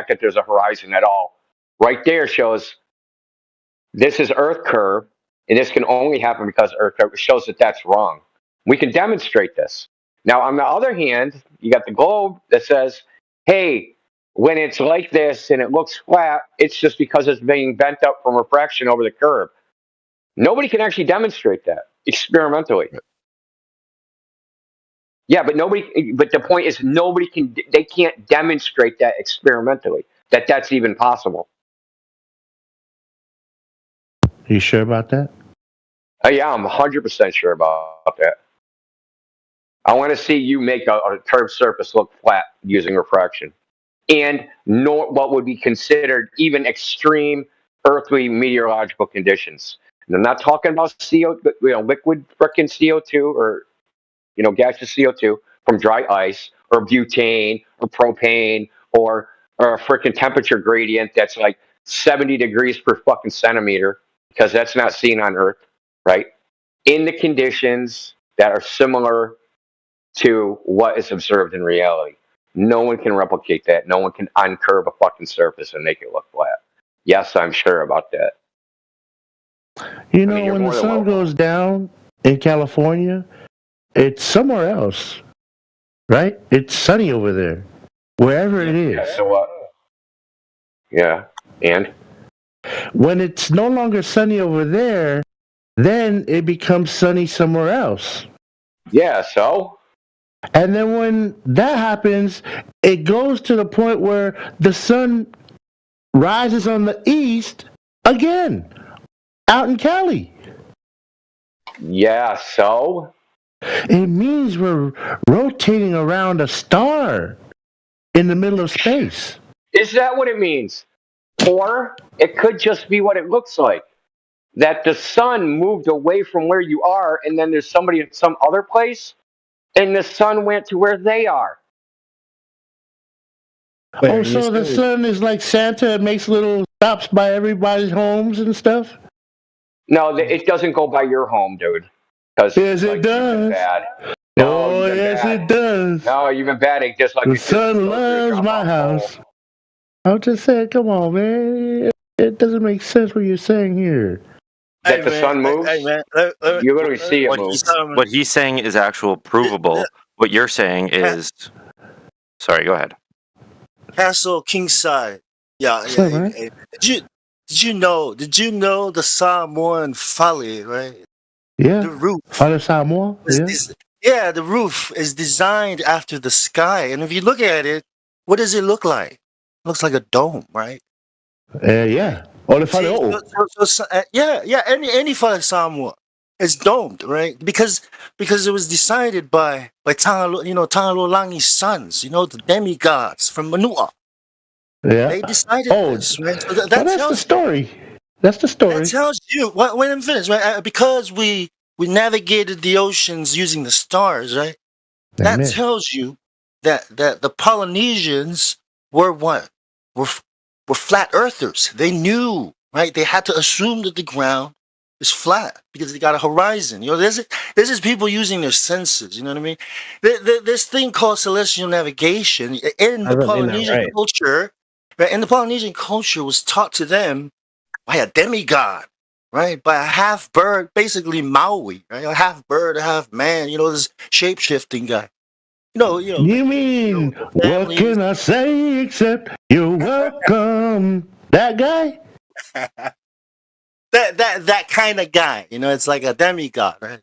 fact that there's a horizon at all, right there shows this is Earth curve, and this can only happen because Earth curve shows that that's wrong. We can demonstrate this. Now, on the other hand, you got the globe that says, hey, when it's like this and it looks flat, it's just because it's being bent up from refraction over the curve. Nobody can actually demonstrate that experimentally. Yeah, but nobody. But the point is, nobody can. They can't demonstrate that experimentally. That's even possible. You sure about that? Yeah, I'm 100% sure about that. I want to see you make a curved surface look flat using refraction, and what would be considered even extreme earthly meteorological conditions. And I'm not talking about liquid frickin' CO2 or gaseous CO2 from dry ice or butane or propane or a freaking temperature gradient that's like 70 degrees per fucking centimeter because that's not seen on Earth, right? In the conditions that are similar to what is observed in reality. No one can replicate that. No one can uncurve a fucking surface and make it look flat. Yes, I'm sure about that. You know, when the sun goes down in California, it's somewhere else, right? It's sunny over there, wherever it is. Yeah, so what? Yeah, and? When it's no longer sunny over there, then it becomes sunny somewhere else. Yeah, so? And then when that happens, it goes to the point where the sun rises on the east again, out in Cali. Yeah, so? It means we're rotating around a star in the middle of space. Is that what it means? Or it could just be what it looks like. That the sun moved away from where you are, and then there's somebody in some other place, and the sun went to where they are. Oh, so the sun is like Santa and makes little stops by everybody's homes and stuff? No, it doesn't go by your home, dude. Yes, it does. Bad. No, oh, yes, bad. It does. No, you've been batting just like the sun loves my house. Hole. I'm just saying, come on, man. It doesn't make sense what you're saying here. That the sun moves? You literally see it move. What he's saying is actual provable. What you're saying is... Sorry, go ahead. Castle Kingside. Yeah. Did you know the Samoan Fale, right? Yeah. The roof. Fale Samoa? Yeah, the roof is designed after the sky. And if you look at it, what does it look like? It looks like a dome, right? Yeah. Oh, the Fale. Any Fale Samoa is domed, right? Because it was decided by Tangalolangi's sons, the demigods from Manua. Yeah. They decided this, right? So that's the story. That's the story. That tells you, when I'm finished, right? Because we navigated the oceans using the stars, right? Amen. That tells you that the Polynesians were what? Were flat earthers. They knew, right? They had to assume that the ground is flat because they got a horizon. This is people using their senses. You know what I mean? This thing called celestial navigation in the Polynesian culture. Right? And the Polynesian culture was taught to them by a demigod, right? By a half bird, basically Maui, right? A half bird, a half man. This shape shifting guy. You mean what can I say except you're welcome? That guy? that kind of guy. It's like a demigod, right?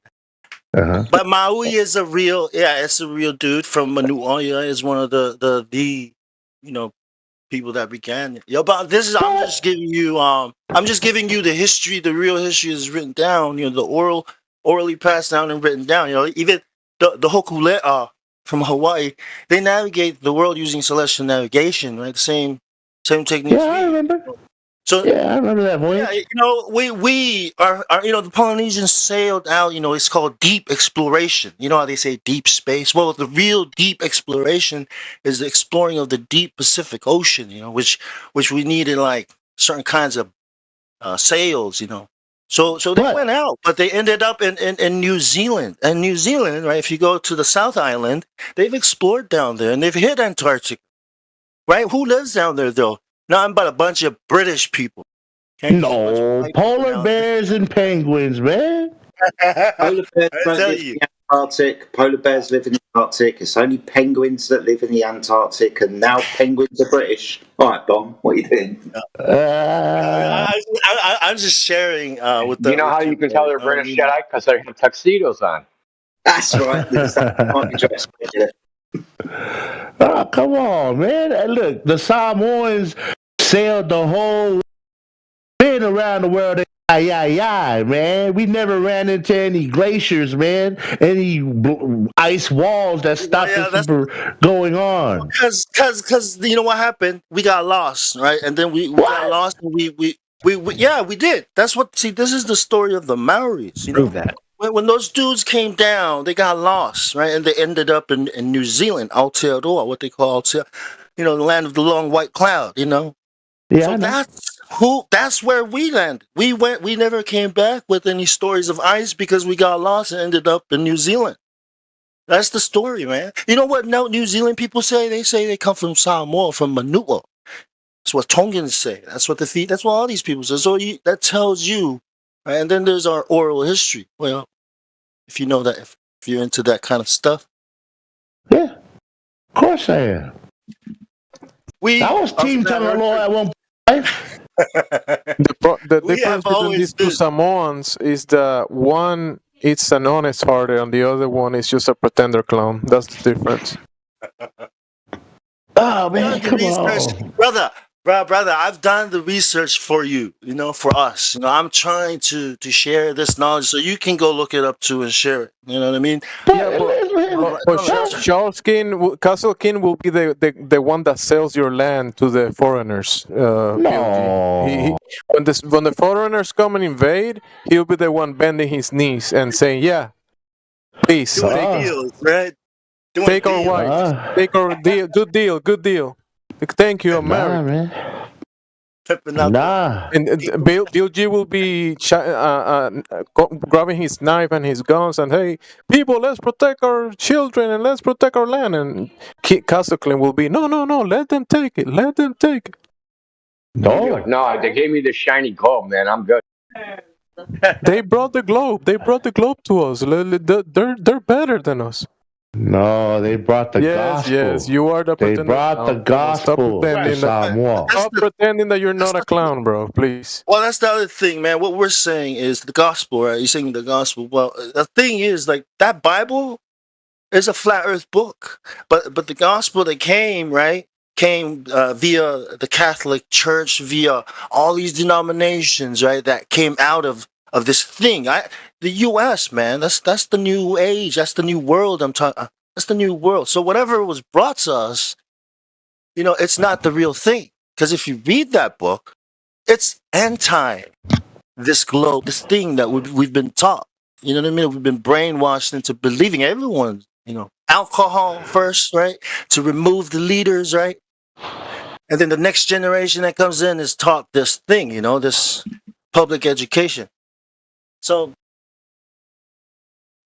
Uh-huh. But Maui is it's a real dude from Manua. Is one of the people that began. But this is I'm just giving you the history. The real history is written down. The orally passed down and written down. Even the Hokulea from Hawaii, they navigate the world using celestial navigation, right? The same techniques. Yeah, I remember. So I remember that voyage. Yeah, we are the Polynesians sailed out. It's called deep exploration. You know how they say deep space? Well, the real deep exploration is the exploring of the deep Pacific Ocean. Which we needed like certain kinds of sails. So they went out, but they ended up in New Zealand. And New Zealand, right? If you go to the South Island, they've explored down there and they've hit Antarctica. right? Who lives down there though? Nothing but a bunch of British people. Okay? Just a bunch of No, white people polar down bears and penguins, man. there. Polar bears I don't tell live in you. the Antarctic. Polar bears live in the Arctic. It's only penguins that live in the Antarctic, and now penguins are British. All right, Bon, what are you doing? I'm just sharing with You know how you you can tell they're British Jedi? Because they have tuxedos on. That's right. Might be dressed. Oh, come on, man. Hey, look, the Samoans sailed the whole been around the world. Yeah, man. We never ran into any glaciers, man. Any ice walls that stopped us from going on. Because you know what happened? We got lost, right? And then we got lost, and we did. That's what. See, this is the story of the Maoris. You know, Prove that. when those dudes came down, they got lost, right? And they ended up in New Zealand, Aotearoa, what they call Aotearoa, the land of the long white cloud. Yeah, So that's where we landed. We never came back with any stories of ice because we got lost and ended up in New Zealand. That's the story, man. You know what New Zealand people say? They say they come from Samoa, from Manua. That's what Tongans say. That's what that's what all these people say. So that tells you, right? And then there's our oral history. Well, if you know that, if you're into that kind of stuff. Yeah, of course I am. I was Team Tangalore at one point. The difference between these two Samoans is that one it's an honest hearted and the other one is just a pretender clown. That's the difference. Oh man, come on, brother. I've done the research for you. For us. I'm trying to share this knowledge so you can go look it up too and share it. You know what I mean? But Castle King will be the one that sells your land to the foreigners. No. When the foreigners come and invade, he'll be the one bending his knees and saying, "Yeah, please Doing deals, right? Take our wives. Take our deal. Good deal. Thank you, I'm married." Man. And Bill G will be grabbing his knife and his guns and, "Hey, people, let's protect our children and let's protect our land." And Castle Clan will be, no, let them take it. Let them take it. No, they gave me the shiny globe, man. I'm good. They brought the globe. They brought the globe to us. They're better than us. No, they brought the gospel. Yes, you are the pretender. They brought the gospel to Samoa. Stop pretending that you're not a clown, bro, please. Well, that's the other thing, man. What we're saying is the gospel, right? You're saying the gospel. Well, the thing is, like, that Bible is a flat earth book. But the gospel that came via the Catholic Church, via all these denominations, right? That came out of this thing. The U.S., man, that's the new age. That's the new world. That's the new world. So whatever was brought to us, it's not the real thing. Because if you read that book, it's anti this globe, this thing that we've been taught. You know what I mean? We've been brainwashed into believing everyone. Alcohol first, right? To remove the leaders, right? And then the next generation that comes in is taught this thing. This public education. So,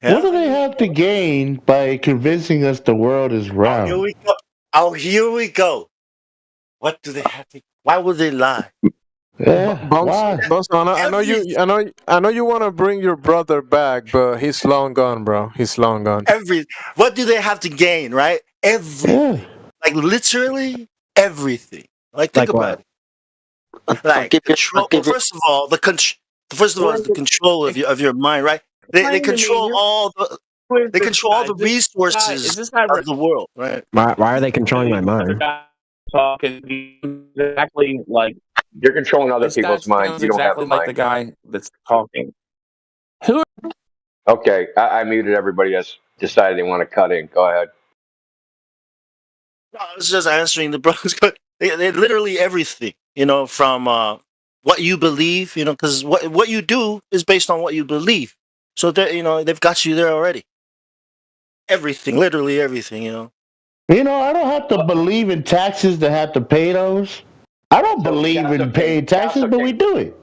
what do they have to gain by convincing us the world is round? Here we go. What do they have to? Why would they lie? Bounce, I know you want to bring your brother back, but he's long gone, bro. He's long gone. What do they have to gain, right? Everything. Like literally everything. Like think about it. Like control. First of all, the control of your mind, right? They control all the resources of the world, right? Why are they controlling my mind? Exactly like you're controlling other people's minds. You don't have the like the guy that's talking. Who? Okay, I muted everybody that's decided they want to cut in. Go ahead. No, I was just answering the brothers. They literally everything, from what you believe, because what you do is based on what you believe. So that they've got you there already. Everything, literally everything, I don't have to believe in taxes to have to pay those. I don't believe in paying taxes, but we do it.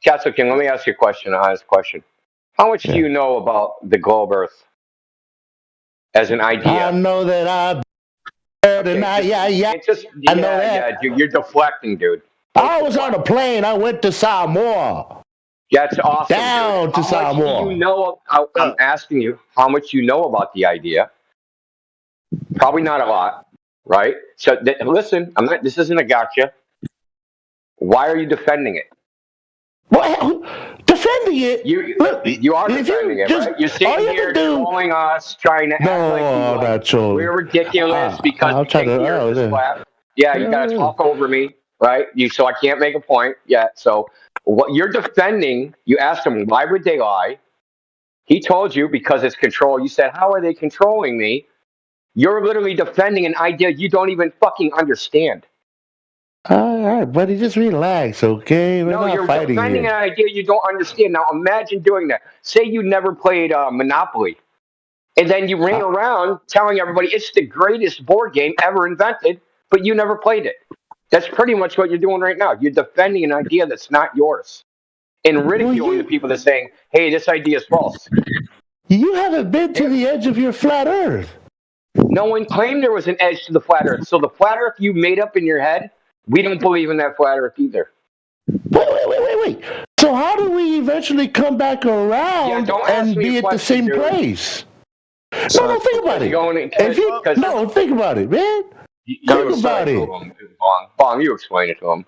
Castle King, let me ask you a question, an honest question. How much do you know about the globe Earth as an idea? I know that and It's just I know that. yeah, dude, you're deflecting, dude. I was on a plane. I went to Samoa. That's awesome, Down dude. to How much do Samoa. you know? I'm asking you how much you know about the idea. Probably not a lot, right? So listen, I'm not. This isn't a gotcha. Why are you defending it? Well, defending it. Look, You are if defending you it, just right? You're all sitting you have here to do. trolling us, trying to act like No, not trolling. we're ridiculous because I'm we trying think to. the Oh, earth is yeah. flat. Yeah, you gotta talk over me, right? So I can't make a point yet. So what you're defending? You asked him why would they lie? He told you because it's control. You said how are they controlling me? You're literally defending an idea you don't even fucking understand. All right, buddy, just relax, okay? We're No, not you're fighting defending here. an idea you don't understand. Now imagine doing that. Say you never played Monopoly, and then you ran around telling everybody it's the greatest board game ever invented, but you never played it. That's pretty much what you're doing right now. You're defending an idea that's not yours and ridiculing the people that are saying, hey, this idea is false. You haven't been to the edge of your flat Earth. No one claimed there was an edge to the flat Earth. So the flat Earth you made up in your head, we don't believe in that flat Earth either. Wait. So how do we eventually come back around and be at the same place? No, think about it. Think about it, man. Think about it. Bong, you explain it to him.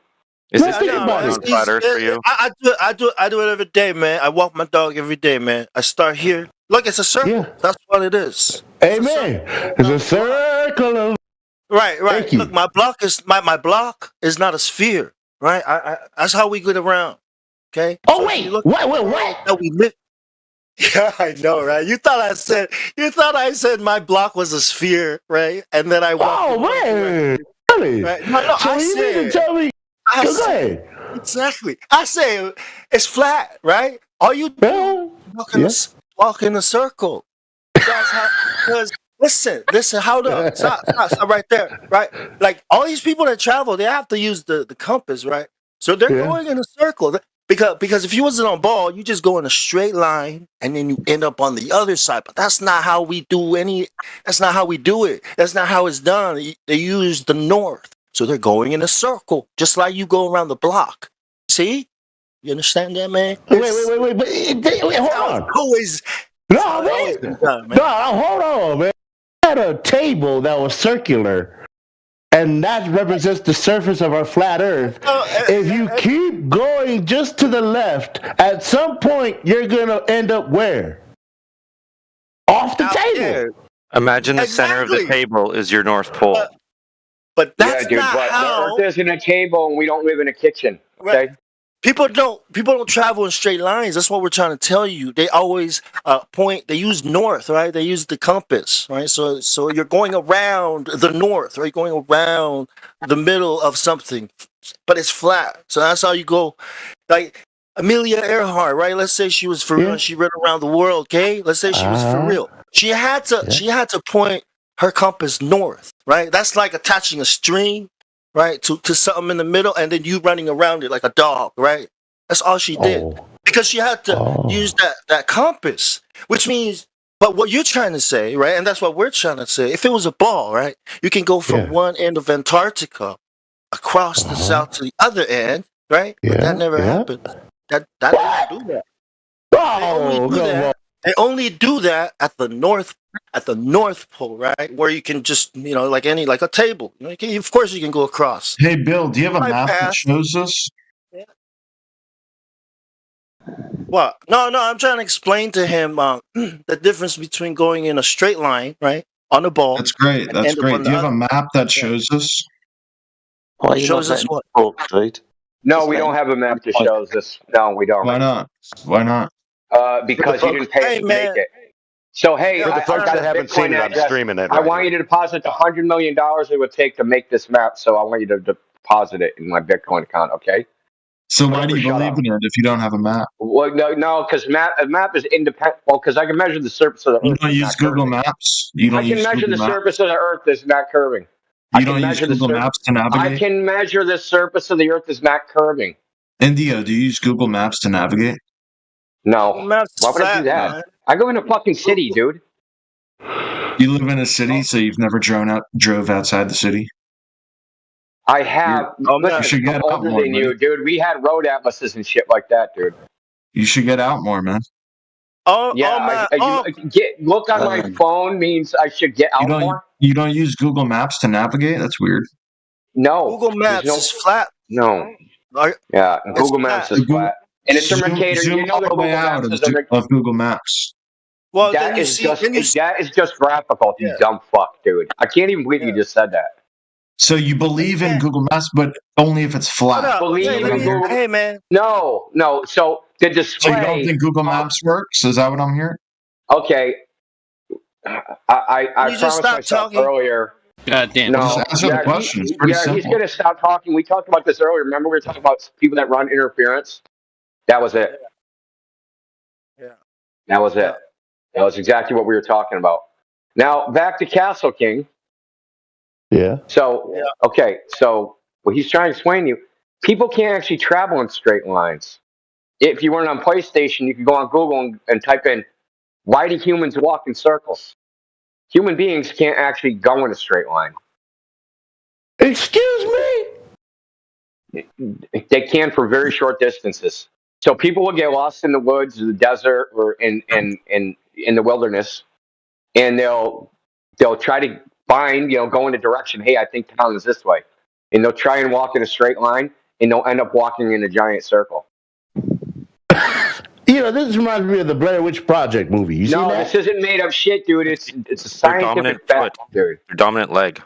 Is this think about it. Flat Earth for you? I do it every day, man. I walk my dog every day, man. I start here. Look, it's a circle. Yeah. That's what it is. Amen. It's a circle of. Right. Look, my block is not a sphere, right? I that's how we get around. Okay. Oh, so wait. What? How we live. Yeah, I know, right? You thought I said my block was a sphere, right? And then I walked. Oh man, really? Right? No, so you mean to tell me? Go ahead. Exactly. I say it's flat, right? All you do walk in a circle. That's how. Because listen. Hold up. Stop right there, right? Like all these people that travel, they have to use the compass, right? So they're going in a circle. Because if you wasn't on ball, you just go in a straight line and then you end up on the other side. But that's not how we do that's not how we do it. That's not how it's done. They use the north. So they're going in a circle, just like you go around the block. See? You understand that, man? Wait, hold on. Always. No, man. Hold on, man. I had a table that was circular. And that represents the surface of our flat Earth. If you keep going just to the left, at some point you're gonna end up where? Off the table. There. Imagine the center of the table is your North Pole. But that's dude, not how. The Earth isn't a table, and we don't live in a kitchen. Okay. Right. People don't travel in straight lines. That's what we're trying to tell you. They always point. They use north, right? They use the compass, right? So you're going around the north, right? Going around the middle of something, but it's flat. So that's how you go. Like Amelia Earhart, right? Let's say she was for real. And she ran around the world. Okay, let's say she was for real. She had to point her compass north, right? That's like attaching a string. Right, to something in the middle, and then you running around it like a dog, right? That's all she did. Because she had to use that compass, which means, but what you're trying to say, right, and that's what we're trying to say, if it was a ball, right, you can go from one end of Antarctica across the south to the other end, right? But that never happened. That didn't do that. They only do that at the North Pole, right? Where you can just, like a table. Of course you can go across. Hey, Bill, do you have a map that shows this? Yeah. What? No, I'm trying to explain to him the difference between going in a straight line, right, on the ball. That's great. Do you have a map that shows this? Shows us what? Right? No, we don't have a map that shows this. No, we don't. Why not? Because you didn't pay to make it. So, hey, for the folks that haven't seen it, I'm streaming it. I want you to deposit the $100 million it would take to make this map. So I want you to deposit it in my Bitcoin account, okay? So why do you believe in it if you don't have a map? Well, no, because a map is independent. Well, because I can measure the surface of the Earth. You don't use Google Maps? I can measure the surface of the Earth that's not curving. You don't use Google Maps to navigate? I can measure the surface of the Earth that's not curving. Indio, do you use Google Maps to navigate? No. Why would I do that? I go in a fucking city, dude. You live in a city, so you've never drove outside the city. I have. You should get out older more, than you, dude. We had road atlases and shit like that, dude. You should get out more, man. Look on my phone means I should get out more. You don't use Google Maps to navigate? That's weird. No. Google Maps is flat. No. Yeah, Google Maps is flat. And it's a Mercator. You know the way out of Google Maps. Well, that is just graphical, you dumb fuck, dude. I can't even believe you just said that. So you believe in Google Maps, but only if it's flat. Hey, man. No. So the display. So you don't think Google Maps works? Is that what I'm hearing? Okay. I promised myself earlier. God damn. No. Just answer the question. It's pretty simple. He's going to stop talking. We talked about this earlier. Remember we were talking about people that run interference? That was it. Yeah. That was it. That was exactly what we were talking about. Now, back to Castle King. Yeah. So, okay. So, what he's trying to explain to you, people can't actually travel in straight lines. If you weren't on PlayStation, you could go on Google and type in, why do humans walk in circles? Human beings can't actually go in a straight line. Excuse me? They can for very short distances. So people will get lost in the woods or the desert or in the wilderness, and they'll try to find, go in a direction. Hey, I think town is this way, and they'll try and walk in a straight line, and they'll end up walking in a giant circle. This reminds me of the Blair Witch Project movie. You seen that? This isn't made up shit, dude. It's a scientific fact, dude. Your dominant leg.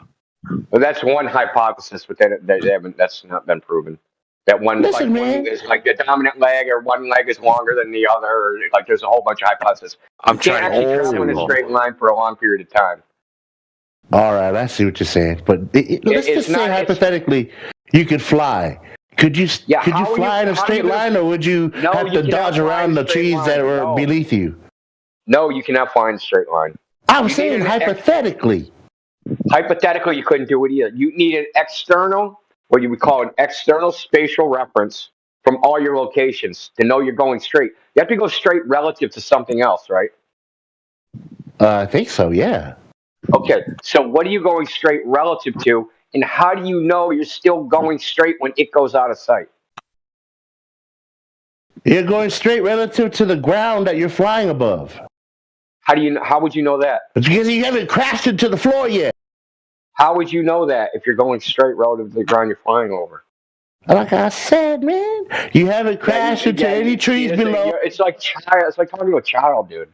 Well, that's one hypothesis, but that's not been proven. That one, one is like the dominant leg, or one leg is longer than the other, or like there's a whole bunch of hypotheses. You can't actually travel in a straight line for a long period of time. All right, I see what you're saying, but let's just say hypothetically, you could fly. Could you fly in a straight line, or would you have to dodge around the trees that were beneath you? No, you cannot fly in a straight line. I was saying hypothetically. Hypothetically, you couldn't do it either. You need an external, what you would call an external spatial reference from all your locations to know you're going straight. You have to go straight relative to something else, right? I think so, yeah. Okay, so what are you going straight relative to, and how do you know you're still going straight when it goes out of sight? You're going straight relative to the ground that you're flying above. How would you know that? Because you haven't crashed into the floor yet. How would you know that if you're going straight relative to the ground you're flying over? Like I said, man, you haven't crashed into any trees below. It's like talking to a child, dude.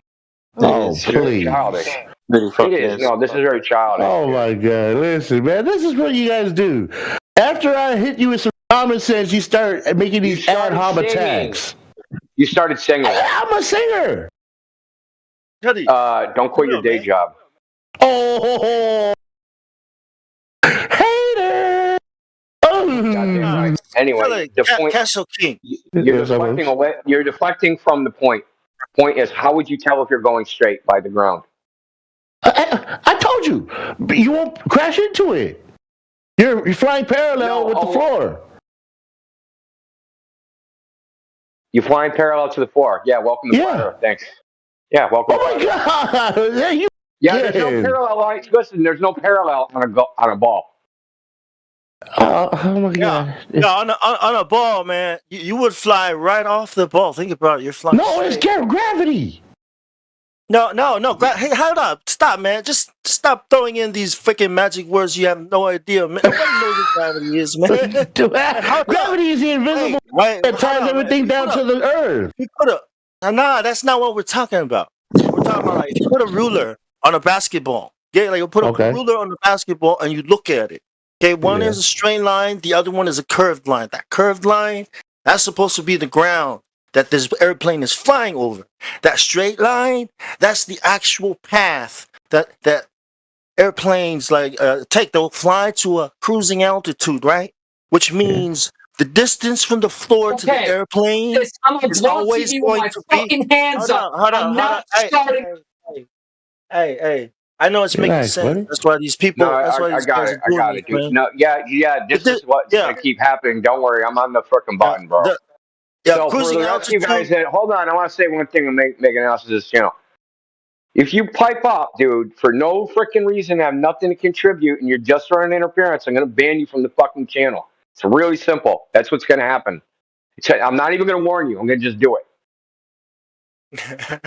Oh, please. Childish. It is. No, this is very childish. Oh, my God. Listen, man, this is what you guys do. After I hit you with some common sense, you start making these ad hoc attacks. You started singing. I'm a singer. Don't quit your day job. Oh, hater. Oh. Anyway, the point. Castle King. You're deflecting from the point. Point is, how would you tell if you're going straight by the ground? I told you, you won't crash into it. You're flying parallel with the floor. You're flying parallel to the floor. Yeah, welcome to Flat Earth. Thanks. Yeah, welcome. Oh my God! There's no parallel lines. Listen, there's no parallel on a ball. Oh my God! Yeah, on a ball, man, you would fly right off the ball. Think about it. You're flying. No, it's gravity. No. Hey, hold up. Stop, man. Just stop throwing in these freaking magic words you have no idea, man. Nobody knows what gravity is, man. Gravity is the invisible that ties everything down to the earth. Nah, that's not what we're talking about. We're talking about if you put a ruler on a basketball. Yeah, like you put a ruler on the basketball and you look at it. Okay, one is a straight line, the other one is a curved line. That curved line, that's supposed to be the ground that this airplane is flying over. That straight line, that's the actual path that airplanes take. They'll fly to a cruising altitude, right? Which means the distance from the floor to the airplane is always going to be. Fucking hands up! I'm not starting. Hey. I know it's making sense. Buddy. That's why these people. No, I got it, dude. No, this is what's gonna keep happening. Don't worry, I'm on the frickin' button, bro. So for the rest of you guys hold on, I want to say one thing and make an analysis. If you pipe up, dude, for no freaking reason, have nothing to contribute, and you're just running interference, I'm going to ban you from the fucking channel. It's really simple. That's what's going to happen. I'm not even going to warn you. I'm going to just do it.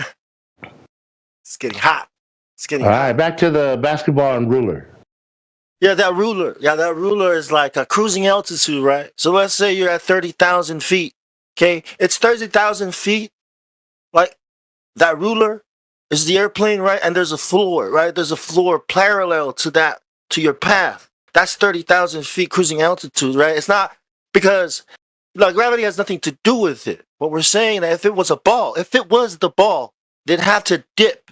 It's getting hot. It's getting All hot. right, back to the basketball and ruler. Yeah, that ruler. Yeah, that ruler is like a cruising altitude, right? So let's say you're at 30,000 feet. Okay, it's 30,000 feet. Like that ruler is the airplane, right? And there's a floor, right? There's a floor parallel to that, to your path. That's 30,000 feet cruising altitude, right? It's not because gravity has nothing to do with it. What we're saying that if it was a ball, if it was the ball, they'd have to dip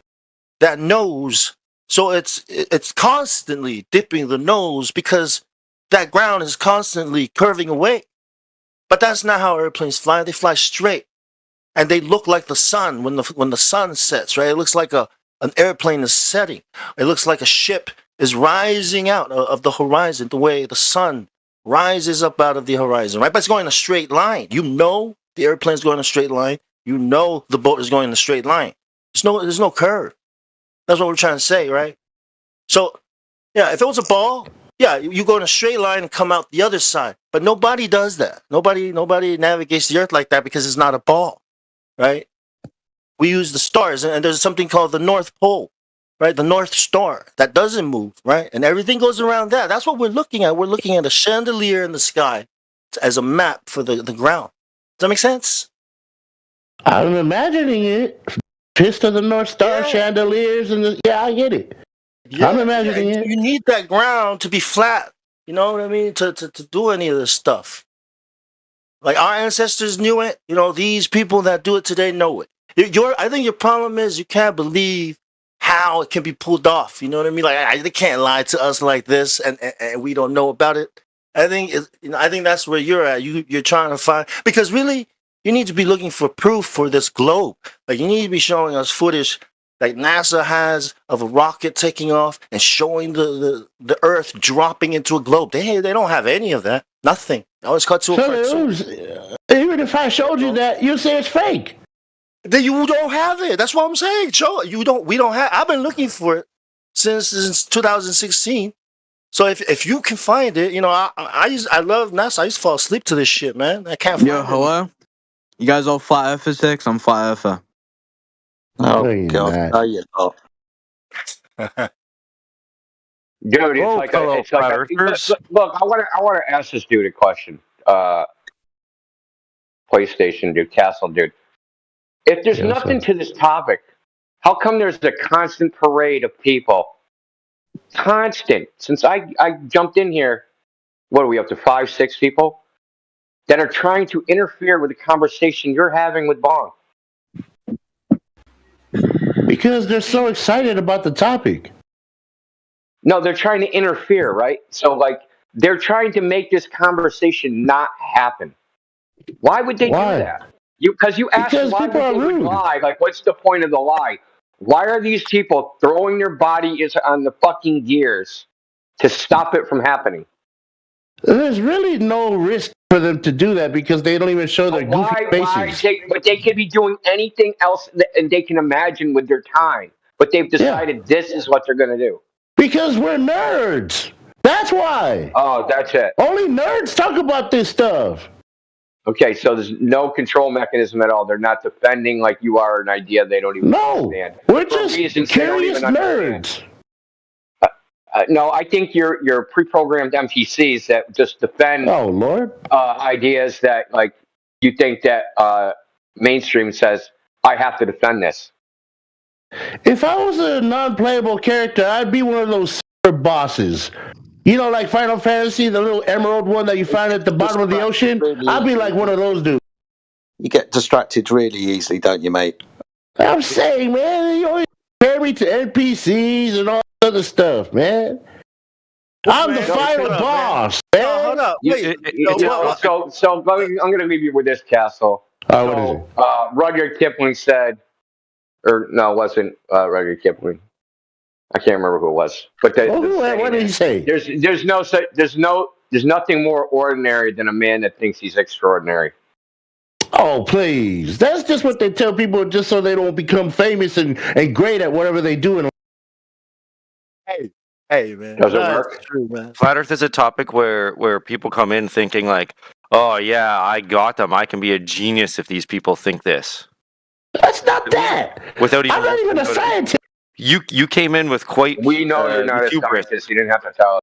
that nose. So it's constantly dipping the nose because that ground is constantly curving away. But that's not how airplanes fly. They fly straight. And they look like the sun when the sun sets, right? It looks like an airplane is setting. It looks like a ship is rising out of the horizon, the way the sun rises up out of the horizon, right? But it's going in a straight line. You know the airplane's going in a straight line. You know the boat is going in a straight line. There's no curve. That's what we're trying to say, right? So, yeah, if it was a ball, yeah, you go in a straight line and come out the other side. But nobody does that. Nobody navigates the earth like that because it's not a ball, right? We use the stars, and there's something called the North Pole, right? The North Star that doesn't move, right? And everything goes around that. That's what we're looking at. We're looking at a chandelier in the sky as a map for the ground. Does that make sense? I'm imagining it. Fist of the North Star, chandeliers, and I get it. Yeah, I'm imagining it. You need that ground to be flat. You know what I mean? To do any of this stuff. Like our ancestors knew it. You know, these people that do it today know it. I think your problem is you can't believe how it can be pulled off. You know what I mean? Like they can't lie to us like this, and we don't know about it. I think I think that's where you're at. You're trying to find, because really you need to be looking for proof for this globe. Like you need to be showing us footage like NASA has of a rocket taking off and showing the Earth dropping into a globe. They don't have any of that. Nothing. Always cut to a cartoon. Even if I showed you that, you say it's fake. Then you don't have it. That's what I'm saying. Show you don't. We don't have. I've been looking for it since 2016. So if you can find it, you know, I love NASA. I used to fall asleep to this shit, man. I can't find it. Hello? You guys all flat earther 6? I'm flat earther. Oh, God. No, you're not. Dude, it's look, I want to ask this dude a question. PlayStation dude, Castle dude. If there's nothing to this topic, how come there's a constant parade of people? Constant. Since I jumped in here, what are we up to, 5, 6 people that are trying to interfere with the conversation you're having with Bong? Because they're so excited about the topic. No, they're trying to interfere, right? So, they're trying to make this conversation not happen. Why would they do that? Because you asked why would they would lie. Like, what's the point of the lie? Why are these people throwing their body on the fucking gears to stop it from happening? There's really no risk for them to do that because they don't even show their goofy faces. But they could be doing anything else and they can imagine with their time. But they've decided this is what they're going to do. Because we're nerds. That's why. Oh, that's it. Only nerds talk about this stuff. Okay, so there's no control mechanism at all. They're not defending like you are an idea they don't even understand. We're just curious nerds. No, I think you're pre-programmed NPCs that just defend ideas that, like, you think that mainstream says, I have to defend this. If I was a non-playable character, I'd be one of those super bosses. You know, like Final Fantasy, the little emerald one that you find at the bottom of the ocean? I'd be like one of those dudes. You get distracted really easily, don't you, mate? I'm saying, man, you always compare me to NPCs and all that other stuff, man. I'm the final boss, man. Hold up. So I'm going to leave you with this, Castle. What is it? Rudyard Kipling said, or no, it wasn't Rudyard Kipling. I can't remember who it was. But what did he say? There's nothing more ordinary than a man that thinks he's extraordinary. Oh, please. That's just what they tell people just so they don't become famous and great at whatever they do. Hey, man. Does it That's work? true, man. Flat Earth is a topic where people come in thinking like, oh yeah, I got them. I can be a genius if these people think this. That's not that. Without even I'm not even a scientist. You came in with quite. We know you're not a hubris. scientist. You didn't have to tell us.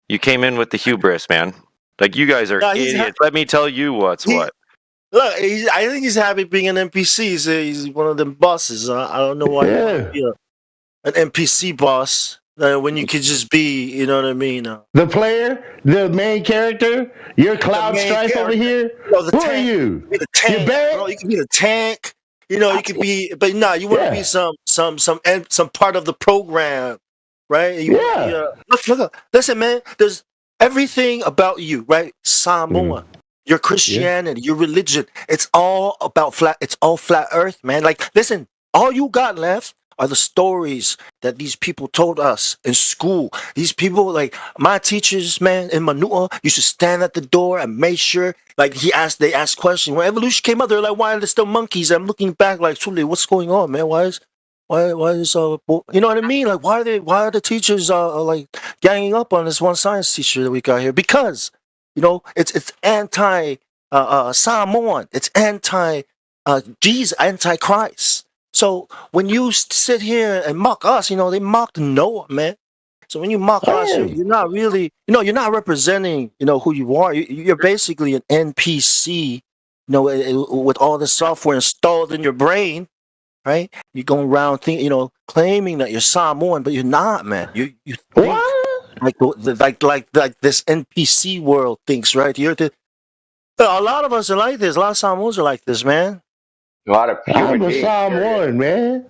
You came in with the hubris, man. Like you guys are idiots. Let me tell you what. Look, I think he's happy being an NPC. He's one of them bosses. I don't know why you want to be an NPC boss when you could just be, you know what I mean? The player, the main character, you're Cloud Strife over here. Who are you? You can be the tank, bro. You can be the tank. You know, you could be, but no, you want to be some part of the program, right? Listen, man. There's everything about you, right? Samoa, your Christianity, your religion. It's all about flat. It's all flat Earth, man. Like, listen, all you got left are the stories that these people told us in school. These people, like my teachers, man, in Manua, used to stand at the door and make sure, like they asked questions. When evolution came out, they're like, why are there still monkeys? I'm looking back like, truly, what's going on, man? Why is you know what I mean? Like, why are the teachers like ganging up on this one science teacher that we got here? Because, you know, it's anti Samoan, it's anti Jesus, anti Christ. So when you sit here and mock us, you know, they mocked Noah, man. So when you mock us, you're not really, you know, you're not representing, you know, who you are. You're basically an NPC, you know, with all the software installed in your brain, right? You're going around, claiming that you're Samoan, but you're not, man. You think like this NPC world thinks, right? A lot of us are like this. A lot of Samoans are like this, man. A lot of I'm a Samoan, man.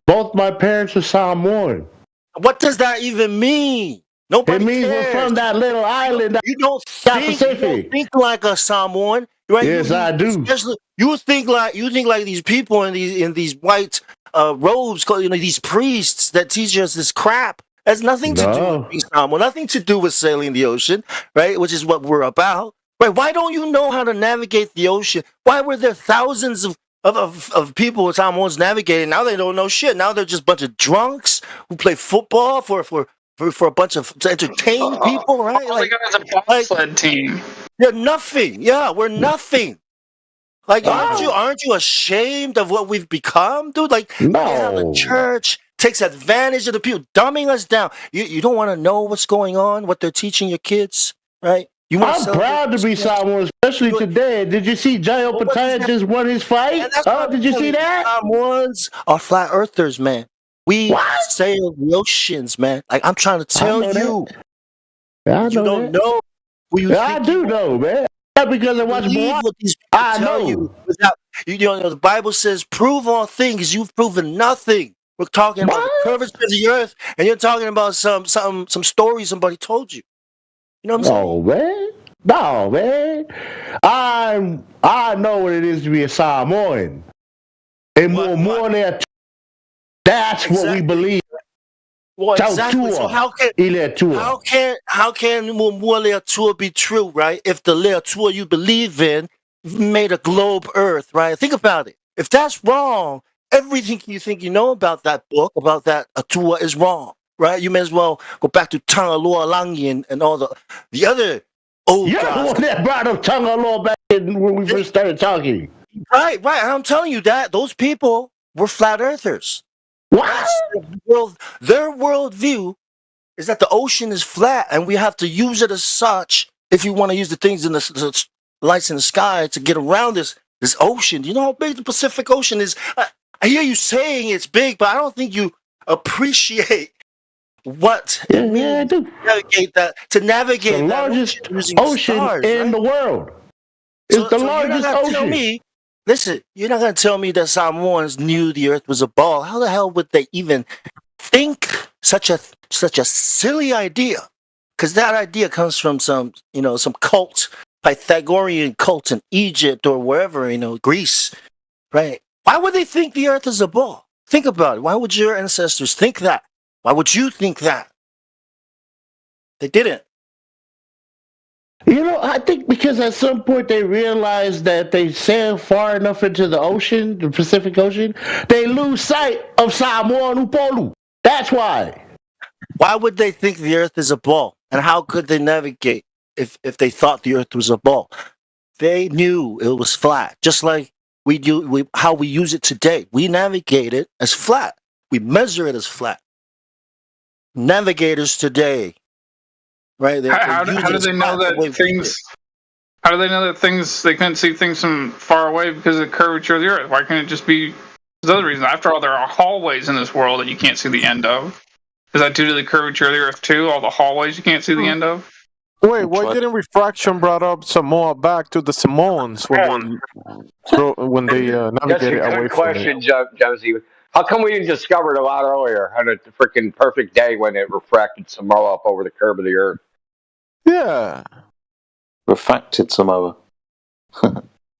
Both my parents are Samoan. What does that even mean? Nobody It means cares. we're from that little island. You don't think like a Samoan, right? Yes, I do. Especially you think like these people in these white robes, you know, these priests that teach us this crap. Has nothing to do with being Samoan, nothing to do with sailing the ocean, right? Which is what we're about, right? Why don't you know how to navigate the ocean? Why were there thousands of people with Samoans navigating? Now they don't know shit. Now they're just a bunch of drunks who play football for a bunch of to entertain people, right? All they got is a bobsled team. You're nothing. Yeah, we're nothing. Like, aren't you ashamed of what we've become, dude? Like, we have a church takes advantage of the people, dumbing us down. You don't want to know what's going on, what they're teaching your kids, right? I'm proud to be Samoan, especially today. Did you see Jayo Pataya just won his fight? Did you see that? Samoans are flat earthers, man. We sail the oceans, man. Like, I'm trying to tell you. I you don't know who you think I do know, man. Not because I watch more. I know. You know, the Bible says, prove all things. You've proven nothing. We're talking about the curvature of the earth, and you're talking about some stories somebody told you. You know what I'm saying? No, man. I know what it is to be a Samoan. And more than that's what we believe. Well, exactly. So how can Leatua be true, right? If the Leatua you believe in made a globe Earth, right? Think about it. If that's wrong, everything you think you know about that book, about that Atua is wrong, right? You may as well go back to Tangaloa Langi and all the other old You're the one that brought up Tangaloa back when we first started talking. Right. I'm telling you that those people were flat earthers. What? Their worldview is that the ocean is flat, and we have to use it as such if you want to use the things in the lights in the sky to get around this ocean. You know how big the Pacific Ocean is? I hear you saying it's big, but I don't think you appreciate what it means to navigate the largest ocean in the world. It's the largest ocean. Listen, you're not going to tell me that Samoans knew the Earth was a ball. How the hell would they even think such a silly idea? Because that idea comes from some cult, Pythagorean cult in Egypt or wherever, Greece, right? Why would they think the Earth is a ball? Think about it. Why would your ancestors think that? Why would you think that? They didn't. You know, I think because at some point they realized that they sail far enough into the ocean, the Pacific Ocean, they lose sight of Samoa and Upolu. That's why. Why would they think the Earth is a ball? And how could they navigate if they thought the Earth was a ball? They knew it was flat, just like how we use it today. We navigate it as flat. We measure it as flat. Navigators today, right? How do they know that things? How do they know that things? They couldn't see things from far away because of the curvature of the Earth. Why can't it just be? There's other reasons. After all, there are hallways in this world that you can't see the end of. Is that due to the curvature of the Earth too? All the hallways you can't see the end of. Wait, why didn't refraction brought up Samoa back to the Samoans when they navigated That's a away good from question, it? Jonesy. How come we didn't discover it a lot earlier? On a freaking perfect day when it refracted Samoa up over the curve of the Earth. Yeah. Refracted Samoa.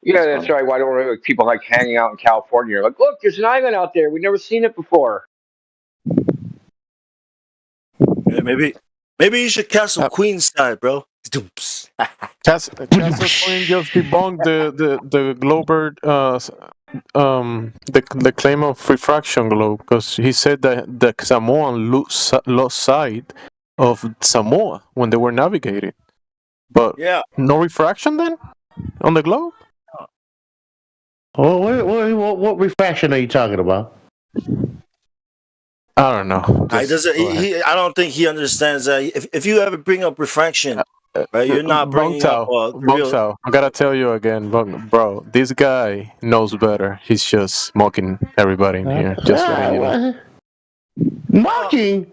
Yeah, that's right. Why don't people like hanging out in California? Like, look, there's an island out there. We've never seen it before. Yeah, maybe you should cast some Queenside, bro. Castle Queen just debunked the Globert the claim of refraction globe because he said that the Samoan lost sight of Samoa when they were navigating. But no refraction then on the globe? Oh, what refraction are you talking about? I don't know. I don't think he understands that. If you ever bring up refraction, right, you're not bringing up real. I gotta tell you again, bro. This guy knows better. He's just mocking everybody in here. Just letting you know. Mocking.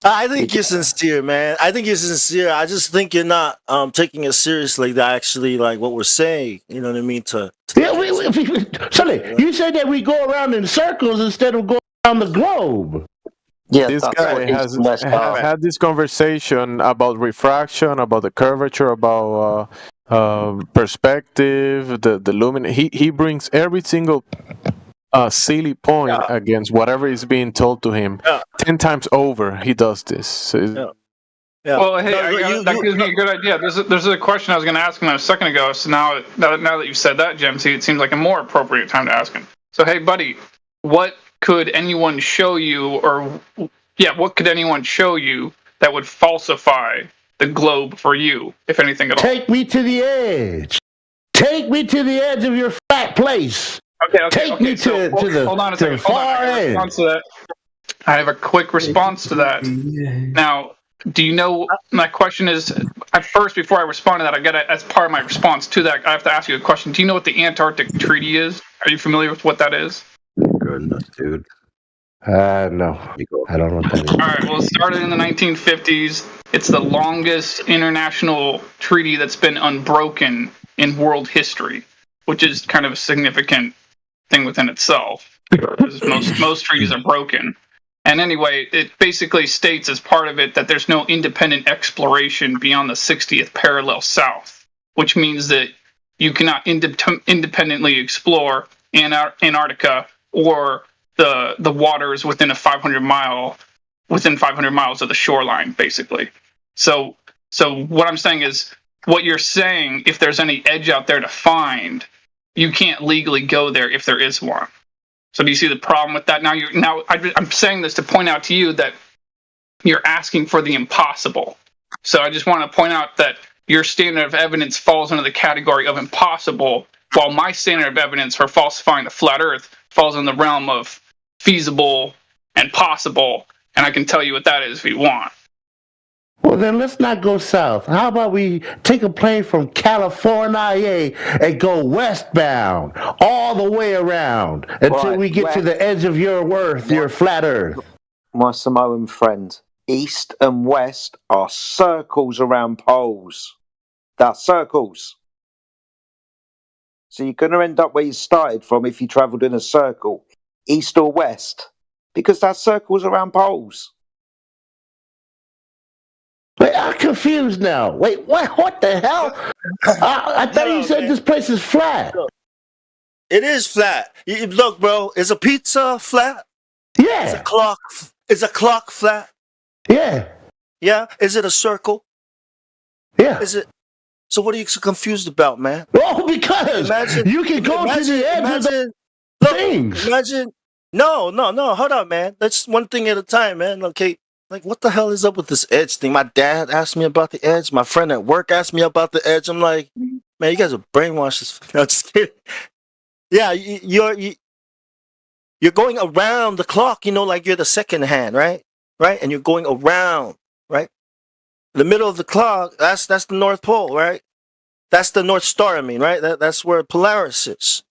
I think you're sincere, man. I think you're sincere. I just think you're not taking it seriously. To actually like what we're saying. You know what I mean? Sully, you said that we go around in circles instead of going around the globe. Yeah, this guy has had this conversation about refraction, about the curvature, about perspective, the lumen. He brings every single silly point against whatever is being told to him. 10 times over, he does this. So Well, hey, that gives me a good idea. There's a question I was going to ask him a second ago. So now that you've said that, Gemsy, it seems like a more appropriate time to ask him. So, hey, buddy, what could anyone show you, what could anyone show you that would falsify the globe for you, if anything at all? Take me to the edge. Take me to the edge of your flat place. Okay. Take me to the far edge. I have a quick response to that. Now, do you know, my question is, first, before I respond to that, I got as part of my response to that, I have to ask you a question. Do you know what the Antarctic Treaty is? Are you familiar with what that is? Goodness, dude. No. I don't know what that is. All right, well, it started in the 1950s. It's the longest international treaty that's been unbroken in world history, which is kind of a significant thing within itself. Because most treaties are broken. And anyway, it basically states as part of it that there's no independent exploration beyond the 60th parallel south, which means that you cannot independently explore Antarctica or the waters within 500 miles of the shoreline, basically. So what I'm saying is, what you're saying, if there's any edge out there to find, you can't legally go there if there is one. So do you see the problem with that? I'm saying this to point out to you that you're asking for the impossible. So I just want to point out that your standard of evidence falls under the category of impossible, while my standard of evidence for falsifying the flat Earth falls in the realm of feasible and possible. And I can tell you what that is if you want. Well, then let's not go south. How about we take a plane from California and go westbound all the way around until we get to the edge of your Earth, your flat Earth. My Samoan friend, east and west are circles around poles. They're circles. So you're going to end up where you started from if you travelled in a circle, east or west, because they're circles around poles. Wait, I'm confused now. Wait, what the hell? I thought you said this place is flat. It is flat. Look, bro, is a pizza flat? Yeah. Is a clock flat? Yeah. Yeah. Is it a circle? Yeah. Is it? So what are you so confused about, man? Oh, because you can go to the edge of the things. Imagine. No. Hold on, man. That's one thing at a time, man. Okay. Like, what the hell is up with this edge thing? My dad asked me about the edge. My friend at work asked me about the edge. I'm like, man, you guys are brainwashed. No, just kidding. Yeah, you're going around the clock. You know, like you're the second hand, right? Right, and you're going around, right? The middle of the clock. That's the North Pole, right? That's the North Star. I mean, right? That's where Polaris is.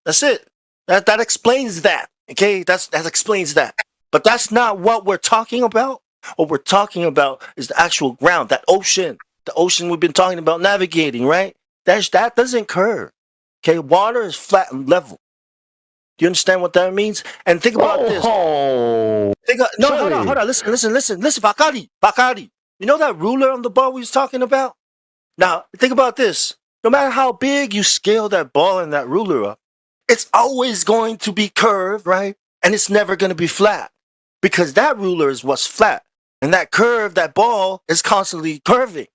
That's it. That explains that. Okay, that explains that. But that's not what we're talking about. What we're talking about is the actual ground, that ocean. The ocean we've been talking about navigating, right? That doesn't curve. Okay, water is flat and level. Do you understand what that means? And think about this. Oh, hold on. Listen, Bakari. You know that ruler on the ball we was talking about? Now, think about this. No matter how big you scale that ball and that ruler up, it's always going to be curved, right? And it's never going to be flat because that ruler is what's flat. And that curve, that ball is constantly curving.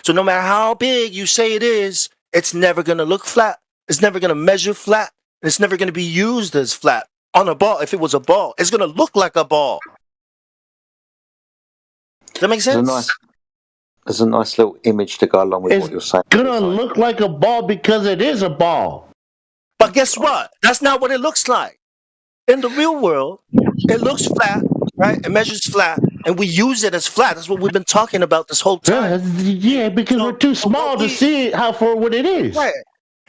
So no matter how big you say it is, it's never going to look flat. It's never going to measure flat. And it's never going to be used as flat on a ball. If it was a ball, it's going to look like a ball. Does that make sense? There's a nice little image to go along with what you're saying. It's gonna look like a ball because it is a ball. But guess what? That's not what it looks like. In the real world, it looks flat, right? It measures flat, and we use it as flat. That's what we've been talking about this whole time. Yeah, because we're too small to see how far what it is. Right.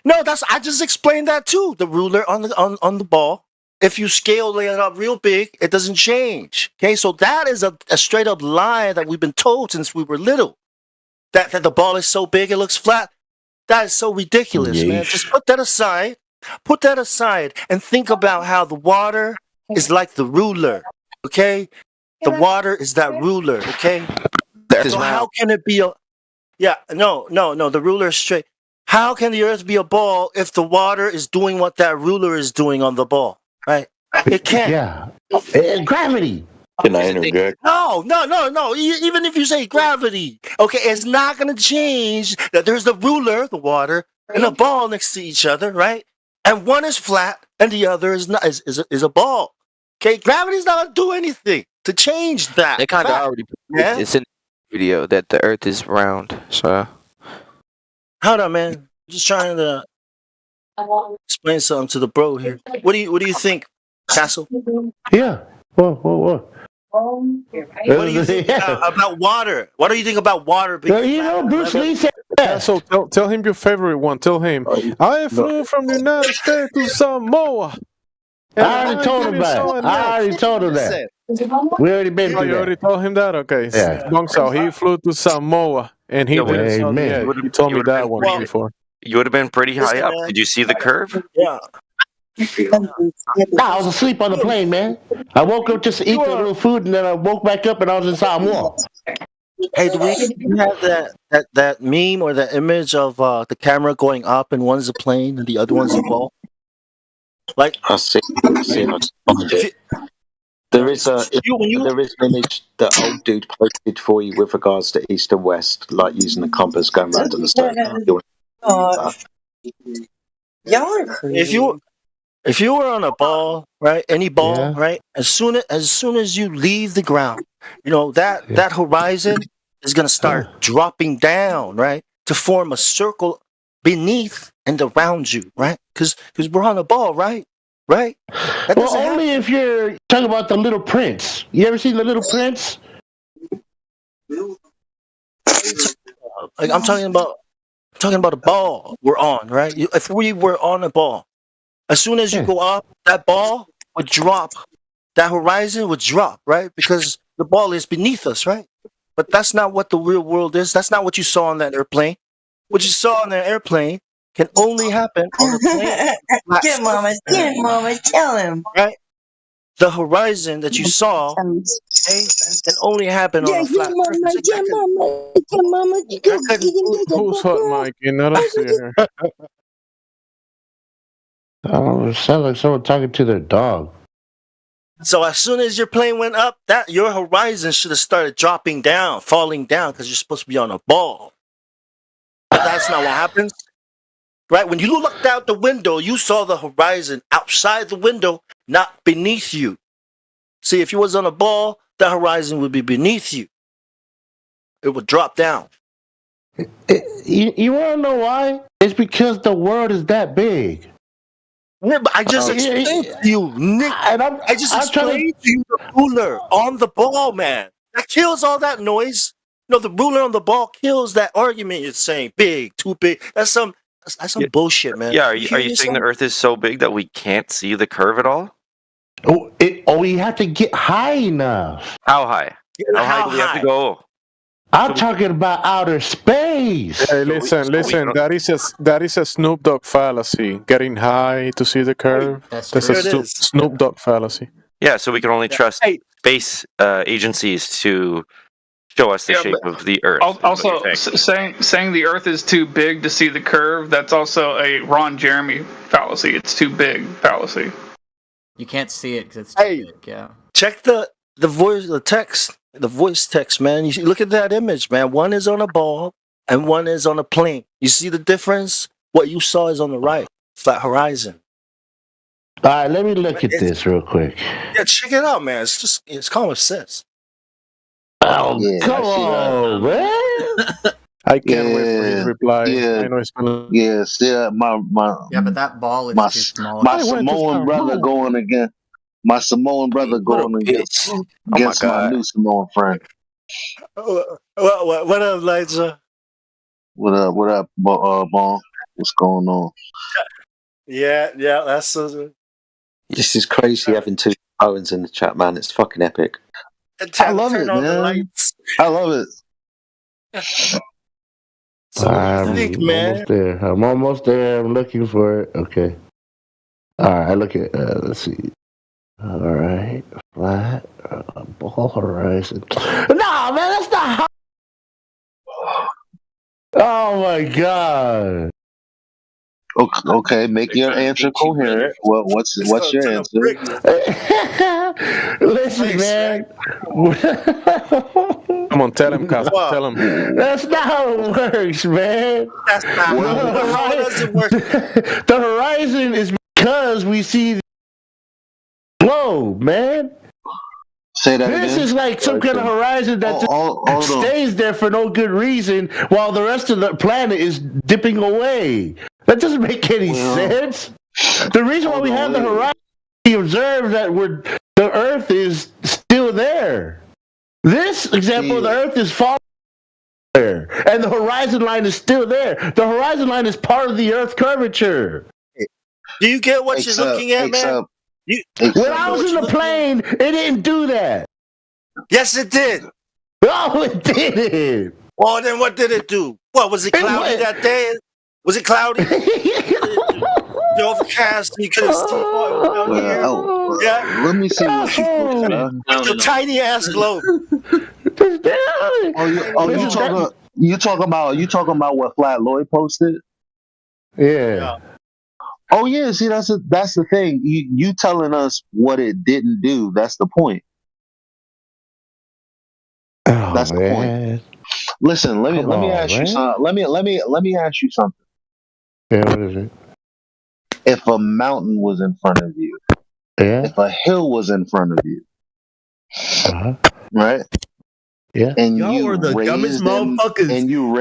No, I just explained that too. The ruler on the ball. If you scale it up real big, it doesn't change. Okay, so that is a straight up lie that we've been told since we were little. That the ball is so big it looks flat. That is so ridiculous, man. Just put that aside. Put that aside and think about how the water is like the ruler. Okay, the water is that ruler. Okay, so how can it be a? Yeah, no. The ruler is straight. How can the earth be a ball if the water is doing what that ruler is doing on the ball? Right? It can't. Yeah. Gravity. Can I interject? No. Even if you say gravity, okay, it's not going to change that there's the ruler, the water, and a ball next to each other, right? And one is flat and the other is not is a ball. Okay, gravity's not going to do anything to change that. They kind of already. Yeah? It's in the video that the Earth is round. So. Hold on, man. Just trying to explain something to the bro here. What do you think, Castle? Yeah. What? What do you think about water? What do you think about water? Bruce Lee said that. So tell him your favorite one. Tell him. I flew from the United States to Samoa. I already told him that. I already told him that. We already been through that. You already told him that? Okay. Yeah. So he flew to Samoa and he didn't saw the edge. He told me that one before. You would have been pretty high up. Did you see the curve? Yeah. I was asleep on the plane, man. I woke up just to eat a little food, and then I woke back up and I was in Samoa. Hey, do you have that meme or that image of the camera going up and one's a plane and the other one's a ball? Like I see. There is an image that old dude posted for you with regards to east and west, like using the compass going round in the circle. Y'all are crazy. If you were on a ball, right? Any ball, right? As soon as you leave the ground, you know that horizon is gonna start dropping down, right? To form a circle beneath and around you, right? Because we're on a ball, right? Right? Well, only if you're talking about the Little Prince. You ever seen the Little Prince? Like I'm talking about a ball we're on, right? If we were on a ball, as soon as you go up, that ball would drop. That horizon would drop, right? Because the ball is beneath us, right? But that's not what the real world is. That's not what you saw on that airplane. What you saw on that airplane can only happen on a plane. Get mama, tell him. Right? The horizon that you saw can only happen on a flat Who's hot, Mike? You know, see her. Oh, it sounds like someone talking to their dog. So as soon as your plane went up, that your horizon should have started dropping down, falling down, because you're supposed to be on a ball. But that's not what happens. Right? When you looked out the window, you saw the horizon outside the window, not beneath you. See, if you was on a ball, the horizon would be beneath you. It would drop down. You want to know why? It's because the world is that big. Yeah, but I just explained to you, Nick. I just explained to you the ruler on the ball, man. That kills all that noise. No, the ruler on the ball kills that argument you're saying. Big, too big. That's some bullshit, man. Yeah, are you saying the Earth is so big that we can't see the curve at all? We have to get high enough. How high? How high do we have to go? I'm talking about outer space. Hey, listen. That is a Snoop Dogg fallacy. Getting high to see the curve. That's a Snoop Dogg fallacy. Yeah, so we can only trust space agencies to show us the shape of the Earth. Also, saying the Earth is too big to see the curve, that's also a Ron Jeremy fallacy. It's too big fallacy. You can't see it because it's too big. Yeah. Check the voice text, man. You look at that image, man. One is on a ball and one is on a plane. You see the difference? What you saw is on the right, flat horizon. All right, let me look at this real quick. Yeah, check it out, man. It's common sense. Oh, come on, man. I can't wait for his reply. I know it's gonna. Yes, yeah, but that ball is too small. My Samoan brother going again. My Samoan brother going against my new Samoan friend. What up, Liza? What up, Bon? What's going on? Yeah, that's This is crazy having two Owens in the chat, man. It's fucking epic. I love it, man. I love it. I'm almost there. I'm looking for it. Okay. All right. Look at. Let's see. All right. Flat ball horizon. No, man, that's not how. Oh my god. Okay, make your answer coherent. Well, what's your answer? Listen, man. Come on, tell him, Cosmo. Tell him. That's not how it works, man. That's not how does it work? The horizon is because we see the globe, man. Say that This again. is like some kind of horizon that just stays there for no good reason while the rest of the planet is dipping away. That doesn't make any sense. The reason why we have the horizon, we observe that the Earth is still there. This example of the Earth is falling there, and the horizon line is still there. The horizon line is part of the Earth curvature. Do you get what you're looking at, man? When I was in the plane, it didn't do that. Yes, it did. No, it didn't. Well, then what did it do? What, was it cloudy that day? Was it cloudy? The overcast, you couldn't see what was down here. Yeah. Let me see what you put. The tiny ass globe. You talking about what Flat Lloyd posted? Yeah. Oh yeah, see that's the thing. You telling us what it didn't do. That's the point. That's the point. Listen, let me ask you something. Let me ask you something. Yeah, what is it? If a mountain was in front of you, if a hill was in front of you, right? Yeah. And y'all are the dumbest motherfuckers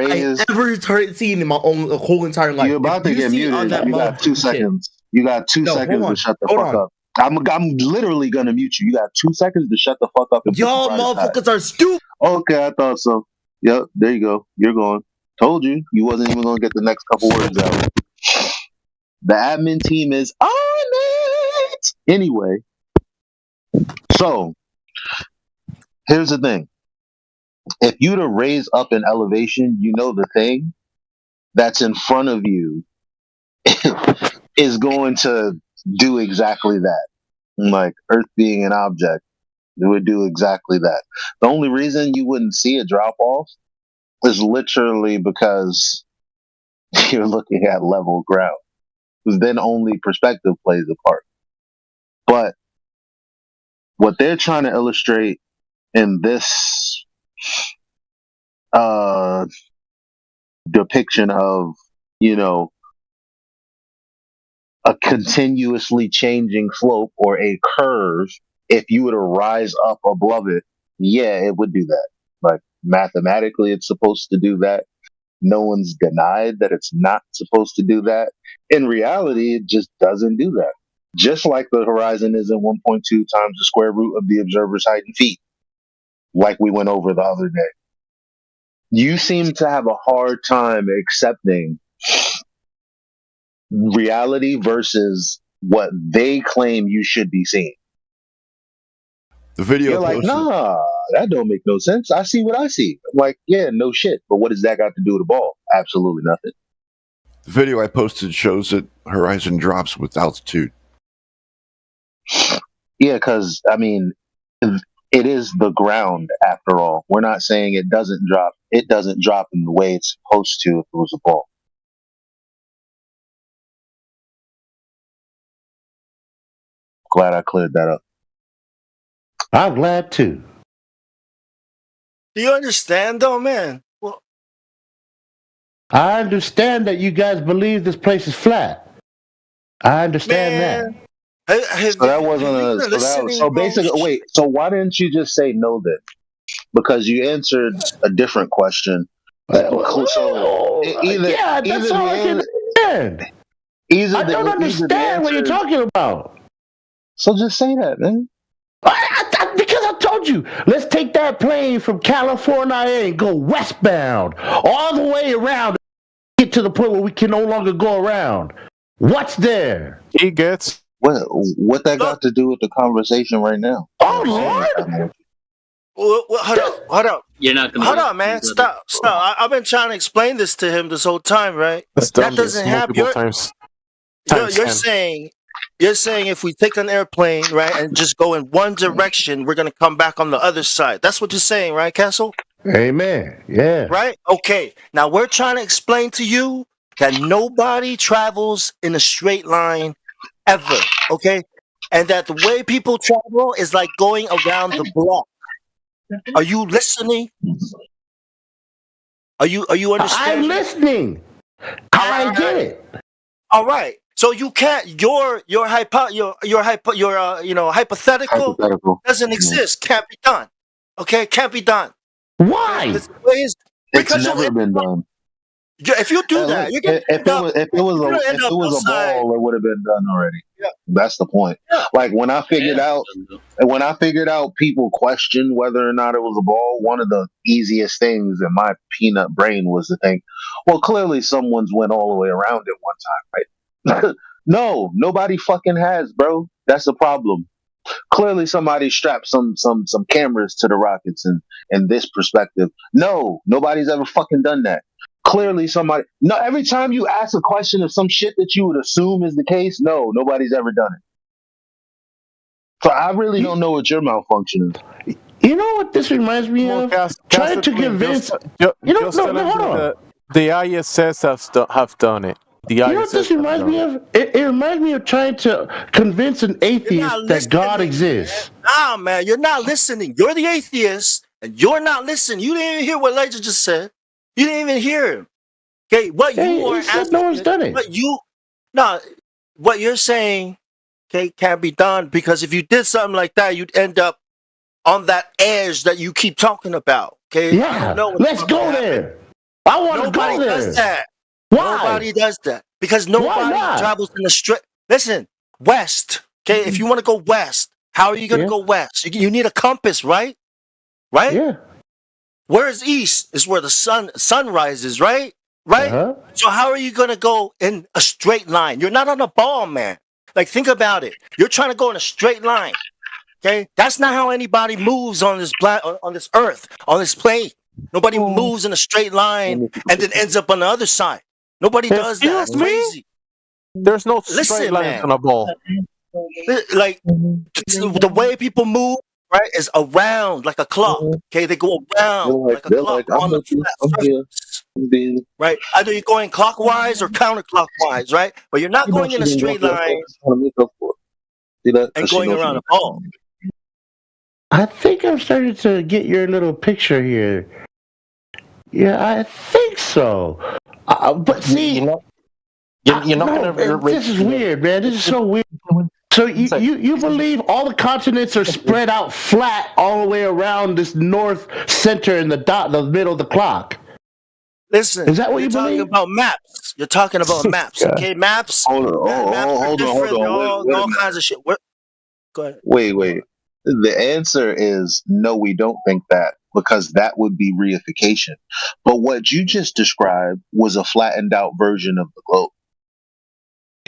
I ever started seeing in my whole entire life. You're about to get muted. You got 2 seconds. You got 2 seconds to shut the fuck up. I'm literally gonna mute you. You got 2 seconds to shut the fuck up. Y'all motherfuckers are stupid. Okay, I thought so. Yep, there you go. You're going. Told you. You wasn't even gonna get the next couple words out. The admin team is on it. Anyway, so here's the thing. If you to raise up an elevation, you know the thing that's in front of you is going to do exactly that. Like Earth being an object, it would do exactly that. The only reason you wouldn't see a drop off is literally because you're looking at level ground. Because then only perspective plays a part. But what they're trying to illustrate in this depiction of, a continuously changing slope or a curve, if you were to rise up above it, yeah, it would do that. Like mathematically, it's supposed to do that. No one's denied that it's not supposed to do that. In reality, it just doesn't do that. Just like the horizon isn't 1.2 times the square root of the observer's height in feet, like we went over the other day. You seem to have a hard time accepting reality versus what they claim you should be seeing. The video You're like, nah, that don't make no sense. I see what I see. I'm like, yeah, no shit. But what does that got to do with the ball? Absolutely nothing. The video I posted shows that horizon drops with altitude. Yeah, because, I mean, it is the ground after all. We're not saying it doesn't drop. It doesn't drop in the way it's supposed to if it was a ball. Glad I cleared that up. I'm glad too. Do you understand, though, man? Well, I understand that you guys believe this place is flat. I understand that. So that wasn't so basically, wait. So why didn't you just say no then? Because you answered a different question. That's all I can understand. I don't understand what you're talking about. So just say that, man. Because I told you, let's take that plane from California and go westbound all the way around, get to the point where we can no longer go around. What's there? He gets what that got to do with the conversation right now? Oh Lord! Hold up. You're not gonna Hold on, man. Stop. I've been trying to explain this to him this whole time, right? That doesn't have You're saying if we take an airplane, right, and just go in one direction, we're gonna come back on the other side. That's what you're saying, right, Castle? Amen. Yeah. Right? Okay. Now we're trying to explain to you that nobody travels in a straight line ever. Okay? And that the way people travel is like going around the block. Are you listening? Are you understanding? I'm listening. I get it. All right. So you can't. Your hypothetical doesn't exist. Can't be done. Okay, can't be done. Why? It's never been done. If you do that, you get if it was a ball, it would have been done already. Yeah. That's the point. Yeah. Like when I figured out people question whether or not it was a ball, one of the easiest things in my peanut brain was to think, well, clearly someone's went all the way around it one time, right? No, nobody fucking has, bro. That's the problem. Clearly somebody strapped some cameras to the rockets in this perspective. No, nobody's ever fucking done that. Clearly somebody. No, every time you ask a question of some shit that you would assume is the case, no, nobody's ever done it. So I really don't know what your malfunction is. You know what this reminds me of? Trying to convince. Hold on. The ISS have done it. You know what this reminds me of? It reminds me of trying to convince an atheist that God exists. Nah, man, you're not listening. You're the atheist, and you're not listening. You didn't even hear what Elijah just said. You didn't even hear him. Okay, what no one's done it. What you're saying, okay, can't be done because if you did something like that, you'd end up on that edge that you keep talking about. Okay, yeah, let's go there. I want to go there. Nobody does that. Why? Nobody does that because nobody travels in the straight. Listen, west. Okay, if you want to go west, how are you going to go west? You need a compass, right? Right? Yeah. Where is east? Is where the sun rises, right? Right? So how are you going to go in a straight line? You're not on a ball, man. Like, think about it. You're trying to go in a straight line. Okay? That's not how anybody moves on this earth, on this plane. Nobody moves in a straight line and then ends up on the other side. Nobody does that. That's crazy. There's no straight lines on a ball. Like, the way people move, right, is around like a clock. Okay, they go around like a clock on the flat. Right? Either you're going clockwise or counterclockwise, right? But you're not going in a straight line and going around a ball. I think I'm starting to get your little picture here. Yeah, I think so. But see, You're not gonna. this is weird, man. This is so weird. So you believe all the continents are spread out flat all the way around this north center in the middle of the clock? Listen, is that what you're you talking believe? about maps. You're talking about maps, okay? Maps. Hold on, Maps are hold different. on. They're all Wait a all minute. kinds of shit. Go ahead. Wait. The answer is no, we don't think that because that would be reification. But what you just described was a flattened out version of the globe.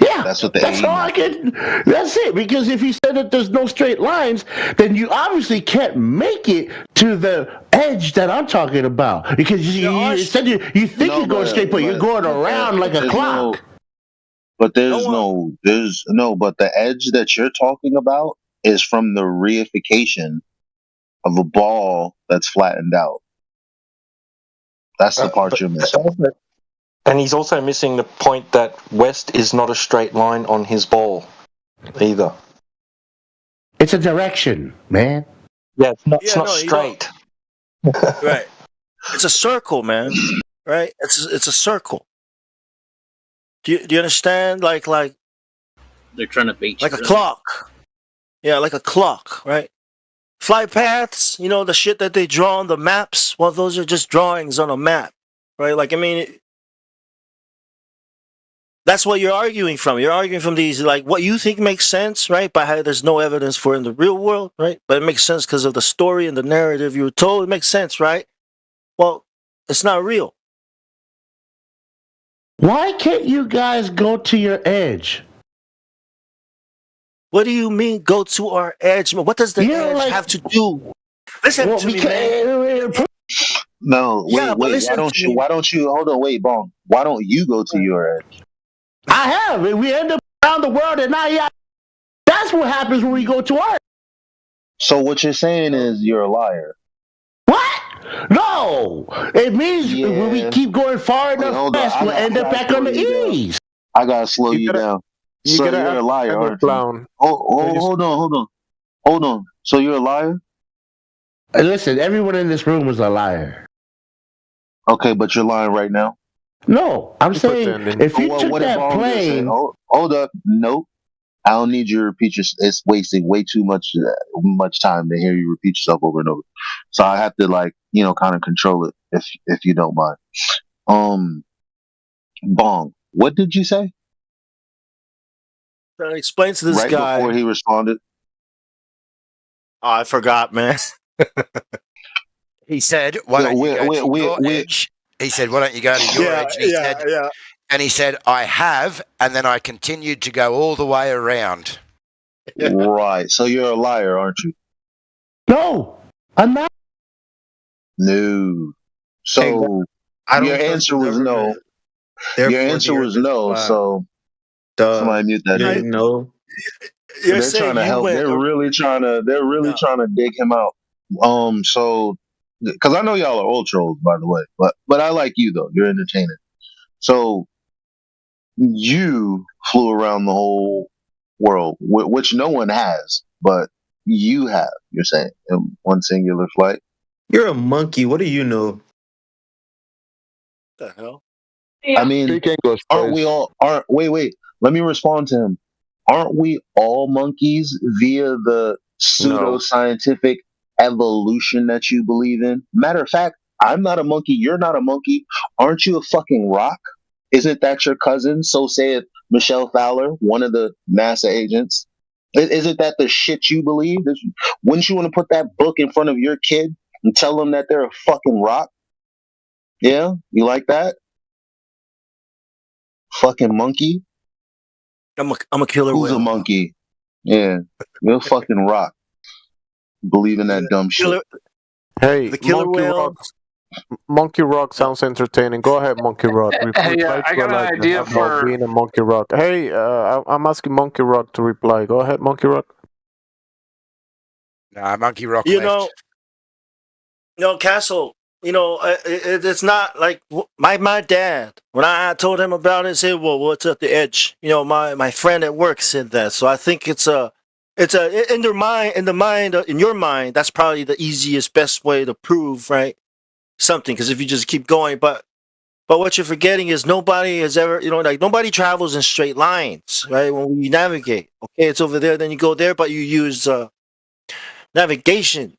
Yeah, that's what the that's all I can. That's it. Because if you said that there's no straight lines, then you obviously can't make it to the edge that I'm talking about. Because you said you think you're going straight, but you're going around like a clock. But but the edge that you're talking about is from the reification of a ball that's flattened out. That's the part you're missing. And he's also missing the point that west is not a straight line on his ball either. It's a direction, man. Yeah, it's not straight. Right. It's a circle, man. Right? It's a circle. Do you understand? Like they're trying to beat like a clock. Yeah, like a clock, right? Flight paths, the shit that they draw on the maps. Well, those are just drawings on a map, right? Like, I mean, that's what you're arguing from. You're arguing from these, like, what you think makes sense, right? But how there's no evidence for in the real world, right? But it makes sense because of the story and the narrative you were told. It makes sense, right? Well, it's not real. Why can't you guys go to your edge? What do you mean, go to our edge? What does the edge have to do? Listen to me, man. No, Yeah, but wait. listen Why don't you? Hold on, wait, Bong. Why don't you go to your edge? I have. We end up around the world, and that's what happens when we go to our. So what you're saying is you're a liar. What? No, it means when we keep going far enough west, we'll end up back on the east. I gotta slow you down. So you're a liar, aren't you? Hold on. So you're a liar? Listen, everyone in this room was a liar. Okay, but you're lying right now. No, I'm saying if you took that plane. Hold up. Nope. I don't need you to repeat yourself. It's wasting way too much time to hear you repeat yourself over and over. So I have to kind of control it if you don't mind. Bong, what did you say? Trying to explain to this guy before he responded. Oh, I forgot, man. He said, "Why don't you go to your edge?" He said, "Why don't you go to your edge?" And he said, "I have," and then I continued to go all the way around. Right. So you're a liar, aren't you? No, I'm not. No. So your answer was no. Your answer was no. So somebody mute that. No. They're trying to help. They're really trying to dig him out. So because I know y'all are old trolls, by the way, but I like you though. You're entertaining. So you flew around the whole world, which no one has, but you have. You're saying in one singular flight. You're a monkey. What do you know? What the hell? I mean, aren't we all? Wait. Let me respond to him. Aren't we all monkeys via the pseudo-scientific evolution that you believe in? Matter of fact, I'm not a monkey. You're not a monkey. Aren't you a fucking rock? Isn't that your cousin? So saith Michelle Fowler, one of the NASA agents. Isn't that the shit you believe? Wouldn't you want to put that book in front of your kid and tell them that they're a fucking rock? Yeah? You like that? Fucking monkey? I'm a killer whale. Who's a monkey? Yeah. You're a fucking rock. Believe in that dumb shit. Hey, the killer Monkey whale. Rock. Monkey Rock sounds entertaining. Go ahead, Monkey Rock. I got an idea for being a Monkey Rock. Hey, I'm asking Monkey Rock to reply. Go ahead, Monkey Rock. Nah, Monkey Rock. Castle. It's not like my dad. When I told him about it, he said, "Well, what's at the edge?" My friend at work said that. So I think it's a it's in their mind, in your mind, that's probably the easiest, best way to prove, right? Something, because if you just keep going, but what you're forgetting is nobody has ever, like nobody travels in straight lines, right? When we navigate, okay, it's over there, then you go there, but you use navigation.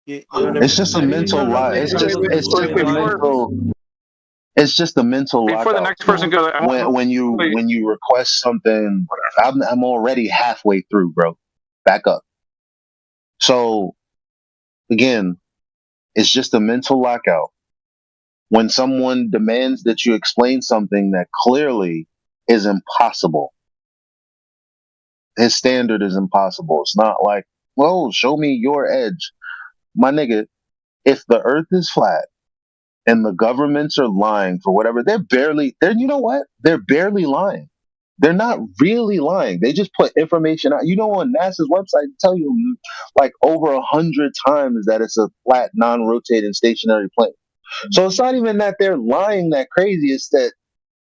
You know what I mean? It's just a mental lie. It's just a mental. It's just a mental lie. Before the next person goes, when you request something, I'm already halfway through, bro. Back up. So again, it's just a mental lockout. When someone demands that you explain something that clearly is impossible, his standard is impossible. It's not like, well, show me your edge. My nigga, if the earth is flat and the governments are lying for whatever, you know what? They're barely lying. They're not really lying. They just put information out. On NASA's website, they tell you like over 100 times that it's a flat, non-rotating stationary plane. So it's not even that they're lying that crazy. It's that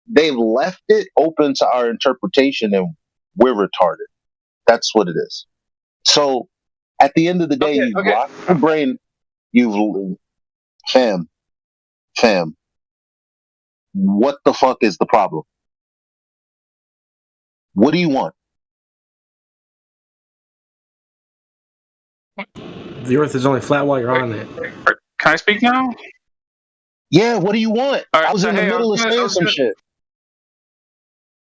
they've left it open to our interpretation and we're retarded. That's what it is. So at the end of the day, you lock your brain. Fam, what the fuck is the problem? What do you want? The Earth is only flat while you're on it. Can I speak now? Yeah, what do you want? Right, I was in the middle of saying some shit.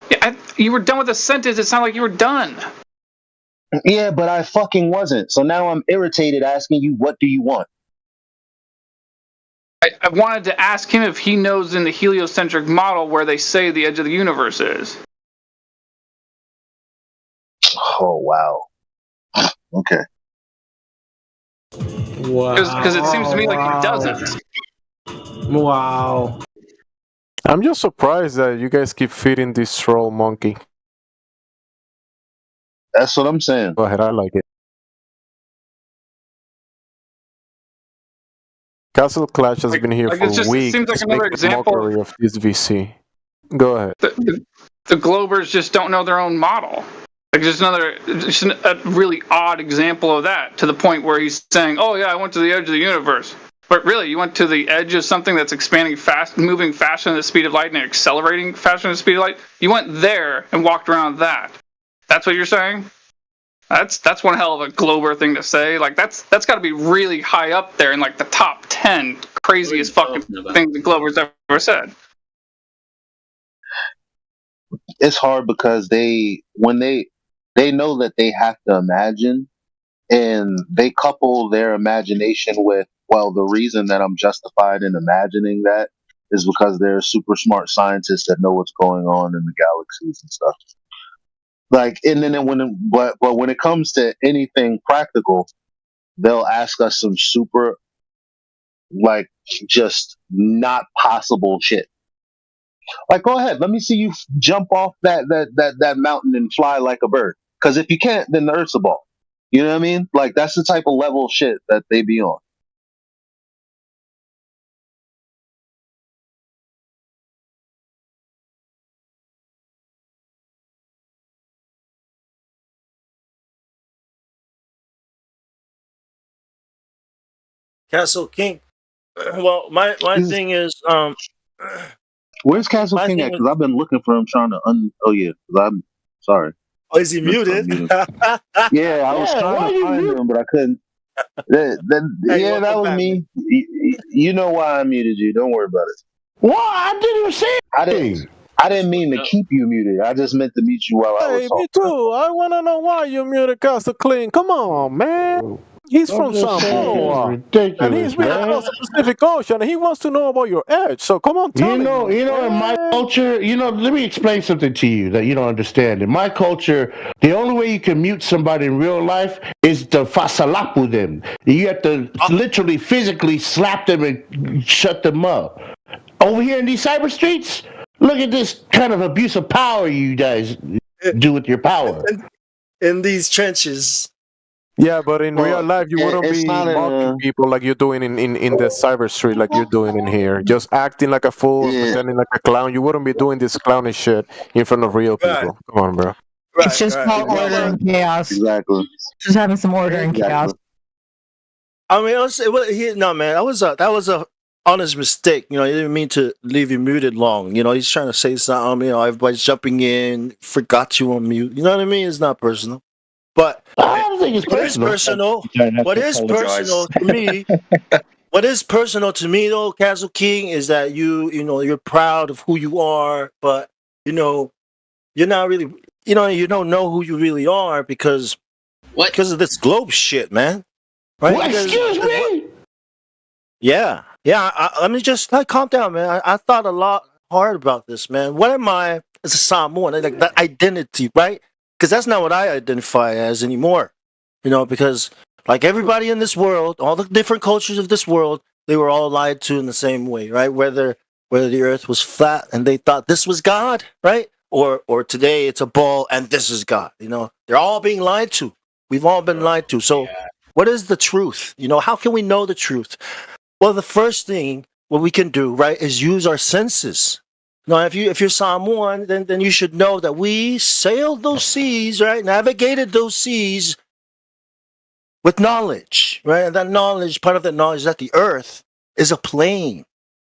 Yeah, you were done with the sentence. It sounded like you were done. Yeah, but I fucking wasn't. So now I'm irritated asking you, what do you want? I wanted to ask him if he knows in the heliocentric model where they say the edge of the universe is. Oh, wow. Okay. Wow. Because it seems to me like he doesn't. Wow. I'm just surprised that you guys keep feeding this troll monkey. That's what I'm saying. Go ahead, I like it. Castle Clash has been here for weeks. It seems like another example mockery of this VC. Go ahead. The Globers just don't know their own model. Like just a really odd example of that, to the point where he's saying, "Oh yeah, I went to the edge of the universe." But really, you went to the edge of something that's expanding fast, moving faster than the speed of light, and accelerating faster than the speed of light. You went there and walked around that. That's what you're saying? That's one hell of a Glober thing to say. Like that's got to be really high up there in like the top 10 craziest fucking things the Glober's ever said. It's hard because they know that they have to imagine, and they couple their imagination with, well, the reason that I'm justified in imagining that is because they're super smart scientists that know what's going on in the galaxies and stuff. Like, and then when it comes to anything practical, they'll ask us some super, like, just not possible shit. Like, go ahead, let me see you jump off that mountain and fly like a bird. Because if you can't, then the Earth's a ball. You know what I mean? Like, that's the type of level of shit that they be on. Castle King. Well, my thing is, where's Castle King at? Because I've been looking for him, trying to oh yeah, I'm sorry. Oh, is he muted? Yeah, I was trying to find him, but I couldn't. That was me. You know why I muted you. Don't worry about it. What? I didn't say it. I didn't mean to keep you muted. I just meant to mute you while I was talking. Me too. I want to know why you muted Castle King. Come on, man. He's from Samoa, and he's been across the Pacific Ocean, and he wants to know about your edge. So come on, tell me. In my culture, let me explain something to you that you don't understand. In my culture, the only way you can mute somebody in real life is to fasalapu them. You have to literally, physically slap them and shut them up. Over here in these cyber streets, look at this kind of abuse of power you guys do with your power. In these trenches. Yeah, but in real life, you wouldn't be mocking people like you're doing in the cyber street, like you're doing in here. Just acting like a fool, pretending like a clown. You wouldn't be doing this clownish shit in front of real people. Come on, bro. It's just called order and chaos. Exactly. Just having some order and chaos. I mean, no, man, that was a honest mistake. You know, he didn't mean to leave you muted long. You know, he's trying to say something. You know, everybody's jumping in, forgot you on mute. You know what I mean? It's not personal, but I don't think it's what is personal? What is personal to me? What is personal to me, though, Castle King, is that you're proud of who you are, but you're not really, you don't know who you really are because of this globe shit, man. Right? What? Excuse me? Yeah. Let me just calm down, man. I thought a lot hard about this, man. What am I as a Samoan? Like that identity, right? Because that's not what I identify as anymore. Because like everybody in this world, all the different cultures of this world, they were all lied to in the same way, right? Whether the earth was flat and they thought this was God, right? Or today it's a ball and this is God. They're all being lied to. We've all been lied to. So what is the truth? How can we know the truth? Well, the first thing what we can do, right, is use our senses. Now, if you're Samoan, then you should know that we sailed those seas, right? Navigated those seas with knowledge, right? And that knowledge, part of that knowledge is that the earth is a plane,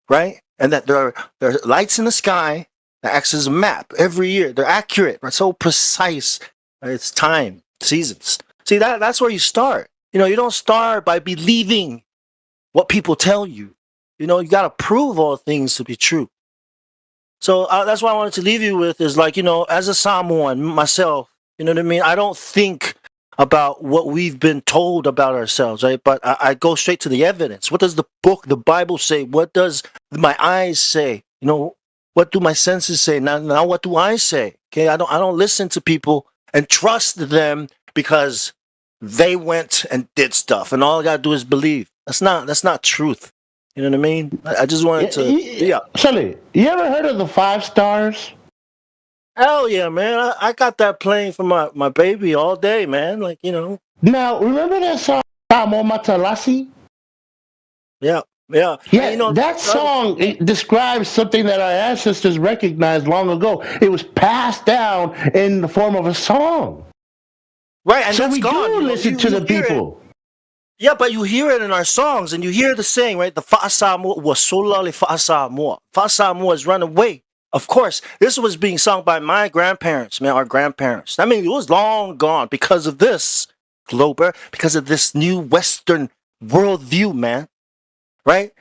right? And that there are lights in the sky that acts as a map every year. They're accurate, right? So precise. Right? It's time, seasons. See, that's where you start. You don't start by believing what people tell you. You got to prove all things to be true. So that's what I wanted to leave you with is like, as a Samoan, myself, you know what I mean? I don't think about what we've been told about ourselves, right? But I go straight to the evidence. What does the Bible say? What does my eyes say? What do my senses say? Now what do I say? Okay, I don't listen to people and trust them because they went and did stuff, and all I gotta do is believe. That's not truth. You know what I mean? I just wanted to. Sully, you ever heard of the 5 stars? Hell yeah, man! I got that playing for my baby all day, man. Like Now remember that song "Samo Matalasi"? Yeah. That song it describes something that our ancestors recognized long ago. It was passed down in the form of a song. Right, and so that's we gone. do listen to the people. Yeah, but you hear it in our songs, and you hear the saying, right? The Fa'asamoa was solali Fa'asamoa. Fa'asamoa is run away. Of course, this was being sung by my grandparents, man, our grandparents. I mean, it was long gone because of this, Glober, because of this new Western worldview, man. Right?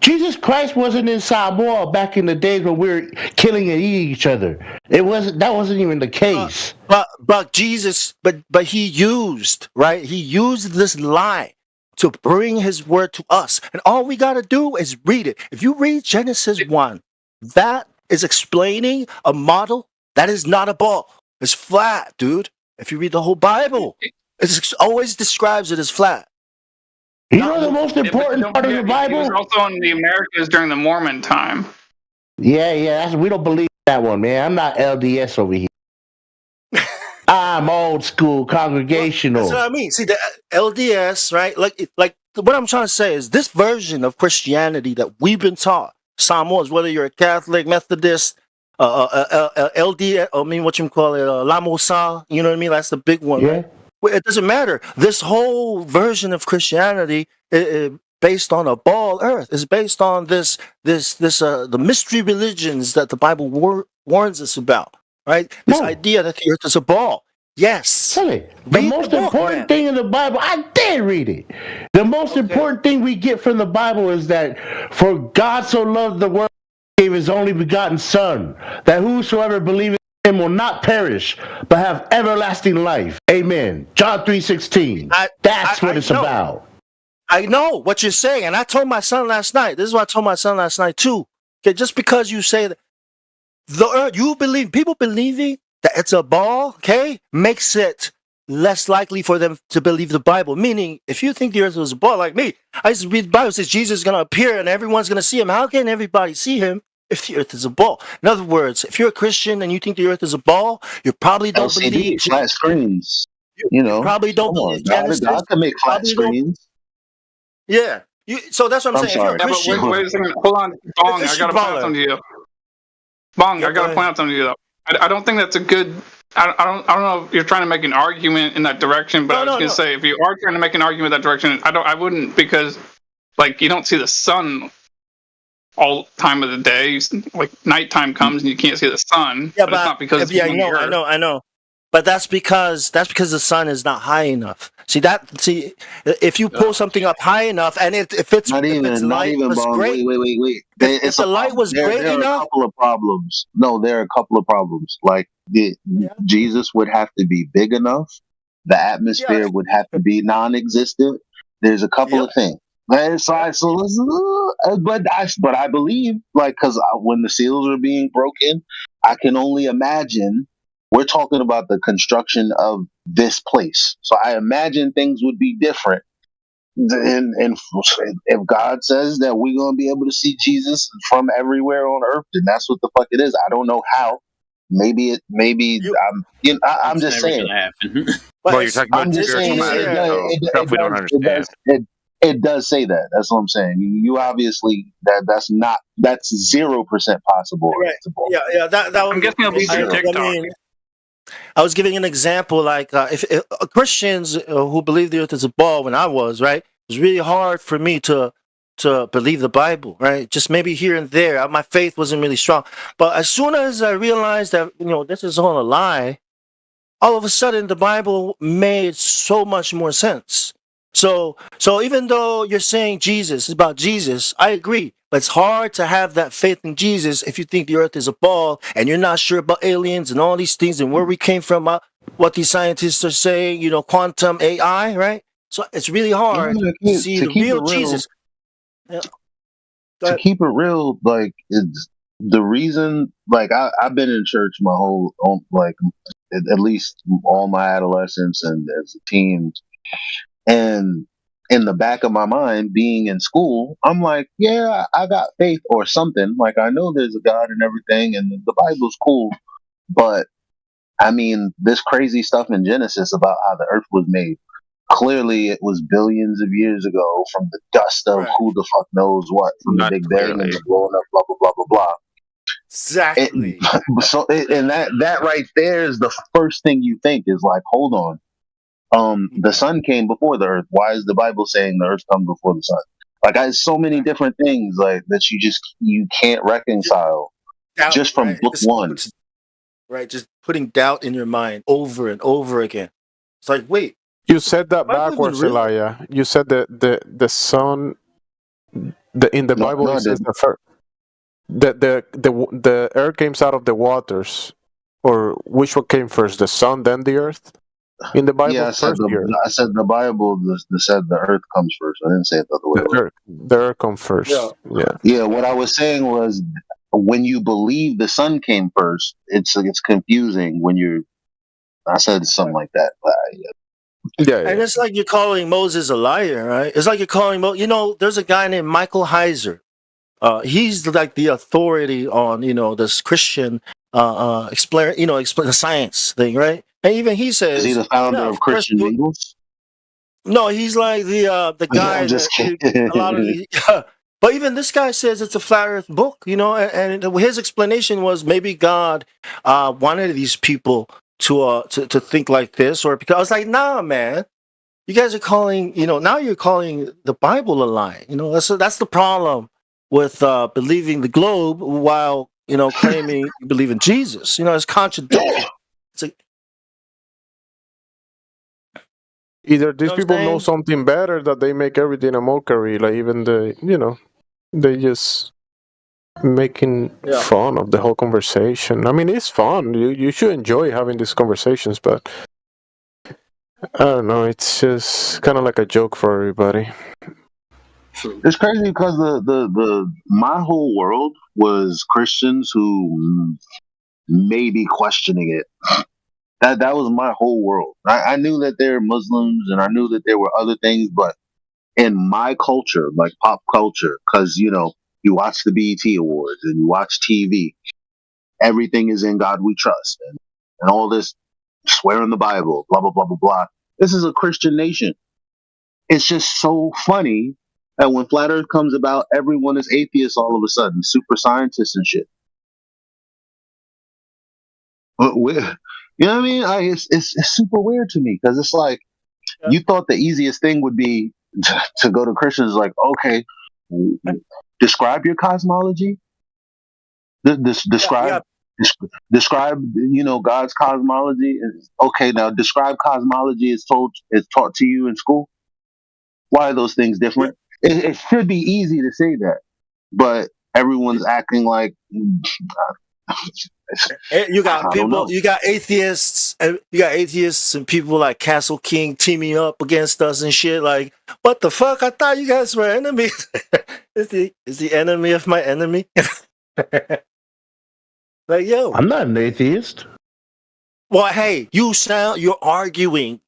Jesus Christ wasn't in Samoa back in the days when we were killing and eating each other. That wasn't even the case. But Jesus, but he used this lie to bring his word to us. And all we got to do is read it. If you read Genesis 1, that is explaining a model that is not a ball. It's flat, dude. If you read the whole Bible, it always describes it as flat. You know the most important part of the Bible? He was also in the Americas during the Mormon time. Yeah. We don't believe that one, man. I'm not LDS over here. I'm old school, congregational. That's what I mean. See, the LDS, right? Like what I'm trying to say is this version of Christianity that we've been taught, Samoans, whether you're a Catholic, Methodist, LDS, Lamosa, you know what I mean? That's the big one, right? It doesn't matter. This whole version of Christianity is based on a ball earth. It's based on the mystery religions that the Bible warns us about, right? This idea that the earth is a ball. Yes. Silly. The most important thing in the Bible, I did read it. The most important thing we get from the Bible is that for God so loved the world, he gave his only begotten Son, that whosoever believeth him will not perish, but have everlasting life. Amen. John 3:16. That's what it's about. I know what you're saying, and I told my son last night. This is what I told my son last night too. Okay, just because you say that the earth, people believing that it's a ball, okay, makes it less likely for them to believe the Bible. Meaning, if you think the earth was a ball, like me, I used to read the Bible. It says Jesus is going to appear and everyone's going to see him. How can everybody see him if the earth is a ball? In other words, if you're a Christian and you think the earth is a ball, you probably don't believe flat screens. You probably don't believe Genesis. God can make flat screens. Yeah. So that's what I'm saying. Sorry. Yeah, but wait a second. Hold on. Bong, I got to point out something to you. Bong, I got to point out something to you, though. I don't think that's a good I don't know if you're trying to make an argument in that direction, but I was going to say if you are trying to make an argument in that direction, I wouldn't, because like you don't see the sun all time of the day. Like nighttime comes and you can't see the sun. Yeah, but it's not because it's I know. But that's because the sun is not high enough. See, if you pull something up high enough, and if its light was great, wait. If the light was great there enough, are a couple of problems. No, there are a couple of problems. Like Jesus would have to be big enough. The atmosphere would have to be non-existent. There's a couple of things. But I believe, like, because when the seals are being broken, I can only imagine. We're talking about the construction of this place, so I imagine things would be different. And if God says that we're gonna be able to see Jesus from everywhere on earth, then that's what the fuck it is. I don't know how. Maybe I'm just saying. Well, you're talking about spiritual matters, so stuff we don't understand. It does say that. That's what I'm saying. You obviously that's 0% possible. Right. Yeah. That I'm guessing it'll be through TikTok. I was giving an example, like if Christians who believe the earth is a ball, when I was right, it was really hard for me to believe the Bible, right? Just maybe here and there, my faith wasn't really strong. But as soon as I realized that this is all a lie, all of a sudden the Bible made so much more sense. So even though you're saying Jesus is about Jesus, I agree. But it's hard to have that faith in Jesus if you think the earth is a ball and you're not sure about aliens and all these things and where we came from, what these scientists are saying, quantum AI, right? So it's really hard to see the real Jesus. Yeah. To keep it real, like, it's the reason, like, I've been in church my whole, like, at least all my adolescence and as a teen. And in the back of my mind, being in school, I'm like, yeah, I got faith or something. Like, I know there's a God and everything, and the Bible's cool. But, I mean, this crazy stuff in Genesis about how the earth was made, clearly it was billions of years ago from the dust of who the fuck knows what, from the Big Bang and the blowing up, blah, blah, blah, blah, blah. Exactly. And that right there is the first thing you think is like, hold on. The sun came before the earth. Why is the Bible saying the earth comes before the sun? Like, so many different things like that you can't reconcile just from book one. Right, just putting doubt in your mind over and over again. It's like, wait. You said that backwards, Elijah. You said that the sun, in the Bible it says the earth came out of the waters, or which one came first, the sun then the earth? In the Bible, I said the Bible said the earth comes first. I didn't say it the other way around. The earth comes first. Yeah. What I was saying was, when you believe the sun came first, it's confusing when I said something like that. And it's like you're calling Moses a liar, right? It's like you're calling there's a guy named Michael Heiser. He's like the authority on this Christian explain the science thing, right? And even he says, is he the founder of Christian Eagles? No, he's like the guy. I'm just kidding. A lot of but even this guy says it's a flat Earth book, and his explanation was maybe God wanted these people to think like this, or because I was like, nah, man, you guys are calling, now you're calling the Bible a lie. That's the problem with believing the globe while claiming you believe in Jesus. It's contradictory. It's like, either these people know something better, that they make everything a mockery, like even they just making fun of the whole conversation. I mean, it's fun. You should enjoy having these conversations, but I don't know. It's just kind of like a joke for everybody. It's crazy because my whole world was Christians who may be questioning it. That was my whole world. I knew that there were Muslims and I knew that there were other things, but in my culture, like pop culture, because you watch the BET Awards and you watch TV, everything is in God we trust, and all this swear in the Bible, blah blah blah blah blah. This is a Christian nation. It's just so funny that when Flat Earth comes about, everyone is atheists all of a sudden, super scientists and shit. You know what I mean? It's super weird to me because it's like you thought the easiest thing would be to go to Christians like, okay, describe your cosmology. Describe God's cosmology. Okay, now describe cosmology is taught to you in school. Why are those things different? It should be easy to say that, but everyone's acting like you got people, you got atheists, and people like Castle King teaming up against us and shit. Like, what the fuck? I thought you guys were enemies. is the enemy of my enemy? Like, yo, I'm not an atheist. Well, hey, you're arguing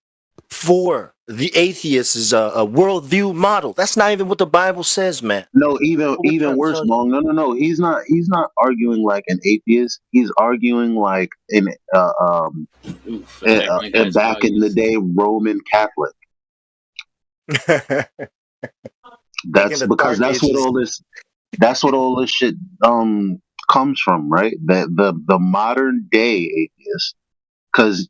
for the atheist is a worldview model. That's not even what the Bible says, man. No, even worse, Mong. No. He's not arguing like an atheist. He's arguing like back in the day Roman Catholic. That's because that's what all this shit comes from, right? The modern day atheist, because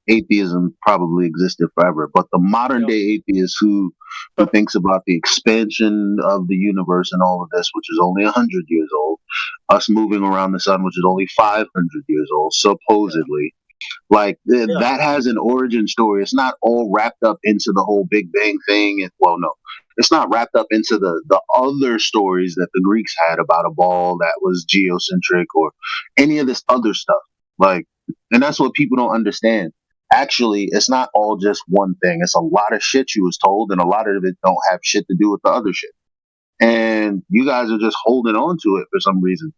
atheism probably existed forever, but the modern day atheist who thinks about the expansion of the universe and all of this, which is only 100 years old, us moving around the sun, which is only 500 years old, supposedly. Like that has an origin story. It's not all wrapped up into the whole Big Bang thing. Well, no, it's not wrapped up into the other stories that the Greeks had about a ball that was geocentric or any of this other stuff. Like, and that's what people don't understand. Actually, it's not all just one thing. It's a lot of shit you was told, and a lot of it don't have shit to do with the other shit. And you guys are just holding on to it for some reason.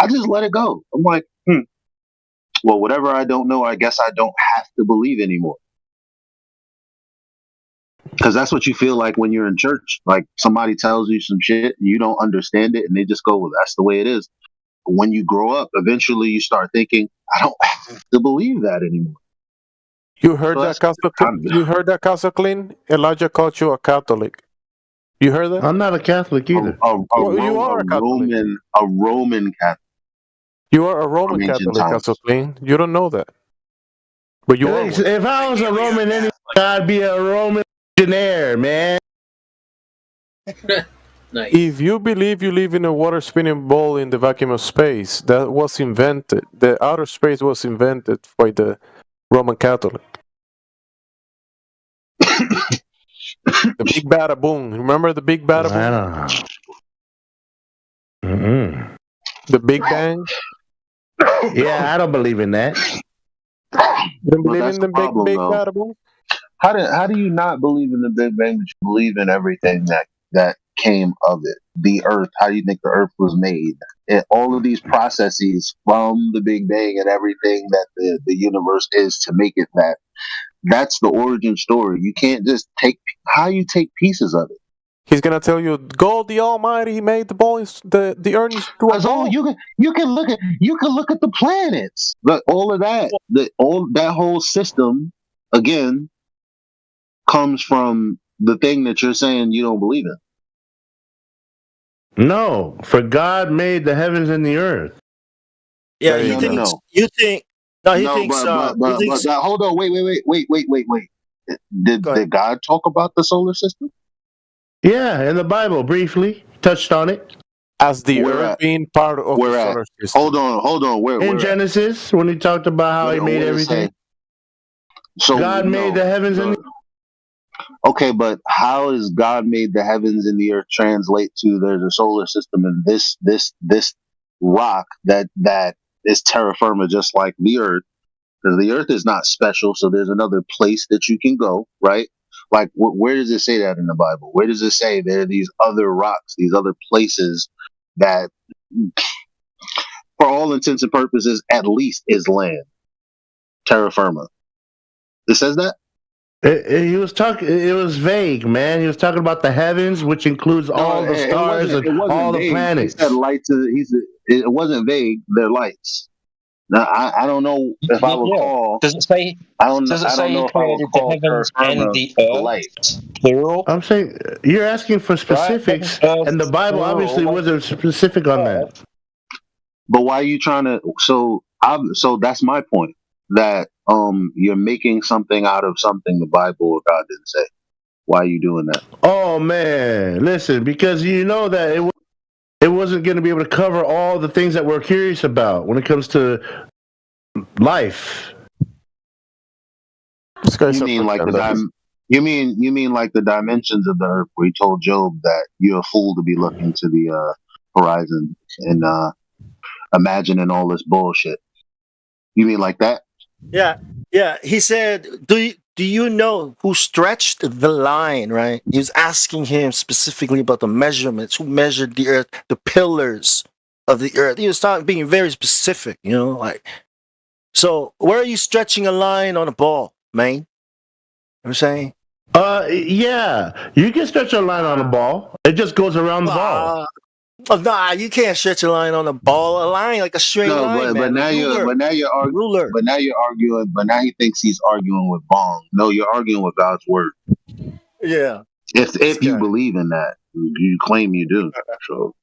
I just let it go. I'm like, well, whatever I don't know, I guess I don't have to believe anymore. Because that's what you feel like when you're in church. Like somebody tells you some shit, and you don't understand it, and they just go, well, that's the way it is. But when you grow up, eventually you start thinking, I don't have to believe that anymore. You heard that, Casa Clean? Elijah called you a Catholic. You heard that? I'm not a Catholic either. You are a Catholic. A Roman Catholic. You are a Roman Catholic, Casa Clean. You don't know that. But you are. If I was a Roman, I'd be a Roman legionnaire, man. Nice. If you believe you live in a water spinning ball in the vacuum of space, that was invented. The outer space was invented by the Roman Catholic. The Big Bada Boom. Remember the Big Bada Boom? The Big Bang? Yeah, I don't believe in that. You don't believe in the Big Bada Boom? How do you not believe in the Big Bang, but you believe in everything that came of it? The Earth, how do you think the Earth was made? And all of these processes from the Big Bang and everything that the universe is to make it that. That's the origin story. You can't just take how you take pieces of it. He's gonna tell you, God the Almighty, He made the ball, the earth into a ball. You can look at the planets. Look, all of that, that whole system, again, comes from the thing that you're saying you don't believe in. No, for God made the heavens and the earth. Yeah, you think. No, he thinks. But hold on, wait. Did God talk about the solar system? Yeah, in the Bible, briefly touched on it. As the Earth being part of the solar system. Hold on. In Genesis, when he talked about how he made everything. So God made the heavens and the earth. Okay, but how is God made the heavens and the earth translate to there's a solar system and this rock that is terra firma just like the earth? Because the earth is not special, so there's another place that you can go, right? Like, where does it say that in the Bible? Where does it say there are these other rocks, these other places that, for all intents and purposes, at least is land? Terra firma. It says that? He was talking. It was vague, man. He was talking about the heavens, which includes all the stars and all the planets. He said lights. It wasn't vague. They're lights. Now I don't know if I recall. Does it say? Does it say he created the heavens and the earth? Plural. I'm saying you're asking for specifics, and the Bible obviously wasn't specific on that. But why are you trying to? So that's my point. that you're making something out of something the Bible or God didn't say. Why are you doing that? Oh man, listen, because you know that it wasn't going to be able to cover all the things that we're curious about when it comes to life. You mean like you mean like the dimensions of the earth, where he told Job that you're a fool to be looking to the horizon and imagining all this bullshit. You mean like that? Yeah. He said, "Do you know who stretched the line?" Right. He was asking him specifically about the measurements. Who measured the earth, the pillars of the earth? He was being very specific. You know, like. So, where are you stretching a line on a ball, man? You know what I'm saying? Yeah, you can stretch a line on a ball. It just goes around the ball. Nah, you can't stretch a line on a ball. A line like a straight line, but now you're arguing. But now he thinks he's arguing with Bong. No, you're arguing with God's word. Yeah. If you believe in that, you claim you do. So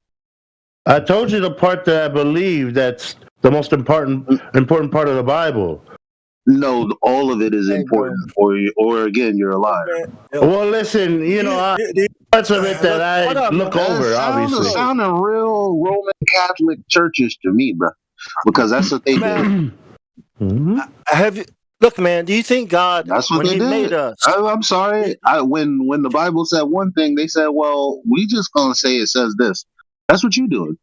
I told you the part that I believe that's the most important part of the Bible. No, all of it is important for you, or again, you're a liar. Well, listen, parts of it that I look over, obviously. Sounding real Roman Catholic churches to me, bro, because that's what they do. Have you? Look, man, do you think God? That's what they did. Made us? I'm sorry. When the Bible said one thing, they said, "Well, we just gonna say it says this." That's what you're doing.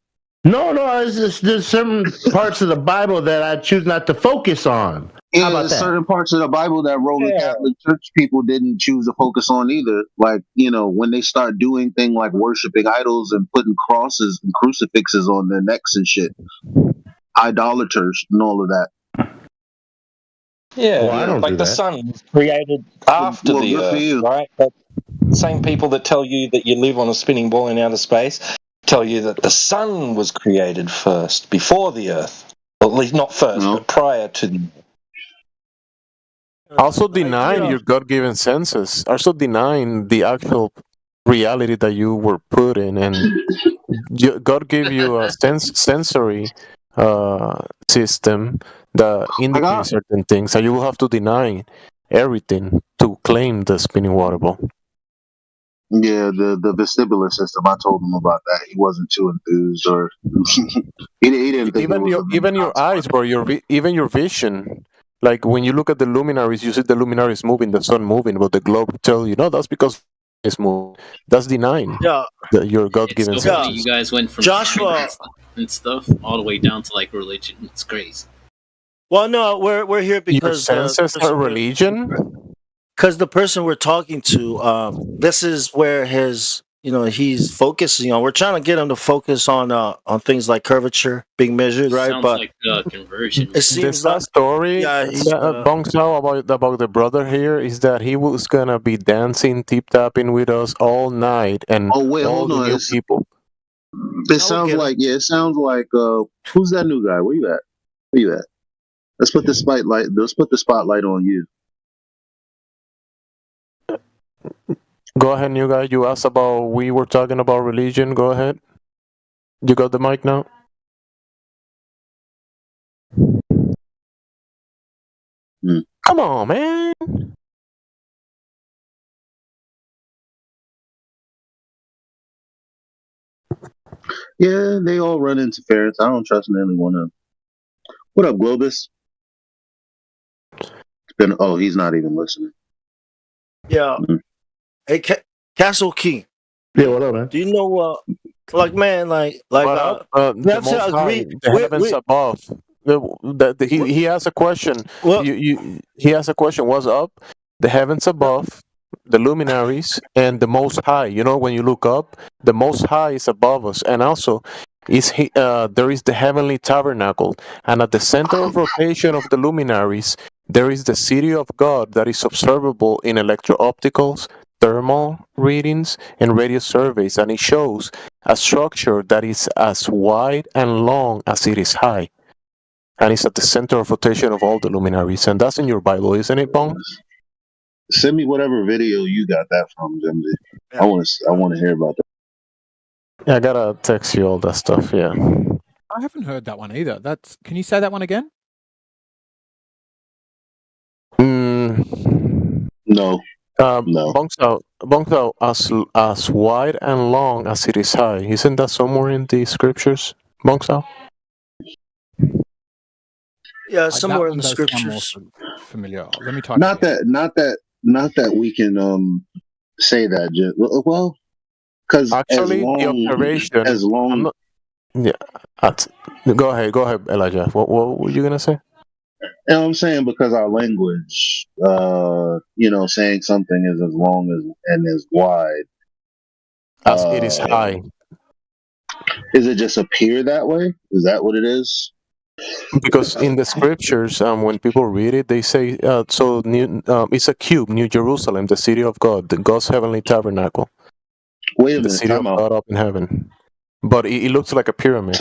No, it's just, there's certain parts of the Bible that I choose not to focus on. Yeah, there's certain parts of the Bible that Roman Catholic Church people didn't choose to focus on either. Like, when they start doing things like worshiping idols and putting crosses and crucifixes on their necks and shit. Idolaters and all of that. Yeah, I don't like do the that. sun was created after the Earth, right? But the same people that tell you that you live on a spinning ball in outer space tell you that the sun was created first, before the Earth. Well, at least not first, but prior to the Also denying your God-given senses. Also denying the actual reality that you were put in, and God gave you a sensory system that indicates certain things, and you will have to deny everything to claim the spinning water ball. Yeah, the vestibular system. I told him about that. He wasn't too enthused, or he didn't think even your eyes, bro. Even your vision. Like when you look at the luminaries, you see the luminaries moving, the sun moving, but the globe tell you no. That's because it's moving. That's denying your God-given it's senses. funny you guys went from Joshua and stuff all the way down to like religion. It's crazy. Well, no, we're here because your senses are religion. Because the person we're talking to, this is where he's focusing on. We're trying to get him to focus on things like curvature being measured, right? Sounds But like conversion. it seems that story Bong Sao about the brother here is that he was gonna be dancing, tip-tapping with us all night, and all the new people. It sounds like who's that new guy? Where you at? Where you at? Let's put the spotlight. Let's put the spotlight on you. Go ahead, new guy. You asked about, we were talking about religion. Go ahead. You got the mic now? Come on, man. Yeah, they all run interference. I don't trust any one of them. What up, Globus? He's not even listening. Yeah. Hey, Castle King. Yeah, what up, man? Do you know, the Most High, the heavens above. He has a question. He has a question. What's up? The heavens above, the luminaries, and the Most High. When you look up, the Most High is above us, and also there is the heavenly tabernacle, and at the center of rotation of the luminaries, there is the city of God that is observable in electro-opticals, thermal readings, and radio surveys, and it shows a structure that is as wide and long as it is high. And it's at the center of rotation of all the luminaries. And that's in your Bible, isn't it, Bong? Send me whatever video you got that from, Jimmy. I want to hear about that. Yeah, I gotta text you all that stuff, yeah. I haven't heard that one either. Can you say that one again? then. No. No. Bongtao, as wide and long as it is high. Isn't that somewhere in the scriptures, Bongtao? Yeah, somewhere in the scriptures. Familiar. Let me talk. Not that we can say that. Well, because actually, the observation. As long. Go ahead, Elijah. What were you gonna say? You know what I'm saying? Because our language, saying something is as long as and as wide as it is high. Is it just appear that way? Is that what it is? Because in the scriptures, when people read it, they say, it's a cube, New Jerusalem, the city of God, God's heavenly tabernacle. Wait a minute, the city of God up in heaven. But it looks like a pyramid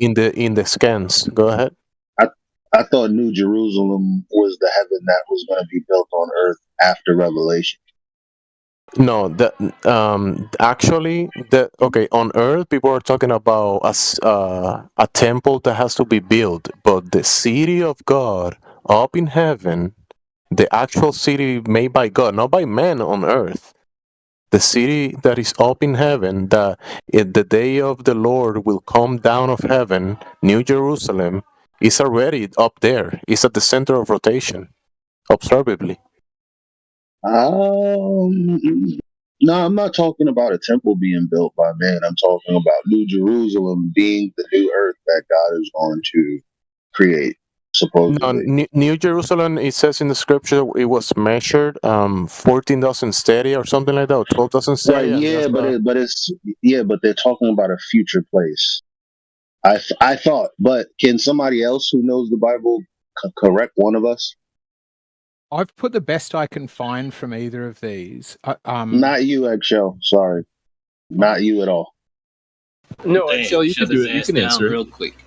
in the scans. Go ahead. I thought New Jerusalem was the heaven that was going to be built on earth after Revelation. No, on earth people are talking about a temple that has to be built, but the city of God up in heaven, the actual city made by God, not by man on earth, the city that is up in heaven, that in the day of the Lord will come down of heaven, New Jerusalem, is already up there. It's at the center of rotation, observably. No, I'm not talking about a temple being built by man. I'm talking about New Jerusalem being the new earth that God is going to create, supposedly. No, New Jerusalem, it says in the scripture, it was measured 14,000 stadia or something like that, or 12,000 stadia. Right, yeah, but they're talking about a future place. I thought, but can somebody else who knows the Bible correct one of us? I've put the best I can find from either of these. Not you, Eggshell. Sorry, not you at all. No, Eggshell, you can do it. You can answer real quick.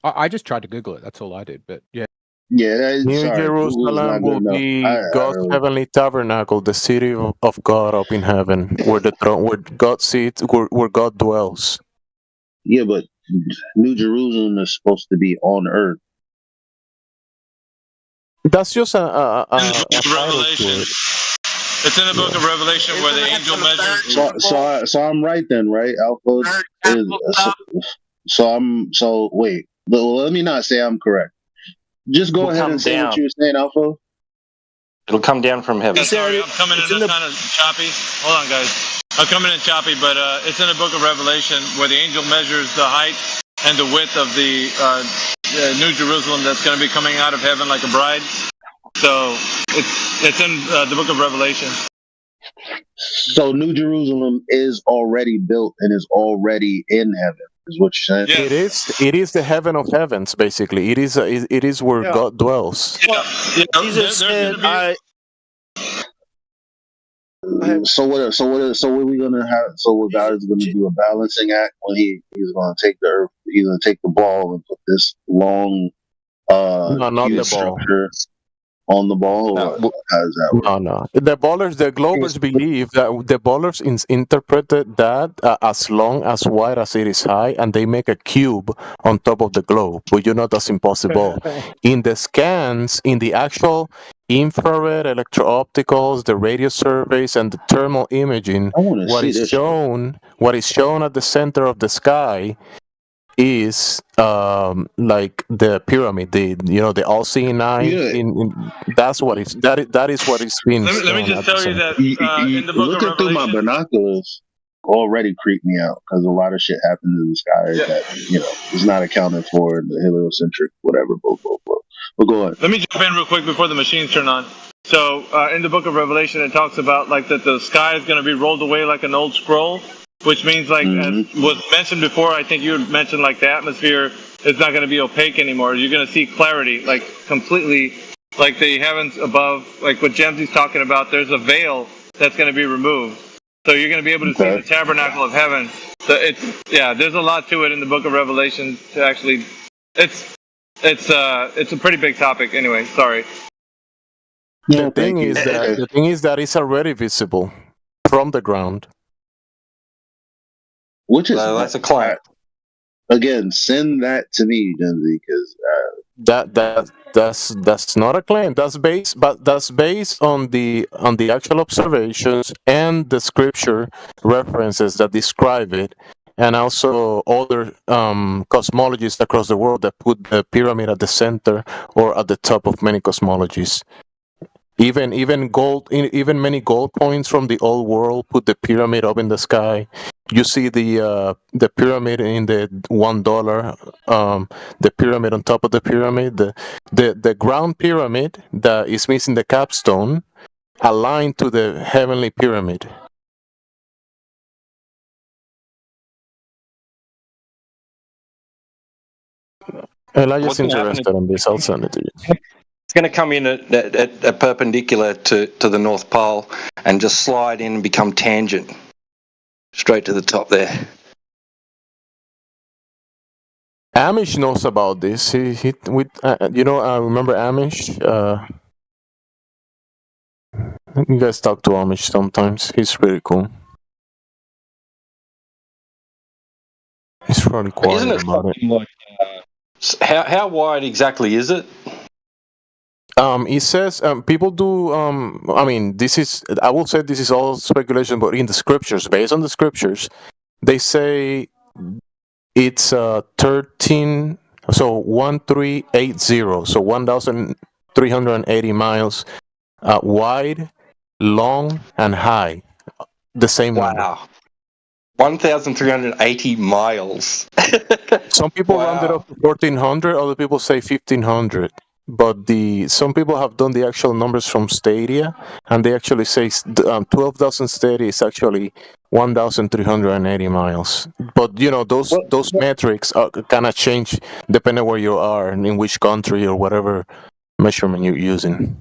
I just tried to Google it. That's all I did. But yeah. Yeah, New Jerusalem will be God's heavenly tabernacle, the city of God up in heaven, where the throne, where God sits, where God dwells. Yeah, but New Jerusalem is supposed to be on earth. That's just a Revelation. It's in the book of Revelation where the angel measures. So I'm right then, right? Alpha is. Wait. Let me not say I'm correct. Just go ahead and say what you were saying, Alpha. It'll come down from heaven. Sorry, I'm coming in kind of choppy. Hold on, guys. I'm coming in choppy, but it's in the book of Revelation where the angel measures the height and the width of the New Jerusalem that's going to be coming out of heaven like a bride. So it's in the book of Revelation. So New Jerusalem is already built and is already in heaven, is what you're saying? Yes. It is the heaven of heavens, basically. It is where God dwells. Jesus said, So what are we gonna have? So what God is gonna do a balancing act when he's gonna take the earth, he's gonna take the ball and put this long not the structure on the ball, or how does that work? No. The Globers believe that the Ballers interpreted that as long as wide as it is high, and they make a cube on top of the globe. But you know that's impossible. In the scans, in the actual infrared, electro-opticals, the radio surveys, and the thermal imaging, what is shown at the center of the sky is like the pyramid, the all-seeing eye. That's what it's that is what it's been. Let me just tell you that in the book looking of through my binoculars already creeped me out because a lot of shit happens in the sky that is not accounted for in the heliocentric whatever. But go ahead. Let me jump in real quick before the machines turn on. So in the book of Revelation, it talks about like that the sky is going to be rolled away like an old scroll. Which means, like, as was mentioned before, I think you had mentioned, like, the atmosphere is not going to be opaque anymore. You're going to see clarity, like, completely, like the heavens above, like what Jemsy's talking about. There's a veil that's going to be removed. So you're going to be able to see the tabernacle of heaven. So there's a lot to it in the book of Revelation to actually, it's a pretty big topic anyway. Sorry. The thing is that it's already visible from the ground. Which is that's a cloud. Again, send that to me, Denzi, because that's not a claim. That's based on the actual observations and the scripture references that describe it, and also other cosmologies across the world that put the pyramid at the center or at the top of many cosmologies. Even many gold coins from the old world put the pyramid up in the sky. You see the pyramid in the $1, the pyramid on top of the pyramid, the ground pyramid that is missing the capstone, aligned to the heavenly pyramid. Elijah's interested in this. I'll send it to you. It's going to come in at perpendicular to the North Pole and just slide in and become tangent straight to the top there. Amish knows about this. He I remember Amish. You guys talk to Amish sometimes. He's pretty cool. He's probably quiet. Isn't it something like how wide exactly is it? It says people do. This is. I will say this is all speculation, but in the scriptures, based on the scriptures, they say it's 13. So 1380. So 1,380 miles wide, long, and high. The same number. Wow. 1,380 miles. Some people round it up to 1,400. Other people say 1,500. But some people have done the actual numbers from Stadia, and they actually say 12,000 Stadia is actually 1,380 miles. But those metrics kind of change depending where you are and in which country or whatever measurement you're using.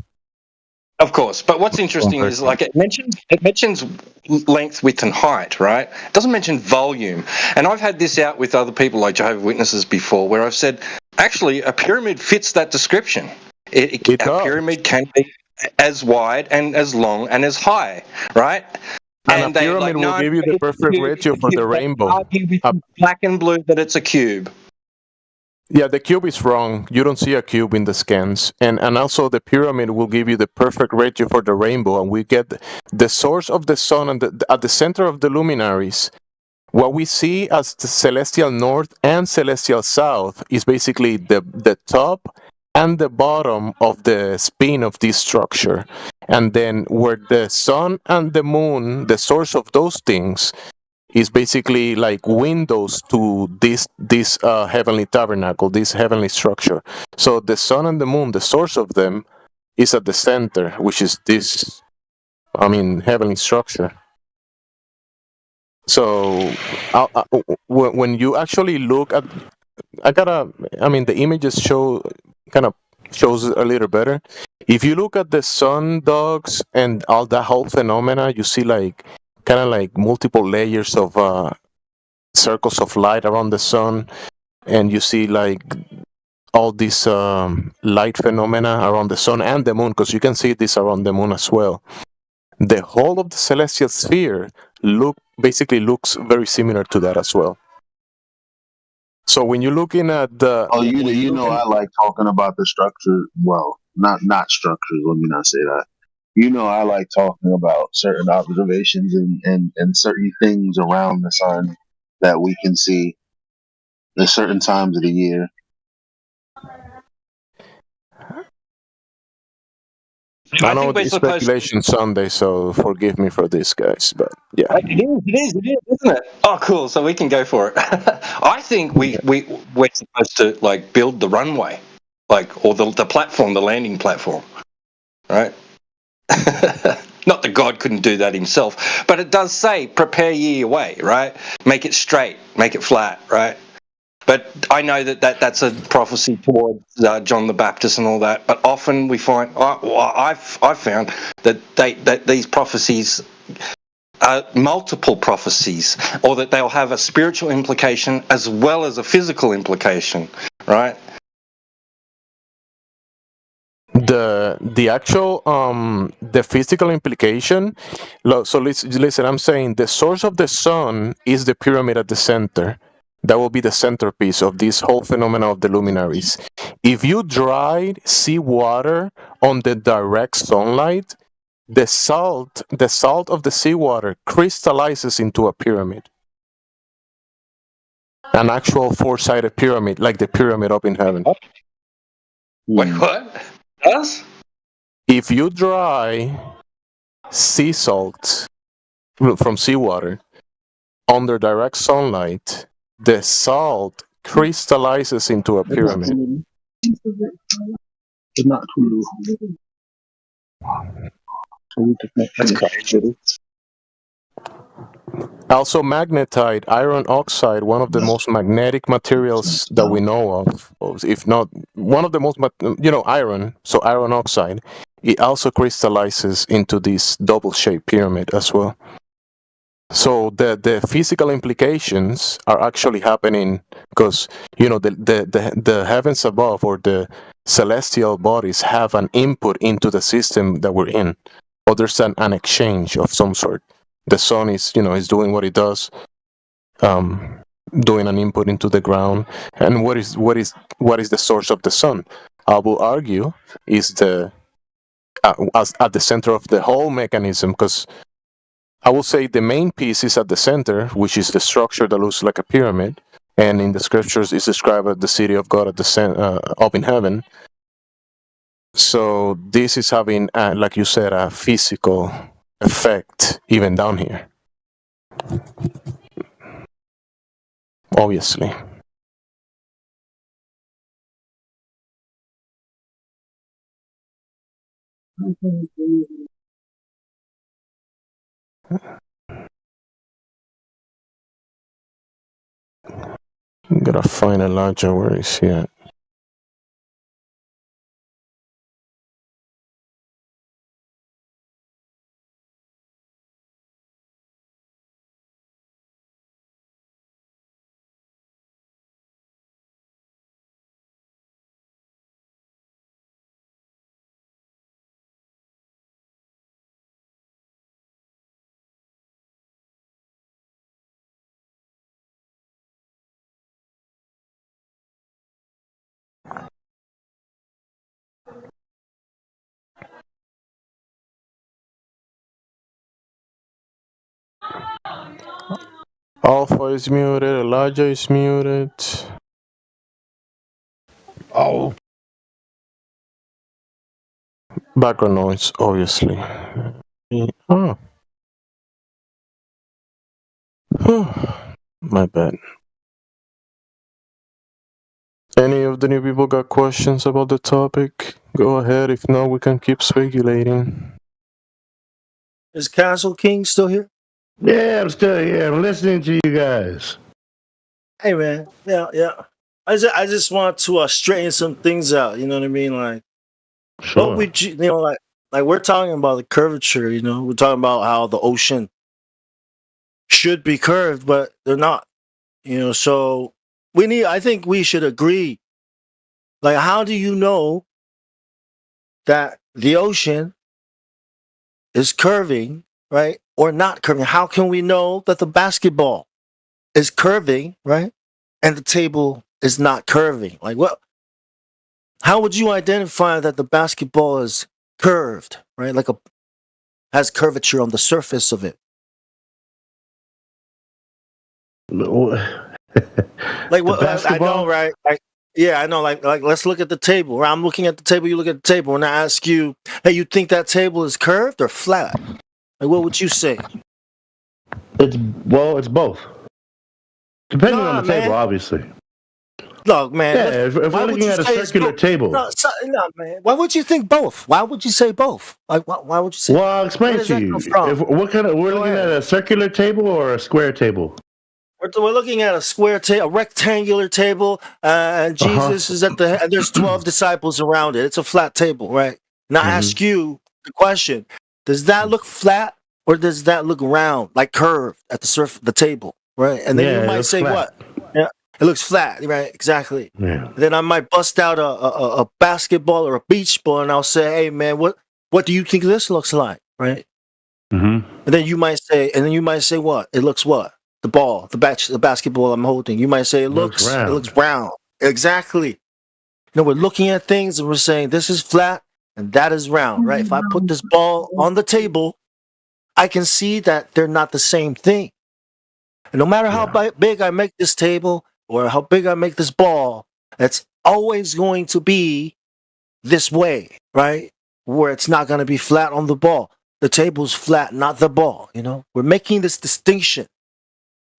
Of course, but what's interesting is it mentions length, width, and height, right? It doesn't mention volume. And I've had this out with other people like Jehovah's Witnesses before, where I've said, actually, a pyramid fits that description. A pyramid can be as wide and as long and as high, right? And a pyramid will give you the perfect ratio for the rainbow. Black and blue that it's a cube. Yeah, the cube is wrong. You don't see a cube in the scans. And also the pyramid will give you the perfect ratio for the rainbow. And we get the source of the sun and at the center of the luminaries. What we see as the celestial north and celestial south is basically the top and the bottom of the spin of this structure. And then where the sun and the moon, the source of those things, is basically like windows to this heavenly tabernacle, this heavenly structure. So the sun and the moon, the source of them, is at the center, which is this, heavenly structure. So when you actually look at, the images shows it a little better. If you look at the sun dogs and all that whole phenomena, you see kind of like multiple layers of circles of light around the sun, and you see all these light phenomena around the sun and the moon, because you can see this around the moon as well. The whole of the celestial sphere basically looks very similar to that as well. So when you're looking at the I like talking about the structure. Well, not structures. Let me not say that. I like talking about certain observations and certain things around the sun that we can see at certain times of the year. I know it's speculation Sunday, so forgive me for this, guys. But yeah, it is, isn't it? Oh, cool. So we can go for it. I think we're supposed to build the runway, or the platform, the landing platform, right? Not that God couldn't do that himself, but it does say, prepare ye your way, right? Make it straight, make it flat, right? But I know that's a prophecy towards John the Baptist and all that. But often we find, I've found that these prophecies are multiple prophecies, or that they'll have a spiritual implication as well as a physical implication, right? The actual the physical implication. So listen, I'm saying the source of the sun is the pyramid at the center. That will be the centerpiece of this whole phenomenon of the luminaries. If you dry seawater on the direct sunlight, the salt of the seawater crystallizes into a pyramid. An actual four-sided pyramid, like the pyramid up in heaven. Wait, what? Us? If you dry sea salt from seawater under direct sunlight, the salt crystallizes into a pyramid. That's crazy. Also, magnetite, iron oxide, one of the most magnetic materials that we know of, if not one of the most, iron, so iron oxide, it also crystallizes into this double-shaped pyramid as well. So the physical implications are actually happening because, the heavens above or the celestial bodies have an input into the system that we're in, or there's an exchange of some sort. The sun is doing what it does, doing an input into the ground. And what is the source of the sun? I will argue is at the center of the whole mechanism, because I will say the main piece is at the center, which is the structure that looks like a pyramid, and in the scriptures is described as the city of God at the up in heaven. So this is having, like you said, a physical effect even down here. Obviously. Gotta find Elijah. Where is he at? Alpha is muted. Elijah is muted. Oh. Background noise, obviously. Oh. My bad. Any of the new people got questions about the topic? Go ahead. If not, we can keep speculating. Is Castle King still here? Yeah, I'm still here. I'm listening to you guys. Hey, man. Yeah. I just want to straighten some things out. You know what I mean? Like, sure. What would you, like we're talking about the curvature. We're talking about how the ocean should be curved, but they're not. So I think we should agree. Like, how do you know that the ocean is curving, right, or not curving? How can we know that the basketball is curving, right, and the table is not curving? Like, what? How would you identify that the basketball is curved, right? Like has curvature on the surface of it? Like what? I know, right? I know. Like, let's look at the table. Right? I'm looking at the table. You look at the table, and I ask you, "Hey, you think that table is curved or flat?" Like, what would you say? It's both, depending on the table, obviously. Look, man. Yeah, if we're looking at a circular table. No, man. Why would you think both? Why would you say both? Like, why would you say? Well, I'll explain to you. We're looking at a circular table or a square table? We're looking at a square table, a rectangular table, and Jesus is at the. And there's 12 disciples around it. It's a flat table, right? Now, I ask you the question: does that look flat or does that look round, like curved at the table, right? And then you might say what? Yeah. It looks flat, right? Exactly. Yeah. Then I might bust out a basketball or a beach ball, and I'll say, "Hey, man, what do you think this looks like?" Right? Mm-hmm. And then you might say, what? It looks what? the ball, the basketball I'm holding. You might say it looks round. Exactly. You know, we're looking at things and we're saying this is flat and that is round, right? If I put this ball on the table, I can see that they're not the same thing. And no matter how big I make this table or how big I make this ball, it's always going to be this way, right? Where it's not going to be flat on the ball. The table's flat, not the ball, you know? We're making this distinction.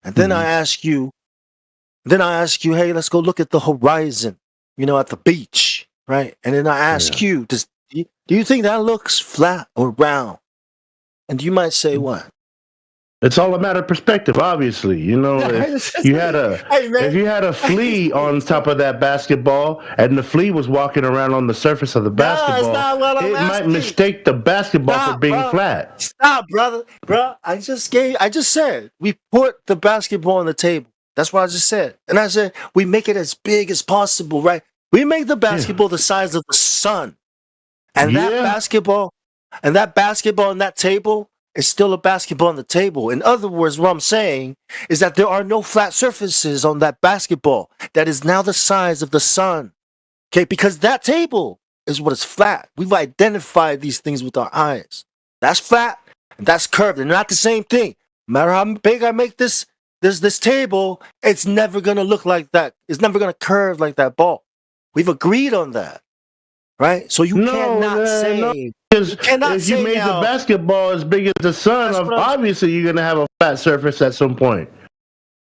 And then I ask you, hey, let's go look at the horizon, you know, at the beach, right? And then I ask you, do you think that looks flat or round? And you might say what? It's all a matter of perspective, obviously. You know, if you had a flea on top of that basketball and the flea was walking around on the surface of the basketball, might mistake the basketball for being flat. Stop, brother. Bro, I just said we put the basketball on the table. That's what I just said. And I said we make it as big as possible, right? We make the basketball the size of the sun. And that basketball and that table is still a basketball on the table. In other words, what I'm saying is that there are no flat surfaces on that basketball that is now the size of the sun. Okay, because that table is what is flat. We've identified these things with our eyes. That's flat and that's curved. They're not the same thing. No matter how big I make this table, it's never gonna look like that. It's never gonna curve like that ball. We've agreed on that. Right? So you cannot say if you made the basketball as big as the sun, obviously you're going to have a flat surface at some point.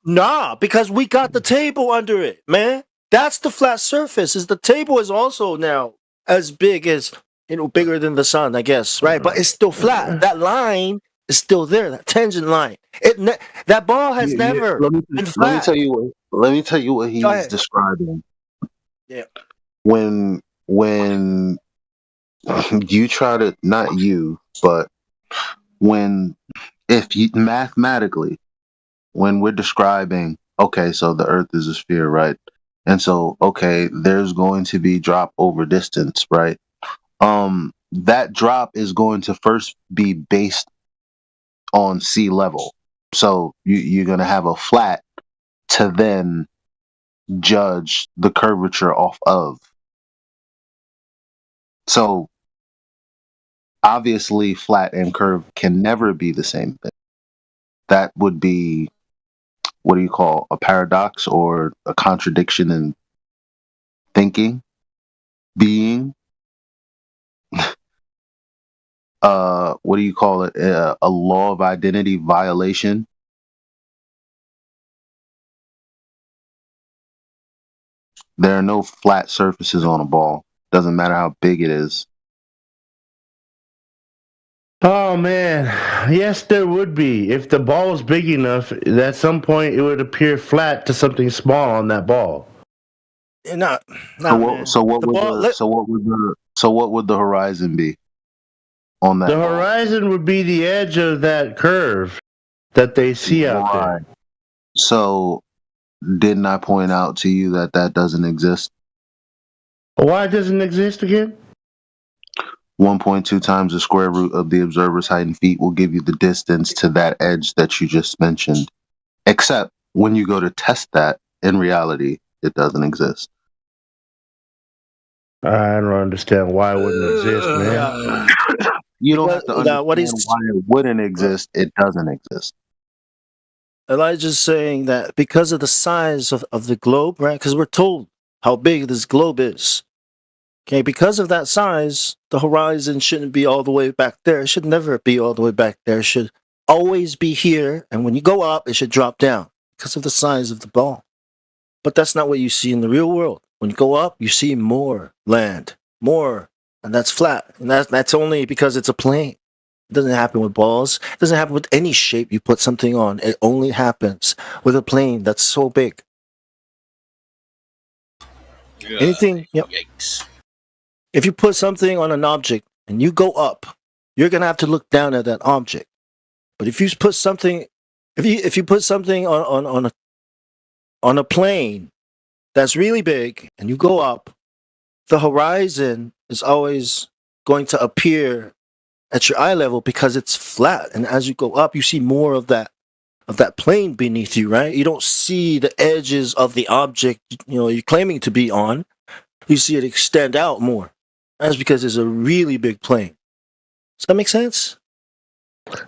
Nah, because we got the table under it, man. That's the flat surface. The table is also now as big as, you know, bigger than the sun, I guess, right? But it's still flat. That line is still there, that tangent line. That ball has never been flat. Let me tell you what he's describing. Yeah. When you try to, not you, but if you mathematically, when we're describing, okay, so the Earth is a sphere, right? And so, okay, there's going to be drop over distance, right? That drop is going to first be based on sea level. So you're going to have a flat to then judge the curvature off of. So obviously flat and curved can never be the same thing. That would be, what do you call, a paradox or a contradiction in thinking, being. What do you call it? A law of identity violation. There are no flat surfaces on a ball. Doesn't matter how big it is. Oh man, yes, there would be. If the ball was big enough, at some point it would appear flat to something small on that ball. So what would the horizon be on that? The horizon would be the edge of that curve that they see out there. So, didn't I point out to you that doesn't exist? Why doesn't it exist again? 1.2 times the square root of the observer's height in feet will give you the distance to that edge that you just mentioned. Except when you go to test that, in reality, it doesn't exist. I don't understand why it wouldn't exist, man. You don't have to understand why it wouldn't exist. It doesn't exist. Elijah's saying that because of the size of the globe, right? Because we're told how big this globe is. Okay, because of that size, the horizon shouldn't be all the way back there. It should never be all the way back there. It should always be here. And when you go up, it should drop down because of the size of the ball. But that's not what you see in the real world. When you go up, you see more land, more, and that's flat. And that's only because it's a plane. It doesn't happen with balls. It doesn't happen with any shape you put something on. It only happens with a plane that's so big. Anything? Yep. Yikes. If you put something on an object and you go up, you're gonna have to look down at that object. But if you put something, if you put something on a plane that's really big and you go up, the horizon is always going to appear at your eye level because it's flat. And as you go up, you see more of that plane beneath you, right? You don't see the edges of the object you're claiming to be on. You see it extend out more. That's because it's a really big plane. Does that make sense?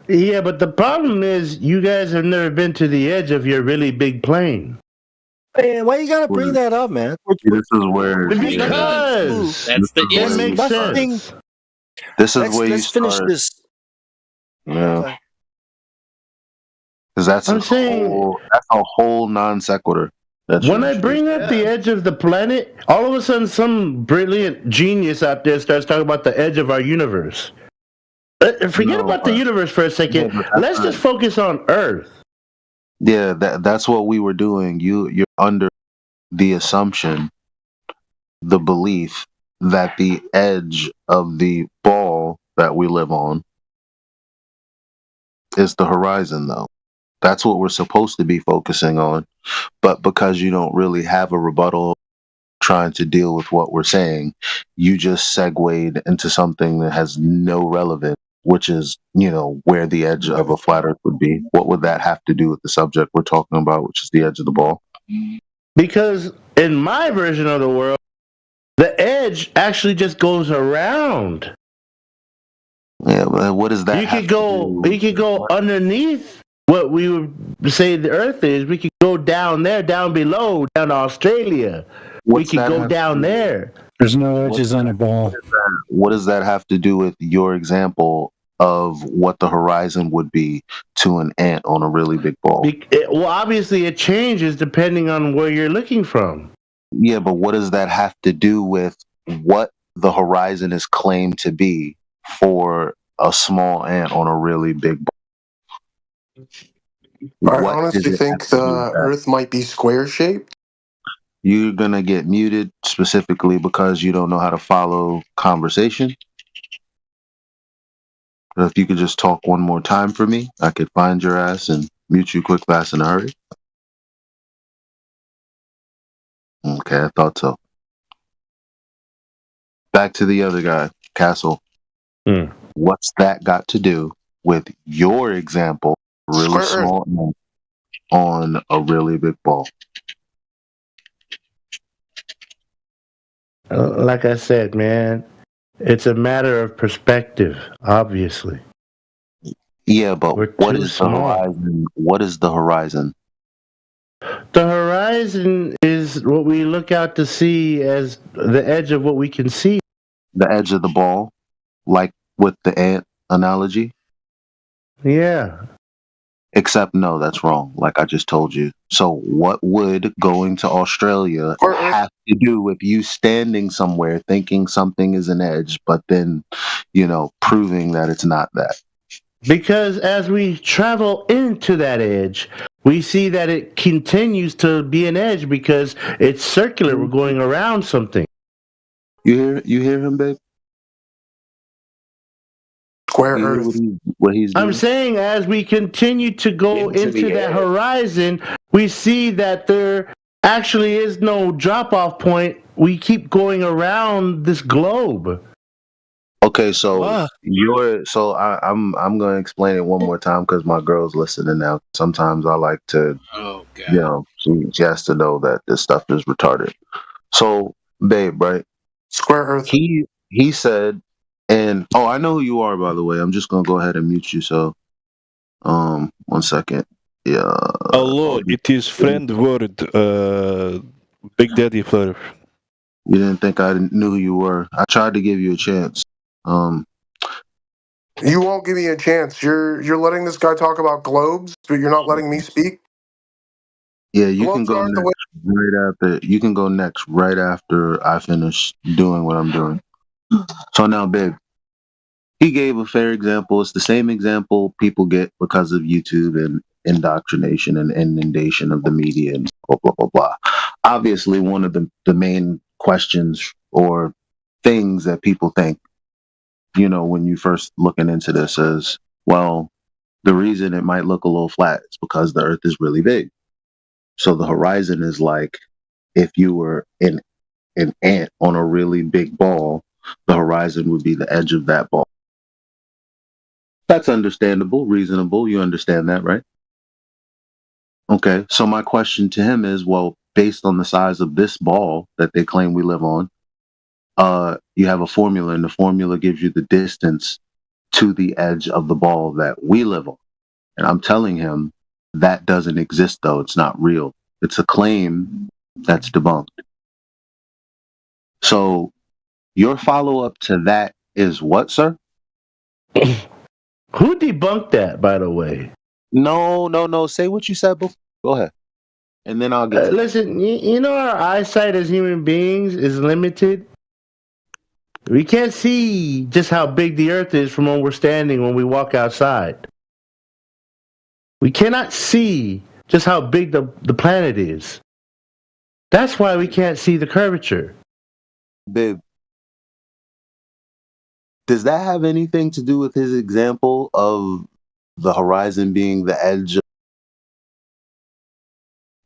Yeah, but the problem is you guys have never been to the edge of your really big plane. Man, why you gotta bring that up, man? This is where Because that's the it makes sense. This is where you let's finish start. this. Yeah, because that's a whole non sequitur. When I bring up the edge of the planet, all of a sudden some brilliant genius out there starts talking about the edge of our universe. Forget about the universe for a second. Let's just focus on Earth. Yeah, that's what we were doing. You're under the assumption, the belief that the edge of the ball that we live on is the horizon, though. That's what we're supposed to be focusing on. But because you don't really have a rebuttal trying to deal with what we're saying, you just segued into something that has no relevance, which is, where the edge of a flat earth would be. What would that have to do with the subject we're talking about, which is the edge of the ball? Because in my version of the world, the edge actually just goes around. Yeah, but what is that? You could go underneath what we would say the Earth is. We could go down there, down below, down to Australia. We could go down there. There's no edges on a ball. What does that have to do with your example of what the horizon would be to an ant on a really big ball? Well, obviously it changes depending on where you're looking from. Yeah, but what does that have to do with what the horizon is claimed to be for a small ant on a really big ball? I honestly think the Earth might be square shaped. You're gonna get muted specifically because you don't know how to follow conversation. But if you could just talk one more time for me, I could find your ass and mute you quick, fast, in a hurry. Okay, I thought so. Back to the other guy, Castle. What's that got to do with your example, really small ant on a really big ball? Like I said, man, it's a matter of perspective, obviously. Yeah, but what is the horizon? What is the horizon? The horizon is what we look out to see as the edge of what we can see. The edge of the ball, like with the ant analogy? Yeah. Except no, that's wrong, like I just told you. So what would going to Australia have to do with you standing somewhere thinking something is an edge, but then, proving that it's not that? Because as we travel into that edge, we see that it continues to be an edge because it's circular. We're going around something. You hear him, babe? Square Earth. What he's doing? I'm saying as we continue to go into that horizon, we see that there actually is no drop-off point. We keep going around this globe. Okay, so I'm going to explain it one more time because my girl's listening now. Sometimes I like to, she has to know that this stuff is retarded. So, babe, right? Square Earth. He said, and I know who you are, by the way. I'm just gonna go ahead and mute you. So, 1 second. Yeah. Hello, it is friend word. Big Daddy Fleur. You didn't think I knew who you were. I tried to give you a chance. You won't give me a chance. You're letting this guy talk about globes, but you're not letting me speak. Yeah, you can go next right after. You can go next right after I finish doing what I'm doing. So now, babe, he gave a fair example. It's the same example people get because of YouTube and indoctrination and inundation of the media and blah, blah, blah, blah. Obviously, one of the main questions or things that people think, when you first looking into this is, well, the reason it might look a little flat is because the Earth is really big. So the horizon is like if you were an ant on a really big ball, the horizon would be the edge of that ball. That's understandable, reasonable. You understand that, right? Okay, so my question to him is, well, based on the size of this ball that they claim we live on, you have a formula, and the formula gives you the distance to the edge of the ball that we live on. And I'm telling him that doesn't exist, though. It's not real. It's a claim that's debunked. So your follow-up to that is what, sir? Who debunked that, by the way? No. Say what you said before. Go ahead. And then I'll get listen, you know our eyesight as human beings is limited. We can't see just how big the earth is from where we're standing when we walk outside. We cannot see just how big the planet is. That's why we can't see the curvature. Babe, does that have anything to do with his example of the horizon being the edge?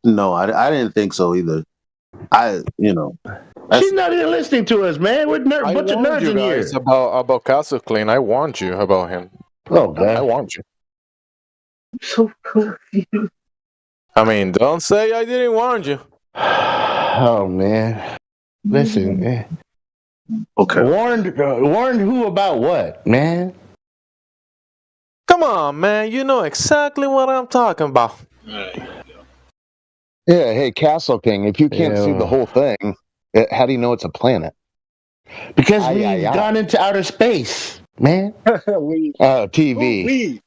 No, I didn't think so either. She's not even listening to us, man. We're bunch of nerds in here. About Castle Clean. I warned you about him. Oh, God. I warned you. I'm so confused. I mean, don't say I didn't warn you. Oh, man. Listen. Okay. Warned who about what, man? Come on, man. You know exactly what I'm talking about. Yeah, hey, Castle King, if you can't see the whole thing, how do you know it's a planet? Because we've gone into outer space, man. TV.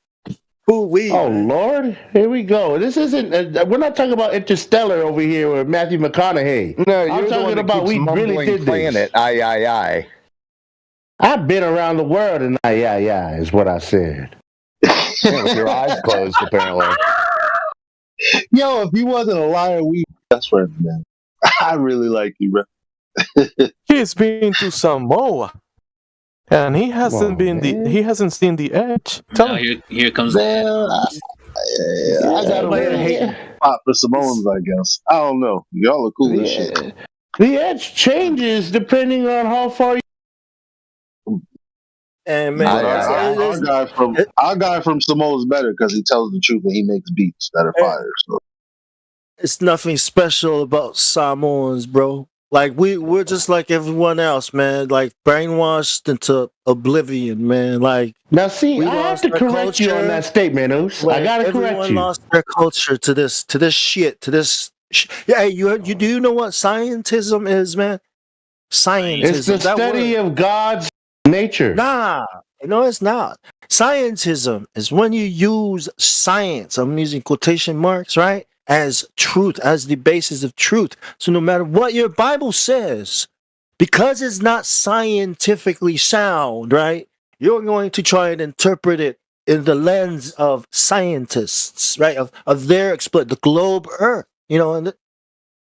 Oh, Lord. Here we go. This isn't, we're not talking about Interstellar over here with Matthew McConaughey. No, you're I'm talking about we really did planet. this. I've been around the world and is what I said. Yeah, with your eyes closed, apparently. Yo, if you wasn't a liar, we best friends, man. I really like you, bro. He's been to Samoa, and he hasn't he hasn't seen the edge. Tell him. Here comes. Man, I got a hate spot for Samoans, I guess. I don't know. Y'all are cool as shit. The edge changes depending on how far you. And man, our guy from Samoa's better because he tells the truth and he makes beats that are fire. So. It's nothing special about Samoans, bro. Like we're just like everyone else, man. Like brainwashed into oblivion, man. Like now, see, I have to correct you on that statement, Oos. I gotta correct you. Everyone lost their culture to this shit, to this. Yeah, you do you know what scientism is, man? Scientism. It's the study of God's nature. Nah, no, it's not. Scientism is when you use science. I'm using quotation marks, right? As truth, as the basis of truth. So no matter what your Bible says, because it's not scientifically sound, right? You're going to try and interpret it in the lens of scientists, right? Of their the globe Earth, and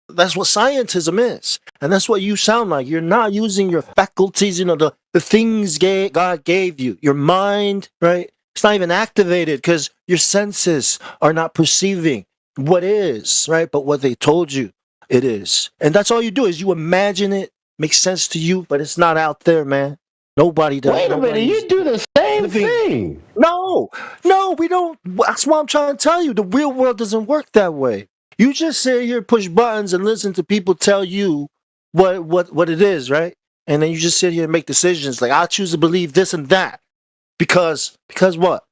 that's what scientism is. And that's what you sound like. You're not using your faculties, the things God gave you. Your mind, right? It's not even activated because your senses are not perceiving what is, right? But what they told you it is. And that's all you do is you imagine it, makes sense to you, but it's not out there, man. Nobody does. Wait a minute, you do the same thing. No, we don't. That's what I'm trying to tell you. The real world doesn't work that way. You just sit here, push buttons, and listen to people tell you what it is, right? And then you just sit here and make decisions. Like I choose to believe this and that because what?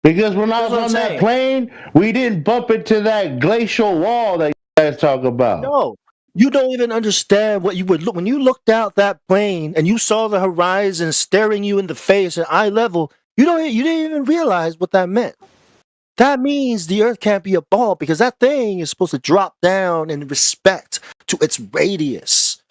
Because when I was on that plane, we didn't bump into that glacial wall that you guys talk about. No, you don't even understand what you would look when you looked out that plane and you saw the horizon staring you in the face at eye level. You didn't even realize what that meant. That means the Earth can't be a ball because that thing is supposed to drop down in respect to its radius.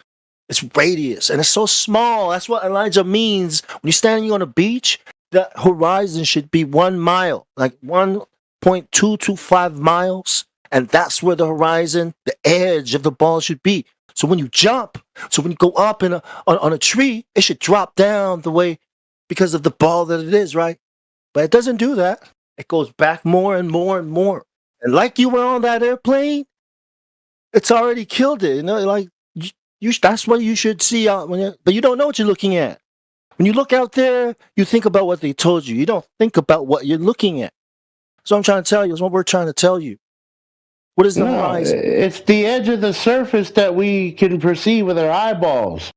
Its radius, and it's so small. That's what Elijah means when you're standing on a beach. The horizon should be 1 mile, like 1.225 miles. And that's where the horizon, the edge of the ball should be. So when you jump, when you go up on a tree, it should drop down the way because of the ball that it is, right? But it doesn't do that. It goes back more and more and more. And like you were on that airplane, it's already killed it. Like that's what you should see out but you don't know what you're looking at. When you look out there, you think about what they told you. You don't think about what you're looking at. So I'm trying to tell you. That's what we're trying to tell you. What is the horizon? It's the edge of the surface that we can perceive with our eyeballs.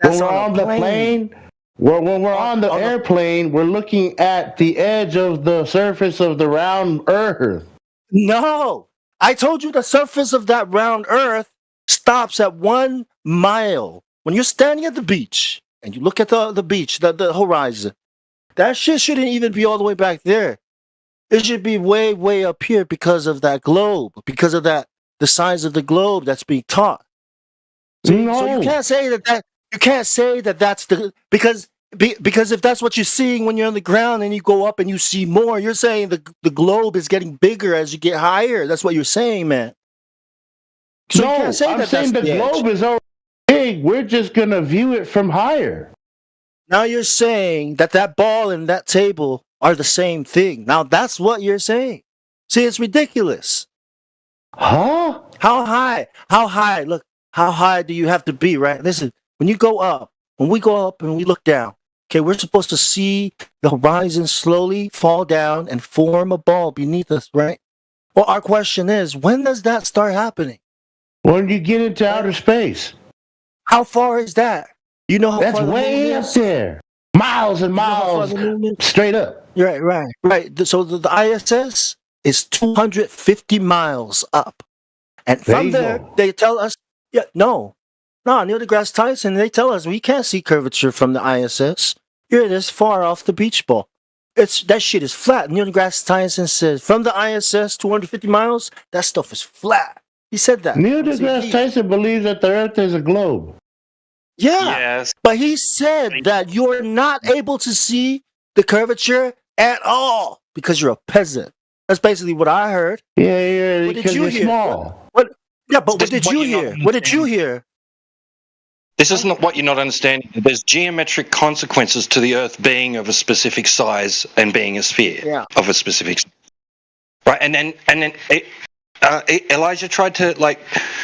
That's when we're on the plane, when we're on the airplane, we're looking at the edge of the surface of the round Earth. No, I told you the surface of that round Earth stops at 1 mile. When you're standing at the beach and you look at the beach, the horizon, that shit shouldn't even be all the way back there. It should be way, way up here because of that globe, because of the size of the globe that's being taught. So you can't say that you can't say that that's because if that's what you're seeing when you're on the ground and you go up and you see more, you're saying the globe is getting bigger as you get higher. That's what you're saying, man. So no, you can't say I'm saying the globe is already big. We're just gonna view it from higher. Now you're saying that ball and that table are the same thing. Now that's what you're saying. See, it's ridiculous. Huh? How high? How high? Look, how high do you have to be, right? Listen, when we go up and we look down, okay, we're supposed to see the horizon slowly fall down and form a ball beneath us, right? Well, our question is, when does that start happening? When you get into outer space. How far is that? You know how That's far the way moon up is? there. Miles and miles straight up. Right. So the ISS is 250 miles up. And from there, they tell us, Neil deGrasse Tyson, they tell us we can't see curvature from the ISS. You're this far off the beach ball. That shit is flat. Neil deGrasse Tyson says from the ISS, 250 miles, that stuff is flat. He said that. Neil deGrasse Tyson believes that the Earth is a globe. Yeah. Yes. But he said that you're not able to see the curvature at all because you're a peasant. That's basically what I heard. Yeah, what because did you you're hear? small. What did you hear? What did you hear? This is not what you're not understanding. There's geometric consequences to the Earth being of a specific size and being a sphere of a specific size. Right, and then Elijah tried to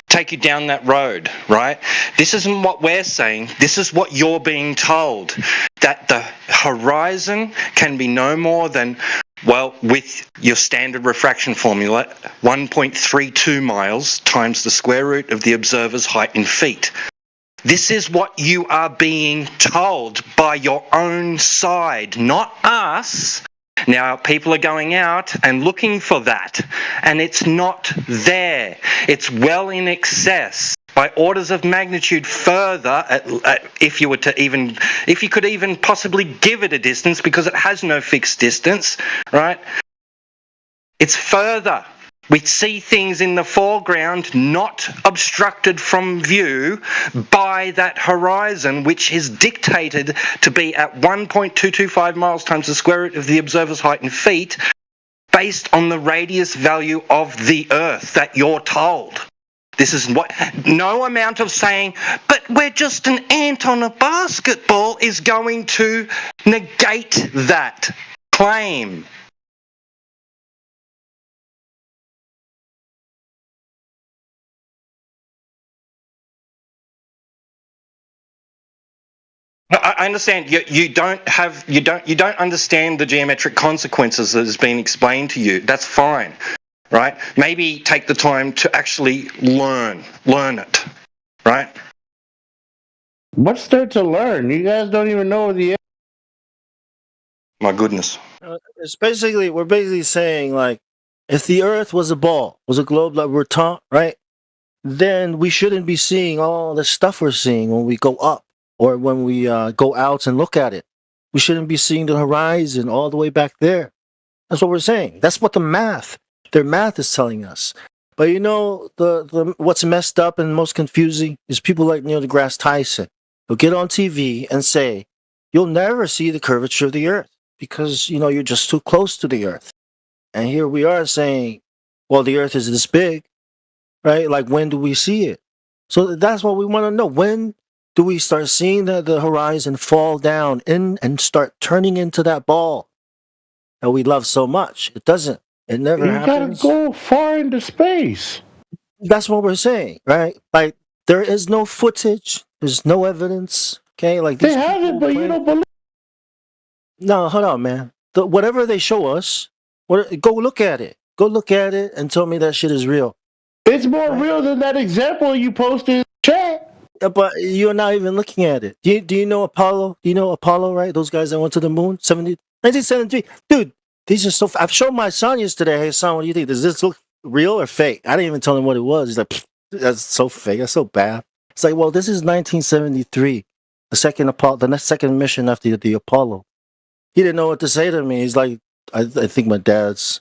take you down that road, right? This isn't what we're saying. This is what you're being told, that the horizon can be no more than, well, with your standard refraction formula, 1.32 miles times the square root of the observer's height in feet. This is what you are being told by your own side, not us. Now, people are going out and looking for that, and it's not there. It's well in excess by orders of magnitude further, if you could even possibly give it a distance, because it has no fixed distance, right? It's further. We see things in the foreground not obstructed from view by that horizon, which is dictated to be at 1.225 miles times the square root of the observer's height in feet, based on the radius value of the Earth that you're told. This is what no amount of saying, but we're just an ant on a basketball is going to negate that claim. I understand you don't understand the geometric consequences that has been explained to you. That's fine, right? Maybe take the time to actually learn it, right? What's there to learn? You guys don't even know the. My goodness. We're basically saying, if the Earth was a ball, was a globe like we're taught, right? Then we shouldn't be seeing all the stuff we're seeing when we go up. Or when we go out and look at it. We shouldn't be seeing the horizon all the way back there. That's what we're saying. That's what their math is telling us. But the what's messed up and most confusing is people like Neil deGrasse Tyson who get on TV and say, you'll never see the curvature of the Earth because, you're just too close to the Earth. And here we are saying, well, the Earth is this big, right? When do we see it? So that's what we want to know. When do we start seeing the horizon fall down and start turning into that ball that we love so much? It doesn't. It never happens. You gotta go far into space. That's what we're saying, right? There is no footage. There's no evidence. Okay, they have it, but you don't believe. No, hold on, man. Whatever they show us, go look at it. Go look at it and tell me that shit is real. It's more real than that example you posted in the chat. But you're not even looking at it. Do you know Apollo? Do you know Apollo, right? Those guys that went to the moon, 1973. Dude, these are so. I've shown my son yesterday. Hey, son, what do you think? Does this look real or fake? I didn't even tell him what it was. He's like, that's so fake. That's so bad. It's like, well, this is 1973, the second mission after the Apollo. He didn't know what to say to me. He's like, I think my dad's.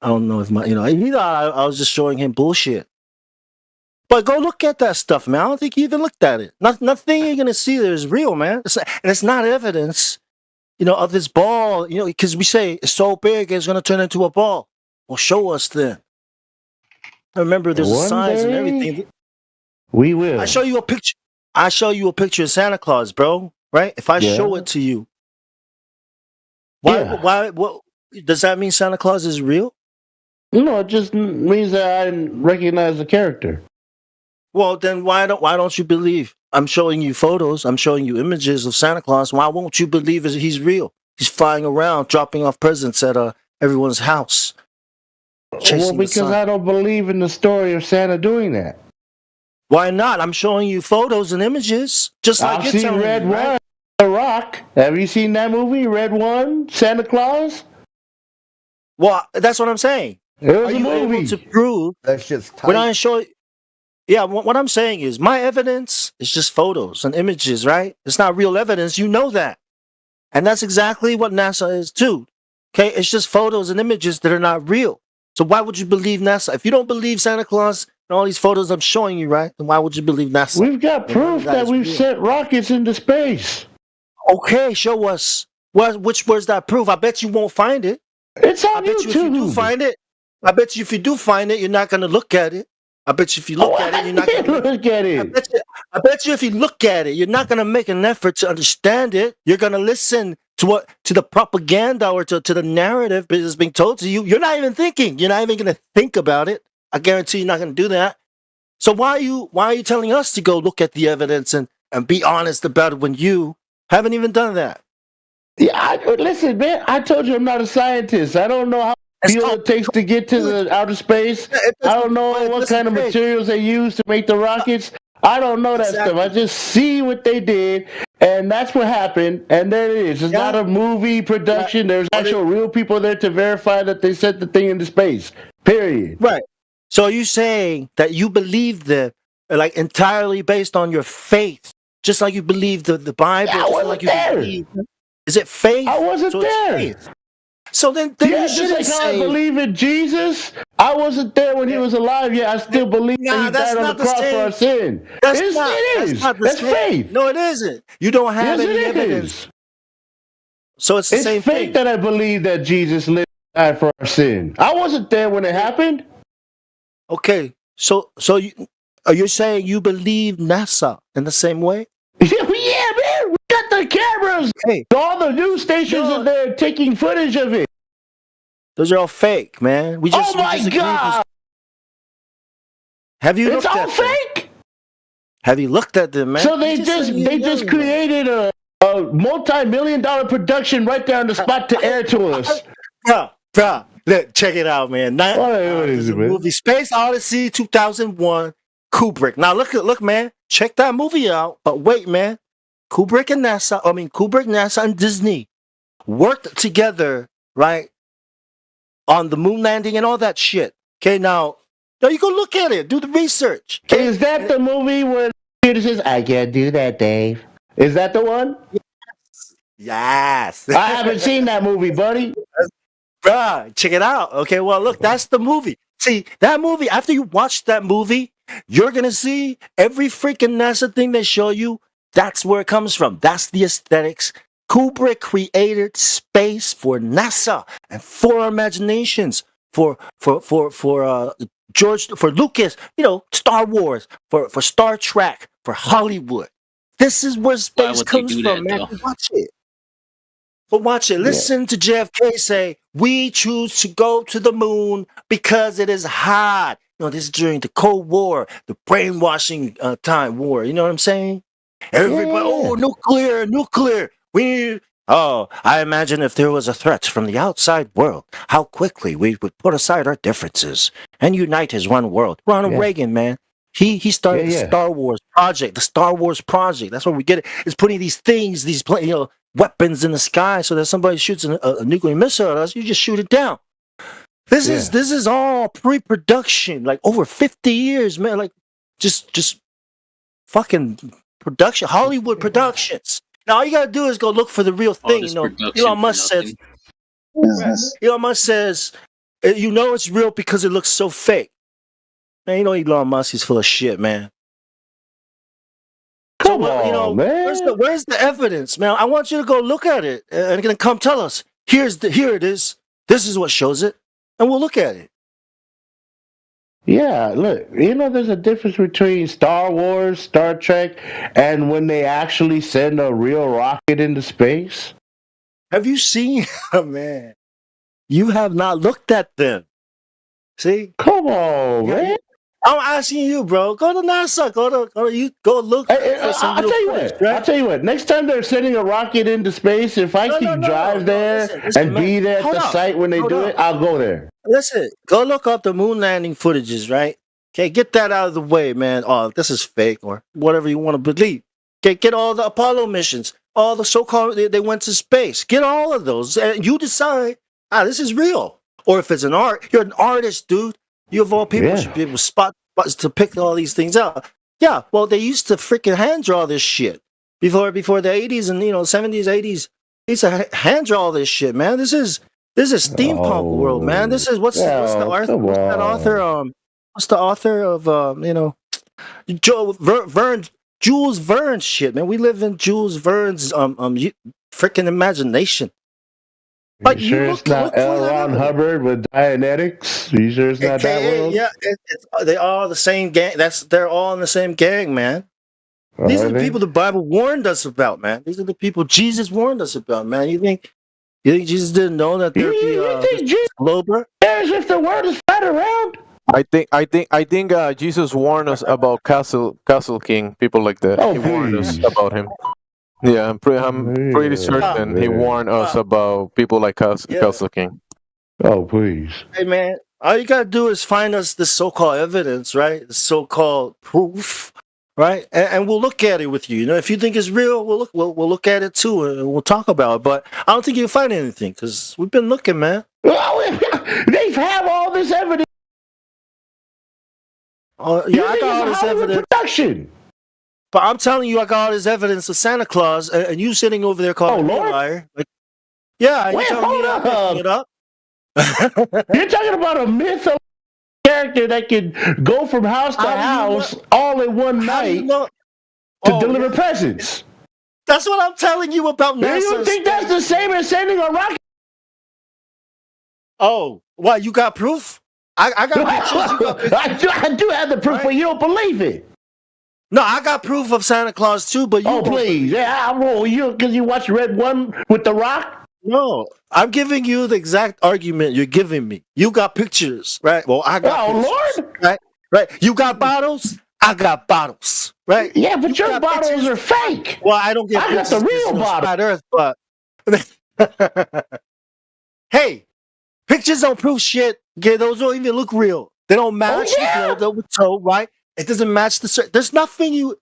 I don't know if he thought I was just showing him bullshit. But go look at that stuff, man. I don't think you even looked at it. Nothing you're gonna see there is real, man. And it's not evidence, of this ball. Because we say it's so big, it's gonna turn into a ball. Well, show us then. I remember there's a size and everything. We will. I show you a picture. Of Santa Claus, bro. Right? If I show it to you, why? What does that mean? Santa Claus is real? No, it just means that I didn't recognize the character. Well, then why don't you believe? I'm showing you photos. I'm showing you images of Santa Claus. Why won't you believe he's real? He's flying around, dropping off presents at everyone's house. Well, because I don't believe in the story of Santa doing that. Why not? I'm showing you photos and images, just like I've seen Red One, The Rock. Have you seen that movie, Red One, Santa Claus? Well, that's what I'm saying. It was a movie. Able to prove that's just tight. When I show. Yeah, what I'm saying is my evidence is just photos and images, right? It's not real evidence. You know that. And that's exactly what NASA is too. Okay, it's just photos and images that are not real. So why would you believe NASA? If you don't believe Santa Claus and all these photos I'm showing you, right? Then why would you believe NASA? We've got proof that we've sent rockets into space. Okay, show us. Where's that proof? I bet you won't find it. It's on I bet YouTube. You if you do find it, I bet you if you do find it, you're not going to look at it. I bet you if you look at it, you're not going to look at it. I bet you if you look at it, you're not going to make an effort to understand it. You're going to listen to the propaganda or to the narrative that is being told to you. You're not even thinking. You're not even going to think about it. I guarantee you're not going to do that. So why are you telling us to go look at the evidence and be honest about it when you haven't even done that? Yeah, listen, man. I told you I'm not a scientist. I don't know how fuel it takes to get to the outer space. I don't know what kind of materials they use to make the rockets. I don't know that stuff. I just see what they did, and that's what happened. And there it is. It's not a movie production. There's actual real people there to verify that they sent the thing into space. Period. Right. So are you saying that you believe them like entirely based on your faith, just like you believe the Bible? Yeah, I wasn't there. Is it faith? I wasn't there. So then you shouldn't say. I believe in Jesus. I wasn't there when he was alive. Yeah, I still believe that he died on the cross for our sin. It is. That's faith. No, it isn't. You don't have any evidence. So it's the same thing. It's fake that I believe that Jesus lived and died for our sin. I wasn't there when it happened. Okay, so are you saying you believe NASA in the same way? Yeah, man. We got the cameras. Hey, all the news stations are there taking footage of it. Those are all fake, man. Oh my God! Have you? It's all fake. Have you looked at them, man? So they just created a multi-million-dollar production right there on the spot to air to us. Bruh, look, check it out, man. What is it, man? Movie Space Odyssey 2001, Kubrick. Now look, man. Check that movie out. But wait, man. Kubrick, NASA, and Disney worked together, right, on the moon landing and all that shit. Okay, now you go look at it. Do the research. Okay? Is that the movie where Peter says, "I can't do that, Dave"? Is that the one? Yes. I haven't seen that movie, buddy. Bruh, check it out. Okay, well, look, that's the movie. See, that movie, after you watch that movie, you're going to see every freaking NASA thing they show you. That's where it comes from. That's the aesthetics. Kubrick created space for NASA and for our imaginations, for Lucas, Star Wars, for Star Trek, for Hollywood. This is where space comes from, man. Watch it. But watch it. Listen to JFK say, "We choose to go to the moon because it is hot." This is during the Cold War, the brainwashing time war. You know what I'm saying? Everybody, nuclear. We Oh, I imagine if there was a threat from the outside world, how quickly we would put aside our differences and unite as one world. Ronald Reagan, man. He started the Star Wars project. The Star Wars project. That's where we get it. It's putting these things, weapons in the sky, so that somebody shoots a nuclear missile at us, you just shoot it down. This is all pre-production, like over 50 years, man. Like just fucking production, Hollywood productions. Now all you gotta do is go look for the real thing. Elon Musk says. Elon Musk says, you know it's real because it looks so fake. Man, Elon Musk is full of shit, man. Come on, man. Where's the evidence, man? I want you to go look at it and then come tell us. Here it is. This is what shows it, and we'll look at it. Yeah, look, there's a difference between Star Wars, Star Trek, and when they actually send a real rocket into space. Have you seen? Oh, man, you have not looked at them. See? Come on, man. I'm asking you, bro. Go to NASA. Go look for some I'll tell you what. Right? I'll tell you what. Next time they're sending a rocket into space, if I can drive there and be there at the site when they do it, I'll go there. Listen, go look up the moon landing footages, right? Okay, get that out of the way, man. Oh, this is fake or whatever you want to believe. Okay, get all the Apollo missions, all the so-called they went to space. Get all of those, and you decide. This is real. Or if it's an art, you're an artist, dude. You of all people should be able to spot to pick all these things out. Yeah, well, they used to freaking hand draw this shit before the 80s and 70s, 80s. They used to hand draw all this shit, man. This is steampunk world, man. This is what's the author? What's that author? What's the author of Jules Verne shit, man? We live in Jules Verne's freaking imagination. But you sure it's not L. Ron Hubbard with Dianetics? You sure it's not that world? Yeah, they all the same gang. They're all in the same gang, man. These are the people the Bible warned us about, man. These are the people Jesus warned us about, man. You think Jesus didn't know that there'd be Glober? As if the word is flat around. I think Jesus warned us about Castle King, people like that. He warned us about him. Yeah, I'm pretty certain he warned us about people like Castle King. Oh, please. Hey, man, all you gotta do is find us the so-called evidence, right? The so-called proof, right? And we'll look at it with you. If you think it's real, we'll look at it too, and we'll talk about it. But I don't think you'll find anything because we've been looking, man. They have all this evidence. I got all this evidence. Production. But I'm telling you, I got all this evidence of Santa Claus, and you sitting over there calling me a liar. Yeah, you're telling me that I'm making it up. You're talking about a myth of a character that can go from house to house all in one night to deliver presents. That's what I'm telling you about NASA. You think that's the same as sending a rocket? Oh, what? You got proof? I got pictures. You got pictures. I do have the proof, but you don't believe it. No, I got proof of Santa Claus too, but you please. Because you watched Red One with The Rock? No, I'm giving you the exact argument you're giving me. You got pictures, right? Well, I got pictures, Lord. Right? You got bottles, I got bottles, right? Yeah, but your bottles are fake. Well, I don't get I got the real bottle. Earth, but hey, pictures don't prove shit. Okay, those don't even look real. They don't match the that was told, right? It doesn't match the. There's nothing you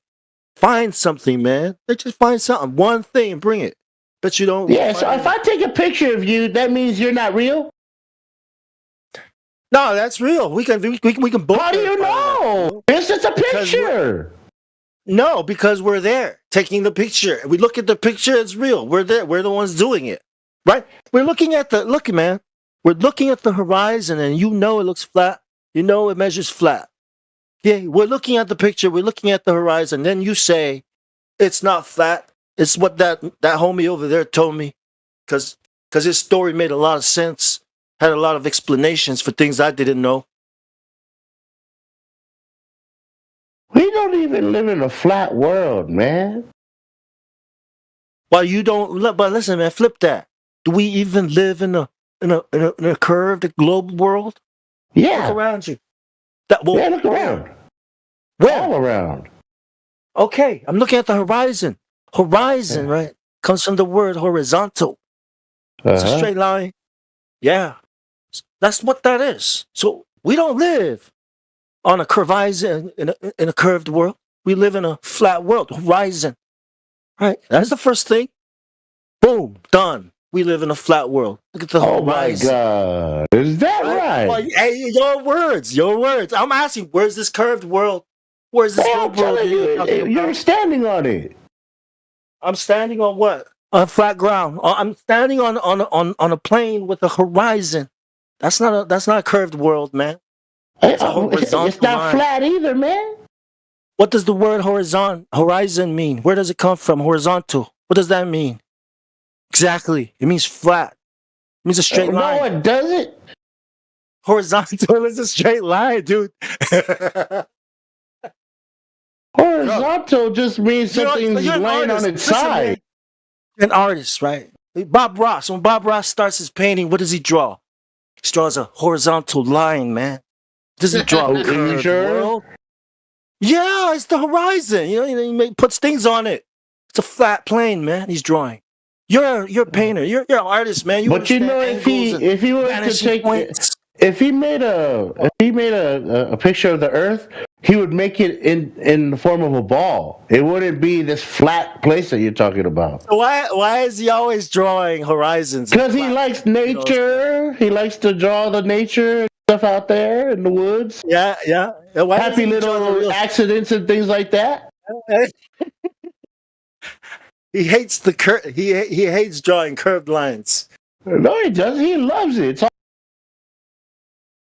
find something, man. They just find something, one thing, and bring it. But you don't. Yeah. So if I take a picture of you, that means you're not real. No, that's real. We can both. How do you know? It's just a picture. No, because we're there taking the picture. We look at the picture; it's real. We're there. We're the ones doing it, right? We're looking at man. We're looking at the horizon, and it looks flat. It measures flat. Yeah, we're looking at the picture. We're looking at the horizon. Then you say it's not flat. It's what that homie over there told me, because his story made a lot of sense. Had a lot of explanations for things I didn't know. We don't even live in a flat world, man. Well, you don't. But listen, man, flip that. Do we even live in a curved globe world? Yeah. Look around you. Look around. Where? All around. Okay, I'm looking at the horizon. Right? comes from the word horizontal. It's a straight line. Yeah. That's what that is. So we don't live on a horizon in a curved world. We live in a flat world, horizon. Right? That's the first thing. Boom, done. We live in a flat world. Look at the horizon. My God. Is that right? Well, hey, your words. I'm asking, where's this curved world? Where's this curved world? You're standing on it. I'm standing on what? On flat ground. I'm standing on a plane with a horizon. That's not a curved world, man. It's not flat either, man. What does the word horizon mean? Where does it come from? Horizontal. What does that mean? Exactly. It means flat. It means a straight line. No, it doesn't. Horizontal is a straight line, dude. Horizontal just means something's laying on its side. An artist, right? Bob Ross. When Bob Ross starts his painting, what does he draw? He draws a horizontal line, man. Does he draw a curved world? Yeah, it's the horizon. He puts things on it. It's a flat plane, man. He's drawing. You're a painter. You're an artist, man. But you know, if he were to take if he made a picture of the Earth, he would make it in the form of a ball. It wouldn't be this flat place that you're talking about. So why is he always drawing horizons? Because he likes nature. He likes to draw the nature stuff out there in the woods. Yeah. Happy little accidents and things like that. He hates he hates drawing curved lines. No, he doesn't. He loves it.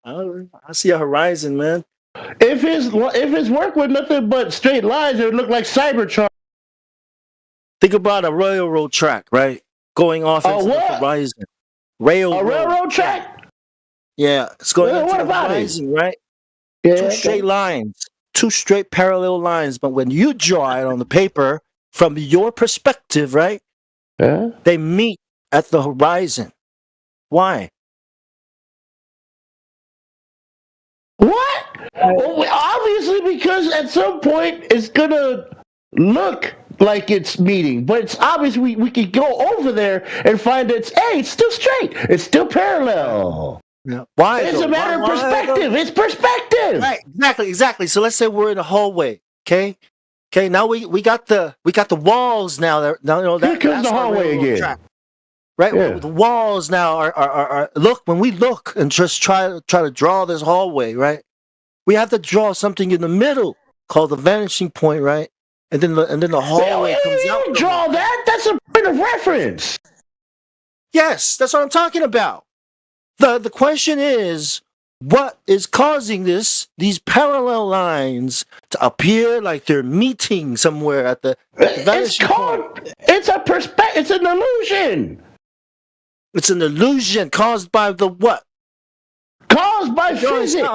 I see a horizon, man. If his work was nothing but straight lines, it would look like Cybertron. Think about a railroad track, right? Going off into the horizon. Railroad track? Yeah, it's going into the horizon, right? Yeah, two straight lines, two straight parallel lines. But when you draw it on the paper, from your perspective, right? Yeah. They meet at the horizon. Why? What? Well, obviously, because at some point it's gonna look like it's meeting, but it's obvious we could go over there and find it's still straight, it's still parallel. Yeah. Why? It's a matter of perspective. It's perspective. Right. Exactly. So let's say we're in a hallway. Okay. Now we got the walls now. Here comes the hallway again. Track. Right. Yeah. The walls now are look. When we look and just try to draw this hallway, right? We have to draw something in the middle called the vanishing point, right? And then the hallway comes out. Draw that. That's a point of reference. Yes, that's what I'm talking about. The question is, what is causing these parallel lines to appear like they're meeting somewhere at the vanishing point? It's a perspective. It's an illusion. It's an illusion caused by the what? Caused by physics.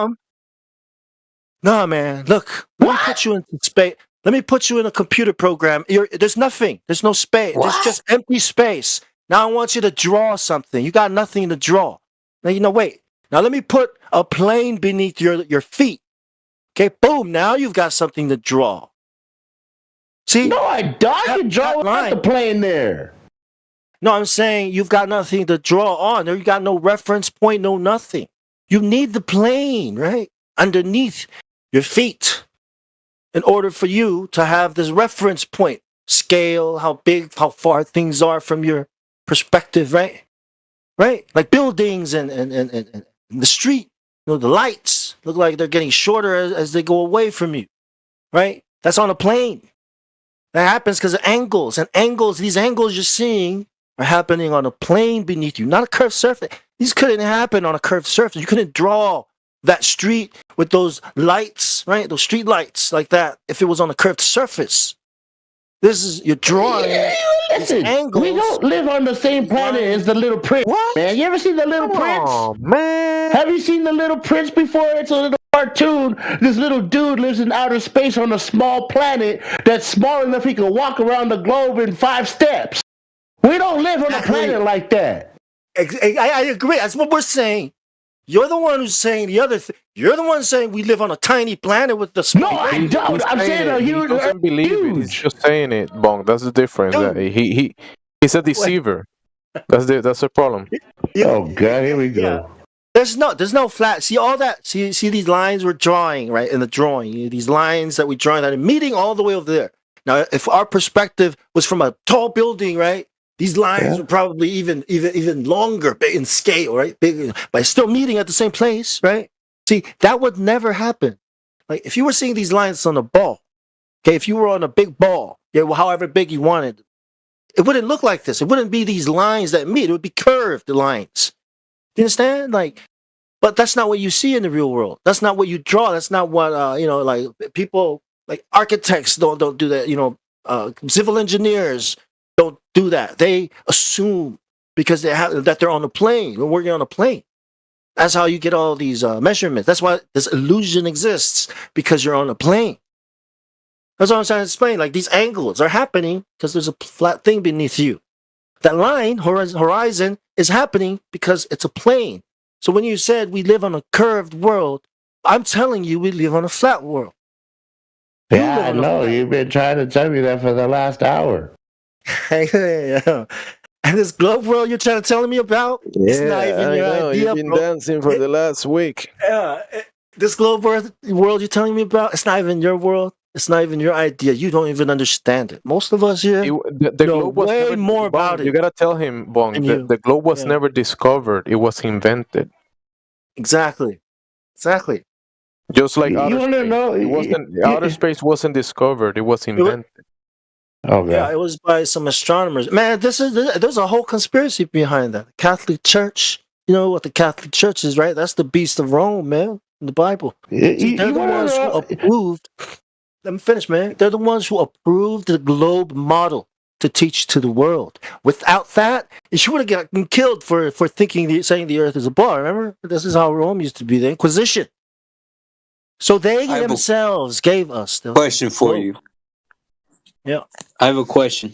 No, man. Look, let me put you in space. Let me put you in a computer program. There's nothing. There's no space. What? There's just empty space. Now I want you to draw something. You got nothing to draw. Now, wait. Now let me put a plane beneath your feet. Okay, boom. Now you've got something to draw. See? No, I can draw without the plane there. No, I'm saying you've got nothing to draw on. You got no reference point, no nothing. You need the plane, right? Underneath your feet in order for you to have this reference point. Scale, how big, how far things are from your perspective, right? Right? Like buildings and the street, the lights look like they're getting shorter as they go away from you, right? That's on a plane. That happens because of angles. And these angles you're seeing are happening on a plane beneath you, not a curved surface. These couldn't happen on a curved surface. You couldn't draw that street with those lights, right? Those street lights like that if it was on a curved surface. This is, you're drawing listen, angles. We don't live on the same planet as the Little Prince. What? Man, you ever seen the Little Prince? Oh, man. Have you seen the Little Prince before? It's a little cartoon. This little dude lives in outer space on a small planet that's small enough he can walk around the globe in 5 steps. We don't live on a planet like that. I agree. That's what we're saying. You're the one who's saying the other thing. You're the one saying we live on a tiny planet with the small. No, I don't. I'm saying he doesn't believe it. He's just saying it, Bong. That's the difference. He's a deceiver. That's the problem. Oh God, here we go. There's no flat. See all that. See these lines we're drawing right in the drawing. These lines that we drawing that are meeting all the way over there. Now, if our perspective was from a tall building, right, these lines are probably even longer in scale, right? Big, but still meeting at the same place, right? See, that would never happen. Like if you were seeing these lines on a ball, okay, if you were on a big ball, yeah, well, however big you wanted, it wouldn't look like this. It wouldn't be these lines that meet. It would be curved lines. Do you understand? Like, but that's not what you see in the real world. That's not what you draw. That's not what like people like architects don't do that. Civil engineers don't do that. They assume because that they're on a plane. We're working on a plane. That's how you get all these measurements. That's why this illusion exists, because you're on a plane. That's what I'm trying to explain. Like these angles are happening because there's a flat thing beneath you. That line, horizon, is happening because it's a plane. So when you said we live on a curved world, I'm telling you we live on a flat world. Yeah, I know. You've been trying to tell me that for the last hour. And this globe world you're trying to tell me about? Yeah, it's not even your idea, you've been bro. dancing for the last week. Yeah, this globe world you're telling me about, it's not even your world. It's not even your idea. You don't even understand it. Most of us here the know globe was way never, more about Bong, You it. gotta tell him, Bong, than the, you. the globe was Yeah. never discovered. It was invented. Exactly. Just like You outer wanna space. know- It wasn't outer space wasn't discovered. It was invented. Oh God. Yeah, it was by some astronomers. Man, there's a whole conspiracy behind that. Catholic Church. You know what the Catholic Church is, right? That's the beast of Rome, man, in the Bible. See, they're the ones who approved. Let me finish, man. They're the ones who approved the globe model to teach to the world. Without that, you would have gotten killed for saying the Earth is a ball. Remember, this is how Rome used to be. The Inquisition. So they I have a themselves gave us the question for globe. you. Yeah. I have a question.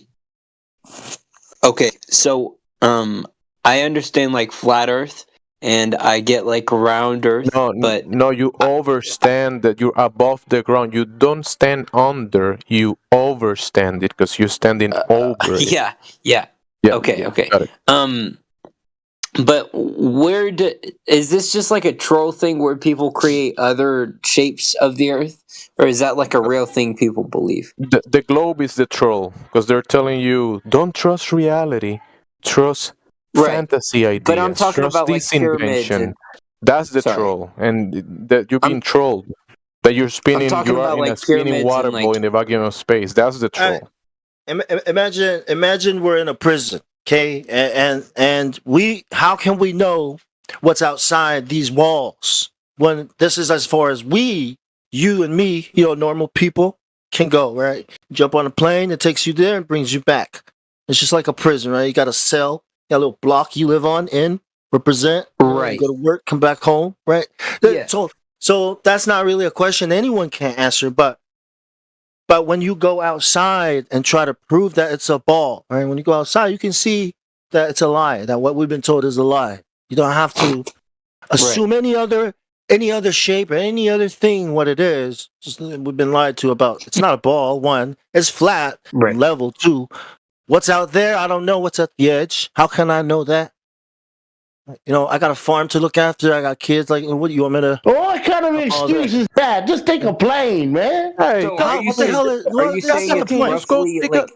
Okay, so I understand like flat Earth, and I get like round Earth, but No, you overstand that you're above the ground. You don't stand under. You overstand it because you're standing over it. yeah. Okay. Got it. But is this just like a troll thing where people create other shapes of the Earth, or is that like a real thing people believe? The globe is the troll because they're telling you don't trust reality, trust fantasy ideas. But I'm talking trust about like this pyramids. invention. That's the troll, and that you're being trolled. That you're spinning. talking You are about, in a like, spinning pyramids water and, ball like- in the vacuum of space. That's the troll. Imagine we're in a prison, okay, and how can we know what's outside these walls when this is as far as you and me, normal people can go, right? Jump on a plane, it takes you there and brings you back. It's just like a prison, right? You got a cell, you got a little block you live on, represent, right? You go to work, come back home, right? Yeah. So that's not really a question anyone can answer, but when you go outside and try to prove that it's a ball, right? When you go outside, you can see that it's a lie, that what we've been told is a lie. You don't have to assume any other shape or any other thing what it is. Just we've been lied to about. It's not a ball. One, it's flat. Level. Two, what's out there? I don't know what's at the edge. How can I know that? I got a farm to look after. I got kids. Like, what do you want me to? What kind of excuse is that? Just take a plane, man. Hey, So are you saying Just go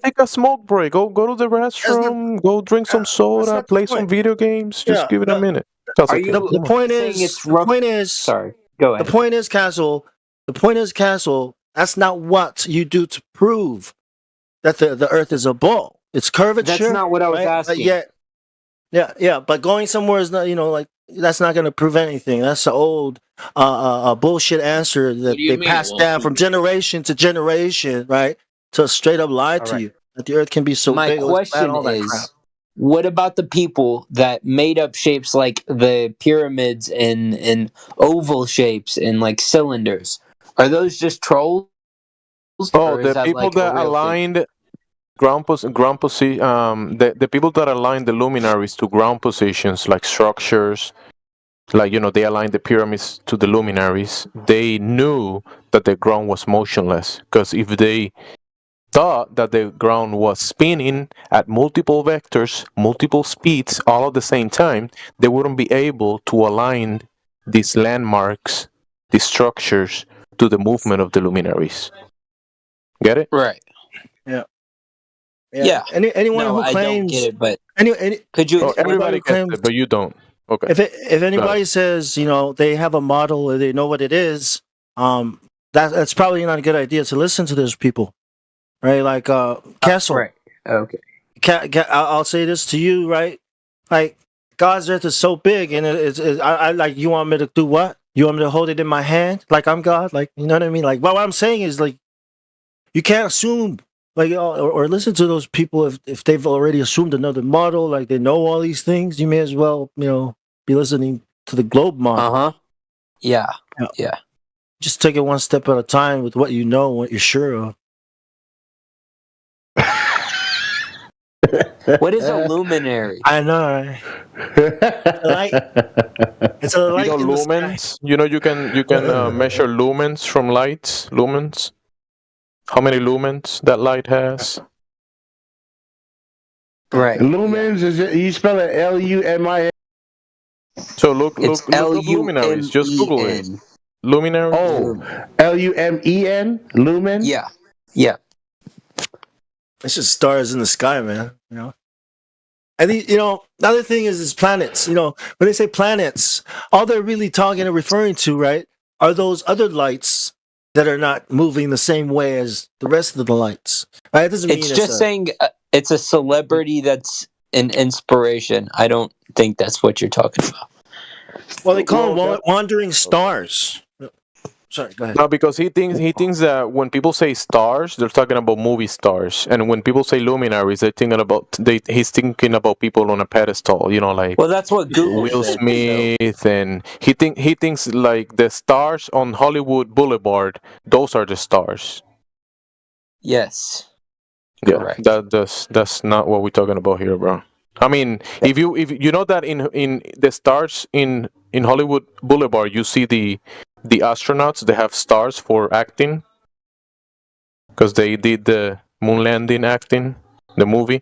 take a smoke break. Go to the restroom. Go drink some soda. Play some video games. Just give it a minute. The point is. Sorry. Go ahead. The point is, Castle. That's not what you do to prove that the Earth is a ball. It's curvature. That's not what I was asking. Yeah. But going somewhere is not, like that's not going to prove anything. That's an old bullshit answer that they passed down from generation to generation, right? To straight up lie to you that the Earth can be so My big. question is, what about the people that made up shapes like the pyramids and oval shapes and like cylinders? Are those just trolls? Oh, or is the people like, a that real thing? aligned the people that aligned the luminaries to ground positions, like structures, like they aligned the pyramids to the luminaries. They knew that the ground was motionless because if they thought that the ground was spinning at multiple vectors, multiple speeds, all at the same time, they wouldn't be able to align these landmarks, these structures, to the movement of the luminaries. Get it? Right. Yeah. Anyone No, who I claims, don't get it, but could you? Everybody gets it, but you don't. Okay. If anybody says they have a model or they know what it is, that's probably not a good idea to listen to those people, right? Like Castle. Right. Okay. I'll say this to you, right? Like God's earth is so big, and I like. You want me to do what? You want me to hold it in my hand, like I'm God? Like, you know what I mean? Like, what I'm saying is, like, you can't assume, like, or listen to those people if they've already assumed another model, like they know all these things. You may as well, be listening to the globe model. Yeah. Just take it one step at a time with what you know, what you're sure of. What is a luminary? I know, right? It's a light. You know lumens. You can measure lumens from lights. Lumens. How many lumens that light has? Right. Lumens is it? You spell it LUMINS. So look luminaries. Just Google it. Luminaries. Oh, LUMEN. Lumen. Yeah. It's just stars in the sky, man. And the other thing is planets. When they say planets, all they're really talking and referring to, right, are those other lights that are not moving the same way as the rest of the lights. Right? It doesn't mean It's just saying it's a celebrity that's an inspiration. I don't think that's what you're talking about. Well, they call them wandering stars. Sorry, go ahead. No, because he thinks that when people say stars, they're talking about movie stars, and when people say luminaries, he's thinking about people on a pedestal. Like, well, that's what Google Will said, Smith, and he thinks like the stars on Hollywood Boulevard. Those are the stars. Yes. Yeah, correct. That's not what we're talking about here, bro. I mean, if you know that in the stars in Hollywood Boulevard, you see the astronauts, they have stars for acting because they did the moon landing acting, the movie.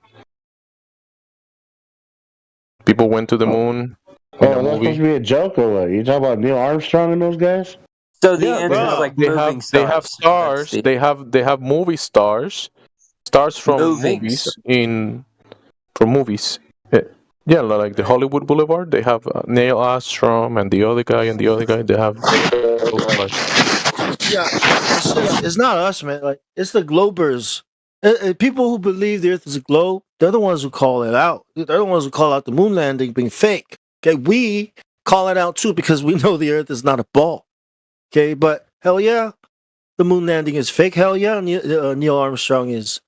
People went to the moon. Oh, that's supposed to be a joke or what? You talking about Neil Armstrong and those guys? So the answer is like moving stars. They have stars. They have movie stars. Stars from movies from movies. Yeah, like the Hollywood Boulevard, they have Neil Armstrong and the other guy and the other guy. They have those stars. Yeah, it's not us, man. Like, it's the globers. People who believe the Earth is a globe, they're the ones who call it out. They're the ones who call out the moon landing being fake. Okay, we call it out too because we know the Earth is not a ball. Okay, but hell yeah, the moon landing is fake. Hell yeah, Neil Armstrong is.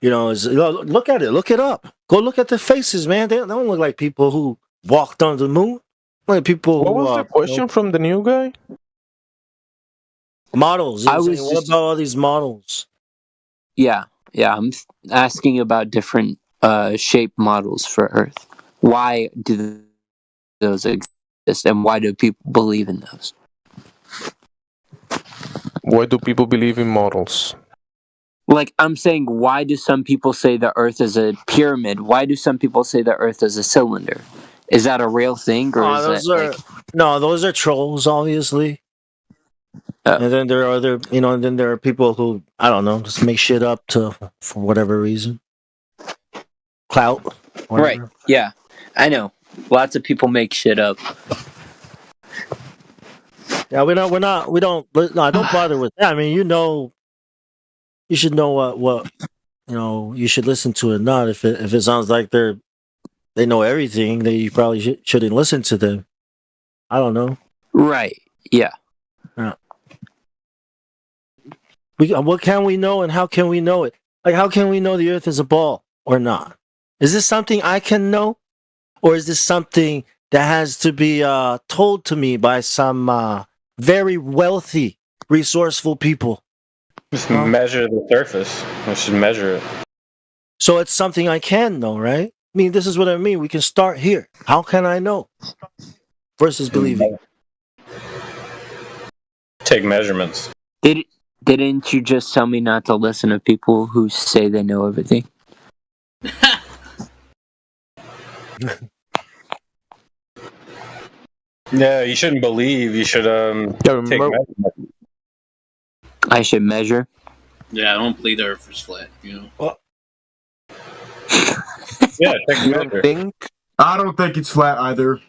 Look at it. Look it up. Go look at the faces, man. They don't look like people who walked on the moon. Like people. What was the question from the new guy? Models. What about all these models? Yeah. I'm asking about different shape models for Earth. Why do those exist, and why do people believe in those? Why do people believe in models? Like, I'm saying, why do some people say the Earth is a pyramid? Why do some people say the Earth is a cylinder? Is that a real thing, or those are trolls, obviously. And then there are other, and then there are people who, I don't know, just make shit up for whatever reason. Clout. Whatever. Right. Yeah, I know. Lots of people make shit up. Yeah, I don't bother with that. I mean, you should know what you should listen to it. Not if it sounds like they know everything, then you probably shouldn't listen to them. I don't know. Right. Yeah. What can we know, and how can we know it? Like, how can we know the Earth is a ball or not? Is this something I can know, or is this something that has to be told to me by some very wealthy, resourceful people? Just measure the surface. Let's just measure it. So it's something I can know, right? I mean, this is what I mean. We can start here. How can I know? Versus believing. Take measurements. Didn't you just tell me not to listen to people who say they know everything? Yeah, you shouldn't believe. You should take measurement. I should measure. Yeah, I don't believe the Earth is flat. You know. Well, yeah, take a measure. I don't think it's flat either.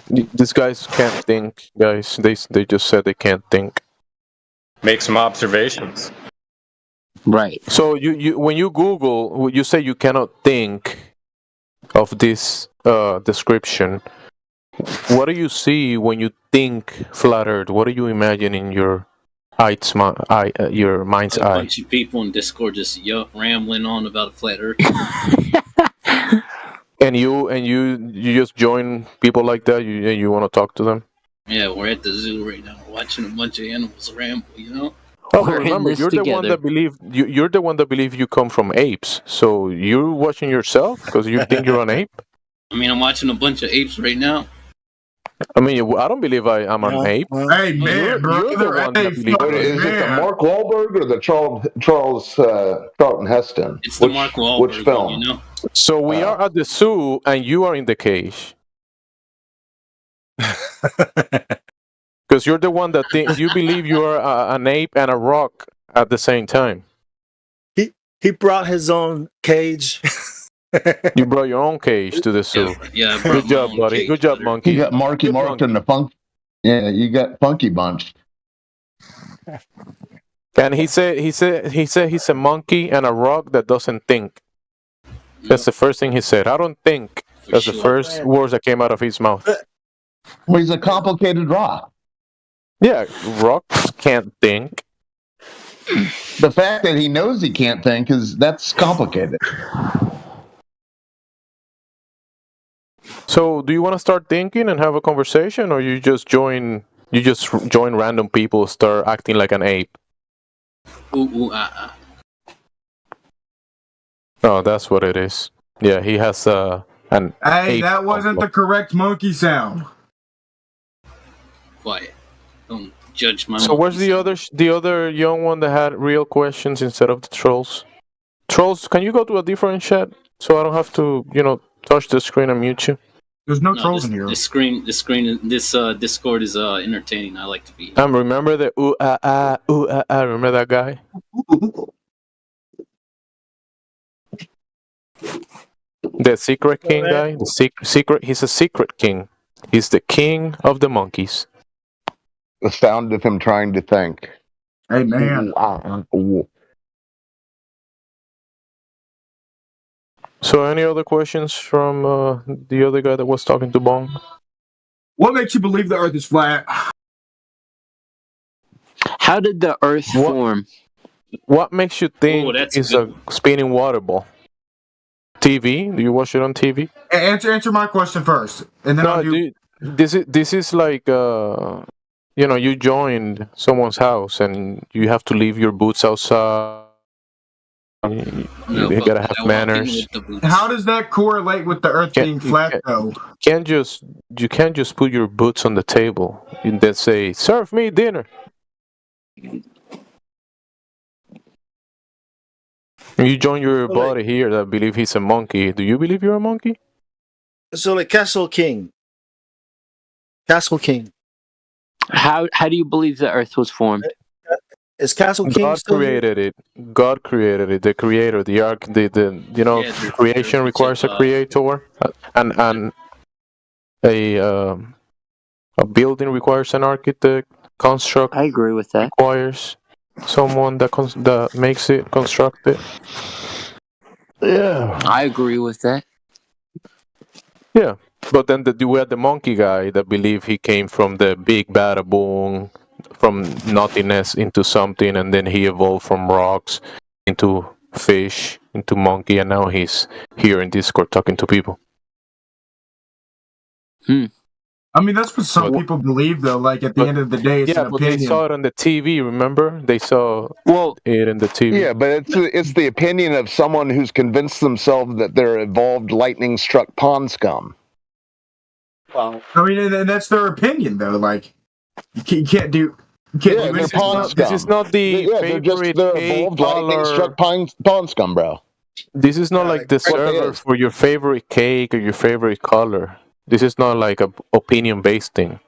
These guys can't think, guys. They just said they can't think. Make some observations. Right. So you when you Google, you say you cannot think of this description. What do you see when you think flat Earth? What do you imagine in your your mind's A eye? bunch of people in Discord just rambling on about a flat Earth. And you just join people like that. You want to talk to them. Yeah, we're at the zoo right now, watching a bunch of animals ramble. You know. Oh, but remember, you're the one that believe you're the one that believe you come from apes. So you're watching yourself because you think you're an ape. I mean, I'm watching a bunch of apes right now. I mean, I don't believe I'm an ape. Hey, man, you're the one that believes. Is it the Mark Wahlberg or the Charlton Heston? It's the Mark Wahlberg. Which film? You know. So we are at the zoo, and you are in the cage. Because you're the one that thinks you believe you are an ape and a rock at the same time. He brought his own cage. You brought your own cage to the zoo. Yeah. Good job, buddy. Cage, Good job, monkey. You got Marky Mark and the Funk. Yeah, you got Funky Bunch. And he said he's a monkey and a rock that doesn't think. That's the first thing he said. I don't think. That's the first words that came out of his mouth. Well, he's a complicated rock. Yeah, rocks can't think. The fact that he knows he can't think that's complicated. So, do you want to start thinking and have a conversation, or you just join random people, start acting like an ape? Oh, that's what it is. Yeah, he has an. Hey, ape that wasn't the correct monkey sound. Quiet. Don't judge my. So, where's the other young one that had real questions instead of the trolls? Trolls, can you go to a different chat so I don't have to, touch the screen and mute you? There's no trolls in here. This Discord is entertaining. I like to be. Remember the remember that guy? The secret king guy? The secret he's a secret king. He's the king of the monkeys. The sound of him trying to think. Hey, man. So, any other questions from the other guy that was talking to Bong? What makes you believe the Earth is flat? How did the Earth form? What makes you think it's a spinning water ball? TV? Do you watch it on TV? Answer my question first, and then This is like you joined someone's house and you have to leave your boots outside. You gotta have manners. How does that correlate with the Earth being flat, though? You can't just put your boots on the table and then say, "Serve me dinner." You join your buddy here that believe he's a monkey. Do you believe you're a monkey? So, like Castle King. How do you believe the Earth was formed? Is Castle King God created it. God created it. The creator, the arc, creation requires a creator, and a building requires an architect. Construct. I agree with that. Requires someone that makes it, construct it. Yeah, I agree with that. Yeah, but then we had the monkey guy that believed he came from the big bada boom, from nothingness into something, and then he evolved from rocks into fish, into monkey, and now he's here in Discord talking to people. I mean, that's what some people believe, though. Like, at the end of the day, it's an opinion. They saw it on the TV, remember? They saw it in the TV. Yeah, but it's the opinion of someone who's convinced themselves that they're evolved lightning-struck pond scum. Wow. I mean, and that's their opinion, though. Like, you can't do... Yeah, they're pawn scum. This is not the favorite they're cake evolved lightning struck color. pawn scum, bro. This is not like the What they server is. for your favorite cake or your favorite color. This is not like a opinion-based thing.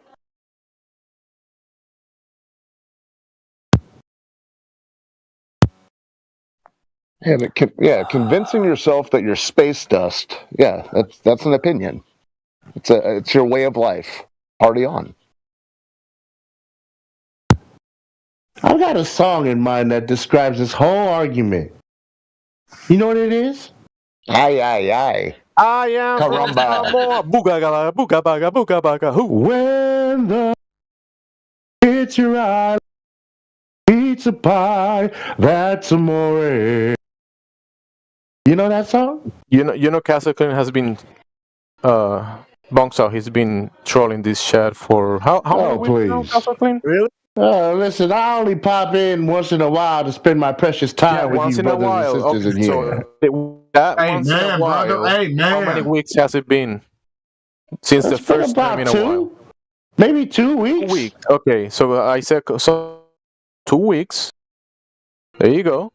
Yeah, convincing yourself that you're space dust. Yeah, that's an opinion. It's your way of life. Party on. I've got a song in mind that describes this whole argument. You know what it is? Aye, aye, aye. I am Caramba. Booga booga baga booga baga who? When the hits your eye, pizza pie, that's amore. You know that song? You know, Castlin has been Bonks out. He's been trolling this chat for how many weeks now, Castlin? Really? Listen, I only pop in once in a while to spend my precious time with once you in a brothers while. and sisters in here. That Hey, once in man, a while. brother. Hey, How man. many weeks has it been since It's the first been time in about a while? maybe 2 weeks. 2 weeks. Okay, so I said 2 weeks. There you go.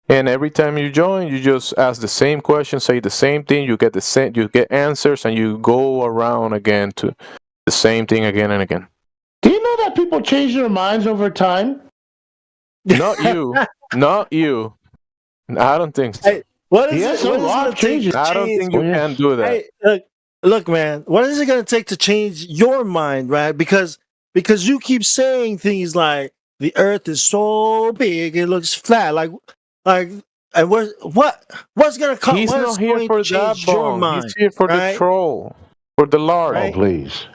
And every time you join, you just ask the same question, say the same thing. You get you get answers, and you go around again to the same thing again and again. Do you know that people change their minds over time? Not you. Not you. I don't think so. Hey, what is Yes, it? a What is lot it of gonna take changes. to I don't change- think you can do that. Hey, look, man. What is it going to take to change your mind, right? Because you keep saying things like the Earth is so big it looks flat, like, and what's going to come? He's What's not here going for to that, change your Bong. mind? He's here for right? the troll, for the lark. Oh, please.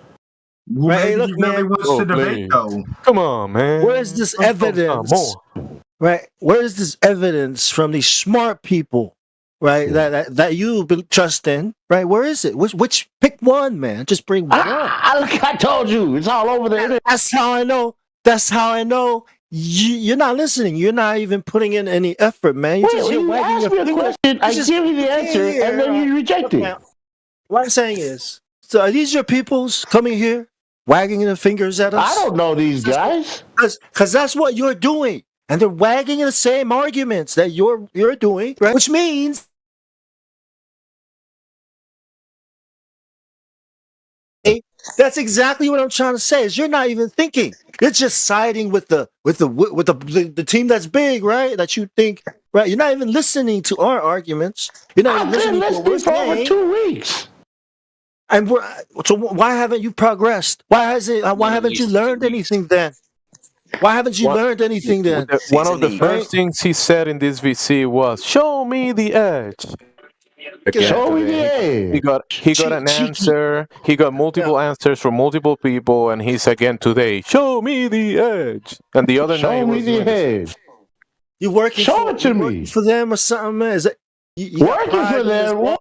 Well, Right, maybe hey, look, he really man. wants to debate, though. Come on, man. Where's this Let's go evidence? more. Right? Where's this evidence from these smart people? Right, that you've been trusting, right? Where is it? Which pick one, man. Just bring one. I told you, it's all over the internet. That's how I know. That's how I know you're not listening. You're not even putting in any effort, man. Wait, when you ask me a question, I give you the answer, and then you reject it. What I'm saying is, so are these your peoples coming here, wagging their fingers at us? I don't know these guys. Because that's what you're doing. And they're wagging the same arguments that you're doing, right? Which means that's exactly what I'm trying to say. Is you're not even thinking. You're just siding with the team that's big, right? That you think, right? You're not even listening to our arguments. You're not I've even been listening to listening what for we're over saying. 2 weeks. And so why haven't you progressed? Why haven't you learned anything then? Why haven't you learned anything then? One of the first things he said in this VC was, "Show me the edge." Show me the edge. He got an answer. He got multiple answers from multiple people, and he's again today. Show me the edge. And the other night, Show me the edge. You working? Show it to me for them or something, man? Is that you working for them? What?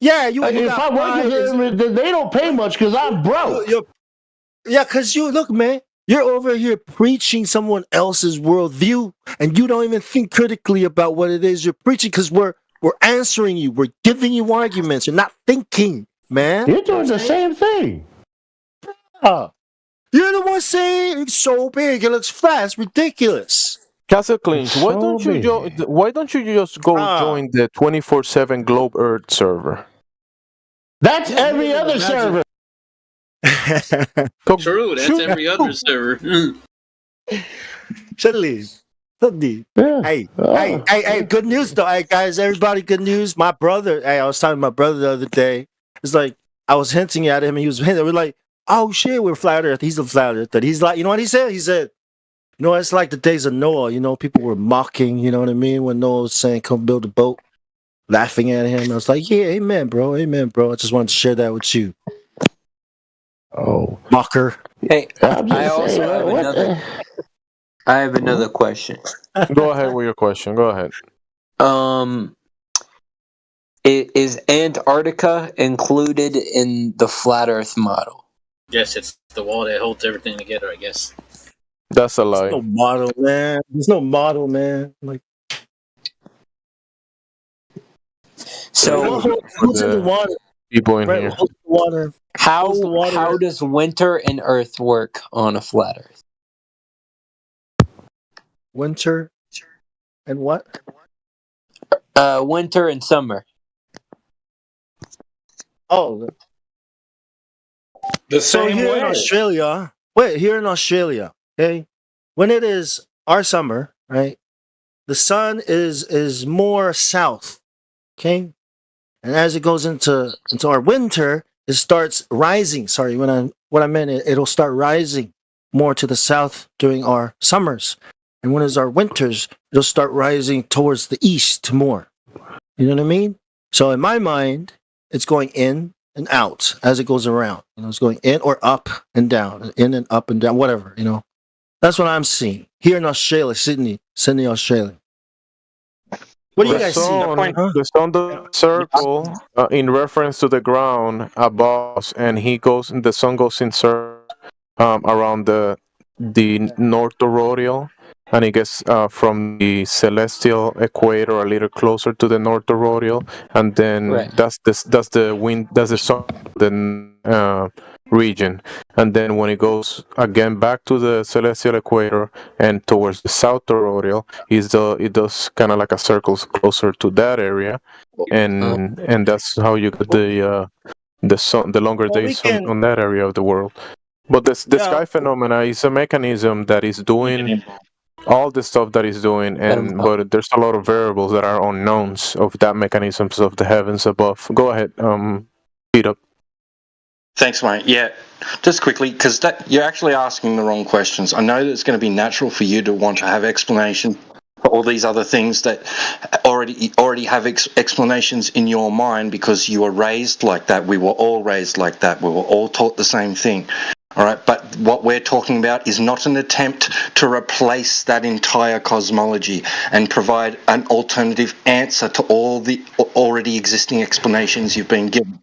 Yeah, you. If I'm working for them, then they don't pay much because I'm broke. Yeah, because you look, man. You're over here preaching someone else's worldview, and you don't even think critically about what it is you're preaching. Because we're answering you, we're giving you arguments. You're not thinking, man. You're doing the same thing. You're the one saying it's so big, it looks flat. It's ridiculous. Castle Clinch, why don't you just go join the 24/7 Globe Earth server? That's every other server. True, that's every other server. Hey, good news though. Hey guys, everybody, good news. My brother, I was talking to my brother the other day. It's like I was hinting at him and he was hinting. We're like, oh shit, we're flat earth. He's a flat earth. He's like, you know what he said? He said, you know, it's like the days of Noah, you know, people were mocking, you know what I mean? When Noah was saying, come build a boat, laughing at him. I was like, yeah, amen, bro. Amen, bro. I just wanted to share that with you. Oh, mocker. Hey, I have another question. Go ahead with your question. Go ahead. Is Antarctica included in the flat Earth model? Yes, it's the wall that holds everything together, I guess. That's a lie. There's no model, man. There's no model, man. Like, so who's in the water? People in here. Who's in the water? How does winter and Earth work on a flat Earth? winter, and what? Winter and summer. Oh, The so same here way. in Australia, here in Australia, okay, when it is our summer, right, the sun is more south, okay, and as it goes into our winter, it starts rising. Sorry, what I meant, it'll start rising more to the south during our summers, and when it's our winters, it'll start rising towards the east more. You know what I mean? So in my mind, it's going in and out as it goes around. You know, it's going in or up and down, in and up and down, whatever. You know, that's what I'm seeing here in Australia, Sydney, Australia. What do you guys see? The sun does circle in reference to the ground above us, and the sun goes in circles around the North Toroidal, and it gets from the celestial equator a little closer to the North Toroidal, and then that's the wind, that's the sun, the region, and then when it goes again back to the celestial equator and towards the South Toroidal, it does kind of like a circle closer to that area, and that's how you get the sun, the longer days on that area of the world. But the sky phenomena is a mechanism that is doing all the stuff that it's doing, but there's a lot of variables that are unknowns of that mechanisms of the heavens above. Go ahead, Peter. Thanks, mate. Yeah, just quickly, because you're actually asking the wrong questions. I know that it's going to be natural for you to want to have explanation for all these other things that already have explanations in your mind because you were raised like that. We were all raised like that. We were all taught the same thing. All right, but what we're talking about is not an attempt to replace that entire cosmology and provide an alternative answer to all the already existing explanations you've been given.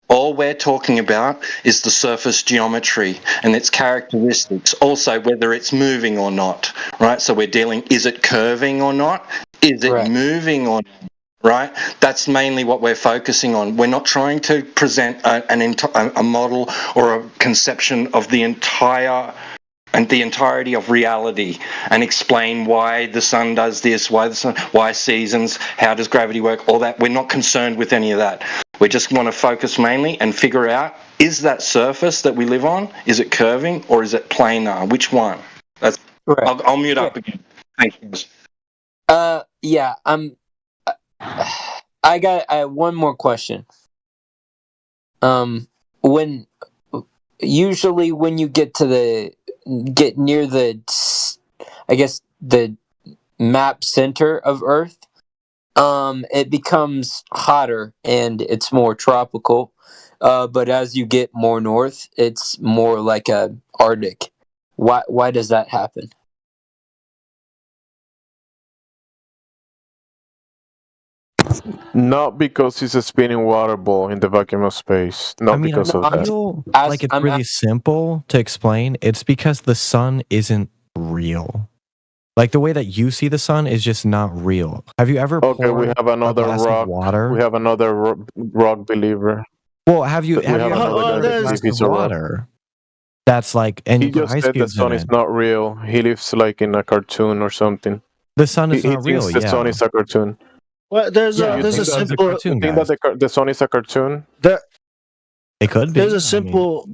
All we're talking about is the surface geometry and its characteristics, also whether it's moving or not, right? So we're dealing, is it curving or not? Is it moving or not? Right? That's mainly what we're focusing on. We're not trying to present a model or a conception of the entirety of reality and explain why the sun does this, why seasons, how does gravity work, all that. We're not concerned with any of that. We just want to focus mainly and figure out, is that surface that we live on, is it curving or is it planar? Which one? That's I'll mute up again. Thank you. Yeah, I got one more question. When you get near the, I guess, the map center of Earth, it becomes hotter and it's more tropical. But as you get more north, it's more like a Arctic. Why does that happen? Not because it's a spinning water ball in the vacuum of space. Not because of that. I feel like it's really simple to explain. It's because the sun isn't real. Like the way that you see the sun is just not real. Have you ever? Okay, we have another rock. Water? We have another rock believer. Well, have you ever there's water? That's like, and he just said the sun is not real. He lives like in a cartoon or something. The sun is not real. The sun is a cartoon. Well, there's a simple. You think that the sun is a cartoon? It could be. There's a simple.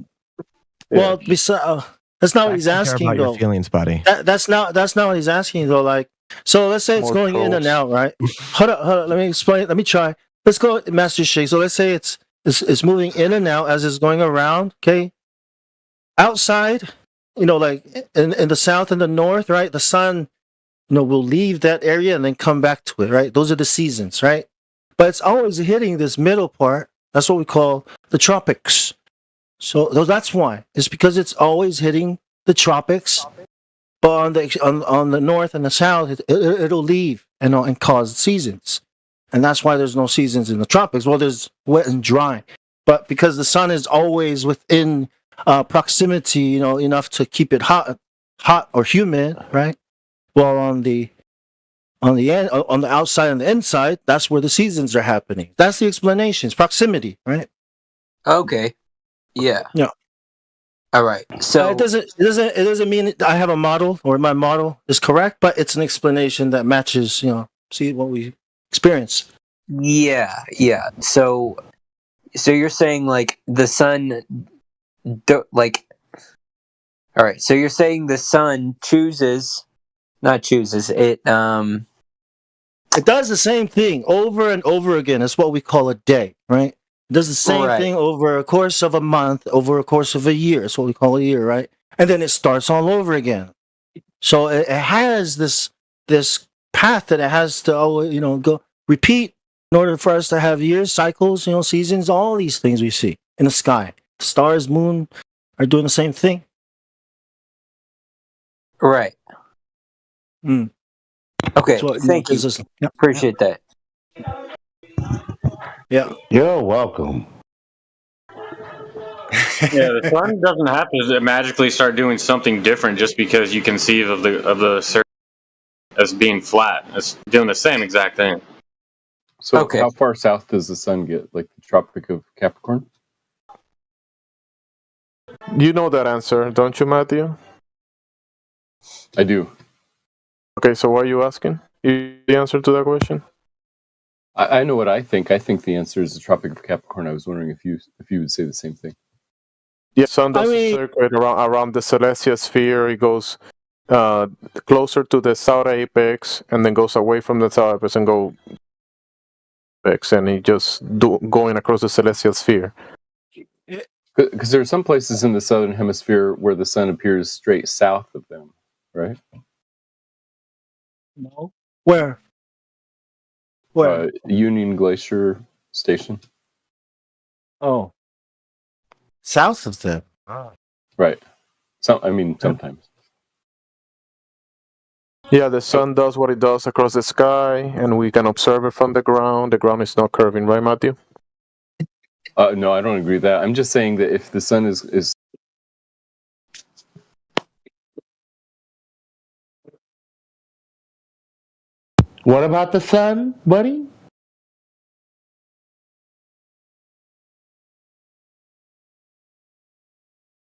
Well, besides, that's not what he's asking about though. Your feelings, buddy. That's not what he's asking though. Like, so let's say it's going in and out, right? Hold up. Let me explain. Let me try. Let's go, Master Shake. So let's say it's moving in and out as it's going around. Okay. Outside, like in the south and the north, right? The sun, will leave that area and then come back to it, right? Those are the seasons, right? But it's always hitting this middle part. That's what we call the tropics. So that's why. It's because it's always hitting the tropics. But on the north and the south, it'll leave and cause seasons. And that's why there's no seasons in the tropics. Well, there's wet and dry. But because the sun is always within proximity, enough to keep it hot or humid, right? Well, on the outside and the inside, that's where the seasons are happening. That's the explanation. It's proximity, right? Okay. Yeah. Yeah. All right. So it doesn't mean I have a model or my model is correct, but it's an explanation that matches, see what we experience. Yeah. So you're saying like the sun, all right. So you're saying the sun not chooses it. It does the same thing over and over again. It's what we call a day, right? It does the same thing over a course of a month, over a course of a year. It's what we call a year, right? And then it starts all over again. So it has this path that it has to go repeat in order for us to have years, cycles, seasons, all these things we see in the sky. The stars, moon are doing the same thing. Right. Mm. Okay, thank you. Appreciate that. Yeah. You're welcome. Yeah, the sun doesn't have to magically start doing something different just because you conceive of the surface as being flat. It's doing the same exact thing. So how far south does the sun get? Like the Tropic of Capricorn? You know that answer, don't you, Matthew? I do. Okay, so what are you asking? The answer to that question? I know what I think. I think the answer is the Tropic of Capricorn. I was wondering if you would say the same thing. Yeah, sun doesn't circulate around the celestial sphere. It goes closer to the south apex, and then goes away from the south apex and go apex, and it just going across the celestial sphere. Because there are some places in the southern hemisphere where the sun appears straight south of them, right? No. Where? Union Glacier Station. Oh. South of them. Right. Sometimes. Yeah, the sun does what it does across the sky, and we can observe it from the ground. The ground is not curving, right, Matthew? No, I don't agree with that. I'm just saying that if the sun is What about the sun, buddy?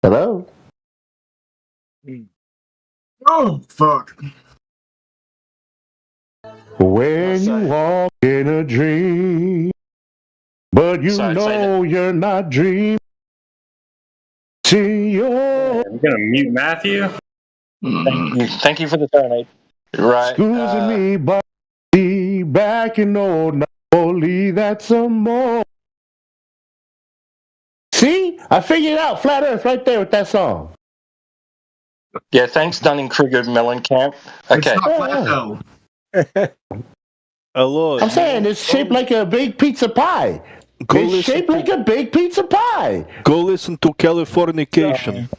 Hello? Oh, fuck. When you walk in a dream, but you're not dreaming. See your... I'm going to mute Matthew. Thank you for the donate. Right. Excuse me, but be back in old Napoli, that's some more. See? I figured out Flat Earth right there with that song. Yeah, thanks, Dunning-Kruger Mellencamp. Okay. Hello. I'm saying it's shaped like a big pizza pie. It's shaped like a big pizza pie. Go listen to Californication.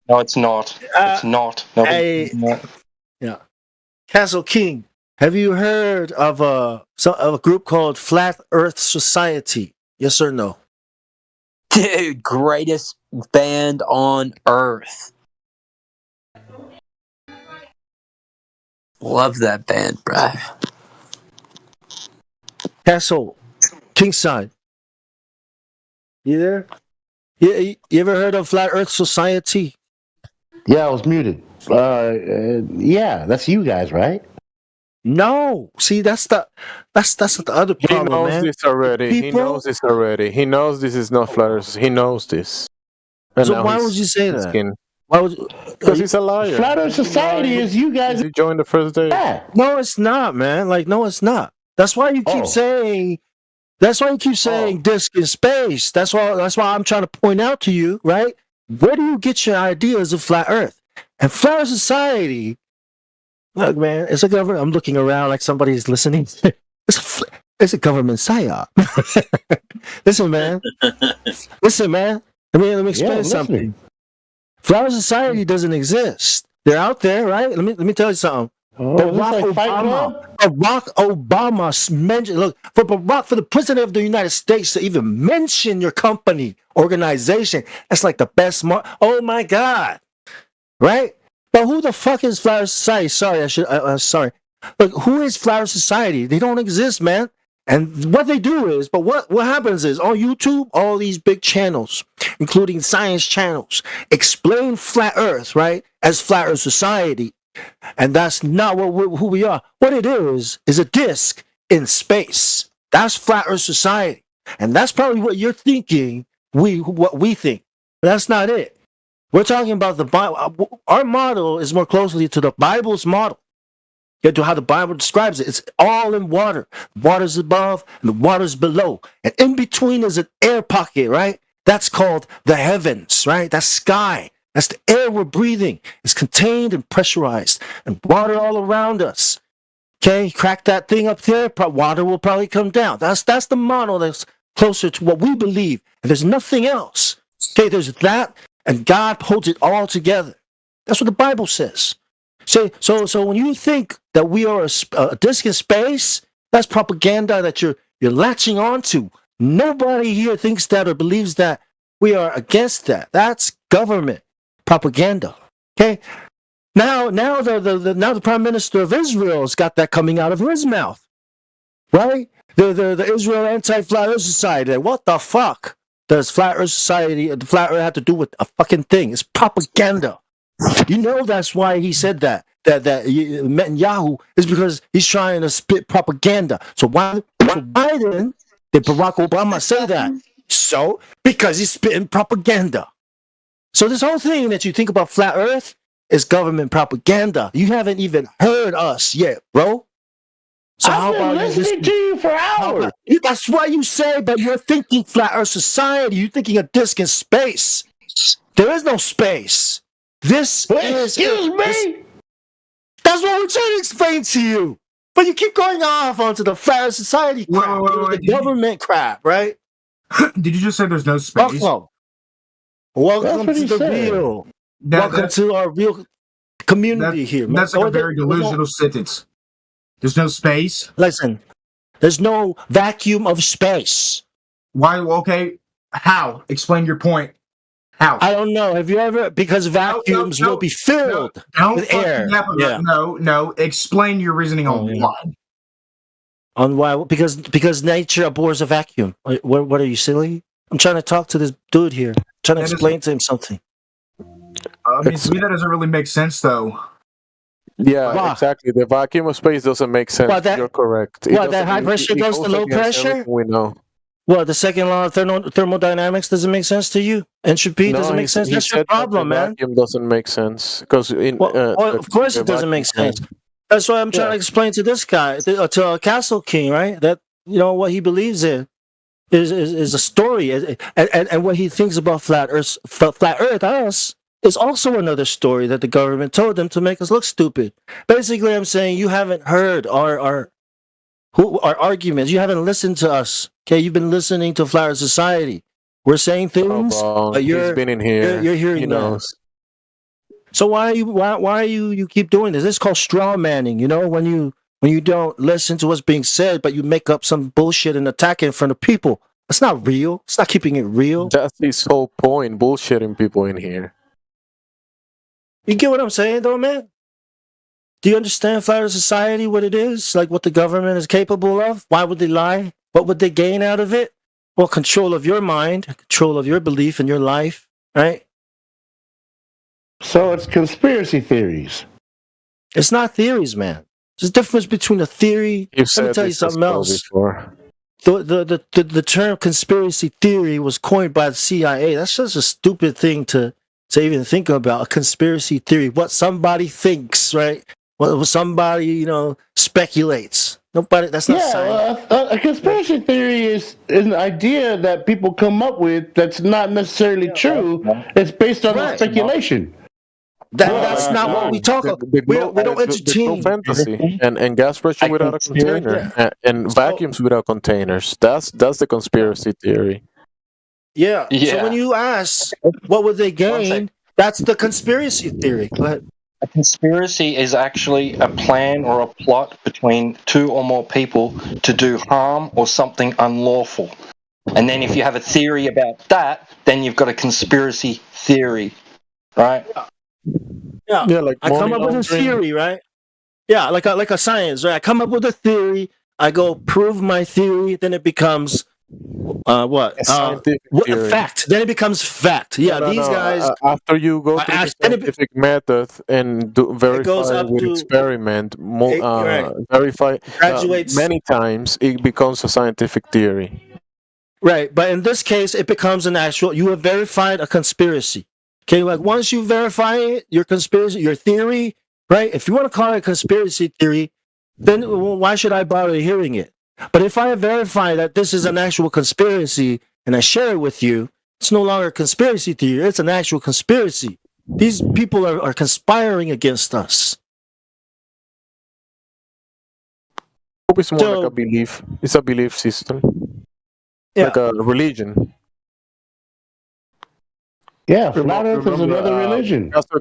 No, it's not. It's not. Yeah. Castle King, have you heard of a group called Flat Earth Society? Yes or no? Dude, greatest band on earth. Love that band, bruh. Castle, Kingside. You there? You ever heard of Flat Earth Society? Yeah, I was muted. Yeah, that's you guys, right? No. See, that's the other problem, He knows man. this already. He knows this already. He knows this is not Flat Earth. He knows this. And So why would you say that? Why would? Because he's a liar. Flat Earth Society is you guys. He joined the first day. No, it's not, man. Like, no, it's not. That's why you keep saying. That's why you keep saying disc in space. That's why I'm trying to point out to you, right? Where do you get your ideas of flat Earth? And Flat Earth Society. Look, man, it's a government. I'm looking around like somebody's listening. It's a government psyop. Listen, man. Let me explain something. Flat Earth Society doesn't exist. They're out there, right? Let me tell you something. Barack Obama mentioned. Look, for the president of the United States to even mention your company organization, that's like the best. Oh my God, right? But who the fuck is Flat Earth Society? Sorry, sorry. Look, who is Flat Earth Society? They don't exist, man. And what they do is, but what happens is on YouTube, all these big channels, including science channels, explain flat Earth, right, as Flat Earth Society. And that's not who we are. What it is a disc in space. That's Flat Earth Society. And that's probably what you're thinking, what we think. But that's not it. We're talking about the Bible. Our model is more closely to the Bible's model. Get to how the Bible describes it. It's all in water. Water's above and the water's below. And in between is an air pocket, right? That's called the heavens, right? That's sky. That's the air we're breathing. It's contained and pressurized. And water all around us. Okay, crack that thing up there, water will probably come down. That's the model that's closer to what we believe. And there's nothing else. Okay, there's that, and God holds it all together. That's what the Bible says. So when you think that we are a disc in space, that's propaganda that you're latching onto. Nobody here thinks that or believes that. We are against that. That's government propaganda. Okay. Now the Prime Minister of Israel has got that coming out of his mouth, right? The Israel Anti-Flat Earth Society. What the fuck does Flat Earth Society, the Flat Earth, have to do with a fucking thing? It's propaganda. You know that's why he said that Netanyahu is because he's trying to spit propaganda. So why Biden did Barack Obama say that? So because he's spitting propaganda. So this whole thing that you think about Flat Earth is government propaganda. You haven't even heard us yet, bro. So I've been listening to you for hours. That's what you say, but you're thinking Flat Earth Society. You're thinking a disc in space. There is no space. Excuse me? That's what we're trying to explain to you. But you keep going off onto the Flat Earth Society crap, the government crap, right? Did you just say there's no space? Buffalo. Welcome to the real. Welcome to our real community here. That's like a very delusional sentence. There's no space? Listen, there's no vacuum of space. Why? Okay. How? Explain your point. How? I don't know. Have you ever? Because vacuums will be filled with air. No. Explain your reasoning on why. On why? Because nature abhors a vacuum. What are you, silly? I'm trying to talk to this dude here. I'm trying to explain to him something. I mean, to me, that doesn't really make sense, though. Yeah, exactly. The vacuum of space doesn't make sense. You're correct. That high pressure goes to low pressure? We know. Well, the second law of thermodynamics doesn't make sense to you? Entropy doesn't make sense? That's your problem, man. Vacuum doesn't make sense. Because of course it doesn't make sense. That's why I'm trying to explain to this guy, to Castle King, right? That, what he believes in is a story. And what he thinks about flat Earth, us, is also another story that the government told them to make us look stupid. Basically, I'm saying you haven't heard our arguments. You haven't listened to us. Okay, you've been listening to Flat Earth Society. We're saying things, but he's been in here. You're hearing he knows. So why are you keep doing this? This is called straw manning. When you don't listen to what's being said, but you make up some bullshit and attack it in front of people. It's not real. It's not keeping it real. That's his whole point. Bullshitting people in here. You get what I'm saying, though, man? Do you understand Flat Earth Society, what it is? Like what the government is capable of? Why would they lie? What would they gain out of it? Well, control of your mind, control of your belief in your life, right? So it's conspiracy theories. It's not theories, man. There's a difference between a theory. Let me tell you something else. The term conspiracy theory was coined by the CIA. That's just a stupid thing to even think about. A conspiracy theory, what somebody thinks, right? What somebody speculates. Nobody. That's not science. A conspiracy theory is an idea that people come up with that's not necessarily true. It's based on speculation. That's not what we talk about. We don't entertain. No fantasy and gas pressure without a container and vacuums without containers. That's the conspiracy theory. Yeah. So when you ask what would they gain, that's the conspiracy theory. Go ahead. A conspiracy is actually a plan or a plot between two or more people to do harm or something unlawful. And then if you have a theory about that, then you've got a conspiracy theory, right? Yeah, like I come up with a theory, right? Yeah, like a science, right? I come up with a theory I go prove my theory, then it becomes what? Scientific theory. Fact. Then it becomes fact. Yeah, these guys. After you go through the scientific method and verify with experiment, verify many times, it becomes a scientific theory. Right, but in this case, it becomes an actual. You have verified a conspiracy. Okay, like once you verify it, your conspiracy, your theory, right? If you want to call it a conspiracy theory, then why should I bother hearing it? But if I verify that this is an actual conspiracy and I share it with you, it's no longer a conspiracy theory. It's an actual conspiracy. These people are conspiring against us. It's more like a belief. It's a belief system. Yeah. Like a religion. Yeah, flat Earth is another religion. Castle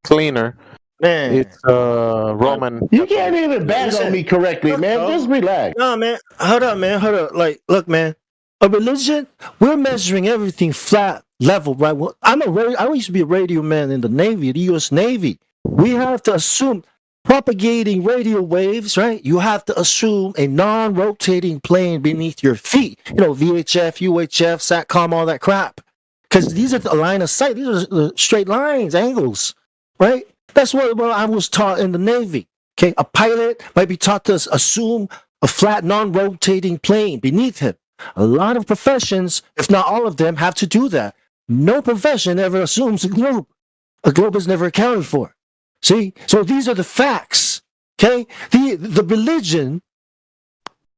Cleaner. Man, it's Roman. You can't even bash on me correctly, man. Just relax. No, man. Hold up, man. Hold up. Like, look, man. A religion, we're measuring everything flat, level, right? Well, I used to be a radio man in the Navy, the U.S. Navy. We have to assume propagating radio waves, right? You have to assume a non-rotating plane beneath your feet. You know, VHF, UHF, SATCOM, all that crap. Because these are the line of sight. These are the straight lines, angles, right? That's what I was taught in the Navy. Okay, a pilot might be taught to assume a flat, non-rotating plane beneath him. A lot of professions, if not all of them, have to do that. No profession ever assumes a globe. A globe is never accounted for. See? So these are the facts. Okay? The religion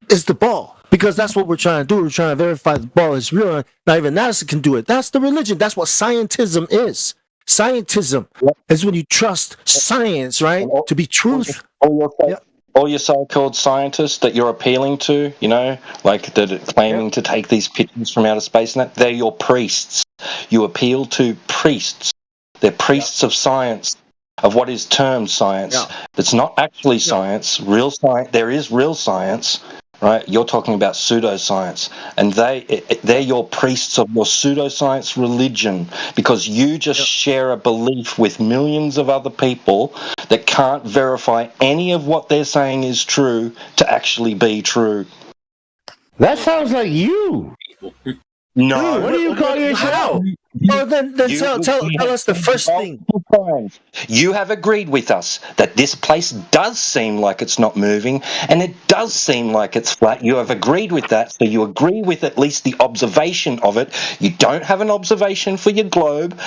is the ball. Because that's what we're trying to do. We're trying to verify the ball is real. Not even NASA can do it. That's the religion. That's what scientism is. Scientism is when you trust science, right? To be truth. All your so-called scientists that you're appealing to, you know, like that are claiming to take these pictures from outer space and that, they're your priests. You appeal to priests. They're priests of science, of what is termed science. It's not actually science. Real science. There is real science. Right, you're talking about pseudoscience, and they're your priests of your pseudoscience religion because you just share a belief with millions of other people that can't verify any of what they're saying is true to actually be true. That sounds like you. No. What do you call yourself? Well, then tell us the first thing. You have agreed with us that this place does seem like it's not moving, and it does seem like it's flat. You have agreed with that, so you agree with at least the observation of it. You don't have an observation for your globe.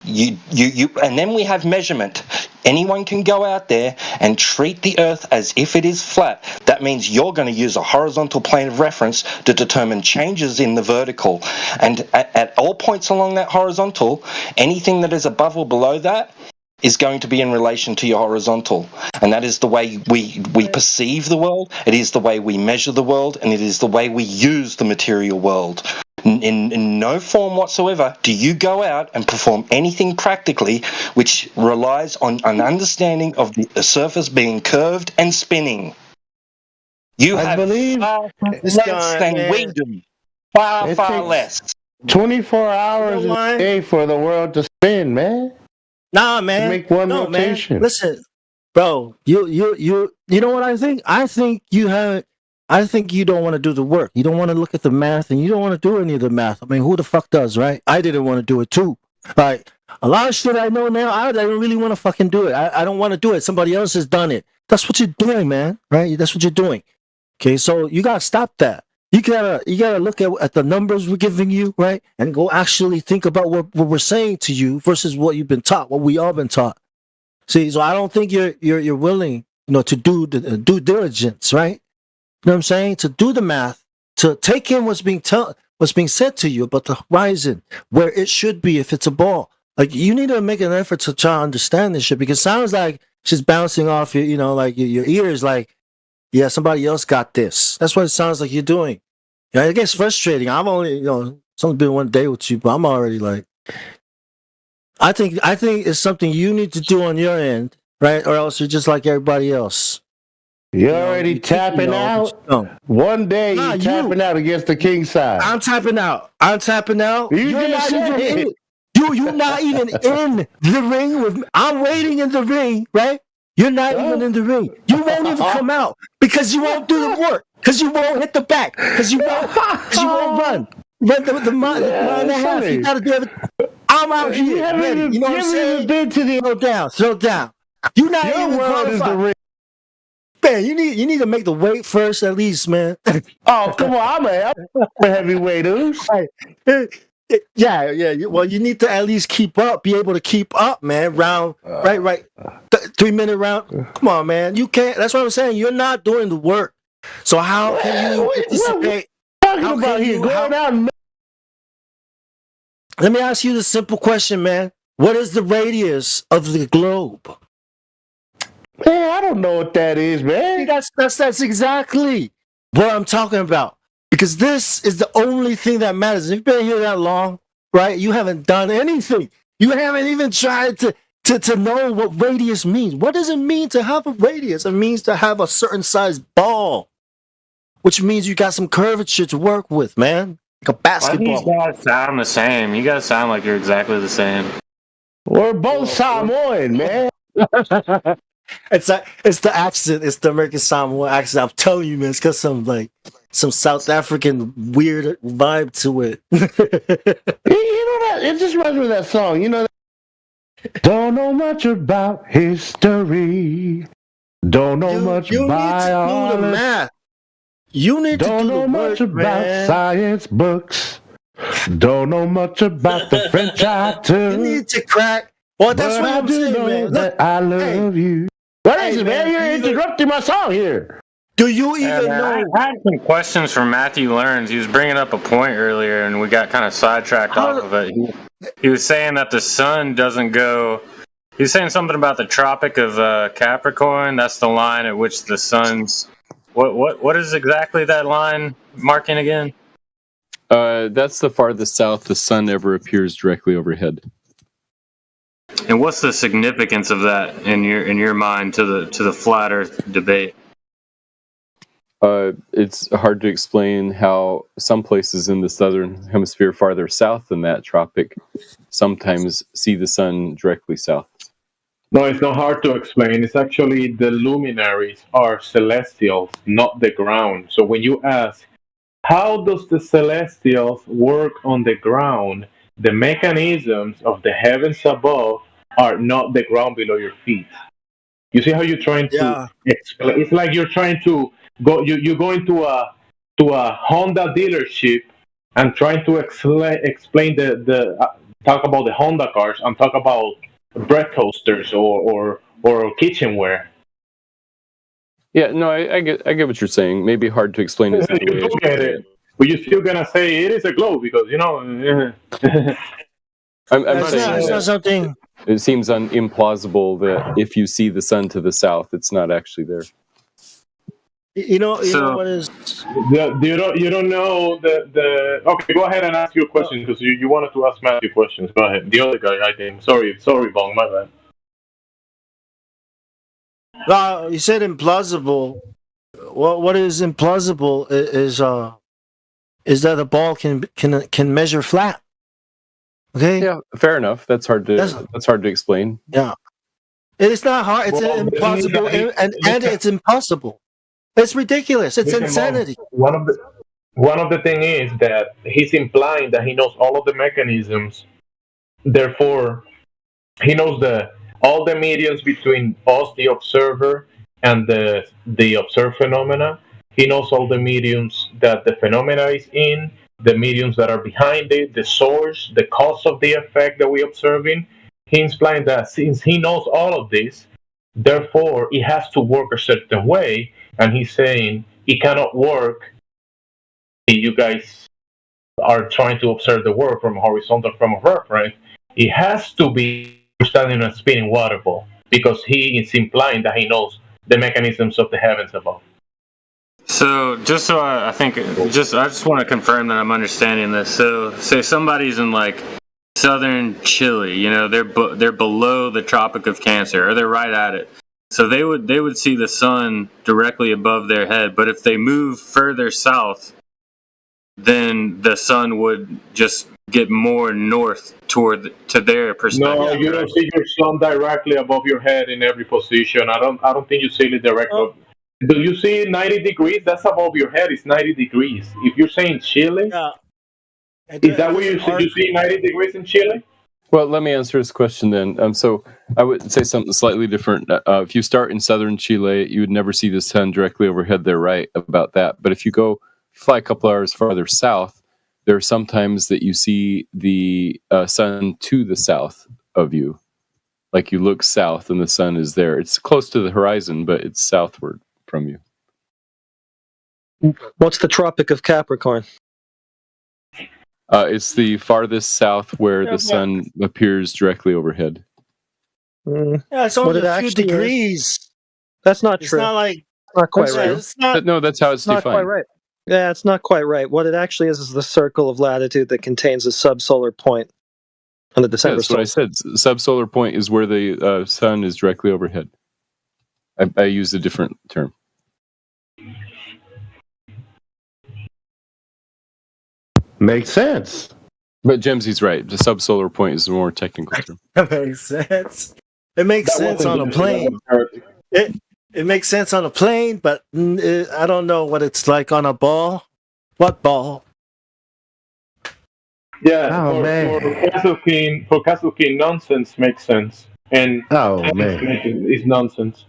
You, and then we have measurement. Anyone can go out there and treat the Earth as if it is flat. That means you're going to use a horizontal plane of reference to determine changes in the vertical. And at all points along that horizontal, anything that is above or below that is going to be in relation to your horizontal. And that is the way we perceive the world, it is the way we measure the world, and it is the way we use the material world. In no form whatsoever do you go out and perform anything practically which relies on an understanding of the surface being curved and spinning. You have far less than we do. Far less. 24 hours a day for the world to spin, man. Nah, man. To make one rotation. Man. Listen, bro. You know what I think? I think you don't want to do the work. You don't want to look at the math, and you don't want to do any of the math. I mean, who the fuck does, right? I didn't want to do it too. Like a lot of shit I know now, I don't really want to fucking do it. I don't want to do it. Somebody else has done it. That's what you're doing, man. Right? That's what you're doing. Okay, so you gotta stop that. You gotta look at the numbers we're giving you, right, and go actually think about what we're saying to you versus what you've been taught, what we all been taught. See, so I don't think you're willing, to do the due diligence, right? You know what I'm saying? To do the math, to take in what's being said to you about the horizon, where it should be if it's a ball. Like, you need to make an effort to try to understand this shit, because it sounds like she's bouncing off your, like your ears, like, yeah, somebody else got this. That's what it sounds like you're doing. Yeah, it gets frustrating. I've only, it's only been one day with you, but I'm already like, I think it's something you need to do on your end, right? Or else you're just like everybody else. You're already tapping out. One day you're tapping out against the king side. I'm tapping out. You're not even in. You're not even in the ring with me. I'm waiting in the ring, right? You're not even in the ring. You won't even come out because you won't do the work. Because you won't hit the back. Because you won't run. But the mile and a half, you gotta do everything. I'm out here. You know what I'm saying? Been to the slow down. You're not even qualified. Man, you need to make the weight first at least, man. Oh, come on, I'm a heavyweight, dude. Yeah. Well, you need to at least keep up, be able to keep up, man. Round, right. 3-minute round. Come on, man. You can't. That's what I'm saying. You're not doing the work. So how can you anticipate? Talking about here, going out. Let me ask you the simple question, man. What is the radius of the globe? Man, I don't know what that is, man. That's exactly what I'm talking about. Because this is the only thing that matters. If you've been here that long, right? You haven't done anything. You haven't even tried to know what radius means. What does it mean to have a radius? It means to have a certain size ball, which means you got some curvature to work with, man. Like a basketball. Why do you guys sound the same? You guys sound like you're exactly the same. We're both Samoan, man. It's the accent. It's the American Samoan accent. I'm telling you, man. It's got some South African weird vibe to it. You know that? It just reminds me of that song. You know. Don't know much about history. Don't know much you biology. Need to do the math. You need to do know the much work, about man. science books. Don't know much about the French I took. You need to crack. Well, that's what I'm saying, man. Look, I love you. What is it, man? You're interrupting my song here. Do you even know? I had some questions from Matthew Learns. He was bringing up a point earlier, and we got kind of sidetracked off of it. He was saying that the sun doesn't go. He was saying something about the Tropic of Capricorn. That's the line at which the sun's. What is exactly that line marking again? That's the farthest south the sun ever appears directly overhead. And what's the significance of that in your mind to the flat Earth debate? It's hard to explain how some places in the southern hemisphere farther south than that tropic sometimes see the sun directly south. No, it's not hard to explain. It's actually the luminaries are celestials, not the ground. So when you ask, how does the celestials work on the ground? The mechanisms of the heavens above are not the ground below your feet. You see how you're trying to explain? It's like you're trying to go. You go into a Honda dealership and trying to explain talk about the Honda cars and talk about bread toasters or kitchenware. Yeah, no, I get what you're saying. Maybe hard to explain it. You do get it, but you're still gonna say it is a globe because you know. I'm saying it's not something. It seems implausible that if you see the sun to the south, it's not actually there. You know what is? You don't know the. Okay, go ahead and ask your question because you wanted to ask Matthew questions. Go ahead. The other guy, I think. Sorry, Bong, my bad. You said implausible. What is implausible is that a ball can measure flat. Okay. Yeah, fair enough. That's hard to explain. Yeah, it's not hard. It's implausible, and it's impossible. It's ridiculous. It's insanity. One of the thing is that he's implying that he knows all of the mechanisms. Therefore, he knows all the mediums between us, the observer, and the observed phenomena. He knows all the mediums that the phenomena is in, the mediums that are behind it, the source, the cause of the effect that we're observing. He's implying that since he knows all of this, therefore it has to work a certain way. And he's saying it cannot work if you guys are trying to observe the world from a horizontal frame of reference. It has to be standing on a spinning water ball because he is implying that he knows the mechanisms of the heavens above. So I just want to confirm that I'm understanding this. So say somebody's in like southern Chile, you know, they're below the Tropic of Cancer, or they're right at it. So they would see the sun directly above their head. But if they move further south, then the sun would just get more north to their perspective. No, you don't see your sun directly above your head in every position. I don't think you see it directly. Do you see 90 degrees? That's above your head. It's 90 degrees. If you're saying Chile, is that where you see 90 degrees in Chile? Well, let me answer this question then. So I would say something slightly different. If you start in southern Chile, you would never see the sun directly overhead. They're right about that. But if you fly a couple hours farther south, there are some times that you see the sun to the south of you. Like you look south and the sun is there. It's close to the horizon, but it's southward from you. What's the Tropic of Capricorn? It's the farthest south where the sun appears directly overhead. Yeah, it's only a few degrees. That's not true. It's not like it's not quite right. It's not, no, that's how it's not defined. Quite right. Yeah, it's not quite right. What it actually is the circle of latitude that contains a subsolar point on the December That's what I said. Subsolar point is where the sun is directly overhead. I used a different term. Makes sense. But Jemsy's right. The subsolar point is the more technical term. That makes sense. It makes sense on a plane. It makes sense on a plane, but I don't know what it's like on a ball. What ball? Yeah, for Castle King, nonsense makes sense, and is nonsense.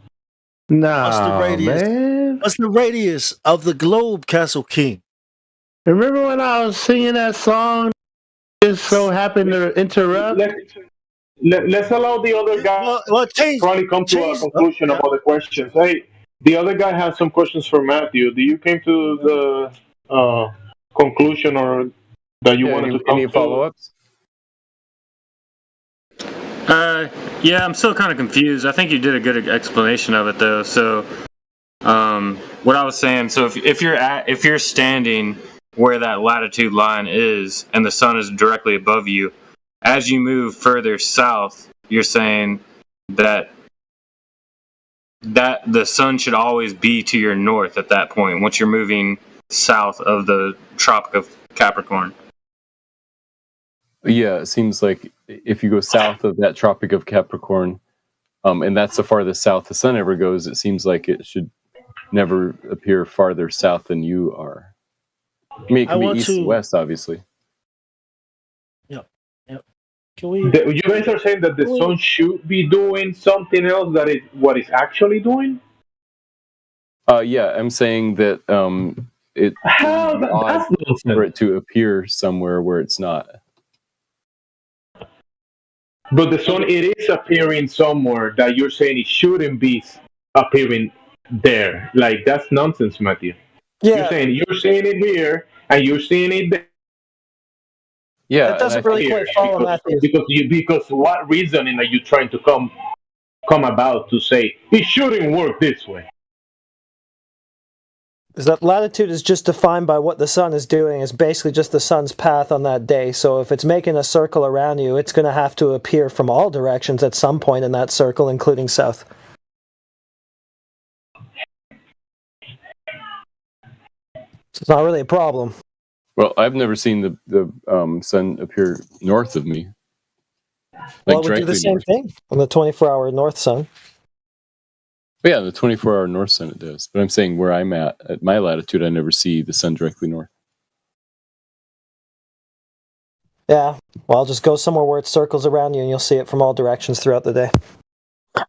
What's the radius of the globe, Castle King? Remember when I was singing that song? Just so happened to interrupt. Let's allow the other guy probably come to a conclusion about the questions. Hey, the other guy has some questions for Matthew. Do you came to the conclusion or that you wanted to come any follow-ups? Yeah, I'm still kind of confused. I think you did a good explanation of it though. So, what I was saying, so if you're standing where that latitude line is and the sun is directly above you, as you move further south, you're saying that the sun should always be to your north at that point once you're moving south of the Tropic of Capricorn. Yeah, it seems like if you go south of that Tropic of Capricorn, and that's the farthest south the sun ever goes, it seems like it should never appear farther south than you are. I mean, it can be east and west, obviously. Yep. You guys are saying that the sun should be doing something else that is what it's actually doing? Yeah, I'm saying that it's odd for it to appear somewhere where it's not. But the sun, it is appearing somewhere that you're saying it shouldn't be appearing there. Like, that's nonsense, Matthew. Yeah. You're saying it here, and you're seeing it there. Yeah, that doesn't really quite follow, Matthew. Because what reasoning are you trying to come about to say it shouldn't work this way? Is that latitude is just defined by what the sun is doing. It's basically just the sun's path on that day. So if it's making a circle around you, it's going to have to appear from all directions at some point in that circle, including south. So it's not really a problem. Well, I've never seen the sun appear north of me. Well, we do the same thing on the 24-hour north sun. Yeah, the 24-hour north sun it does. But I'm saying where I'm at my latitude, I never see the sun directly north. Yeah, well, just go somewhere where it circles around you and you'll see it from all directions throughout the day.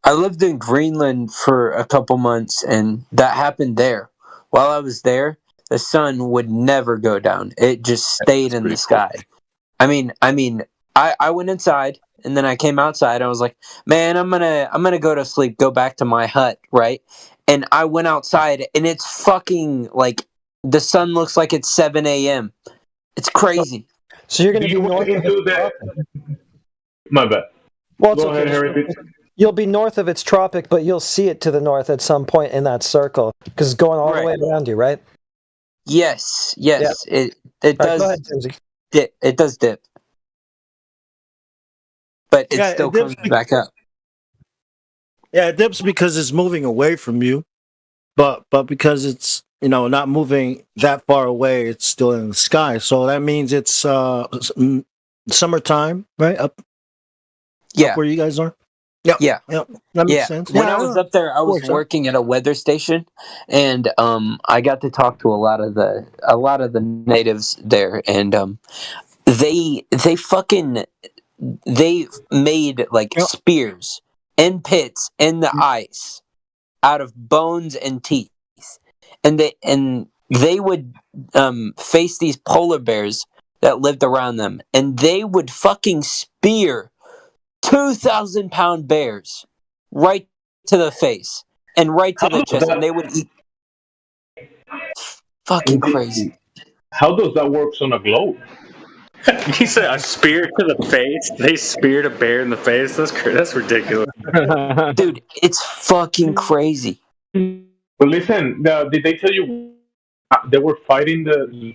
I lived in Greenland for a couple months, and that happened there. While I was there, the sun would never go down. It just stayed in the sky. I mean, I went inside, and then I came outside. I was like, man, I'm gonna go to sleep, go back to my hut, right? And I went outside, and it's fucking like the sun looks like it's 7 a.m. It's crazy. So you're gonna be north of that? My bad. Well, go ahead, Harry. You'll be north of its tropic, but you'll see it to the north at some point in that circle because it's going all the way around you, right? Yes. Yeah. It Right, does. go ahead, Jimsy. It does dip, but it still comes back up. Yeah, it dips because it's moving away from you, but because it's not moving that far away. It's still in the sky. So that means it's summertime, right? Up where you guys are. Yeah. That makes sense. When I was up there, I was working at a weather station, and I got to talk to a lot of the natives there, and they made like spears and pits in the ice out of bones and teeth, and they would face these polar bears that lived around them, and they would fucking spear 2,000-pound bears right to the face and right to the chest, and they would eat. Fucking crazy. How does that work on a globe? You said a spear to the face? They speared a bear in the face? That's ridiculous. Dude, it's fucking crazy. But listen, did they tell you they were fighting to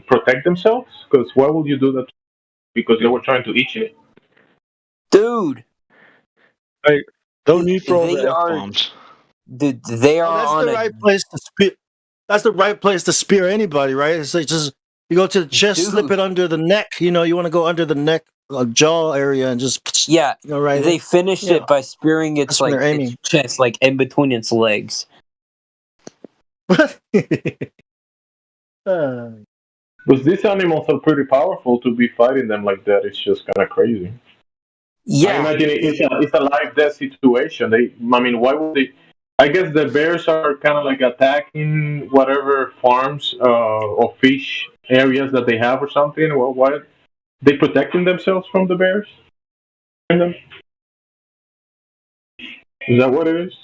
protect themselves? Because why would you do that? Because they were trying to eat you. Dude. Hey, don't need throw the F-bombs. Dude, they are that's the right place to spear. That's the right place to spear anybody, right? It's like just you go to the chest, slip it under the neck. You want to go under the neck, jaw area, and just right. They finished it by spearing its its chest, like in between its legs. But these animals are pretty powerful to be fighting them like that. It's just kind of crazy. Yeah, I imagine it's a life-death situation. Why would they? I guess the bears are kind of like attacking whatever farms or fish areas that they have or something. Well, why are they protecting themselves from the bears? Is that what it is?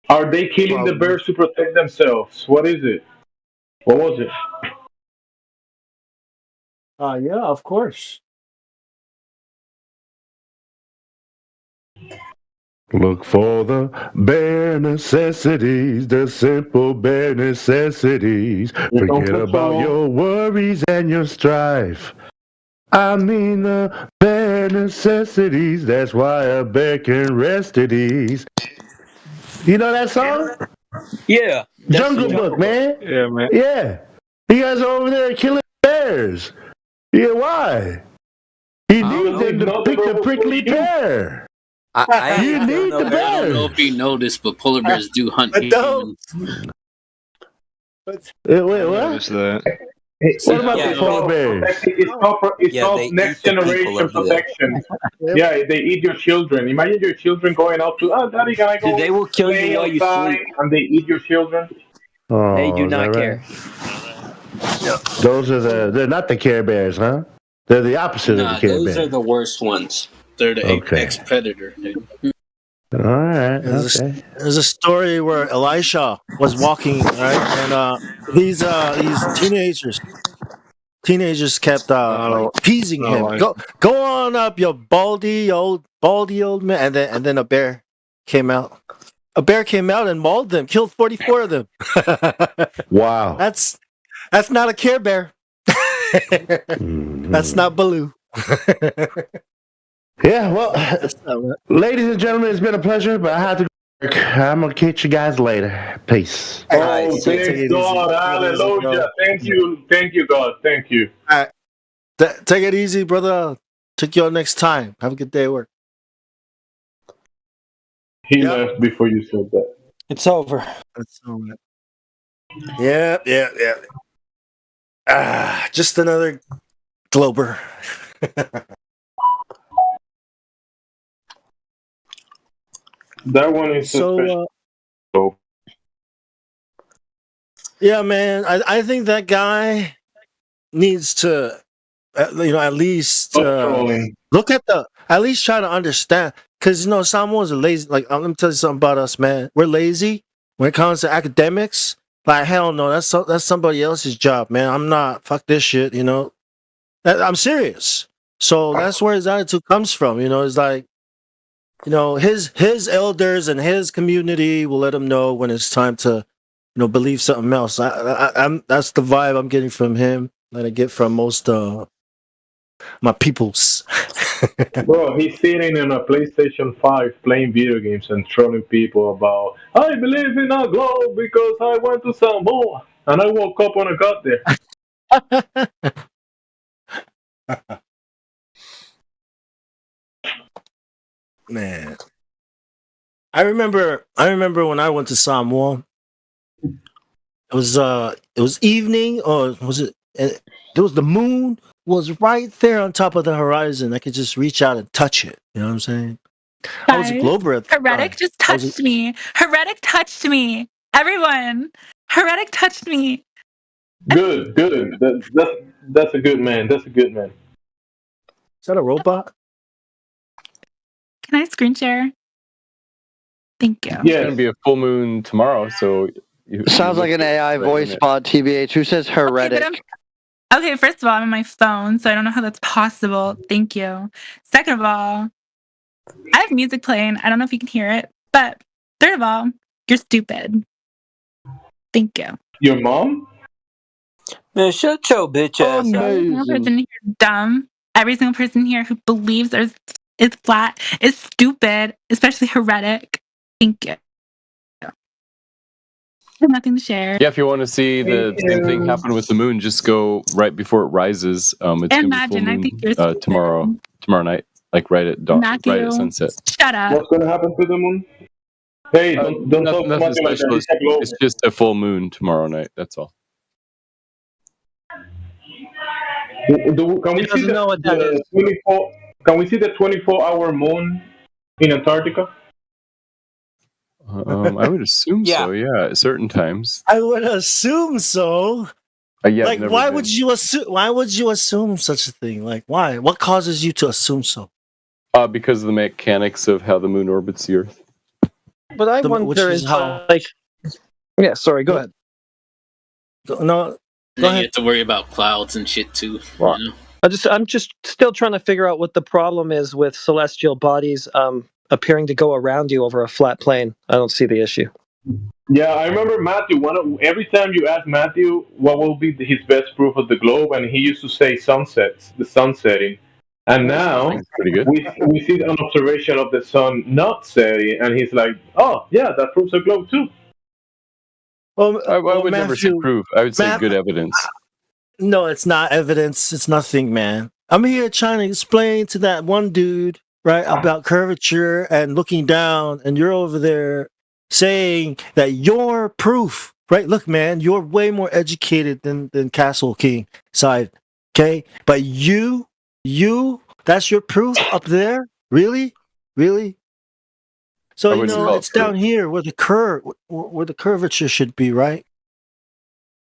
Are they killing the bears to protect themselves? What is it? What was it? Yeah, of course. Look for the bare necessities, the simple bare necessities. Forget about your worries and your strife. I mean the bare necessities, that's why a bear can rest at ease. You know that song? Yeah. Jungle Book, man. Yeah, man. Yeah. You guys are over there killing bears. Yeah, why? You need them to pick the prickly pear. You need the bears. I don't know if you know this, but polar bears do hunt humans. Wait, what? What about the polar bears? It's called next generation protection. Yeah, they eat your children. Imagine your children going out to, Daddy, can I go? They will kill you while you sleep. And they eat your children. Oh, they do not care. Those are they're not the Care Bears, huh? They're the opposite of the Care Bears. Those are the worst ones. They're the ex-predator. All right. There's a story where Elisha was walking, right, and these teenagers kept teasing him. Go on up, you baldy old man, and then a bear came out. A bear came out and mauled them, killed 44 of them. Wow. That's not a Care Bear. That's not Baloo. Yeah, well, ladies and gentlemen, it's been a pleasure, but I have to go work. I'm going to catch you guys later. Peace. Oh, thank God. Hallelujah. Thank you, God. Thank you. All right. Take it easy, brother. Check you out next time. Have a good day at work. He left before you said that. It's over. It's over. Yeah. Just another Glober. That one is so. Yeah, man. I think that guy needs to, at least look at at least try to understand. Because Samoans are lazy. Like, let me tell you something about us, man. We're lazy when it comes to academics. Like, hell no, that's somebody else's job, man. I'm not. Fuck this shit. I'm serious. So that's where his attitude comes from. It's like, his elders and his community will let him know when it's time to, believe something else. That's the vibe I'm getting from him. That I get from most my peoples. Bro, he's sitting in a PlayStation 5 playing video games and trolling people about, I believe in a globe because I went to Samoa and I woke up when I got there. Man, I remember when I went to Samoa. It was evening, or was it? There was the moon was right there on top of the horizon. I could just reach out and touch it. You know what I'm saying? I was a Guys, Glober at the Heretic time. just touched me. Heretic touched me. Everyone, Heretic touched me. Good. That's a good man. That's a good man. Is that a robot? Can I screen share? Thank you. It's going to be a full moon tomorrow, so... Sounds like an AI voice bot, TBH. Who says heretic? Okay, first of all, I'm on my phone, so I don't know how that's possible. Thank you. Second of all, I have music playing. I don't know if you can hear it. But third of all, you're stupid. Thank you. Your mom? Man, shut your bitch ass up. Every single person here is dumb. Every single person here who believes Earth is flat is stupid, especially Heretic. Thank you. I have nothing to share. Yeah, if you want to see the same thing happen with the moon, just go right before it rises. It's going to be full moon tomorrow night, like right at dawn, Matthew, right at sunset. Shut up. What's going to happen to the moon? Hey, don't talk Nothing much like special. that. It's just a full moon tomorrow night. That's all. Can we see the 24? Can we see the 24-hour moon in Antarctica? I would assume so. Yeah, at certain times. I would assume so. Yeah, like, why would you assume? Why would you assume such a thing? Like, why? What causes you to assume so? Because of the mechanics of how the moon orbits the Earth. But I wonder is how. Like, yeah. Sorry. Go ahead. No. And then you have to worry about clouds and shit too. Well, You know? I'm just still trying to figure out what the problem is with celestial bodies appearing to go around you over a flat plane. I don't see the issue. Yeah, I remember Matthew. Every time you ask Matthew what will be his best proof of the globe, and he used to say sunsets, the sun setting. And now we see an observation of the sun not setting, and he's like, "Oh, yeah, that proves a globe too." Well, I would never say proof. I would say good evidence. No, it's not evidence. It's nothing, man. I'm here trying to explain to that one dude, right, about curvature and looking down, and you're over there saying that your proof, right? Look, man, you're way more educated than Castle King side, okay? But you, that's your proof up there? Really? So you know it's down here where the curvature should be, right?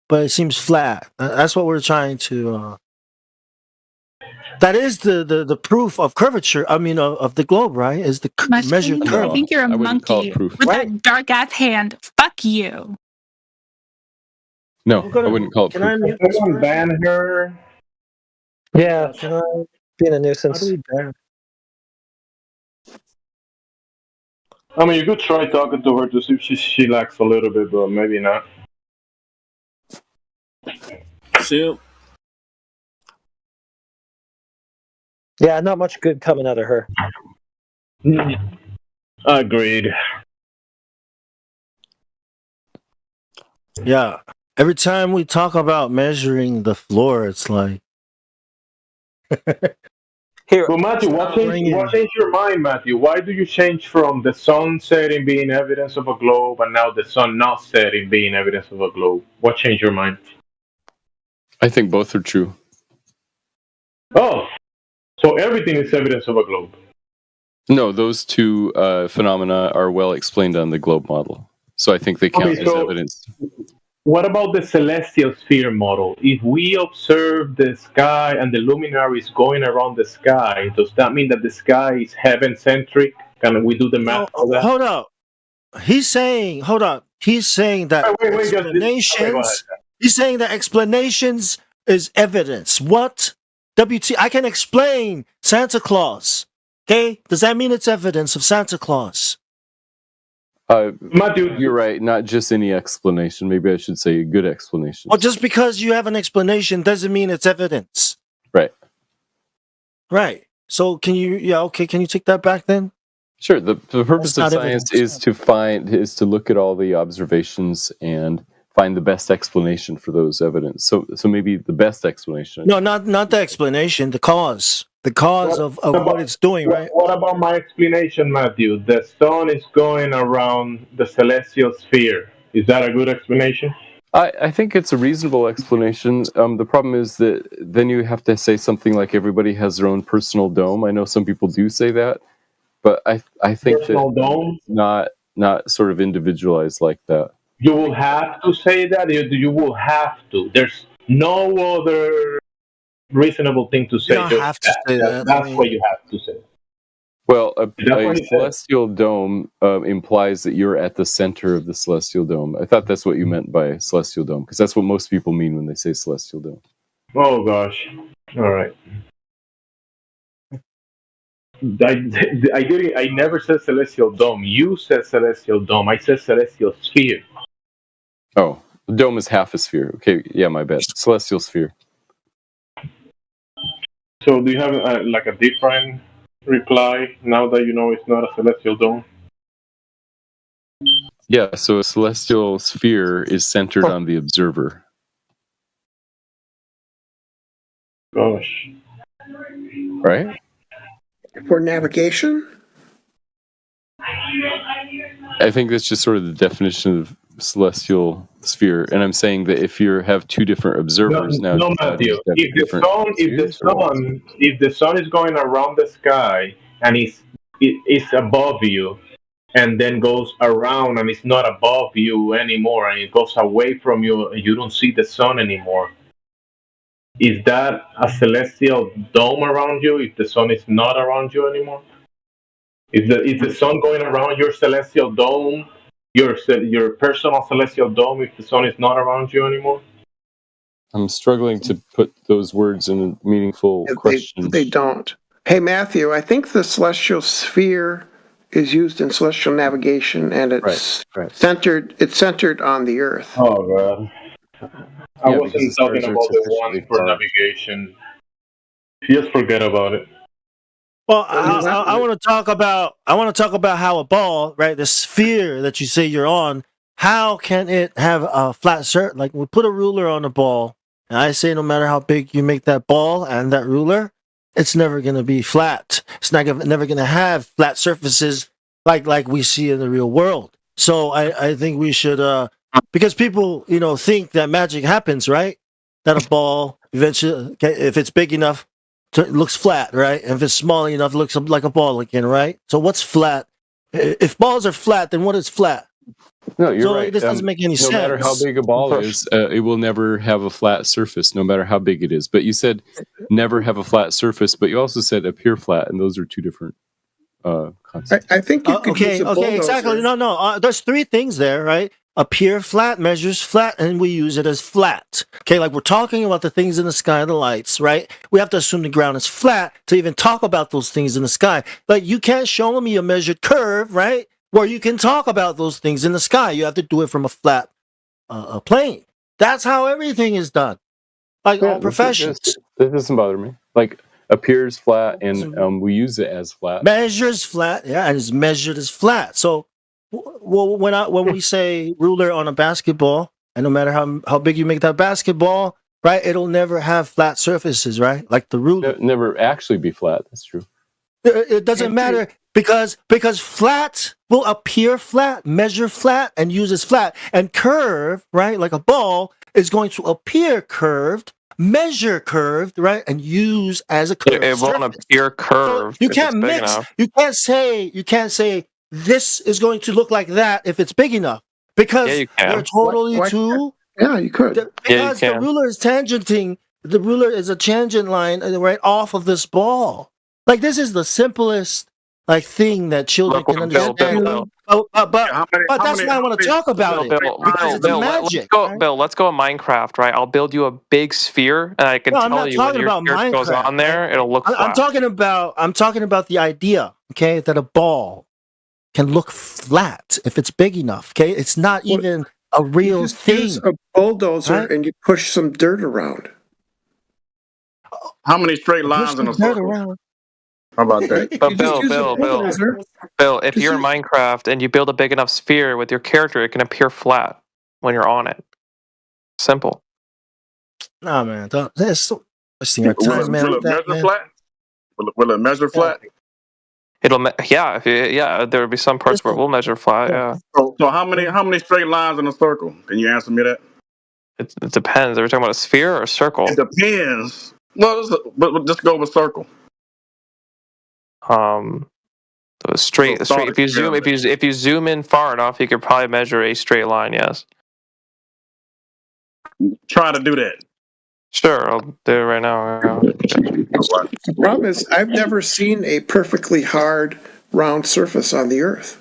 But it seems flat. That's what we're trying to. That is the proof of curvature. I mean, of the globe, right? Is the measured curve. I think you're a monkey with that dark ass hand. Fuck you. No, I wouldn't call it proof. Can someone ban her? Yeah, can I be a nuisance? I mean, you could try talking to her to see if she lacks a little bit, but maybe not. See. Yeah, not much good coming out of her. Agreed. Yeah. Every time we talk about measuring the floor, it's like. Well, Matthew, what changed your mind, Matthew? Why do you change from the sun setting being evidence of a globe and now the sun not setting being evidence of a globe? What changed your mind? I think both are true. Oh, so everything is evidence of a globe. No, those two phenomena are well explained on the globe model. So I think they count as evidence. What about the celestial sphere model? If we observe the sky and the luminaries going around the sky, does that mean that the sky is heaven-centric? Can we do the math for that? Hold up. He's saying that explanations. He's saying that explanations is evidence. What? WT, I can explain Santa Claus. Okay? Does that mean it's evidence of Santa Claus? Matthew, you're right. Not just any explanation. Maybe I should say a good explanation. Well, just because you have an explanation doesn't mean it's evidence. Right. Right. So can you? Yeah, okay. Can you take that back then? Sure. The purpose That's of not science evidence. is to look at all the observations and find the best explanation for those evidence. So maybe the best explanation. No, not the explanation. The cause. The cause of what it's doing, right? What about my explanation, Matthew? The sun is going around the celestial sphere. Is that a good explanation? I think it's a reasonable explanation. The problem is that then you have to say something like everybody has their own personal dome. I know some people do say that, but I think personal that dome? not sort of individualized like that. You will have to say that. You will have to. There's no other reasonable thing to say. You don't have to say that. That's what you have to say. Well, a celestial dome implies that you're at the center of the celestial dome. I thought that's what you meant by celestial dome, because that's what most people mean when they say celestial dome. Oh gosh! All right. I never said celestial dome. You said celestial dome. I said celestial sphere. Oh, the dome is half a sphere. Okay, yeah, my bad. Celestial sphere. So do you have like a different reply now that you know it's not a celestial dome? Yeah, so a celestial sphere is centered on the observer. Gosh. Right? For navigation? I think that's just sort of the definition of celestial sphere, and I'm saying that if you have two different observers no, Matthew. If the sun is going around the sky and it's above you, and then goes around and it's not above you anymore, and it goes away from you, and you don't see the sun anymore, is that a celestial dome around you? If the sun is not around you anymore, is the sun going around your celestial dome? Your personal celestial dome, if the sun is not around you anymore? I'm struggling to put those words in a meaningful question. They don't. Hey, Matthew, I think the celestial sphere is used in celestial navigation, and it's centered. It's centered on the Earth. Oh God! I wasn't talking about the one for navigation. Just forget about it. Well, I want to talk about how a ball, right, the sphere that you say you're on, how can it have a flat surface? Like we put a ruler on a ball, and I say no matter how big you make that ball and that ruler, it's never going to be flat. It's never going to have flat surfaces like we see in the real world. So I think we should because people think that magic happens, right? That a ball eventually, if it's big enough, it looks flat, right? And if it's small enough, it looks like a ball again, right? So what's flat? If balls are flat, then what is flat? No, you're right. This doesn't make any sense. No matter how big a ball is, it will never have a flat surface, no matter how big it is. But you said never have a flat surface, but you also said appear flat, and those are two different concepts. I think you could use a bulldozer. Exactly. No. There's three things there, right? Appear flat, measures flat, and we use it as flat. Okay, like we're talking about the things in the sky, the lights, right? We have to assume the ground is flat to even talk about those things in the sky. Like you can't show me a measured curve, right? Where you can talk about those things in the sky. You have to do it from a flat plane. That's how everything is done. Like all professions. This doesn't bother me. Like appears flat, and we use it as flat. Measures flat, yeah, and it's measured as flat. So, when we say ruler on a basketball, and no matter how big you make that basketball, right, it'll never have flat surfaces, right? Like the ruler. Never actually be flat. That's true. It doesn't matter because flat will appear flat, measure flat, and use as flat, and curve, right, like a ball is going to appear curved, measure curved, right, and use as a curve. It won't appear curved. So you can't mix. You can't say this is going to look like that if it's big enough because they're totally two. Yeah, you could. Because the ruler is tangenting. The ruler is a tangent line right off of this ball. Like this is the simplest thing that children can understand. But that's why I want to talk about it because it's magic. Bill, let's go Minecraft, right? I'll build you a big sphere, and I can tell you when your character goes on there, it'll look flat. I'm talking about the idea, okay, that a ball can look flat if it's big enough. Okay, it's not even a real thing. Use a bulldozer and you push some dirt around. How many straight lines in a circle? How about that? But Bill, if you're in Minecraft and you build a big enough sphere with your character, it can appear flat when you're on it. Simple. Nah, man. That's so wasting our time, man. Will it measure flat? Will it measure flat? It'll, there will be some parts where it will measure flat. Yeah. So how many straight lines in a circle? Can you answer me that? It depends. Are we talking about a sphere or a circle? It depends. Well, but just go with circle. Straight. If you zoom in far enough, you could probably measure a straight line. Yes. Try to do that. Sure, I'll do it right now. The problem is, I've never seen a perfectly hard, round surface on the Earth.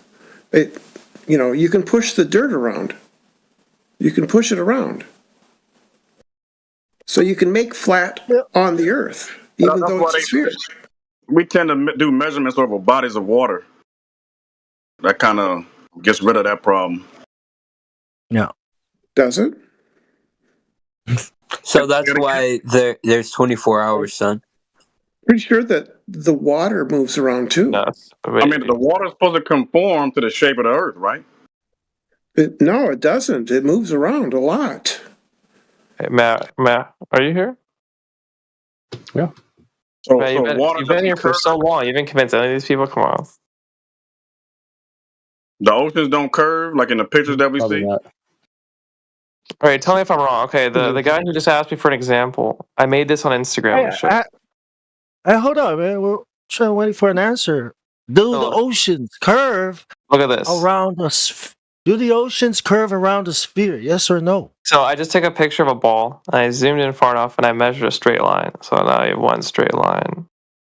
You can push the dirt around. You can push it around. So you can make flat on the Earth, even though it's a sphere. We tend to do measurements over bodies of water. That kind of gets rid of that problem. Yeah. Does it? So that's why there's 24 hours, son. Pretty sure that the water moves around too. I mean, the water's supposed to conform to the shape of the Earth, right? No, it doesn't. It moves around a lot. Hey, Matt, are you here? Yeah. Matt, you've been here for so long. You've been convinced any of these people. Come on. The oceans don't curve like in the pictures that we see. All right, tell me if I'm wrong. Okay, the guy who just asked me for an example, I made this on Instagram. Hold on, man. We're trying to wait for an answer. Do the oceans curve? Look at this. Around us. Do the oceans curve around a sphere? Yes or no? So I just took a picture of a ball, and I zoomed in far enough, and I measured a straight line. So now you have one straight line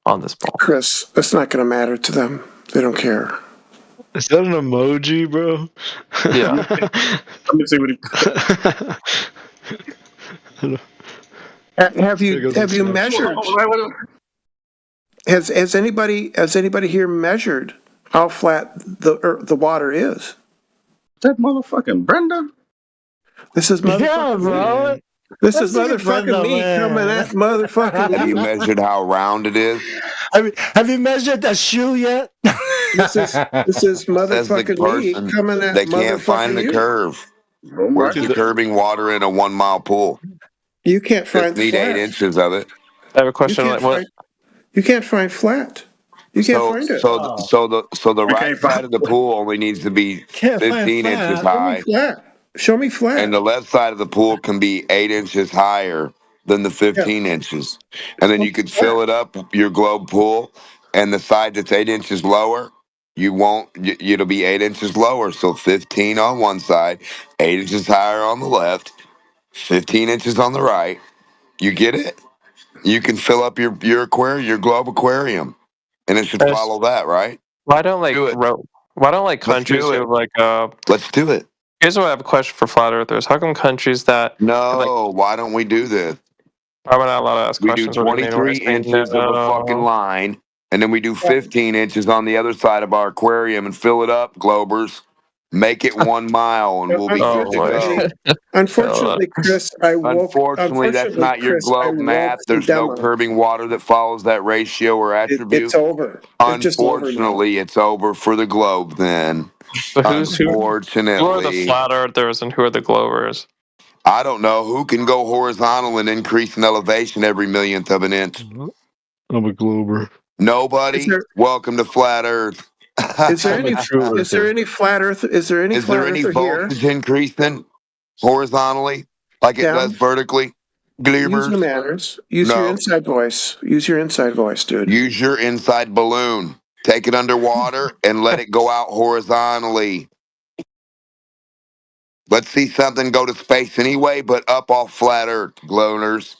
on this ball. Chris, that's not going to matter to them. They don't care. Is that an emoji, bro? Yeah. Let me see what he. Have you measured? Has anybody here measured how flat the water is? That motherfucking Brenda. This is motherfucking bro. This is motherfucking me coming at motherfucking. Have you measured how round it is? Have you measured the shoe yet? This is motherfucking me coming at. They can't find the curve. Where's the curbing water in a 1 mile pool? You can't find. Just need 8 inches of it. I have a question. You can't find flat. You can't find it. So the right side of the pool only needs to be 15 inches high. Show me flat. And the left side of the pool can be 8 inches higher than the 15 inches. And then you could fill it up, your globe pool, and the side that's 8 inches lower, it'll be 8 inches lower. So 15 on one side, 8 inches higher on the left, 15 inches on the right. You get it? You can fill up your aquarium, your globe aquarium. And it should follow that, right? Why don't countries who have Let's do it. Here's what I have a question for flat earthers. How come countries that why don't we do this? I'm not allowed to ask questions. We do 23 inches of a fucking line, and then we do 15 inches on the other side of our aquarium and fill it up, Globers. Make it 1 mile, and we'll be good to go. Unfortunately, Chris, Unfortunately, that's not your globe math. There's no curbing water that follows that ratio or attribute. It's over. Unfortunately, it's over for the globe then. So Unfortunately. Who are the flat earthers and who are the globers? I don't know. Who can go horizontal and increase in elevation every millionth of an inch? I'm a glober. Nobody? Welcome to Flat Earth. Is there any flat Earth? Is there any voltage increasing horizontally like it does vertically? Use the manners. Use your inside voice. Use your inside voice, dude. Use your inside balloon. Take it underwater and let it go out horizontally. Let's see something go to space anyway, but up off flat Earth, gloners.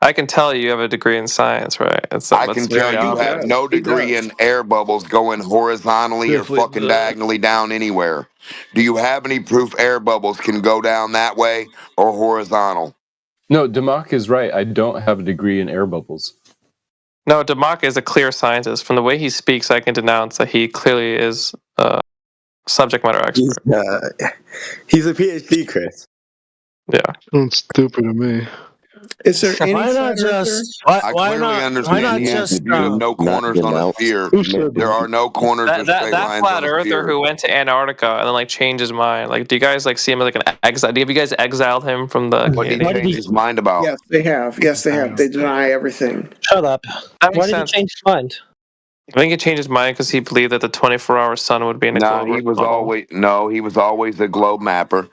I can tell you have a degree in science, right? I can tell you have no degree in air bubbles going horizontally or fucking diagonally down anywhere. Do you have any proof air bubbles can go down that way or horizontal? No, Demak is right. I don't have a degree in air bubbles. No, Demak is a clear scientist. From the way he speaks, I can denounce that he clearly is a subject matter expert. He's a PhD, Chris. Yeah. Sounds stupid to me. Is there any Why not flat earther? just why, I why clearly not understand why not the just answer. There's no corners on a sphere. There are no corners or That straight that lines flat on a earther sphere. who went to Antarctica and then like changed his mind. Like, do you guys like see him as like an exile? Have you guys exiled him from the What did community? he change his mind about? Yes, they have. Yes, they have. They deny everything. Shut up. That makes Why did sense. he change his mind? I think he changed his mind because he believed that the 24-hour sun would be in a Nah, globe. he was always a globe mapper.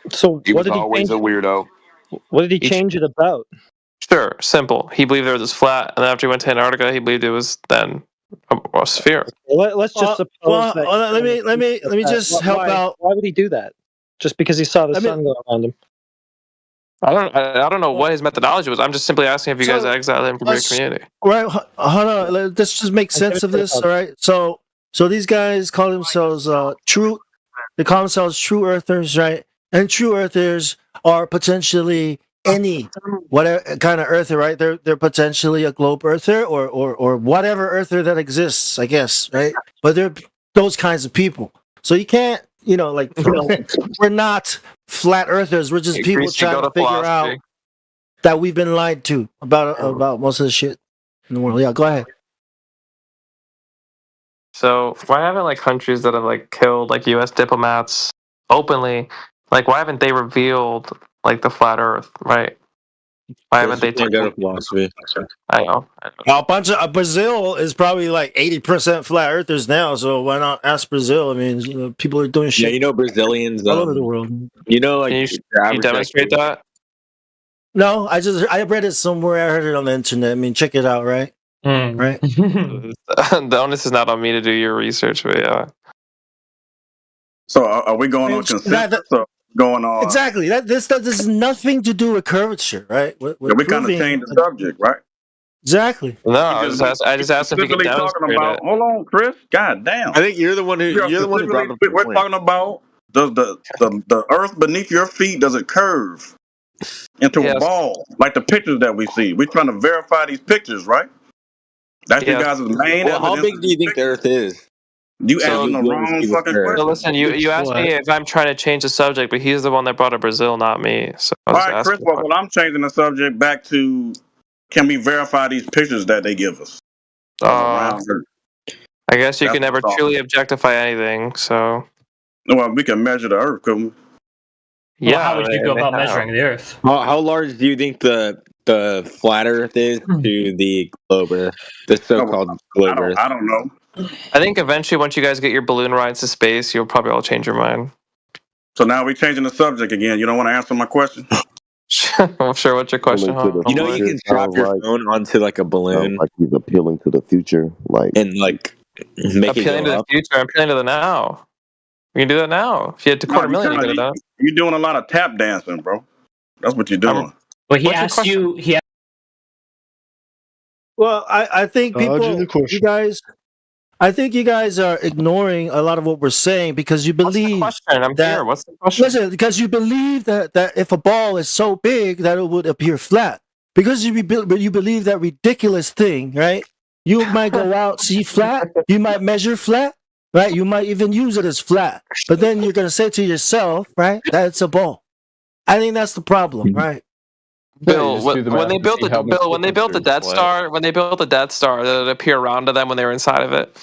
So He what was did he always change? a weirdo. What did he change it about? Sure, simple. He believed there was flat, and then after he went to Antarctica, he believed it was then a sphere. Let's just suppose that. let me just help out. Why would he do that? Just because he saw the sun go around him. I don't know what his methodology was. I'm just simply asking if you guys exiled him from your community. Right, hold on. Let's just make sense of this. All right. So these guys call themselves true. They call themselves true earthers, right? And true earthers are potentially any whatever kind of earther, right? They're potentially a globe earther or whatever earther that exists, I guess, right? But they're those kinds of people. So you can't, we're not flat earthers. We're just people trying to figure out that we've been lied to about most of the shit in the world. Yeah, go ahead. So why haven't like countries that have like killed like U.S. diplomats openly, like why haven't they revealed like the flat Earth, right? Why haven't they taken philosophy? I know. A bunch of Brazil is probably like 80% flat earthers now. So why not ask Brazil? I mean, people are doing shit. Yeah, Brazilians all over the world. Like can you demonstrate that? No, I read it somewhere. I heard it on the internet. I mean, check it out, right? Right. The onus is not on me to do your research, but yeah. So are we going on consensus or going on? Exactly. This has nothing to do with curvature, right? We kind of changed the subject, right? Exactly. No, I just asked if you could demonstrate it. Hold on, Chris. God damn. I think you're the one who brought up the We're point. talking about does the earth beneath your feet, does it curve into a ball like the pictures that we see? We're trying to verify these pictures, right? That's you guys' main evidence. How big do you think the earth is? You asking the wrong fucking question. So listen, you asked me if I'm trying to change the subject, but he's the one that brought up Brazil, not me. So all right, Chris, well, I'm changing the subject back to can we verify these pictures that they give us? I guess you can never truly objectify anything, so. Well, we can measure the earth, couldn't we? Yeah. Well, how would you go about measuring the earth? How large do you think the flat earth is to the globe earth? The so-called globe earth? I don't know. I think eventually, once you guys get your balloon rides to space, you'll probably all change your mind. So now we're changing the subject again. You don't want to answer my question? I'm sure. What's your question? You can strap your phone onto like a balloon. Like he's appealing to the future, and make it appealing go to up. the future. I'm appealing to the now. We can do that now. If you had $250,000, you could have done. You're doing a lot of tap dancing, bro. That's what you're doing. Well, he asked you. Well, I think you guys. I think you guys are ignoring a lot of what we're saying because you believe. What's the question? I'm here. What's the question? Listen, because you believe that if a ball is so big that it would appear flat, because you believe that ridiculous thing, right? You might go out, see flat. You might measure flat, right? You might even use it as flat, but then you're gonna say to yourself, right, that it's a ball. I think that's the problem, right? Bill, when they built the Death Star, did it appear round to them when they were inside of it?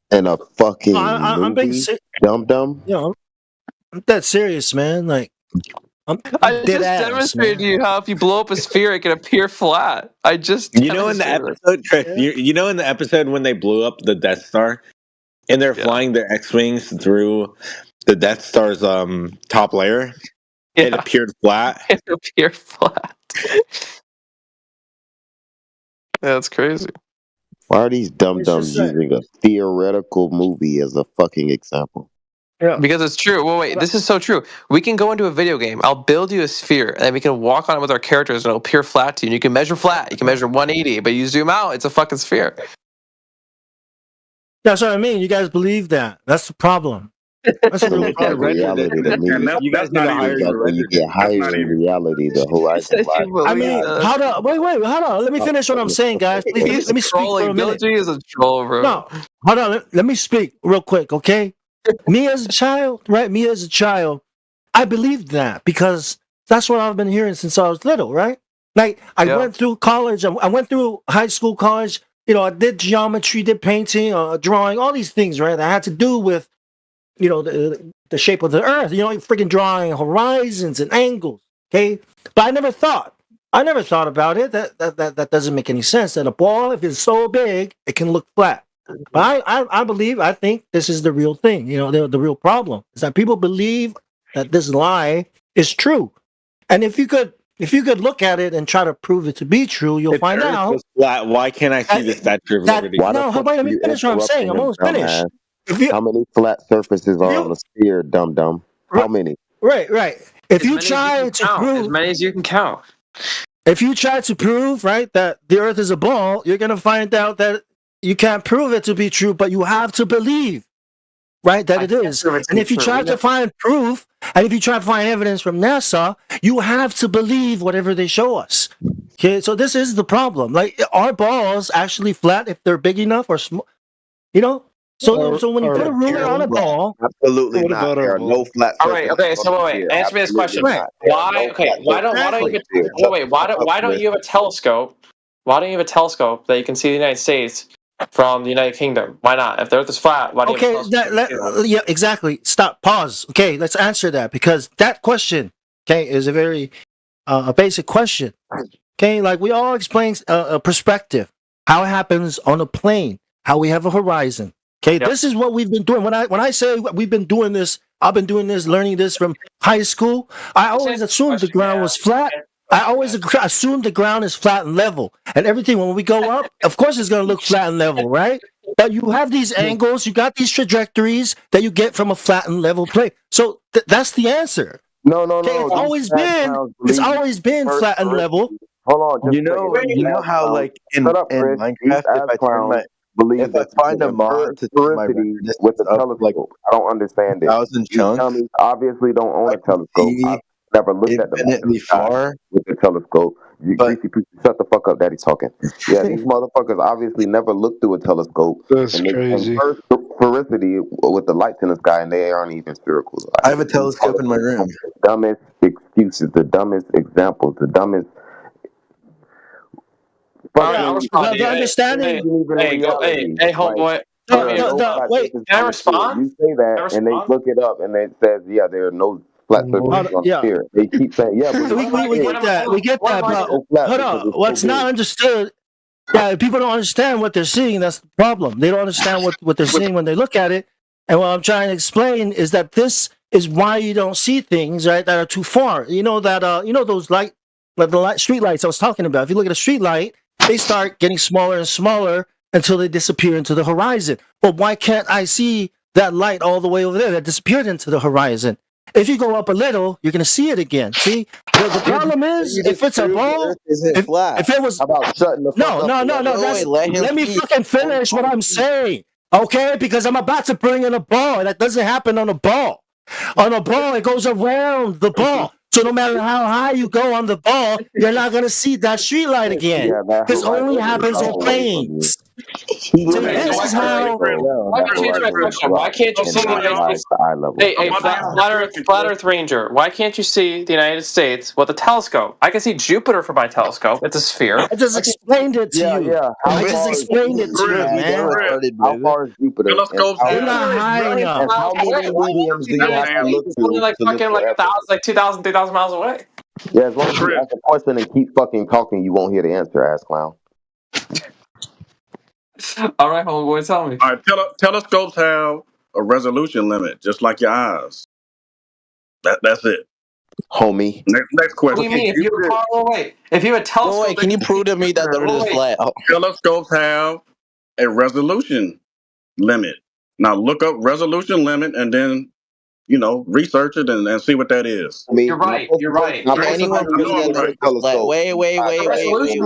And a fucking I'm being dumb. I'm that serious, man. Like, I just demonstrated to you how if you blow up a sphere, it can appear flat. I just in the episode, Chris, in the episode when they blew up the Death Star, and they're flying their X-wings through the Death Star's top layer. It appeared flat. It appeared flat. That's crazy. Why are these dum-dums using a theoretical movie as a fucking example? Yeah. Because it's true. Well, wait, this is so true. We can go into a video game. I'll build you a sphere, and then we can walk on it with our characters, and it'll appear flat to you. And you can measure flat. You can measure 180, but you zoom out, it's a fucking sphere. That's what I mean. You guys believe that. That's the problem. That's the real problem. Reality to me. You guys need to hire your when you get higher in reality, the horizon lies. I mean, hold on. Wait, hold on. Let me finish what I'm saying, guys. Please, let me speak for a minute. Bill G is a troll, bro. No, hold on. Let me speak real quick, okay? Me as a child, right? Me as a child, I believed that because that's what I've been hearing since I was little, right? Like I went through college. I went through high school, college. I did geometry, did painting, drawing, all these things, right? That had to do with, the shape of the earth. Freaking drawing horizons and angles. Okay, but I never thought about it. That doesn't make any sense. That a ball, if it's so big, it can look flat. But I think this is the real thing. The real problem is that people believe that this lie is true, and if you could look at it and try to prove it to be true, you'll find out. Flat, why can't I see the Statue of Liberty? No, how about let me finish what I'm saying? I'm almost finished. How many flat surfaces are on a sphere, dum-dum? How many? Right. If you try to prove as many as you can count. If you try to prove, right, that the Earth is a ball, you're going to find out that you can't prove it to be true, but you have to believe, right, that it is. And if you try to find proof, and if you try to find evidence from NASA, you have to believe whatever they show us. Okay, so this is the problem. Like, are balls actually flat if they're big enough or small? So when you put a ruler on a ball, absolutely not. There are no flat. All right. Okay. So wait. Answer me this question. Why? Okay. Why don't you have a telescope? Why don't you have a telescope that you can see the United States from the United Kingdom? Why not? If the Earth is flat, why do you have a telescope? yeah, exactly. Stop. Pause. Okay, let's answer that because that question, is a very a basic question. Okay, like we all explain a perspective, how it happens on a plane, how we have a horizon. Okay, this is what we've been doing. When I say we've been doing this, I've been doing this, learning this from high school. I always assumed the ground was flat. I always assumed the ground is flat and level. And everything, when we go up, of course it's going to look flat and level, right? But you have these angles, you got these trajectories that you get from a flat and level plane. So that's the answer. No. It's always been flat and level. Hold on. You know how like in Minecraft, if I find a mod to do my with a telescope, I don't understand it. 1,000 chunks. Obviously, don't own a telescope. I've never looked at the far with the telescope. Shut the fuck up, Daddy's talking. Yeah, these motherfuckers obviously never looked through a telescope. That's crazy. Sphericity with the lights in the sky, and they aren't even spherical. I have a telescope in my room. The dumbest excuses, the dumbest examples, the dumbest. I'll respond. Hey, homeboy. Wait, can I respond? You say that, and they look it up, and it says, there are no flat surfaces on here. They keep saying, but we get that. We get that. But hold on. What's not understood? Yeah, people don't understand what they're seeing. That's the problem. They don't understand what they're seeing when they look at it. And what I'm trying to explain is that this is why you don't see things, right, that are too far. Those street lights I was talking about. If you look at a street light, they start getting smaller and smaller until they disappear into the horizon. But why can't I see that light all the way over there that disappeared into the horizon? If you go up a little, you're going to see it again. See, the problem is if it's a ball, if it was about shutting the fuck up. Let me fucking finish what I'm saying, okay? Because I'm about to bring in a ball. That doesn't happen on a ball. On a ball, it goes around the ball. So no matter how high you go on the ball, you're not going to see that street light again. This only happens on planes. So this is how... Let me change my question. Why can't you see the United States? Hey, flat Earth Ranger, why can't you see the United States with a telescope? I can see Jupiter from my telescope. It's a sphere. I just explained it to you. I just explained it to you, man. How far is Jupiter? You're not high enough. How many mediums do you have to look to? Only like fucking 2,000, 3,000 miles away. Yeah, as long as you ask a question and keep fucking talking, you won't hear the answer, ass clown. All right, homeboy, tell me. All right, telescopes have a resolution limit, just like your eyes. That's it, homie. Next question. What do you mean? If you have a telescope, can you prove to me that the Earth is flat? Telescopes have a resolution limit. Now look up resolution limit and then research it and see what that is. You're right. Wait. Resolution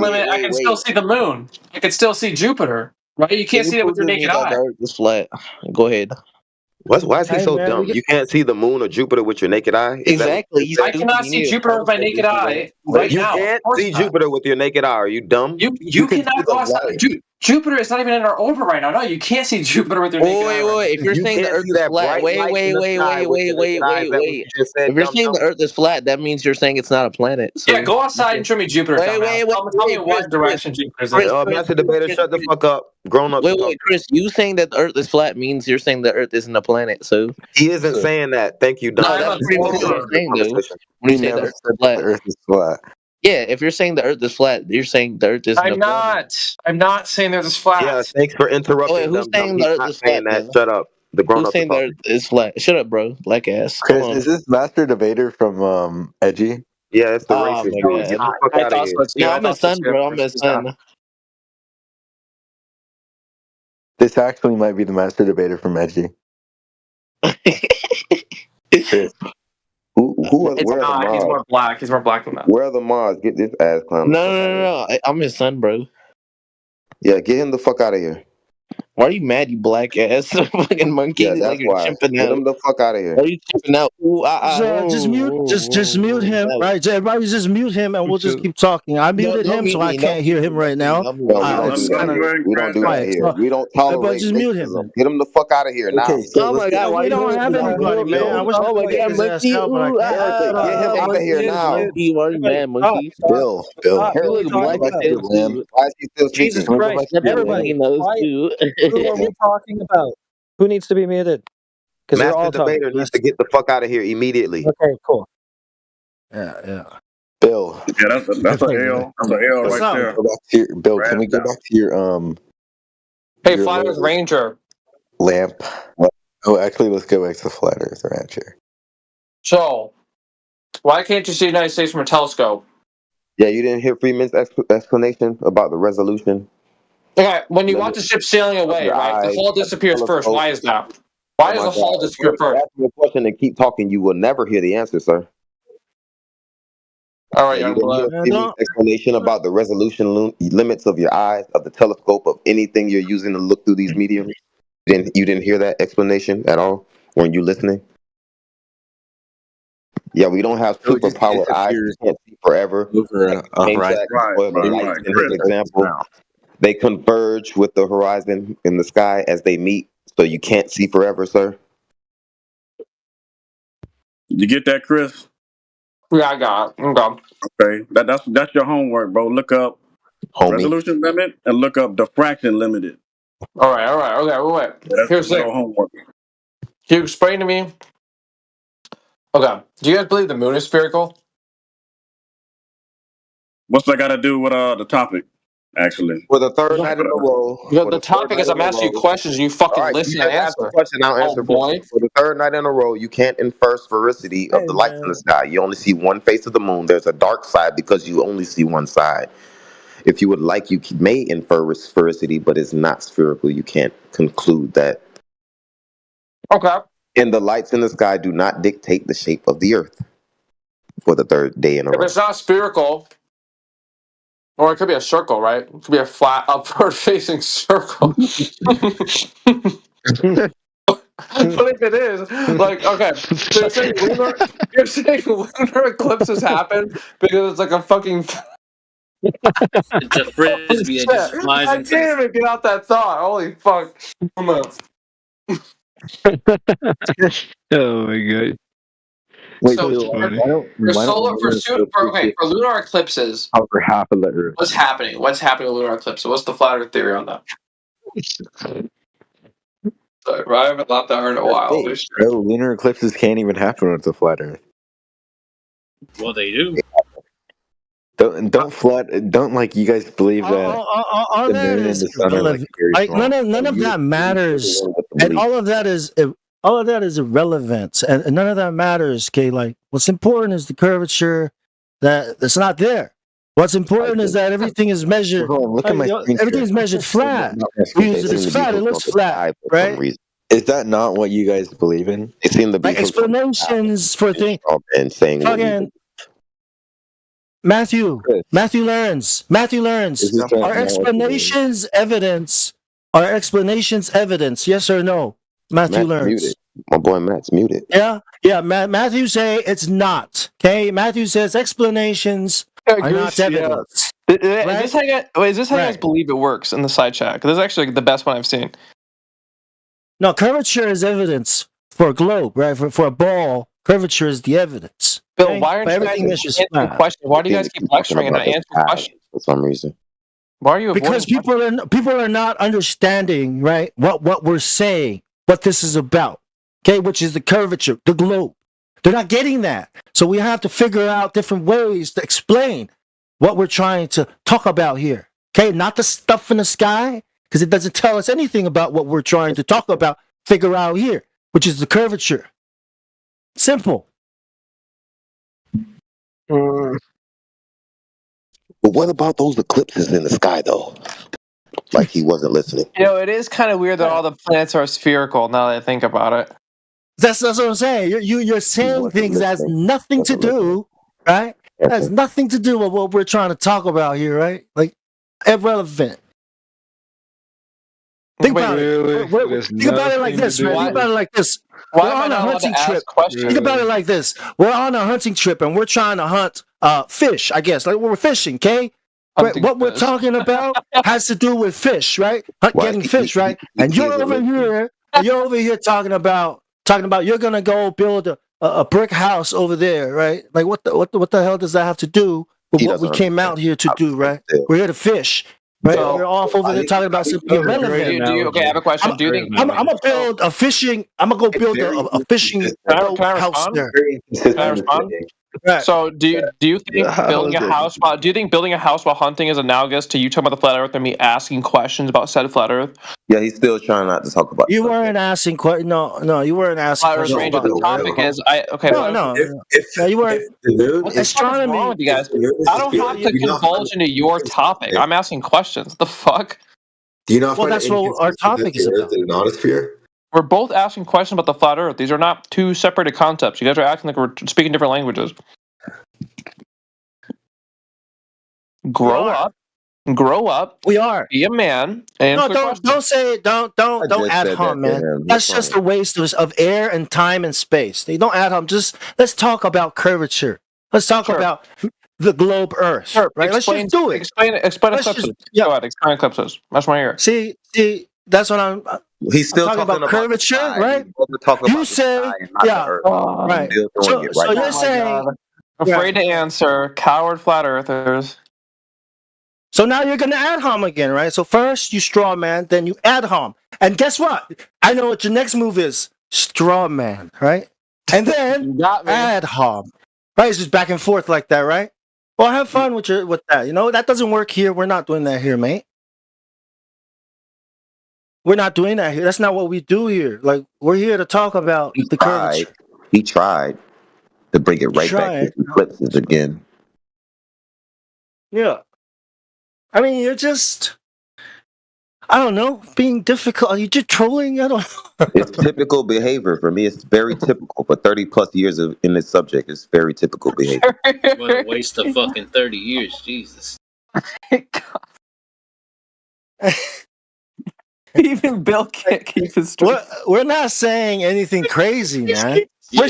limit. I can still see the moon. I can still see Jupiter. Right? You can't see it with your naked eye. It's flat. Go ahead. Why is he so dumb? You can't see the moon or Jupiter with your naked eye? Exactly. I cannot see Jupiter with my naked eye right now. You can't see Jupiter with your naked eye. Are you dumb? You cannot go outside. Dude, Jupiter is not even in our orbit right now. No, you can't see Jupiter with your naked eye. Wait. If you're saying the Earth is flat, wait. If you're saying the Earth is flat, that means you're saying it's not a planet. So yeah, go outside and show me Jupiter. Tell me what direction Jupiter is in. Master Debater, shut the fuck up. Grown up. Wait, Chris, you saying that the Earth is flat means you're saying the Earth isn't a planet. So he isn't saying that. Thank you, Don. No, that's pretty much what you're saying, though. When you say the Earth is flat. Yeah, if you're saying the Earth is flat, you're saying the Earth is. I'm not saying the Earth is flat. Yeah, thanks for interrupting. Oh, wait, who's saying the Earth is flat? Shut up. The grown Who's saying the Earth is flat? Shut up, bro. Black ass. Chris, is this Master Debater from Edgy? Yeah, it's the racist dude. Get the fuck out of here. No, I'm his son, bro. I'm his son. This actually might be the Master Debater from Edgy. Who it's not. He's more black. He's more black than that. Where are the mods? Get this ass clown. No. I'm his son, bro. Yeah, get him the fuck out of here. Why are you mad, you black ass fucking monkey? Yeah, that's why. Get him the fuck out of here. Why are you chimping out? Just mute him, right? Everybody just mute him, and we'll just keep talking. I muted him, so I can't hear him right now. We don't do that here. We don't tolerate just mute him. Get him the fuck out of here now. Oh my god, why we don't have anybody, man? I wish oh my god, monkey! Get him out of here now. Why are you mad, monkey? Bill. You look black as hell. Why is he still Jesus speaking? Christ! Everybody knows too. Who are we talking about? Who needs to be muted? Because we're all Master Debater needs to get the fuck out of here immediately. Okay, cool. Yeah. Bill. Yeah, that's an L. That's an L right there. Go back to your, Bill, can we go back to your Hey, Flat Earth Ranger. Lamp. Oh, actually, let's go back to the Flat Earth Ranger. So, why can't you see the United States from a telescope? Yeah, you didn't hear Freeman's explanation about the resolution? Okay, when you watch the ship sailing away, right, the hull disappears first. Why is that? Why does the hull disappear first? Ask me a question and keep talking. You will never hear the answer, sir. All right, you didn't give me explanation about the resolution limits of your eyes, of the telescope, of anything you're using to look through these mediums. You didn't hear that explanation at all? Weren't you listening? Yeah, we don't have superpower eyes. We can't see forever. Right. Example. They converge with the horizon in the sky as they meet, so you can't see forever, sir. You get that, Chris? Yeah, I got it. Okay, that's your homework, bro. Look up resolution limit and look up diffraction limited. All right. Okay, wait. Here's the thing. Homework. Can you explain to me? Okay, do you guys believe the moon is spherical? What's that got to do with the topic? Actually, for the third night in a row. The topic is I'm asking you questions and you fucking listen and answer. The question, I'll answer for you. For the third night in a row, you can't infer sphericity of the lights in the sky. You only see one face of the moon. There's a dark side because you only see one side. If you would like, you may infer sphericity, but it's not spherical. You can't conclude that. Okay. And the lights in the sky do not dictate the shape of the earth for the third day in a row. If it's not spherical, or it could be a circle, right? It could be a flat, upward-facing circle. But if it is, like, okay, so you're saying lunar eclipses happen because it's like a fucking... It's a frisbee that just flies I into can't even get out that thought. Holy fuck. Oh my god. Wait, so for lunar eclipses, over half of the Earth. What's happening? What's happening with lunar eclipses? What's the flat Earth theory on that? Sorry, bro, I haven't laughed that hard in a while. Bro, lunar eclipses can't even happen with the flat Earth. Well, they do. Don't like you guys believe that all the that moon is and the sun are like very small. none of that matters, and all of that is irrelevant, and none of that matters. Okay, like what's important is the curvature that's not there. What's important is that everything is measured. Look at my screen everything is measured flat. It's flat. It looks flat, right? Is that not what you guys believe in? It seemed to be like explanations for things. And saying fucking Matthew learns. Are explanations evidence? Are explanations evidence? Yes or no? Matthew learns. Muted. My boy Matt's muted. Yeah. Matthew say it's not. Okay. Matthew says explanations are not evidence. Is this how you guys believe it works in the side chat? 'Cause this is actually the best one I've seen. No, curvature is evidence for a globe, right? For a ball, curvature is the evidence. Bill, okay? why aren't you guys answering the question? Why do you guys keep lecturing and not answering questions? For some reason. Why are you avoiding Because people are not understanding, right, what we're saying, what this is about, okay, which is the curvature, the globe. They're not getting that. So we have to figure out different ways to explain what we're trying to talk about here, okay? Not the stuff in the sky, because it doesn't tell us anything about what we're trying to talk about, figure out here, which is the curvature. Simple. But what about those eclipses in the sky, though? Like he wasn't listening. You know, it is kind of weird that all the planets are spherical. Now that I think about it, that's what I'm saying. You're saying things that has nothing to do, right? It has nothing to do with what we're trying to talk about here, right? Like irrelevant. Think about it. Think about it like this, man. Think about it like this. We're on a hunting trip. Think about it like this. We're on a hunting trip and we're trying to hunt fish, I guess. Like we're fishing, okay? What we're talking about has to do with fish, right? Getting fish, right? And you're over here talking about you're gonna go build a brick house over there, right? Like what the hell does that have to do with what we came out here to do, right? We're here to fish. Right, so, we're off over there talking about something irrelevant. Okay, I have a question. I'm gonna build a fishing. I'm gonna go build a fishing house there. Can I respond? Right. So, do you think building a house? Do you think building a house while hunting is analogous to you talking about the flat Earth and me asking questions about said flat Earth? Yeah, he's still trying not to talk about. You weren't asking questions. No, you weren't asking. Flat Earth Ranger. The topic is you weren't. Astronomy. What's wrong with you guys? I don't have to divulge into your topic. I'm asking questions. The fuck? Do you not? Well, that's what our topic is about. The ionosphere. We're both asking questions about the flat Earth. These are not two separated concepts. You guys are acting like we're speaking different languages. Grow up. We are. Be a man. No, don't say it. Don't ad hom, man. That's just a waste of air and time and space. They don't ad hom. Just let's talk about curvature. Let's talk about the globe Earth. Sure. Right. Let's just do it. Explain eclipses. Go ahead. Explain eclipses. That's my ear. See. That's what I'm. He's still talking about curvature, right? You say, right. So you're saying, afraid to answer, coward flat earthers. So now you're going to ad hom again, right? So first you straw man, then you ad hom, and guess what? I know what your next move is: straw man, right? And then ad hom, right? It's just back and forth like that, right? Well, have fun with that. You know that doesn't work here. We're not doing that here, mate. We're not doing that here. That's not what we do here. Like, we're here to talk about the curvature. He tried to bring it back to eclipses again. Yeah. I mean, you're just, I don't know, being difficult. Are you just trolling? I don't know. It's typical behavior. For me, it's very typical. For 30 plus years in this subject, it's very typical behavior. What a waste of fucking 30 years. Jesus. Even Bill can't keep his story. We're not saying anything crazy, man. We're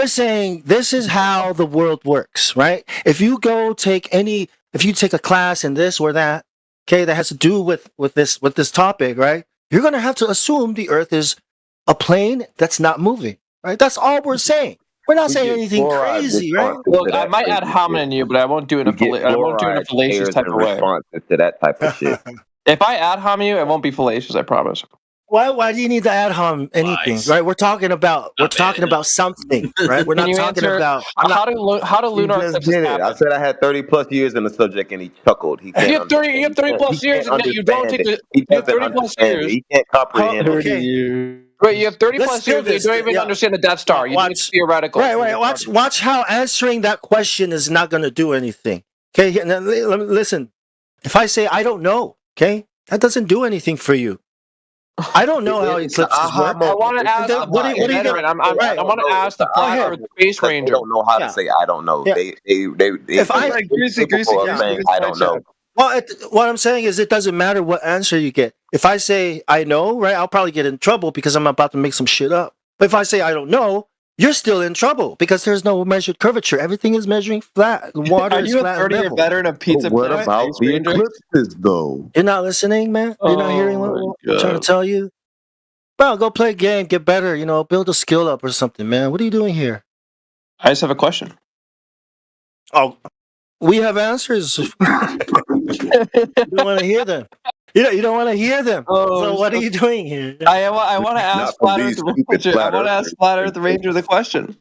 saying this is how the world works, right? If you take a class in this or that, okay, that has to do with this topic, right? You're gonna have to assume the Earth is a plane that's not moving, right? That's all we're saying. We're not saying anything crazy, right? Look, I might add hominin you, but I won't do it in a fallacious type of way. Responses to that type of shit. If I ad hom you, it won't be fallacious. I promise. Why do you need to ad hom anything? Right? We're talking about something, right? We're not talking about how do lunar eclipses happen? I said I had 30 plus years in the subject, and he chuckled. You have 30 plus years, and you don't take the. You have 30 plus years. He can't comprehend. Wait, you have 30 plus years, and you don't even understand the Death Star. You think it's theoretical. Right. Watch how answering that question is not going to do anything. Okay, now, listen. If I say I don't know. Okay, that doesn't do anything for you. I don't know how eclipses work. I want to ask the veteran. I want to ask the Flat Earth Space Ranger. They don't know how to say I don't know. Yeah. If I don't know. Well, what I'm saying is it doesn't matter what answer you get. If I say I know, right, I'll probably get in trouble because I'm about to make some shit up. But if I say I don't know, you're still in trouble because there's no measured curvature. Everything is measuring flat. Water Are is you a flat. 30-year veteran of Pizza What Planet about Space the Ranger? eclipses, though? You're not listening, man. You're not hearing what I'm trying to tell you. Well, go play a game, get better. Build a skill up or something, man. What are you doing here? I just have a question. Oh, we have answers. You don't want to hear them. You don't want to hear them. So what are you doing here? I want to ask Flat Earth Ranger. I want to ask Flat Earth Ranger the question.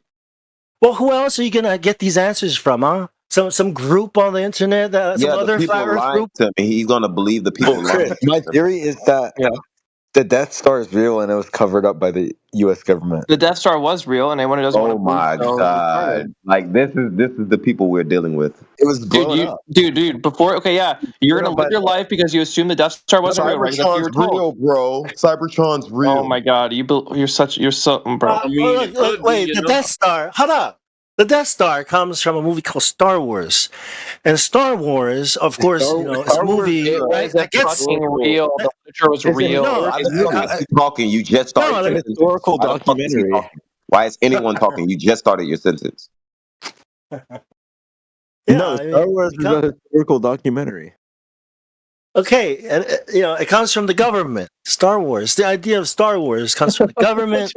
Well, who else are you gonna get these answers from, huh? Some group on the internet, some other the people flat Earth lying group. to me. He's gonna believe the people lying. Chris, my theory is that the Death Star is real and it was covered up by the U.S. government. The Death Star was real, and anyone who doesn't want to Oh my God! Like this is the people we're dealing with. It was blown up. Dude. Before, you're gonna live your life because you assume the Death Star wasn't real, right? That's what you were Cybertron's told. real, bro. Cybertron's real. Oh my God, you're so bro. Look, wait, the Death Star. Hold up. The Death Star comes from a movie called Star Wars, and Star Wars, of course, it's a movie that gets real. The literature was real. Talking. You just started. No, a historical documentary. Why is anyone talking? You just started your sentence. No, Star Wars is a historical documentary. Okay, and it comes from the government. Star Wars. The idea of Star Wars comes from the government,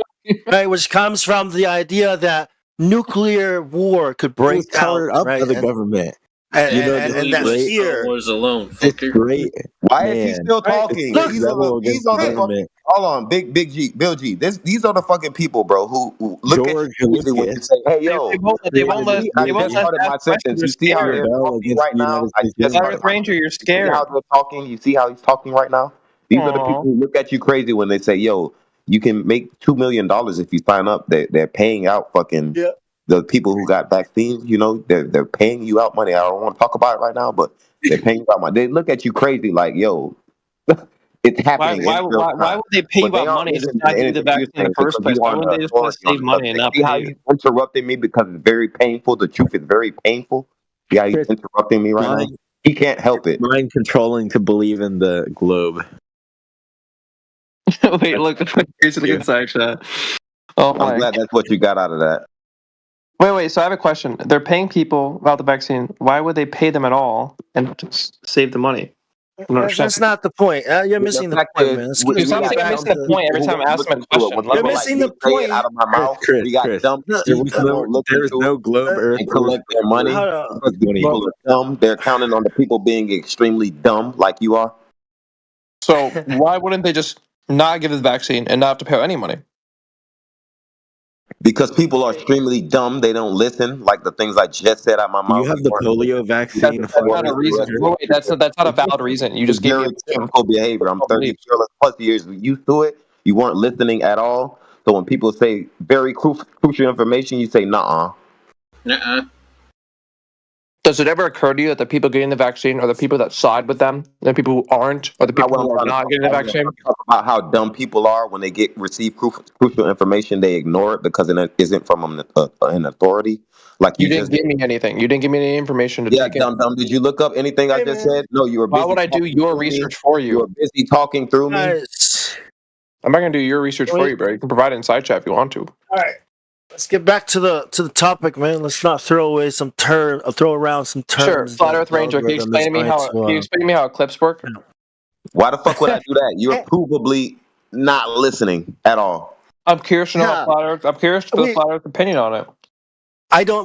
right? Which comes from the idea that nuclear war could break out. Up by the government. And that fear. Wars alone. It's great. Why is he still talking? Look, These are the fucking. Hold on, Big G, Bill G. These are the fucking people, bro, who look at you when you say, "Hey, yo." They won't let my sentence. You see how they're talking right now? Ranger, you're scared. You see how they're talking? You see how he's talking right now? These are the people who look at you crazy when they say, "Yo, you can make $2 million if you sign up." They're paying out fucking. Yeah. The people who got vaccines, they're paying you out money. I don't want to talk about it right now, but they're paying you out money. They look at you crazy like, yo, it's happening. Why would they pay you out money to not give you the vaccine in the first place? Why wouldn't they just want to save money and not pay you? You interrupting me because it's very painful. The truth is very painful. Yeah, he's interrupting me right now. He can't help it. Mind controlling to believe in the globe. Wait, look, here's the inside shot. Oh my! I'm glad that's what you got out of that. Wait. So I have a question. They're paying people about the vaccine. Why would they pay them at all and just save the money? That's not the point. You're missing the point, man. Stop saying I'm missing the point every time I ask them a question. You're missing the point. Out of my mouth. We got dumb. There was no globe Earth and collect their money. People are dumb. They're counting on the people being extremely dumb, like you are. So why wouldn't they just not give the vaccine and not have to pay any money? Because people are extremely dumb. They don't listen. Like the things I just said out my mouth. You have the polio vaccine. That's not a reason. Wait, that's not a valid reason. You just gave me typical behavior. I'm 30 plus years used to it. You weren't listening at all. So when people say very crucial information, you say, "Nuh-uh." Nuh-uh. Does it ever occur to you that the people getting the vaccine are the people that side with them, the people who aren't, or the people who are not getting the vaccine? Talk about how dumb people are when they receive crucial information, they ignore it because it isn't from an authority. Like you didn't give me anything. You didn't give me any information to take dumb. Did you look up anything I just said? No, you were busy. Why would I do your research for you? You were busy talking through me. I'm not going to do your research for you, bro. You can provide it in side chat if you want to. All right. Let's get back to the topic, man. Let's not throw around some terms. Sure, Flat Earth Ranger. Can you explain to me how eclipse work? Why the fuck would I do that? You're provably not listening at all. I'm curious to know Flat Earth. I'm curious to the Flat Earth opinion on it.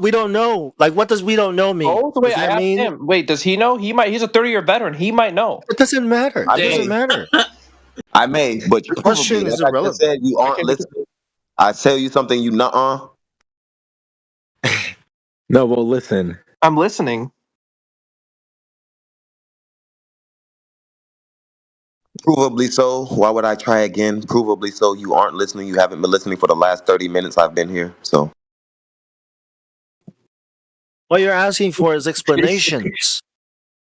We don't know. Like, what does we don't know mean? Oh, the way I asked him. Wait, does he know? He's a 30-year veteran. He might know. It doesn't matter. It doesn't matter. I may, but your question is irrelevant. I said you aren't listening. I tell you something, you nuh-uh. No, well, listen. I'm listening. Provably so. Why would I try again? Provably so. You aren't listening. You haven't been listening for the last 30 minutes I've been here. So what you're asking for is explanations.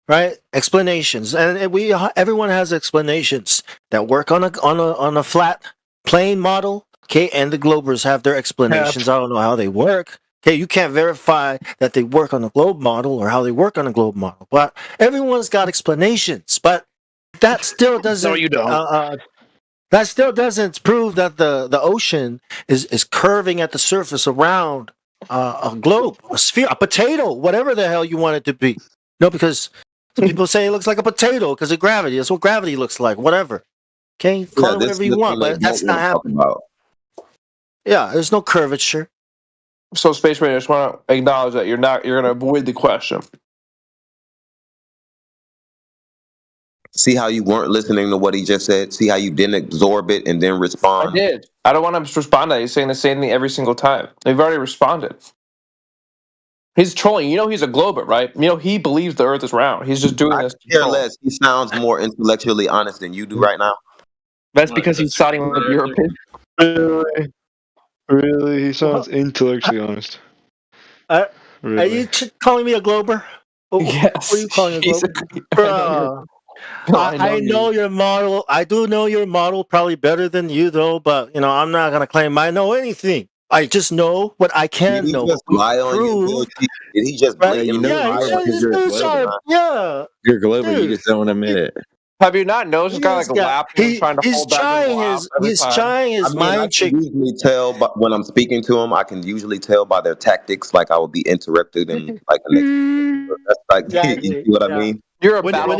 Right? Explanations. And everyone has explanations that work on a flat plane model. Okay, and the Globers have their explanations. I don't know how they work. Okay, you can't verify that they work on a globe model or how they work on a globe model. But everyone's got explanations. But that still doesn't. No, you don't. That still doesn't prove that the ocean is curving at the surface around a globe, a sphere, a potato, whatever the hell you want it to be. No, because some people say it looks like a potato because of gravity. That's what gravity looks like. Whatever. Okay, call it whatever you want, but that's not happening. Yeah, there's no curvature. So, Space Ranger, I just want to acknowledge that you're going to avoid the question. See how you weren't listening to what he just said? See how you didn't absorb it and then respond? I did. I don't want him to respond to that. He's saying the same thing every single time. They've already responded. He's trolling. You know he's a glober, right? You know he believes the Earth is round. He's just doing this. Care less. He sounds more intellectually honest than you do right now. That's because he's siding with European. Really? He sounds intellectually honest. Really? Are you calling me a glober? Yes. What are you calling a glober? I know your model. I do know your model probably better than you, though. But I'm not gonna claim I know anything. I just know what I can know. Just lie on you? Did he just blatantly lie? Yeah. You're a glober. You just don't admit it. Have you not noticed this guy like laughing, trying to hold back He's trying his mind trick. I can usually tell, but when I'm speaking to him, I can usually tell by their tactics. Like I will be interrupted and like that's like you see what I mean. You're a battle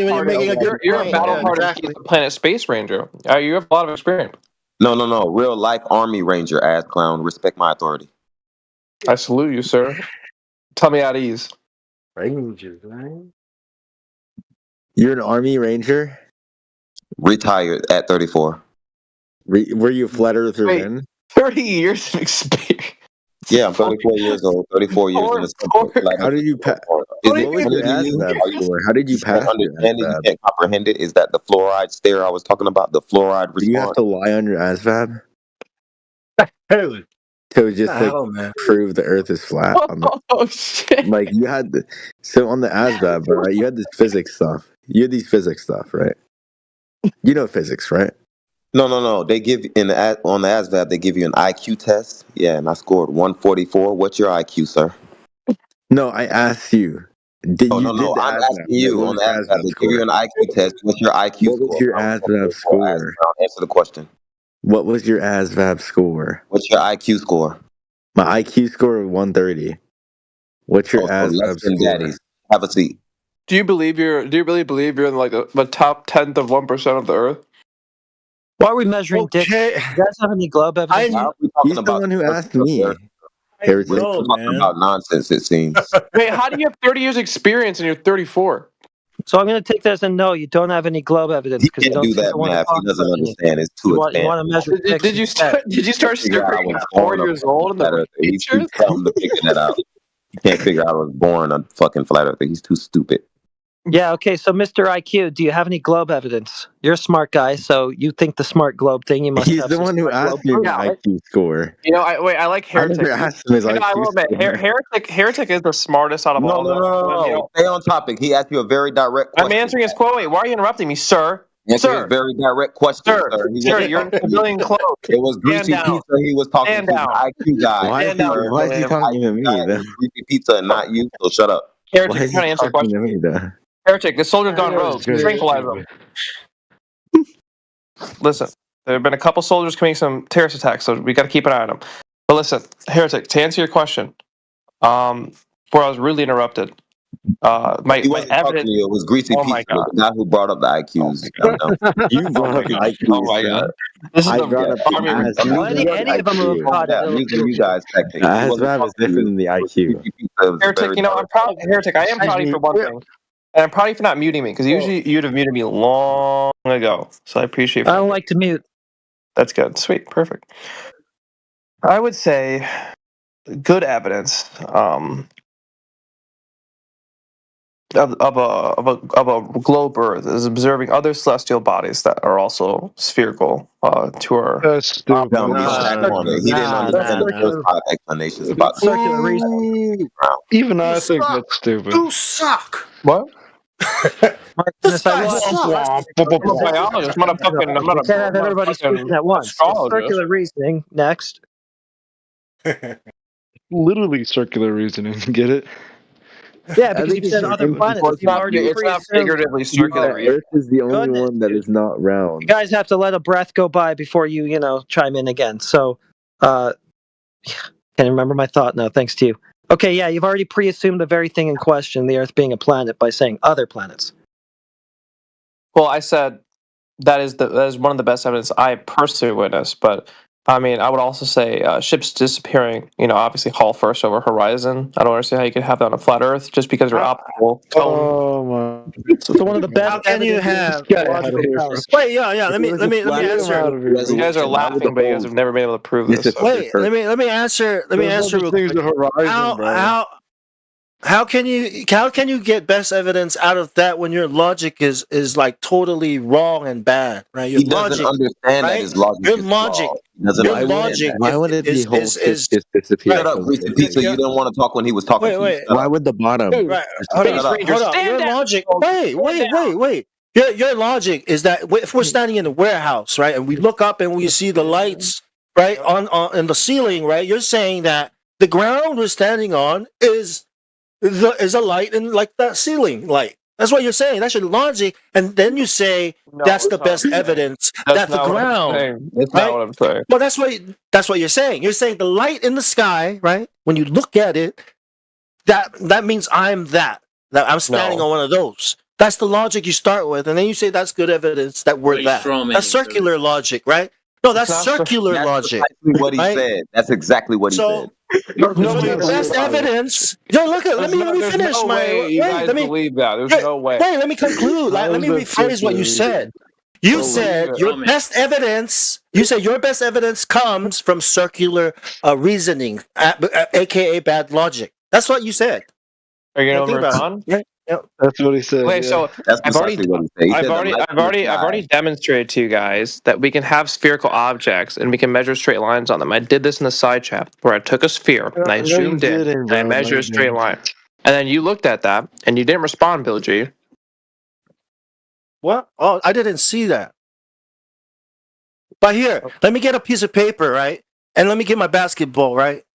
hardened Planet Space Ranger. You have a lot of experience. No. Real life Army Ranger, ass clown. Respect my authority. I salute you, sir. Tell me at ease. Ranger, right? You're an Army Ranger? Retired at 34. Were you a flat earther then? 30 years of experience. Yeah, I'm 34 years old. 34 years in the How did you pass? How did you pass? You can't comprehend it. Is that the fluoride stare I was talking about? The fluoride response. Do you have to lie on your ASVAB? To just prove the Earth is flat. Oh shit! Like you had on the ASVAB, right? You had this physics stuff. You had these physics stuff, right? You know physics, right? No. They give on the ASVAB they give you an IQ test. Yeah, and I scored 144. What's your IQ, sir? No, I asked you. No. I'm asking you on the ASVAB. They give you an IQ test. What's your IQ score? What was your ASVAB score? Answer the question. What was your ASVAB score? What's your IQ score? My IQ score of 130. What's your ASVAB score? Daddies. Have a seat. Do you really believe you're in like the top 10th of 1% of the Earth? Why are we measuring dicks? Do you guys have any globe evidence? He's the one who asked me. We're talking about nonsense, it seems. Wait, how do you have 30 years experience and you're 34? So I'm going to take this and no, you don't have any globe evidence. He can't do that math. He doesn't understand. It's too advanced. You want to measure dicks? Did you start stirring at 4 years old in the pictures? Tell him to figure that out. He can't figure out I was born a fucking flat earther. He's too stupid. Yeah, okay, so Mr. IQ, do you have any globe evidence? You're a smart guy, so you think the smart globe thing, you must He's have the one who asked me my IQ score. I like Heretic. I will admit, Heretic is the smartest out of all of them. No. Stay on topic. He asked you a very direct question. I'm answering his quote. Wait, why are you interrupting me, sir? Answer a very direct question, sir. Sir, you're a civilian clone. It was Greasy Pizza he was talking to, the IQ guy. Why is he talking to me, then? Greasy Pizza and not you, so shut up. Heretic, you're trying to answer a question. Heretic, the soldier's gone rogue. Tranquilize them. Listen, there have been a couple soldiers committing some terrorist attacks, so we got to keep an eye on them. But listen, Heretic, to answer your question, before I was really interrupted, my evidence. It was Greasy Pizza, the guy who brought up the IQs. You brought up the IQs. Oh my god! This is any of them have caught it. You guys, ASVAB is different than the IQ. Heretic, I'm proud. Heretic, I am proud of you for one thing. And I'm proud of you for not muting me, because usually you'd have muted me long ago. So I appreciate it. I don't like to mute. That's good. Sweet. Perfect. I would say good evidence of a globe Earth is observing other celestial bodies that are also spherical to our. That's stupid. He didn't understand the first 5 explanations about circular reasoning. Even I think that's stupid. You suck. What? This guy sucks. I'm a biologist. I'm not a can't have everybody speaking at once. Circular reasoning. Next. Literally circular reasoning. Get it? Yeah, because you've said other planets. You've already It's not pre-assumed. figuratively circular. Earth is the only Goodness. one that is not You round. guys have to let a breath go by before you chime in again. So, can't remember my thought now, thanks to you. Okay, yeah, you've already pre-assumed the very thing in question, the Earth being a planet, by saying other planets. Well, I said that is one of the best evidence I personally witnessed, but I mean, I would also say ships disappearing. Obviously, hull first over horizon. I don't understand how you could have that on a flat Earth just because you're optical tone. Oh my! So one of the best. How can you have? logical fallacy. Wait, yeah. Let me answer. You guys are laughing, but you guys have never been able to prove this. Wait, let me answer. Let me answer. Real quick. How can you get best evidence out of that when your logic is like totally wrong and bad, right? Your He doesn't logic, understand right? that his logic Your is logic, flawed. He doesn't your understand logic. that. Why would it be whole shit just disappear? Shut up, Reese Pizza. You didn't want to talk when he was talking to you. Wait. Shut Why up. would the bottom? Right. Shut Hold up. on. Your logic. Wait. Your logic is that if we're standing in a warehouse, right, and we look up and we see the lights, right, on in the ceiling, right, you're saying that the ground we're standing on is a light in like that ceiling light. That's what you're saying. That's your logic, and then you say that's the best evidence that the ground. That's not what I'm saying. Well, that's what you're saying. You're saying the light in the sky, right? When you look at it, that means I'm that I'm standing on one of those. That's the logic you start with, and then you say that's good evidence that we're that. That's circular logic, right? No, that's circular logic. That's exactly what he said. That's exactly what he said. So your best evidence. Yo, look at. Let me finish no my. way you guys believe that. There's no way. Wait, let me conclude. Let me rephrase what you said. You said your best evidence. You said your best evidence comes from circular reasoning, aka bad logic. That's what you said. Are you gonna respond? Yeah. That's what he said. Wait, so I've already demonstrated to you guys that we can have spherical objects and we can measure straight lines on them. I did this in the side chat where I took a sphere and I zoomed in and I measured a straight line. And then you looked at that and you didn't respond, Bill G. What? Oh, I didn't see that. But here, let me get a piece of paper, right? And let me get my basketball, right?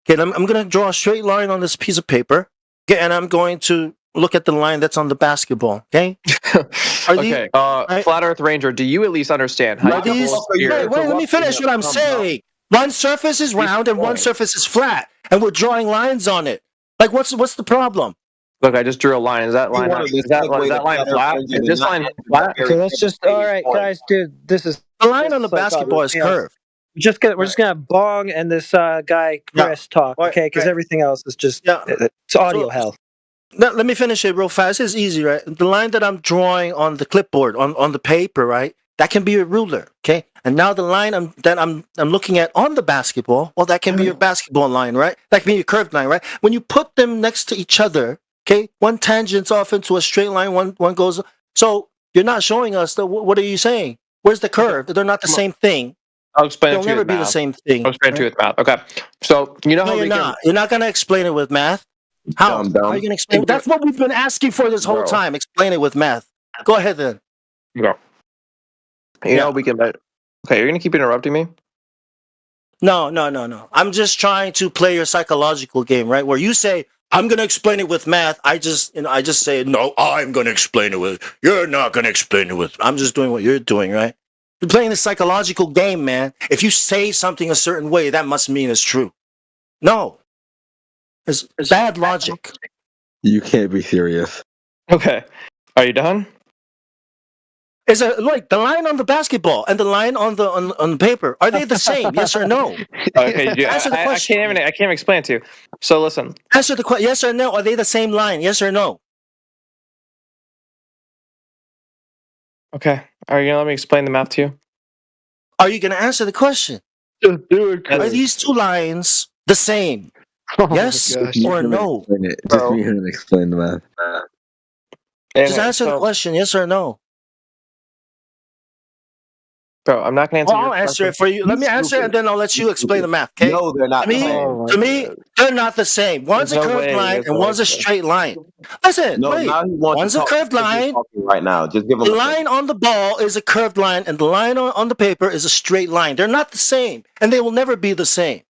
Okay, I'm going to draw a straight line on this piece of paper. Okay, and I'm going to look at the line that's on the basketball. Okay. Flat Earth Ranger, do you at least understand how? Wait, let me finish what I'm saying. One surface is round and one surface is flat, and we're drawing lines on it. Like, what's the problem? Look, I just drew a line. Is that line flat? Is this line flat? Okay, let's just. All right, guys, dude, this is the line on the basketball is curved. We're just gonna have Bong and this guy Chris talk, okay? Because everything else is just it's audio hell. Now, let me finish it real fast. It's easy, right? The line that I'm drawing on the clipboard, on the paper, right? That can be a ruler, okay? And now the line I'm looking at on the basketball, well, that can be your basketball line, right? That can be your curved line, right? When you put them next to each other, okay, one tangents off into a straight line, one goes. So you're not showing us what are you saying? Where's the curve? They're not the same thing. I'll explain They'll it to you. never be the same thing. I'll explain it to you with math. Okay, so you know how you're not. You're not going to explain it with math. How? How are you going to explain it? That's what we've been asking for this whole time. Explain it with math. Go ahead then. Go. You know we can. Okay, you're going to keep interrupting me. No. I'm just trying to play your psychological game, right? Where you say I'm going to explain it with math. I just say no. I'm going to explain it with. You're not going to explain it with. I'm just doing what you're doing, right? You're playing the psychological game, man. If you say something a certain way, that must mean it's true. No. It's bad logic. You can't be serious. Okay. Are you done? Is it like the line on the basketball and the line on the paper? Are they the same? Yes or no? Okay. Yeah, Answer the question. I can't explain it to you. So listen. Answer the question. Yes or no? Are they the same line? Yes or no? Okay. Are you gonna let me explain the math to you? Are you gonna answer the question? Just do it. Are these two lines the same? Yes or no? Just me and explain the math. Just answer the question, yes or no? Bro, I'm not going to answer. I'll answer it for you. Let me answer it, and then I'll let you explain the math. Okay? No, they're not. To me, they're not the same. One's a curved line and one's a straight line. Listen, now he wants one's a curved line. Right now, just give him the line on the ball is a curved line, and the line on the paper is a straight line. They're not the same, and they will never be the same.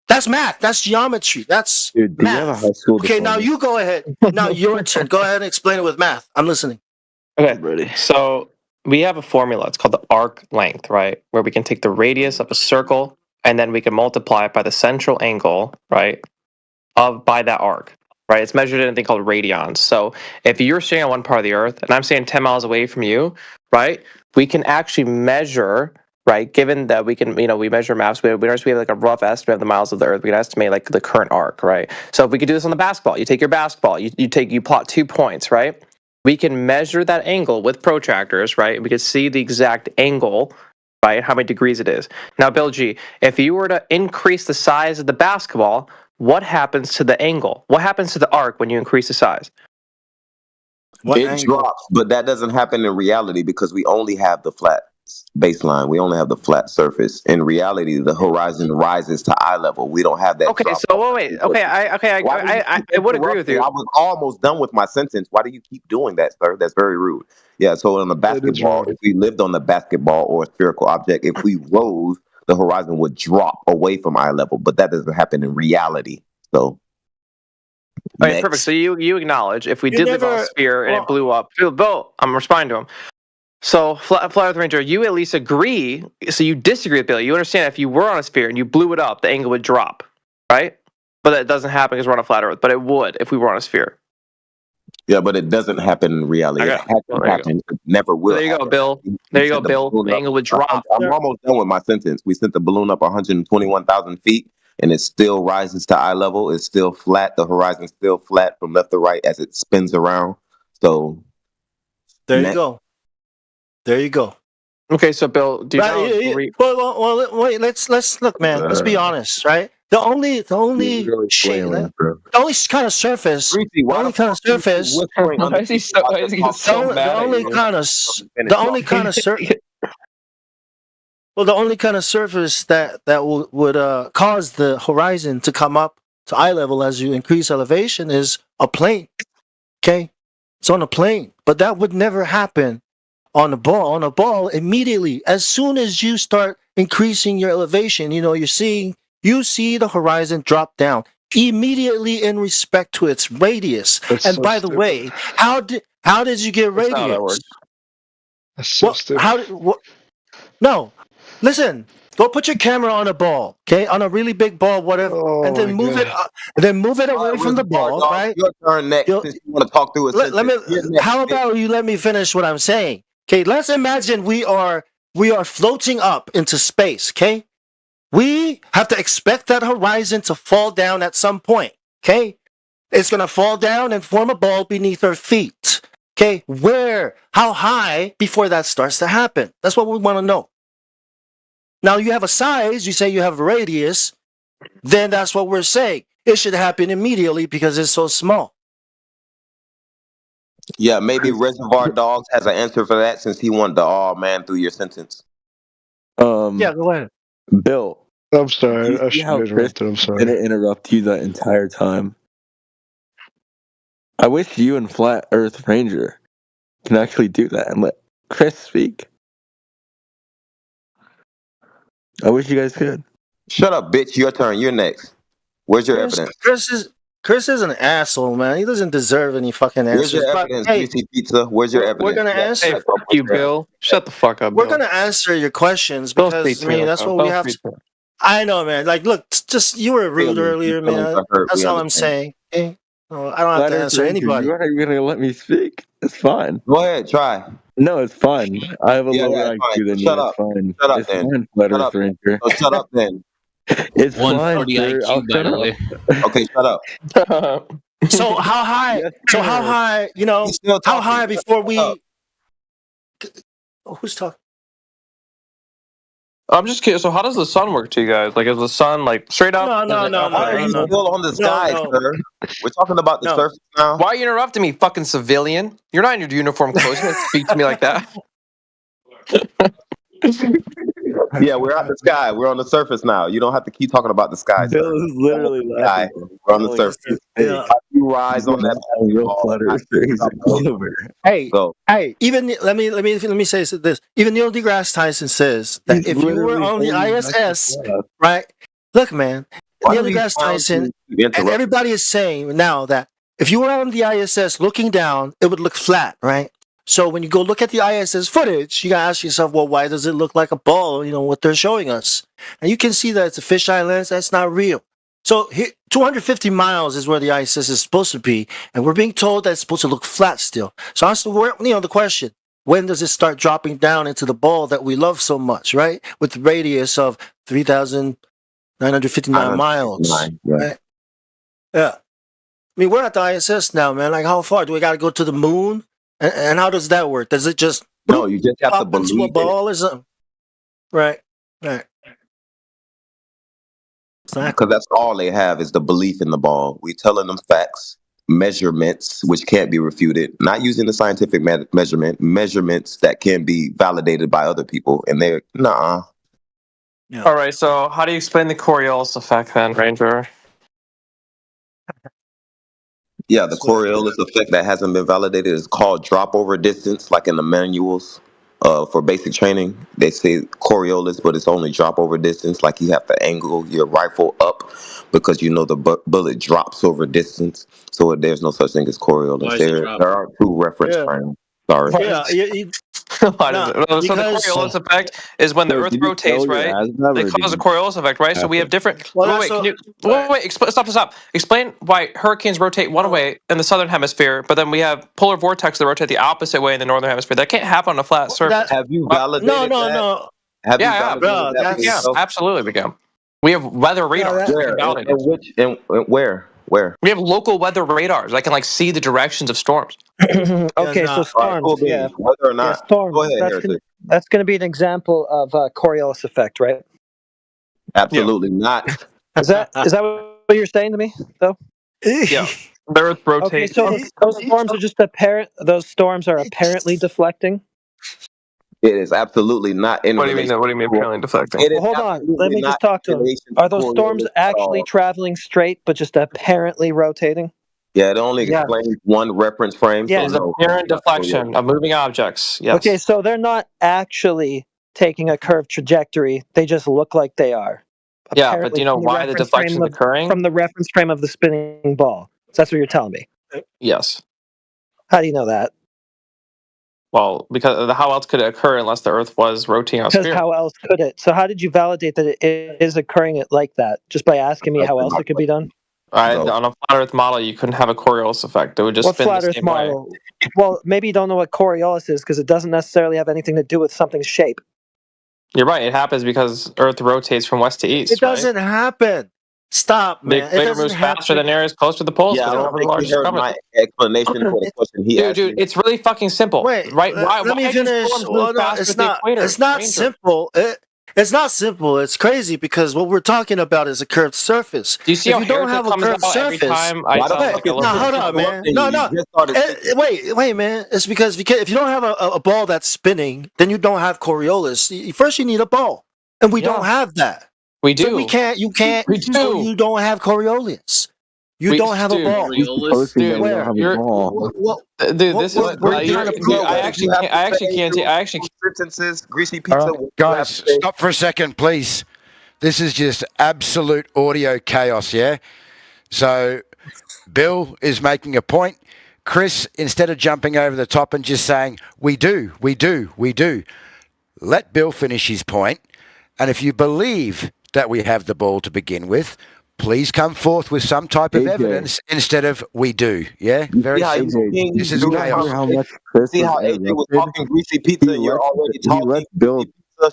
That's math. That's geometry. That's Dude, do you have a math. high school Okay, now diploma? you go ahead. Now your turn. Go ahead and explain it with math. I'm listening. Okay, so we have a formula. It's called the arc length, right? Where we can take the radius of a circle and then we can multiply it by the central angle, right, by that arc, right? It's measured in a thing called radians. So if you're standing on one part of the Earth and I'm standing 10 miles away from you, right, we can actually measure, right, given that we can, we measure maps, we have like a rough estimate of the miles of the Earth. We can estimate like the current arc, right? So if we could do this on the basketball, you take your basketball, you plot 2 points, right? We can measure that angle with protractors, right? We can see the exact angle, right? How many degrees it is. Now, Bill G, if you were to increase the size of the basketball, what happens to the angle? What happens to the arc when you increase the size? It drops, but that doesn't happen in reality because we only have the flat baseline. We only have the flat surface. In reality, the horizon rises to eye level. We don't have that. Okay, drop. so wait. Okay, I would agree with you. I was almost done with my sentence. Why do you keep doing that, sir? That's very rude. Yeah. So on the basketball, if we lived on the basketball or a spherical object, if we rose, the horizon would drop away from eye level. But that doesn't happen in reality. So. All right, perfect. So you acknowledge if we did live on a sphere and it blew up. Bill, I'm responding to him. So, Flat Earth Ranger, you at least agree. So you disagree with Bill. You understand if you were on a sphere and you blew it up, the angle would drop, right? But that doesn't happen because we're on a flat Earth. But it would if we were on a sphere. Yeah, but it doesn't happen in reality. Okay. It hasn't happened. It never will. There you go, happen. Bill. There you go, Bill. The angle would drop. I'm almost done with my sentence. We sent the balloon up 121,000 feet, and it still rises to eye level. It's still flat. The horizon's still flat from left to right as it spins around. So there you go. There you go. Okay, so Bill, do you well, wait. Let's look, man. Let's be honest, right? The only kind of surface. The only kind of surface. Why is he so mad? The only kind of surface. Well, the only kind of surface that would cause the horizon to come up to eye level as you increase elevation is a plane. Okay, it's on a plane, but that would never happen on a ball. On a ball, immediately as soon as you start increasing your elevation, you see the horizon drop down immediately in respect to its radius. And by the way, how did you get radius? That's how that works. That's so stupid. No. Listen, go put your camera on a ball, okay? On a really big ball, whatever, and then move it. Then move it away from the ball, right? Your turn next. Since you want to talk through it. How about you let me finish what I'm saying? Okay, let's imagine we are floating up into space. Okay, we have to expect that horizon to fall down at some point. Okay, it's gonna fall down and form a ball beneath our feet. Okay, how high before that starts to happen? That's what we want to know. Now you have a size, you say you have a radius, then that's what we're saying. It should happen immediately because it's so small. Yeah, maybe Reservoir Dogs has an answer for that since he wanted to man through your sentence. Yeah, go ahead. Bill. I'm sorry. I should have interrupt. I'm sorry. Didn't interrupt you that entire time. I wish you and Flat Earth Ranger can actually do that and let Chris speak. I wish you guys could. Shut up, bitch. Your turn. You're next. Where's your evidence? Chris is an asshole, man. He doesn't deserve any fucking answers. Where's your evidence, Juicy Pizza? Where's your evidence? We're gonna answer. Hey, fuck you, Bill. Shut the fuck up. We're gonna answer your questions because that's what we have to. I know, man. Like, look, just you were rude earlier, man. That's all I'm saying. Okay? No, I don't have to answer anybody. You're not gonna let me speak. It's fine. Go ahead, try. No, it's fine. I have a lower IQ than you. It's fine. Shut up, it's then. Fine, Flat Earth Ranger. Oh, shut up, then. It's 140 fine, sir. IQ, by the way. Okay, shut up. So how high? So how high? How high before we? Who's talking? I'm just curious. So how does the sun work to you guys? Like, is the sun like straight up? Why are you still on the sky, sir? We're talking about the surface now. Why are you interrupting me, fucking civilian? You're not in your uniform clothes. You can't speak to me like that. Yeah, we're at the sky. We're on the surface now. You don't have to keep talking about the sky. Bill is literally laughing. We're on the surface. Yeah. You rise on that real Flat Earth Hey, even let me say this. Even Neil deGrasse Tyson says that if you were on the ISS, right? Look, man, Neil deGrasse Tyson, and everybody is saying now that if you were on the ISS looking down, it would look flat, right? So when you go look at the ISS footage, you gotta ask yourself, well, why does it look like a ball? You know what they're showing us, and you can see that it's a fisheye lens. That's not real. So 250 miles is where the ISS is supposed to be, and we're being told that it's supposed to look flat still. So that's the question: when does it start dropping down into the ball that we love so much, right? With the radius of 3,959 miles, right? Yeah. I mean, we're at the ISS now, man. Like, how far do we got to go to the moon? And how does that work? Does it just you just have to believe into a ball or something? Right. Because that's all they have is the belief in the ball. We telling them facts, measurements which can't be refuted, not using the scientific measurements that can be validated by other people, and they're nah. Yeah. All right. So how do you explain the Coriolis effect then, Ranger? Yeah, the Coriolis effect that hasn't been validated is called drop over distance, like in the manuals for basic training. They say Coriolis, but it's only drop over distance, like you have to angle your rifle up because you know the bullet drops over distance. So there's no such thing as Coriolis. There are two reference frames. Sorry. Yeah, so the Coriolis effect is when the Earth rotates, right? They cause a Coriolis effect, right? So we have different. Stop. Explain why hurricanes rotate one way in the southern hemisphere, but then we have polar vortex that rotate the opposite way in the northern hemisphere. That can't happen on a flat surface. Have you validated that? No. Yeah, absolutely we can. We have weather radars. Where? We have local weather radars that can see the directions of storms. Okay, so storms. Whether or not. Storms. Go ahead, that's going to be an example of Coriolis effect, right? Absolutely not. Is that what you're saying to me, though? Yeah. The Earth rotates. Okay, so those storms are just apparent. Those storms are apparently deflecting. It is absolutely not. What do you mean? Apparently deflecting? Well, hold on. Let me just talk to him. Are those storms actually traveling straight, but just apparently rotating? Yeah, it only explains one reference frame. Yeah, it's apparent deflection of moving objects. Yes. Okay, so they're not actually taking a curved trajectory. They just look like they are. Yeah, but do you know why the deflection is occurring? From the reference frame of the spinning ball. So that's what you're telling me. Yes. How do you know that? Well, because how else could it occur unless the Earth was rotating on a sphere? Because how else could it? So how did you validate that it is occurring like that? Just by asking me how else it could be done? On a flat Earth model, you couldn't have a Coriolis effect. It would just spin the same way. Well, maybe you don't know what Coriolis is because it doesn't necessarily have anything to do with something's shape. You're right. It happens because Earth rotates from west to east. It doesn't happen. Stop, man. The equator moves faster than areas close to the poles. Yeah, I don't think you heard my explanation for the question he asked. Dude, it's really fucking simple. Wait, right? Let me finish. Well, no, it's not simple. It's not simple. It's crazy because what we're talking about is a curved surface. Do you see how you don't have a curved surface? Hold on, man. No. Wait, man. It's because if you don't have a ball that's spinning, then you don't have Coriolis. First, you need a ball, and we don't have that. We do. So you can't. We do. So you don't have Coriolis. You don't have a ball. This is. I actually can't. Sentences, greasy pizza. Guys, stop for a second, please. This is just absolute audio chaos. Yeah. So, Bill is making a point. Chris, instead of jumping over the top and just saying, we do. Let Bill finish his point. And if you believe that we have the ball to begin with, please come forth with some type of evidence instead of we do. Yeah? Very simple. This is chaos. See how AJ was talking greasy pizza and you're already talking Bill.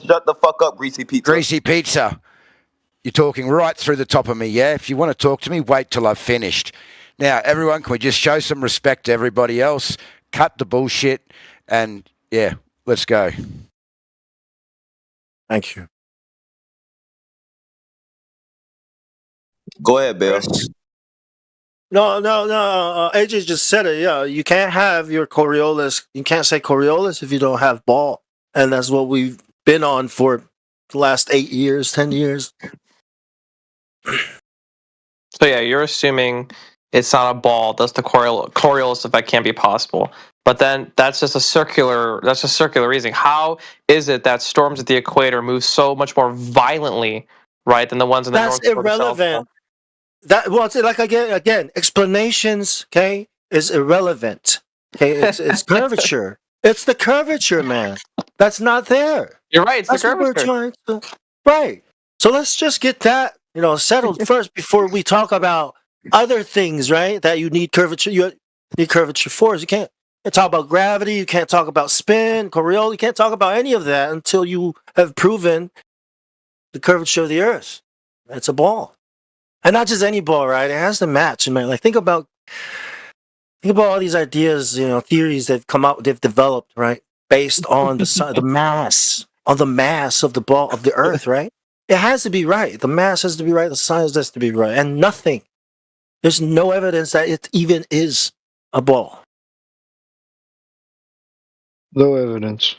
Shut the fuck up, greasy pizza. Greasy pizza. You're talking right through the top of me, yeah? If you want to talk to me, wait till I've finished. Now, everyone, can we just show some respect to everybody else? Cut the bullshit and, yeah, let's go. Thank you. Go ahead, Bill. No. AJ just said it. Yeah, you can't have your Coriolis. You can't say Coriolis if you don't have ball, and that's what we've been on for the last 8 years, 10 years. So yeah, you're assuming it's not a ball. Thus, the Coriolis effect can't be possible. But then that's just a circular reasoning. How is it that storms at the equator move so much more violently, right, than the ones in the north? That's irrelevant. It's like again, explanations, okay, is irrelevant. Okay, it's curvature. It's the curvature, man. That's not there. You're right. It's That's the what we're curvature. trying to. Right. So let's just get that settled first before we talk about other things, right? That you need curvature. You need curvature for. You can't talk about gravity. You can't talk about spin, Coriolis. You can't talk about any of that until you have proven the curvature of the Earth. It's a ball, and not just any ball, right? It has to match. And man, like think about all these ideas, theories they've come out, they've developed, right, based on the mass, on the mass of the ball of the Earth, right? It has to be right. The mass has to be right. The science has to be right, and nothing. There's no evidence that it even is a ball. No evidence.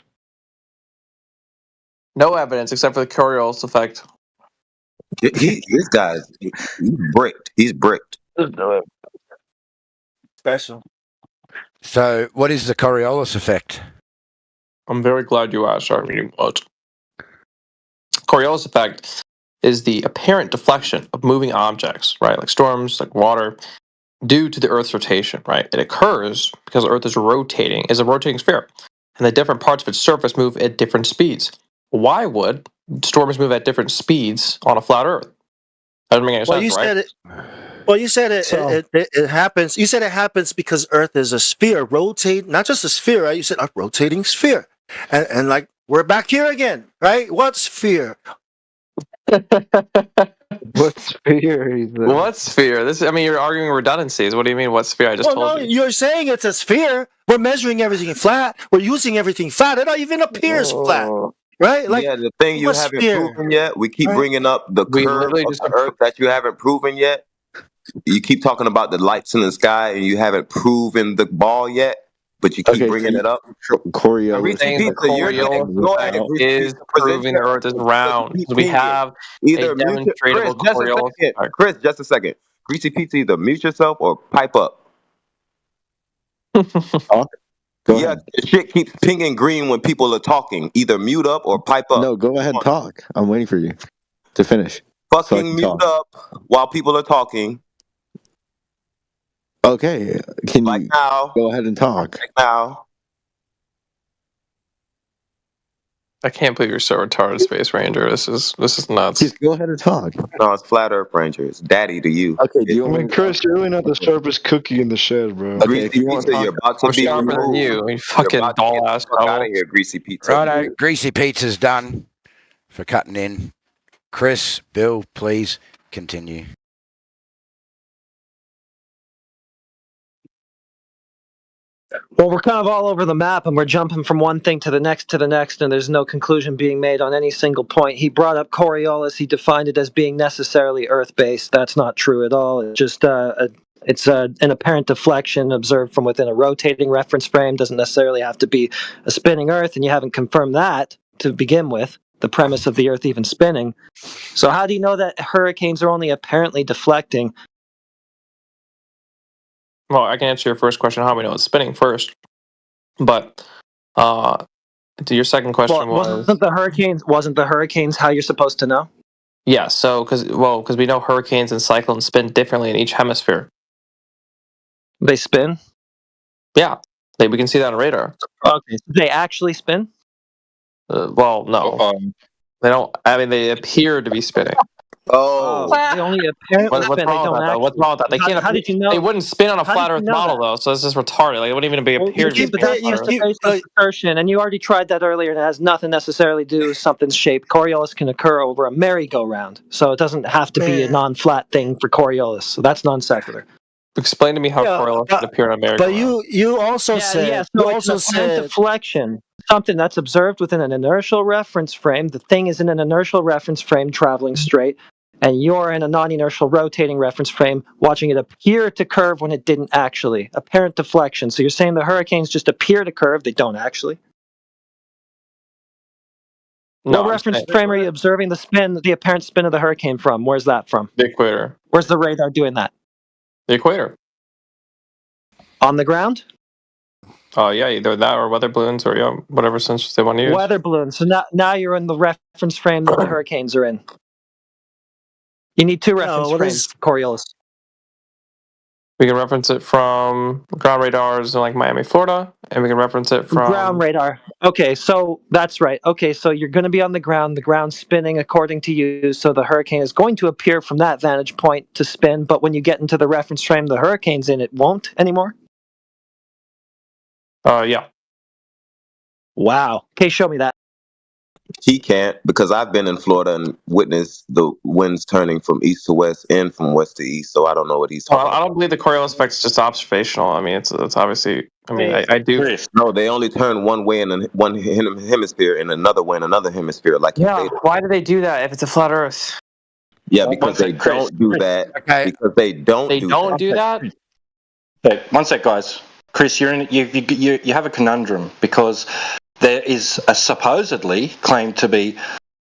No evidence except for the Coriolis effect. This guy's he's bricked. He's bricked. Special. So, what is the Coriolis effect? I'm very glad you asked. I mean, what? Coriolis effect is the apparent deflection of moving objects, right, like storms, like water, due to the Earth's rotation, right? It occurs because the Earth is a rotating sphere, and the different parts of its surface move at different speeds. Why would storms move at different speeds on a flat Earth? That doesn't make any sense, right? You said it happens. You said it happens because Earth is a sphere, rotate, not just a sphere, right? You said a rotating sphere, and like we're back here again, right? What sphere? What sphere? What sphere? You're arguing redundancies. What do you mean? What sphere? I just told you. You're saying it's a sphere. We're measuring everything flat. We're using everything flat. It not even appears flat, right? Like, the thing you haven't proven yet. We keep bringing up the curve of the Earth that you haven't proven yet. You keep talking about the lights in the sky, and you haven't proven the ball yet. But you keep bringing it up. Coriolis is proving the Earth is round. We have either a demonstrable Coriolis effect. Chris, just a second. Greasy Pizza, either mute yourself or pipe up. The shit keeps pinging green when people are talking. Either mute up or pipe up. No, go ahead and talk. I'm waiting for you to finish. Fucking mute up while people are talking. Okay, can you go ahead and talk? Now. I can't believe you're so retarded, Space Ranger. This is nuts. Just go ahead and talk. No, it's Flat Earth Ranger. It's daddy to you. Okay, do you want Chris, you're really not the sharpest cookie in the shed, bro. Okay, if you want to talk, you're about to be sharper than you fucking doll ass. Out of here, Greasy Pizza. Righto, Greasy Pizza's done for cutting in. Chris, Bill, please continue. Well, we're kind of all over the map, and we're jumping from one thing to the next, and there's no conclusion being made on any single point. He brought up Coriolis. He defined it as being necessarily Earth-based. That's not true at all. It's just an apparent deflection observed from within a rotating reference frame. Doesn't necessarily have to be a spinning Earth, and you haven't confirmed that to begin with, the premise of the Earth even spinning. So how do you know that hurricanes are only apparently deflecting? Well, I can answer your first question, how we know it's spinning first. But to your second question wasn't the hurricanes how you're supposed to know? Yeah, so because we know hurricanes and cyclones spin differently in each hemisphere. They spin? Yeah, we can see that on radar. Okay, they actually spin? Well, no. They don't. I mean, they appear to be spinning. Oh, they only apparently spin. They don't actually. What's wrong with that? They can't. How did you know? They wouldn't spin on a flat Earth model, though. So this is retarded. Like, it wouldn't even be appear to be spinning. Assertion, and you already tried that earlier, and it has nothing necessarily to do with something's shape. Coriolis can occur over a merry-go-round, so it doesn't have to be a non-flat thing for Coriolis. So that's non sequitur. Explain to me how Coriolis can appear on a merry-go-round. But you also said deflection. Something that's observed within an inertial reference frame. The thing is in an inertial reference frame traveling straight, and you're in a non-inertial rotating reference frame watching it appear to curve when it didn't actually. Apparent deflection. So you're saying the hurricanes just appear to curve, they don't actually? No, what reference frame are you observing the apparent spin of the hurricane from? Where's that from? The equator. Where's the radar doing that? The equator. On the ground? Yeah, either that or weather balloons or whatever sensors they want to use. Weather balloons. So now you're in the reference frame that the hurricanes are in. You need two reference frames, Coriolis. We can reference it from ground radars in like Miami, Florida, and we can reference it from ground radar. Okay, so that's right. Okay, so you're going to be on the ground's spinning according to you, so the hurricane is going to appear from that vantage point to spin, but when you get into the reference frame the hurricane's in, it won't anymore? Yeah. Wow. Okay, show me that. He can't, because I've been in Florida and witnessed the winds turning from east to west and from west to east, so I don't know what he's talking I don't believe the Coriolis effect is just observational. I mean, it's obviously. I mean, I do. No, they only turn one way in one hemisphere and another way in another hemisphere. Like Yeah. Why do they do that if it's a flat Earth? Yeah, because they don't do that. Because they don't. They don't do that. Okay, one sec, guys. Chris, you have a conundrum because there is supposedly claimed to be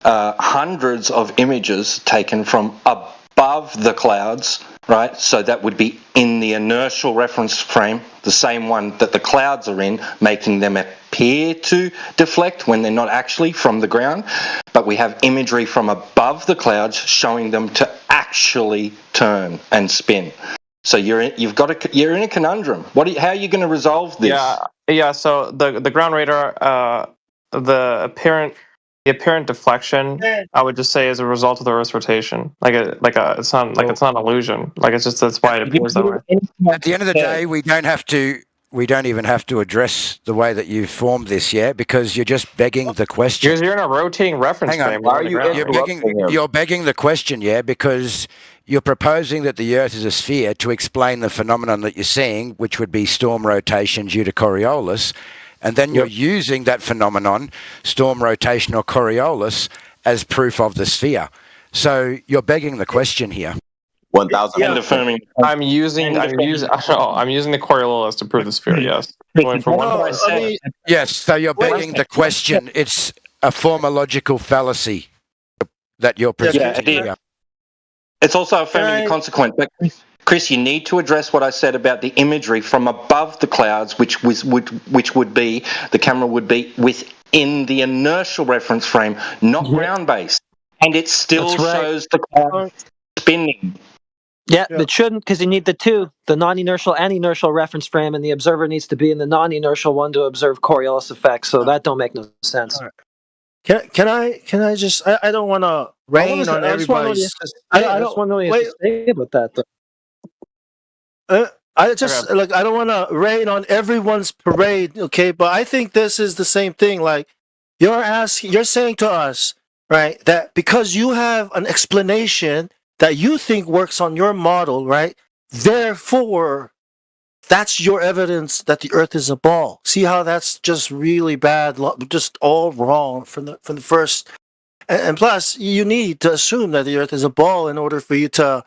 hundreds of images taken from above the clouds, right? So that would be in the inertial reference frame, the same one that the clouds are in, making them appear to deflect when they're not actually from the ground. But we have imagery from above the clouds showing them to actually turn and spin. So you're in a conundrum. How are you going to resolve this? Yeah. So the ground radar, the apparent deflection, I would just say, is a result of the Earth's rotation. It's not an illusion. Like it's just that's why it appears that way. At the end of the day, we don't even have to address the way that you formed this yet, because you're just begging the question. You're in a rotating reference frame. You're begging the question, because you're proposing that the Earth is a sphere to explain the phenomenon that you're seeing, which would be storm rotation due to Coriolis, and then you're using that phenomenon, storm rotation or Coriolis, as proof of the sphere. So you're begging the question here. 1,000. I'm using the Coriolis to prove the sphere. Yes. Going from one to yes. So you're begging the question. It's a form of logical fallacy that you're presenting here. It's also affirming the consequent. But Chris, you need to address what I said about the imagery from above the clouds, which would be the camera would be within the inertial reference frame, not ground based, and it still shows the clouds spinning. Yeah, it shouldn't, because you need the non-inertial and inertial reference frame, and the observer needs to be in the non-inertial one to observe Coriolis effects. So that don't make no sense. Can I just? I don't want to rain on everybody's. I don't want to say about that though. I don't want to rain on everyone's parade, okay? But I think this is the same thing. Like you're saying to us, right, that because you have an explanation that you think works on your model, right? Therefore, that's your evidence that the Earth is a ball. See how that's just really bad, just all wrong from the first. And plus, you need to assume that the Earth is a ball in order for you to,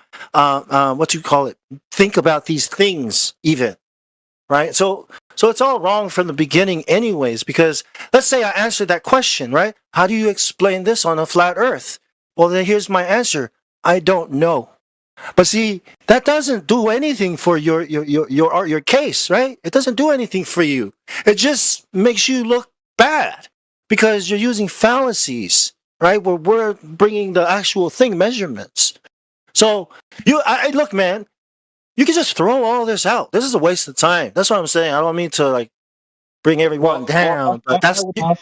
think about these things even, right? So it's all wrong from the beginning anyways, because let's say I answered that question, right? How do you explain this on a flat Earth? Well, then here's my answer. I don't know. But see, that doesn't do anything for your case, right? It doesn't do anything for you. It just makes you look bad because you're using fallacies, right? Where we're bringing the actual thing measurements. So look, man, you can just throw all this out. This is a waste of time. That's what I'm saying. I don't mean to bring everyone down, but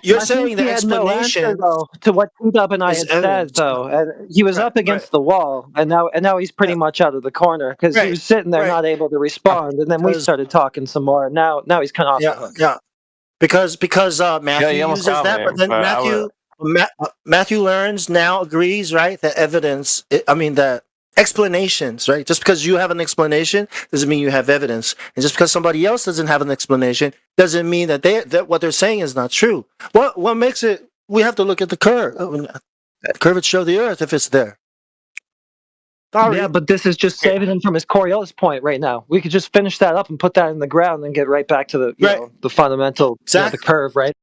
you're saying the explanation to what T-Dub and I had said, though. And he was up against the wall, and now he's pretty much out of the corner because he was sitting there not able to respond, and then we started talking some more. Now he's kind of off the hook. Yeah, because Matthew uses that, but then Matthew learns now agrees, right? The evidence. The explanations, right? Just because you have an explanation doesn't mean you have evidence, and just because somebody else doesn't have an explanation doesn't mean that what they're saying is not true. What makes it? We have to look at the curve. The curvature of the Earth, if it's there. Sorry. Yeah, but this is just saving him from his Coriolis point right now. We could just finish that up and put that in the ground, and then get right back to the fundamental, the curve, right?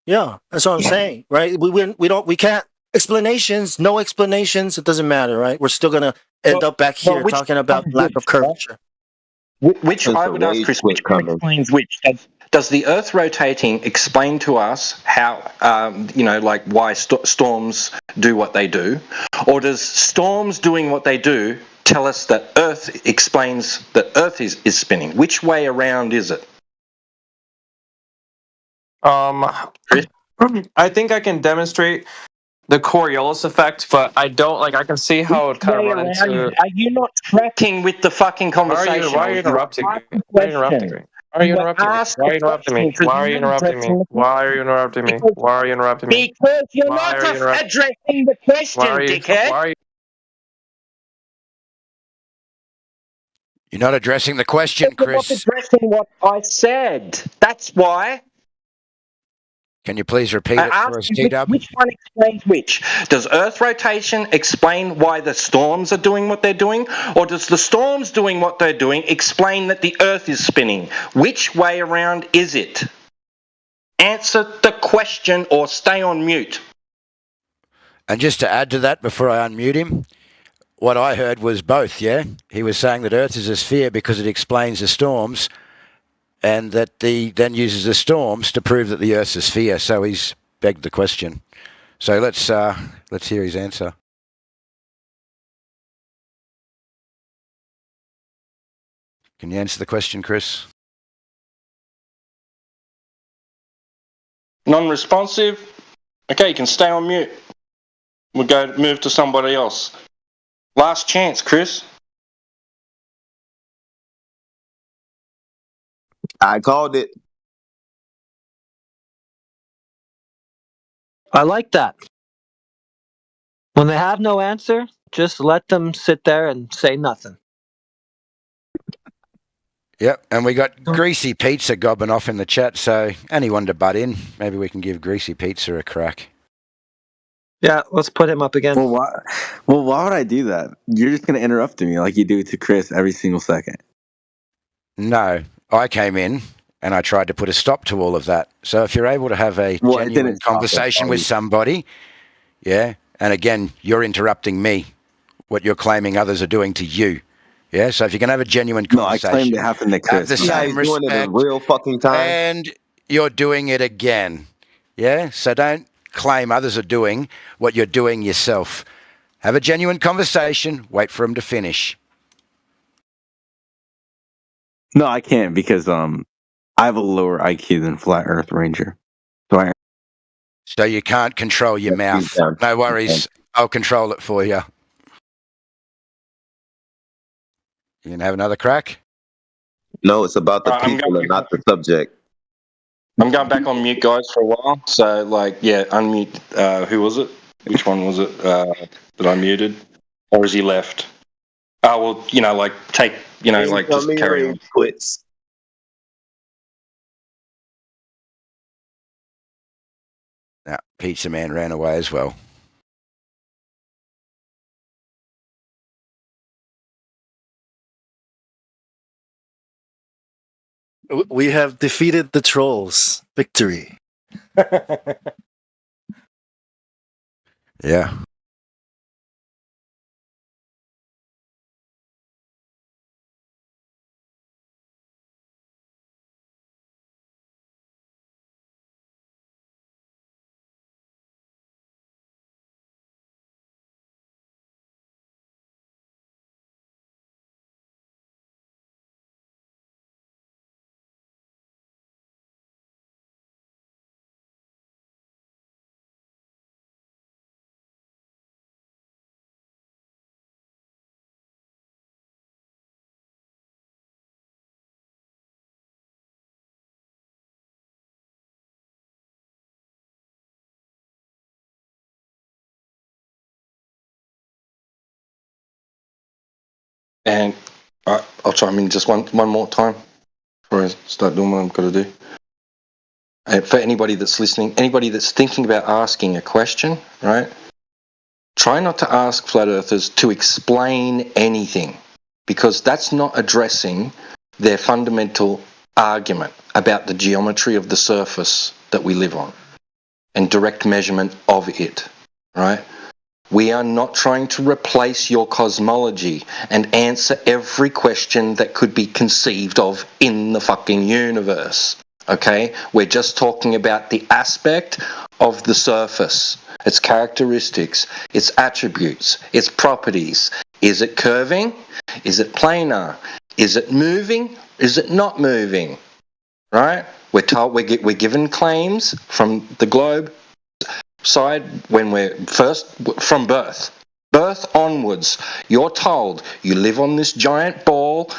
Yeah, that's what I'm saying, right? We can't. Explanations, no explanations, it doesn't matter, right? We're still going to end up back here talking about lack of curvature. Which I would ask Chris, which explains which? Does the Earth rotating explain to us how, why storms do what they do? Or does storms doing what they do tell us that Earth explains that Earth is spinning. Which way around is it? I think I can demonstrate the Coriolis effect, but I don't I can see how it kind of run into. Are you not tracking with the fucking conversation? Why are you interrupting me? Why are you interrupting me? Why are you interrupting me? Why are you interrupting me? Why are you interrupting me? Why are you interrupting me? Why are you interrupting me? Because you're not addressing the question, dickhead. You're not addressing the question, Chris. You're not addressing what I said. That's why. Can you please repeat it for us, T-Dub? Which one explains which? Does Earth rotation explain why the storms are doing what they're doing? Or does the storms doing what they're doing explain that the Earth is spinning? Which way around is it? Answer the question or stay on mute. And just to add to that before I unmute him, what I heard was both, yeah? He was saying that Earth is a sphere because it explains the storms, and that he then uses the storms to prove that the Earth's a sphere. So he's begged the question. So let's hear his answer. Can you answer the question, Chris? Non-responsive? Okay, you can stay on mute. We'll move to somebody else. Last chance, Chris. I called it. I like that. When they have no answer, just let them sit there and say nothing. Yep, and we got Greasy Pizza gobbing off in the chat, so anyone to butt in, maybe we can give Greasy Pizza a crack. Yeah, let's put him up again. Well, why would I do that? You're just going to interrupt me like you do to Chris every single second. No, I came in and I tried to put a stop to all of that. So if you're able to have a genuine conversation with somebody, yeah, and again, you're interrupting me, what you're claiming others are doing to you. Yeah, so if you can have a genuine conversation, no, I claimed it happened to Chris. Have the same respect, doing it in real fucking time, and you're doing it again. Yeah, so don't claim others are doing what you're doing yourself. Have a genuine conversation. Wait for them to finish. No, I can't because I have a lower IQ than Flat Earth Ranger. So you can't control your mouth. No worries. I'll control it for you. You gonna have another crack? No, it's about the people and not the subject. I'm going back on mute, guys, for a while. So, unmute. Who was it? Which one was it that I muted? Or is he left? Oh, well, just carry on. Quits. Now, Pizza Man ran away as well. We have defeated the trolls. Victory. Yeah. And I'll chime in just one more time before I start doing what I'm going to do. And for anybody that's listening, anybody that's thinking about asking a question, right? Try not to ask flat earthers to explain anything, because that's not addressing their fundamental argument about the geometry of the surface that we live on and direct measurement of it, right? We are not trying to replace your cosmology and answer every question that could be conceived of in the fucking universe, okay? We're just talking about the aspect of the surface, its characteristics, its attributes, its properties, Is it curving? Is it planar? Is it moving? Is it not moving? Right? We're told we're given claims from the globe side when we're first from birth. Birth onwards, you're told you live on this giant ball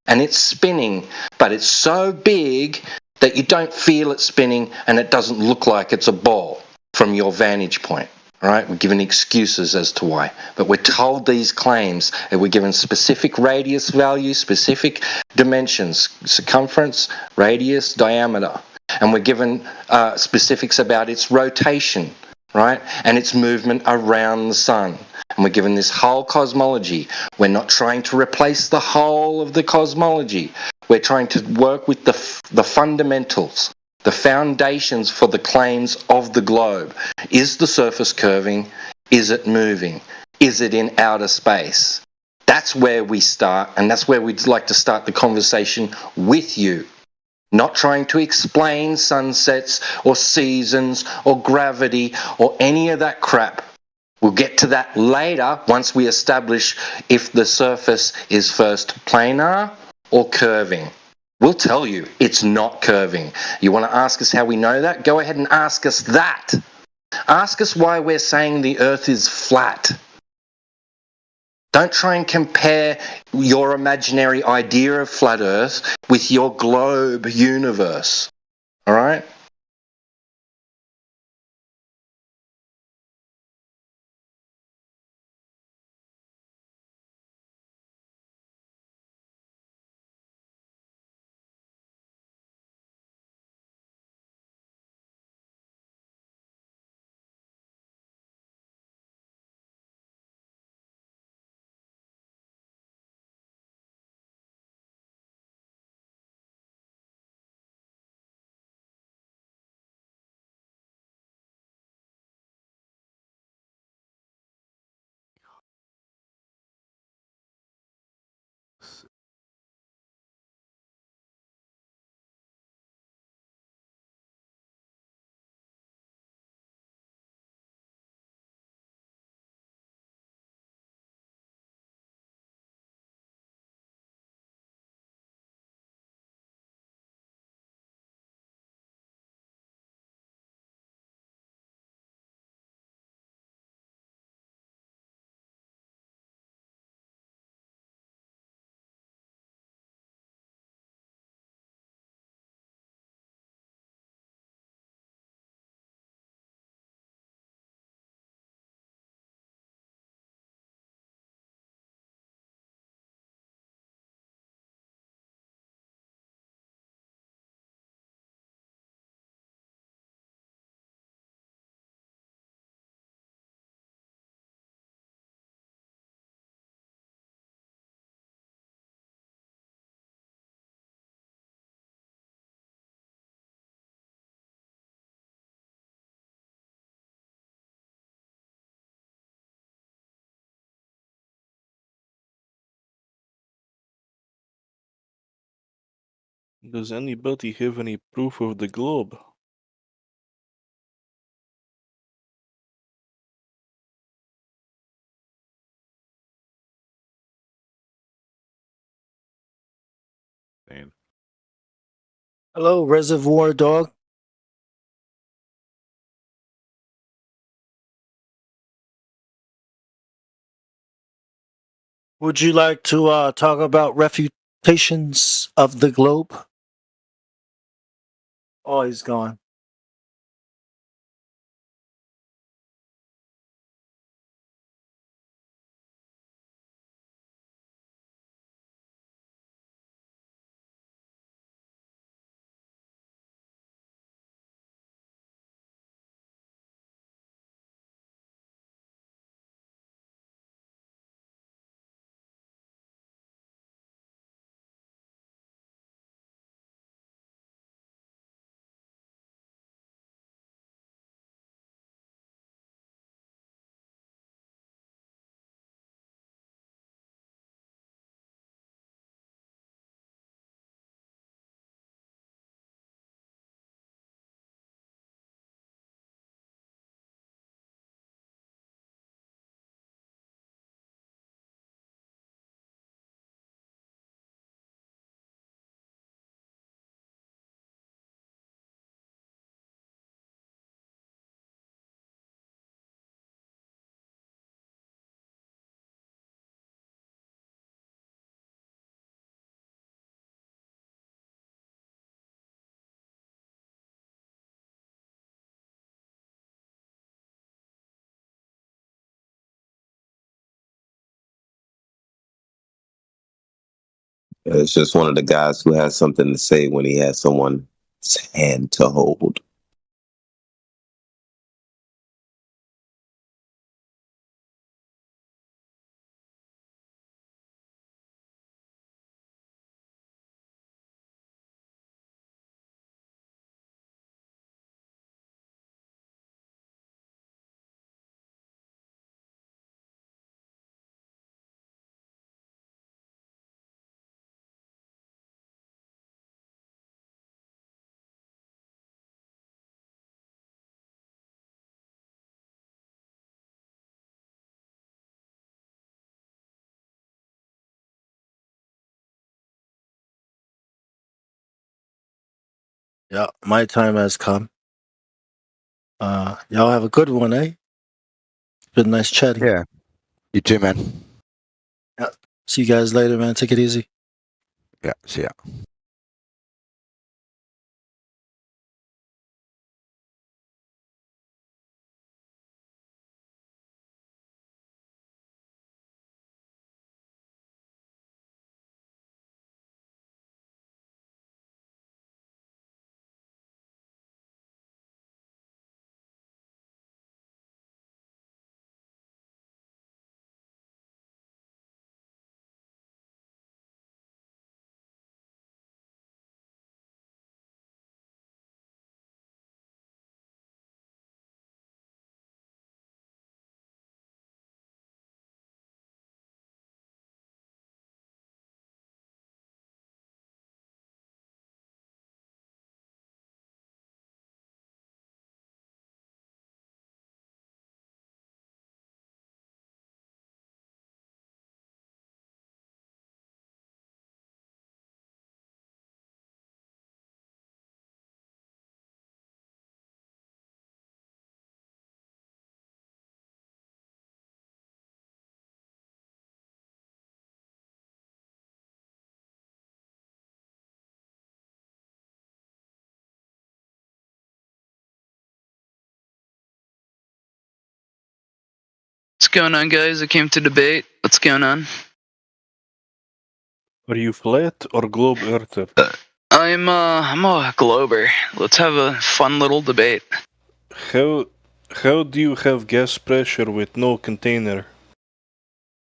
and it's spinning, but it's so big that you don't feel it spinning and it doesn't look like it's a ball from your vantage point. Right? We're given excuses as to why. But we're told these claims and we're given specific radius values, specific dimensions, circumference, radius, diameter. And we're given specifics about its rotation, right? And its movement around the sun. And we're given this whole cosmology. We're not trying to replace the whole of the cosmology. We're trying to work with the fundamentals, the foundations for the claims of the globe. Is the surface curving? Is it moving? Is it in outer space? That's where we start, and that's where we'd like to start the conversation with you. Not trying to explain sunsets or seasons or gravity or any of that crap. We'll get to that later once we establish if the surface is first planar or curving. We'll tell you it's not curving. You want to ask us how we know that? Go ahead and ask us that. Ask us why we're saying the Earth is flat. Don't try and compare your imaginary idea of flat Earth with your globe universe. All right? Does anybody have any proof of the globe? Hello, Reservoir Dog. Would you like to talk about refutations of the globe? Oh, he's gone. It's just one of the guys who has something to say when he has someone's hand to hold. Yeah, my time has come. Y'all have a good one, eh? It's been nice chatting. Yeah. You too, man. Yeah. See you guys later, man. Take it easy. Yeah, see ya. What's going on, guys? I came to debate. What's going on? Are you flat or globe earther? I'm a glober. Let's have a fun little debate. How do you have gas pressure with no container?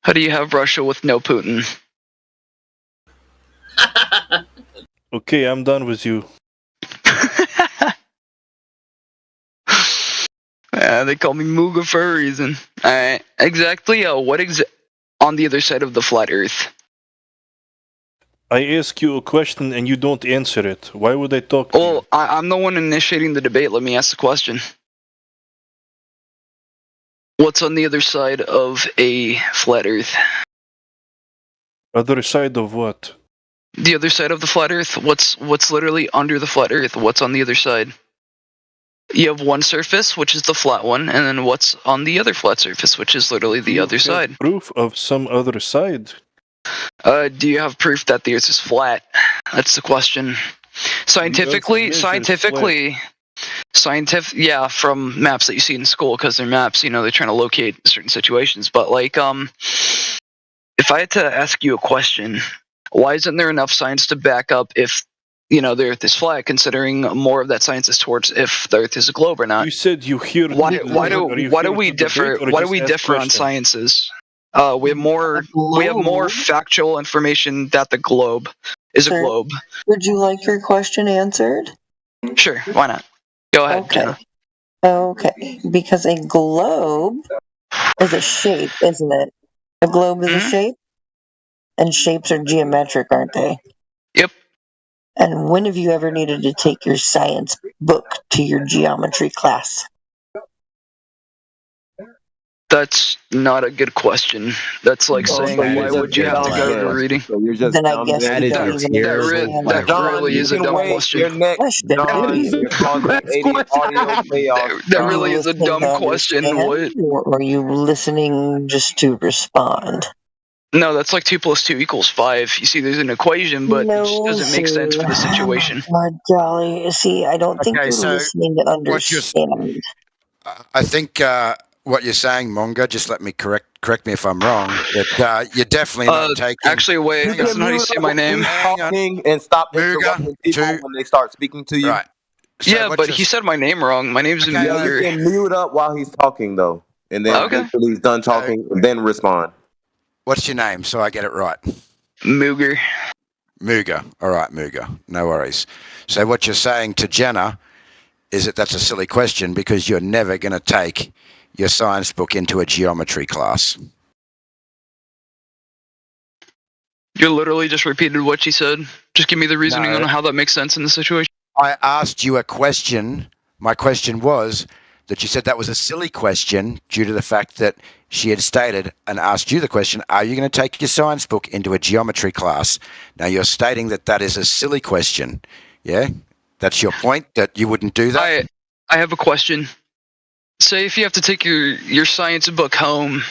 How do you have Russia with no Putin? Okay, I'm done with you. They call me Mooga for a reason. Alright, exactly what on the other side of the flat earth? I ask you a question and you don't answer it. Why would I talk to you? Well, I'm the one initiating the debate. Let me ask the question. What's on the other side of a flat earth? Other side of what? The other side of the flat earth? What's literally under the flat earth? What's on the other side? You have one surface, which is the flat one, and then what's on the other flat surface, which is literally the other side. Proof of some other side? Do you have proof that the earth is flat? That's the question. Scientifically, yeah, from maps that you see in school, because they're maps, they're trying to locate certain situations. But like, if I had to ask you a question, why isn't there enough science to back up if the Earth is flat, considering more of that science is towards if the Earth is a globe or not? You said you hear. Why do we differ? Why do we differ on sciences? We have more factual information that the globe is a globe. Would you like your question answered? Sure, why not? Go ahead, Jenna. Okay, because a globe is a shape, isn't it? A globe is a shape, and shapes are geometric, aren't they? Yep. And when have you ever needed to take your science book to your geometry class? That's not a good question. That's like saying, why would you have to go to reading? Then I guess That really is a dumb question. That really is a dumb question. What? Or are you listening just to respond? No, that's like 2 + 2 = 5. You see, there's an equation, but it just doesn't make sense for the situation. Marjali, see, I don't think you're listening to understand. I think what you're saying, Monga, just let me correct correct me if I'm wrong, but you're definitely not taking. Actually, wait. You That's can not how you mute say up my when name. he's talking and stop interrupting people when they start speaking to you. Right. Yeah, but he said my name wrong. My name's Yeah, you Mooger. can mute up while he's talking though, and then Okay. wait till he's done talking, and then respond. What's your name so I get it right? Mooger. Mooger. All right, Mooger. No worries. So what you're saying to Jenna is that that's a silly question because you're never going to take your science book into a geometry class. You literally just repeated what she said. Just give me the reasoning No. on how that makes sense in the situation. I asked you a question. My question was that you said that was a silly question due to the fact that she had stated and asked you the question, are you going to take your science book into a geometry class? Now you're stating that that is a silly question. Yeah? That's your point, that you wouldn't do that? I have a question. Say if you have to take your science book home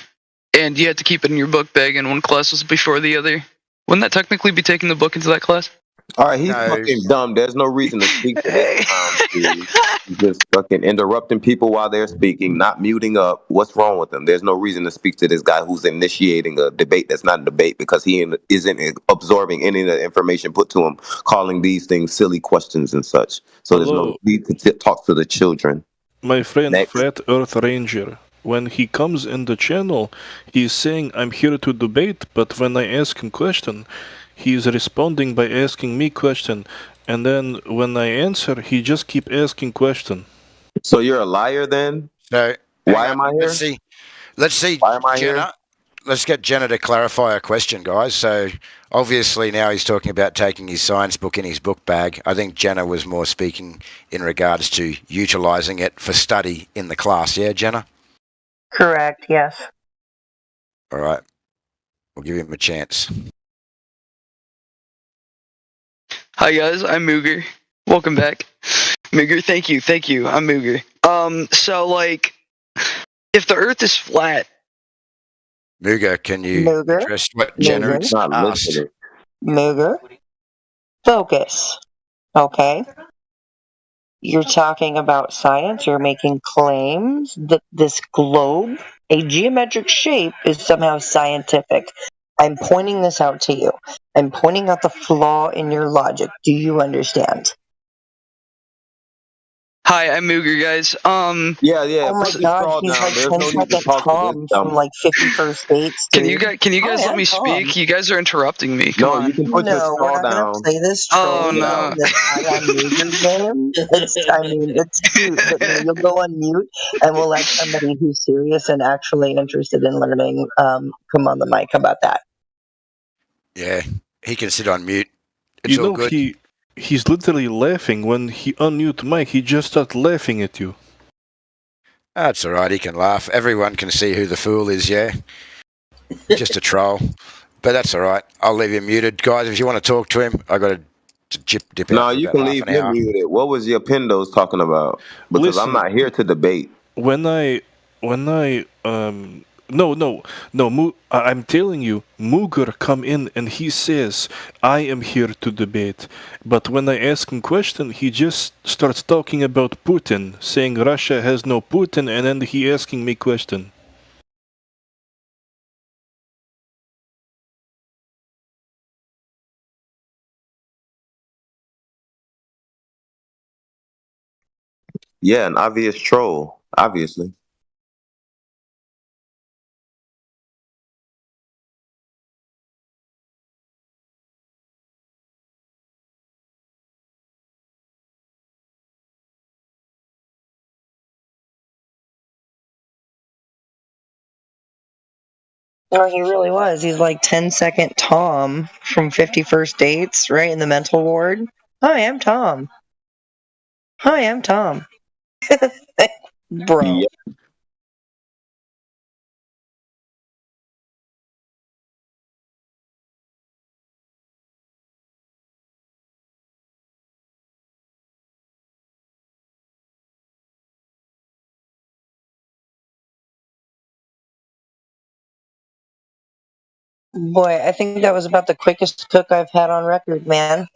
and you have to keep it in your book bag and one class is before the other, wouldn't that technically be taking the book into that class? All right, he's fucking dumb. There's no reason to speak to this clown, Steve. He's just fucking interrupting people while they're speaking, not muting up. What's wrong with him? There's no reason to speak to this guy who's initiating a debate that's not a debate because he isn't absorbing any of the information put to him, calling these things silly questions and such. So there's no Hello. need to talk to the children. My friend Next. Flat Earth Ranger, when he comes in the channel, he's saying I'm here to debate, but when I ask him question, he's responding by asking me question, and then when I answer, he just keep asking question. So you're a liar then? So Why am I here? Let's see Why am I Jenna. here? Let's get Jenna to clarify a question, guys. So obviously now he's talking about taking his science book in his book bag. I think Jenna was more speaking in regards to utilising it for study in the class. Yeah, Jenna? Correct, yes. All right. We'll give him a chance. Hi guys, I'm Mooger. Welcome back. Mooger, thank you. I'm Mooger. So like, if the Earth is flat, Mooger, can you address what Jenna Mooger. asked? Mooger. Focus. Okay? You're talking about science, you're making claims that this globe, a geometric shape, is somehow scientific. I'm pointing this out to you. I'm pointing out the flaw in your logic. Do you understand? hi, I'm Mooger, guys. Yeah. Oh my Put the god, straw he's down. like There's 10 no need to second talk to this Tom dumb. from like 51st Dates, Can dude. you guys Hi, let I'm me Tom. speak? You guys are interrupting me. Come No, on. you can put your No, we're straw not gonna down. play this Oh, troll no. game, this I am Mooger game. It's cute, but no, you'll go on mute and we'll let somebody who's serious and actually interested in learning come on the mic. How about that? Yeah, he can sit on mute. It's You all know, good. he's literally laughing when he unmute mic. He just start laughing at you. That's all right. He can laugh. Everyone can see who the fool is, yeah? Just a troll. But that's all right. I'll leave him muted. Guys, if you want to talk to him, I got to dip out No, for you about can half leave an him hour. muted. What was your Pindos talking about? Because I'm Listen. not here to debate. I'm telling you, Mooger come in and he says, I am here to debate. But when I ask him question, he just starts talking about Putin, saying Russia has no Putin, and then he asking me question. Yeah, an obvious troll, obviously. No, he really was. He's like 10-second Tom from 51st Dates, right in the mental ward. Hi, I'm Tom. Hi, I'm Tom. Bro. Yeah. Boy, I think that was about the quickest cook I've had on record, man.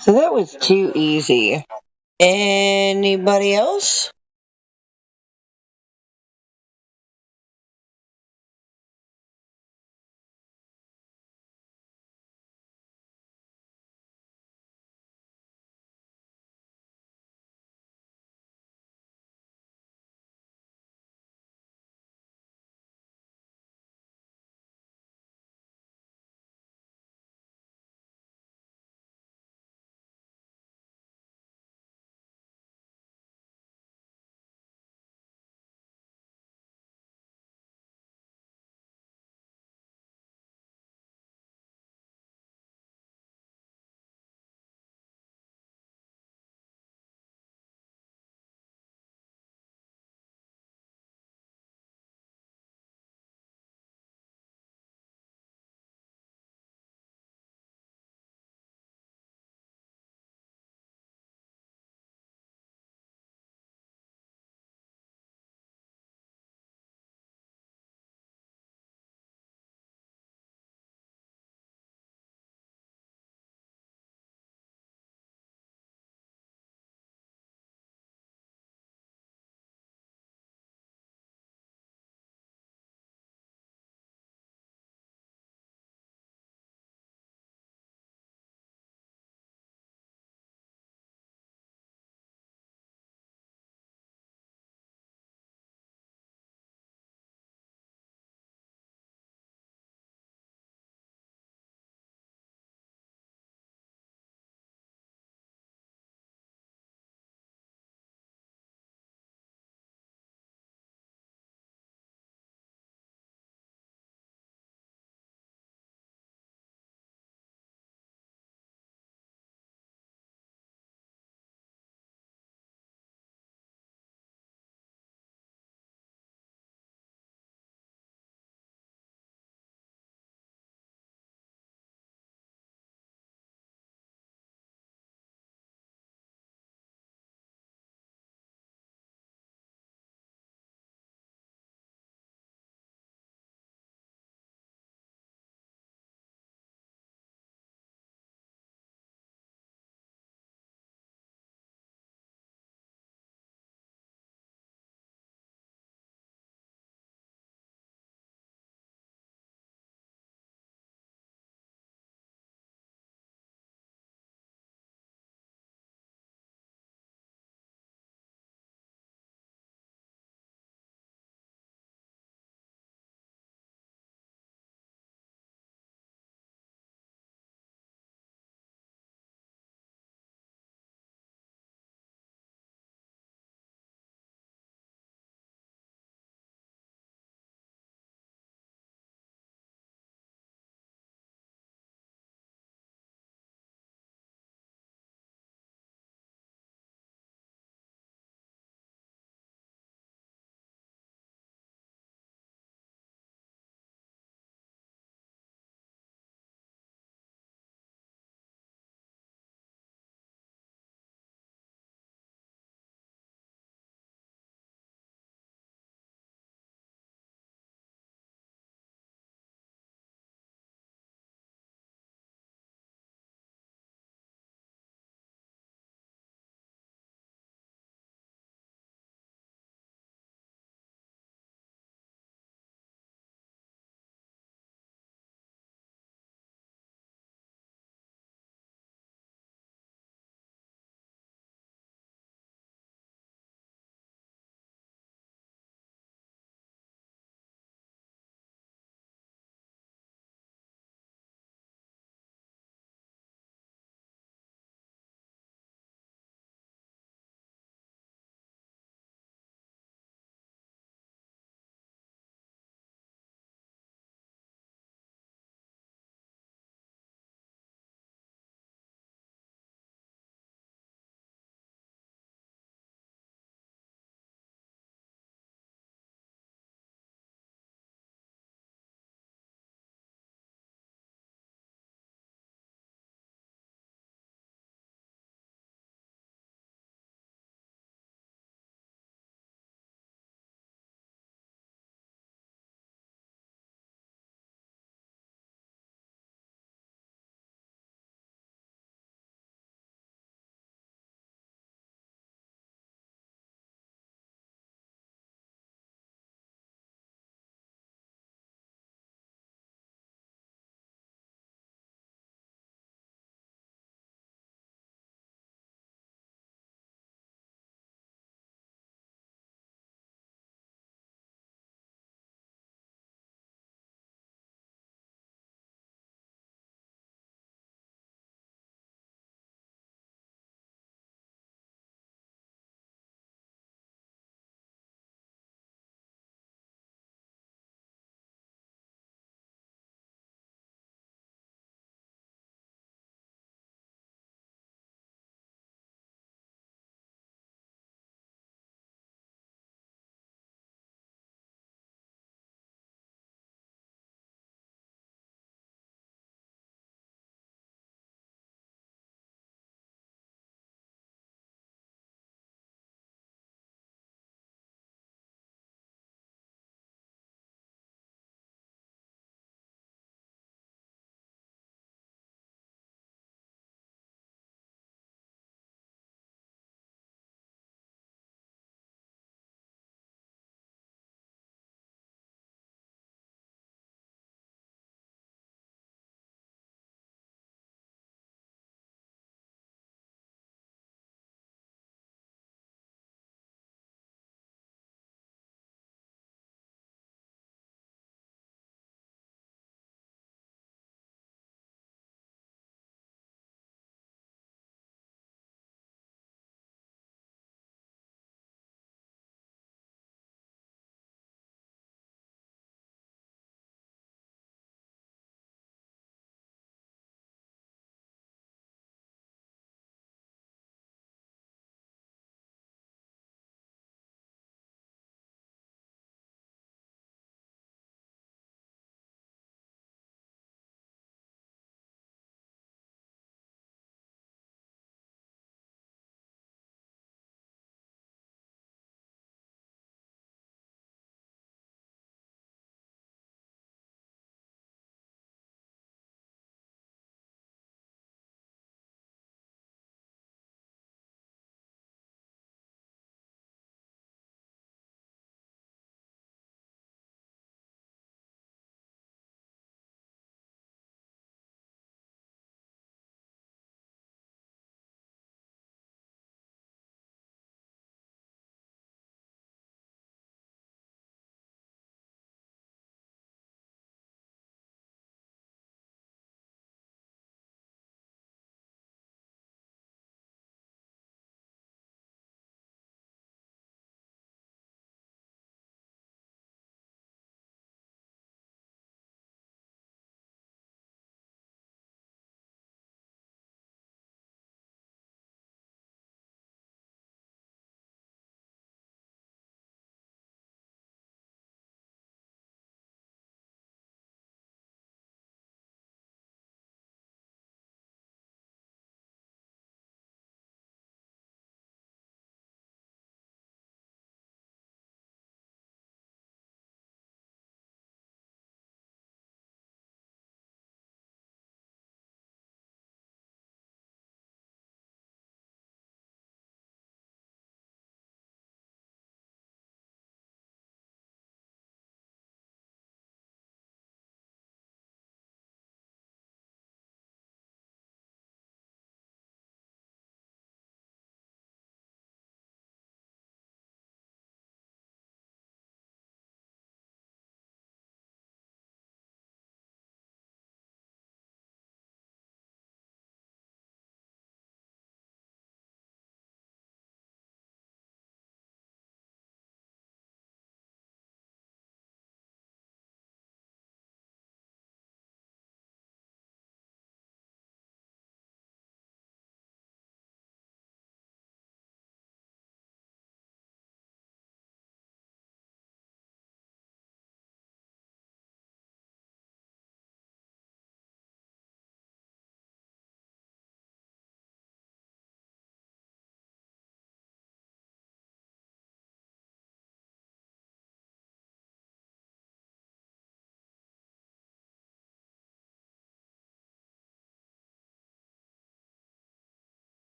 So that was too easy. Anybody else?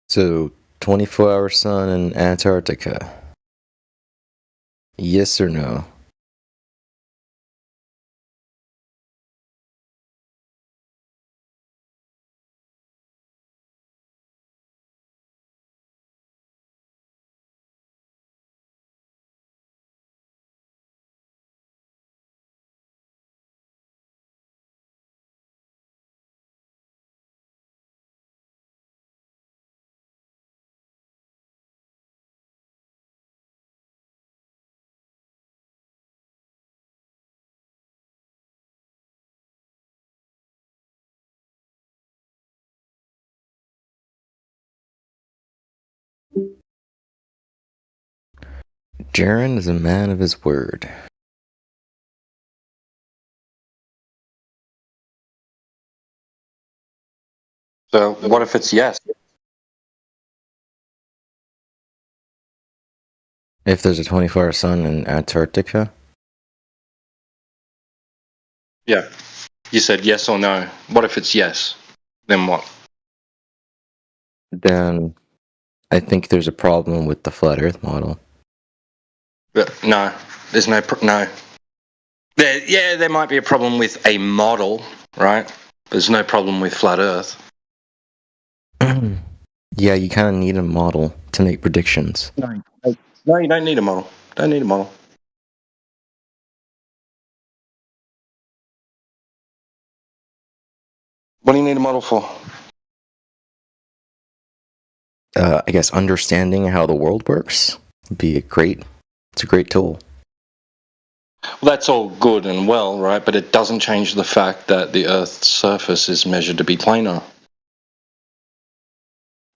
So, 24-hour sun in Antarctica. Yes or no? Jaren is a man of his word. So what if it's yes? If there's a 24-hour sun in Antarctica? Yeah. You said yes or no. What if it's yes? Then what? Then I think there's a problem with the flat Earth model. No, there's no. There might be a problem with a model, right? There's no problem with flat Earth. Yeah, you kind of need a model to make predictions. No, you don't need a model. Don't need a model. What do you need a model for? I guess understanding how the world works would be it's a great tool. Well, that's all good and well, right? But it doesn't change the fact that the Earth's surface is measured to be planar.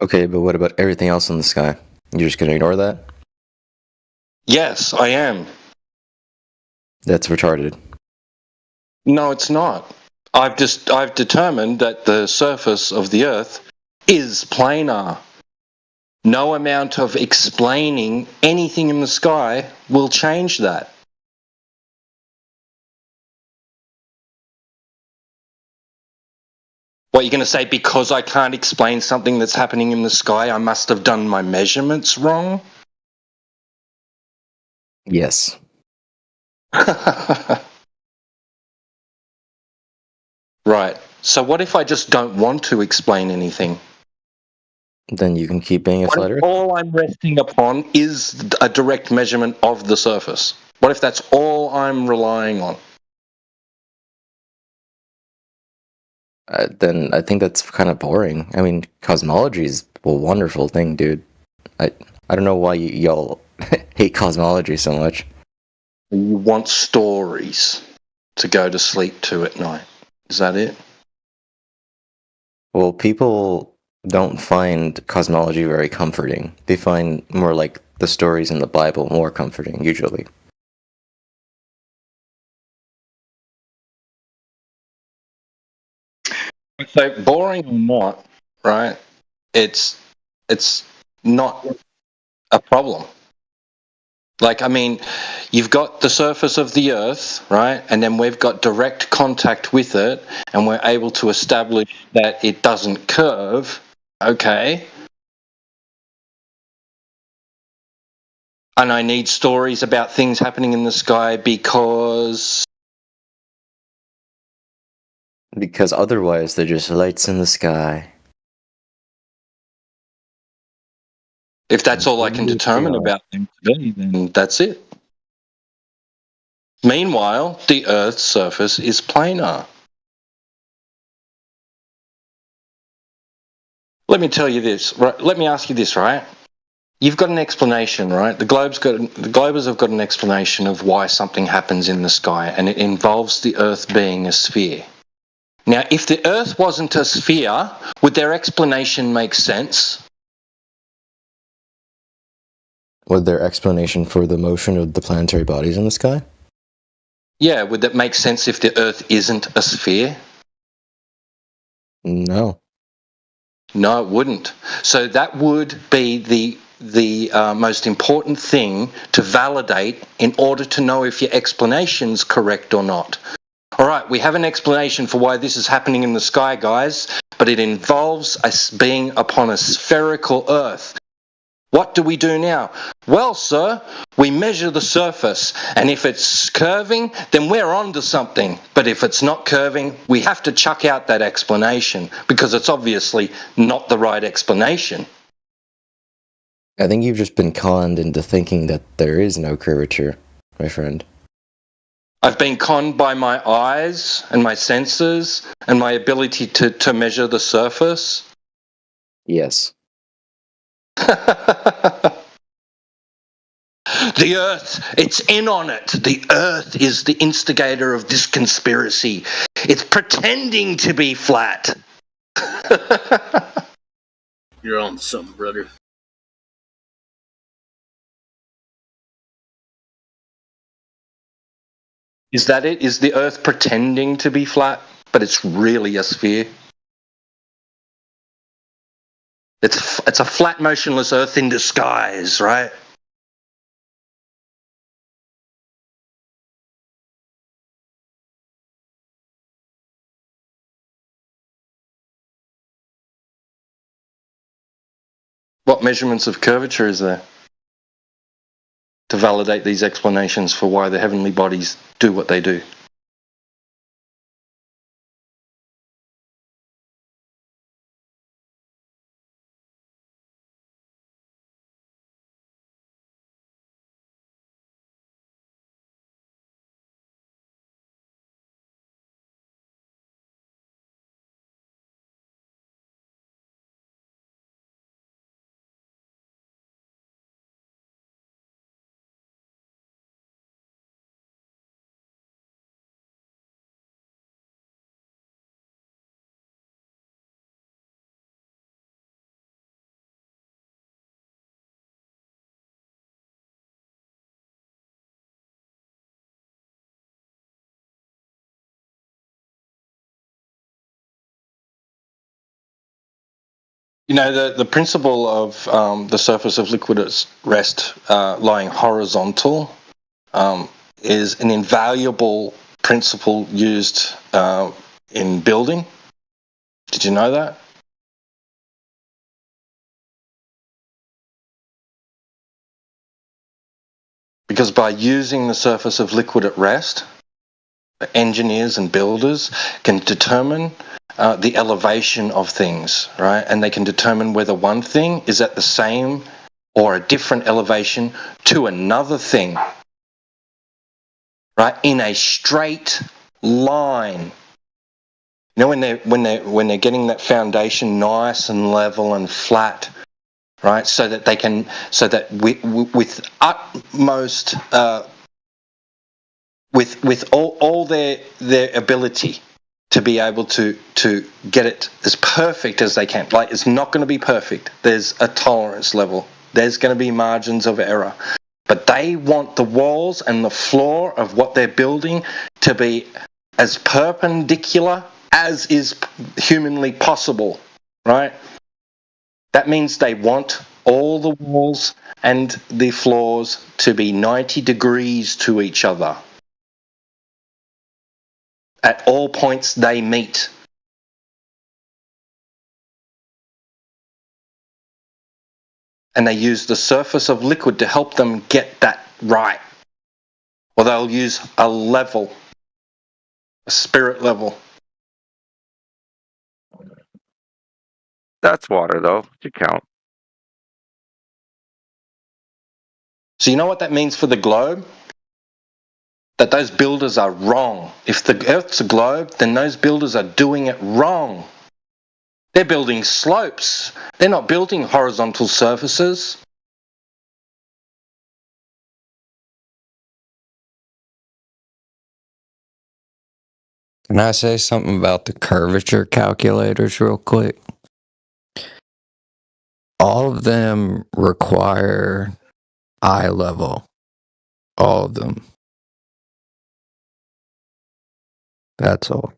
Okay, but what about everything else in the sky? You're just going to ignore that? Yes, I am. That's retarded. No, it's not. I've determined that the surface of the Earth is planar. No amount of explaining anything in the sky will change that. What, you're going to say because I can't explain something that's happening in the sky, I must have done my measurements wrong? Yes. Right. So what if I just don't want to explain anything? Then you can keep being a flat Earth. All I'm resting upon is a direct measurement of the surface. What if that's all I'm relying on? Then I think that's kind of boring. I mean, cosmology is a wonderful thing, dude. I don't know why y'all hate cosmology so much. You want stories to go to sleep to at night. Is that it? Well, people don't find cosmology very comforting. They find more like the stories in the Bible more comforting, usually. So boring or not, right? It's not a problem. Like, I mean, you've got the surface of the Earth, right? And then we've got direct contact with it, and we're able to establish that it doesn't curve. Okay. And I need stories about things happening in the sky because otherwise they're just lights in the sky. If that's all I can determine about them today, then that's it. Meanwhile, the Earth's surface is planar. Let me tell you this, right? Let me ask you this, right? You've got an explanation, right? The globers have got an explanation of why something happens in the sky, and it involves the Earth being a sphere. Now, if the Earth wasn't a sphere, would their explanation make sense? With their explanation for the motion of the planetary bodies in the sky? Yeah, would that make sense if the Earth isn't a sphere? No. No, it wouldn't. So that would be the most important thing to validate in order to know if your explanation's correct or not. All right, we have an explanation for why this is happening in the sky, guys, but it involves us being upon a spherical Earth. What do we do now? Well, sir, we measure the surface, and if it's curving, then we're onto something. But if it's not curving, we have to chuck out that explanation because it's obviously not the right explanation. I think you've just been conned into thinking that there is no curvature, my friend. I've been conned by my eyes and my senses and my ability to measure the surface. Yes. The Earth, it's in on it. The Earth is the instigator of this conspiracy. It's pretending to be flat. You're on something, brother. Is that it? Is the Earth pretending to be flat, but it's really a sphere? It's a flat, motionless Earth in disguise, right? What measurements of curvature is there to validate these explanations for why the heavenly bodies do what they do? You know, the principle of the surface of liquid at rest lying horizontal is an invaluable principle used in building. Did you know that? Because by using the surface of liquid at rest, engineers and builders can determine the elevation of things, right? And they can determine whether one thing is at the same or a different elevation to another thing, right? In a straight line. You know, when they're getting that foundation nice and level and flat, right? So that they can, so that with utmost, with all their ability to be able to get it as perfect as they can. Like, it's not going to be perfect. There's a tolerance level. There's going to be margins of error. But they want the walls and the floor of what they're building to be as perpendicular as is humanly possible, right? That means they want all the walls and the floors to be 90 degrees to each other. At all points they meet. And they use the surface of liquid to help them get that right. Or they'll use a level, a spirit level. That's water, though. Should count. So you know what that means for the globe? That those builders are wrong. If the Earth's a globe, then those builders are doing it wrong. They're building slopes. They're not building horizontal surfaces. Can I say something about the curvature calculators real quick? All of them require eye level. All of them. That's all.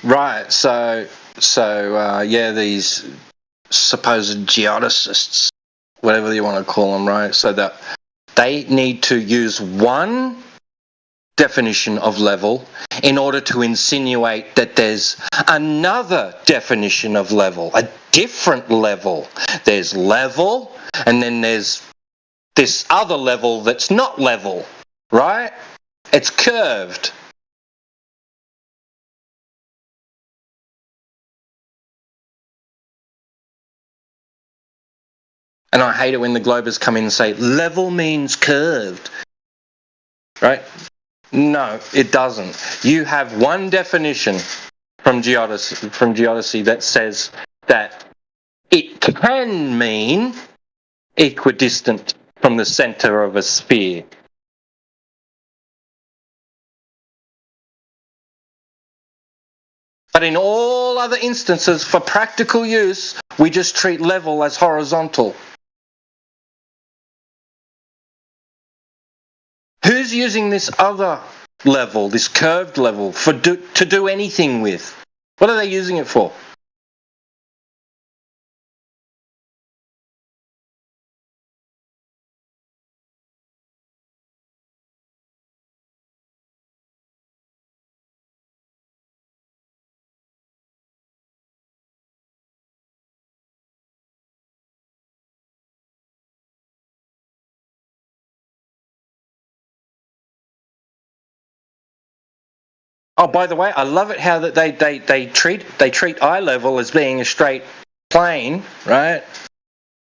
Right. So yeah, these supposed geodesists, whatever you want to call them, right? So that they need to use one definition of level in order to insinuate that there's another definition of level, a different level. There's level, and then there's this other level that's not level, right? It's curved. And I hate it when the Globers come in and say, level means curved, right? No, it doesn't. You have one definition from geodesy that says that it can mean equidistant from the center of a sphere. But in all other instances, for practical use, we just treat level as horizontal. Who's using this other level, this curved level, to do anything with? What are they using it for? Oh, by the way, I love it how that they treat eye level as being a straight plane, right?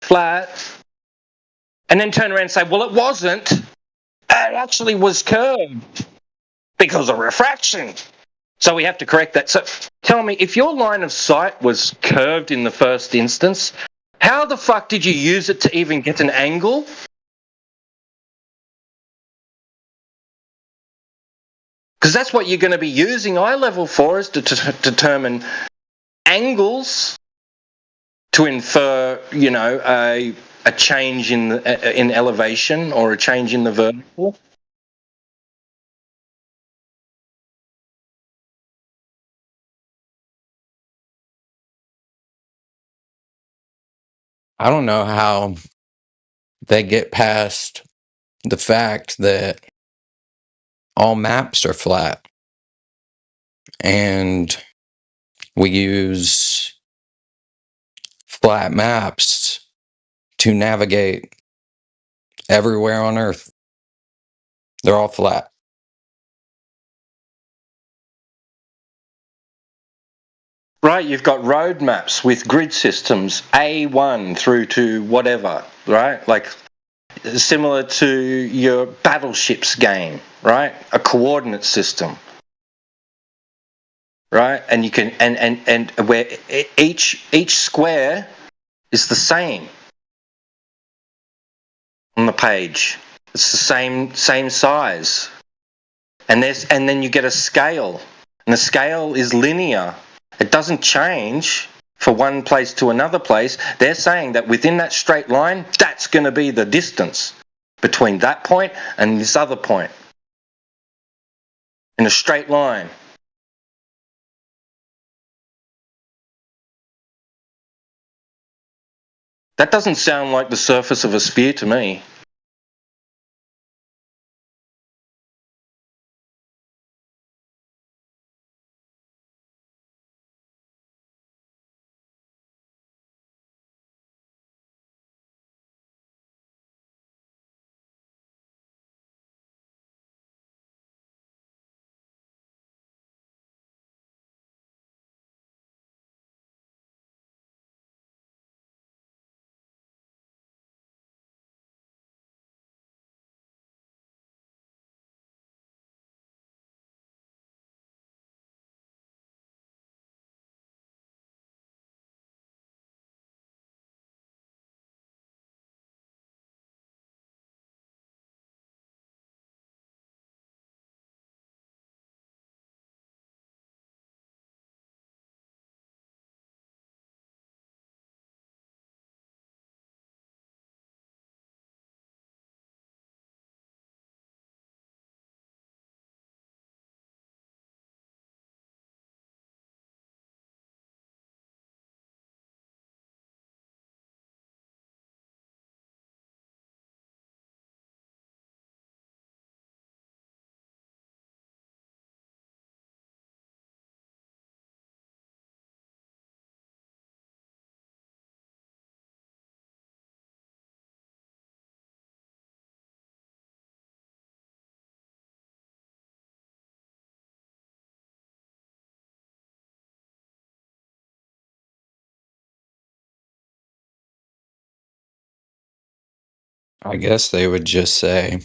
Flat. And then turn around and say, well, it wasn't. It actually was curved because of refraction. So we have to correct that. So tell me, if your line of sight was curved in the first instance, how the fuck did you use it to even get an angle? Because that's what you're going to be using eye level for, is to determine angles, to infer, you know, a change in elevation or a change in the vertical. I don't know how they get past the fact that all maps are flat. And we use flat maps to navigate everywhere on Earth. They're all flat. Right, you've got road maps with grid systems, A1 through to whatever, right? Like similar to your battleships game, right? A coordinate system. Right? And you can and where each square is the same on the page. It's the same size. And then you get a scale. And the scale is linear. It doesn't change for one place to another place. They're saying that within that straight line, that's going to be the distance between that point and this other point. In a straight line. That doesn't sound like the surface of a sphere to me. I guess they would just say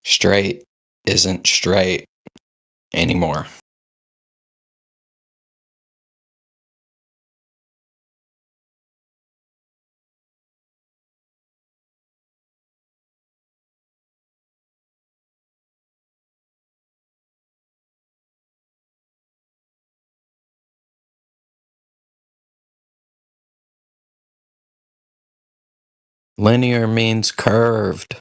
straight isn't straight anymore. Linear means curved.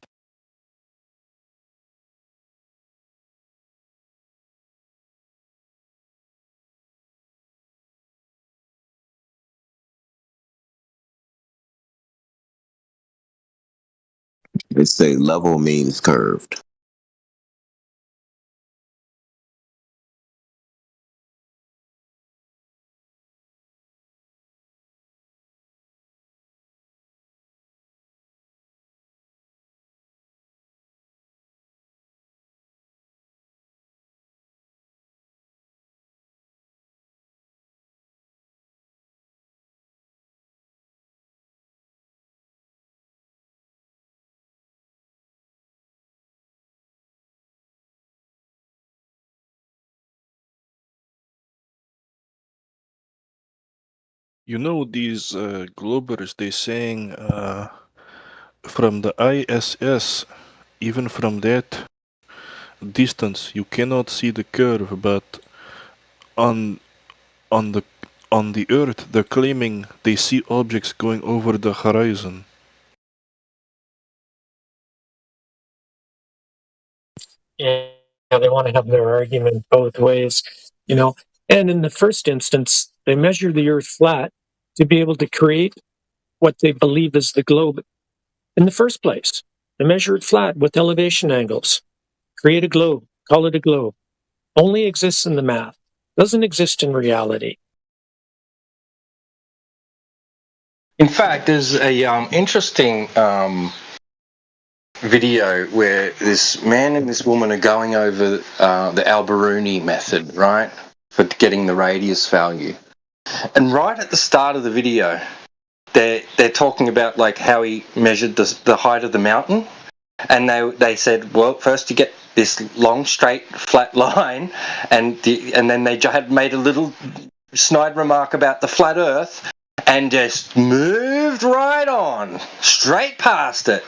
They say level means curved. You know, these Globers, they saying from the ISS, even from that distance, you cannot see the curve, but on on the on the Earth, they're claiming they see objects going over the horizon. Yeah, they want to have their argument both ways, you know. And in the first instance, they measure the Earth flat to be able to create what they believe is the globe in the first place. They measure it flat with elevation angles, create a globe, call it a globe. Only exists in the math, doesn't exist in reality. In fact, there's a interesting video where this man and this woman are going over the Al-Biruni method, right, for getting the radius value. And right at the start of the video, they're talking about like how he measured the height of the mountain, and they said, well, first you get this long straight flat line, and then they had made a little snide remark about the flat Earth, and just moved right on straight past it.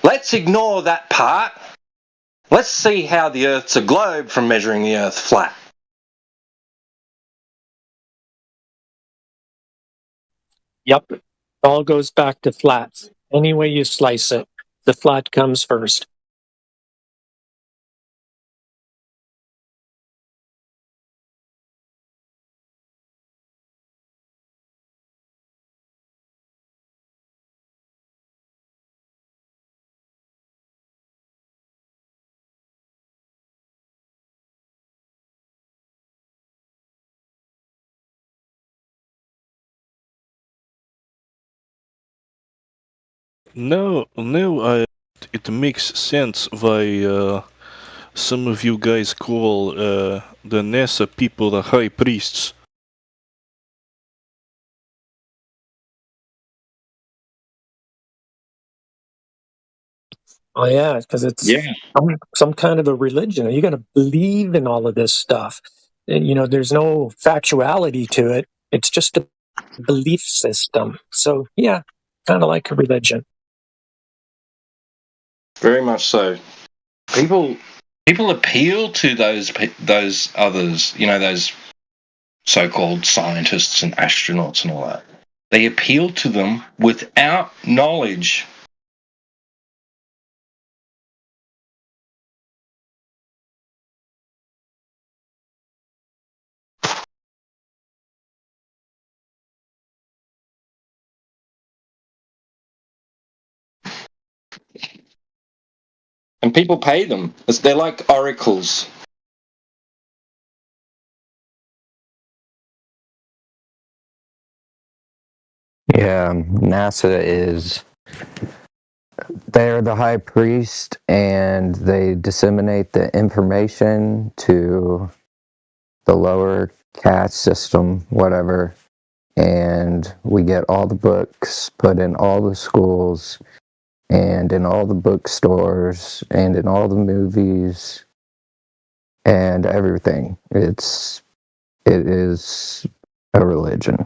Let's ignore that part. Let's see how the Earth's a globe from measuring the Earth flat. Yep, it all goes back to flats. Any way you slice it, the flat comes first. No, it makes sense why some of you guys call the NASA people the high priests. Oh yeah, because it's some kind of a religion. You got to believe in all of this stuff. And, you know, there's no factuality to it. It's just a belief system. So yeah, kind of like a religion. Very much so. People appeal to those others, you know, those so-called scientists and astronauts and all that. They appeal to them without knowledge. And people pay them. They're like oracles. Yeah, NASA is. They're the high priest, and they disseminate the information to the lower caste system, whatever. And we get all the books put in all the schools, and in all the bookstores and in all the movies and everything. It is a religion.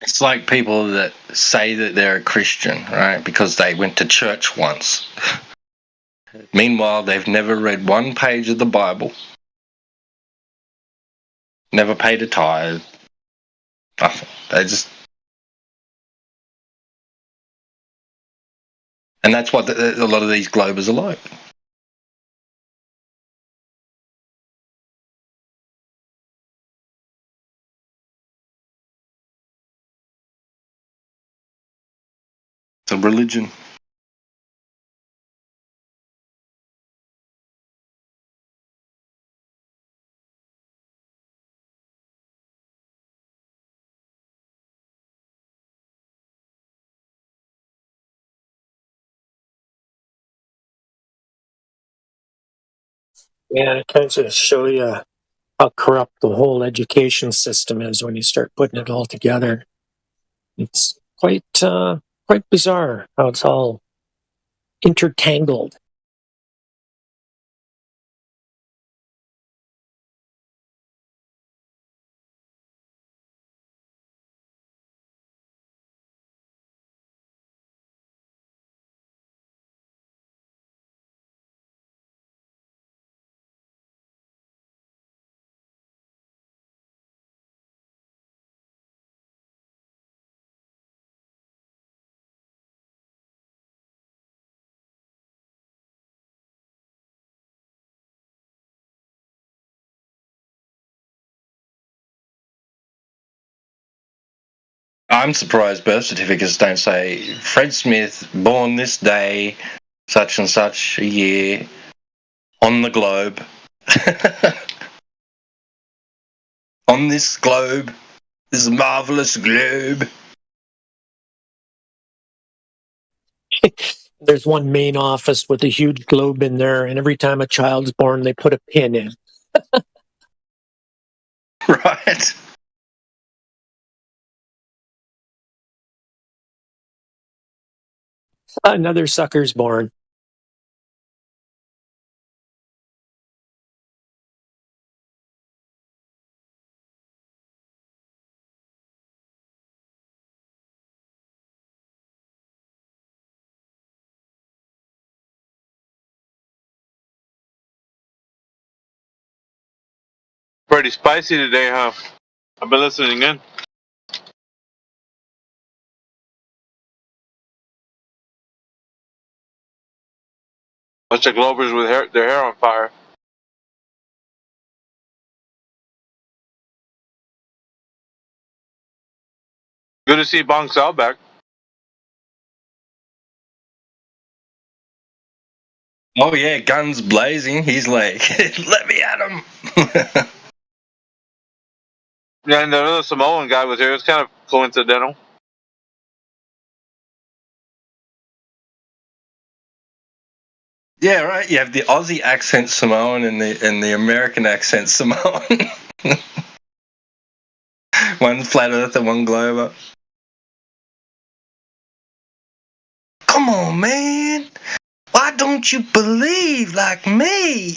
It's like people that say that they're a Christian, right? Because they went to church once. Meanwhile, they've never read one page of the Bible, never paid a tithe, nothing. They just. And that's what a lot of these Globers are like. It's a religion. Yeah, it kind of show you how corrupt the whole education system is when you start putting it all together. It's quite bizarre how it's all intertangled. I'm surprised birth certificates don't say Fred Smith, born this day, such and such a year, on the globe. On this globe, this marvelous globe. There's one main office with a huge globe in there, and every time a child's born, they put a pin in. Right. Another sucker's born. Pretty spicy today, huh? I've been listening in. Bunch of Globers with their hair on fire. Good to see Bong Sao back. Oh yeah, guns blazing. He's like, let me at him. Yeah, and another Samoan guy was here. It's kind of coincidental. Yeah, right. You have the Aussie accent Samoan and the American accent Samoan. One flat earther, one glober. Come on, man. Why don't you believe like me?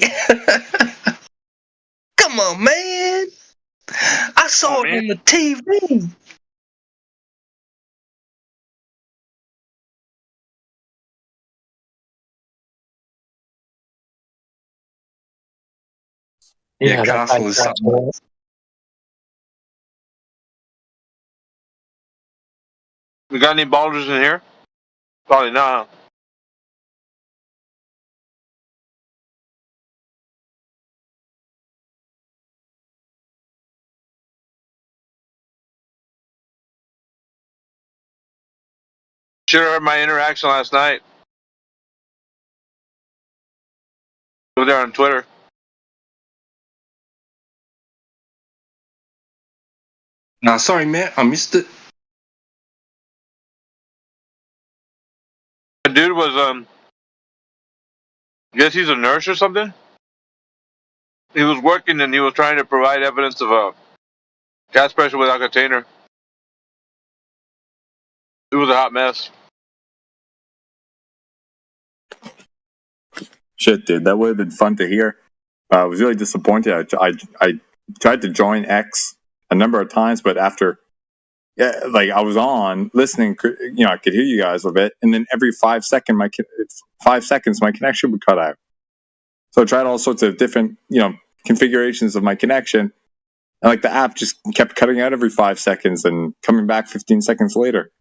Come on, man. I saw it on the TV. Yeah, Castle is something. We got any ballers in here? Probably not. Huh? Should have heard my interaction last night. Over there on Twitter. No, sorry, Matt. I missed it. The dude was I guess he's a nurse or something. He was working and he was trying to provide evidence of a gas pressure without container. It was a hot mess. Shit, dude, that would have been fun to hear. I was really disappointed. I tried to join X a number of times, but after, I was on listening, I could hear you guys a bit, and then every 5 seconds, my connection would cut out. So I tried all sorts of different, configurations of my connection, and the app just kept cutting out every 5 seconds and coming back 15 seconds later.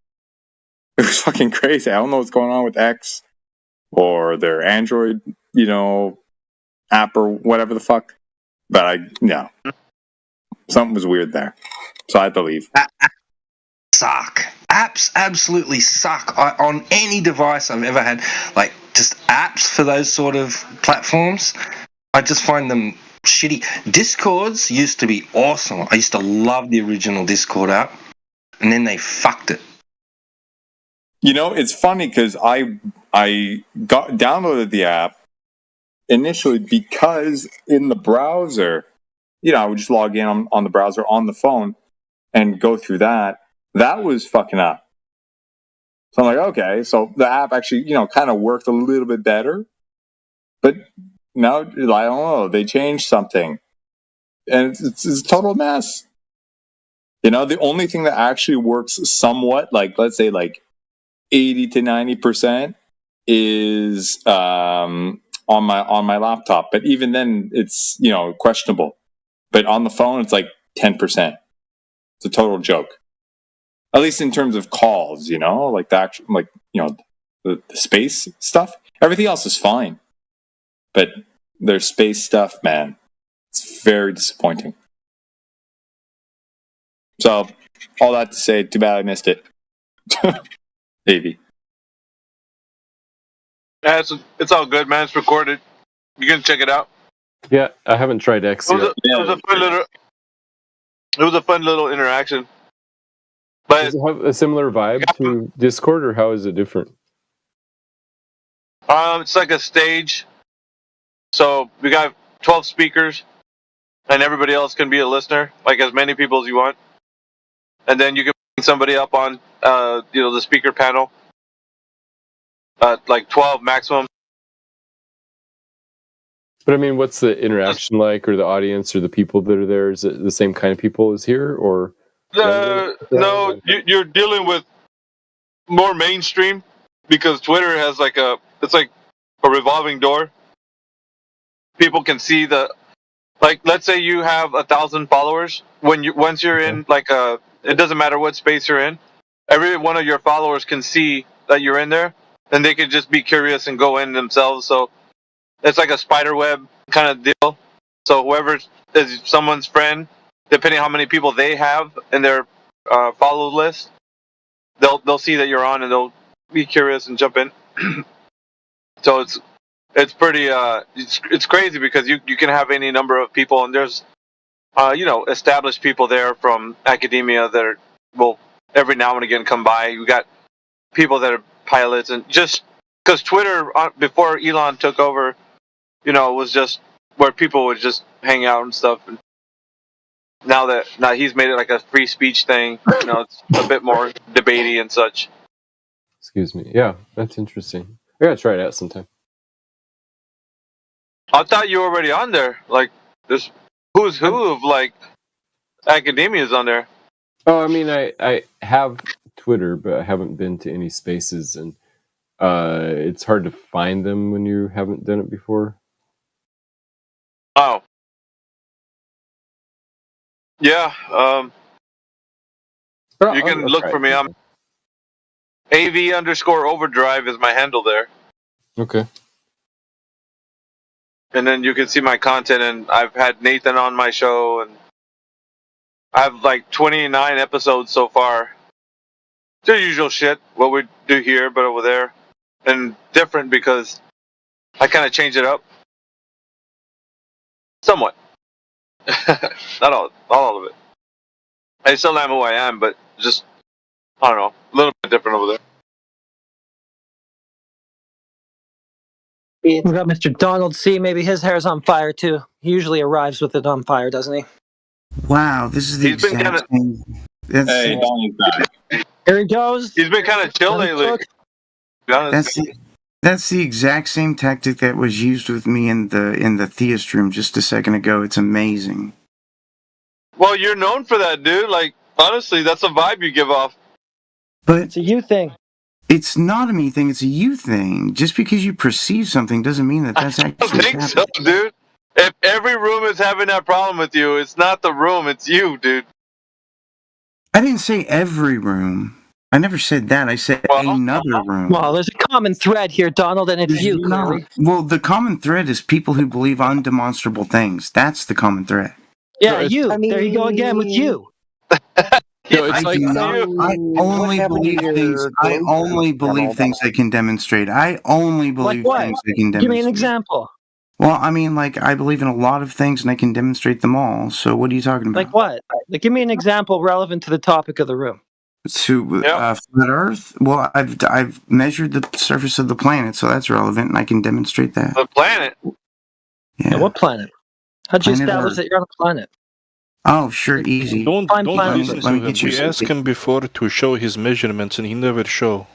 It was fucking crazy. I don't know what's going on with X or their Android, app or whatever the fuck. But something was weird there. So I had to leave. Suck. Apps absolutely suck. On any device I've ever had, just apps for those sort of platforms, I just find them shitty. Discords used to be awesome. I used to love the original Discord app, and then they fucked it. It's funny because I downloaded the app initially because in the browser, I would just log in on the browser on the phone and go through that. That was fucking up. So I'm like, okay, so the app actually, kind of worked a little bit better. But now, I don't know, they changed something. And it's a total mess. The only thing that actually works somewhat, let's say 80 to 90% is on my laptop. But even then, it's, questionable. But on the phone, it's 10%. It's a total joke. At least in terms of calls, the actual, the space stuff. Everything else is fine. But their space stuff, man, it's very disappointing. So, all that to say, too bad I missed it. Maybe. Yeah, it's all good, man. It's recorded. You can check it out. Yeah, I haven't tried X yet. It was a fun little interaction. But does it have a similar vibe to Discord, or how is it different? It's like a stage. So we got 12 speakers, and everybody else can be a listener, as many people as you want. And then you can bring somebody up on, the speaker panel. 12 maximum. But I mean, what's the interaction like, or the audience, or the people that are there? Is it the same kind of people as here, or? No, you're dealing with more mainstream because Twitter has it's like a revolving door. People can see the like let's say you have 1,000 followers. Once you're in it doesn't matter what space you're in. Every one of your followers can see that you're in there, and they could just be curious and go in themselves. So it's like a spider web kind of deal. So whoever is someone's friend, depending on how many people they have in their follow list, they'll see that you're on and they'll be curious and jump in. So it's pretty it's crazy because you can have any number of people, and there's established people there from academia that will every now and again come by. You got people that are pilots, and just because Twitter before Elon took over, was just where people would just hang out and stuff. And now he's made it like a free speech thing, it's a bit more debatey and such. Excuse me. Yeah, that's interesting. I gotta try it out sometime. I thought you were already on there. Like, there's who's who of like academia's on there. Oh, I mean, I have Twitter, but I haven't been to any spaces, and it's hard to find them when you haven't done it before. Oh. Yeah, you can look for me. I'm AV_overdrive is my handle there. Okay. And then you can see my content, and I've had Nathan on my show, and I have like 29 episodes so far. The usual shit, what we do here, but over there. And different because I kind of change it up. Somewhat. Not all of it. I still am who I am, but just, I don't know, a little bit different over there. We got Mr. Donald C. Maybe his hair's on fire too. He usually arrives with it on fire, doesn't he? Wow, this is the He's been exact same. Hey, Donald's back. Here he goes. He's been kind of chill lately. That's the exact same tactic that was used with me in the theist room just a second ago. It's amazing. Well, you're known for that, dude. Like, honestly, that's a vibe you give off. But it's a you thing. It's not a me thing. It's a you thing. Just because you perceive something doesn't mean that that's actually I don't think so, dude. If every room is having that problem with you, it's not the room, it's you, dude. I didn't say every room. I never said that. I said another room. Well, there's a common thread here, Donald, and it's you, clearly. Well, the common thread is people who believe undemonstrable things. That's the common thread. Yeah, you. There you go again with you. I only believe things. I only believe things I can demonstrate. I only believe things I can demonstrate. Give me an example. Well, I mean, like, I believe in a lot of things and I can demonstrate them all. So what are you talking about? Like what? Like, give me an example relevant to the topic of the room. To flat Earth? Well, I've measured the surface of the planet, so that's relevant, and I can demonstrate that. The planet? Yeah. What planet? How'd you Planet establish Earth. that you're on a planet? Oh, sure, easy. Don't listen to him. get you We asked him before to show his measurements, and he never show.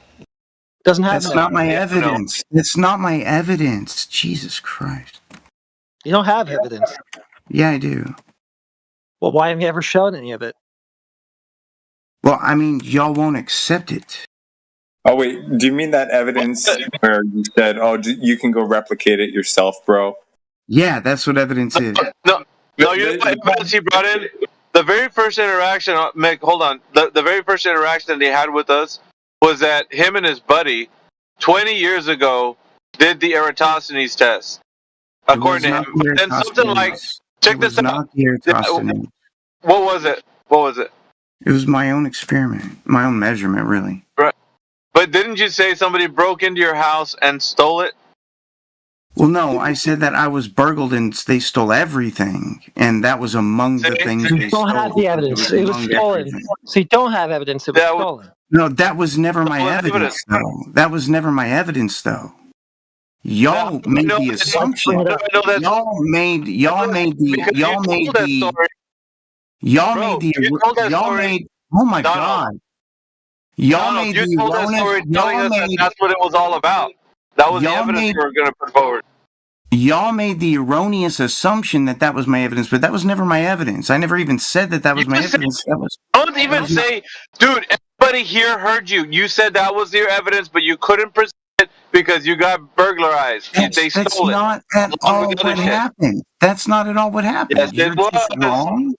Doesn't have. That's not my evidence. It's not my evidence. Jesus Christ. You don't have evidence. Yeah, I do. Well, why haven't you ever shown any of it? Well, I mean, y'all won't accept it. Oh wait, do you mean that evidence where you said, "Oh, you can go replicate it yourself, bro"? Yeah, that's what evidence is. No, you know what evidence he brought in? The very first interaction, Mick, hold on. The very first interaction that he had with us was that him and his buddy, 20 years ago, did the Eratosthenes test. According to him. But then something like, check this out. What was it? What was it? It was my own experiment, my own measurement, really. Right. But didn't you say somebody broke into your house and stole it? Well, no, I said that I was burgled and they stole everything, and that was among the things You they don't stole. have the evidence. It was among stolen. everything. So you don't have evidence. It was stolen. No, that was never my evidence, though. That was never my evidence, though. Y'all made the assumption. Y'all made oh my God. Y'all made the you told that story telling us that that's what it was all about. That was the evidence you were going to put forward. Y'all made the erroneous assumption that that was my evidence, but that was never my evidence. I never even said that was my evidence. Don't even say, dude, everybody here heard you. You said that was your evidence, but you couldn't present it because you got burglarized. They That's stole it. not at all what happened. That's not at all what happened. Yes, You're it was. just wrong.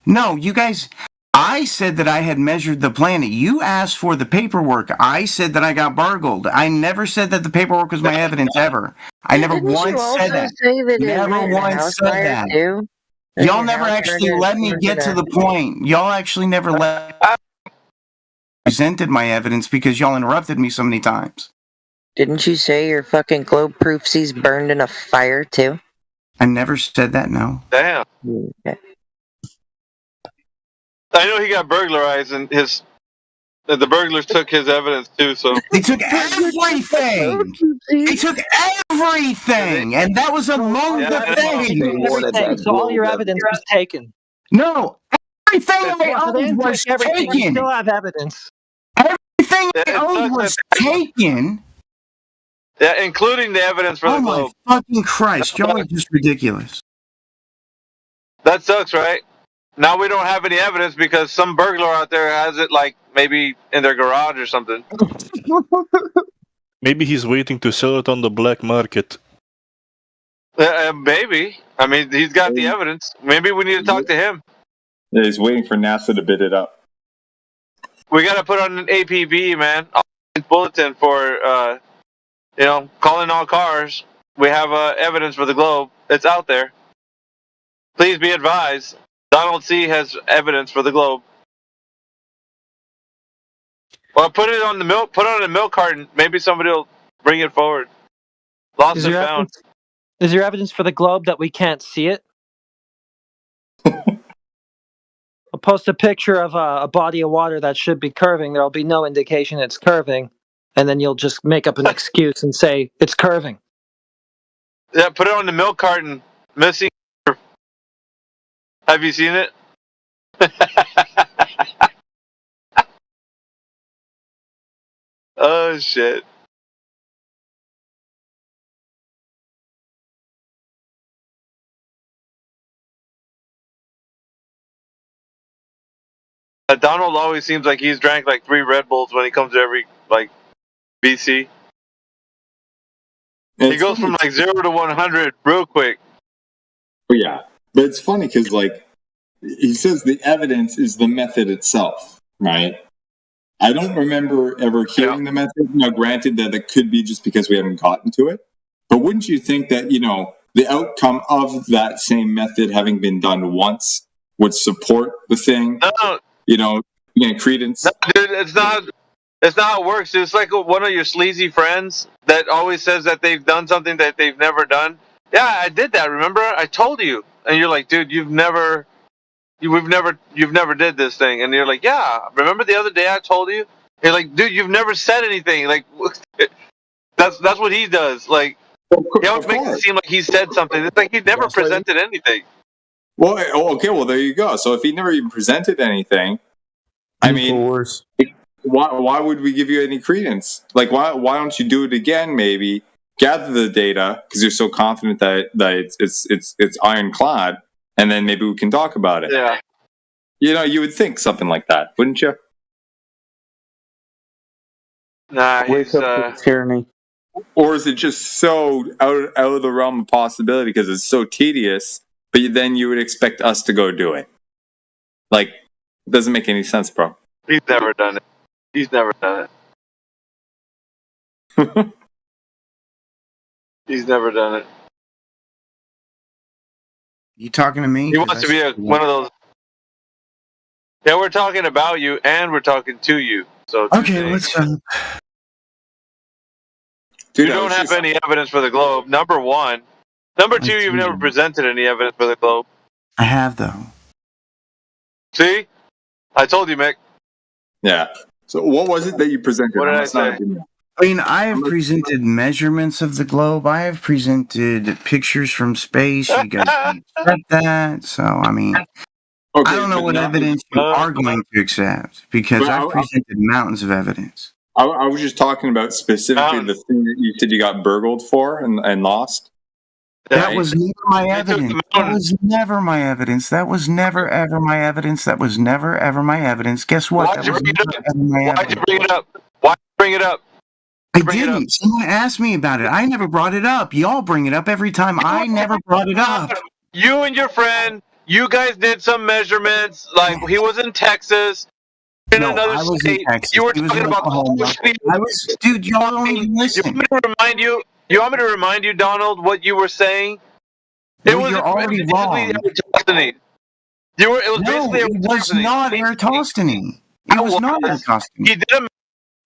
No, you guys. I said that I had measured the planet. You asked for the paperwork. I said that I got burgled. I never said that the paperwork was my evidence ever. I never Didn't you once also said that. say that it Never went in a once house said fire that. too? Y'all never actually let me get to the point. Y'all actually never presented my evidence because y'all interrupted me so many times. Didn't you say your fucking globe proofsies burned in a fire too? I never said that, no. Damn. Okay. I know he got burglarized, and the burglars took his evidence too. So they took everything. They took everything, and that was among the things. So all your evidence was taken. No, everything I So they owned didn't was take everything. You taken. still have evidence. Everything I owned was taken. Yeah, including the evidence for the globe. Oh my fucking Christ! Y'all are just ridiculous. That sucks, right? Now we don't have any evidence because some burglar out there has it, like maybe in their garage or something. Maybe he's waiting to sell it on the black market. Maybe. I mean, he's got the evidence. Maybe we need to talk to him. Yeah, he's waiting for NASA to bid it up. We got to put on an APB, man. Bulletin for, calling all cars. We have evidence for the globe. It's out there. Please be advised. Donald C. has evidence for the globe. Well, put it on the milk. Put it on a milk carton. Maybe somebody will bring it forward. Lost and found. Is there evidence for the globe that we can't see it? I'll post a picture of a body of water that should be curving. There'll be no indication it's curving, and then you'll just make up an excuse and say it's curving. Yeah, put it on the milk carton. Missing. Have you seen it? Oh shit. Donald always seems like he's drank like 3 Red Bulls when he comes to every BC. He goes from 0 to 100 real quick. Yeah, but it's funny because he says the evidence is the method itself, right? I don't remember ever hearing the method. Now, granted that it could be just because we haven't gotten to it, but wouldn't you think that the outcome of that same method having been done once would support the thing? No. Credence. No, dude, it's not how it works. It's like one of your sleazy friends that always says that they've done something that they've never done. Yeah, I did that. Remember, I told you, and you're like, dude, you've never did this thing, and you're like, yeah. Remember the other day I told you? You're like, dude, you've never said anything. Like, that's what he does. Like, he always makes it seem like he said something. It's like he never presented anything. Well, okay. Well, there you go. So if he never even presented anything, I mean, why would we give you any credence? Like, why don't you do it again? Maybe gather the data because you're so confident that it's ironclad, and then maybe we can talk about it. Yeah. You would think something like that, wouldn't you? Nah, he's tyranny. Or is it just so out of the realm of possibility because it's so tedious? But then you would expect us to go do it. Like, it doesn't make any sense, bro. He's never done it. He's never done it. He's never done it. You talking to me? He wants to be one of those. Yeah, we're talking about you, and we're talking to you. So okay, let's. You don't have any evidence for the globe. Number one. Number two, you've never presented any evidence for the globe. I have though. See, I told you, Mick. Yeah. So what was it that you presented? What did I say? I mean, I have presented measurements of the globe. I have presented pictures from space. You guys don't accept that. So, I mean, I don't know what evidence you are going to accept because I've presented mountains of evidence. I was just talking about specifically the thing that you said you got burgled for and lost. That was never my evidence. That was never my evidence. That was never ever my evidence. That was never ever my evidence. Guess what? Why'd you bring it up? Why'd you bring it up? I didn't. Someone asked me about it. I never brought it up. Y'all bring it up every time. I never brought it up. You and your friend, you guys did some measurements. Like he was in Texas, in another I was state. in Texas. You were He was talking in about Oklahoma. I was, dude. Y'all don't even listen. You want me to remind you? You want me to remind you, Donald, what you were saying? You're already wrong. Eratosthenes. It was basically it was not Eratosthenes. It was not Eratosthenes. He did a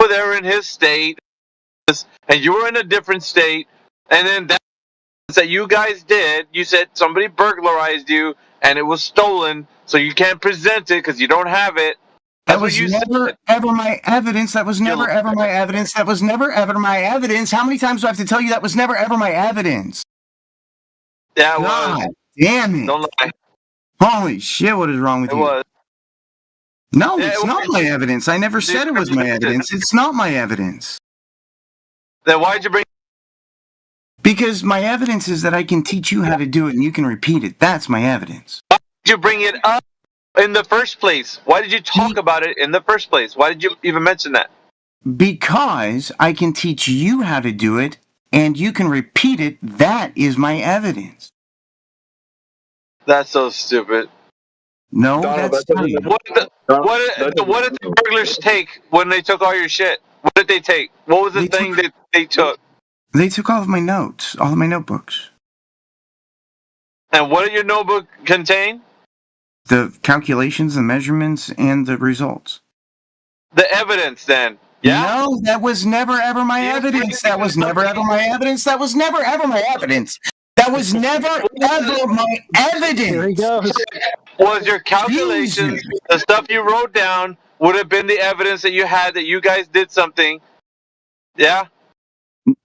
with her in his state, and you were in a different state, and then that you guys did. You said somebody burglarized you, and it was stolen, so you can't present it because you don't have it. That was never ever my evidence. That was never ever my evidence. That was never ever my evidence. How many times do I have to tell you that was never ever my evidence? Yeah, it God was. Damn it! Don't lie. Holy shit! What is wrong with It you? was. No, Yeah, it's it not was. my evidence. I never said it was my evidence. It's not my evidence. Then why'd you bring? Because my evidence is that I can teach you how to do it and you can repeat it. That's my evidence. Why did you bring it up in the first place? Why did you talk about it in the first place? Why did you even mention that? Because I can teach you how to do it and you can repeat it. That is my evidence. That's so stupid. No, Donald, that's that not. doesn't- What did the burglars take when they took all your shit? What did they take? What was the thing that they took? They took all of my notes, all of my notebooks. And what did your notebook contain? The calculations, the measurements, and the results. The evidence, then. Yeah? No, that was never ever my evidence. That was never ever my evidence. That was never ever my evidence. That was never ever my evidence. Here he goes. Was your calculations, the stuff you wrote down, would have been the evidence that you had that you guys did something? Yeah?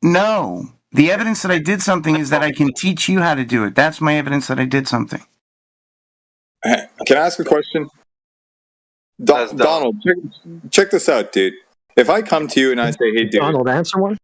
No. The evidence that I did something is that I can teach you how to do it. That's my evidence that I did something. Can I ask a question? Donald, check this out, dude. If I come to you and I say, "Hey, dude," Donald, answer one.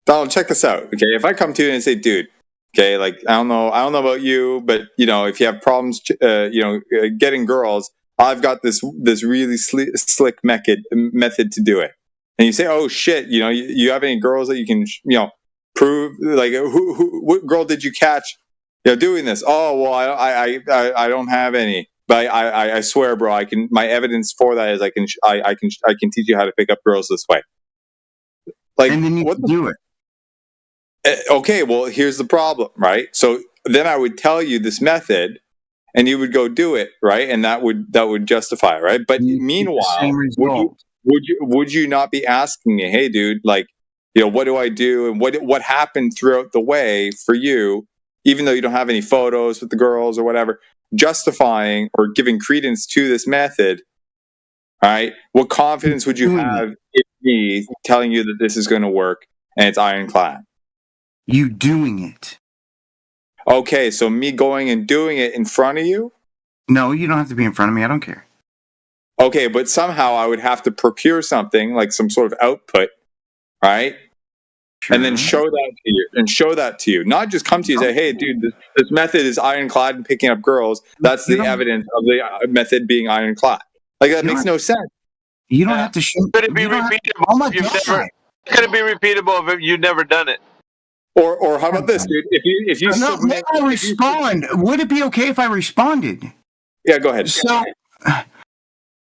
Donald, check this out. Okay, if I come to you and say, "Dude," okay, like I don't know about you, but if you have problems, getting girls, I've got this really slick method to do it. And you say, "Oh shit," you have any girls that you can, prove? Like, what girl did you catch? Doing this. Oh well, I don't have any, but I swear, bro, I can. My evidence for that is I can teach you how to pick up girls this way. Like, and then you can do it. Okay, well, here's the problem, right? So then I would tell you this method, and you would go do it, right? And that would justify it, right? But meanwhile, would you not be asking me, "Hey, dude, like, what do I do, and what happened throughout the way for you?" Even though you don't have any photos with the girls or whatever, justifying or giving credence to this method, all right? What confidence would you have in me telling you that this is going to work and it's ironclad? You doing it. Okay, so me going and doing it in front of you? No, you don't have to be in front of me. I don't care. Okay, but somehow I would have to procure something, like some sort of output, right? Sure. And then show that to you. Not just come to you and say, "Hey, dude, this method is ironclad in picking up girls." That's the evidence of the method being ironclad. Like, that makes no sense. You don't have to show. Could it be repeatable? Oh my if you've God. never, could it be repeatable if you've never done it? Or how about this, dude? If you no, submit, I respond. Would it be okay if I responded? Yeah, go ahead. So,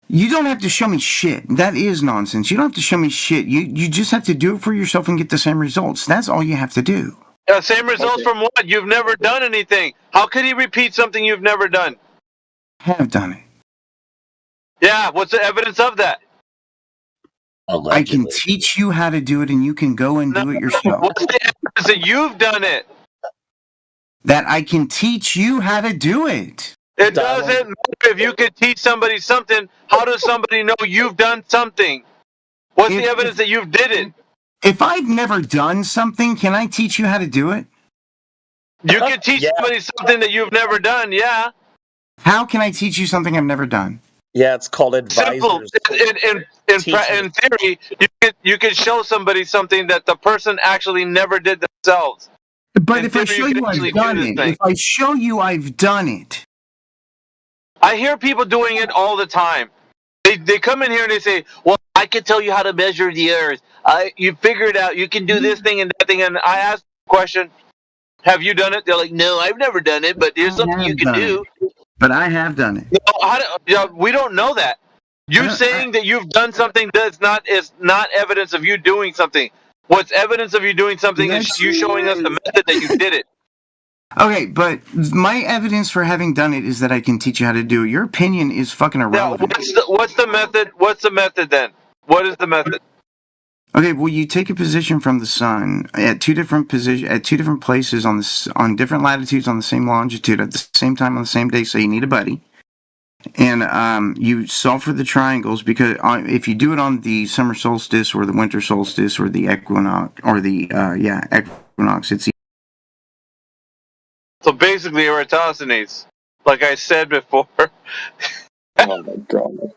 you don't have to show me shit. That is nonsense. You don't have to show me shit. You just have to do it for yourself and get the same results. That's all you have to do. Same results from what? You've never done anything. How could he repeat something you've never done? Have done it. Yeah, what's the evidence of that? I can teach you how to do it, and you can go and do it yourself. What's the evidence that you've done it? That I can teach you how to do it. It doesn't matter if you could teach somebody something. How does somebody know you've done something? What's the evidence that you've did it? If I've never done something, can I teach you how to do it? You can teach somebody something that you've never done, yeah. How can I teach you something I've never done? Yeah, it's called advisors. Simple. In theory, you could show somebody something that the person actually never did themselves. But if I show you I've done it, if I show you I've done it. I hear people doing it all the time. They come in here and they say, "Well, I can tell you how to measure the Earth. You figure it out. You can do this thing and that thing. And I asked the question, have you done it? They're like, no, I've never done it, but there's something you can do. But I have done it. No, we don't know that. You saying that you've done something is not evidence of you doing something. What's evidence of you doing something is you showing us the method that you did it. Okay, but my evidence for having done it is that I can teach you how to do it. Your opinion is fucking irrelevant. What's the method? What's the method then? What is the method? Okay, well, you take a position from the sun at two different places on different latitudes on the same longitude at the same time on the same day. So you need a buddy, and you solve for the triangles because if you do it on the summer solstice or the winter solstice or the equinox equinox, it's So basically, Eratosthenes, like I said before. Oh my god.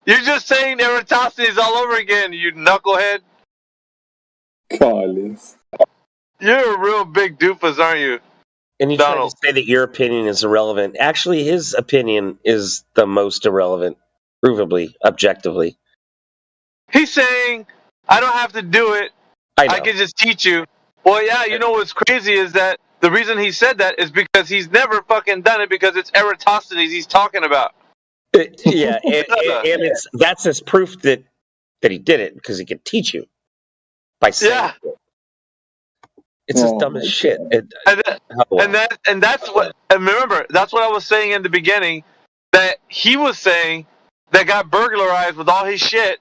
You're just saying Eratosthenes all over again, you knucklehead. Carlos. You're a real big doofus, aren't you? And you try to say that your opinion is irrelevant. Actually, his opinion is the most irrelevant, provably, objectively. He's saying, I don't have to do it. I can just teach you. Well, yeah, you know what's crazy is that the reason he said that is because he's never fucking done it because it's Eratosthenes he's talking about. Yeah, and that's his proof that he did it because he could teach you by saying it. It's just dumb as shit. And that's what. And remember, that's what I was saying in the beginning. That he was saying that got burglarized with all his shit.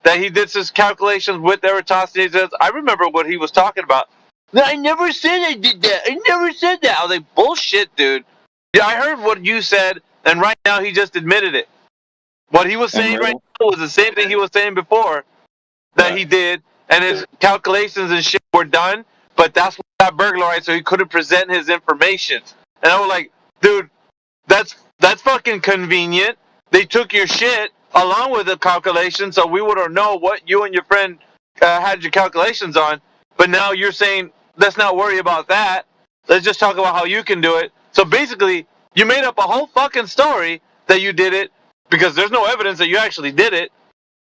That he did his calculations with Eratosthenes. I remember what he was talking about. I never said I did that. I never said that. I was like, bullshit, dude. Yeah, I heard what you said, and right now he just admitted it. What he was saying right now was the same thing he was saying before that he did, and his calculations and shit were done, but that's what got burglarized, so he couldn't present his information. And I was like, dude, that's fucking convenient. They took your shit along with the calculation, so we would have known what you and your friend had your calculations on. But now you're saying, let's not worry about that. Let's just talk about how you can do it. So basically, you made up a whole fucking story that you did it because there's no evidence that you actually did it.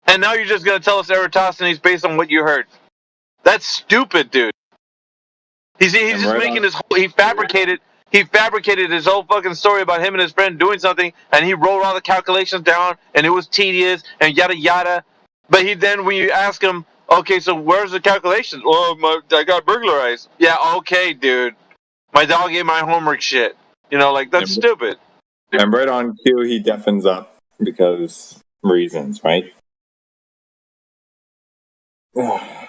And now you're just going to tell us Eratosthenes based on what you heard. That's stupid, dude. He's just making this whole, he fabricated his whole fucking story about him and his friend doing something, and he wrote all the calculations down, and it was tedious, and yada yada. But when you ask him, okay, so where's the calculations? Well, I got burglarized. Yeah, okay, dude. My dog ate my homework shit. You know, like, that's stupid. And right on cue, he deafens up because reasons, right? Yeah.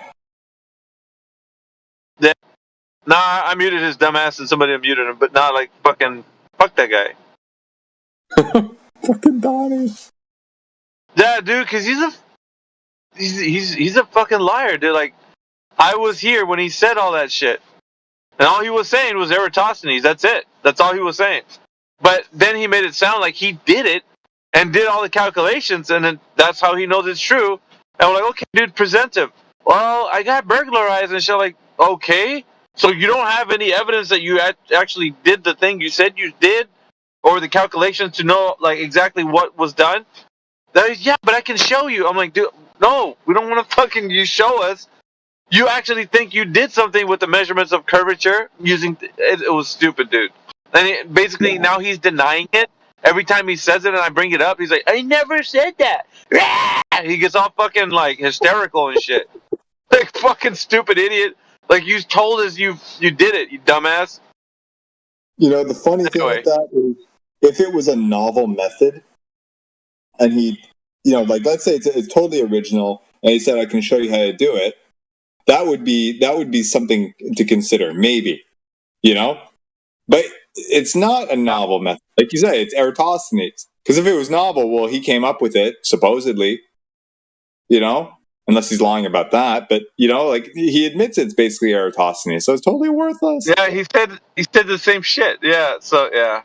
Nah, I muted his dumbass and somebody unmuted him, but not like fucking fuck that guy. Fucking Donnie. Yeah, dude, because he's a fucking liar, dude. Like, I was here when he said all that shit, and all he was saying was Eratosthenes. That's it. That's all he was saying. But then he made it sound like he did it and did all the calculations, and then that's how he knows it's true. And we're like, okay, dude, present him. Well, I got burglarized, and she's like, okay. So you don't have any evidence that you actually did the thing you said you did, or the calculations to know like exactly what was done? Yeah, but I can show you. I'm like, dude, no, we don't want to fucking you show us. You actually think you did something with the measurements of curvature using it was stupid, dude. And basically now he's denying it. Every time he says it and I bring it up, he's like, I never said that. He gets all fucking like hysterical and shit. Like fucking stupid idiot. Like you told us you did it, you dumbass. You know, the funny thing with that is if it was a novel method and he, you know, like let's say it's totally original and he said I can show you how to do it, that would be something to consider, maybe. You know? But it's not a novel method. Like you said, it's Eratosthenes. Because if it was novel, well, he came up with it, supposedly. You know? Unless he's lying about that. But, you know, like, he admits it's basically Eratosthenes, so it's totally worthless. Yeah, he said the same shit. Yeah, so, yeah.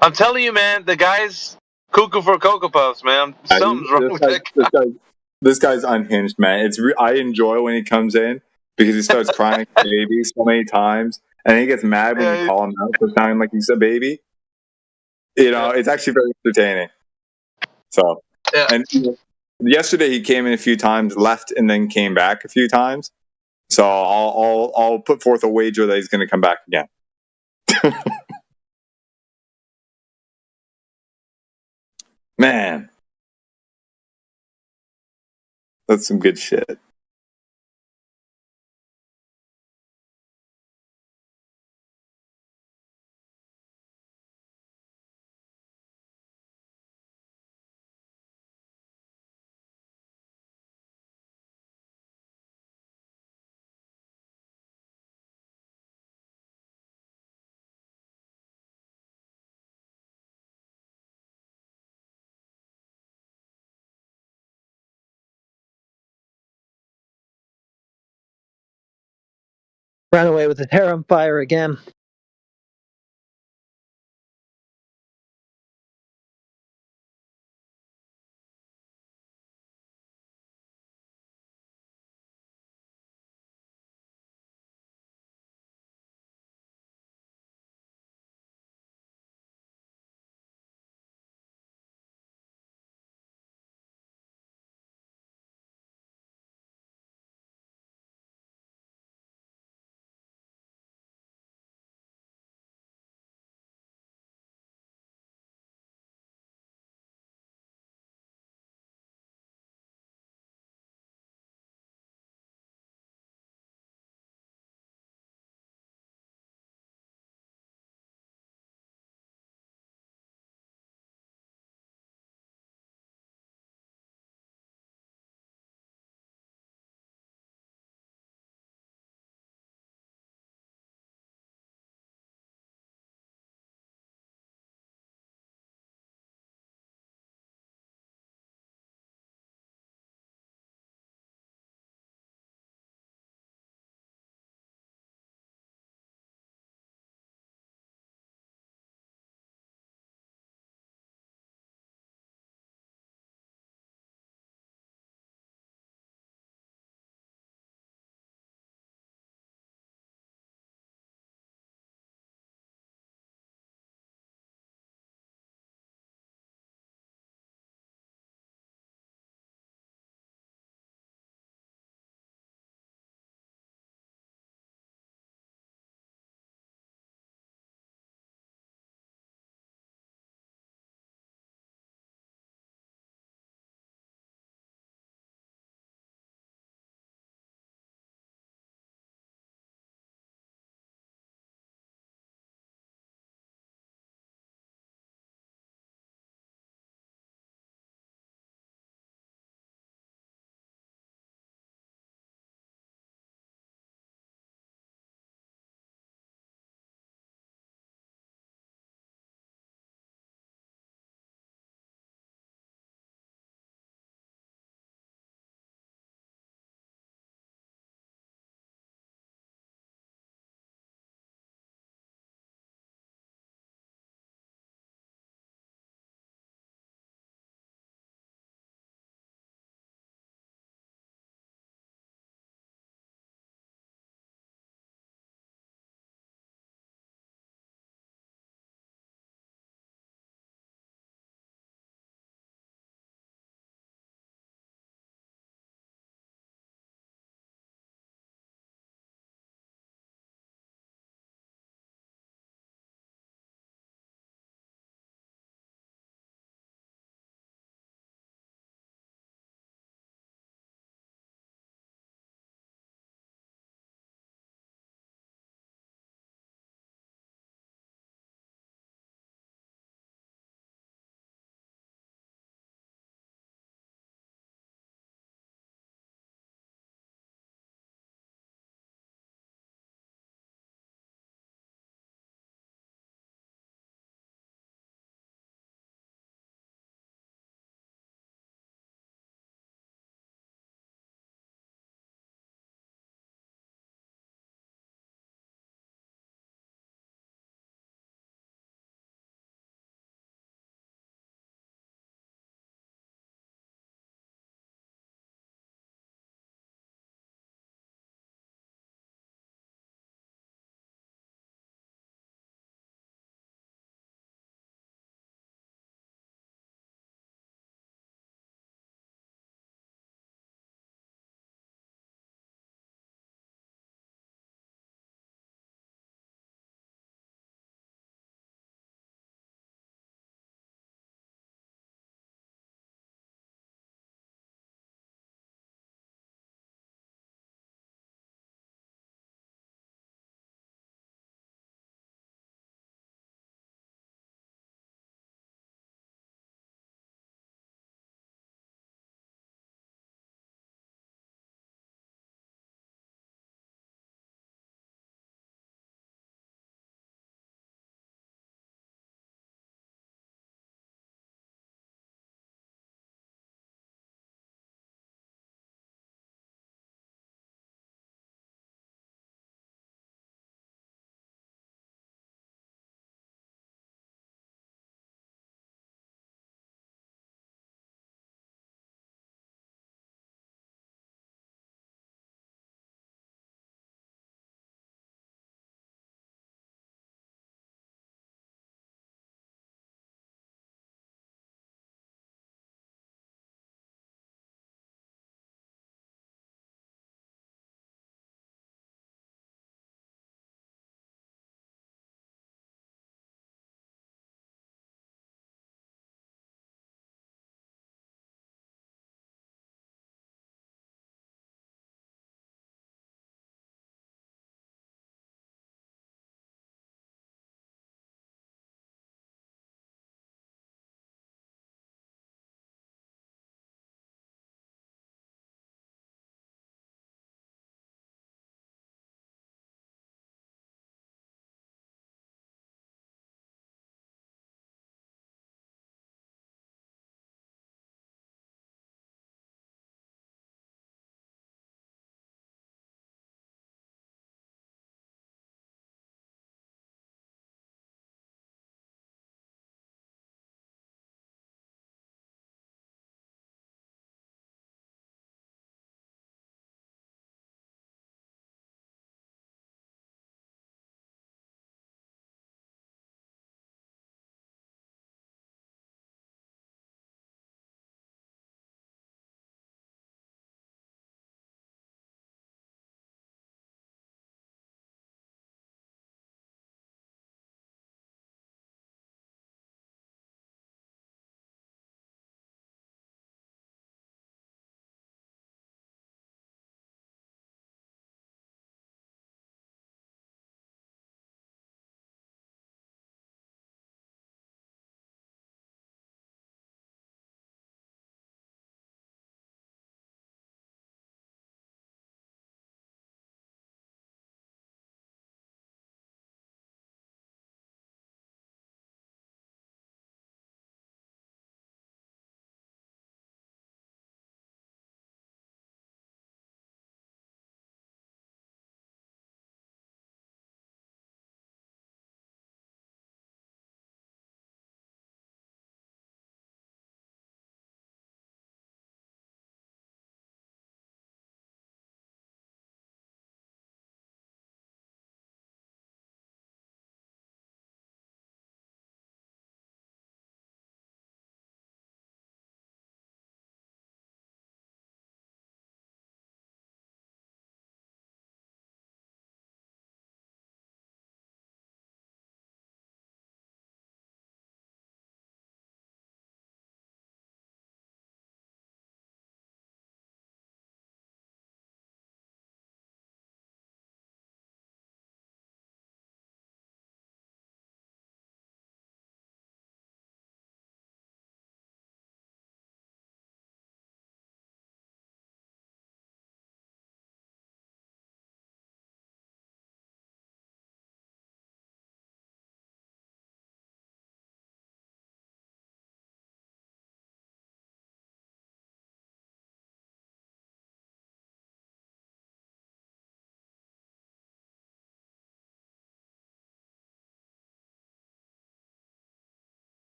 I'm telling you, man, the guy's cuckoo for Cocoa Puffs, man. Something's wrong with that guy. This guy's unhinged, man. I enjoy when he comes in because he starts crying like a baby so many times. And he gets mad when you call him out for sounding like he's a baby. You know, it's actually very entertaining. So, and yesterday he came in a few times, left, and then came back a few times. So I'll put forth a wager that he's going to come back again. Man, that's some good shit. Ran away with the hair on fire again.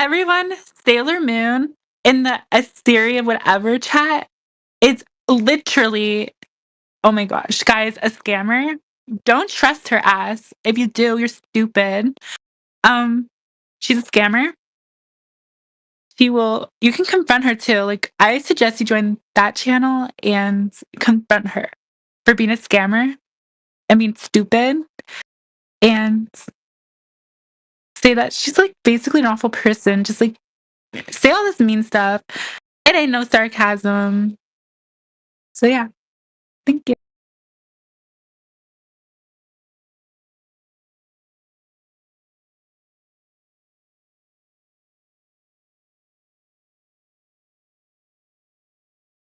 Everyone, Sailor Moon in the Asteria whatever chat is literally, oh my gosh, guys, a scammer. Don't trust her ass. If you do, you're stupid. She's a scammer. You can confront her too. Like, I suggest you join that channel and confront her for being a scammer and being stupid, and say that she's like basically an awful person. Just like say all this mean stuff. It ain't no sarcasm. So yeah, thank you.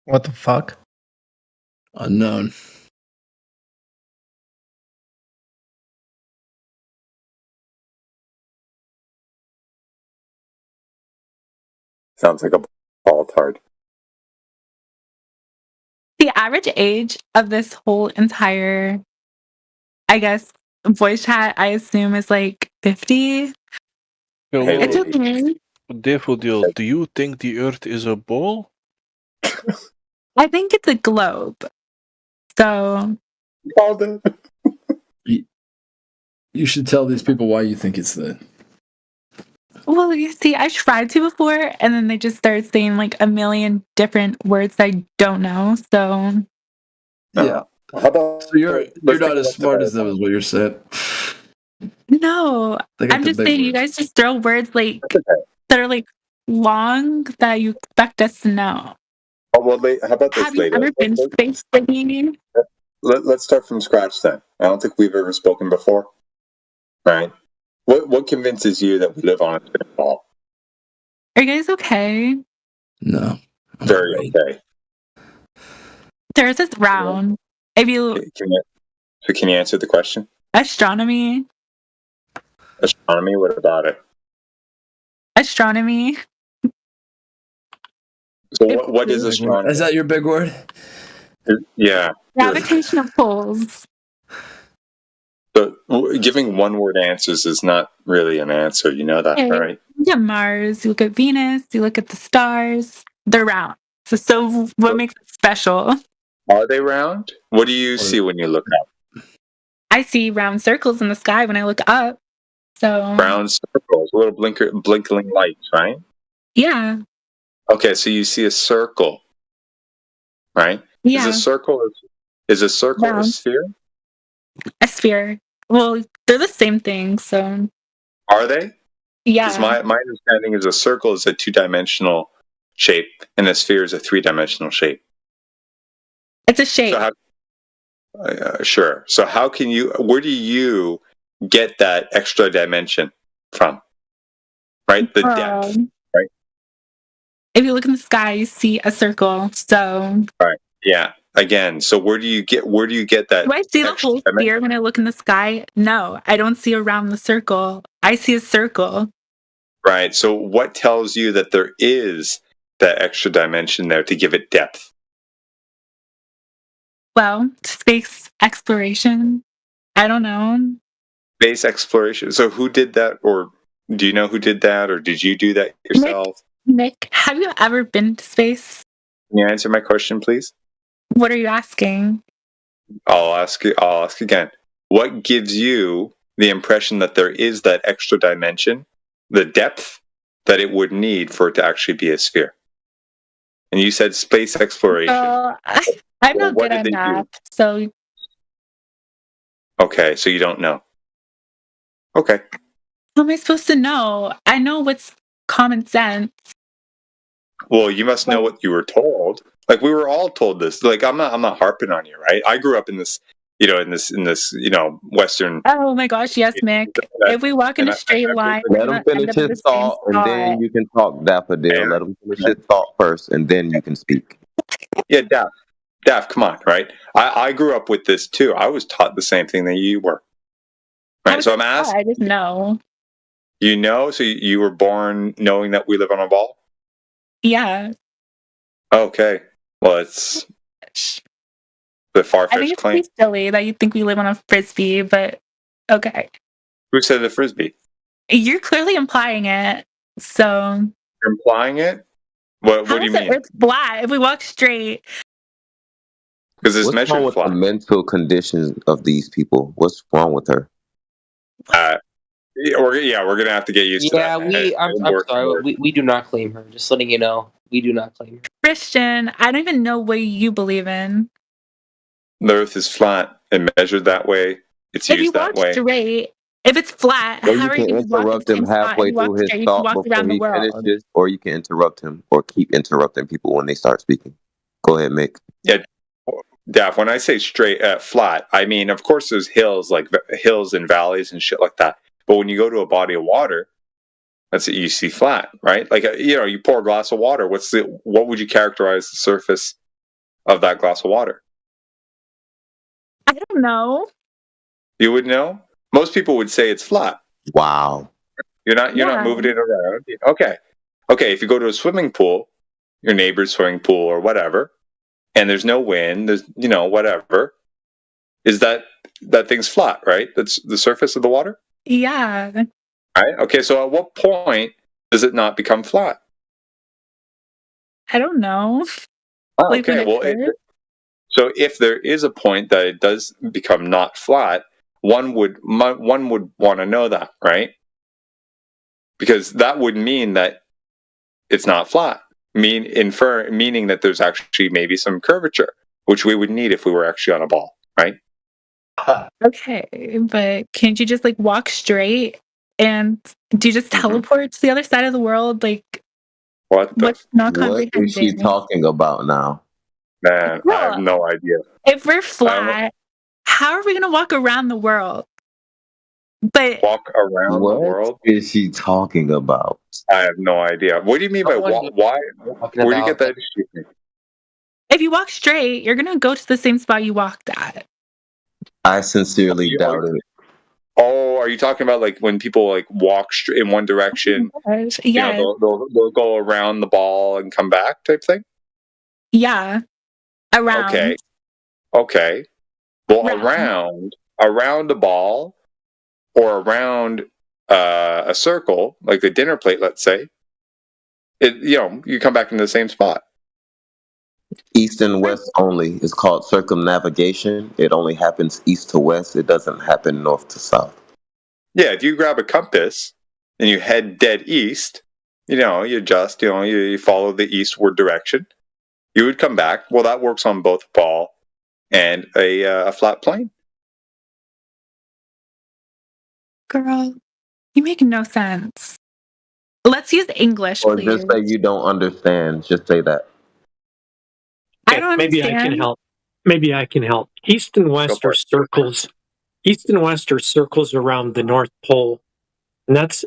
What the fuck? Unknown. Sounds like a ball tart. The average age of this whole entire, I guess, voice chat, I assume, is like 50. It's okay. Daffodil, do you think the Earth is a ball? I think it's a globe. So You should tell these people why you think it's that. well, you see, I tried to before, and then they just start saying like a million different words I don't know. So Yeah. So you're not as smart as them, is what you're saying. no, They got I'm the just big saying you guys just throw words like that are like long that you expect us to know. Oh, well, how about this, Have you lady? ever been space singing? Let's start from scratch then. I don't think we've ever spoken before, right? What convinces you that we live on a spinning ball? Are you guys okay? No. Very okay. There's this round. If you Can you answer the question? astronomy, Astronomy. What about it? astronomy. So what is astronomy? Is that your big word? Yeah. Gravitational pulls. So giving one-word answers is not really an answer. You know that, Okay. right? You look at Mars, you look at Venus, you look at the stars. They're round. So what makes it special? Are they round? What do you see when you look up? I see round circles in the sky when I look up. So Round circles, little blinking lights, right? yeah. Okay, so you see a circle, right? Yeah. Is a circle a Round. sphere? A sphere. Well, they're the same thing, so Are they? yeah. Because my understanding is a circle is a two-dimensional shape, and a sphere is a three-dimensional shape. It's a shape. So sure. So where do you get that extra dimension from? Right? The depth, right? If you look in the sky, you see a circle. So Right. Yeah. Again, so where do you get that? do I see the whole sphere when I look in the sky? No, I don't see around the circle. I see a circle. Right. So what tells you that there is that extra dimension there to give it depth? Well, space exploration. I don't know. Space exploration. So who did that, or do you know who did that, or did you do that yourself? Nick, have you ever been to space? Can you answer my question, please? What are you asking? I'll ask again. What gives you the impression that there is that extra dimension, the depth that it would need for it to actually be a sphere? And you said space exploration. I'm not good at math, so okay, so you don't know. Okay. how am I supposed to know? I know what's common sense. Well, you must know what you were told. Like we were all told this. Like I'm not harping on you, right? I grew up in this, in this, Western. Oh my gosh, yes, Mick. If we walk in a straight line, we're Let him gonna finish end up in his the same thought, and then spot. you can talk, Daffodil. Let him finish his thought first, and then you can speak. Yeah, Daff, come on, right? I grew up with this too. I was taught the same thing that you were. Right, so I'm asking. I just know. You know, so you were born knowing that we live on a ball? Yeah. Okay. Well, it's the I think far-fetched it's claim. pretty silly that you think we live on a frisbee, but okay. Who said the frisbee? You're clearly implying it. So You're implying it? What how do you is the mean? Earth flat if we walk straight? Because it's What's wrong measured with flat. the mental conditions of these people? What's wrong with her? We're gonna have to get used to Yeah, that. I'm sorry. We do not claim her. Just letting you know, we do not claim her. Christian, I don't even know what you believe in. The Earth is flat and measured that way. It's If you used that walk way. straight, if it's flat, Or how you are you can going to walk at interrupt the him same spot? If halfway you walk through his straight, you can thought walk before around the he world. finishes, or you can interrupt him or keep interrupting people when they start speaking. Go ahead, Mick. Yeah, Daph, when I say straight flat, I mean, of course, there's hills like hills and valleys and shit like that. But when you go to a body of water, that's it. You see flat, right? Like you pour a glass of water. What would you characterize the surface of that glass of water? I don't know. You would know. Most people would say it's flat. Wow. You're not moving it around. Okay. If you go to a swimming pool, your neighbor's swimming pool or whatever, and there's no wind, there's whatever, is that thing's flat, right? That's the surface of the water. Yeah. Right. Okay. So at what point does it not become flat? I don't know. Okay. So if there is a point that it does become not flat, one would want to know that, right? Because that would mean that it's not flat. Meaning that there's actually maybe some curvature, which we would need if we were actually on a ball, right? Okay, but can't you just like walk straight and do you just teleport to the other side of the world? Like, what's not What is she comprehending? talking about now? Man, I have no idea. If we're flat, how are we going to walk around the world? But walk around the world? What is she talking about? I have no idea. What do you mean by why? Where do you get that? if you walk straight, you're going to go to the same spot you walked at. I sincerely doubt it. Oh, are you talking about like when people like walk straight in one direction? Yeah. They'll go around the ball and come back type thing? Yeah. Around. Okay. Well, around a ball or around a circle, like the dinner plate, let's say, you come back into the same spot. East and west only. It's called circumnavigation. It only happens east to west. It doesn't happen north to south. Yeah, if you grab a compass and you head dead east, you follow the eastward direction, you would come back. Well, that works on both a ball and a flat plane. Girl, you make no sense. Let's use English, Or please. just say you don't understand. Just say that. I don't Maybe I can help. East and west are circles. East and west are circles around the North Pole. And that's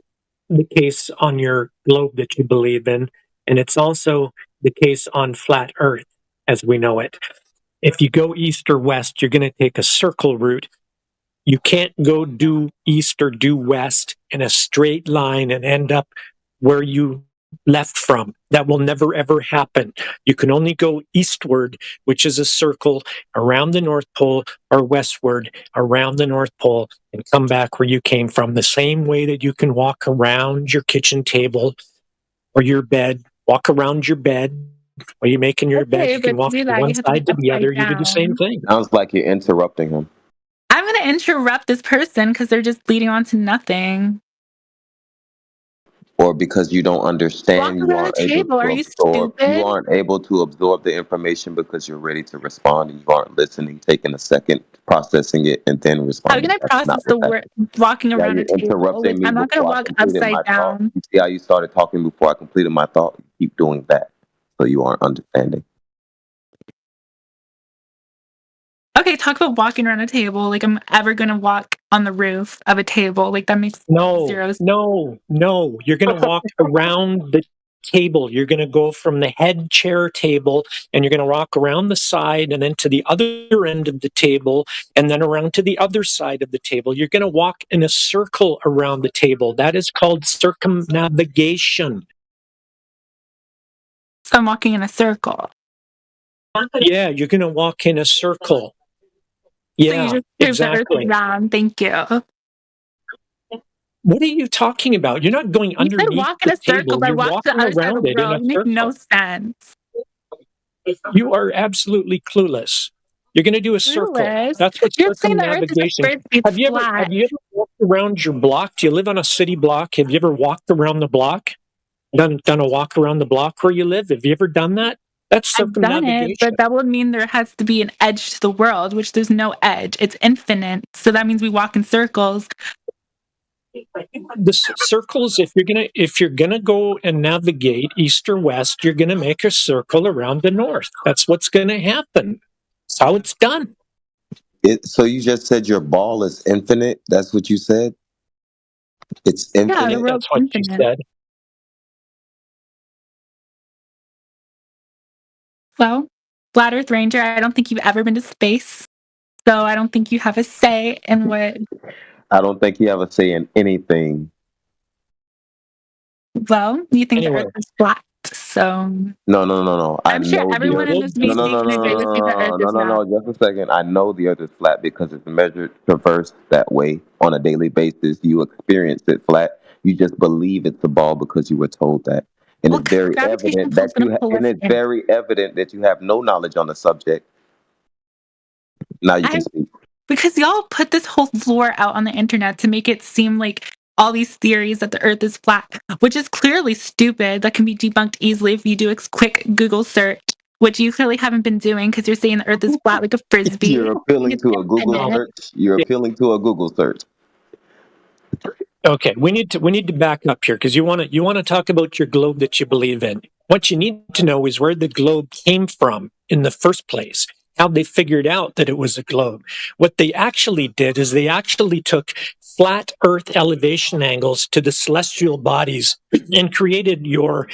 the case on your globe that you believe in. And it's also the case on flat Earth as we know it. If you go east or west, you're going to take a circle route. You can't go due east or due west in a straight line and end up where you left from. That will never, ever happen. You can only go eastward, which is a circle around the North Pole, or westward around the North Pole and come back where you came from. The same way that you can walk around your kitchen table or your bed, walk around your bed. While you're making your bed, you can walk from one side to the other. You do the same thing. Sounds like you're interrupting him. I'm going to interrupt this person because they're just leading on to nothing. Or because you don't understand, you aren't able to absorb the information because you're ready to respond and you aren't listening, taking a second, processing it, and then responding. How can I process the word walking around a table? Like, I'm not going to walk upside down. You see how you started talking before I completed my thought? You keep doing that, so you aren't understanding. Okay, talk about walking around a table. Like, I'm ever going to walk on the roof of a table. Like, that makes zero sense. No. You're going to walk around the table. You're going to go from the head chair table and you're going to walk around the side and then to the other end of the table and then around to the other side of the table. You're going to walk in a circle around the table. That is called circumnavigation. So I'm walking in a circle. Yeah, you're going to walk in a circle. Yeah, so you just exactly. round. Thank you. What are you talking about? You're not going You said underneath walk in the a circle, table. but You're walk to walking the other side of around the it in a world. You make circle. no sense. You are absolutely clueless. You're going to do a circle. Clueless? That's what You're saying the Earth is circumnavigation. square, it's flat. Have you ever walked around your block? Do you live on a city block? Have you ever walked around the block? Done a walk around the block where you live? Have you ever done that? That's I've done circumnavigation. it, but that would mean there has to be an edge to the world, which there's no edge. It's infinite. So that means we walk in circles. The circles, if you're gonna go and navigate east or west, you're gonna make a circle around the north. That's what's gonna happen. That's how it's done. So you just said your ball is infinite? That's what you said? It's infinite? Yeah, the world's That's what infinite. you said. Well, Flat Earth Ranger, I don't think you've ever been to space. So I don't think you have a say in what. I don't think you have a say in anything. Well, you think the Earth is flat. So No. I'm sure everyone in this meeting can agree with you that Earth is round. No. Just a second. I know the Earth is flat because it's measured, traversed that way on a daily basis. You experience it flat. You just believe it's a ball because you were told that, and it's very evident that very evident that you have no knowledge on the subject. Now you can speak. Because y'all put this whole lore out on the internet to make it seem like all these theories that the Earth is flat, which is clearly stupid. That can be debunked easily if you do a quick Google search, which you clearly haven't been doing because you're saying the Earth is flat like a frisbee. You're appealing to a Google search. You're appealing to a Google search. Okay, we need to back up here because you want to talk about your globe that you believe in. What you need to know is where the globe came from in the first place. How they figured out that it was a globe. What they actually did is they actually took flat Earth elevation angles to the celestial bodies and created your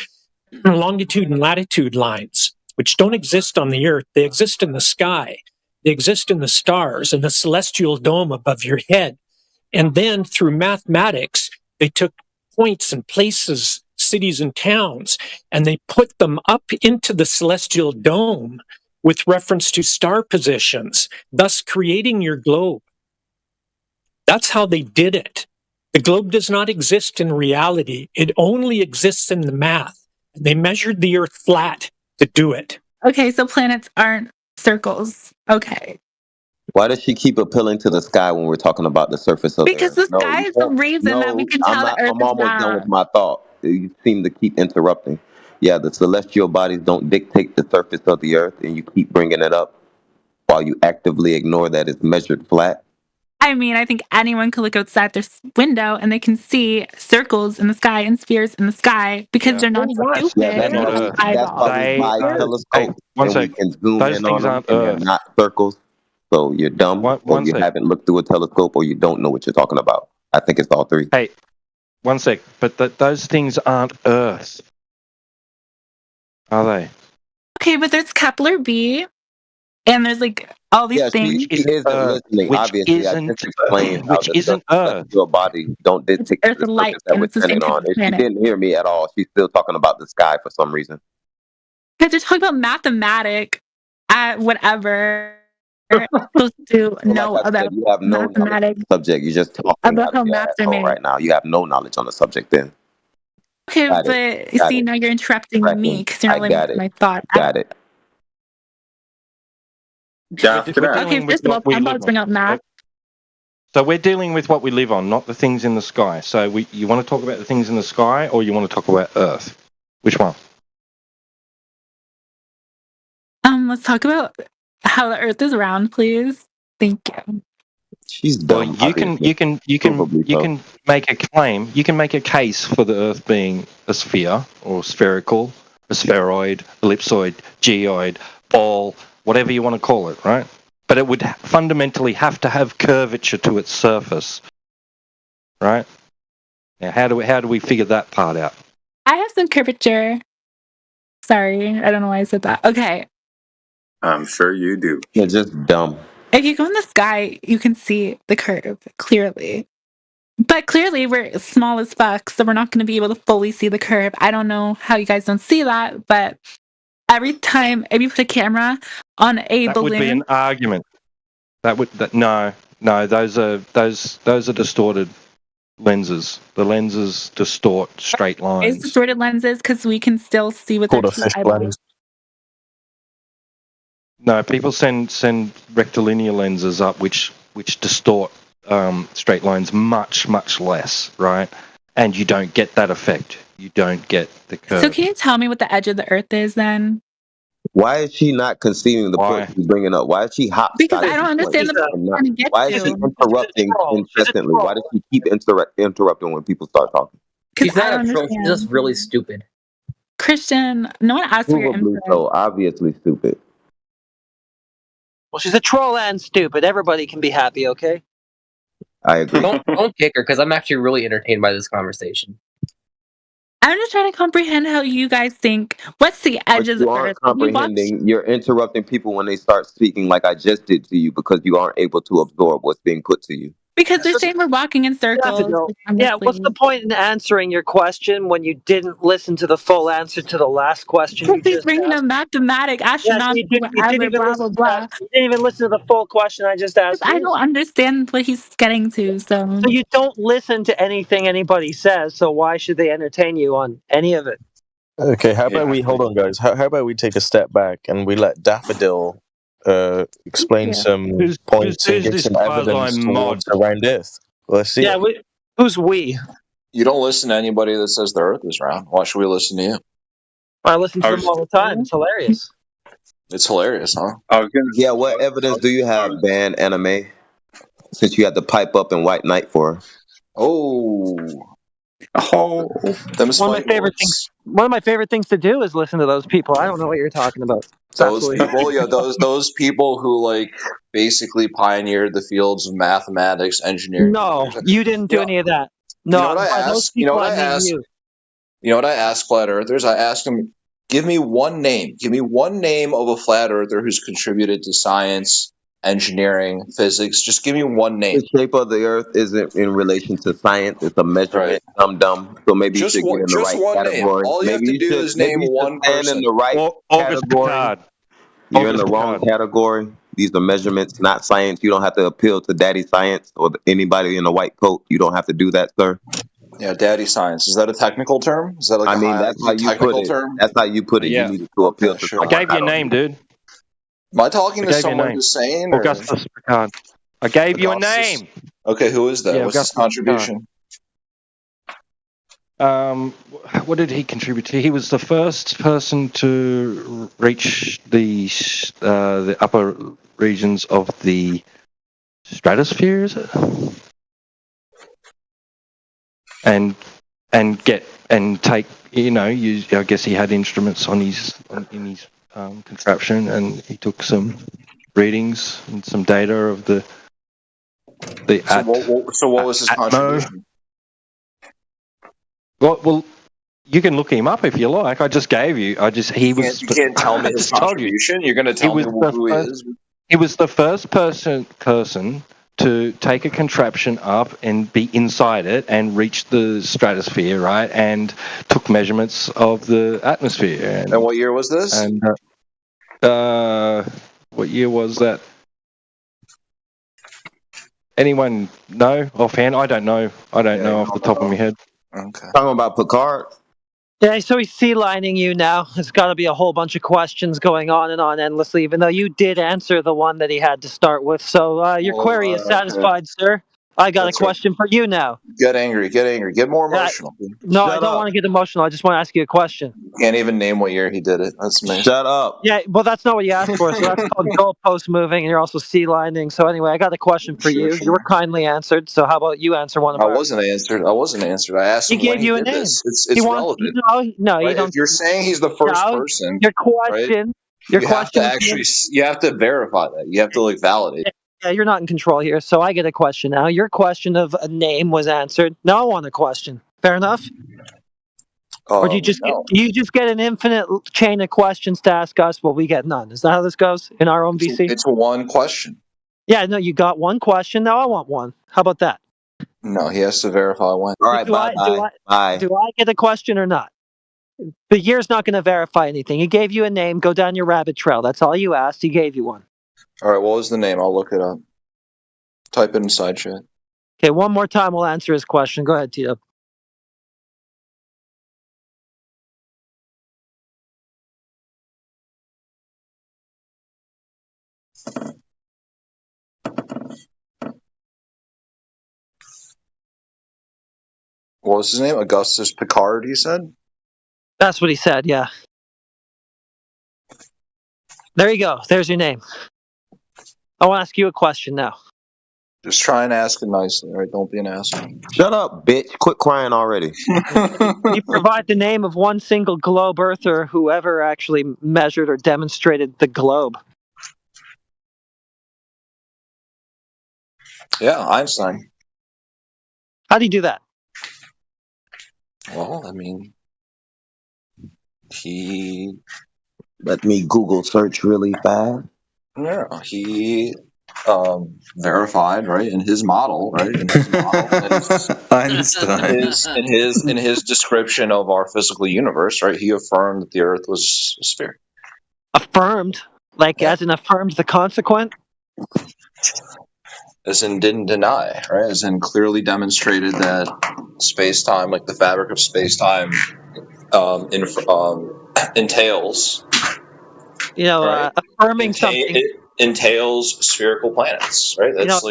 longitude and latitude lines, which don't exist on the Earth. They exist in the sky. They exist in the stars and the celestial dome above your head. And then through mathematics, they took points and places, cities and towns, and they put them up into the celestial dome with reference to star positions, thus creating your globe. That's how they did it. The globe does not exist in reality. It only exists in the math. They measured the Earth flat to do it. Okay, so planets aren't circles. Okay. Why does she keep appealing to the sky when we're talking about the surface of Because the Earth? the sky is the reason that we can tell the Earth I'm is almost done with round. my thought. You seem to keep interrupting. Yeah, the celestial bodies don't dictate the surface of the Earth, and you keep bringing it up while you actively ignore that it's measured flat. I mean, I think anyone could look outside their window and they can see circles in the sky and spheres in the sky because they're not stupid. Yeah, that's probably by telescope, and we can zoom in on them, and they're not circles. So you're dumb, or you haven't looked through a telescope, or you don't know what you're talking about. I think it's all three. Hey, one sec. But those things aren't Earth, are they? Okay, but there's Kepler B, and there's like all these things. She isn't listening. Obviously, I just explained how the celestial bodies don't dictate the surface that we're standing on. If she didn't hear me at all, she's still talking about the sky for some reason. Because you're talking about mathematics at whatever. You're supposed to know about you have no mathematics. Subject. You're just talking About out how of your maths are asshole made. right now. You have no knowledge on the subject. Then. Okay, Got but it. Got see, it. now you're interrupting me because you're not letting my thought out. Got it. Okay, first of all, I'm about to bring up math. So we're dealing with what we live on, not the things in the sky. So you want to talk about the things in the sky, or you want to talk about Earth? Which one? Let's talk about how the Earth is round, please. Thank you. She's dumb. Well, you can make a claim. You can make a case for the Earth being a sphere or spherical, a spheroid, ellipsoid, geoid, ball, whatever you want to call it, right? But it would fundamentally have to have curvature to its surface, right? Now, how do we figure that part out? I have some curvature. Sorry, I don't know why I said that. Okay. I'm sure you do. You're just dumb. If you go in the sky, you can see the curve clearly. But clearly, we're small as fuck, so we're not going to be able to fully see the curve. I don't know how you guys don't see that, but every time if you put a camera on a balloon, would be an argument. No, those are distorted. lenses. The lenses distort straight It's lines. distorted lenses because we can still see with our Called a two fish eyeballs. lens. No, people send rectilinear lenses up, which distort straight lines much less, right? And you don't get that effect. You don't get the curve. So can you tell me what the edge of the Earth is then? Why is she not conceding the point she's bringing up? Why is she Because I hopscotching don't the point? understand the point and I'm not- trying to get Why is she to. interrupting incessantly? Why does she keep interrupting when people start talking? She's I not don't a troll. She's understand. just really stupid. Christian, no one asked for your Provably input. so. Obviously stupid. Well, she's a troll and stupid. Everybody can be happy, okay? I agree. Don't kick her, because I'm actually really entertained by this conversation. I'm just trying to comprehend how you guys think. What's the edge But of the you Earth? aren't We watch comprehending. You're interrupting people when they start speaking like I just did to you because you aren't able to absorb what's being put to you. because they're saying we're walking in circles. Daffodil. like, Yeah, what's honestly. the point in answering your question when you didn't listen to the full answer to the last question you Because he's just bringing asked? a mathematic, Yes, astronomical, you didn't whatever, even blah, blah, listen to blah. that. You didn't even listen to the full question I just asked I you. don't understand what he's getting to, so. So you don't listen to anything anybody says, so why should they entertain you on any of it? Okay, how about we hold on, guys? How about we take a step back and we let Daffodil explain some points and give some evidence towards a round Earth? Let's see. Yeah, who's we? You don't listen to anybody that says the Earth is round. Why should we listen to you? I listen to them all the time. It's hilarious. It's hilarious, huh? Yeah, what evidence do you have, ban anime? Since you had to pipe up in White Knight for her. Them One of my spike favorite bullets. things. One of my favorite things to do is listen to those people. I don't know what you're talking about. It's Those absolutely- people, yeah, those people who like basically pioneered the fields of mathematics, engineering. No, you didn't do any of that. No, You know what I by those asked? You know people, what I I mean asked? you. You know what I asked flat earthers? I asked them, give me one name. Give me one name of a flat earther who's contributed to science, engineering, physics. Just give me one name. The shape of the Earth isn't in relation to science; it's a measurement. Dumb. So maybe Just you should one- get in the just right one name. category. All you have to maybe do should, is name maybe you should one stand person. in the right August category. Picard. You're in August the wrong Picard. category. These are measurements, not science. You don't have to appeal to daddy science or anybody in a white coat. You don't have to do that, sir. Yeah, daddy science. Is that a technical term? Is that like I a mean, high that's how you technical put it. term? That's how you put it. Yeah. You needed to appeal to sure. someone. I gave you a don't name, know. dude. Am I talking I to gave you a someone name. who's sane? Or? Augustus Picard. I gave you a Augustus? name. Okay, who is that? Yeah, What's his Augustus contribution? What did he contribute to? He was the first person to reach the upper regions of the stratosphere, is it? And take, I guess he had instruments in his contraption, and he took some readings and some data of the So what was his contribution? Well, you can look him up if you like. I just gave you. You can't tell me his contribution. You're going to tell me who he is. He was the first person to take a contraption up and be inside it and reach the stratosphere, right? And took measurements of the atmosphere. And what year was this? And what year was that? Anyone know offhand? I don't know. I don't know off the top of my head. Okay. Talking about Picard. Yeah, so he's sea lining you now. There's got to be a whole bunch of questions going on and on endlessly, even though you did answer the one that he had to start with. So your query is satisfied, sir. I got That's a question for you now. Get angry. Get more emotional. No, I don't want to get emotional. I just want to ask you a question. Can't even name what year he did it. That's amazing. Shut up. Yeah, well, that's not what you asked for. So that's called goalpost moving, and you're also sea lining. So anyway, I got a question for you. You were kindly answered. So how about you answer one of I ours? wasn't answered. I asked He him gave when you he a did name. this. It's He wants- relevant. No, you Right? don't. If you're saying he's the first No, person, Your question. Your you have question. to actually. You have to verify that. You have to like validate. Yeah, you're not in control here. So I get a question now. Your question of a name was answered. Now I want a question. Fair enough. Or do you just no. do you just get an infinite chain of questions to ask us? Well, we get none. Is that how this goes in our own VC? It's one question. Yeah, no, you got one question. Now I want one. How about that? No, he has to verify when. All right, Do I get a question or not? The year's not going to verify anything. He gave you a name. Go down your rabbit trail. That's all you asked. He gave you one. All right, what was the name? I'll look it up. Type it inside chat. Okay, one more time we'll answer his question. Go ahead, Tito. What was his name? Augustus Picard, he said? That's what he said, yeah. There you go. There's your name. I want to ask you a question now. Just try and ask it nicely, all right? Don't be an asshole. Shut up, bitch. Quit crying already. You provide the name of one single globe earther who ever actually measured or demonstrated the globe. Yeah, Einstein. How do you do that? Well, I mean, he... Let me Google search really fast. Yeah, he verified, right, in his model, right, in his model, Einstein. in his description of our physical universe, right, he affirmed that the Earth was a sphere. Affirmed? Like, as in affirmed the consequent? As in didn't deny, right, as in clearly demonstrated that space-time, like the fabric of space-time, entails... You know, right? affirming something... It entails spherical planets, right? That's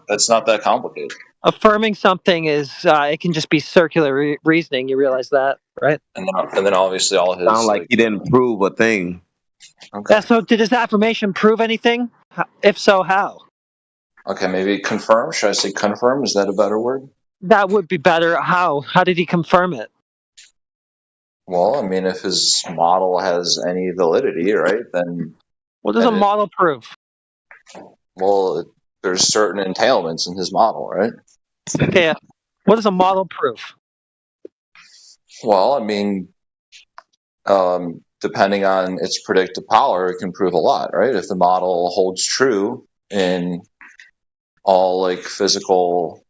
that's not that complicated. Affirming something is, it can just be circular reasoning. You realize that, right? And then obviously all his... Sound like he didn't prove a thing. Okay. Yeah, so did his affirmation prove anything? If so, how? Okay, maybe confirm. Should I say confirm? Is that a better word? That would be better. How? How did he confirm it? Well, I mean, if his model has any validity, right, then... What does a model prove? Well, there's certain entailments in his model, right? Okay, what does a model prove? Well, I mean, depending on its predictive power, it can prove a lot, right? If the model holds true in all, like, physical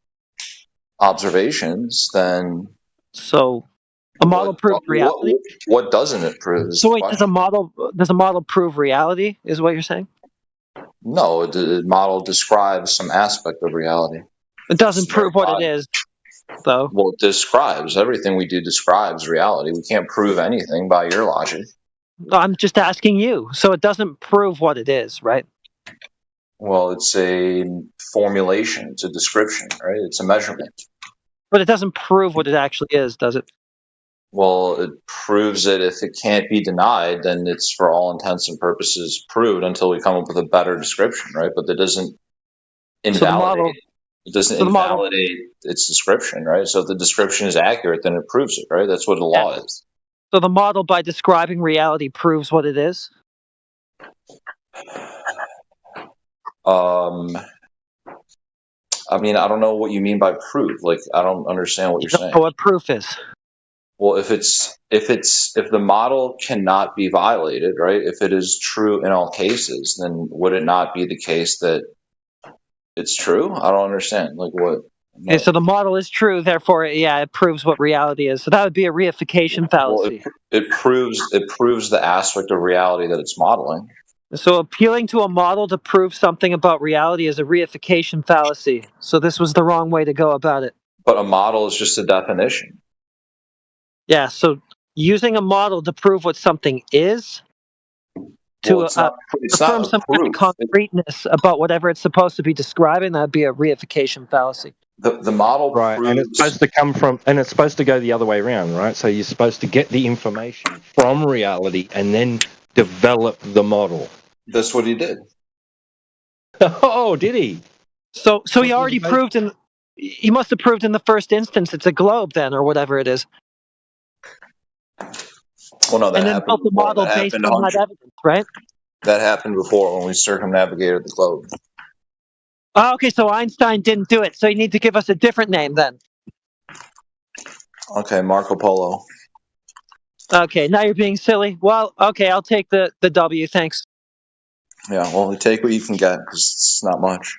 observations, then... So... A model proves reality? What doesn't it prove? So wait, does a model prove reality, is what you're saying? No, the model describes some aspect of reality. It doesn't prove what it is, though. Well, it describes. Everything we do describes reality. We can't prove anything by your logic. No, I'm just asking you. So it doesn't prove what it is, right? Well, it's a formulation. It's a description, right? It's a measurement. But it doesn't prove what it actually is, does it? Well, it proves that if it can't be denied, then it's for all intents and purposes proved until we come up with a better description, right? But that doesn't invalidate. It doesn't invalidate its description, right? So if the description is accurate, then it proves it, right? That's what the law is. So the model, by describing reality, proves what it is? I mean, I don't know what you mean by proof. Like, I don't understand what you're saying. Know what proof is? Well, if the model cannot be violated, right? If it is true in all cases, then would it not be the case that it's true? I don't understand. Like what? No. Okay, so the model is true, therefore, it proves what reality is. So that would be a reification fallacy. Well, it proves the aspect of reality that it's modeling. So appealing to a model to prove something about reality is a reification fallacy. So this was the wrong way to go about it. But a model is just a definition. Yeah, so using a model to prove what something is, to affirm some kind of concreteness about whatever it's supposed to be describing, that'd be a reification fallacy. The model right, and it's supposed to come from, and it's supposed to go the other way around, right? So you're supposed to get the information from reality and then develop the model. That's what he did. Oh, did he? So he already proved he must have proved in the first instance it's a globe then, or whatever it is. Well, no, that and then built the model based on that evidence, right? That happened before when we circumnavigated the globe. Oh, okay, so Einstein didn't do it, so you need to give us a different name then. Okay, Marco Polo. Okay, now you're being silly. Well, okay, I'll take the W, thanks. Yeah, well, take what you can get, because it's not much.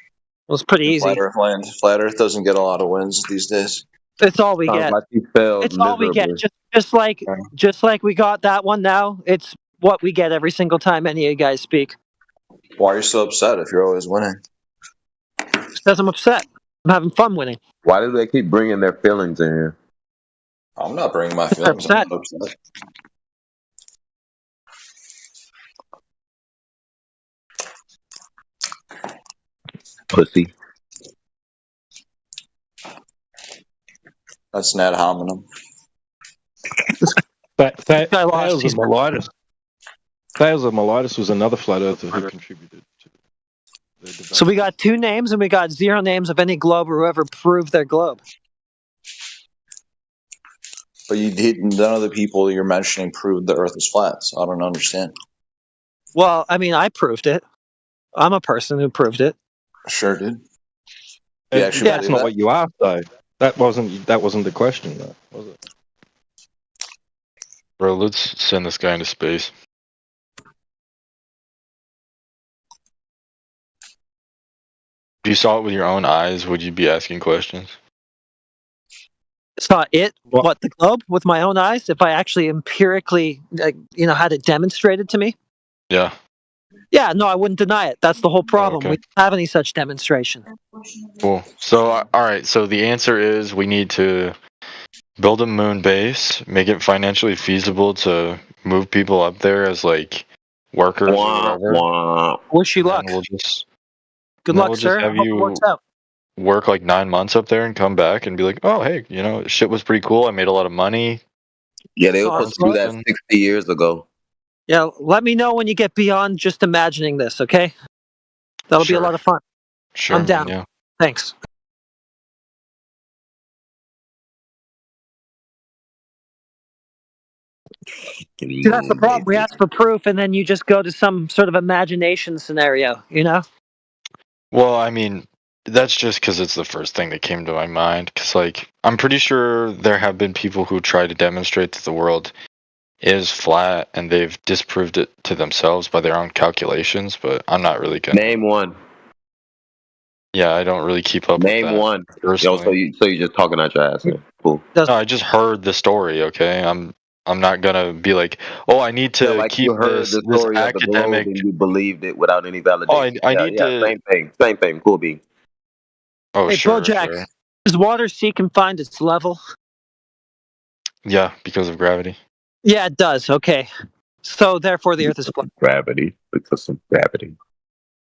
Well, it's pretty easy. Flat Earth land. Flat Earth doesn't get a lot of wins these days. It's all we get. It's all we get. Just like we got that one now, it's what we get every single time any of you guys speak. Why are you so upset if you're always winning? Because I'm upset. I'm having fun winning. Why do they keep bringing their feelings in here? I'm not bringing my feelings. I'm not upset. Pussy. That's Ned hominem. Thales of Miletus. Thales of Miletus was another flat earther who contributed to the debate. So we got 2 names and we got 0 names of any globe or whoever proved their globe. But none of the people you're mentioning proved the Earth is flat, so I don't understand. Well, I mean, I proved it. I'm a person who proved it. Sure did. That's not what you asked, though. That wasn't the question, though, was it? Bro, let's send this guy into space. If you saw it with your own eyes, would you be asking questions? Saw it, what, the globe, with my own eyes? If I actually empirically, had it demonstrated to me? Yeah. Yeah, no, I wouldn't deny it. That's the whole problem. Okay. We don't have any such demonstration. Cool. So, all right. So the answer is we need to build a moon base, make it financially feasible to move people up there as like workers or whatever. Wish you luck. Good luck, sir. Have I hope it you works out. work like 9 months up there and come back and be like, oh, hey, shit was pretty cool. I made a lot of money. Yeah, they were supposed to do that 60 years ago. Yeah, let me know when you get beyond just imagining this, okay? That'll be a lot of fun. Sure, I'm down. man, yeah. Thanks. See, that's the problem. We ask for proof, and then you just go to some sort of imagination scenario, Well, I mean, that's just because it's the first thing that came to my mind. Because, like, I'm pretty sure there have been people who try to demonstrate that the world is flat, and they've disproved it to themselves by their own calculations. But I'm not really gonna name one. Yeah, I don't really keep up. Name with that one. Personally. So you just talking out your ass. Man. Cool. No, I just heard the story. Okay, I'm not gonna be like, oh, I need to like keep you heard this the story academic. of the globe and you believed it without any validation. I need to. Same thing. Cool bean. Oh, hey, sure, Bojack, sure. does water seek and find its level? Yeah, because of gravity. Yeah, it does. Okay. So, therefore, the Earth is flat. Gravity. Because of gravity.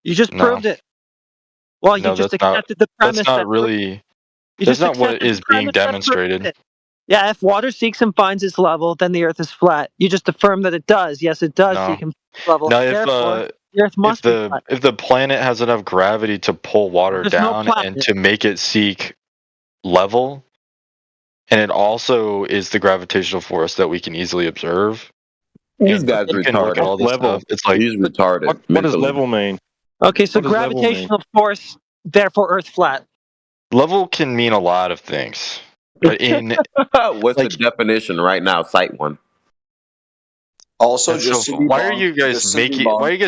You just proved it. Well, you just accepted the premise. That's not really. That's not what is being demonstrated. Yeah, if water seeks and finds its level, then the Earth is flat. You just affirm that it does. Yes, it does seek and find its level. No, Therefore, the Earth must be flat. If the planet has enough gravity to pull water down and to make it seek level, and it also is the gravitational force that we can easily observe. These guys are retarded. All this stuff. It's like he's retarded. What does level mean? Okay, so gravitational force, therefore Earth flat. Level can mean a lot of things. But what's the definition right now? Cite one. Also, why are you guys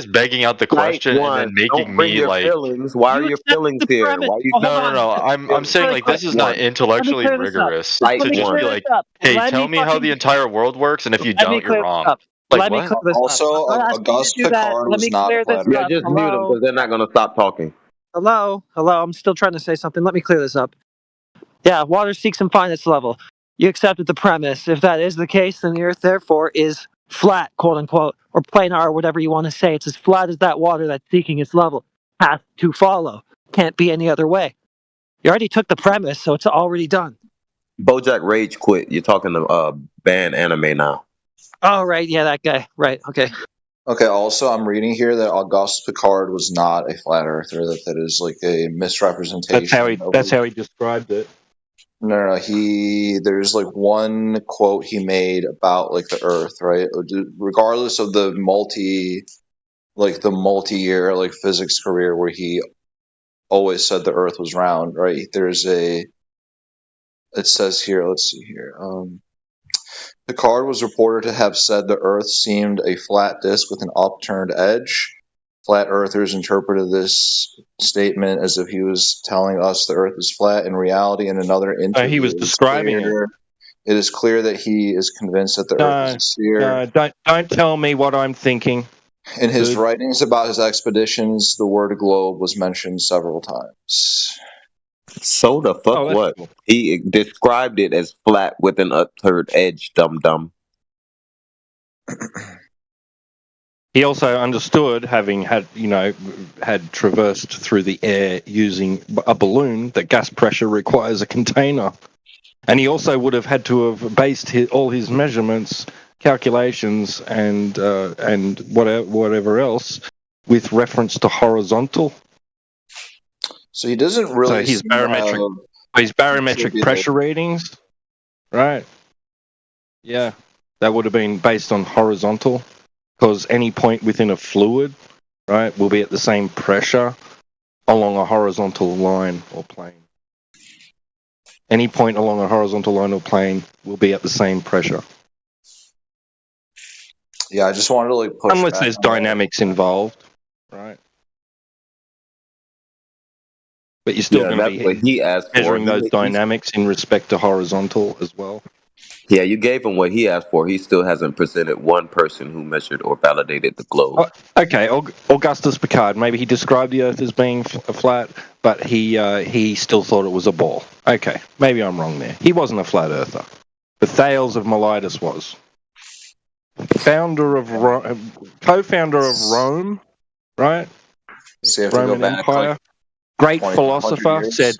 begging out the question and then making me like? Feelings. Why are your feelings here? Why are you? No. I'm saying like this is not intellectually rigorous. To just be like, hey, tell me how the entire world works, and if you don't, you're wrong. Like what? Also, Auguste Piccard was not a flat earther. Yeah, just mute them because they're not going to stop talking. Hello. I'm still trying to say something. Let me clear this up. Yeah, water seeks and finds its level. You accepted the premise. If that is the case, then the Earth, therefore, is flat, quote unquote, or planar, or whatever you want to say. It's as flat as that water that's seeking its level. Path to follow. Can't be any other way. You already took the premise, so it's already done. Bojack Rage quit. You're talking to ban anime now. Oh, right. Yeah, that guy. Right. Okay. Okay, also, I'm reading here that Auguste Piccard was not a flat earther, that is like a misrepresentation. That's how he described it. No, there's like one quote he made about like the Earth, right? Regardless of the multi-year like physics career where he always said the Earth was round, right? It says here, let's see here. Piccard was reported to have said the Earth seemed a flat disk with an upturned edge. Flat earthers interpreted this statement as if he was telling us the Earth is flat. In reality, in another interview, he was describing it. It is clear that he is convinced that the Earth is a sphere. No, don't tell me what I'm thinking. In his writings about his expeditions, the word globe was mentioned several times. So the fuck what? Cool. He described it as flat with an upturned edge, dum-dum. He also understood, having had traversed through the air using a balloon, that gas pressure requires a container. And he also would have had to have based all his measurements, calculations, and whatever else with reference to horizontal. So he doesn't really. So his barometric pressure readings, right? Yeah, that would have been based on horizontal, because any point within a fluid, right, will be at the same pressure along a horizontal line or plane. Any point along a horizontal line or plane will be at the same pressure. Yeah, I just wanted to push unless back there's on dynamics involved, right? But you're still going to be measuring those dynamics in respect to horizontal as well. Yeah, you gave him what he asked for. He still hasn't presented one person who measured or validated the globe. Okay, Augustus Picard. Maybe he described the Earth as being flat, but he still thought it was a ball. Okay, maybe I'm wrong there. He wasn't a flat earther. But Thales of Miletus was. Co-founder of Rome, right? So you have to Roman go back, Empire. Great 20, philosopher 100 years? said.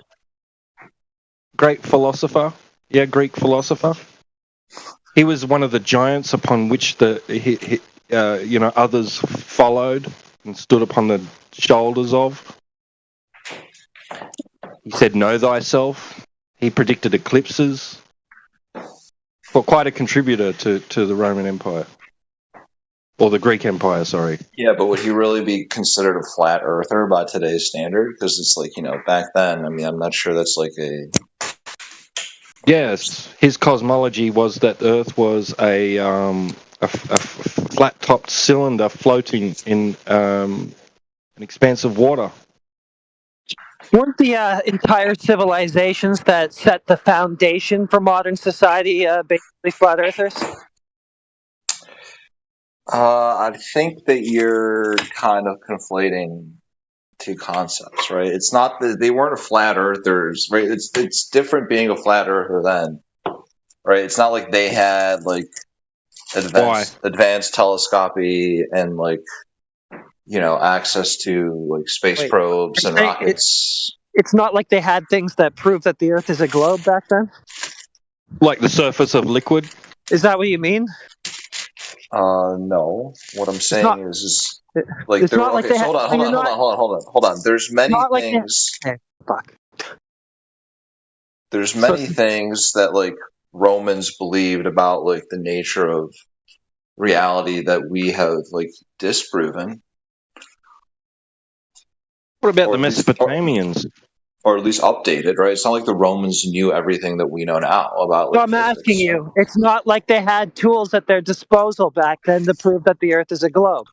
Great philosopher, yeah, Greek philosopher. He was one of the giants upon which others followed and stood upon the shoulders of. He said, "Know thyself." He predicted eclipses. Well, quite a contributor to the Roman Empire. Or the Greek Empire, sorry. Yeah, but would he really be considered a flat earther by today's standard? Because it's back then, I mean, I'm not sure that's a... Yes, his cosmology was that Earth was a flat-topped cylinder floating in an expanse of water. Weren't the entire civilizations that set the foundation for modern society basically flat earthers? I think that you're kind of conflating two concepts, right? It's not that they weren't flat earthers, right? It's different being a flat earther then, right? It's not like they had advanced telescopy and access to space probes and rockets. It's not like they had things that prove that the Earth is a globe back then? Like the surface of liquid? Is that what you mean? No. What I'm saying is it's not like they had... Hold on. There's many things... There's many things that Romans believed about the nature of reality that we have disproven. What about the Mesopotamians? Or at least updated, right? It's not like the Romans knew everything that we know now about. So I'm asking you, it's not like they had tools at their disposal back then to prove that the Earth is a globe.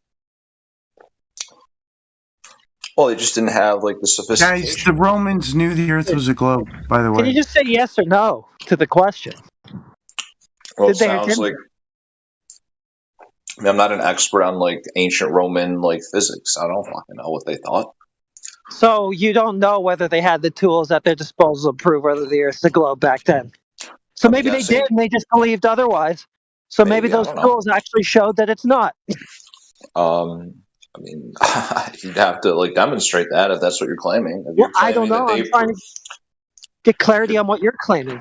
Well, they just didn't have the sophistication. Guys, the Romans knew the Earth was a globe, by the way. Can you just say yes or no to the question? Well, it sounds like... I mean, I'm not an expert on ancient Roman physics. I don't fucking know what they thought. So you don't know whether they had the tools at their disposal to prove whether the Earth's a globe back then. So maybe they did and they just believed otherwise. So maybe those tools actually showed that it's not. I mean, you'd have to demonstrate that if that's what you're claiming. Well, I don't know. I'm trying to get clarity on what you're claiming.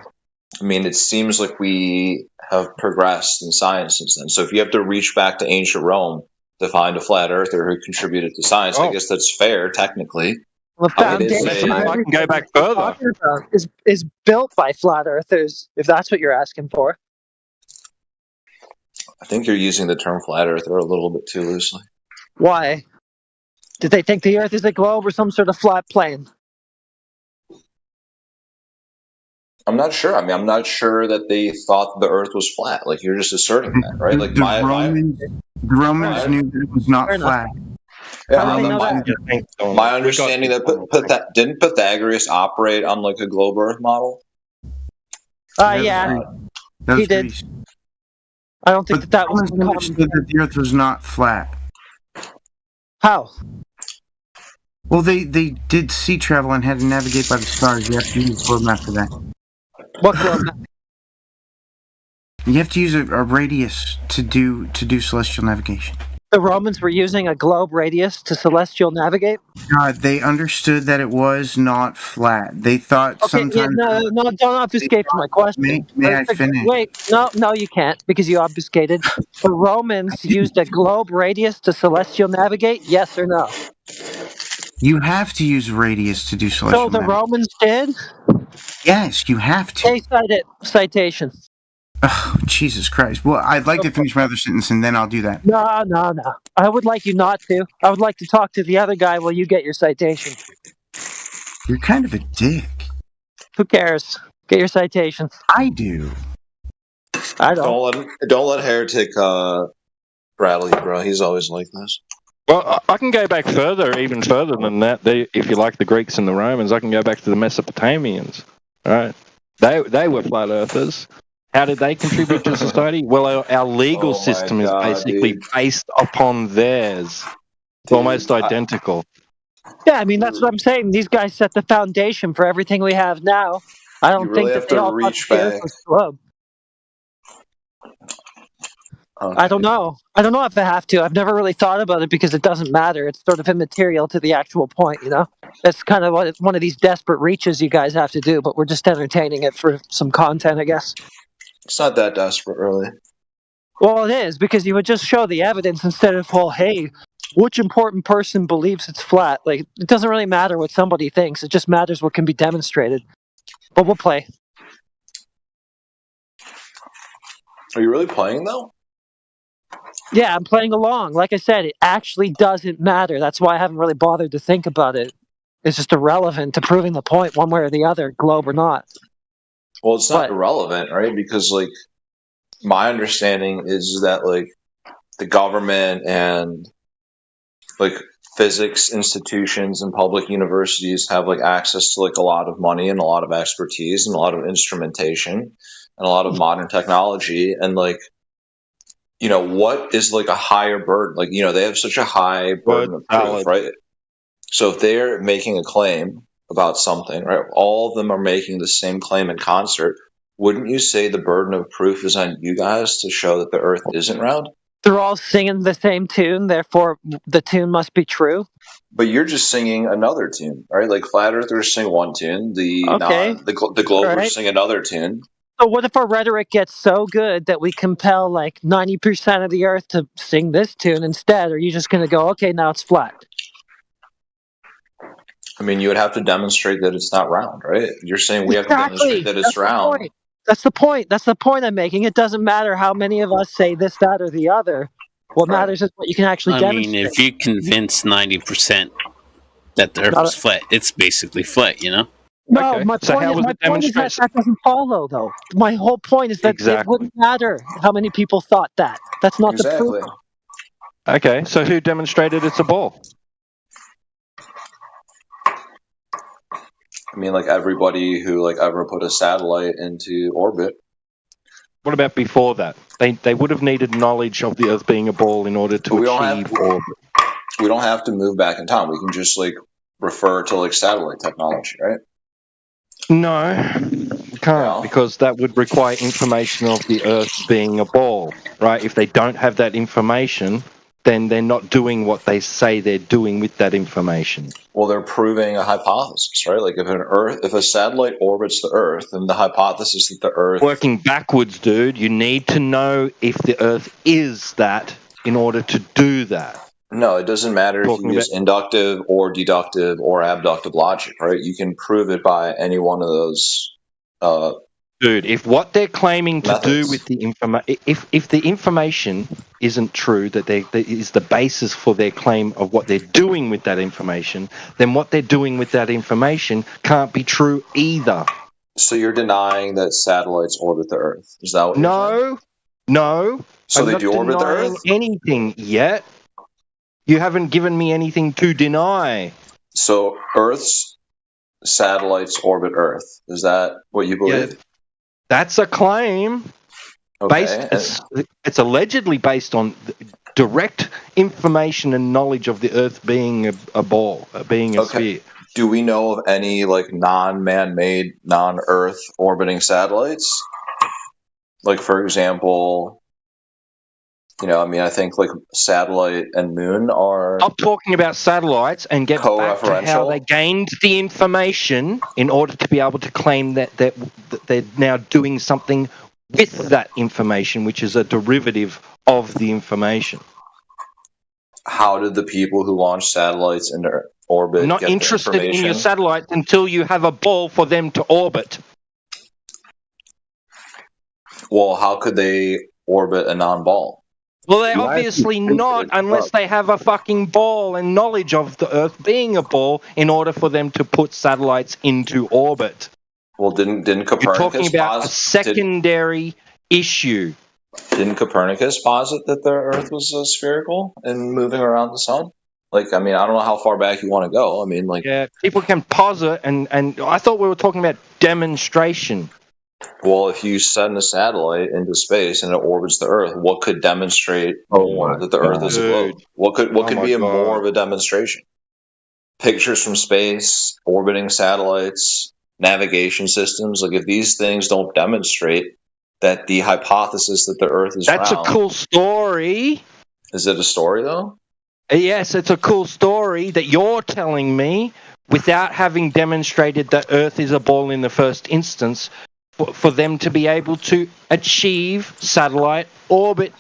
I mean, it seems like we have progressed in science since then. So if you have to reach back to ancient Rome to find a flat earther who contributed to science, I guess that's fair, technically. Well, I can go back further. Is built by flat earthers, if that's what you're asking for. I think you're using the term flat earther a little bit too loosely. Why? Did they think the Earth is a globe or some sort of flat plane? I'm not sure. I mean, I'm not sure that they thought the Earth was flat. You're just asserting that, right? The Romans knew that it was not flat. My understanding that didn't Pythagoras operate on a globe Earth model? Yeah, he did. I don't think that was understood that the Earth was not flat. How? Well, they did sea travel and had to navigate by the stars. You have to use globe map for that. What globe map? You have to use a radius to do celestial navigation. The Romans were using a globe radius to celestial navigate? They understood that it was not flat. They thought sometimes... no, don't obfuscate from my question. May I finish? Wait, no, you can't, because you obfuscated. The Romans used a globe radius to celestial navigate, yes or no? You have to use radius to do celestial navigation. So the Romans did? Yes, you have to. They cite it. Citation. Oh, Jesus Christ. Well, I'd like to finish my other sentence, and then I'll do that. No. I would like you not to. I would like to talk to the other guy while you get your citation. You're kind of a dick. Who cares? Get your citation. I do. I don't. Don't let Heretic rattle you, bro. He's always like this. Well, I can go back even further than that. If you like the Greeks and the Romans, I can go back to the Mesopotamians. Right? They were flat earthers. How did they contribute to society? Well, our legal system is basically based upon theirs. It's almost identical. Yeah, I mean, that's what I'm saying. These guys set the foundation for everything we have now. I don't think that they all reach back. Okay. I don't know. I don't know if I have to. I've never really thought about it because it doesn't matter. It's sort of immaterial to the actual point, you know? That's kind of one of these desperate reaches you guys have to do, but we're just entertaining it for some content, I guess. It's not that desperate, really. Well, it is, because you would just show the evidence instead of, well, hey, which important person believes it's flat? Like, it doesn't really matter what somebody thinks. It just matters what can be demonstrated. But we'll play. Are you really playing, though? Yeah, I'm playing along. Like I said, it actually doesn't matter. That's why I haven't really bothered to think about it. It's just irrelevant to proving the point one way or the other, globe or not. Well, it's not irrelevant, right? Because, like, my understanding is that, like, the government and, like, physics institutions and public universities have, like, access to, like, a lot of money and a lot of expertise and a lot of instrumentation and a lot of modern technology. And, like, you know, what is, like, a higher burden? Like, you know, they have such a high burden of proof, right? So if they're making a claim about something, right, all of them are making the same claim in concert, wouldn't you say the burden of proof is on you guys to show that the Earth isn't round? They're all singing the same tune, therefore the tune must be true. But you're just singing another tune, right? Like, flat earthers sing one tune, the globers sing another tune. So what if our rhetoric gets so good that we compel, like, 90% of the Earth to sing this tune instead? Or are you just going to go, okay, now it's flat? I mean, you would have to demonstrate that it's not round, right? You're saying we have to demonstrate that it's round. That's the point. That's the point I'm making. It doesn't matter how many of us say this, that, or the other. What matters is what you can actually demonstrate. I mean, if you convince 90% that the Earth is flat, it's basically flat, you know? No, my point is that doesn't follow, though. My whole point is that it wouldn't matter how many people thought that. That's not the proof. Okay, so who demonstrated it's a ball? I mean, like, everybody who, like, ever put a satellite into orbit. What about before that? They would have needed knowledge of the Earth being a ball in order to achieve orbit. We don't have to move back in time. We can just, like, refer to, like, satellite technology, right? No, you can't, because that would require information of the Earth being a ball, right? If they don't have that information, then they're not doing what they say they're doing with that information. Well, they're proving a hypothesis, right? Like, if a satellite orbits the Earth, then the hypothesis that the Earth... Working backwards, dude, you need to know if the Earth is that in order to do that. No, it doesn't matter if you use inductive or deductive or abductive logic, right? You can prove it by any one of those. Dude, if what they're claiming to do with the information, if the information isn't true, that is the basis for their claim of what they're doing with that information, then what they're doing with that information can't be true either. So you're denying that satellites orbit the Earth? Is that what you're saying? No. So I'm they do orbit the Earth? Anything yet? You haven't given me anything to deny. So Earth's satellites orbit Earth. Is that what you believe? Yeah, that's a claim. Okay. It's allegedly based on direct information and knowledge of the Earth being a ball, being a sphere. Do we know of any like non-man-made, non-Earth orbiting satellites? Like, for example, I think like satellite and moon are. Stop talking about satellites and get back to how they gained the information in order to be able to claim that they're now doing something with that information, which is a derivative of the information. How did the people who launched satellites into orbit I'm not get interested the information? in your satellites until you have a ball for them to orbit. Well, how could they orbit a non-ball? Well, they're obviously not unless they have a fucking ball and knowledge of the Earth being a ball in order for them to put satellites into orbit. Well, didn't Copernicus You're talking about a secondary issue. Didn't Copernicus posit that the Earth was spherical and moving around the sun? Like, I don't know how far back you want to go. Yeah, people can posit, and I thought we were talking about demonstration. Well, if you send a satellite into space and it orbits the Earth, what could demonstrate more that the Earth is a globe? What could be more of a demonstration? Pictures from space, orbiting satellites, navigation systems. Like, if these things don't demonstrate that the hypothesis that the Earth is That's round, a cool story. Is it a story though? Yes, it's a cool story that you're telling me without having demonstrated that Earth is a ball in the first instance. For them to be able to achieve satellite orbit.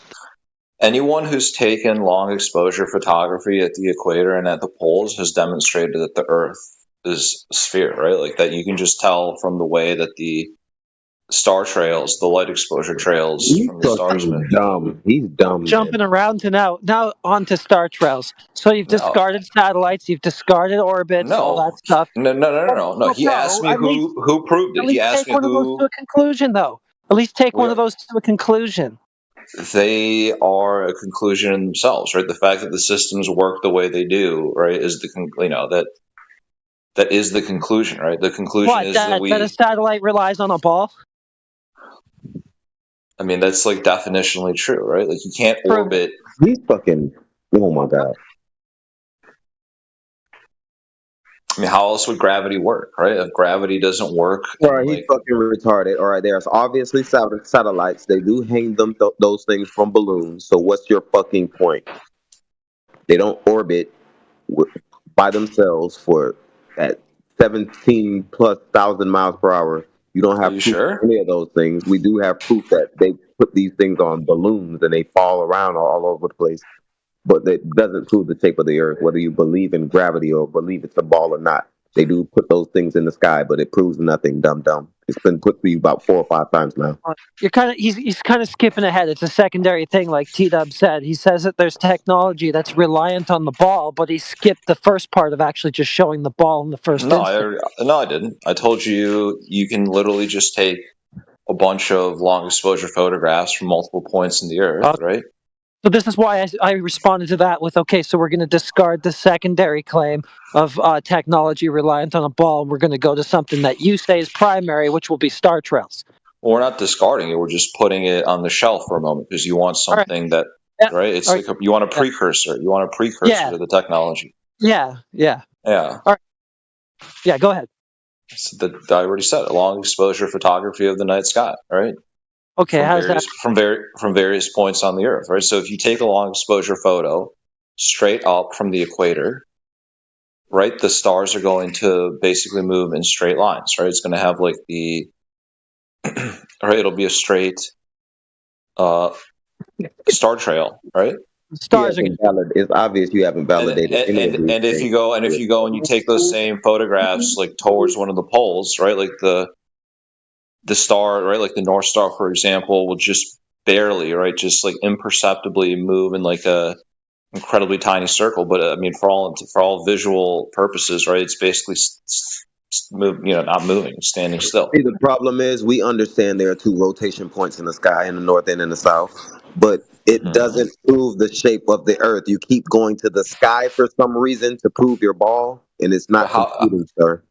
Anyone who's taken long exposure photography at the equator and at the poles has demonstrated that the Earth is a sphere, right? Like that you can just tell from the way that the star trails, the light exposure trails from the stars. He's dumb. Jumping around to now onto star trails. So you've discarded satellites, you've discarded orbits, all that stuff. No. He asked me who proved it. He asked me who. At least take one of those to a conclusion, though. At least take one of those to a conclusion. They are a conclusion in themselves, right? The fact that the systems work the way they do, right, is that is the conclusion, right? The conclusion is that a satellite relies on a ball. That's like definitionally true, right? Like you can't orbit. He's fucking. Oh my god. How else would gravity work, right? If gravity doesn't work, he's fucking retarded. All right, there's obviously satellites. They do hang those things from balloons. So what's your fucking point? They don't orbit by themselves for at 17,000+ miles per hour. You don't have proof of any of those things. We do have proof that they put these things on balloons and they fall around all over the place. But that doesn't prove the shape of the Earth, whether you believe in gravity or believe it's a ball or not. They do put those things in the sky, but it proves nothing, dumb. It's been put to you about 4 or 5 times now. He's kind of skipping ahead. It's a secondary thing, like T-Dub said. He says that there's technology that's reliant on the ball, but he skipped the first part of actually just showing the ball in the first instance. No, I didn't. I told you can literally just take a bunch of long exposure photographs from multiple points in the Earth, right? So this is why I responded to that with, okay, so we're going to discard the secondary claim of technology reliant on a ball, and we're going to go to something that you say is primary, which will be star trails. Well, we're not discarding it. We're just putting it on the shelf for a moment because you want something right. It's like you want a precursor. You want a precursor to the technology. Yeah. All right. Yeah, go ahead. I already said it. Long exposure photography of the night sky, right? Okay, how's that? From various points on the Earth, right? So if you take a long exposure photo straight up from the equator, right, the stars are going to basically move in straight lines, right? It's going to have like right, it'll be a straight star trail, right? Stars are valid. It's obvious you haven't validated and if you go and you take those same photographs like towards one of the poles, right, like the star, right, like the North Star, for example, will just barely, right, just like imperceptibly move in like a incredibly tiny circle. But for all visual purposes, right, it's basically not moving, standing still. See, the problem is we understand there are 2 rotation points in the sky, in the north and in the south, but it doesn't prove the shape of the Earth. You keep going to the sky for some reason to prove your ball, and it's not computing, sir.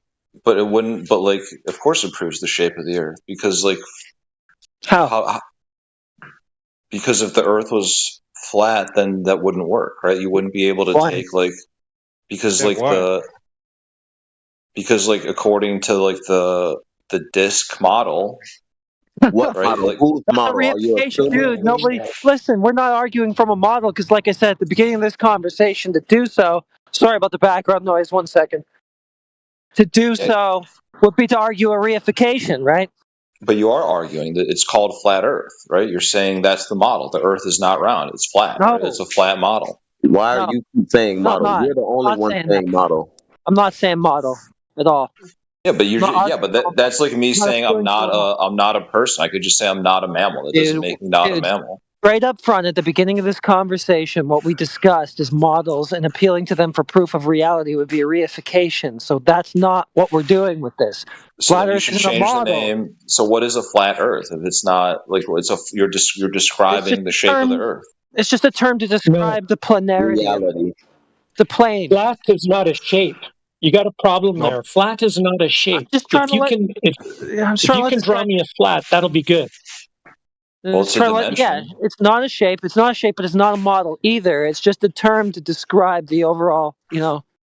But it wouldn't. But like, of course, it proves the shape of the Earth because, like, how? Because if the Earth was flat, then that wouldn't work, right? You wouldn't be able to take because according to the disk model. What right? model? Whose model? Are you Dude, nobody. Listen, we're not arguing from a model because, like I said at the beginning of this conversation, to do so. Sorry about the background noise. 1 second. To do so would be to argue a reification, right? But you are arguing that it's called flat Earth, right? You're saying that's the model. The Earth is not round; it's flat. No. Right? It's a flat model. Why are you saying model? not. You're the only I'm not one saying saying that. model. I'm not saying model at all. Yeah, but that's like me saying I'm not a person. I could just say I'm not a mammal. That doesn't make me not a mammal. Right up front at the beginning of this conversation, what we discussed is models, and appealing to them for proof of reality would be a reification. So that's not what we're doing with this. So Flat you Earth should isn't a change the model. name. So what is a flat Earth if it's not like you're describing the shape of the Earth? It's just a term to describe the planarity. The plane. Flat is not a shape. You got a problem there. Flat is not a shape. Just trying If you can draw me a flat, that'll be good. It's a dimension. It's not a shape. It's not a shape, but it's not a model either. It's just a term to describe the overall,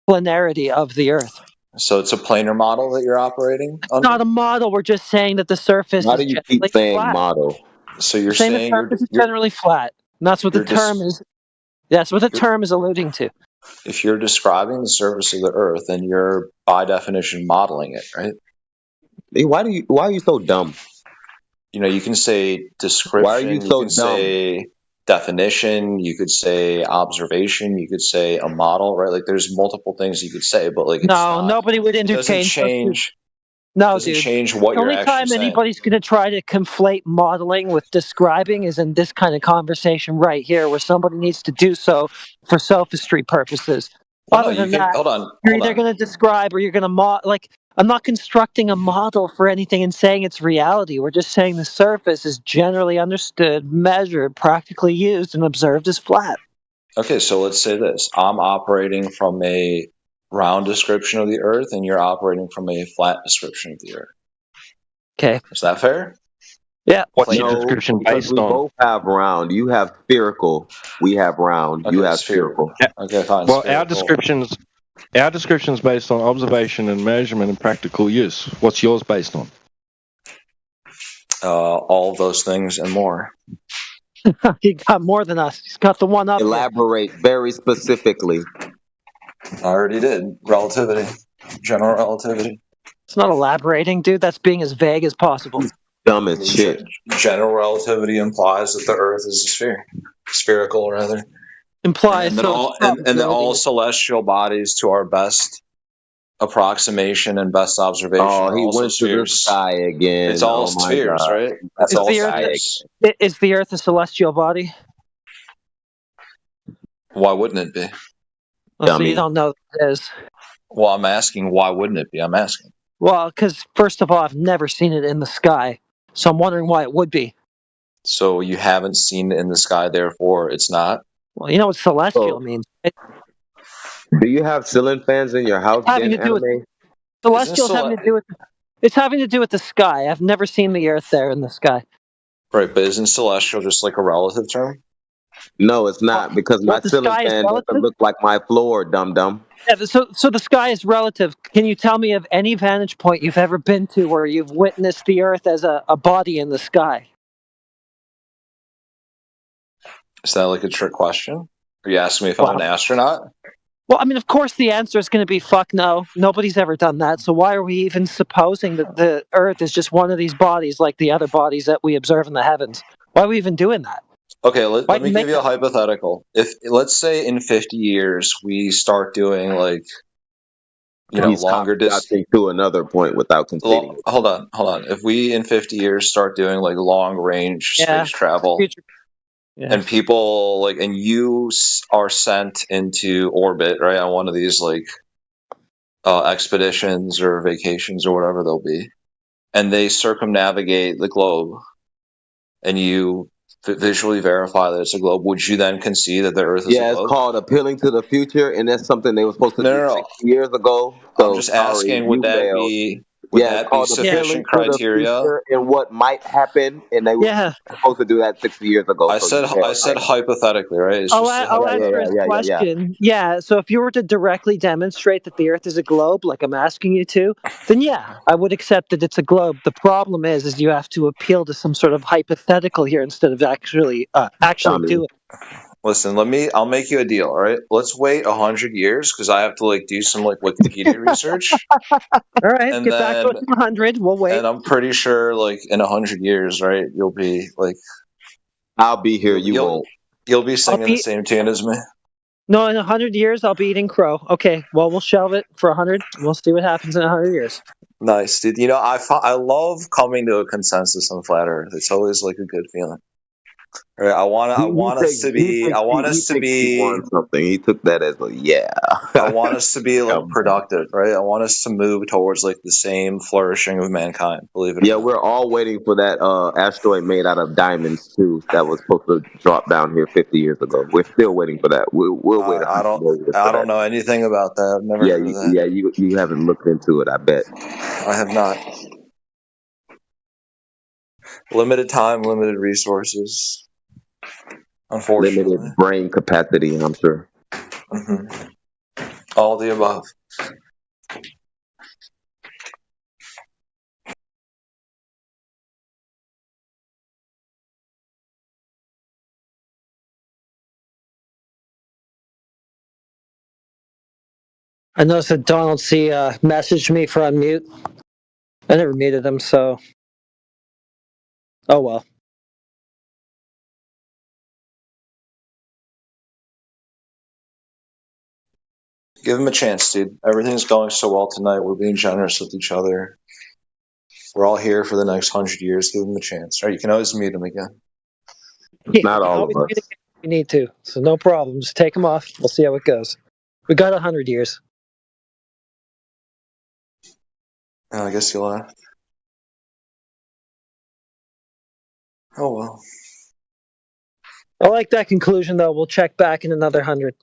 planarity of the Earth. So it's a planar model that you're operating under? It's not a model. We're just saying that the surface Why is do you generally keep saying flat. model? So you're saying the saying surface is generally flat. And that's what the term is. That's what the term is alluding to. If you're describing the surface of the Earth, then you're by definition modeling it, right? Hey, why are you so dumb? You can say description. Why are you so dumb? Say definition. You could say observation. You could say a model, right? Like there's multiple things you could say, but nobody would entertain. It doesn't change. No, doesn't dude. change what the you're only actually time saying. anybody's going to try to conflate modeling with describing is in this kind of conversation right here, where somebody needs to do so for sophistry purposes. Other than that, you're either going to describe or you're going to I'm not constructing a model for anything and saying it's reality. We're just saying the surface is generally understood, measured, practically used, and observed as flat. Okay, so let's say this. I'm operating from a round description of the Earth, and you're operating from a flat description of the Earth. Okay. Is that fair? Yeah. What's your description based we on? We both have round. You have spherical. We have round. You have spherical. Okay, fine. Well, our description's based on observation and measurement and practical use. What's yours based on? All of those things and more. He got more than us. He's got the one up. Elaborate very specifically. I already did. Relativity. General relativity. It's not elaborating, dude. That's being as vague as possible. Dumb as shit. General relativity implies that the Earth is a sphere. Spherical, rather. Implies and that all celestial bodies, to our best approximation and best observation, he are also went spheres. to the sky again. It's all spheres, right? It's all spheres. Is the Earth a celestial body? Why wouldn't it be? So you don't know what it is. Well, I'm asking, why wouldn't it be? I'm asking. Well, because first of all, I've never seen it in the sky, so I'm wondering why it would be. So you haven't seen it in the sky, therefore it's not? Well, you know what celestial means. Do you have ceiling fans in your house? Having to do with celestial having to do with it's having to do with the sky. I've never seen the Earth there in the sky. Right, but isn't celestial just like a relative term? No, it's not, because my ceiling fan doesn't look like my floor, dum-dum. Yeah, so the sky is relative. Can you tell me of any vantage point you've ever been to where you've witnessed the Earth as a body in the sky? Is that like a trick question? Are you asking me if I'm an astronaut? Well, I mean, of course the answer is going to be fuck no. Nobody's ever done that. So why are we even supposing that the Earth is just one of these bodies like the other bodies that we observe in the heavens? Why are we even doing that? Okay, let me give you a hypothetical. If, let's say in 50 years we start doing longer distance to another point without conceding. Hold on. If we in 50 years start doing like long range space travel, and people and you are sent into orbit, right, on one of these expeditions or vacations or whatever they'll be, and they circumnavigate the globe, and you visually verify that it's a globe, would you then concede that the Earth is a globe? Yeah, it's called appealing to the future, and that's something they were supposed to do 60 years ago. So, I'm just asking, would that be Would that be sufficient criteria? And what might happen, and they were supposed to do that 60 years ago. I said hypothetically, right? It's I'll answer his question. Yeah, so if you were to directly demonstrate that the Earth is a globe, like I'm asking you to, then yeah, I would accept that it's a globe. The problem is you have to appeal to some sort of hypothetical here instead of actually do it. Listen, I'll make you a deal, all right? Let's wait 100 years because I have to do some Wikipedia research. All right, and get back to 100. We'll wait. And I'm pretty sure, in 100 years, right, you'll be I'll be here. You won't. You'll be singing the same tune as me. No, in 100 years, I'll be eating crow. Okay, well, we'll shelve it for 100. We'll see what happens in 100 years. Nice, dude. I love coming to a consensus on flat Earth. It's always a good feeling. Right, I want us to be something. He took that as I want us to be productive, right? I want us to move towards the same flourishing of mankind. Believe it or not. We're all waiting for that asteroid made out of diamonds too. That was supposed to drop down here 50 years ago. We're still waiting for that. We'll wait. I don't know anything about that. I've never heard of that. You haven't looked into it. I bet. I have not. Limited time, limited resources. Unfortunately. Limited brain capacity, I'm sure. Mm-hmm. All the above. I noticed that Donald C. messaged me for unmute. I never muted him, so. Oh well. Give him a chance, dude. Everything's going so well tonight. We're being generous with each other. We're all here for the next 100 years. Give him a chance. All right, you can always mute him again. Not all of us. You need to, so no problem. Just take him off. We'll see how it goes. We got 100 years. Oh, I guess you left. Oh well. I like that conclusion, though. We'll check back in another 100.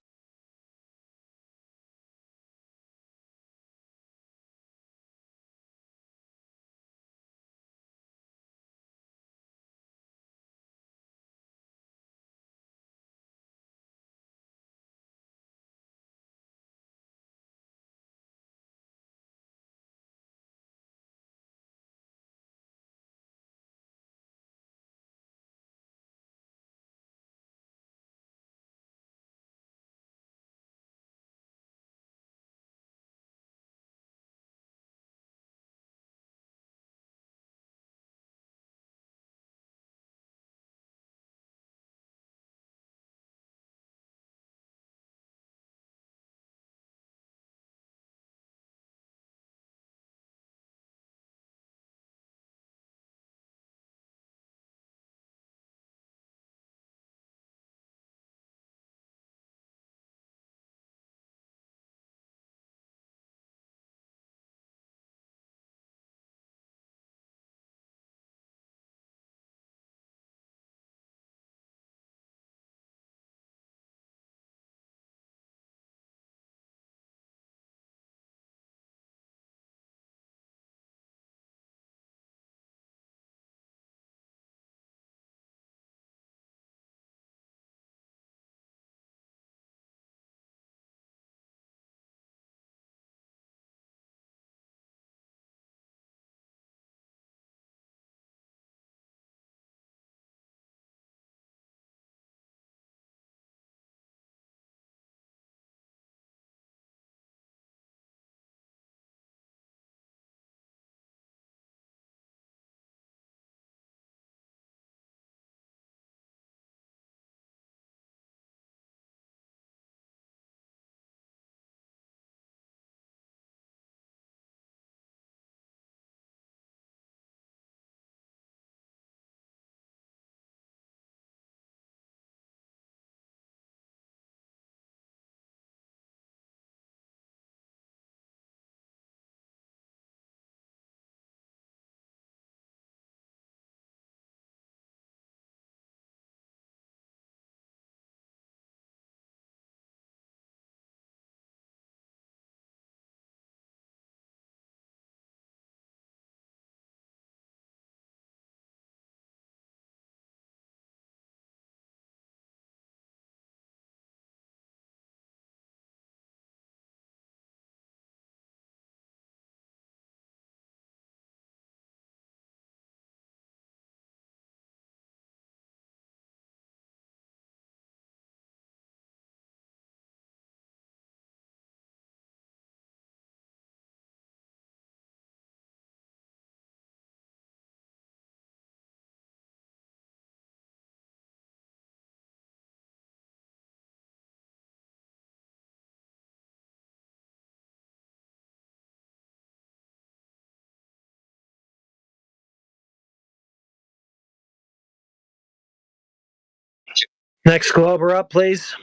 Next Glober up, please.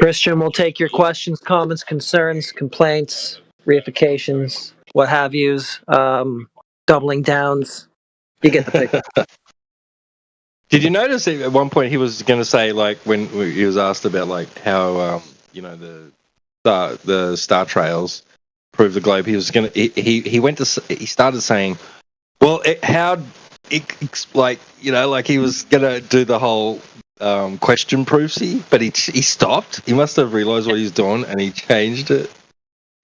Christian will take your questions, comments, concerns, complaints, reifications, what have yous, doubling downs. You get the picture. Did you notice at one point he was going to say, like, when he was asked about like how the star trails prove the globe, he was going to he started saying, well, like he was going to do the whole question proofsy, but he stopped. He must have realized what he's doing and he changed it.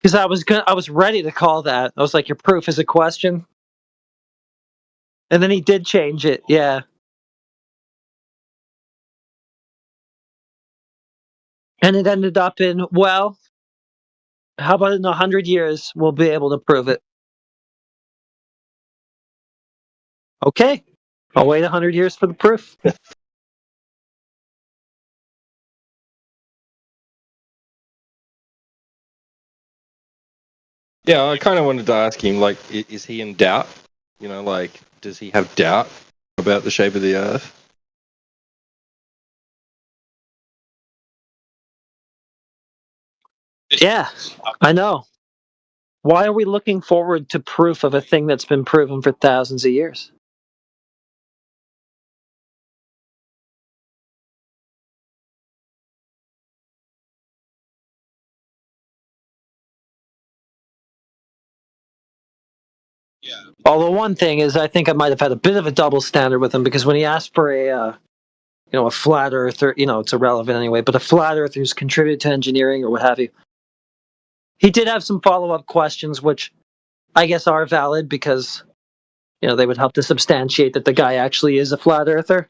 Because I was ready to call that. I was like, your proof is a question, and then he did change it. Yeah. And it ended up in, well, how about in 100 years we'll be able to prove it? Okay, I'll wait 100 years for the proof. Yeah, I kind of wanted to ask him, like, is he in doubt? Like, does he have doubt about the shape of the Earth? Yeah, I know. Why are we looking forward to proof of a thing that's been proven for thousands of years? Although one thing is, I think I might have had a bit of a double standard with him, because when he asked for a flat earther, it's irrelevant anyway, but a flat earther who's contributed to engineering or what have you, he did have some follow-up questions, which I guess are valid because, they would help to substantiate that the guy actually is a flat earther.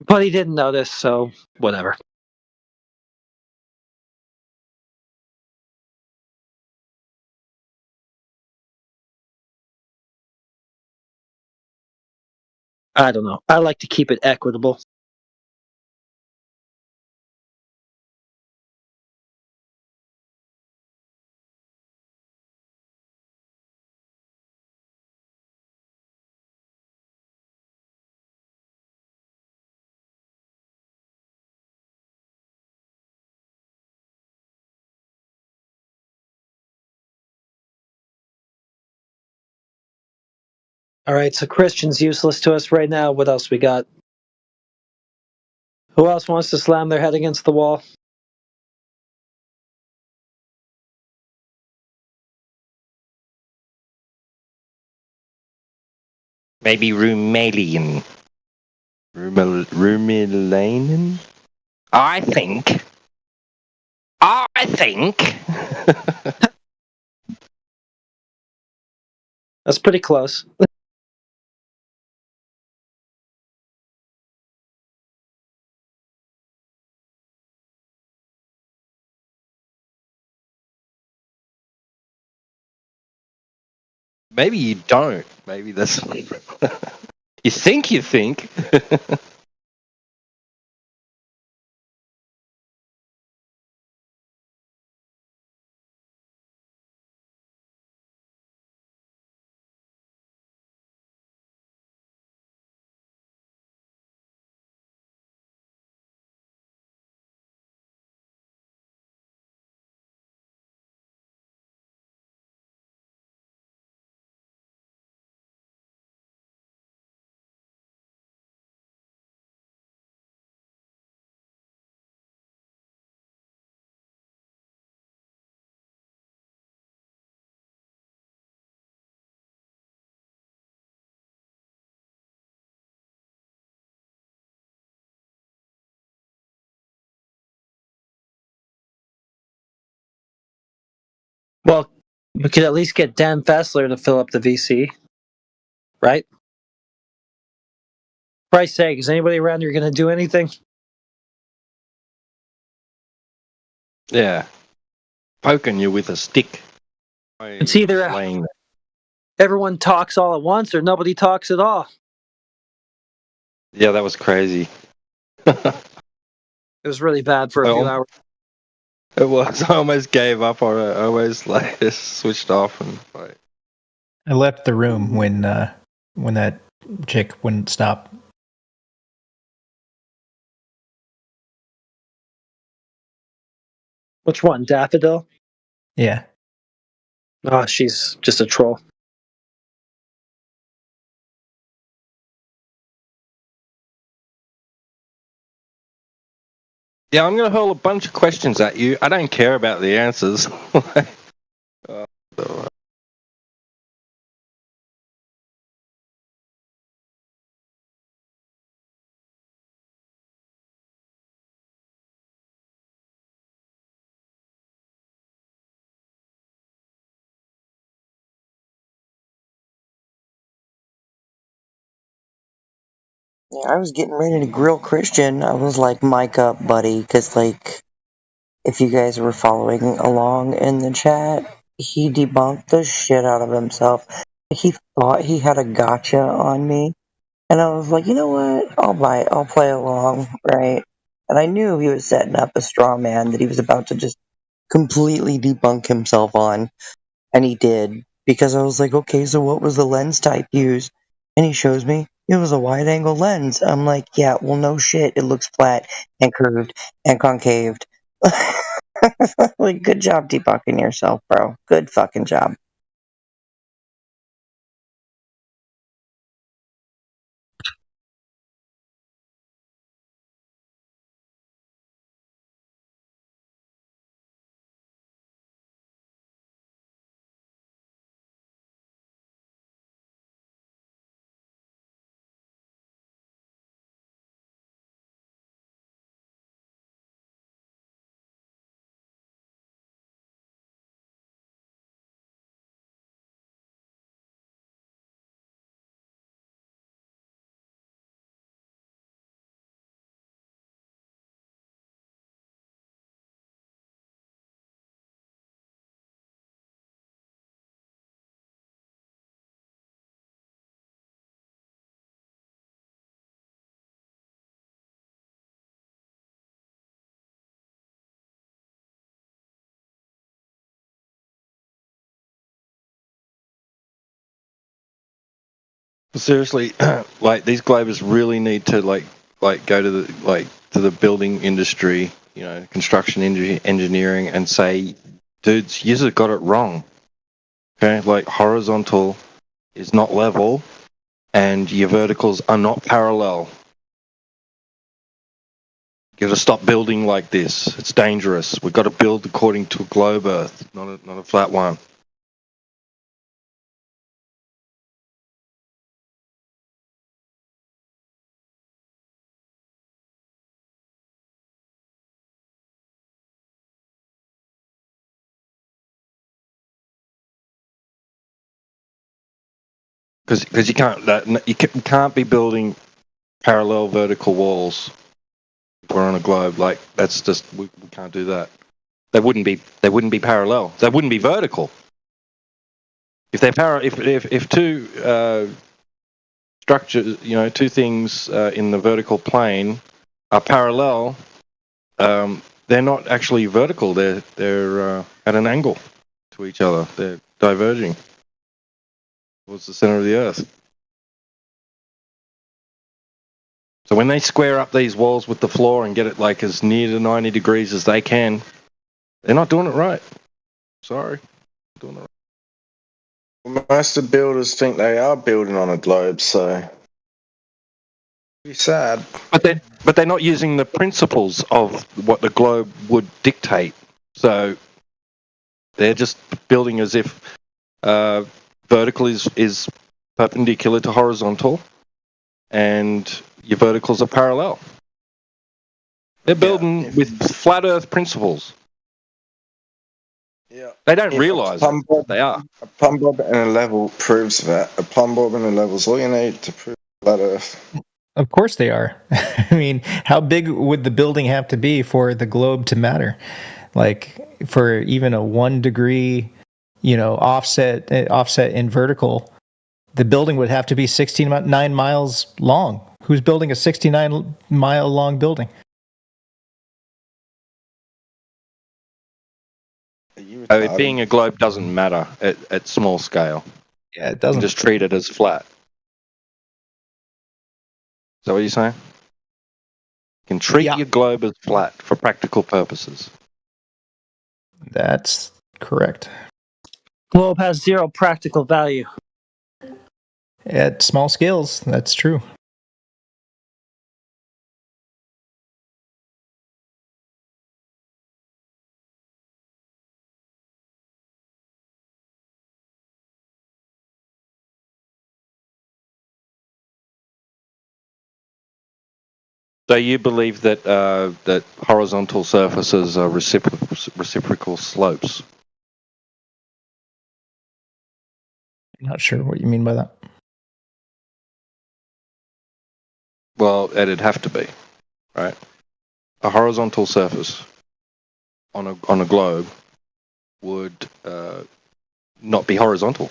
But he didn't notice, so whatever. I don't know. I like to keep it equitable. All right, so Christian's useless to us right now. What else we got? Who else wants to slam their head against the wall? Maybe Rumelian. Rumelainen? I think. That's pretty close. Maybe you don't. Maybe that's you think. Well, we could at least get Dan Fessler to fill up the VC, right? For Christ's sake, is anybody around here going to do anything? Yeah. Poking you with a stick. It's either everyone talks all at once or nobody talks at all. Yeah, that was crazy. It was really bad for a few hours. It was. I almost gave up on it. I almost just switched off and like. I left the room when that chick wouldn't stop. Which one, Daffodil? Yeah. Oh, she's just a troll. Yeah, I'm going to hurl a bunch of questions at you. I don't care about the answers. Yeah, I was getting ready to grill Christian. I was like, mic up, buddy, because, like, if you guys were following along in the chat, he debunked the shit out of himself. He thought he had a gotcha on me, and I was like, you know what? I'll play along, right? And I knew he was setting up a straw man that he was about to just completely debunk himself on, and he did, because I was like, okay, so what was the lens type used? And he shows me it was a wide angle lens. I'm like, yeah, well, no shit. It looks flat and curved and concaved. Like, good job debunking yourself, bro. Good fucking job. Seriously, like these globers really need to like go to the building industry, construction engineering, and say, dudes, you got it wrong. Okay, like horizontal is not level, and your verticals are not parallel. You got to stop building like this. It's dangerous. We've got to build according to a globe Earth, not a flat one. Because you can't be building parallel vertical walls if we're on a globe. Like that's just we can't do that. They wouldn't be parallel. They wouldn't be vertical. If they're if two structures, two things in the vertical plane are parallel, they're not actually vertical. They're at an angle to each other. They're diverging towards the center of the Earth. So when they square up these walls with the floor and get it like as near to 90 degrees as they can, they're not doing it right. Sorry. Doing it right. Most of the builders think they are building on a globe, so it's sad. But they're not using the principles of what the globe would dictate. So they're just building as if vertical is perpendicular to horizontal, and your verticals are parallel. They're building with flat Earth principles. Yeah. They don't realise they are. A plumb bob and a level proves that. A plumb bob and a level is all you need to prove flat Earth. Of course they are. I mean, how big would the building have to be for the globe to matter? Like for even a 1 degree, offset in vertical, the building would have to be 69 miles long. Who's building a 69-mile long building? So being a globe doesn't matter at small scale. Yeah, it doesn't. You just treat it as flat. Is that what you're saying? You can treat your globe as flat for practical purposes. That's correct. Globe has 0 practical value. At small scales, that's true. So you believe that that horizontal surfaces are reciprocal slopes? I'm not sure what you mean by that. Well, it'd have to be, right? A horizontal surface on a globe would not be horizontal,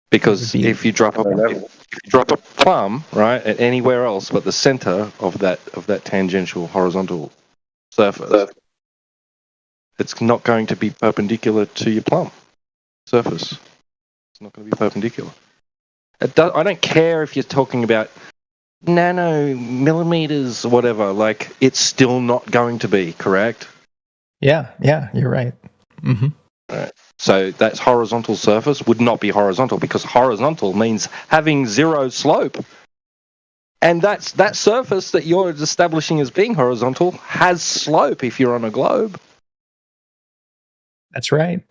because if you drop a plumb right at anywhere else but the center of that tangential horizontal surface, it's not going to be perpendicular to your plumb surface. It's not going to be perpendicular. I don't care if you're talking about nanomillimeters or whatever. Like, it's still not going to be correct. Yeah, you're right. Mm-hmm. Right. So that horizontal surface would not be horizontal, because horizontal means having 0 slope. And that surface that you're establishing as being horizontal has slope if you're on a globe. That's right.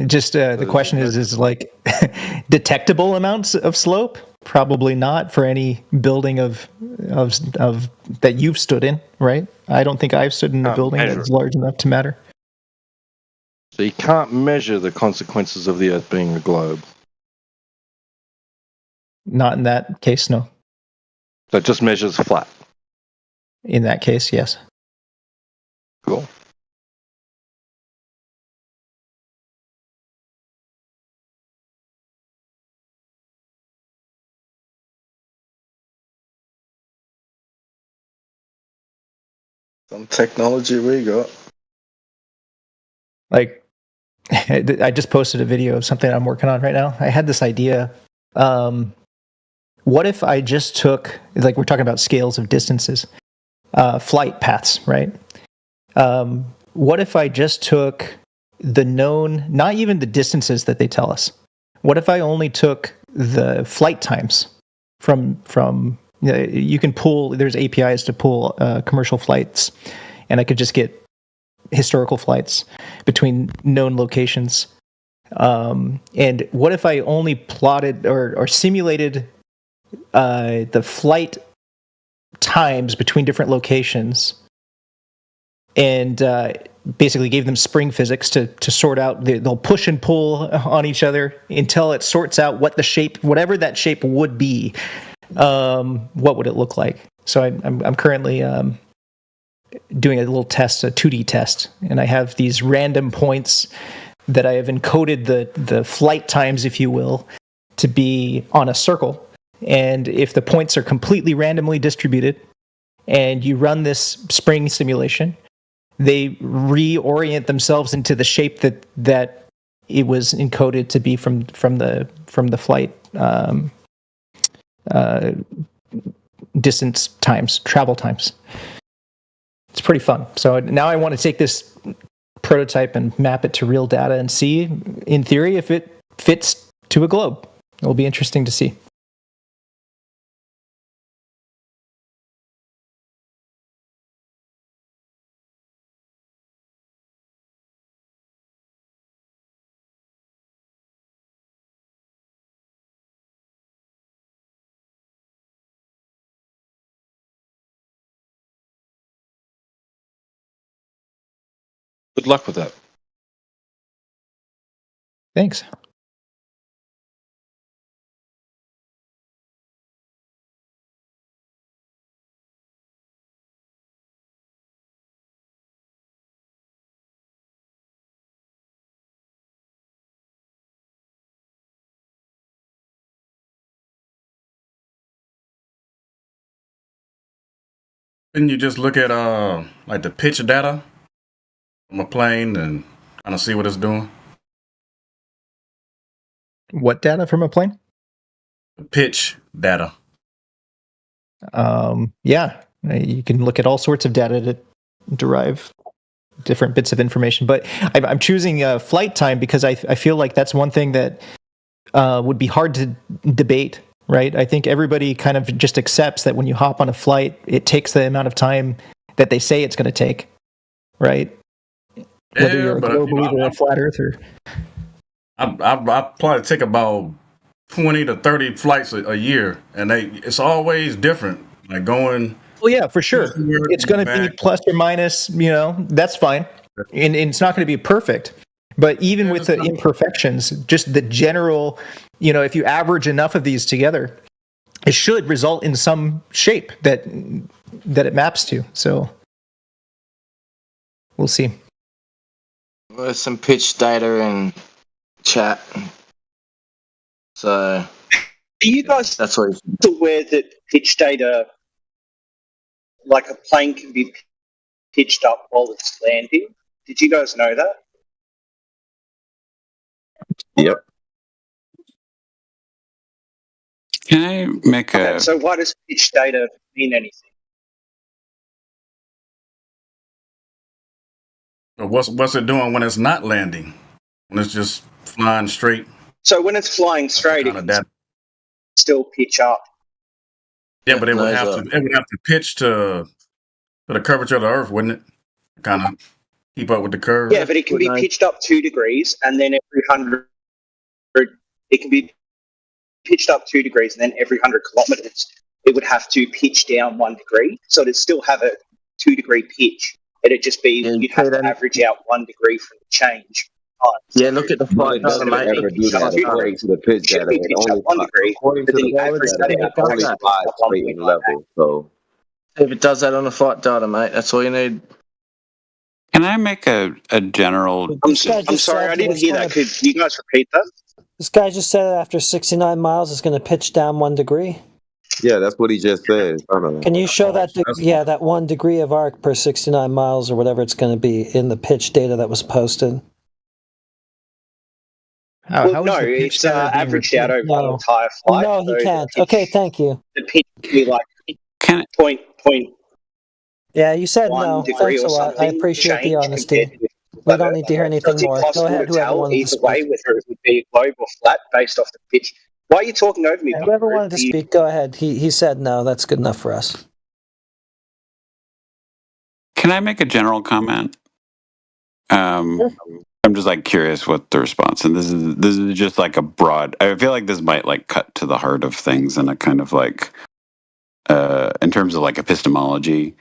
Just the question is like detectable amounts of slope? Probably not for any building of that you've stood in, right? I don't think I've stood in a building that's large enough to matter. So you can't measure the consequences of the Earth being a globe. Not in that case, no. So it just measures flat. In that case, yes. Cool. Some technology we got. Like, I just posted a video of something I'm working on right now. I had this idea. What if I just took, like, we're talking about scales of distances, flight paths, right? What if I just took the known, not even the distances that they tell us. What if I only took the flight times from you can pull, there's APIs to pull commercial flights, and I could just get historical flights between known locations. And what if I only plotted or simulated the flight times between different locations, and basically gave them spring physics to sort out. They'll push and pull on each other until it sorts out what the shape, whatever that shape would be. What would it look like? So I'm currently doing a little test, a 2D test, and I have these random points that I have encoded the flight times, if you will, to be on a circle. And if the points are completely randomly distributed, and you run this spring simulation, they reorient themselves into the shape that it was encoded to be from the flight distance times, travel times. It's pretty fun. So now I want to take this prototype and map it to real data and see, in theory, if it fits to a globe. It'll be interesting to see. Good luck with that. Thanks. Didn't you just look at like the pitch data from a plane and kind of see what it's doing? What data from a plane? Pitch data. Yeah, you can look at all sorts of data to derive different bits of information. But I'm choosing flight time because I feel like that's one thing that would be hard to debate, right? I think everybody kind of just accepts that when you hop on a flight, it takes the amount of time that they say it's going to take, right? Whether you're a globe believer or a flat earther. I probably take about 20 to 30 flights a year, and it's always different. Like going. Well, yeah, for sure. It's going to be plus or minus. That's fine, and it's not going to be perfect. But even with the imperfections, just the general, if you average enough of these together, it should result in some shape that it maps to. So we'll see. There's some pitch data in chat. So, are you guys that's what aware that pitch data, like a plane, can be pitched up while it's landing? Did you guys know that? Yep. Can I make a? So why does pitch data mean anything? What's it doing when it's not landing? When it's just flying straight? So when it's flying straight, it can still pitch up. Yeah, but it would have to pitch to the curvature of the Earth, wouldn't it? Kind of keep up with the curve. Yeah, but it can be pitched up 2 degrees, and then every 100, it can be pitched up 2 degrees, and then every 100 kilometers, it would have to pitch down 1 degree. So it'd still have a 2 degree pitch. It'd just be you'd have to average out 1 degree from the change. Yeah, look at the flight data, mate. Ever do that according to the pitch data. It only according to the average data, it only flies straight in level. So if it does that on the flight data, mate, that's all you need. Can I make a general? I'm sorry, I didn't hear that. Could you guys repeat that? This guy just said that after 69 miles, it's going to pitch down 1 degree. Yeah, that's what he just said. Can you show that? That 1 degree of arc per 69 miles or whatever it's going to be in the pitch data that was posted. No, it's averaged out over the entire flight. No, he can't. Okay, thank you. The pitch would be like point. Yeah, you said no. Thanks a lot. I appreciate the honesty. We don't need to hear anything more. Go ahead, whoever wanted to speak. Either way, whether it would be a globe or flat based off the pitch. Why are you talking over me? Whoever wanted to speak, go ahead. He said no. That's good enough for us. Can I make a general comment? I'm just curious what the response, and this is just like a broad. I feel like this might cut to the heart of things in a kind of in terms of epistemology.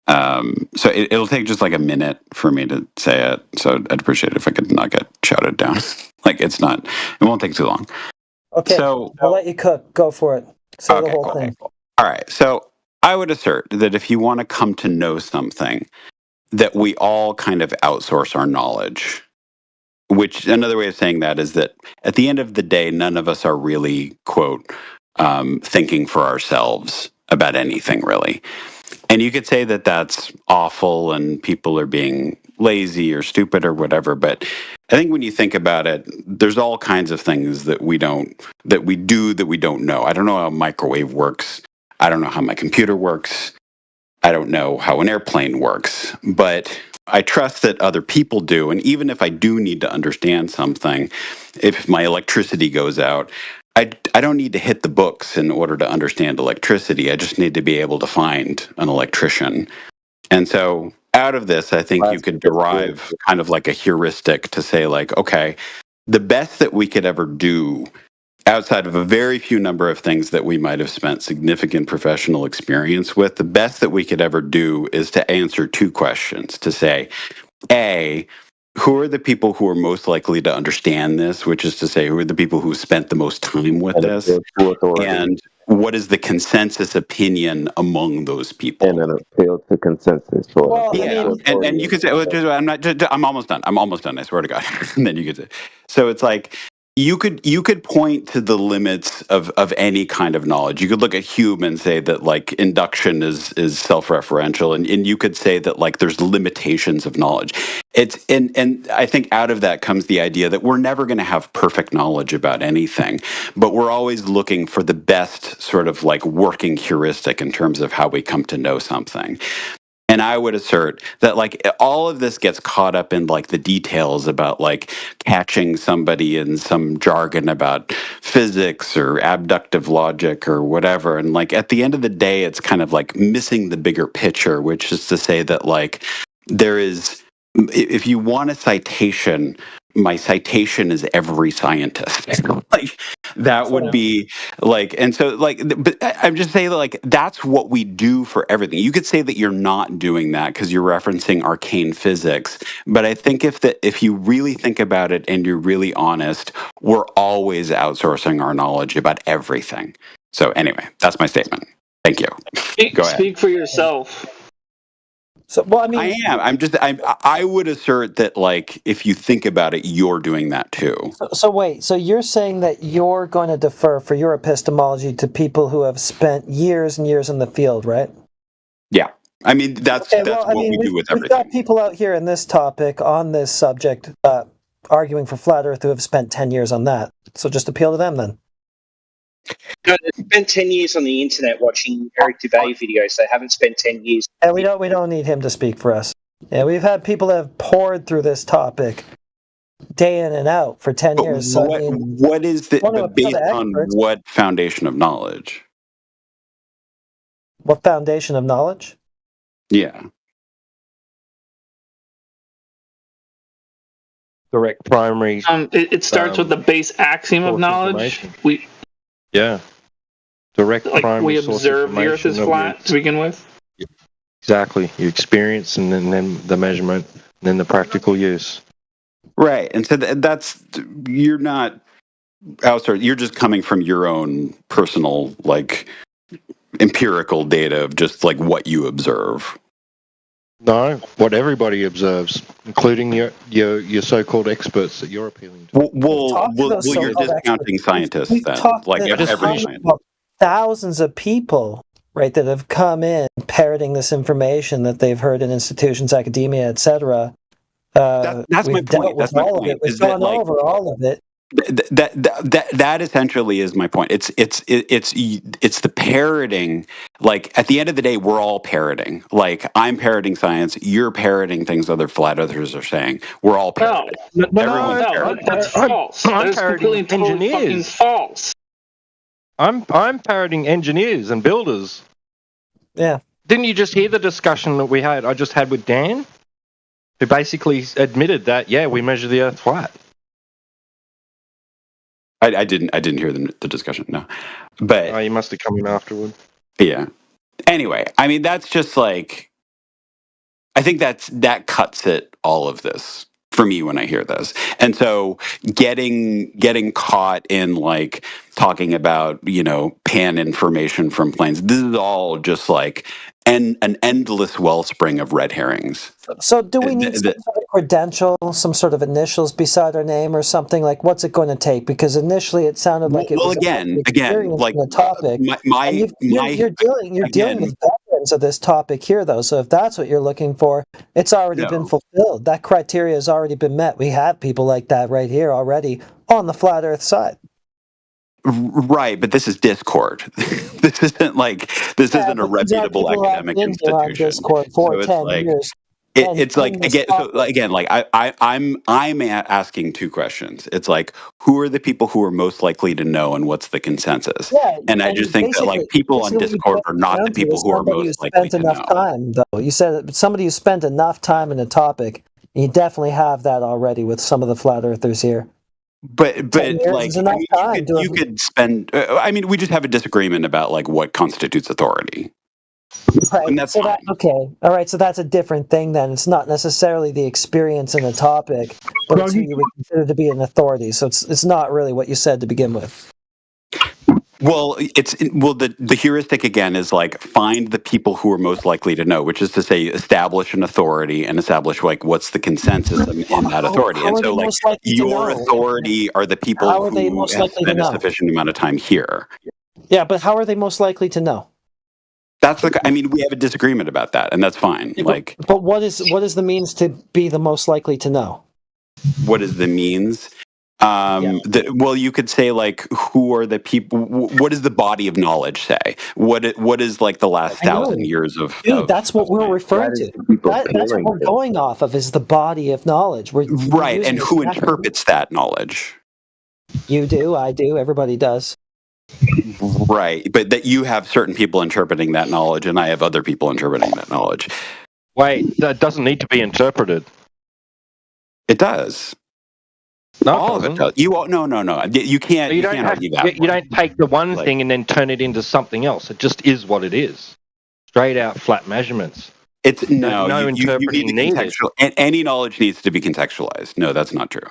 So it'll take just a minute for me to say it. So I'd appreciate it if I could not get shouted down. It won't take too long. Okay, so I'll let you cook. Go for it. Say the whole thing. All right. So I would assert that if you want to come to know something, that we all kind of outsource our knowledge. Which another way of saying that is that at the end of the day, none of us are really, quote, thinking for ourselves about anything really. And you could say that that's awful and people are being lazy or stupid or whatever. But I think when you think about it, there's all kinds of things that we don't know. I don't know how a microwave works. I don't know how my computer works. I don't know how an airplane works. But I trust that other people do. And even if I do need to understand something, if my electricity goes out, I don't need to hit the books in order to understand electricity. I just need to be able to find an electrician. And so out of this, I think you could derive kind of a heuristic to say okay, the best that we could ever do outside of a very few number of things that we might have spent significant professional experience with, the best that we could ever do is to answer 2 questions, to say, A, who are the people who are most likely to understand this, which is to say, who are the people who spent the most time with this, and what is the consensus opinion among those people? And an appeal to consensus. And you could say, I'm almost done. I swear to God. And then you could say, so it's You could point to the limits of any kind of knowledge. You could look at Hume and say that like induction is self-referential, and you could say that like there's limitations of knowledge. It's and I think out of that comes the idea that we're never going to have perfect knowledge about anything, but we're always looking for the best sort of like working heuristic in terms of how we come to know something. And I would assert that like all of this gets caught up in like the details about like catching somebody in some jargon about physics or abductive logic or whatever. And like at the end of the day, it's kind of like missing the bigger picture, which is to say that like there is, if you want a citation, my citation is every scientist. Like that would be like, and so like, but I'm just saying that like that's what we do for everything. You could say that you're not doing that because you're referencing arcane physics, but I think if you really think about it and you're really honest, we're always outsourcing our knowledge about everything. So anyway, that's my statement. Thank you. Go ahead. Speak for yourself. So, well, I mean, I am. I would assert that, like, if you think about it, you're doing that too. So wait. So you're saying that you're going to defer for your epistemology to people who have spent years and years in the field, right? Yeah. I mean, that's what we do with everything. We've got people out here in this topic on this subject arguing for flat Earth who have spent 10 years on that. So just appeal to them then. No, they spent 10 years on the internet watching Eric Dubay videos. They haven't spent 10 years. And we don't need him to speak for us. Yeah, we've had people that have poured through this topic day in and out for 10 years. So, what is the based on what foundation of knowledge? What foundation of knowledge? Yeah. Direct primary. It starts with the base axiom of knowledge. Direct like primary. We observe the Earth is flat to begin with. Exactly. You experience, and then the measurement, and then the practical use. Right, and so that's you're not. Oh, sorry, you're just coming from your own personal, like, empirical data of just like what you observe. No, what everybody observes, including your so-called experts that you're appealing to. Well, you're discounting scientists then, like every scientist. Thousands of people, right, that have come in parroting this information that they've heard in institutions, academia, etc. That's my point. That's my point. We've gone over all of it. That essentially is my point. It's the parroting. Like at the end of the day, we're all parroting. Like I'm parroting science, you're parroting things other flat earthers are saying. We're all parroting. No, that's false. I'm parroting engineers. False. I'm parroting engineers and builders. Yeah. Didn't you just hear the discussion that I just had with Dan, who basically admitted that we measure the Earth flat. I didn't hear the discussion. No, but you must have come in afterward. Yeah. Anyway, I mean that's just like, I think that cuts it all of this for me when I hear this. And so getting caught in like talking about, pan information from planes, this is all just like an endless wellspring of red herrings. So do we need some sort of credential, some sort of initials beside our name or something? Like, what's it going to take? Because initially it sounded like it was again, like the topic. You're dealing with veterans of this topic here, though. So if that's what you're looking for, it's already been fulfilled. That criteria has already been met. We have people like that right here already on the flat Earth side. Right, but this is Discord. This isn't a reputable academic institution. Discord for 10 years. It's like I'm asking two questions. It's like, who are the people who are most likely to know, and what's the consensus? Yeah, and I just think that like people on Discord are not the people who are most likely to know. Time, though. You said somebody who spent enough time in a topic. You definitely have that already with some of the flat earthers here. But like you could spend. I mean, we just have a disagreement about like what constitutes authority. Right. And that's okay. All right. So that's a different thing then. It's not necessarily the experience in a topic, but it's who you would consider to be an authority. So it's not really what you said to begin with. Well, the heuristic again is like find the people who are most likely to know, which is to say establish an authority and establish like what's the consensus in that authority. How And are so they like most likely to your know? authority are the people How are they who most have likely to spent a know? sufficient amount of time here. Yeah, but how are they most likely to know? That's I mean, we have a disagreement about that, and that's fine. Like, but what is the means to be the most likely to know? what is the means? Well, you could say like, who are the people? What does the body of knowledge say? What is like the last 1,000 years of? Dude, that's what we're referring to. That's what we're going off of is the body of knowledge. Right, and who interprets that knowledge? You do, I do, everybody does. Right, but that you have certain people interpreting that knowledge, and I have other people interpreting that knowledge. Wait, that doesn't need to be interpreted. It does. No, all of it does. You no. You can't. You can't argue that. You don't take the one thing and then turn it into something else. It just is what it is. Straight out flat measurements. It's no you interpreting need to any knowledge needs to be contextualized. No, that's not true.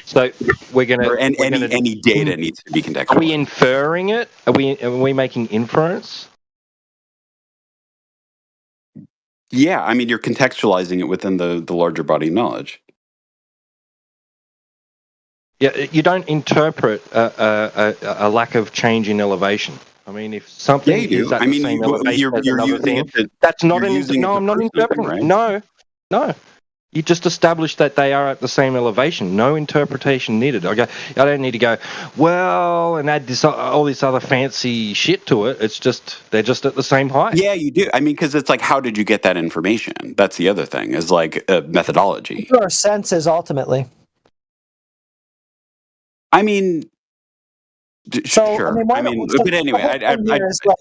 So we're gonna any data needs to be contextualized. Are we inferring it? Are we making inference? Yeah, I mean you're contextualizing it within the larger body of knowledge. Yeah, you don't interpret a lack of change in elevation. I mean, if something is at the same elevation as another thing, that's not an. No, I'm not interpreting. Right? No. You just establish that they are at the same elevation. No interpretation needed. I don't need to go, well, and add all this other fancy shit to it. It's just they're just at the same height. Yeah, you do. I mean, because it's like, how did you get that information? That's the other thing. Is like methodology. Our senses ultimately. I mean, so, sure. but anyway,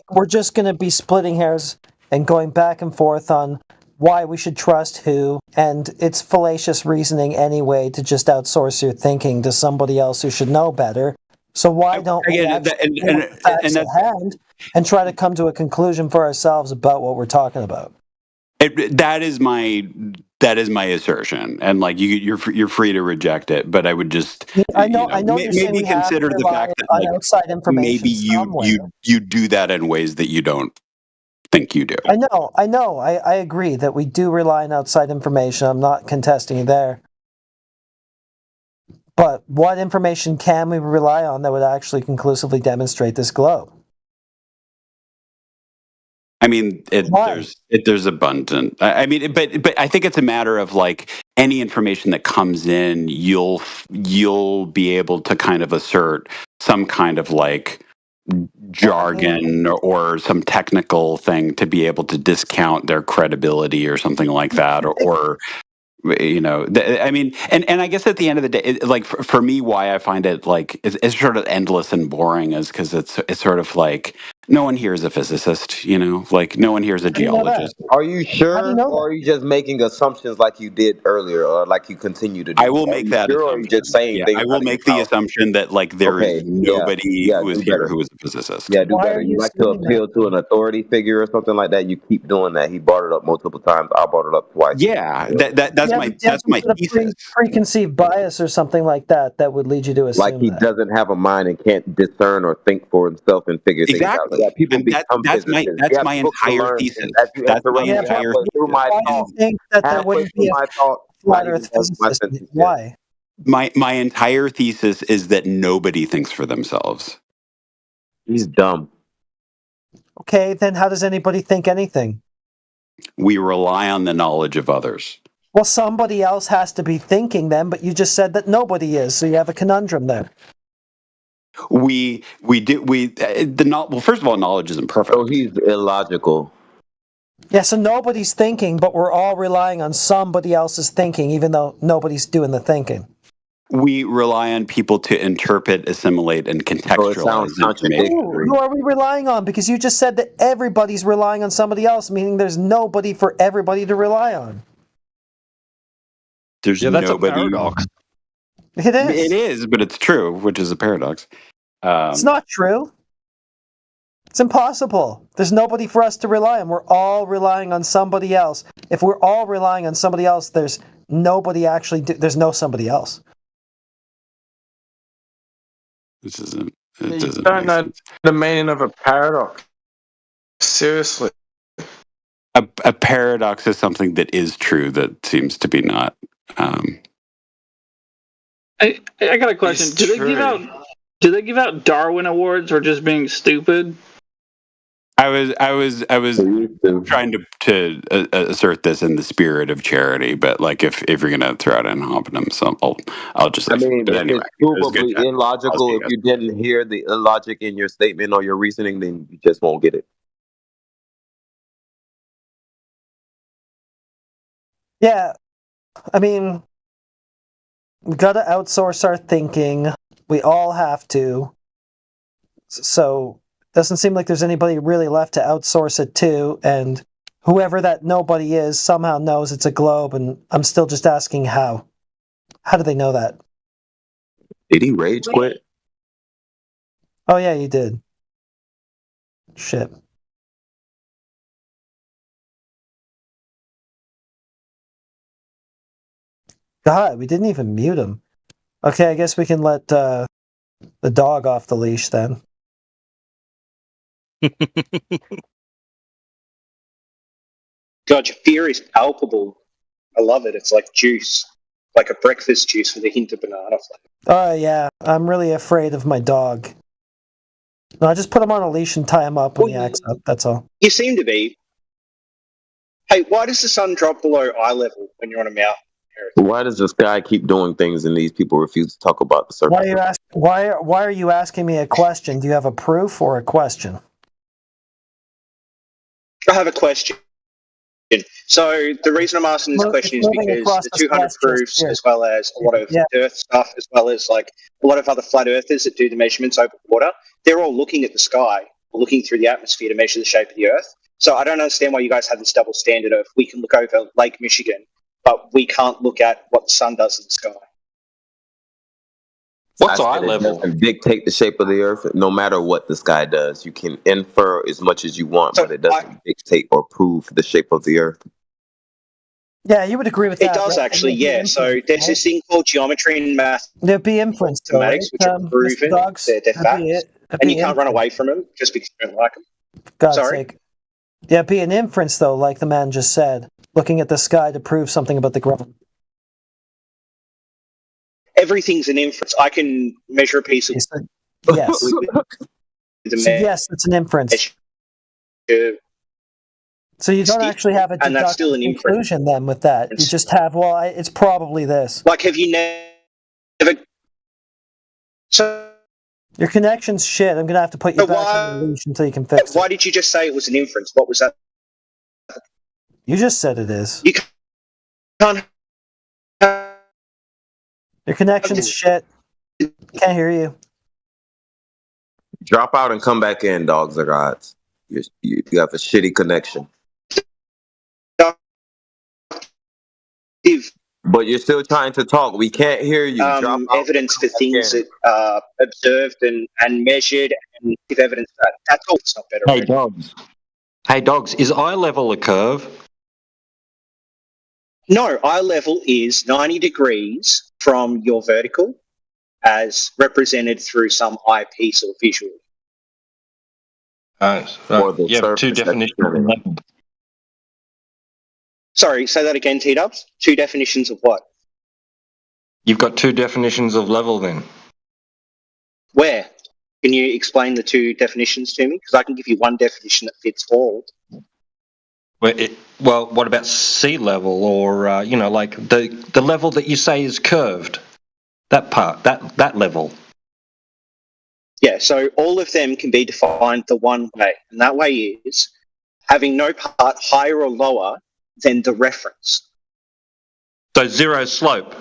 we're just going to be splitting hairs and going back and forth on why we should trust who, and it's fallacious reasoning anyway to just outsource your thinking to somebody else who should know better. So why don't we facts at hand and try to come to a conclusion for ourselves about what we're talking about? That is my assertion, and like you're free to reject it, but I would just I know maybe consider the fact that like, outside information maybe you do that in ways that you don't think you do. I know. I agree that we do rely on outside information. I'm not contesting you there. But what information can we rely on that would actually conclusively demonstrate this globe? I mean, there's abundant. I mean, but I think it's a matter of like any information that comes in, you'll be able to kind of assert some kind of like jargon or some technical thing to be able to discount their credibility or something like that, or I mean, and I guess at the end of the day, like for me, why I find it like it's sort of endless and boring is because it's sort of like no one here is a physicist, like no one here is a geologist. Are you sure, or are you just making assumptions like you did earlier, or like you continue to do? I will make that. Sure, or are you just saying things? I will make the assumption that like there is nobody who is here who is a physicist. Yeah, do better. You like to appeal to an authority figure or something like that. You keep doing that. He brought it up multiple times. I brought it up twice. Yeah, that's my thesis. Preconceived bias or something like that would lead you to assume like he doesn't have a mind and can't discern or think for himself and figure things out. Yeah, people that's my entire thesis. That's my entire thesis. Why do you think that there wouldn't be a flat Earth physicist? Why? My entire thesis is that nobody thinks for themselves. He's dumb. Okay, then how does anybody think anything? We rely on the knowledge of others. Well, somebody else has to be thinking then, but you just said that nobody is, so you have a conundrum there. Well, first of all, knowledge isn't perfect. Oh, he's illogical. Yeah, so nobody's thinking, but we're all relying on somebody else's thinking, even though nobody's doing the thinking. We rely on people to interpret, assimilate, and contextualize information. Who are we relying on? Because you just said that everybody's relying on somebody else, meaning there's nobody for everybody to rely on. There's that's nobody. A paradox. It is. It is, but it's true, which is a paradox. It's not true. It's impossible. There's nobody for us to rely on. We're all relying on somebody else. If we're all relying on somebody else, there's nobody actually. There's no somebody else. This isn't. You don't know the meaning of a paradox. Seriously. A paradox is something that is true that seems to be not. I got a question. Do they give out Darwin awards for just being stupid? I was trying to assert this in the spirit of charity, but like if you're gonna throw out an homonym, so I'll just. I mean, but if anyway, it's provably illogical, if you didn't hear the illogic in your statement or your reasoning, then you just won't get it. Yeah, I mean, we got to outsource our thinking. We all have to. So doesn't seem like there's anybody really left to outsource it to, and whoever that nobody is somehow knows it's a globe, and I'm still just asking how. How do they know that? Did he rage quit? Oh yeah, you did. Shit. God, we didn't even mute him. Okay, I guess we can let the dog off the leash then. God, your fear is palpable. I love it. It's like juice, like a breakfast juice with a hint of banana flavor. Oh yeah, I'm really afraid of my dog. No, I just put him on a leash and tie him up when he acts up. That's all. You seem to be. Hey, why does the sun drop below eye level when you're on a mountain? Why does this guy keep doing things and these people refuse to talk about the surface? Why are you asking me a question? Do you have a proof or a question? I have a question. So the reason I'm asking this question is because the 200 proofs, as well as a lot of Earth stuff, as well as like a lot of other flat earthers that do the measurements over water, they're all looking at the sky, looking through the atmosphere to measure the shape of the Earth. So I don't understand why you guys have this double standard of we can look over Lake Michigan, but we can't look at what the sun does in the sky. What's eye level? It doesn't dictate the shape of the Earth. No matter what the sky does, you can infer as much as you want, but it doesn't dictate or prove the shape of the Earth. Yeah, you would agree with that. It does actually, yeah. So there's this thing called geometry and there'd be inference, mathematics, which are proven. They're facts, and you can't run away from them just because you don't like them. God's sake. Yeah, it'd be an inference, though, like the man just said, looking at the sky to prove something about the ground. Everything's an inference. I can measure a piece of... Yes. Yes, it's an inference. So you don't actually have a deductive conclusion then with that. You just have, well, it's probably this. Like, have you never... So... Your connection's shit. I'm going to have to put you back on the leash until you can fix it. Why did you just say it was an inference? What was that? You just said it is. You can't... Your connection's shit. Can't hear you. Drop out and come back in, dogs are gods. You have a shitty connection. But you're still trying to talk. We can't hear you. Evidence for things that are observed and measured, and give evidence that that's all. It's not better. Hey, dogs. Hey, dogs. Is eye level a curve? No, eye level is 90 degrees from your vertical, as represented through some eyepiece or visual. You have two definitions of level. Sorry, say that again, T-Dubs. Two definitions of what? You've got two definitions of level then. Where? Can you explain the two definitions to me? Because I can give you one definition that fits all. Well, what about sea level, or like the level that you say is curved? That part, that level. Yeah, so all of them can be defined the one way, and that way is having no part higher or lower than the reference. So zero slope?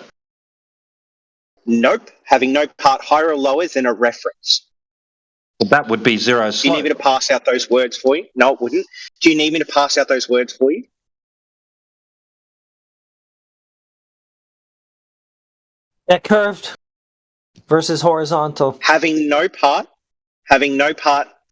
Nope, having no part higher or lower than a reference. Well, that would be zero slope. Do you need me to pass out those words for you? No, it wouldn't. Do you need me to pass out those words for you? Yeah, curved versus horizontal. Having no part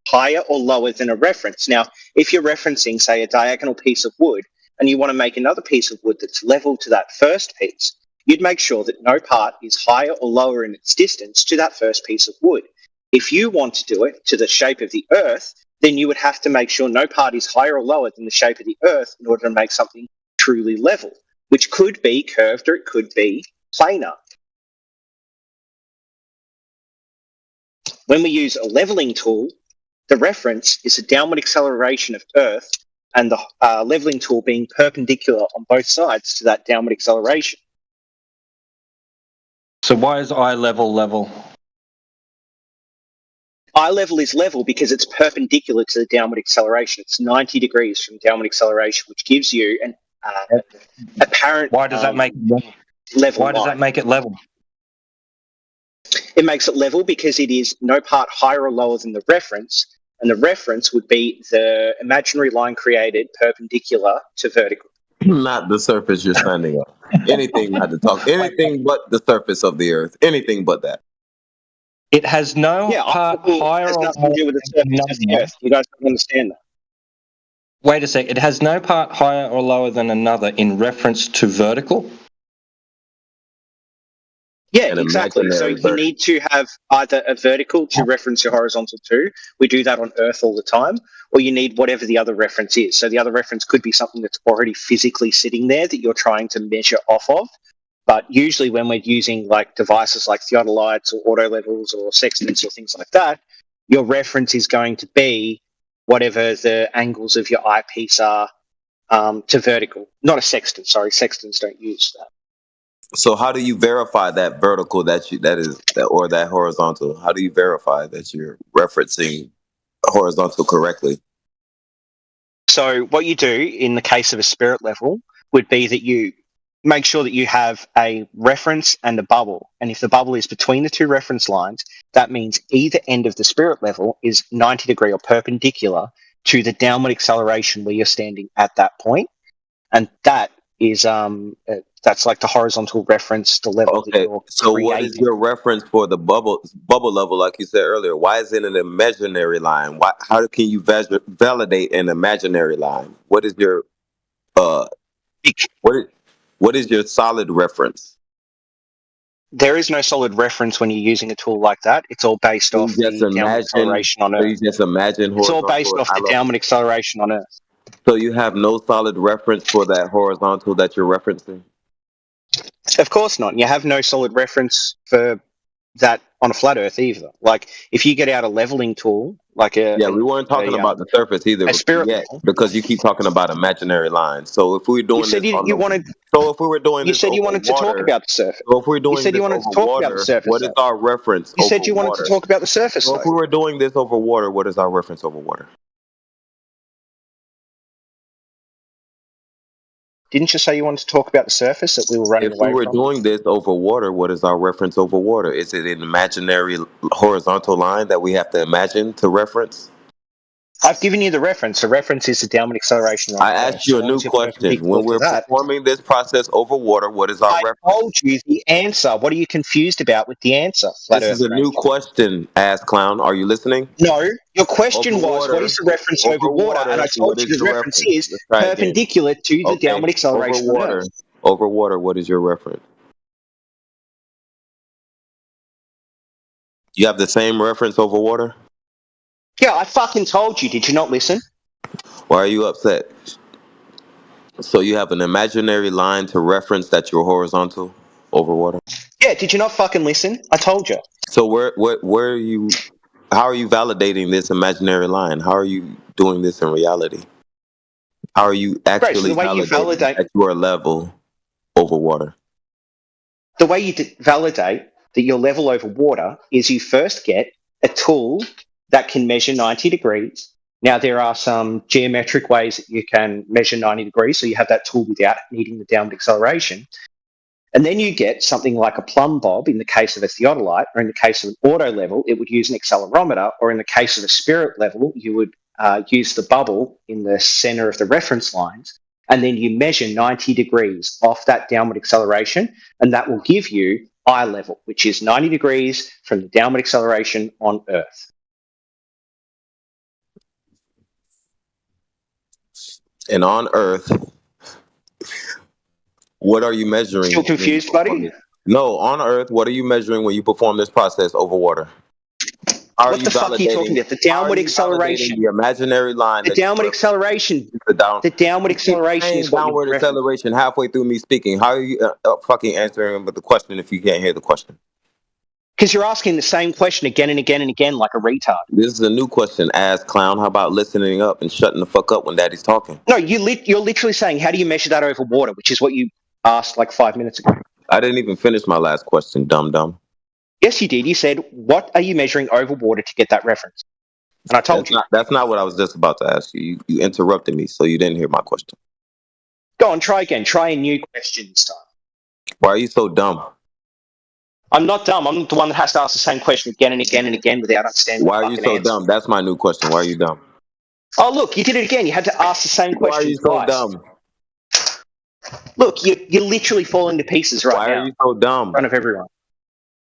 higher or lower than a reference. Now, if you're referencing, say, a diagonal piece of wood, and you want to make another piece of wood that's level to that first piece, you'd make sure that no part is higher or lower in its distance to that first piece of wood. If you want to do it to the shape of the Earth, then you would have to make sure no part is higher or lower than the shape of the Earth in order to make something truly level, which could be curved or it could be planar. When we use a leveling tool, the reference is the downward acceleration of Earth and the leveling tool being perpendicular on both sides to that downward acceleration. So why is eye level level? Eye level is level because it's perpendicular to the downward acceleration. It's 90 degrees from downward acceleration, which gives you an apparent. Why does that make it level? Why does that make it level? It makes it level because it is no part higher or lower than the reference, and the reference would be the imaginary line created perpendicular to vertical. Not the surface you're standing on. Anything not to talk. Anything but the surface of the Earth. Anything but that. It has no part higher or lower to do with the surface of the Earth. You guys don't understand that. Wait a sec. It has no part higher or lower than another in reference to vertical? Yeah, exactly. So you need to have either a vertical to reference your horizontal to. We do that on Earth all the time. Or you need whatever the other reference is. So the other reference could be something that's already physically sitting there that you're trying to measure off of. But usually when we're using like devices like theodolites or auto levels or sextants or things like that, your reference is going to be whatever the angles of your eyepiece are to vertical. Not a sextant, sorry. Sextants don't use that. So how do you verify that vertical or that horizontal? How do you verify that you're referencing horizontal correctly? So what you do in the case of a spirit level would be that you make sure that you have a reference and a bubble. And if the bubble is between the two reference lines, that means either end of the spirit level is 90 degree or perpendicular to the downward acceleration where you're standing at that point. And that is that's like the horizontal reference, the level that you're so creating. What is your reference for the bubble level, like you said earlier? Why is it an imaginary line? How can you validate an imaginary line? What is your what is your solid reference? There is no solid reference when you're using a tool like that. It's all based off the downward acceleration on Earth. You just imagine it's all based off the downward acceleration on Earth. So you have no solid reference for that horizontal that you're referencing? Of course not. You have no solid reference for that on a flat Earth either. Like if you get out a leveling tool, like we weren't talking about the surface either yet, because you keep talking about imaginary lines. So if we were doing if we were doing this, you wanted to talk about the surface. So if we're doing you said you wanted to talk about the surface. What is our reference? You said you wanted to talk about the surface. So if we were doing this over water, what is our reference over water? Didn't you say you wanted to talk about the surface that we were running away from? If we were doing this over water, what is our reference over water? Is it an imaginary horizontal line that we have to imagine to reference? I've given you the reference. The reference is the downward acceleration. I asked you a new question. When we're performing this process over water, what is our reference? I told you the answer. What are you confused about with the answer? This is a new question, ass clown. Are you listening? No, your question was, what is the reference over water? And I told you the reference is perpendicular to the downward acceleration over water. Over water, what is your reference? You have the same reference over water? Yeah, I fucking told you. Did you not listen? Why are you upset? So you have an imaginary line to reference that you're horizontal over water? Yeah, did you not fucking listen? I told you. So where are you? How are you validating this imaginary line? How are you doing this in reality? How are you actually validating that you are level over water? The way you validate that you're level over water is you first get a tool that can measure 90 degrees. Now, there are some geometric ways that you can measure 90 degrees, so you have that tool without needing the downward acceleration. And then you get something like a plumb bob in the case of a theodolite, or in the case of an auto level, it would use an accelerometer, or in the case of a spirit level, you would use the bubble in the center of the reference lines, and then you measure 90 degrees off that downward acceleration, and that will give you eye level, which is 90 degrees from the downward acceleration on Earth. And on Earth, what are you measuring? Still confused, buddy? No, on Earth, what are you measuring when you perform this process over water? What the fuck are you talking about? The downward acceleration. The imaginary line. The downward acceleration. The downward acceleration is what downward acceleration halfway through me speaking. How are you fucking answering the question if you can't hear the question? Because you're asking the same question again and again and again like a retard. This is a new question, ass clown. How about listening up and shutting the fuck up when daddy's talking? No, you're literally saying, how do you measure that over water, which is what you asked like 5 minutes ago. I didn't even finish my last question, dum-dum. Yes, you did. You said, what are you measuring over water to get that reference? And I told you. That's not what I was just about to ask you. You interrupted me, so you didn't hear my question. Go on, try again. Try a new question this time. Why are you so dumb? I'm not dumb. I'm the one that has to ask the same question again and again and again without understanding. Why are you so dumb? That's my new question. Why are you dumb? Oh, look, you did it again. You had to ask the same question. Why are you so dumb? Look, you're literally falling to pieces right now. Why are you so dumb? In front of everyone.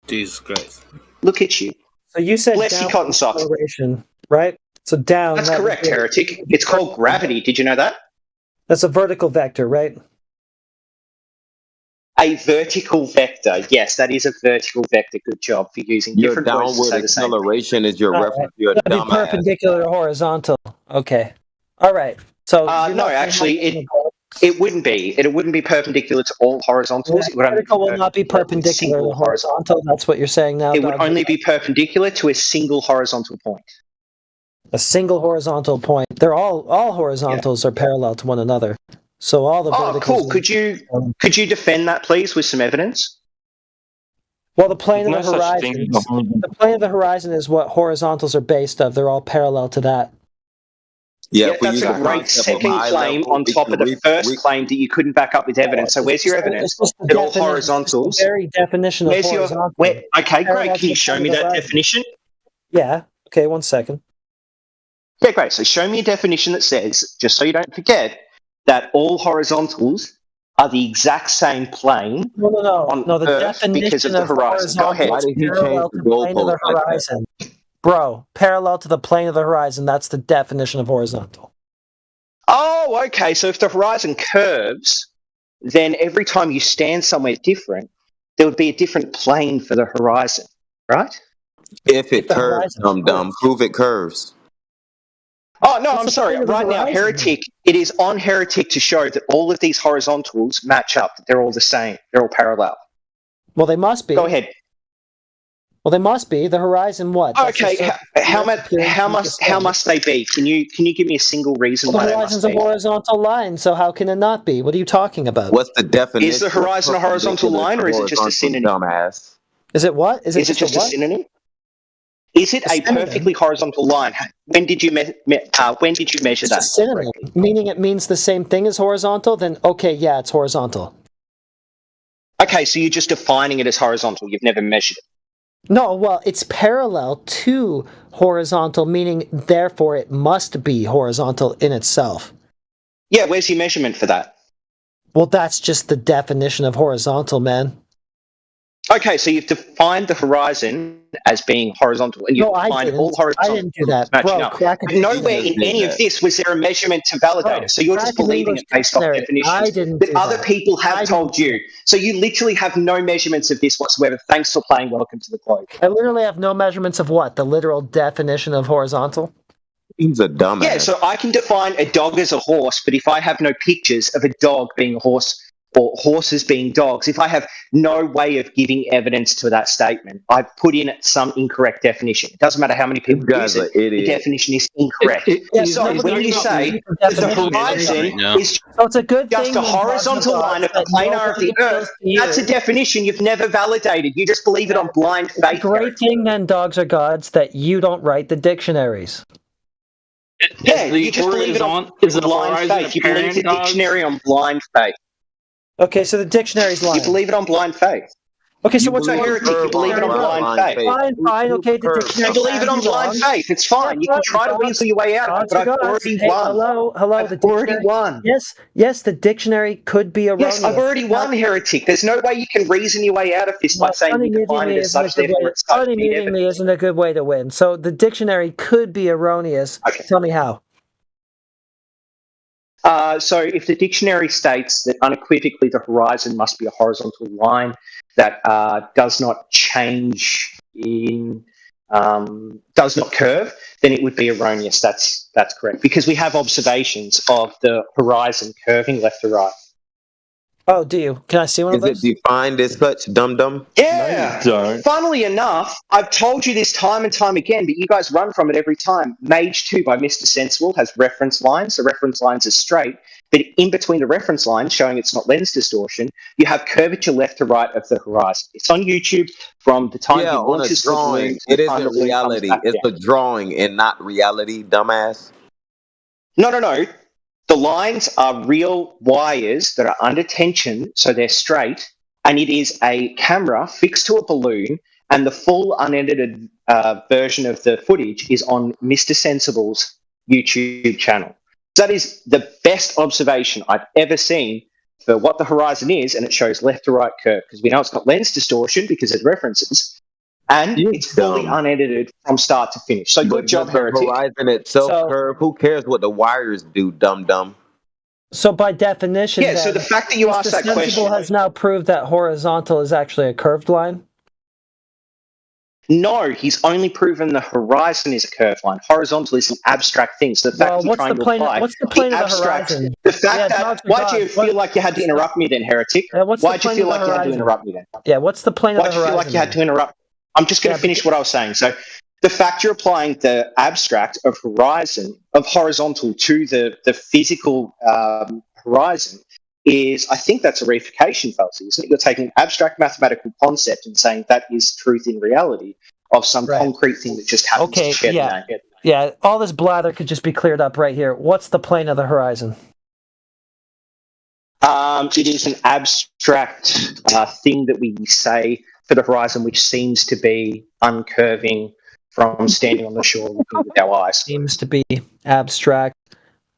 Jesus Christ. Look at you. So you said bless you, cotton socks, right? So down. That's correct, heretic. It's called gravity. Did you know that? That's a vertical vector, right? A vertical vector. Yes, that is a vertical vector. Good job for using your different words to downward say the same acceleration is your reference. You're a dumbass. Perpendicular to horizontal. Okay. All right. So no, actually, it wouldn't be. It wouldn't be perpendicular to all horizontals. The vertical will not be perpendicular to horizontal. That's what you're saying now. It would only be perpendicular to a single horizontal point. A single horizontal point. They're all horizontals are parallel to one another. So all the verticals. Oh, cool. Could you defend that, please, with some evidence? Well, the plane of the horizon. The plane of the horizon is what horizontals are based of. They're all parallel to that. Yeah, that's a great second claim on top of the first claim that you couldn't back up with evidence. So where's your evidence? They're all horizontals. The very definition of horizontal. Okay, great. Can you show me that definition? Yeah. Okay, 1 second. Yeah, great. So show me a definition that says, just so you don't forget, that all horizontals are the exact same plane. No. The definition because of the horizon. Go ahead. Why did he change the goalpost like that? Bro, parallel to the plane of the horizon, that's the definition of horizontal. Oh, okay. So if the horizon curves, then every time you stand somewhere different, there would be a different plane for the horizon, right? If it curves, dumb, prove it curves. Oh, no, I'm sorry. Right now, Heretic, it is on Heretic to show that all of these horizontals match up, that they're all the same. They're all parallel. Well, they must be. Go ahead. Well, they must be. The horizon, what? Okay, how must they be? Can you give me a single reason why they must be? The horizon's a horizontal line, so how can it not be? What are you talking about? What's the definition? Is the horizon a horizontal line, or is it just a synonym? Dumbass. Is it what? Is it just a synonym? Is it a perfectly horizontal line? When did you measure that? A synonym, meaning it means the same thing as horizontal. Then okay, yeah, it's horizontal. Okay, so you're just defining it as horizontal. You've never measured it. No, well, it's parallel to horizontal, meaning therefore it must be horizontal in itself. Yeah, where's your measurement for that? Well, that's just the definition of horizontal, man. Okay, so you've defined the horizon as being horizontal, and you've defined all horizontal. I didn't do that. Bro, nowhere in any of this was there a measurement to validate it. So you're just believing it based off definitions that other people have told you. So you literally have no measurements of this whatsoever. Thanks for playing Welcome to the Globe. I literally have no measurements of what? The literal definition of horizontal? He's a dumbass. Yeah, so I can define a dog as a horse, but if I have no pictures of a dog being a horse, or horses being dogs, if I have no way of giving evidence to that statement, I've put in some incorrect definition. It doesn't matter how many people use it, the definition is incorrect. So when you say the horizon is just a horizontal line of the planar of the Earth, that's a definition you've never validated. You just believe it on blind faith. The great thing then, dogs are gods, that you don't write the dictionaries. Yeah, you just believe it on blind faith. You believe the dictionary on blind faith. Okay, so the dictionary's lying. You believe it on blind faith. Okay, so what's a heretic? You believe it on blind faith. Fine. Okay, the dictionary. You believe it on blind faith. It's fine. You can try to weasel your way out of it, but I've already won. Hello. I've already won. Yes, the dictionary could be erroneous. Yes, I've already won, heretic. There's no way you can reason your way out of this by saying you define it as such. Funny meeting me isn't a good way to win. So the dictionary could be erroneous. Okay. Tell me how. So if the dictionary states that unequivocally the horizon must be a horizontal line that does not change in does not curve, then it would be erroneous. That's correct, because we have observations of the horizon curving left to right. Oh, do you? Can I see one of those? Is it defined as such, dum-dum? Yeah. No, Funnily enough, I've told you this time and time again, but you guys run from it every time. Mage 2 by Mr. Sensible has reference lines. The reference lines are straight, but in between the reference lines, showing it's not lens distortion, you have curvature left to right of the horizon. It's on YouTube from the time yeah, he on a launches the balloon drawing. to the It time the isn't balloon comes reality. back It's down. a drawing and not reality, dumbass. No. The lines are real wires that are under tension, so they're straight, and it is a camera fixed to a balloon, and the full unedited version of the footage is on Mr. Sensible's YouTube channel. That is the best observation I've ever seen for what the horizon is, and it shows left to right curve, because we know it's got lens distortion because it references, and it's fully unedited from start to finish. So good job, Heretic. The horizon itself curve. Who cares what the wires do, dum-dum? So by definition, Yeah, so the fact that you asked that Sensible question has now proved that horizontal is actually a curved line? No, he's only proven the horizon is a curved line. Horizontal is an abstract thing. So the fact you're trying to apply what's the plane of the abstract, horizon? the fact that why'd you feel like you had to interrupt me then, Heretic? Why'd you feel like you had to interrupt me then? Yeah, what's the plane of the Why'd you horizon? feel like you had to interrupt? I'm just going to finish what I was saying. So the fact you're applying the abstract of horizontal to the physical horizon is, I think that's a reification fallacy, isn't it? You're taking an abstract mathematical concept and saying that is truth in reality of some concrete thing that just happens to share the name. Yeah, all this blather could just be cleared up right here. What's the plane of the horizon? It is an abstract thing that we say for the horizon, which seems to be uncurving from standing on the shore looking with our eyes. Seems to be abstract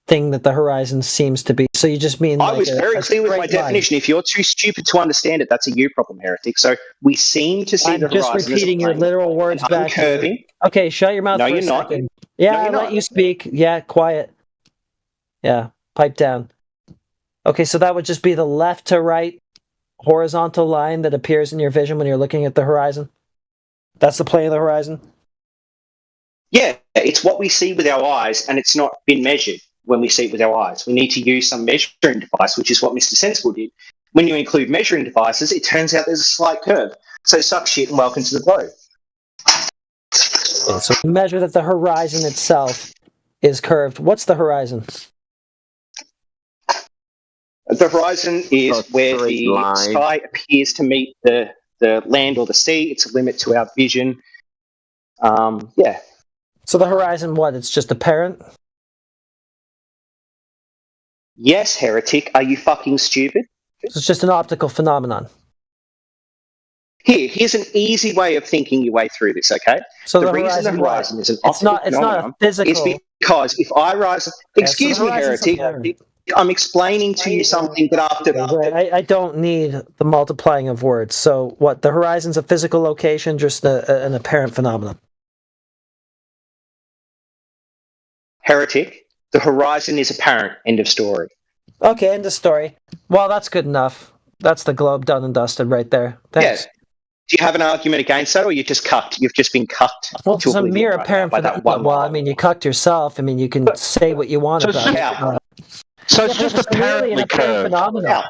thing that the horizon seems to be. So you just mean I was very clear with my definition. If you're too stupid to understand it, that's a you problem, Heretic. So we seem to see the horizon. I'm just repeating your literal words back. Uncurving. Okay, shut your mouth No, for you're a not. second. Yeah, No, I'll you're let not. you speak. Yeah, quiet. Yeah, pipe down. Okay, so that would just be the left to right horizontal line that appears in your vision when you're looking at the horizon? That's the plane of the horizon? Yeah, it's what we see with our eyes, and it's not been measured when we see it with our eyes. We need to use some measuring device, which is what Mr. Sensible did. When you include measuring devices, it turns out there's a slight curve. So suck shit and welcome to the globe. So we measure that the horizon itself is curved. What's the horizon? The horizon is where the sky appears to meet the land or the sea. It's a limit to our vision. Yeah. So the horizon, what? It's just apparent? Yes, Heretic. Are you fucking stupid? So it's just an optical phenomenon. Here's an easy way of thinking your way through this, okay? So the reason the horizon is an optical phenomenon it's not a physical. is because if I rise... Excuse me, Heretic. I'm explaining to you something that after... I don't need the multiplying of words. So what? The horizon's a physical location, just an apparent phenomenon. Heretic. The horizon is apparent. End of story. Okay, end of story. Well, that's good enough. That's the globe done and dusted right there. Thanks. Yeah. Do you have an argument against that, or you're just cucked? You've just been cucked. Well, it's a mere apparent phenomenon. Well, I mean, you cucked yourself. I mean, you can say what you want about it. So it's just apparently curved.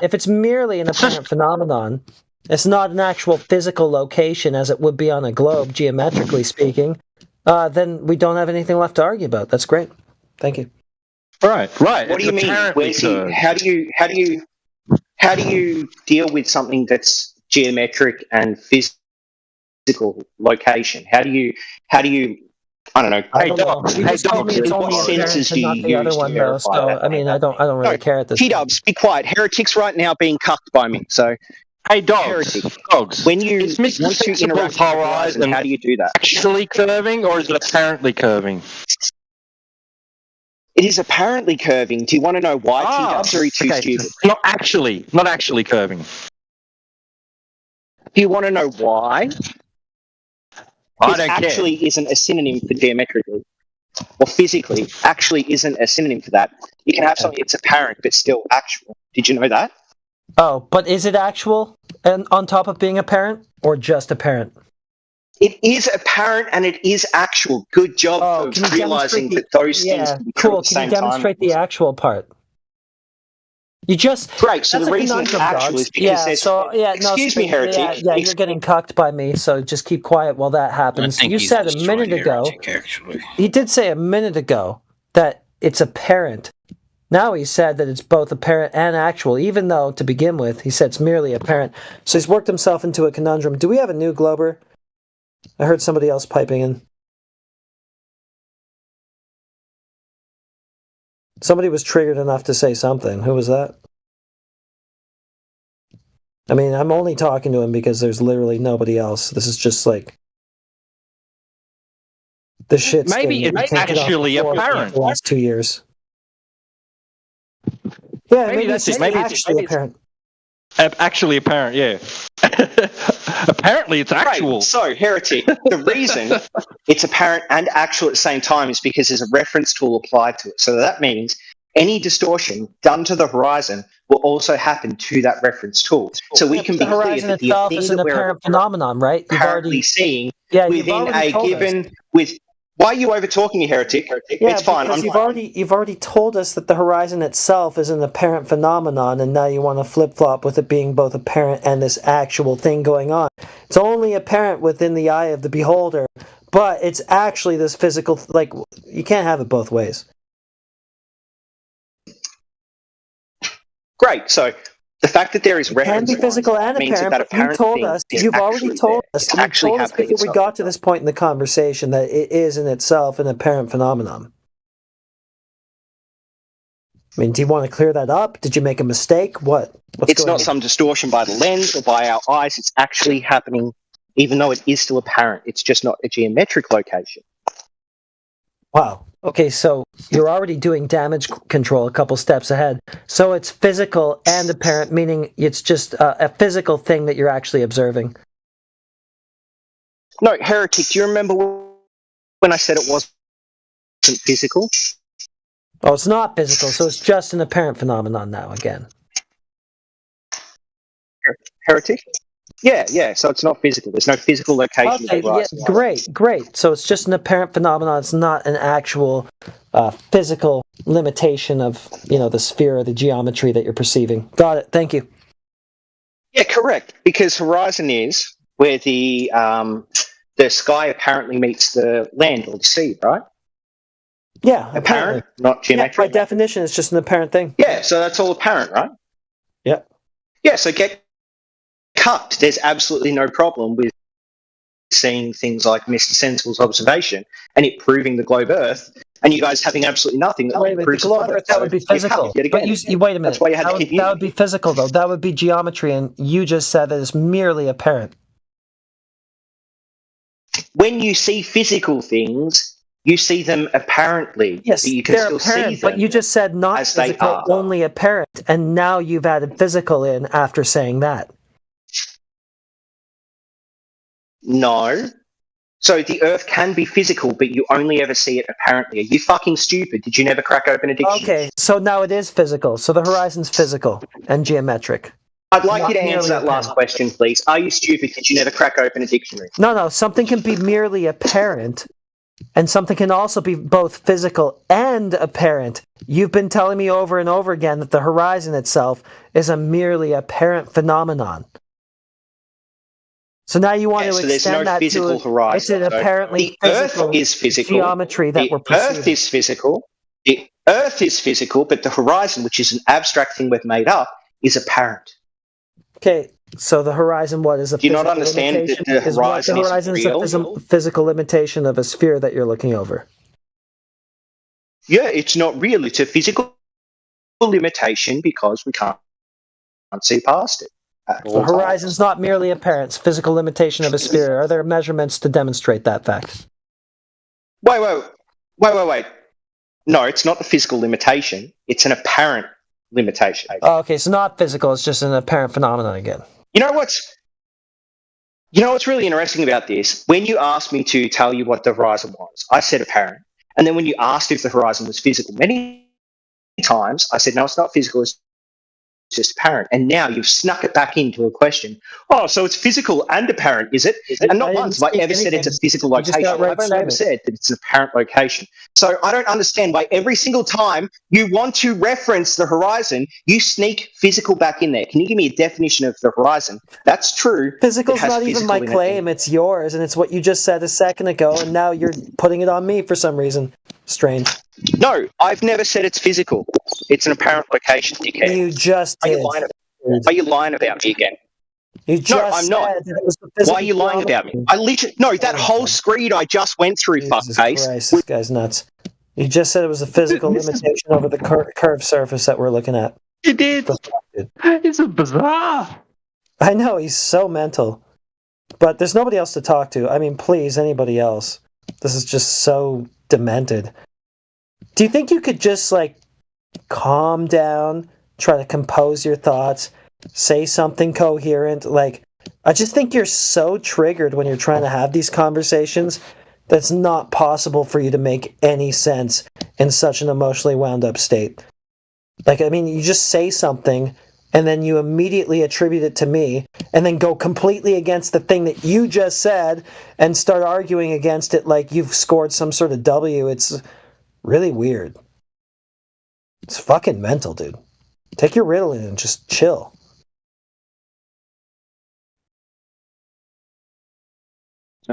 If it's merely an apparent phenomenon, it's not an actual physical location as it would be on a globe, geometrically speaking, then we don't have anything left to argue about. That's great. Thank you. Right. What do you mean? How do you deal with something that's geometric and physical location? How do you I don't know. You just told me it's only apparent and not the other one, though. So I mean, I don't really care at this. T-dubs, be quiet. Heretic's right now being cucked by me. So hey, dogs. When you want to interact with the horizon, how do you do that? Actually curving, or is it apparently curving? It is apparently curving. Do you want to know why, T-dubs, or are you too stupid? Not actually curving. Do you want to know why? I don't actually care. Isn't a synonym for geometrically or physically. Actually isn't a synonym for that. You can have something that's apparent but still actual. Did you know that? Oh, but is it actual and on top of being apparent, or just apparent? It is apparent and it is actual. Good job for realizing that those things can be true at the same time. Can you demonstrate the actual part? You just great. So the reason it's actual is because excuse me, heretic. Yeah, you're getting cucked by me. So just keep quiet while that happens. You said a minute ago. Actually, he did say a minute ago that it's apparent. Now he said that it's both apparent and actual, even though to begin with he said it's merely apparent. So he's worked himself into a conundrum. Do we have a new Glober? I heard somebody else piping in. Somebody was triggered enough to say something. Who was that? I mean, I'm only talking to him because there's literally nobody else. This is just like... the shit's maybe it's actually apparent. The last 2 years. Yeah, maybe that's it. Maybe it's actually apparent. Actually apparent, yeah. Apparently it's actual. Right. So, heretic, the reason it's apparent and actual at the same time is because there's a reference tool applied to it. So that means any distortion done to the horizon will also happen to that reference tool. So we can be clear that the thing is an apparent phenomenon, right? Apparently seeing within a given with. Why are you over talking me, heretic? Yeah, it's fine. Because you've already told us that the horizon itself is an apparent phenomenon, and now you want to flip flop with it being both apparent and this actual thing going on. It's only apparent within the eye of the beholder, but it's actually this physical. Like, you can't have it both ways. Great. So the fact that there is reference can be physical and apparent, but you told us, you've already told us, you told us before we got to this point in the conversation that it is in itself an apparent phenomenon. I mean, do you want to clear that up? Did you make a mistake? It's not some distortion by the lens or by our eyes. It's actually happening, even though it is still apparent. It's just not a geometric location. Wow. Okay, so you're already doing damage control a couple steps ahead. So it's physical and apparent, meaning it's just a physical thing that you're actually observing. No, heretic, do you remember when I said it wasn't physical? Oh, it's not physical, so it's just an apparent phenomenon now again. Heretic? Yeah, so it's not physical. There's no physical location. Okay, great. So it's just an apparent phenomenon. It's not an actual physical limitation of, the sphere or the geometry that you're perceiving. Got it. Thank you. Yeah, correct. Because horizon is where the sky apparently meets the land or the sea, right? Yeah, apparent, not geometric. Yeah, by definition, it's just an apparent thing. Yeah, so that's all apparent, right? Yeah. Yeah, so get cut. There's absolutely no problem with seeing things like Mr. Sensible's observation and it proving the globe Earth, and you guys having absolutely nothing that proves the globe Earth. That would be physical. But wait a minute. That's why you had that would be physical, though. That would be geometry, and you just said that it's merely apparent. When you see physical things, you see them apparently. Yes, you can they're still apparent, see them, but you just said not physical, only apparent, and now you've added physical in after saying that. No. So the Earth can be physical, but you only ever see it apparently. Are you fucking stupid? Did you never crack open a dictionary? Okay, so now it is physical. So the horizon's physical and geometric. I'd like you to answer that last question, please. Are you stupid? Did you never crack open a dictionary? No. Something can be merely apparent, and something can also be both physical and apparent. You've been telling me over and over again that the horizon itself is a merely apparent phenomenon. So now you want to extend that to horizon. It's an apparently the Earth is physical. Geometry that we're perceiving. The Earth is physical. The Earth is physical, but the horizon, which is an abstract thing we've made up, is apparent. Okay, so the horizon, what is a? Do you not understand that the horizon is real? Is a physical limitation of a sphere that you're looking over. Yeah, it's not real. It's a physical limitation because we can't see past it. The horizon's not merely apparent. It's physical limitation of a sphere. Are there measurements to demonstrate that fact? Wait. No, it's not a physical limitation. It's an apparent limitation. Oh, okay, so not physical. It's just an apparent phenomenon again. You know what's really interesting about this? When you asked me to tell you what the horizon was, I said apparent. And then when you asked if the horizon was physical, many times I said, no, it's not physical. It's just apparent. And now you've snuck it back into a question. Oh, so it's physical and apparent, is it? And not once have I ever said it's a physical location. I've only ever said that it's an apparent location. So I don't understand why every single time you want to reference the horizon, you sneak physical back in there. Can you give me a definition of the horizon? That's true. Physical's not even my claim, it's yours, and it's what you just said a second ago, and now you're putting it on me for some reason. Strange. No, I've never said it's physical. It's an apparent location, dickhead. You just did. Are you lying about me again? You just no, I'm not. Why are you lying about me? I literally that whole screed I just went through, fuckface. This guy's nuts. You just said it was a physical limitation over the curved surface that we're looking at. You did. It's a bizarre. I know, he's so mental. But there's nobody else to talk to. I mean, please, anybody else. This is just so demented. Do you think you could just, calm down, try to compose your thoughts, say something coherent? I just think you're so triggered when you're trying to have these conversations that's not possible for you to make any sense in such an emotionally wound up state. You just say something and then you immediately attribute it to me and then go completely against the thing that you just said and start arguing against it like you've scored some sort of W. It's really weird. It's fucking mental, dude. Take your Ritalin and just chill.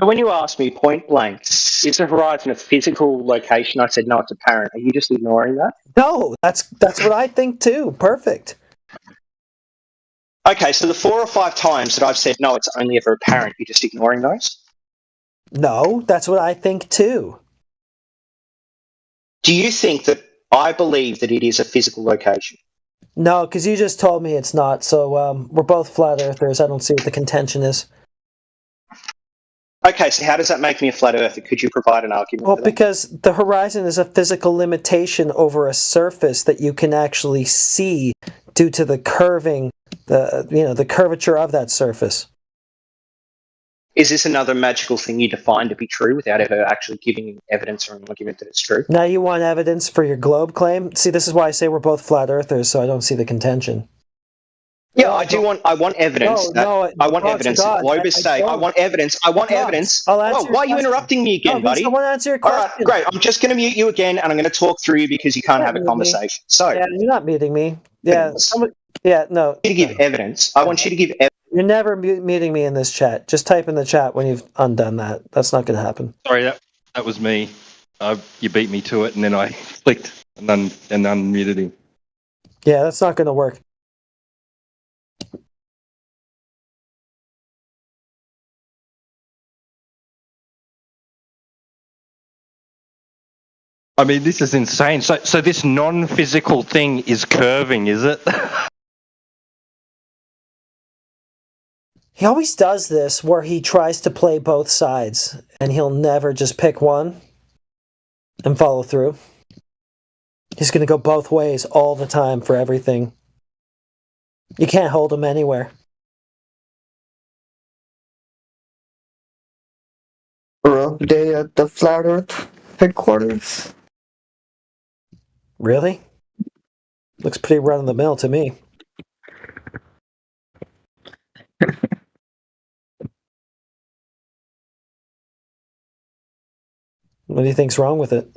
When you asked me point blank, is the horizon a physical location? I said, no, it's apparent. Are you just ignoring that? No, that's what I think too. Perfect. Okay, so the 4 or 5 times that I've said, no, it's only ever apparent, you're just ignoring those? No, that's what I think too. Do you think that I believe that it is a physical location? No, because you just told me it's not, so we're both flat earthers. I don't see what the contention is. Okay, so how does that make me a flat earther? Could you provide an argument? Well, because the horizon is a physical limitation over a surface that you can actually see due to the curving, the curvature of that surface. Is this another magical thing you define to be true without ever actually giving evidence or an argument that it's true? Now you want evidence for your globe claim? See, this is why I say we're both flat earthers, so I don't see the contention. Yeah, I want evidence. I want evidence. The globe is safe. I want evidence. I want evidence. Why are you interrupting me again, buddy? I want to answer your question. All right, great. I'm just going to mute you again, and I'm going to talk through you because you can't have a conversation. So, yeah, you're not muting me. Yeah, no. You to give evidence. I want you to give evidence. You're never muting me in this chat. Just type in the chat when you've undone that. That's not going to happen. Sorry, that was me. You beat me to it, and then I clicked and unmuted him. Yeah, that's not going to work. I mean, this is insane. So this non-physical thing is curving, is it? He always does this where he tries to play both sides, and he'll never just pick one and follow through. He's going to go both ways all the time for everything. You can't hold him anywhere. Rough day at the Flat Earth headquarters. Really? Looks pretty run-of-the-mill to me. What do you think's wrong with it?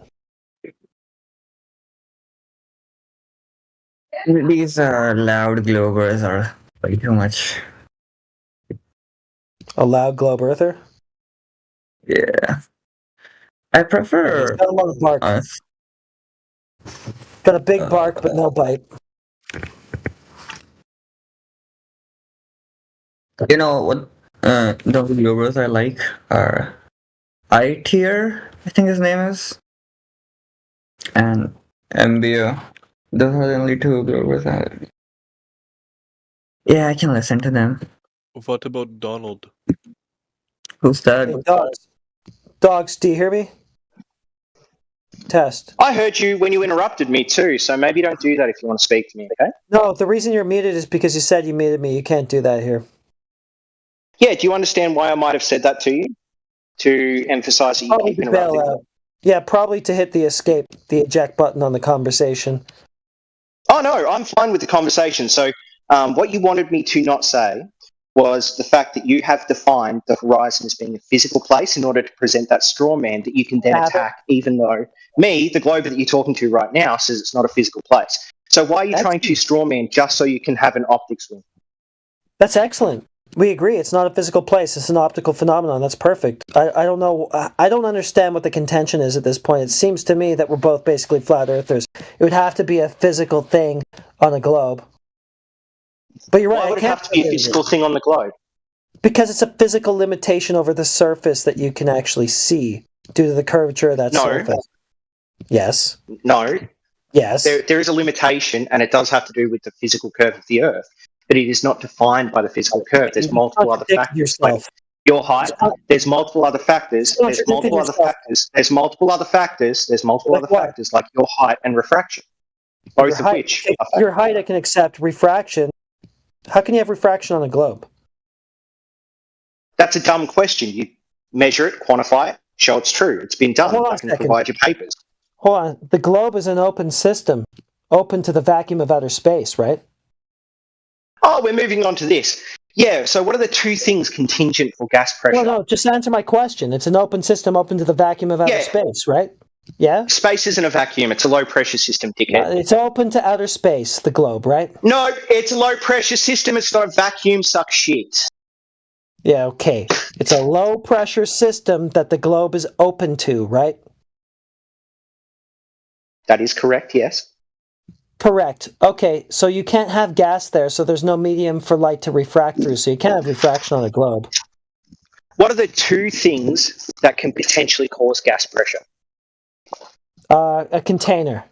These loud globers are way too much. A loud globe earther? Yeah. I prefer got a lot of bark. us. Got a big bark, but no bite. You know what those globers I like are I-Tier, I think his name is. And MBO. Those are the only 2 globers I like. Yeah, I can listen to them. What about Donald? Who's that? Hey, dogs, do you hear me? Test. I heard you when you interrupted me too, so maybe don't do that if you want to speak to me, okay? No, the reason you're muted is because you said you muted me. You can't do that here. Yeah, do you understand why I might have said that to you? To emphasize that you keep interrupting. Yeah, probably to hit the eject button on the conversation. Oh no, I'm fine with the conversation. So What you wanted me to not say was the fact that you have defined the horizon as being a physical place in order to present that straw man that you can then attack, even though me, the globe that you're talking to right now, says it's not a physical place. So why are you trying to straw man just so you can have an optics win? That's excellent. We agree. It's not a physical place. It's an optical phenomenon. That's perfect. I don't know. I don't understand what the contention is at this point. It seems to me that we're both basically flat earthers. It would have to be a physical thing on a globe. But you're right. Why would it have to be a physical thing on the globe? Because it's a physical limitation over the surface that you can actually see due to the curvature of that surface. Yes. No. Yes. There is a limitation, and it does have to do with the physical curve of the Earth, but it is not defined by the physical curve. There's multiple other factors. Like your height. There's multiple other factors. There's multiple other factors. There's multiple other factors. There's multiple other factors like your height and refraction. Both of which. Your height I can accept. Refraction. How can you have refraction on a globe? That's a dumb question. You measure it, quantify it, show it's true. It's been done. I can provide you papers. Hold on. The globe is an open system, open to the vacuum of outer space, right? Oh, we're moving on to this. Yeah, so what are the two things contingent for gas pressure? No, just answer my question. It's an open system open to the vacuum of outer space, right? Yeah? Space isn't a vacuum. It's a low-pressure system, dickhead. It's open to outer space, the globe, right? No, it's a low-pressure system. It's not a vacuum. Suck shit. Yeah, okay. It's a low-pressure system that the globe is open to, right? That is correct, yes. Correct. Okay, so you can't have gas there, so there's no medium for light to refract through, so you can't have refraction on a globe. What are the two things that can potentially cause gas pressure? A container.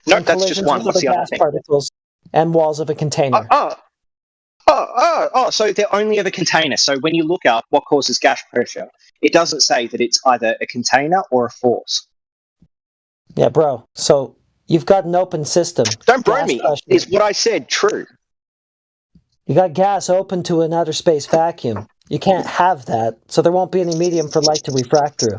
No, that's just one. What's the other thing? Particles and walls of a container. So they're only of a container. So when you look up what causes gas pressure, it doesn't say that it's either a container or a force. Yeah, bro. So you've got an open system. Don't bro me. Is what I said true? You got gas open to an outer space vacuum. You can't have that, so there won't be any medium for light to refract through.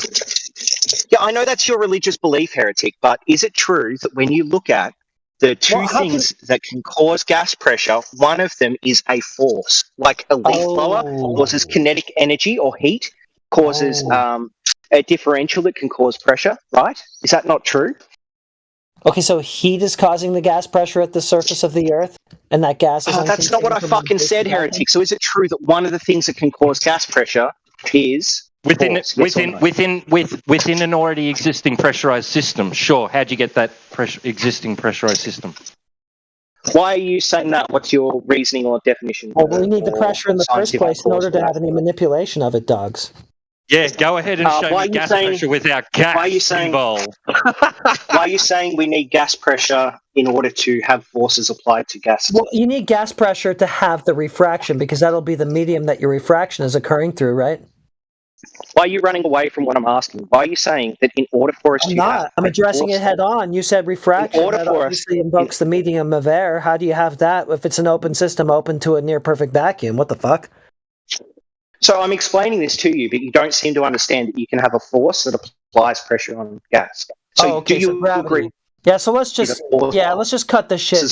Yeah, I know that's your religious belief, heretic, but is it true that when you look at the two things that can cause gas pressure, one of them is a force, like a leaf blower causes kinetic energy or heat, causes a differential that can cause pressure, right? Is that not true? Okay, so heat is causing the gas pressure at the surface of the Earth, and that gas is... that's not what I fucking said, heretic. So is it true that one of the things that can cause gas pressure is... Within an already existing pressurized system, sure. How'd you get that existing pressurized system? Why are you saying that? What's your reasoning or definition? Well, we need the pressure in the first place in order to have any manipulation of it, dogs. Yeah, go ahead and show me gas pressure without gas involved. Why are you saying we need gas pressure in order to have forces applied to gas? Well, you need gas pressure to have the refraction, because that'll be the medium that your refraction is occurring through, right? Why are you running away from what I'm asking? Why are you saying that in order for us I'm addressing it head on. You said refraction. That obviously invokes the medium of air. How do you have that if it's an open system open to a near perfect vacuum? What the fuck? So I'm explaining this to you, but you don't seem to understand that you can have a force that applies pressure on gas. So do you agree? Yeah, so let's just cut the shit.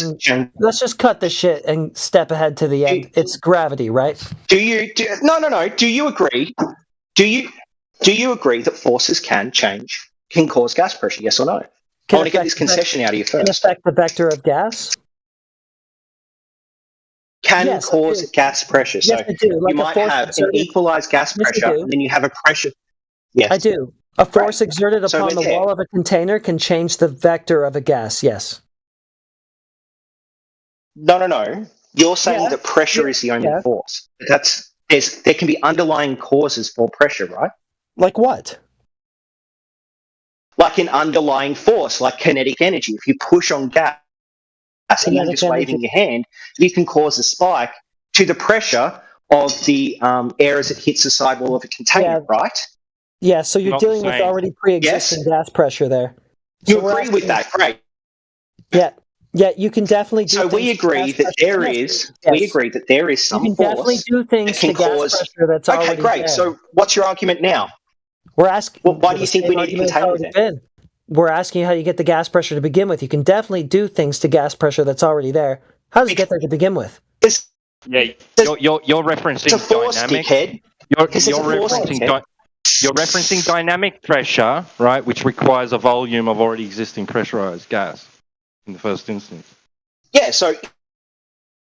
Let's just cut the shit and step ahead to the end. It's gravity, right? No. Do you agree? Do you agree that forces can cause gas pressure? Yes or no? I want to get this concession out of you first. Can affect the vector of gas? Can cause gas pressure. Yes, so I do. Like you might have an equalized gas pressure, and then you have a pressure. Yes, I do. A force exerted upon the wall of a container can change the vector of a gas. Yes. No. You're saying that pressure is the only force. There can be underlying causes for pressure, right? Like what? Like an underlying force, like kinetic energy. If you push on gas and you're just waving your hand, you can cause a spike to the pressure of the air as it hits the sidewall of a container, right? Yeah, so you're dealing with already pre-existing gas pressure there. You agree with that, great. Yeah, you can definitely do so we agree that there is some you can force definitely do things to gas pressure that's already great. there. So what's your argument now? We're asking why do you think we need a container then? We're asking how you get the gas pressure to begin with. You can definitely do things to gas pressure that's already there. How does it get there to begin with? Yeah, you're referencing dynamic. You're referencing dynamic pressure, right, which requires a volume of already existing pressurized gas in the first instance. Yeah, so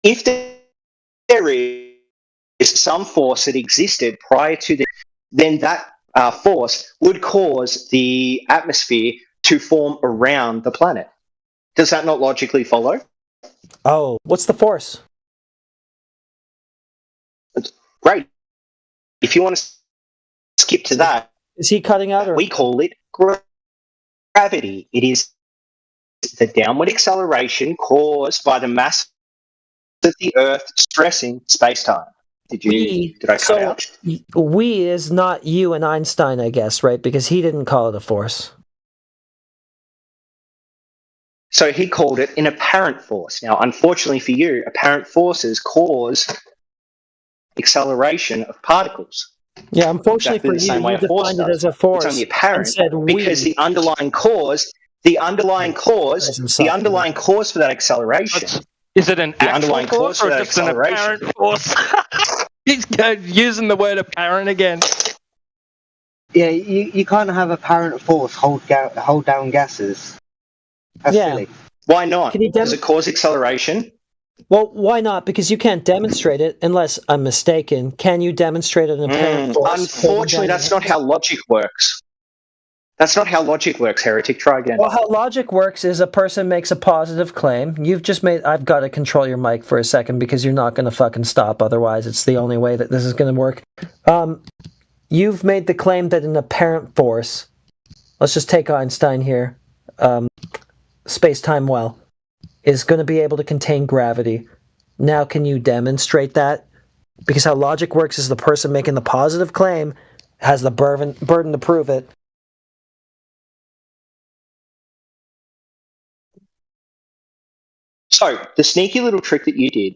if there is some force that existed prior to then that force would cause the atmosphere to form around the planet. Does that not logically follow? Oh, what's the force? Great. If you want to skip to that, is he cutting out? Or? We call it gravity. It is the downward acceleration caused by the mass of the Earth stressing space-time. Did I cut out? We is not you and Einstein, I guess, right? Because he didn't call it a force. So he called it an apparent force. Now, unfortunately for you, apparent forces cause acceleration of particles. Yeah, unfortunately for you, you defined it as a force. It's only apparent because the underlying cause for that acceleration. Is it an actual force or just an apparent force? He's using the word apparent again. Yeah, you can't have apparent force hold down gases. That's silly. Why not? Does it cause acceleration? Well, why not? Because you can't demonstrate it unless I'm mistaken. Can you demonstrate an apparent force? Unfortunately, that's not how logic works. That's not how logic works, Heretic. Try again. Well, how logic works is a person makes a positive claim. You've just made... I've got to control your mic for a second because you're not going to fucking stop. Otherwise, it's the only way that this is going to work. You've made the claim that an apparent force... Let's just take Einstein here. Space-time well. Is going to be able to contain gravity. Now, can you demonstrate that? Because how logic works is the person making the positive claim has the burden to prove it. So, the sneaky little trick that you did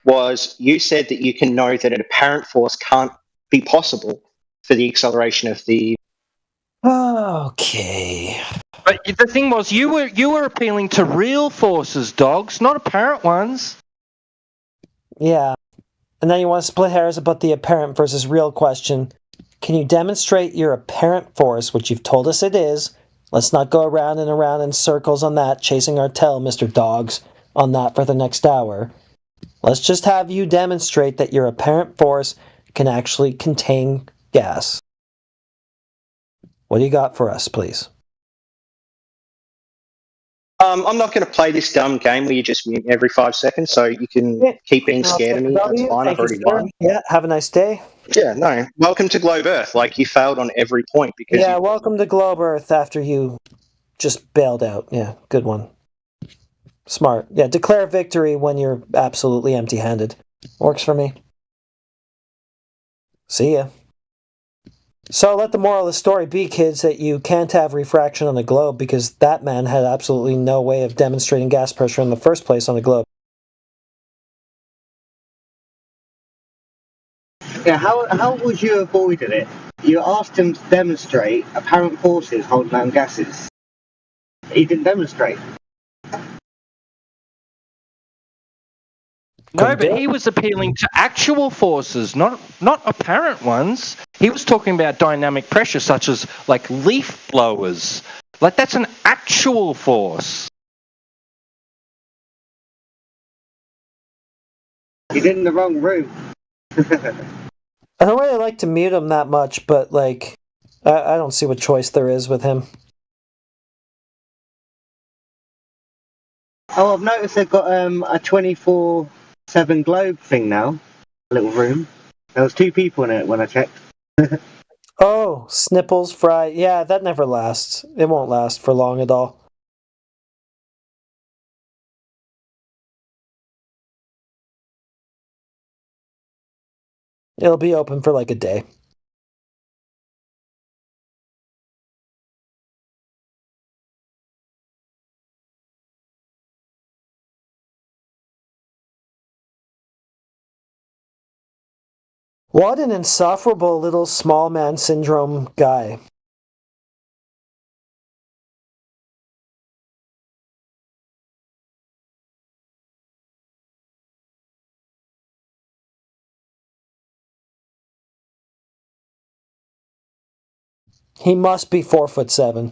was you said that you can know that an apparent force can't be possible for the acceleration of the... Okay. But the thing was, you were appealing to real forces, dogs, not apparent ones. Yeah. And then you want to split hairs about the apparent versus real question. Can you demonstrate your apparent force, which you've told us it is? Let's not go around and around in circles on that, chasing our tail, Mr. Dogs, on that for the next hour. Let's just have you demonstrate that your apparent force can actually contain gas. What do you got for us, please? I'm not going to play this dumb game where you just mute me every 5 seconds, so you can keep being scared of me. That's fine, I've already won. Yeah, have a nice day. Yeah, no. Welcome to Globe Earth. Like, you failed on every point because... Yeah, welcome to Globe Earth after you just bailed out. Yeah, good one. Smart. Yeah, declare victory when you're absolutely empty-handed. Works for me. See ya. So let the moral of the story be, kids, that you can't have refraction on the globe because that man had absolutely no way of demonstrating gas pressure in the first place on the globe. Yeah, how would you have avoided it? You asked him to demonstrate apparent forces holding down gases. He didn't demonstrate. No, but he was appealing to actual forces, not apparent ones. He was talking about dynamic pressure, such as like leaf blowers. Like that's an actual force. He's in the wrong room. I don't really like to mute him that much, but like, I don't see what choice there is with him. Oh, I've noticed they've got a 24/7 globe thing now. A little room. There was 2 people in it when I checked. Oh, Snipples, Fry. Yeah, that never lasts. It won't last for long at all. It'll be open for like a day. What an insufferable little small man syndrome guy. He must be 4'7".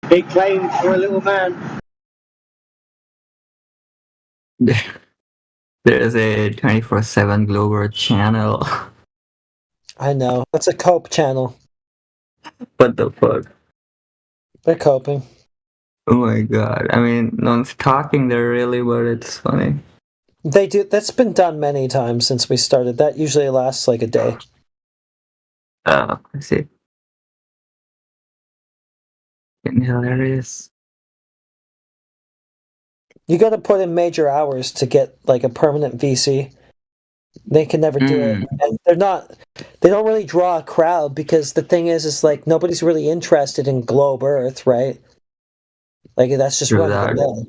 Big claim for a little man. There's a 24/7 Glober channel. I know. That's a cope channel. What the fuck? They're coping. Oh my god. I mean, no one's talking there really, but it's funny. They do. That's been done many times since we started. That usually lasts like a day. Oh, I see. Getting hilarious. You got to put in major hours to get like a permanent VC. They can never do it. And they don't really draw a crowd because the thing is like nobody's really interested in globe Earth, right? Like that's just running the mill.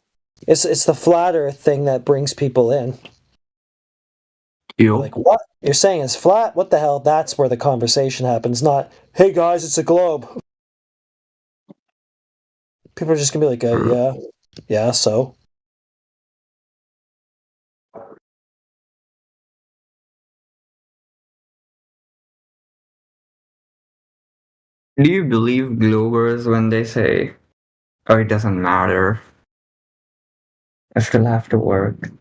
It's the flat Earth thing that brings people in. Like, what? You're saying it's flat? What the hell? That's where the conversation happens, not, hey guys, it's a globe. People are just gonna be like, yeah, so. Do you believe Globers when they say, oh, it doesn't matter? I still have to work.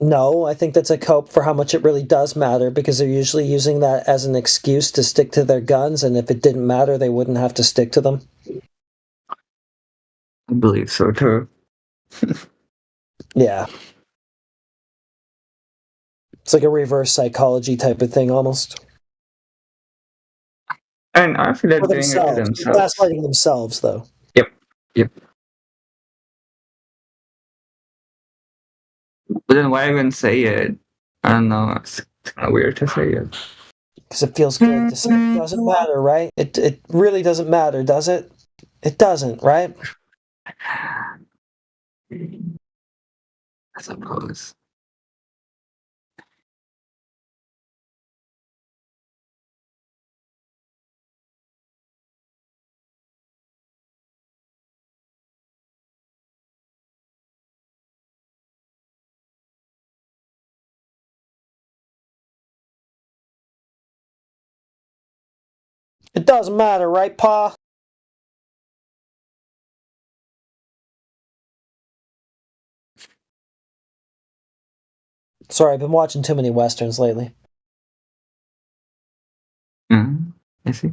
No, I think that's a cope for how much it really does matter because they're usually using that as an excuse to stick to their guns, and if it didn't matter, they wouldn't have to stick to them. I believe so too. Yeah. It's like a reverse psychology type of thing almost. And I feel they're doing it to themselves. Gaslighting themselves, though. Yep. But then why even say it? I don't know. It's kind of weird to say it. Because it feels good to say it doesn't matter, right? It really doesn't matter, does it? It doesn't, right? I suppose. It doesn't matter, right, Pa? Sorry, I've been watching too many Westerns lately. I see.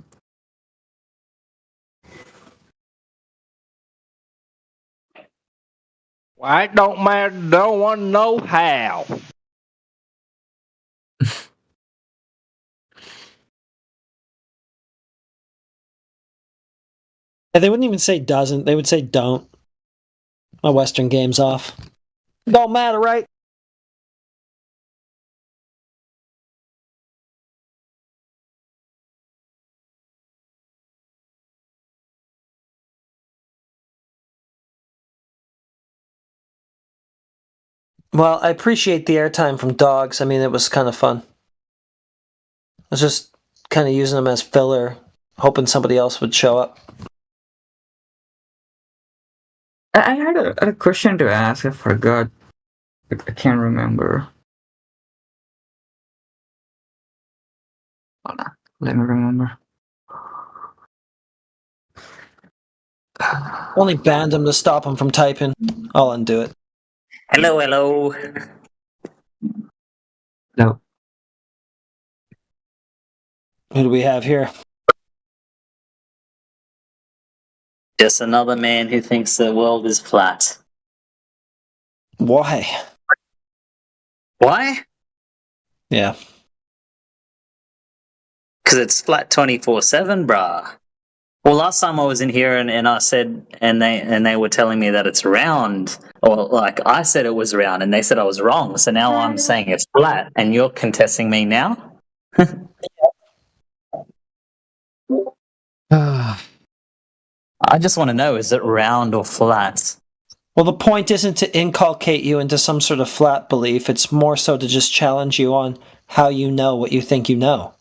Why it don't matter? No one know how. And they wouldn't even say doesn't. They would say don't. My Western game's off. Don't matter, right? Well, I appreciate the airtime from dogs. I mean, it was kind of fun. I was just kind of using them as filler, hoping somebody else would show up. I had a question to ask. I forgot. I can't remember. Hold on. Let me remember. Only banned him to stop him from typing. I'll undo it. Hello. No. Who do we have here? Just another man who thinks the world is flat. Why? Why? Yeah. Because it's flat 24/7, brah. Well, last time I was in here and I said, and they were telling me that it's round, or like I said it was round, and they said I was wrong. So now I'm saying it's flat, and you're contesting me now. I just want to know, is it round or flat? Well, the point isn't to inculcate you into some sort of flat belief. It's more so to just challenge you on how you know what you think you know.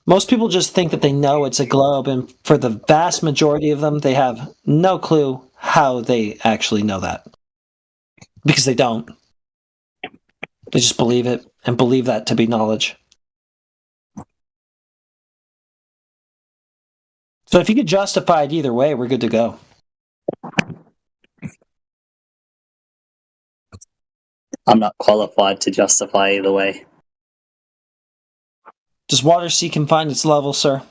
Most people just think that they know it's a globe, and for the vast majority of them, they have no clue how they actually know that. Because they don't. They just believe it, and believe that to be knowledge. So if you could justify it either way, we're good to go. I'm not qualified to justify either way. Does water seek and find its level, sir?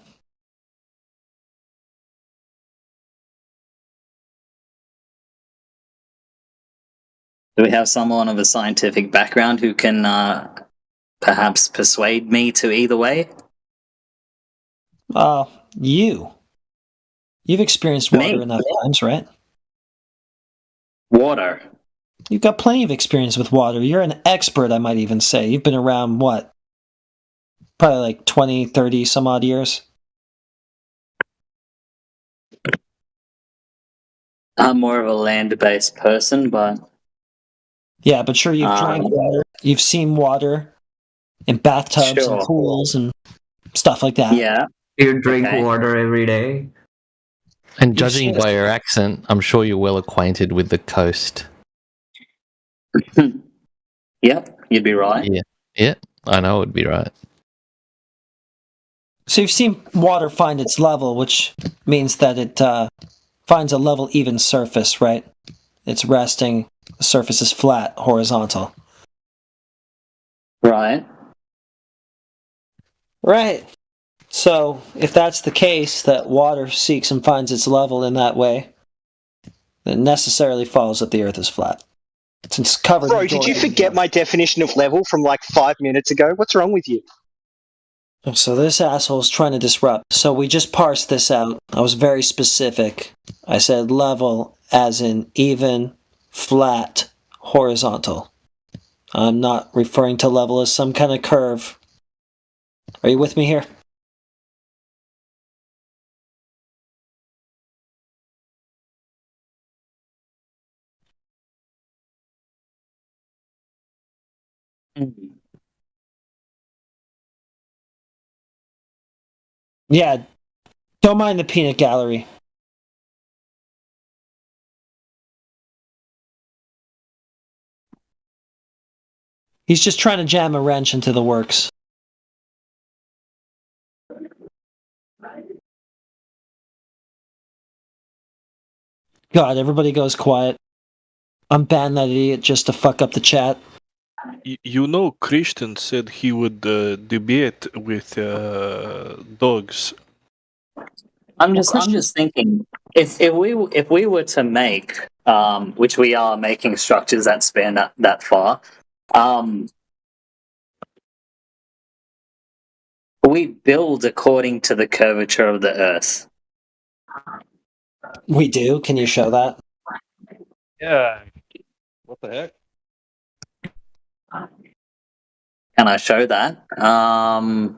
Do we have someone of a scientific background who can perhaps persuade me to either way? You've experienced water enough times, right? Water? You've got plenty of experience with water. You're an expert, I might even say. You've been around, what? Probably like 20, 30 some odd years. I'm more of a land-based person, but... Yeah, but sure, you've drank water. You've seen water in bathtubs and pools and stuff like that. Yeah. You drink water every day. And judging by your accent, I'm sure you're well acquainted with the coast. Yep, you'd be right. Yeah, I know it'd be right. So you've seen water find its level, which means that it finds a level, even surface, right? It's resting, the surface is flat, horizontal. Right. Right. So, if that's the case, that water seeks and finds its level in that way, then it necessarily follows that the Earth is flat. Since covered. Bro, did you forget my definition of level from like 5 minutes ago? What's wrong with you? So this asshole's trying to disrupt. So we just parsed this out. I was very specific. I said level as in even, flat, horizontal. I'm not referring to level as some kind of curve. Are you with me here? Yeah, don't mind the peanut gallery. He's just trying to jam a wrench into the works. God, everybody goes quiet. Unban that idiot just to fuck up the chat. You know, Christian said he would debate with dogs. I'm just thinking, if we were to make, which we are making structures that span that far, we build according to the curvature of the Earth. We do? Can you show that? Yeah. What the heck? Can I show that? I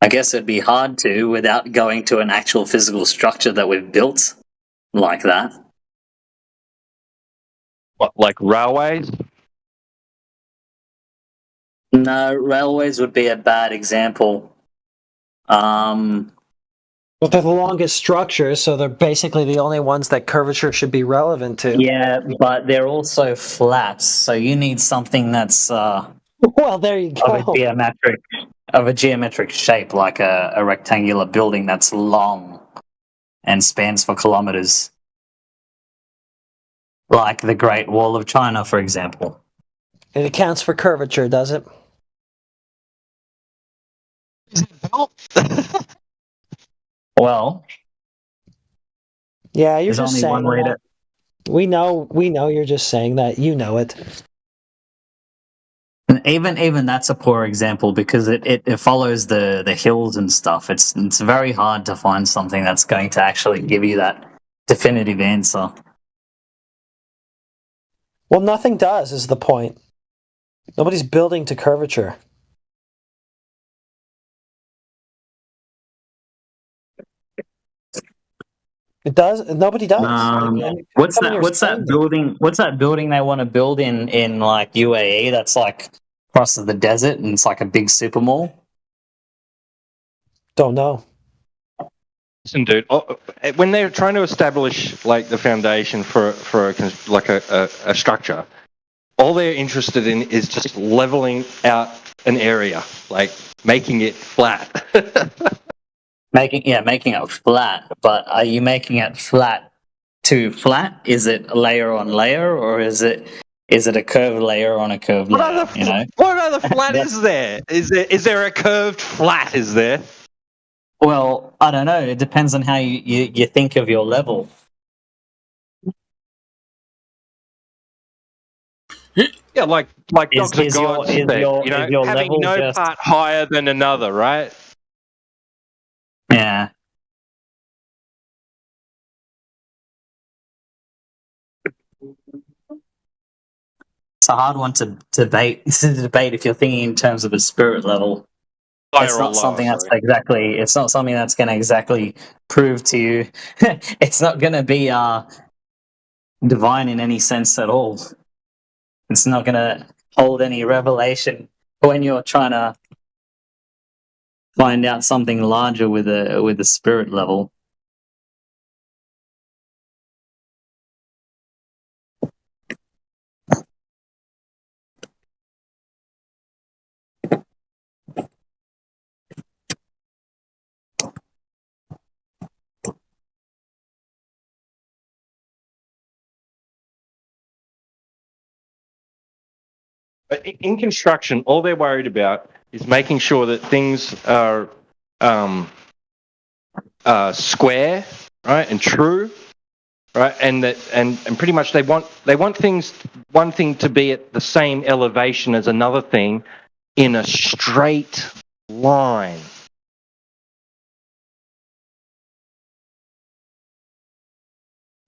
guess it'd be hard to without going to an actual physical structure that we've built like that. What, like railways? No, railways would be a bad example. But they're the longest structures, so they're basically the only ones that curvature should be relevant to. Yeah, but they're also flat, so you need something that's well, there you go. Of a geometric shape, like a rectangular building that's long and spans for kilometers. Like the Great Wall of China, for example. It accounts for curvature, does it? Well, yeah, you're there's just only saying one way that. We know you're just saying that. You know it. And even that's a poor example because it follows the hills and stuff. It's very hard to find something that's going to actually give you that definitive answer. Well, nothing does, is the point. Nobody's building to curvature. It does. Nobody does. What's that building? What's that building they want to build in like UAE? That's like crosses the desert and it's like a big super mall? Don't know. Listen, dude. When they're trying to establish like the foundation for a structure, all they're interested in is just leveling out an area, like making it flat. Making it flat. But are you making it flat to flat? Is it layer on layer, or is it a curved layer on a curved layer? What other flat is there? Is there a curved flat? Is there? Well, I don't know. It depends on how you think of your level. Yeah, like Dr. God said, having no part higher than another, right? Yeah. It's a hard one to debate if you're thinking in terms of a spirit level. It's not something that's going to exactly prove to you. It's not going to be divine in any sense at all. It's not going to hold any revelation when you're trying to find out something larger with a spirit level. In construction, all they're worried about is making sure that things are square, right, and true, right, and pretty much they want one thing to be at the same elevation as another thing in a straight line.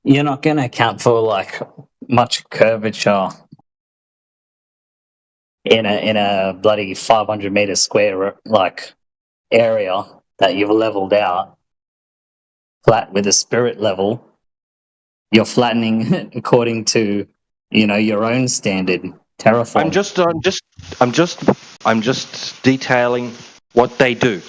You're not going to account for like much curvature in a bloody 500 meter square like area that you've leveled out flat with a spirit level. You're flattening according to your own standard. Terraform. I'm just detailing what they do.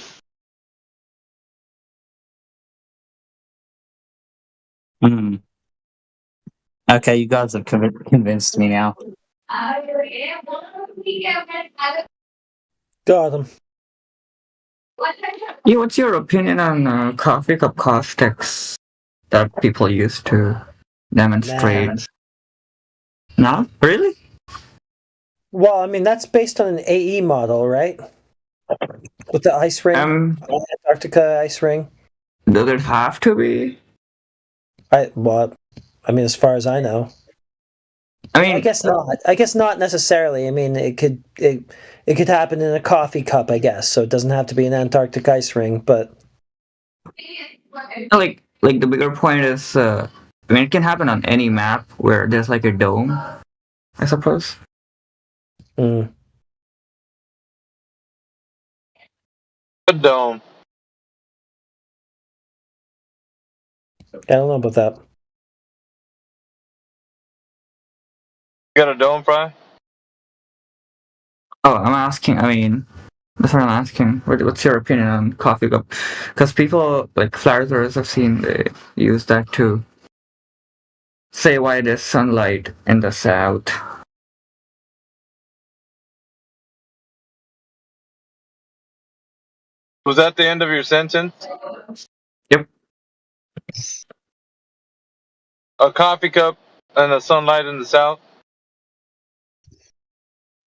Okay, you guys have convinced me now. Got him. Yeah, what's your opinion on coffee cup caustics that people use to demonstrate? No? Really? Well, I mean, that's based on an AE model, right? With the ice ring, Antarctica ice ring. Does it have to be? I mean, as far as I know. I guess not. I guess not necessarily. I mean, it could happen in a coffee cup, I guess. So it doesn't have to be an Antarctic ice ring, but like the bigger point is, I mean, it can happen on any map where there's like a dome, I suppose. A dome. I don't know about that. You got a dome, Fry? Oh, I'm asking. I mean, that's what I'm asking. What's your opinion on coffee cup? Because people like flat earthers I've seen they use that to say why there's sunlight in the south. Was that the end of your sentence? Yep. A coffee cup and the sunlight in the south?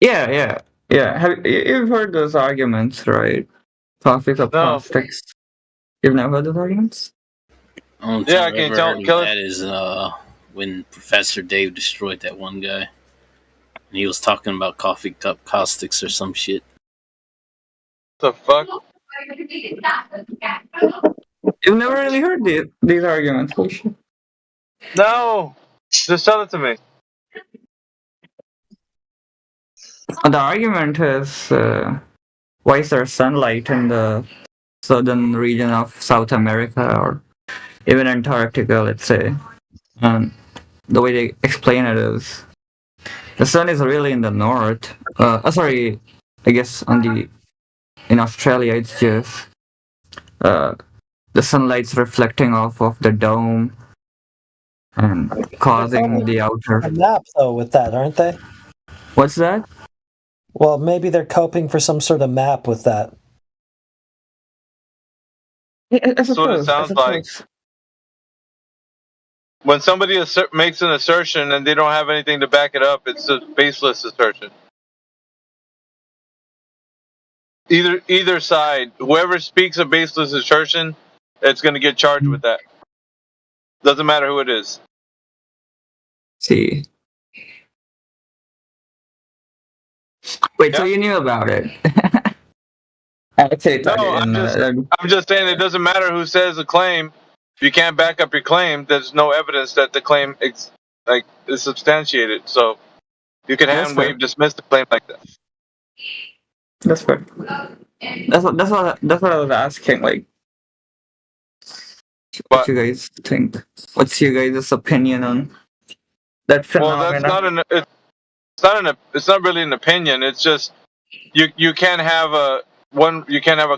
Yeah. You've heard those arguments, right? Coffee cup caustics. You've never heard those arguments? Only time I've ever heard of that is when Professor Dave destroyed that one guy. And he was talking about coffee cup caustics or some shit. The fuck? You've never really heard these arguments, bullshit. No! Just tell it to me. The argument is, why is there sunlight in the southern region of South America or even Antarctica, let's say? And the way they explain it is, the sun is really in the north. Sorry, I guess in Australia it's just the sunlight's reflecting off of the dome and causing the outer. A map though with that, aren't they? What's that? Well, maybe they're coping for some sort of map with that. That's what it sounds like. When somebody makes an assertion and they don't have anything to back it up, it's a baseless assertion. Either side, whoever speaks a baseless assertion, it's going to get charged with that. Doesn't matter who it is. See. Wait, so you knew about it? I'm just saying it doesn't matter who says a claim. If you can't back up your claim, there's no evidence that the claim is substantiated. So you can hand wave dismiss the claim like that. That's fair. That's what I was asking. Like, what you guys think? What's your guys' opinion on that phenomenon? Well, it's not really an opinion. It's just you can't have a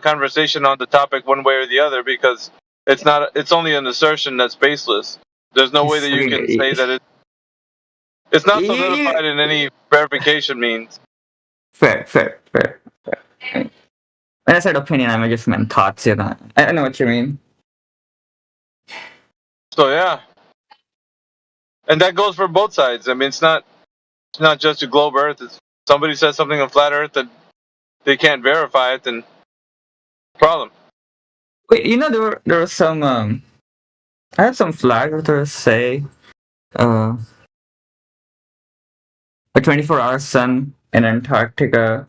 conversation on the topic one way or the other because it's only an assertion that's baseless. There's no way that you can say that it's not solidified in any verification means. Fair. When I said opinion, I just meant thoughts. You know, I know what you mean. So yeah, and that goes for both sides. I mean, it's not just a globe Earth. If somebody says something on flat Earth that they can't verify it, then problem. Wait, you know there was some I had some flat earthers say a 24-hour sun in Antarctica.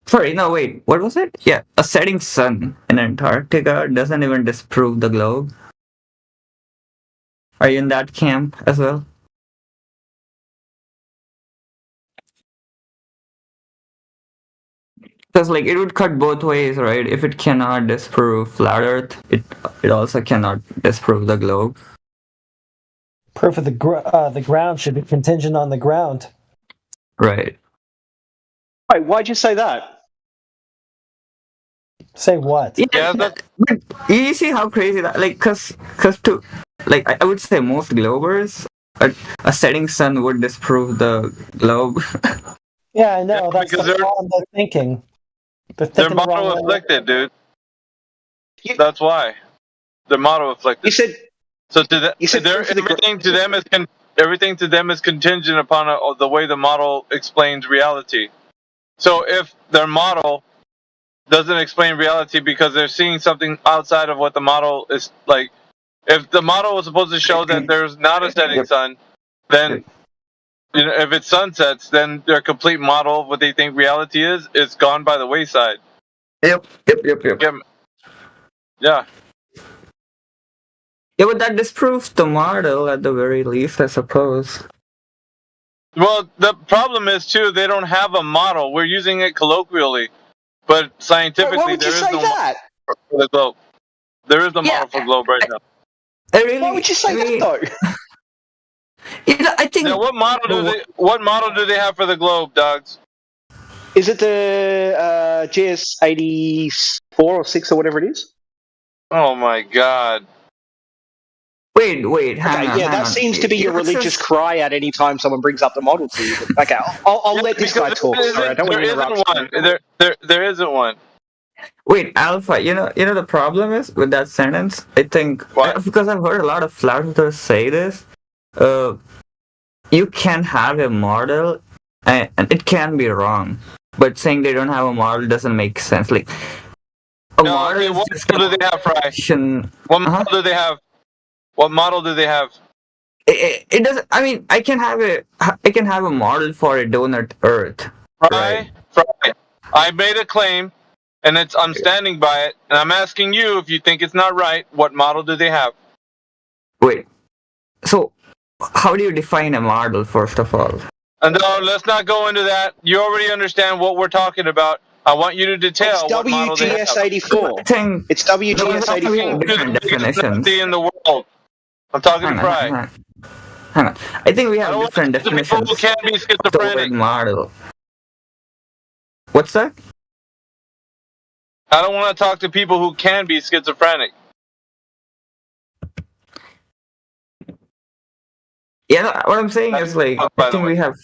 Sorry, no, wait, what was it? Yeah, a setting sun in Antarctica doesn't even disprove the globe. Are you in that camp as well? Because like it would cut both ways, right? If it cannot disprove flat Earth, it also cannot disprove the globe. Proof of the ground should be contingent on the ground. Right. Wait, why'd you say that? Say what? Yeah, but you see how crazy that, like, cause to, like, I would say most globers, a setting sun would disprove the globe. Yeah, I know. That's the problem they're thinking. They're motto afflicted, dude. That's why. They're motto afflicted. You said. So everything to them is contingent upon the way the model explains reality. So if their model doesn't explain reality because they're seeing something outside of what the model is like, if the model was supposed to show that there's not a setting sun, then if it sunsets, then their complete model of what they think reality is gone by the wayside. Yep. Yeah. Yeah, but that disproves the model at the very least, I suppose. Well, the problem is, too, they don't have a model. We're using it colloquially. But scientifically, there is no model for the globe. There is no model for globe right now. Why would you say that, though? I think. Now, what model do they have for the globe, dogs? Is it the GS84 or 6 or whatever it is? Oh my God! Wait, hang on. That seems to be your religious cry at any time someone brings up the model to you. Okay, I'll let this guy talk. Sorry, I don't want to interrupt. There isn't one. Wait, Alpha, you know the problem is with that sentence? I think, because I've heard a lot of flat earthers say this, you can have a model, and it can be wrong, but saying they don't have a model doesn't make sense. Like, what model do they have, Fry? What model do they have? What model do they have? It doesn't. I mean, I can have a model for a donut Earth. Fry, I made a claim, and I'm standing by it, and I'm asking you if you think it's not right. What model do they have? Wait. So, how do you define a model, first of all? No, let's not go into that. You already understand what we're talking about. I want you to detail what model they have. It's WGS84. It's WGS84. Different definitions. In the world. I'm talking to Fry. hang on. I think we have different definitions who can be of the word schizophrenic. model. What's that? I don't want to talk to people who can be schizophrenic. Yeah, what I'm saying is like I think we have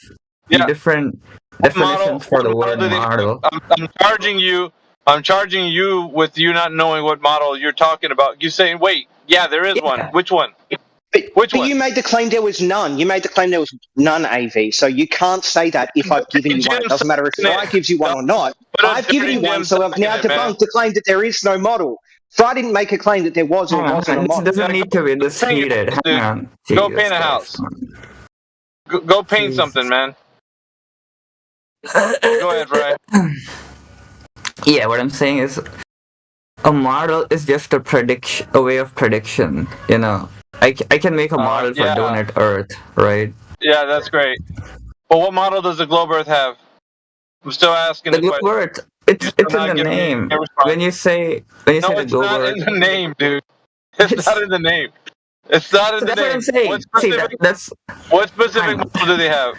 different definitions for the word model. I'm charging you with you not knowing what model you're talking about. You saying, wait, yeah, there is one. Which one? But you made the claim there was none. You made the claim there was none, AV. So you can't say that if I've given you one. It doesn't matter if Fry gives you one or not. I've given you one, so I've now debunked the claim that there is no model. Fry didn't make a claim that there was or wasn't a model. It doesn't need to be this heated. Hang on. Go paint a house. Go paint something, man. Go ahead, Fry. Yeah, what I'm saying is a model is just a way of prediction, you know. I can make a model for donut Earth, right? Yeah, that's great. But what model does the globe Earth have? I'm still asking the globe Earth. It's in the name. When you say the globe Earth, it's not in the name, dude. It's not in the name. It's not in the name. That's what I'm saying. What specific model do they have?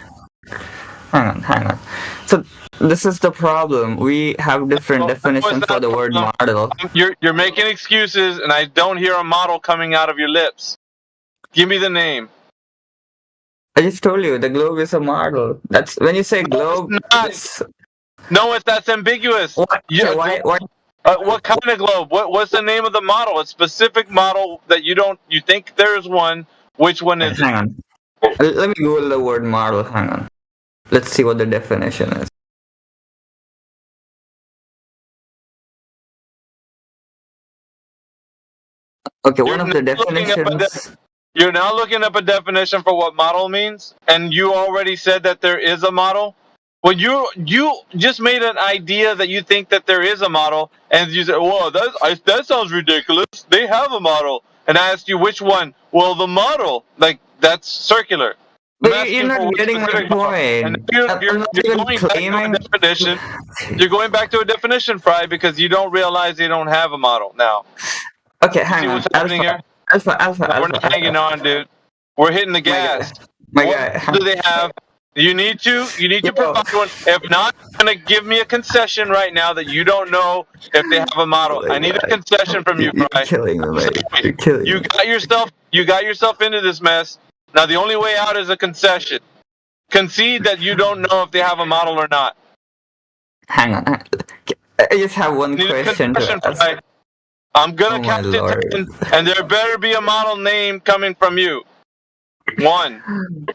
Hang on. So this is the problem. We have different definitions for the word model. You're making excuses, and I don't hear a model coming out of your lips. Give me the name. I just told you the globe is a model. That's when you say globe. That's ambiguous. What? Why? What kind of globe? What's the name of the model? A specific model that you think there is one. Which one is it? Hang on. Let me Google the word model. Hang on. Let's see what the definition is. Okay, one of the definitions. You're now looking up a definition for what model means, and you already said that there is a model. Well, you just made an idea that you think that there is a model, and you said, "Whoa, that sounds ridiculous. They have a model." And I asked you which one. Well, the model, like that's circular. But you're not getting my point. You're going back to a definition, Fry, because you don't realize they don't have a model now. Okay, hang on. What's happening here? We're not hanging on, dude. We're hitting the gas. What do they have? You need to provide one. If not, you're gonna give me a concession right now that you don't know if they have a model. I need a concession from you, Fry. You're killing me, mate. You're killing me. You got yourself into this mess. Now the only way out is a concession. Concede that you don't know if they have a model or not. Hang on. I just have one question to ask. I'm gonna count to 10, and there better be a model name coming from you. 1,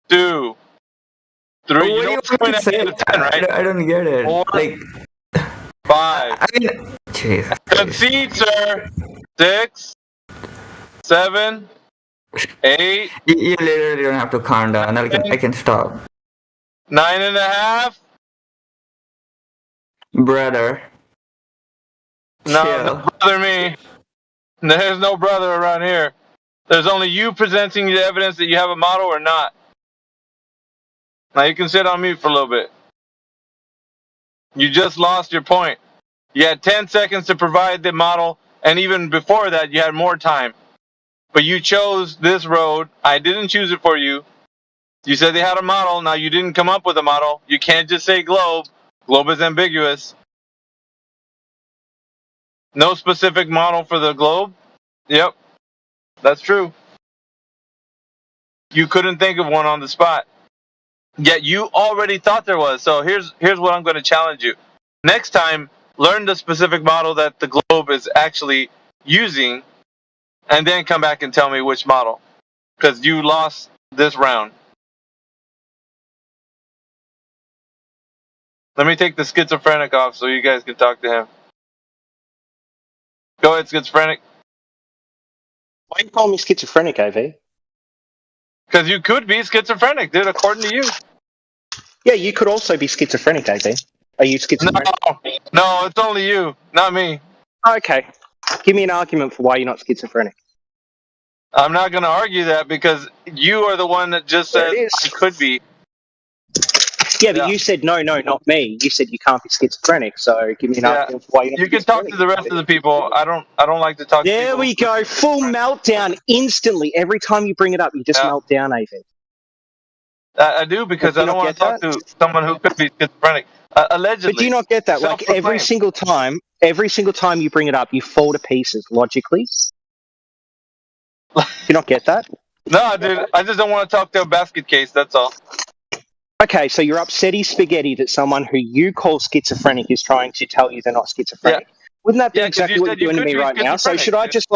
2, 3. You know what's going to end of 10, right? I don't get it. 4, like 5. Jesus. Concede, sir. 6, 7, 8. You literally don't have to count down. I can stop. 9.5. Brother. No, don't bother me. There's no brother around here. There's only you presenting the evidence that you have a model or not. Now you can sit on mute for a little bit. You just lost your point. You had 10 seconds to provide the model, and even before that, you had more time. But you chose this road. I didn't choose it for you. You said they had a model. Now you didn't come up with a model. You can't just say globe. Globe is ambiguous. No specific model for the globe? Yep, that's true. You couldn't think of one on the spot. Yet you already thought there was. So here's what I'm going to challenge you. Next time, learn the specific model that the globe is actually using, and then come back and tell me which model. Because you lost this round. Let me take the schizophrenic off so you guys can talk to him. Go ahead, schizophrenic. Why you call me schizophrenic, AV? Because you could be schizophrenic, dude, according to you. Yeah, you could also be schizophrenic, AV. Are you schizophrenic? No, it's only you, not me. Okay. Give me an argument for why you're not schizophrenic. I'm not going to argue that because you are the one that just said I could be. Yeah, but you said no, not me. You said you can't be schizophrenic. So give me an argument for why you can talk to the rest of the people. I don't like to talk. There to we go. Full meltdown instantly. Every time you bring it up, you just melt down, AV. I do because I don't want to talk to someone who could be schizophrenic. Allegedly. But do you not get that? Like every single time you bring it up, you fall to pieces logically. Do you not get that? No, dude. I just don't want to talk to a basket case. That's all. Okay, so you're upsetty spaghetti that someone who you call schizophrenic is trying to tell you they're not schizophrenic. Yeah. Wouldn't that be exactly what you're doing to me right now? So should I just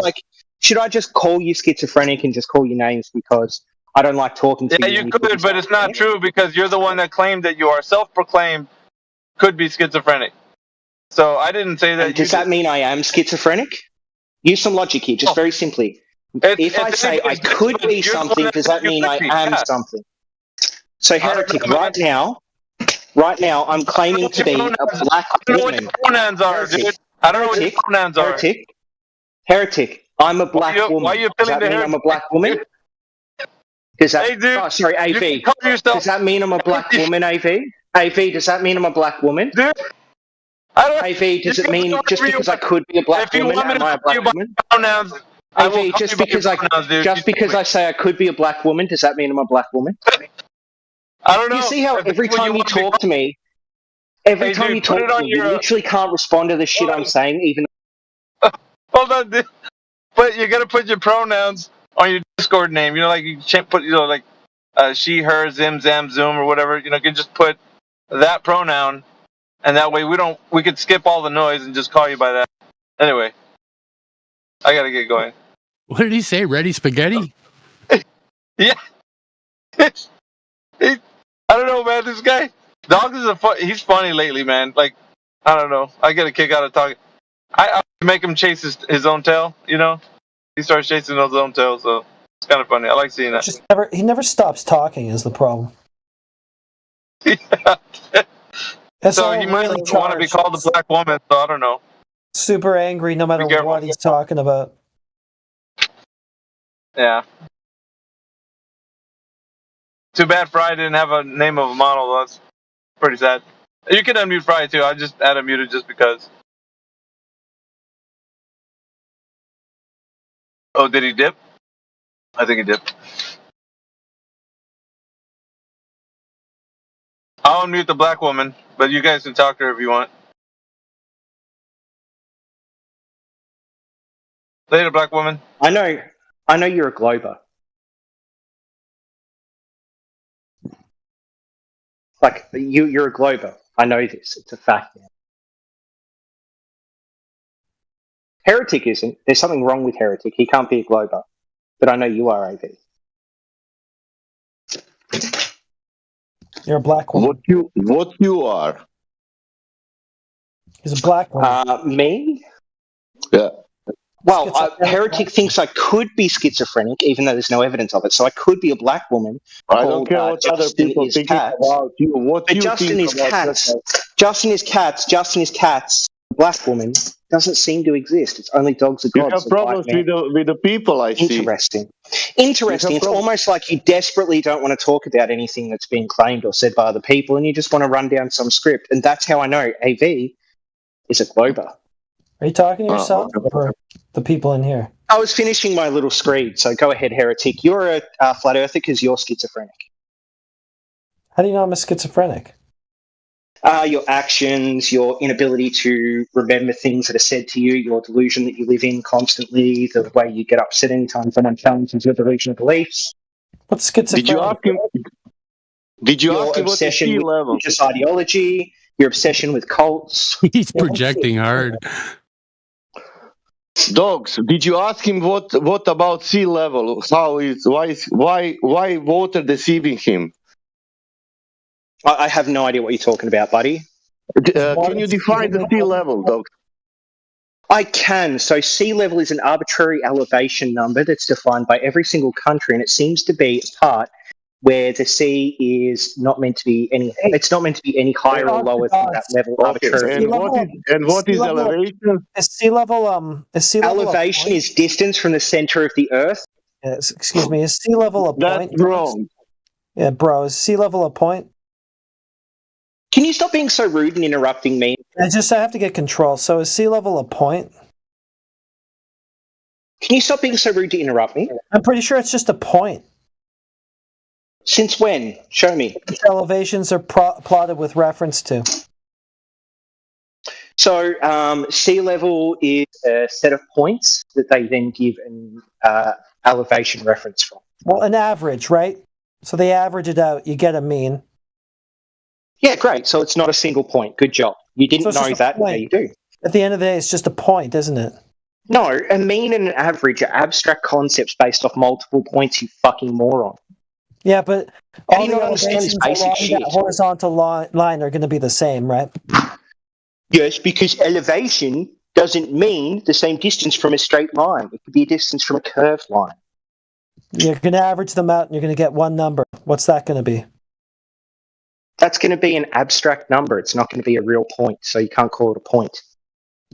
call you schizophrenic and just call you names because I don't like talking to you? Yeah, you could, but it's not true because you're the one that claimed that you are self-proclaimed could be schizophrenic. So I didn't say that. Does that mean I am schizophrenic? Use some logic here, just very simply. If I say I could be something, does that mean I am something? So, Heretic, right now, I'm claiming to be a black woman. I don't know what your pronouns are, dude. I don't know what your pronouns are. Heretic, I'm a black woman. Why are you does that mean I'm a black woman? Does that, hey, dude, sorry, AV. Does that mean I'm a black woman, AV? AV, does that mean I'm a black woman? Dude, AV, does it mean just because I could be a black woman, am I a black woman? Pronouns, AV, just because I say I could be a black woman, does that mean I'm a black woman? I don't know. You see how every time you talk to me, you literally can't respond to the shit I'm saying, even. Hold on, dude. But you gotta put your pronouns on your Discord name. You know, like you can't put, like she, her, zim, zam, zoom, or whatever. You know, you can just put that pronoun, and that way we could skip all the noise and just call you by that. Anyway, I gotta get going. What did he say? Ready spaghetti? Yeah. I don't know, man. This guy, Dogs is he's funny lately, man. Like, I don't know. I get a kick out of talking. I make him chase his own tail, you know? He starts chasing his own tail, so it's kind of funny. I like seeing that. He never stops talking is the problem. So he might really want to be called a black woman, so I don't know. Super angry no matter what he's talking about. Yeah. Too bad Fry didn't have a name of a model. That's pretty sad. You can unmute Fry too. I just had him muted just because. Oh, did he dip? I think he dipped. I'll unmute the black woman, but you guys can talk to her if you want. Later, black woman. I know you're a Glober. Like, you're a Glober. I know this. It's a fact. Heretic isn't. There's something wrong with Heretic. He can't be a Glober. But I know you are, AV. You're a black woman. What you are? He's a black woman. Me? Yeah. Well, Heretic thinks I could be schizophrenic, even though there's no evidence of it. So I could be a black woman. I don't care what other people think about you. What but you Justin think is about cats. yourself. Justin is cats. Black woman doesn't seem to exist. It's only dogs are gods. You have problems with the people, I see. Interesting. It's almost like you desperately don't want to talk about anything that's been claimed or said by other people, and you just want to run down some script. And that's how I know AV is a Glober. Are you talking to yourself or the people in here? I was finishing my little screed, so go ahead, Heretic. You're a flat earther because you're schizophrenic. How do you know I'm a schizophrenic? Your actions, your inability to remember things that are said to you, your delusion that you live in constantly, the way you get upset anytime someone challenges your delusional beliefs. What's schizophrenic? Did you ask him what the sea level? Religious ideology, your obsession with cults. He's projecting hard. Dogs, did you ask him what about sea level? Why water deceiving him? I have no idea what you're talking about, buddy. Can you define the sea level, Dogs? I can. So sea level is an arbitrary elevation number that's defined by every single country, and it seems to be a part where the sea is not meant to be any. It's not meant to be any higher or lower than that level. Arbitrarily. And what is elevation? Is sea level elevation is distance from the center of the Earth. Yes, excuse me. Is sea level a point? That's wrong. Yeah, bro. Is sea level a point? Can you stop being so rude and interrupting me? I have to get control. So is sea level a point? Can you stop being so rude to interrupt me? I'm pretty sure it's just a point. Since when? Show me. The elevations are plotted with reference to. So sea level is a set of points that they then give an elevation reference from. Well, an average, right? So they average it out. You get a mean. Yeah, great. So it's not a single point. Good job. You didn't know that. Now you do. At the end of the day, it's just a point, isn't it? No, a mean and an average are abstract concepts based off multiple points, you fucking moron. Yeah, but all the elevations along that horizontal line are going to be the same, right? Yes, because elevation doesn't mean the same distance from a straight line. It could be a distance from a curved line. You're going to average them out and you're going to get one number. What's that going to be? That's going to be an abstract number. It's not going to be a real point, so you can't call it a point.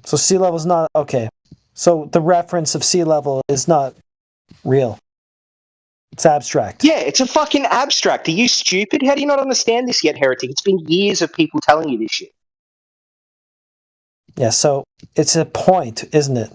So sea level's not... Okay. So the reference of sea level is not real. It's abstract. Yeah, it's a fucking abstract. Are you stupid? How do you not understand this yet, Heretic? It's been years of people telling you this shit. Yeah, so it's a point, isn't it?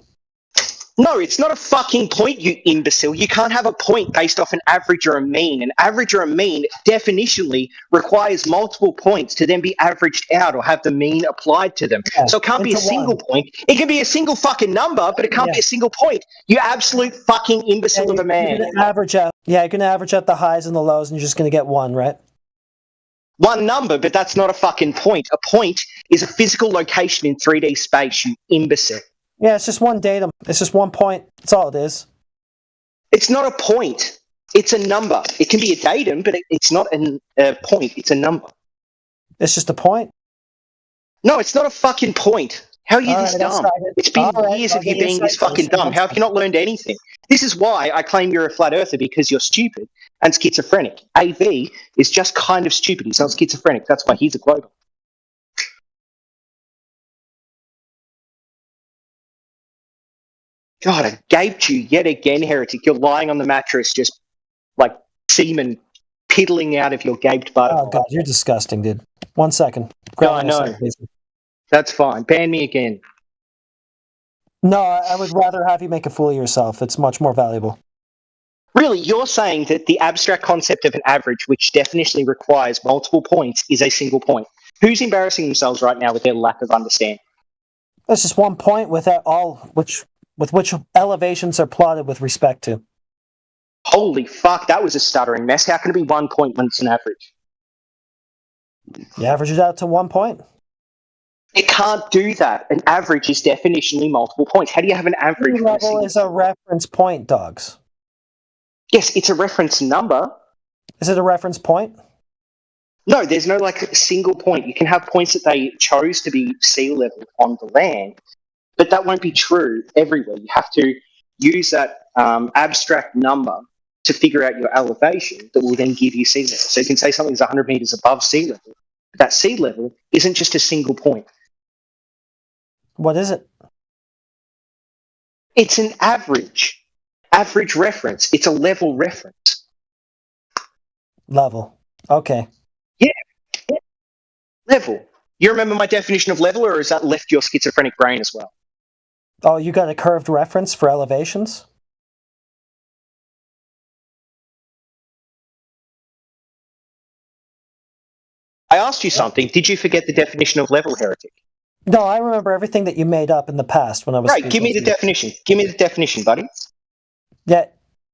No, it's not a fucking point, you imbecile. You can't have a point based off an average or a mean. An average or a mean definitionally requires multiple points to then be averaged out or have the mean applied to them. Yeah, so it can't be a single point. It can be a single fucking number, but it can't be a single point. You absolute fucking imbecile of a man. You're going to average out the highs and the lows, and you're just going to get one, right? One number, but that's not a fucking point. A point is a physical location in 3D space, you imbecile. Yeah, it's just one datum. It's just 1 point. That's all it is. It's not a point. It's a number. It can be a datum, but it's not a point. It's a number. It's just a point? No, it's not a fucking point. How are you this dumb? It's been years of you being this fucking dumb. How have you not learned anything? This is why I claim you're a flat earther, because you're stupid and schizophrenic. AV is just kind of stupid. He's not schizophrenic. That's why he's a global. God, I gaped you yet again, Heretic. You're lying on the mattress, just like semen piddling out of your gaped butt. Oh, God, you're disgusting, dude. 1 second. No, I know. That's fine. Ban me again. No, I would rather have you make a fool of yourself. It's much more valuable. Really, you're saying that the abstract concept of an average, which definitionally requires multiple points, is a single point. Who's embarrassing themselves right now with their lack of understanding? It's just 1 point with which elevations are plotted with respect to. Holy fuck, that was a stuttering mess. How can it be 1 point when it's an average? You average it out to 1 point. It can't do that. An average is definitionally multiple points. How do you have an average? Sea level is a reference point, dogs. Yes, it's a reference number. Is it a reference point? No, there's no single point. You can have points that they chose to be sea level on the land, but that won't be true everywhere. You have to use that abstract number to figure out your elevation that will then give you sea level. So you can say something's 100 meters above sea level. But that sea level isn't just a single point. What is it? It's an average reference. It's a level reference. Level. Okay. Yeah. Level. You remember my definition of level, or has that left your schizophrenic brain as well? Oh, you got a curved reference for elevations? I asked you something. Did you forget the definition of level, Heretic? No, I remember everything that you made up in the past when I was... Right, give me the definition. Give me the definition, buddy. Yeah,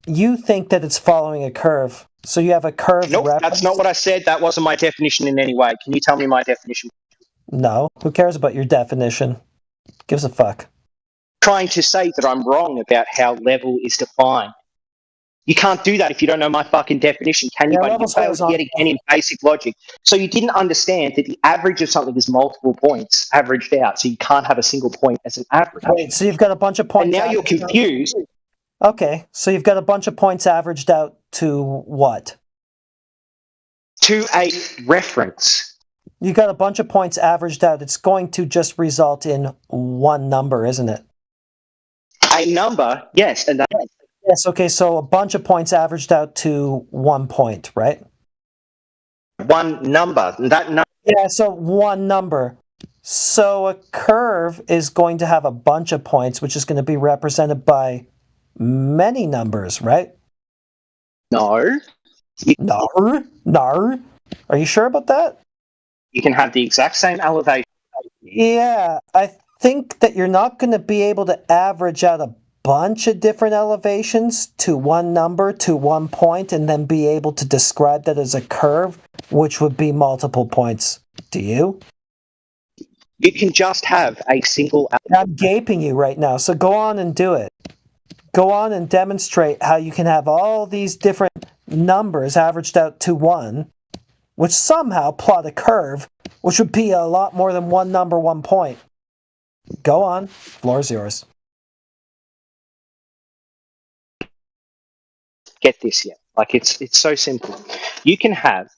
you think that it's following a curve. So you have a curved reference? That's not what I said. That wasn't my definition in any way. Can you tell me my definition? No. Who cares about your definition? Gives a fuck. Trying to say that I'm wrong about how level is defined. You can't do that if you don't know my fucking definition, can you, buddy? You failed yet again in basic logic. So you didn't understand that the average of something is multiple points averaged out, so you can't have a single point as an average. Wait, so you've got a bunch of points... And now you're confused. Okay, so you've got a bunch of points averaged out to what? To a reference. You've got a bunch of points averaged out. It's going to just result in one number, isn't it? A number, yes. And yes, okay, so a bunch of points averaged out to 1 point, right? One number. That number Yeah, so one number. So a curve is going to have a bunch of points, which is going to be represented by many numbers, right? No. No. Are you sure about that? You can have the exact same elevation. Yeah, I think that you're not going to be able to average out a bunch of different elevations to one number, to one point, and then be able to describe that as a curve, which would be multiple points. Do you? You can just have a single... I'm gaping you right now, so go on and do it. Go on and demonstrate how you can have all these different numbers averaged out to one, which somehow plot a curve, which would be a lot more than one number, 1 point. Go on. Floor is yours. Get this yet. Like, it's so simple. You can have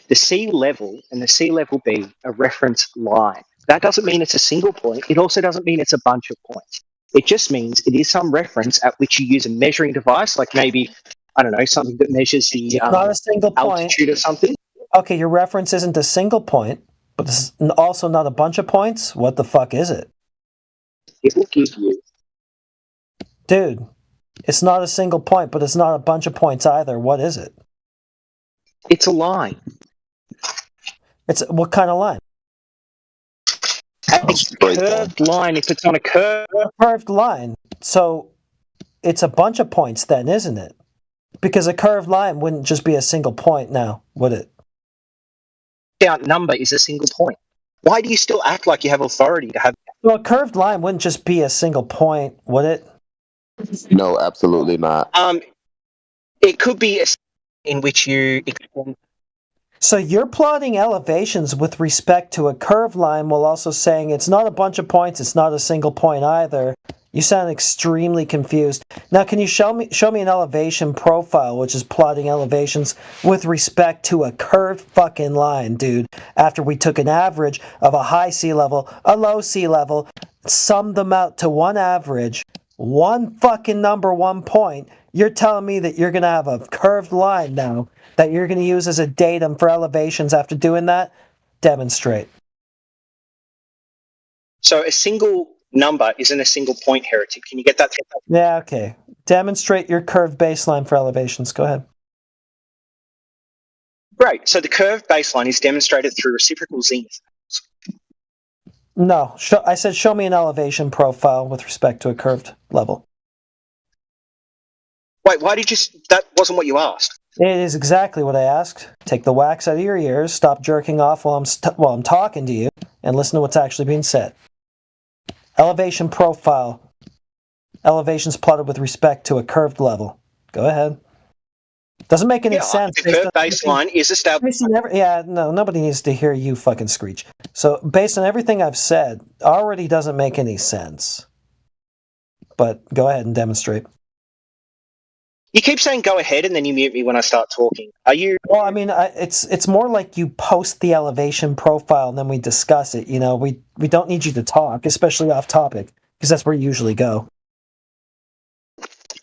the sea level and the sea level be a reference line. That doesn't mean it's a single point. It also doesn't mean it's a bunch of points. It just means it is some reference at which you use a measuring device, like maybe, I don't know, something that measures the not a single altitude point. or something. Okay, your reference isn't a single point, but this is also not a bunch of points. What the fuck is it? It will give you... Dude, it's not a single point, but it's not a bunch of points either. What is it? It's a line. It's what kind of line? A curved line, if it's on a curve. A curved line. So it's a bunch of points then, isn't it? Because a curved line wouldn't just be a single point now, would it? Count number is a single point. Why do you still act like you have authority to have... Well, a curved line wouldn't just be a single point, would it? No, absolutely not. It could be a in which you... So you're plotting elevations with respect to a curved line while also saying it's not a bunch of points, it's not a single point either. You sound extremely confused. Now, can you show me an elevation profile, which is plotting elevations with respect to a curved fucking line, dude, after we took an average of a high sea level, a low sea level, summed them out to one average, one fucking number, 1 point. You're telling me that you're going to have a curved line now that you're going to use as a datum for elevations after doing that? Demonstrate. So a single number isn't a single point, Heretic. Can you get that? Yeah, okay. Demonstrate your curved baseline for elevations. Go ahead. Great. So the curved baseline is demonstrated through reciprocal zenith. No, I said show me an elevation profile with respect to a curved level. Wait, why did you... That wasn't what you asked. It is exactly what I asked. Take the wax out of your ears, stop jerking off while I'm talking to you, and listen to what's actually being said. Elevation profile. Elevations plotted with respect to a curved level. Go ahead. Doesn't make any sense. The curved baseline is established. Nobody needs to hear you fucking screech. So, based on everything I've said, already doesn't make any sense. But go ahead and demonstrate. You keep saying go ahead and then you mute me when I start talking. Are you... Well, I mean, it's more like you post the elevation profile and then we discuss it. You know, we don't need you to talk, especially off topic, because that's where you usually go.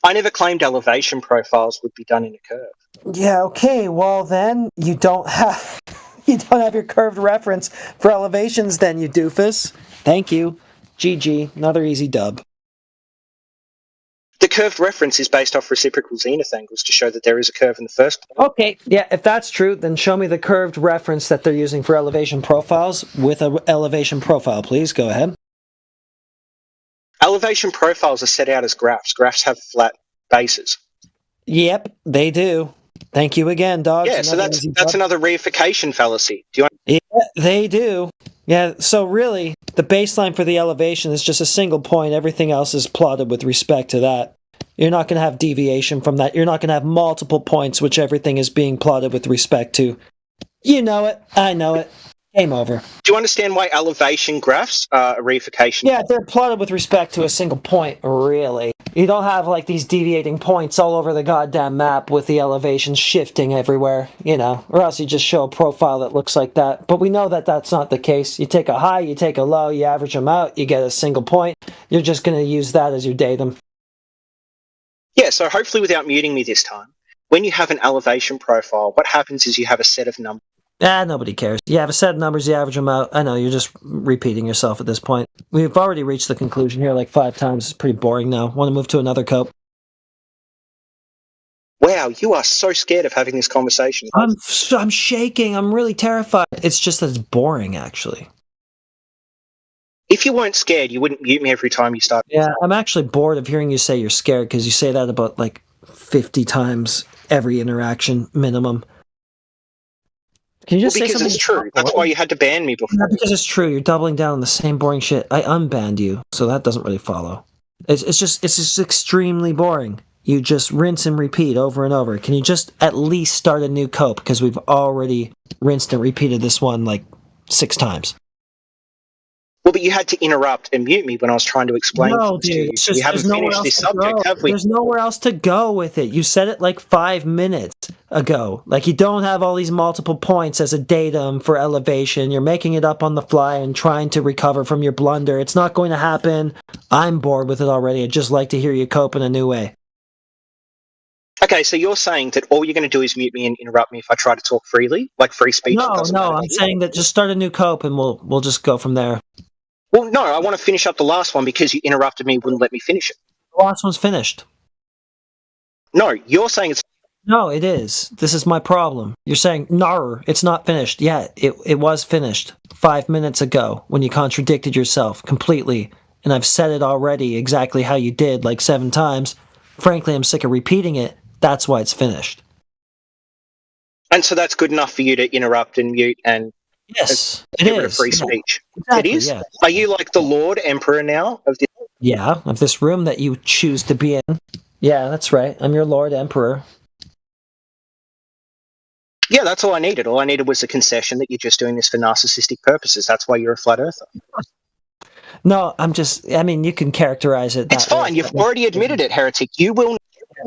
I never claimed elevation profiles would be done in a curve. Yeah, okay, well then, you don't have your curved reference for elevations then, you doofus. Thank you. GG, another easy dub. The curved reference is based off reciprocal zenith angles to show that there is a curve in the first place. Okay, yeah, if that's true, then show me the curved reference that they're using for elevation profiles with an elevation profile, please. Go ahead. Elevation profiles are set out as graphs. Graphs have flat bases. Yep, they do. Thank you again, dogs. Yeah, so that's another reification fallacy. Do you want... Yeah, they do. Yeah, so really, the baseline for the elevation is just a single point. Everything else is plotted with respect to that. You're not going to have deviation from that. You're not going to have multiple points, which everything is being plotted with respect to. You know it. I know it. Game over. Do you understand why elevation graphs are a reification? Yeah, they're plotted with respect to a single point, really. You don't have, like, these deviating points all over the goddamn map with the elevations shifting everywhere, you know, or else you just show a profile that looks like that. But we know that that's not the case. You take a high, you take a low, you average them out, you get a single point. You're just going to use that as your datum. Yeah, so hopefully without muting me this time, when you have an elevation profile, what happens is you have a set of numbers. Nobody cares. You have a set of numbers, you average them out. I know, you're just repeating yourself at this point. We've already reached the conclusion here like 5 times. It's pretty boring now. Want to move to another cope? Wow, you are so scared of having this conversation. I'm shaking. I'm really terrified. It's just that it's boring, actually. If you weren't scared, you wouldn't mute me every time you start. Yeah, I'm actually bored of hearing you say you're scared because you say that about like 50 times every interaction minimum. Can you just say because something? It's true. That's why you had to ban me before. Not because it's true. You're doubling down on the same boring shit. I unbanned you, so that doesn't really follow. It's just extremely boring. You just rinse and repeat over and over. Can you just at least start a new cope? Because we've already rinsed and repeated this one like 6 times. Well, but you had to interrupt and mute me when I was trying to explain things to you. We haven't finished this subject, have we? There's nowhere else to go with it. You said it like 5 minutes ago. Like, you don't have all these multiple points as a datum for elevation. You're making it up on the fly and trying to recover from your blunder. It's not going to happen. I'm bored with it already. I'd just like to hear you cope in a new way. Okay, so you're saying that all you're going to do is mute me and interrupt me if I try to talk freely, like free speech? No, I'm saying that just start a new cope and we'll just go from there. Well, no, I want to finish up the last one because you interrupted me and wouldn't let me finish it. The last one's finished. No, you're saying it's... No, it is. This is my problem. You're saying, no, it's not finished. Yeah, it was finished 5 minutes ago when you contradicted yourself completely. And I've said it already exactly how you did like 7 times. Frankly, I'm sick of repeating it. That's why it's finished. And so that's good enough for you to interrupt and mute and... Yes, it is. Free speech. Exactly, it is? Yeah. Are you like the Lord Emperor now of this? Yeah, of this room that you choose to be in. Yeah, that's right. I'm your Lord Emperor. Yeah, that's all I needed. All I needed was a concession that you're just doing this for narcissistic purposes. That's why you're a flat earther. No, I mean, you can characterize it. It's fine. You've already admitted it, heretic. You will...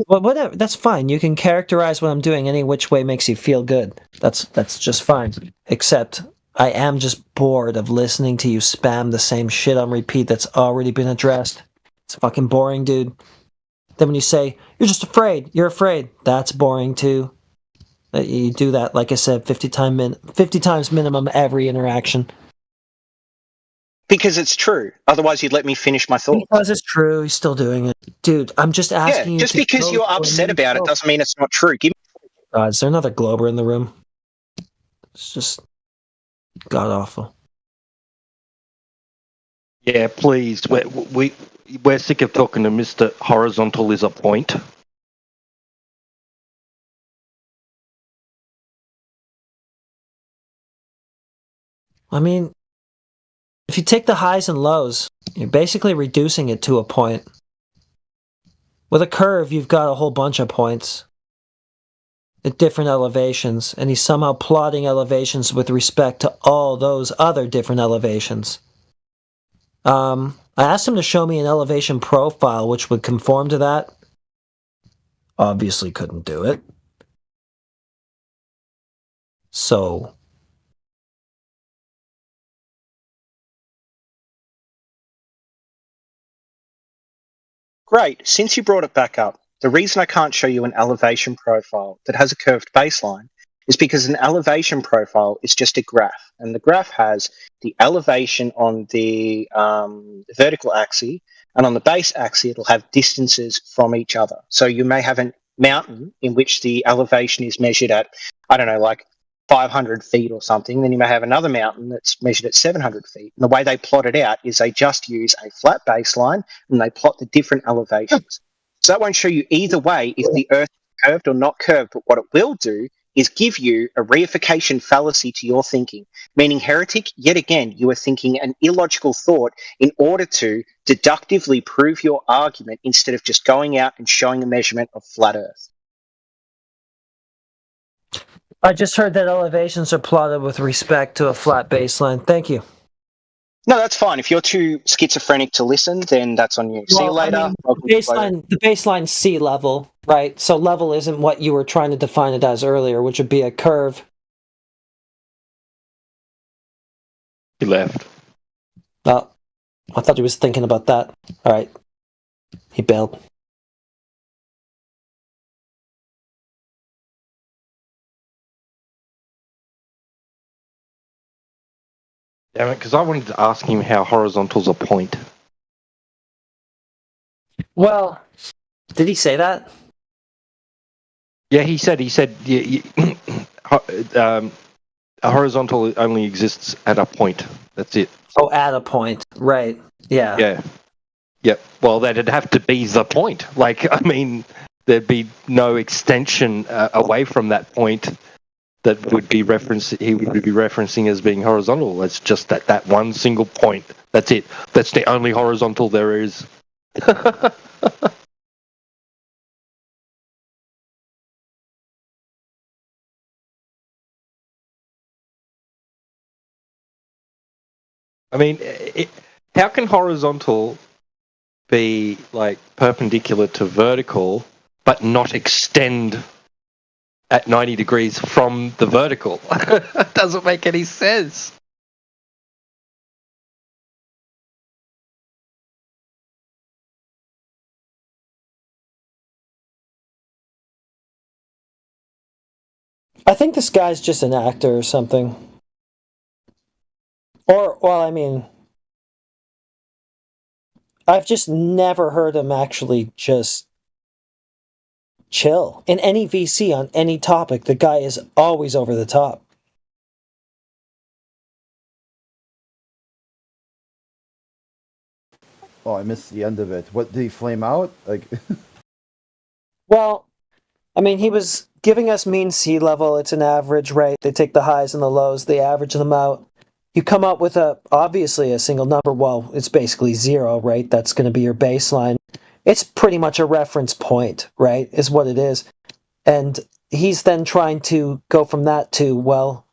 Well, whatever. That's fine. You can characterize what I'm doing any which way makes you feel good. That's just fine. Except I am just bored of listening to you spam the same shit on repeat that's already been addressed. It's fucking boring, dude. Then when you say, you're just afraid, you're afraid, that's boring too. You do that, like I said, 50 times minimum every interaction. Because it's true. Otherwise, you'd let me finish my thought. Because it's true. He's still doing it. Dude, I'm just asking you. Just because you're upset about it doesn't mean it's not true. Is there another Glober in the room? It's just god-awful. Yeah, please. We're sick of talking to Mr. Horizontal is a point. I mean, if you take the highs and lows, you're basically reducing it to a point. With a curve, you've got a whole bunch of points at different elevations, and he's somehow plotting elevations with respect to all those other different elevations. I asked him to show me an elevation profile which would conform to that. Obviously couldn't do it. So... Great. Since you brought it back up, the reason I can't show you an elevation profile that has a curved baseline is because an elevation profile is just a graph. And the graph has the elevation on the vertical axis, and on the base axis, it'll have distances from each other. So you may have a mountain in which the elevation is measured at, I don't know, like 500 feet or something. Then you may have another mountain that's measured at 700 feet. And the way they plot it out is they just use a flat baseline and they plot the different elevations. So that won't show you either way if the Earth is curved or not curved, but what it will do is give you a reification fallacy to your thinking, meaning, heretic, yet again, you are thinking an illogical thought in order to deductively prove your argument instead of just going out and showing a measurement of flat Earth. I just heard that elevations are plotted with respect to a flat baseline. Thank you. No, that's fine. If you're too schizophrenic to listen, then that's on you. See you later. I mean, the baseline's sea level, right? So level isn't what you were trying to define it as earlier, which would be a curve. He left. Oh, I thought he was thinking about that. All right. He bailed. Damn it, because I wanted to ask him how horizontal's a point. Well, did he say that? Yeah, he said a horizontal only exists at a point. That's it. Oh, at a point. Right. Yeah. Yeah. Yep. Well, that'd have to be the point. Like, I mean, there'd be no extension away from that point that he would be referencing as being horizontal. It's just that one single point. That's it. That's the only horizontal there is. I mean, how can horizontal be like perpendicular to vertical, but not extend at 90 degrees from the vertical? That doesn't make any sense. I think this guy's just an actor or something. Or, well, I mean, I've just never heard him actually just chill. In any VC on any topic, the guy is always over the top. Oh, I missed the end of it. What, did he flame out? Like, Well, I mean, he was giving us mean sea level. It's an average, right? They take the highs and the lows, they average them out. You come up with obviously a single number. Well, it's basically 0, right? That's going to be your baseline. It's pretty much a reference point, right? Is what it is. And he's then trying to go from that to, well,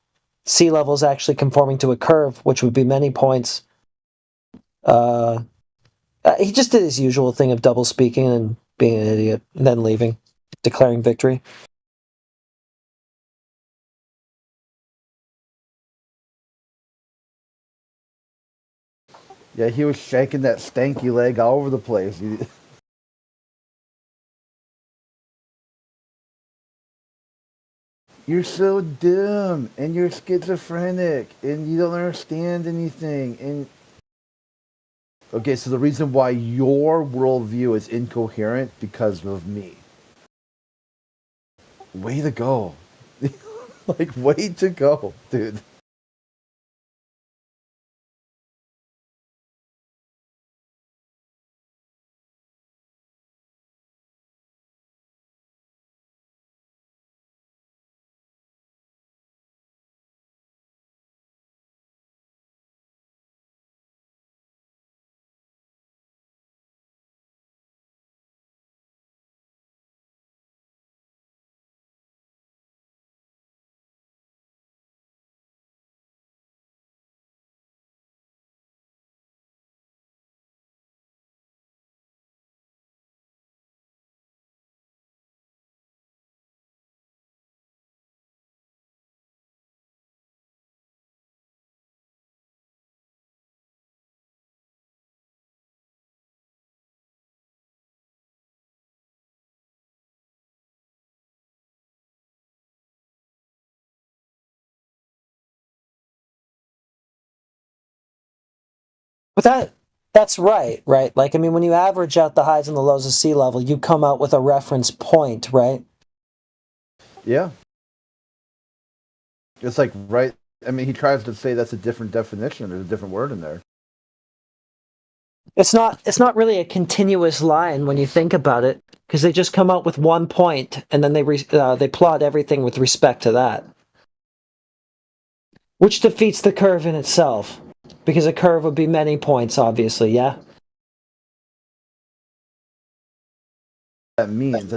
sea level is actually conforming to a curve, which would be many points. He just did his usual thing of double speaking and being an idiot, and then leaving, declaring victory. yeah, he was shaking that stanky leg all over the place. You're so dumb, and you're schizophrenic, and you don't understand anything. And okay, so the reason why your worldview is incoherent because of me. Way to go. Like, way to go, dude. But that's right? Like, I mean, when you average out the highs and the lows of sea level, you come out with a reference point, right? Yeah. It's like, right, I mean, he tries to say that's a different definition. There's a different word in there. It's not really a continuous line when you think about it, because they just come out with one point, and then they plot everything with respect to that. Which defeats the curve in itself. Because a curve would be many points, obviously, yeah? That means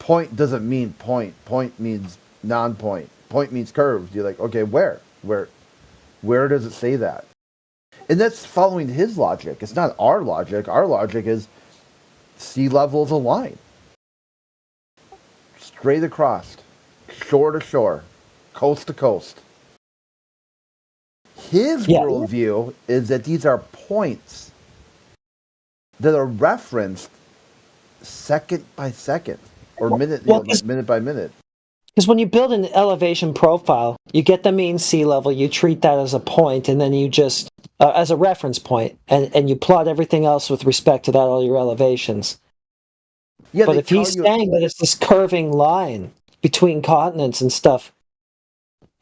point doesn't mean point. Point means non-point. Point means curves. You're like, okay, where does it say that? And that's following his logic. It's not our logic. Our logic is sea level is a line. Straight across. Shore to shore. Coast to coast. His worldview is that these are points that are referenced second by second or minute by minute. Because when you build an elevation profile, you get the mean sea level, you treat that as a point, and then you just, as a reference point, and you plot everything else with respect to that, all your elevations. Yeah, but if he's saying that it's this curving line between continents and stuff,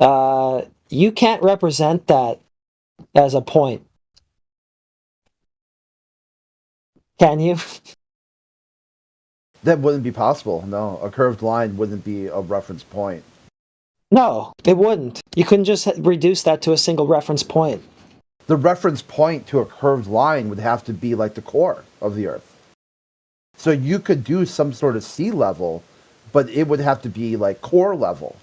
you can't represent that as a point. Can you? That wouldn't be possible. No, a curved line wouldn't be a reference point. No, it wouldn't. You couldn't just reduce that to a single reference point. The reference point to a curved line would have to be like the core of the Earth. So you could do some sort of sea level, but it would have to be like core level.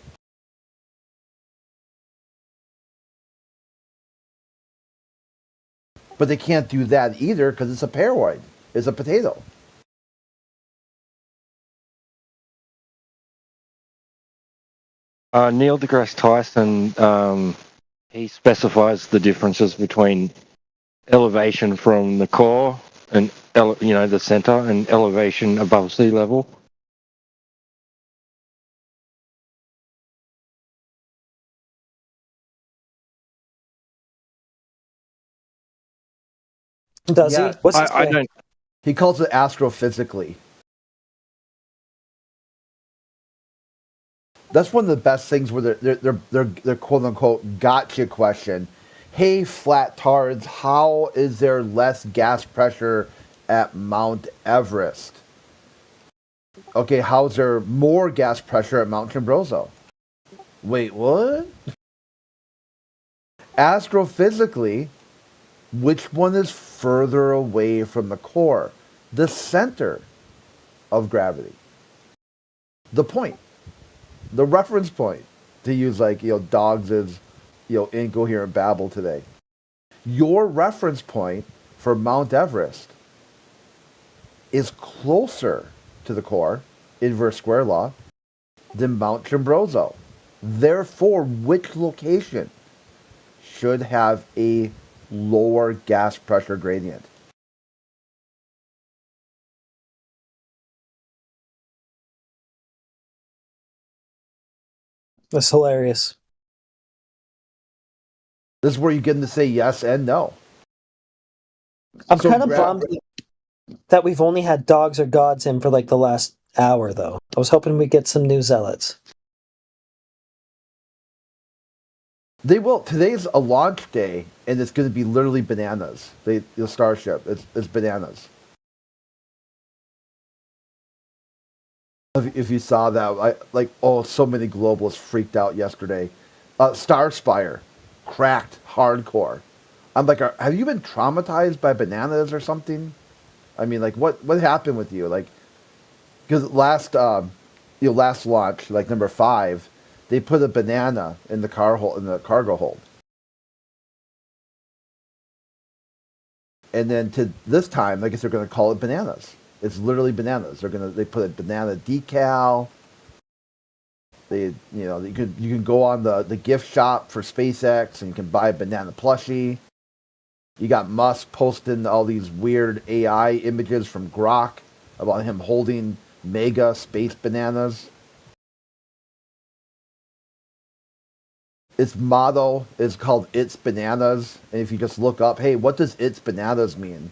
But they can't do that either because it's a paroid. It's a potato. Neil deGrasse Tyson, he specifies the differences between elevation from the core and the center and elevation above sea level. Does he? What's I don't. He calls it astrophysically. That's one of the best things where they're quote unquote gotcha question. Hey, flat tards, how is there less gas pressure at Mount Everest? Okay, how's there more gas pressure at Mount Chimborazo? Wait, what? Astrophysically, which one is further away from the core? The center of gravity. The point. The reference point, to use Dogs' incoherent babble today. Your reference point for Mount Everest is closer to the core, inverse square law, than Mount Chimborazo. Therefore, which location should have a lower gas pressure gradient? That's hilarious. This is where you get them to say yes and no. I'm kind of bummed that we've only had Dogs or Gods in for like the last hour, though. I was hoping we'd get some new zealots. They will. Today's a launch day, and it's going to be literally bananas. The Starship, it's bananas. If you saw that, so many globalists freaked out yesterday. Starspire, cracked hardcore. I'm like, have you been traumatized by bananas or something? I mean, what happened with you? Because last launch, number 5, they put a banana in the cargo hold. And then to this time, I guess they're going to call it bananas. It's literally bananas. They put a banana decal. You can go on the gift shop for SpaceX and you can buy a banana plushie. You got Musk posting all these weird AI images from Grok about him holding mega space bananas. Its motto is called It's Bananas. And if you just look up, hey, what does It's Bananas mean?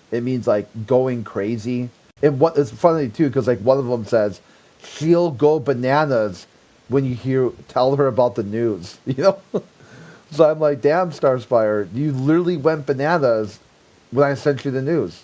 It means going crazy. And what is funny too, because one of them says, she'll go bananas when you tell her about the news. So I'm like, damn, Starspire, you literally went bananas when I sent you the news.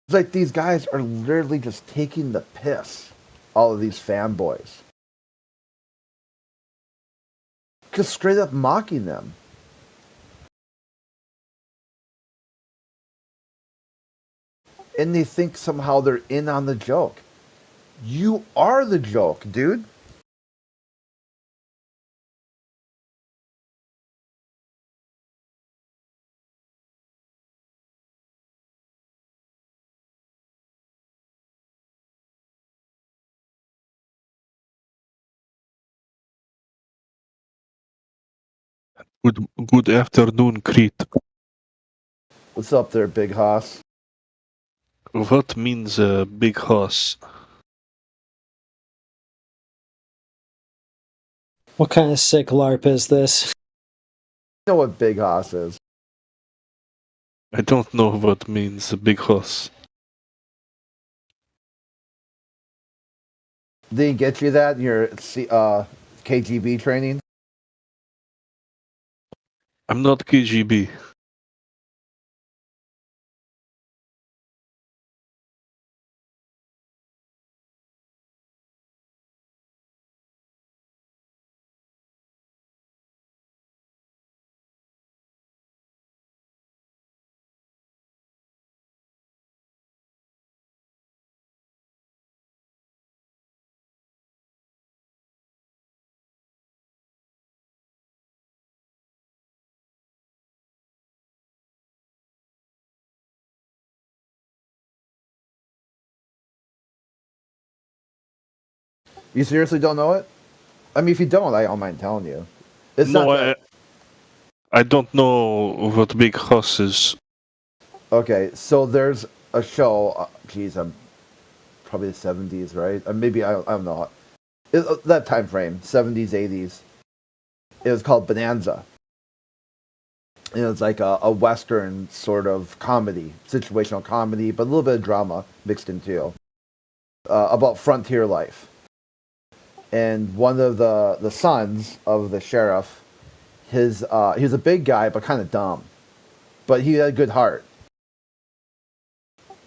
It's like these guys are literally just taking the piss, all of these fanboys. Just straight up mocking them. And they think somehow they're in on the joke. You are the joke, dude. Good afternoon, Crete. What's up there, Big Hoss? What means big hoss? What kind of sick LARP is this? You know what Big Hoss is? I don't know what means big hoss. Did he get you that in your KGB training? I'm not KGB. You seriously don't know it? I mean, if you don't, I don't mind telling you. It's no, not that... I don't know what big hoss is. Okay, so there's a show. Geez, I'm probably the 70s, right? Maybe I don't know. That time frame, 70s, 80s. It was called Bonanza. And it was like a Western sort of comedy, situational comedy, but a little bit of drama mixed in too. About frontier life. And one of the sons of the sheriff, he was a big guy, but kind of dumb. But he had a good heart.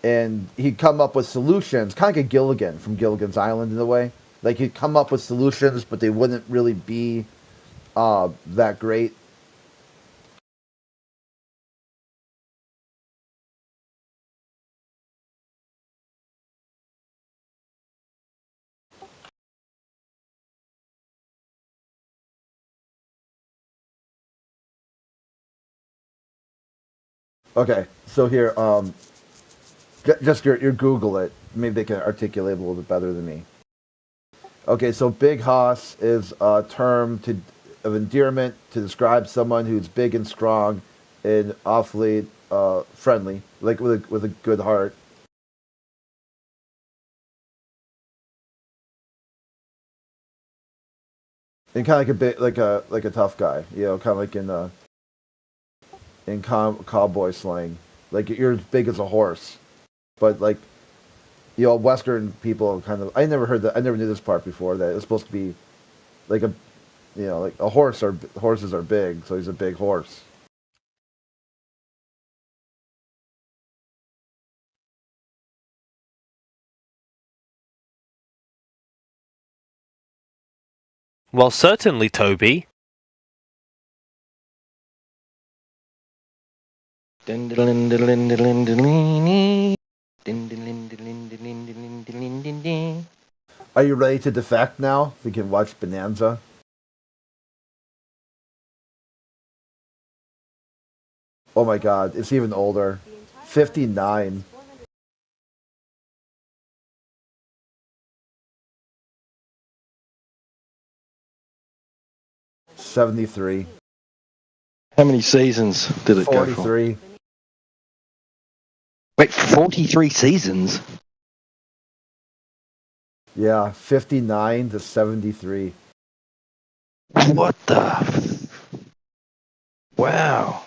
And he'd come up with solutions, kind of like a Gilligan from Gilligan's Island in a way. Like he'd come up with solutions, but they wouldn't really be that great. Okay, so here, just your Google it. Maybe they can articulate a little bit better than me. Okay, so big hoss is a term of endearment to describe someone who's big and strong and awfully friendly, like with a good heart. And kind of like a bit like a tough guy, you know, kind of like in cowboy slang, like you're as big as a horse, but like, you know, Western people kind of. I never heard that. I never knew this part before. That it's supposed to be like a, you know, like a horse. Or horses are big, so he's a big horse. Well, certainly, Toby. Are you ready to defect now? We can watch Bonanza. Oh my God, it's even older. 59. $73. How many seasons did it go for? 43. Wait, 43 seasons? Yeah, 59 to 73. What the? Wow.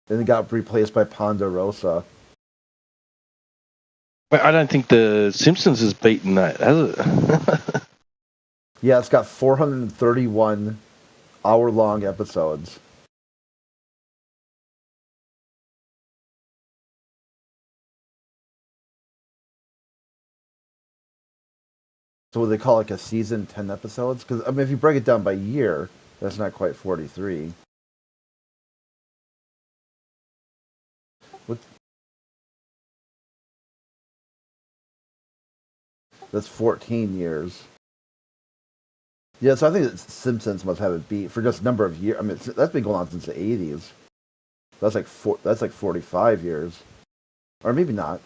Then it got replaced by Ponderosa. But I don't think The Simpsons has beaten that, has it? Yeah, it's got 431 hour-long episodes. So what they call like a season, 10 episodes? Because I mean, if you break it down by year, that's not quite 43. What? That's 14 years. Yeah, so I think that Simpsons must have it beat for just number of years. I mean, that's been going on since the 80s. That's like 45 years, or maybe not.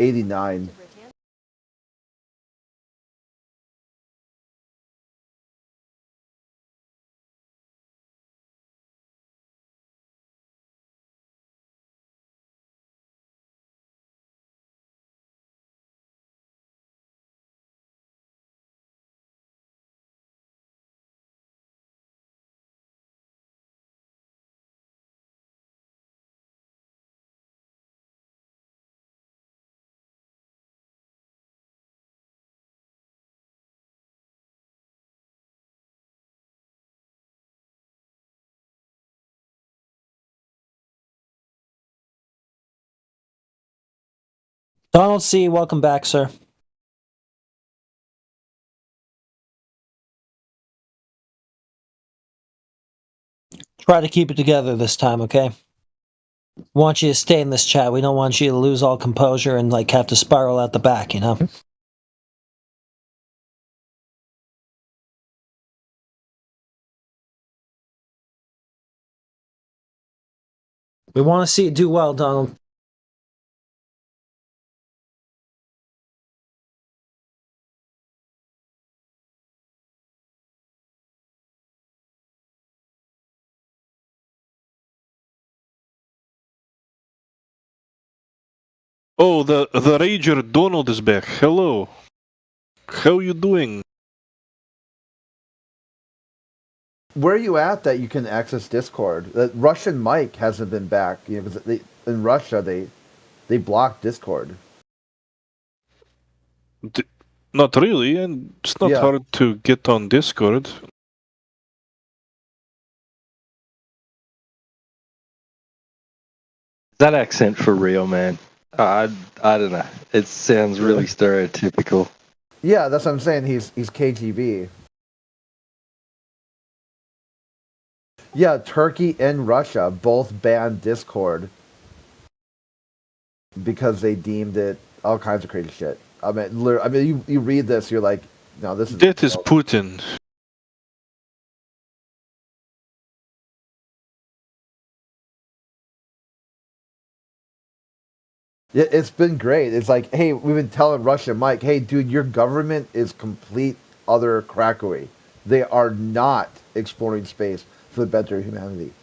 89. Donald C., welcome back, sir. Try to keep it together this time, okay? Want you to stay in this chat. We don't want you to lose all composure and like have to spiral out the back, you know? We want to see you do well, Donald. Oh, the Rager Donald is back. Hello. How you doing? Where are you at that you can access Discord? The Russian Mike hasn't been back. You know, because in Russia they blocked Discord. Not really, and it's not hard to get on Discord. Is that accent for real, man? I don't know. It sounds really stereotypical. Yeah, that's what I'm saying. He's KGB. Yeah, Turkey and Russia both banned Discord because they deemed it all kinds of crazy shit. I mean, you read this, you're like, no, this is that is Putin. It's been great. It's like, hey, we've been telling Russia, Mike, hey, dude, your government is complete utter crackery. They are not exploring space for the benefit of humanity.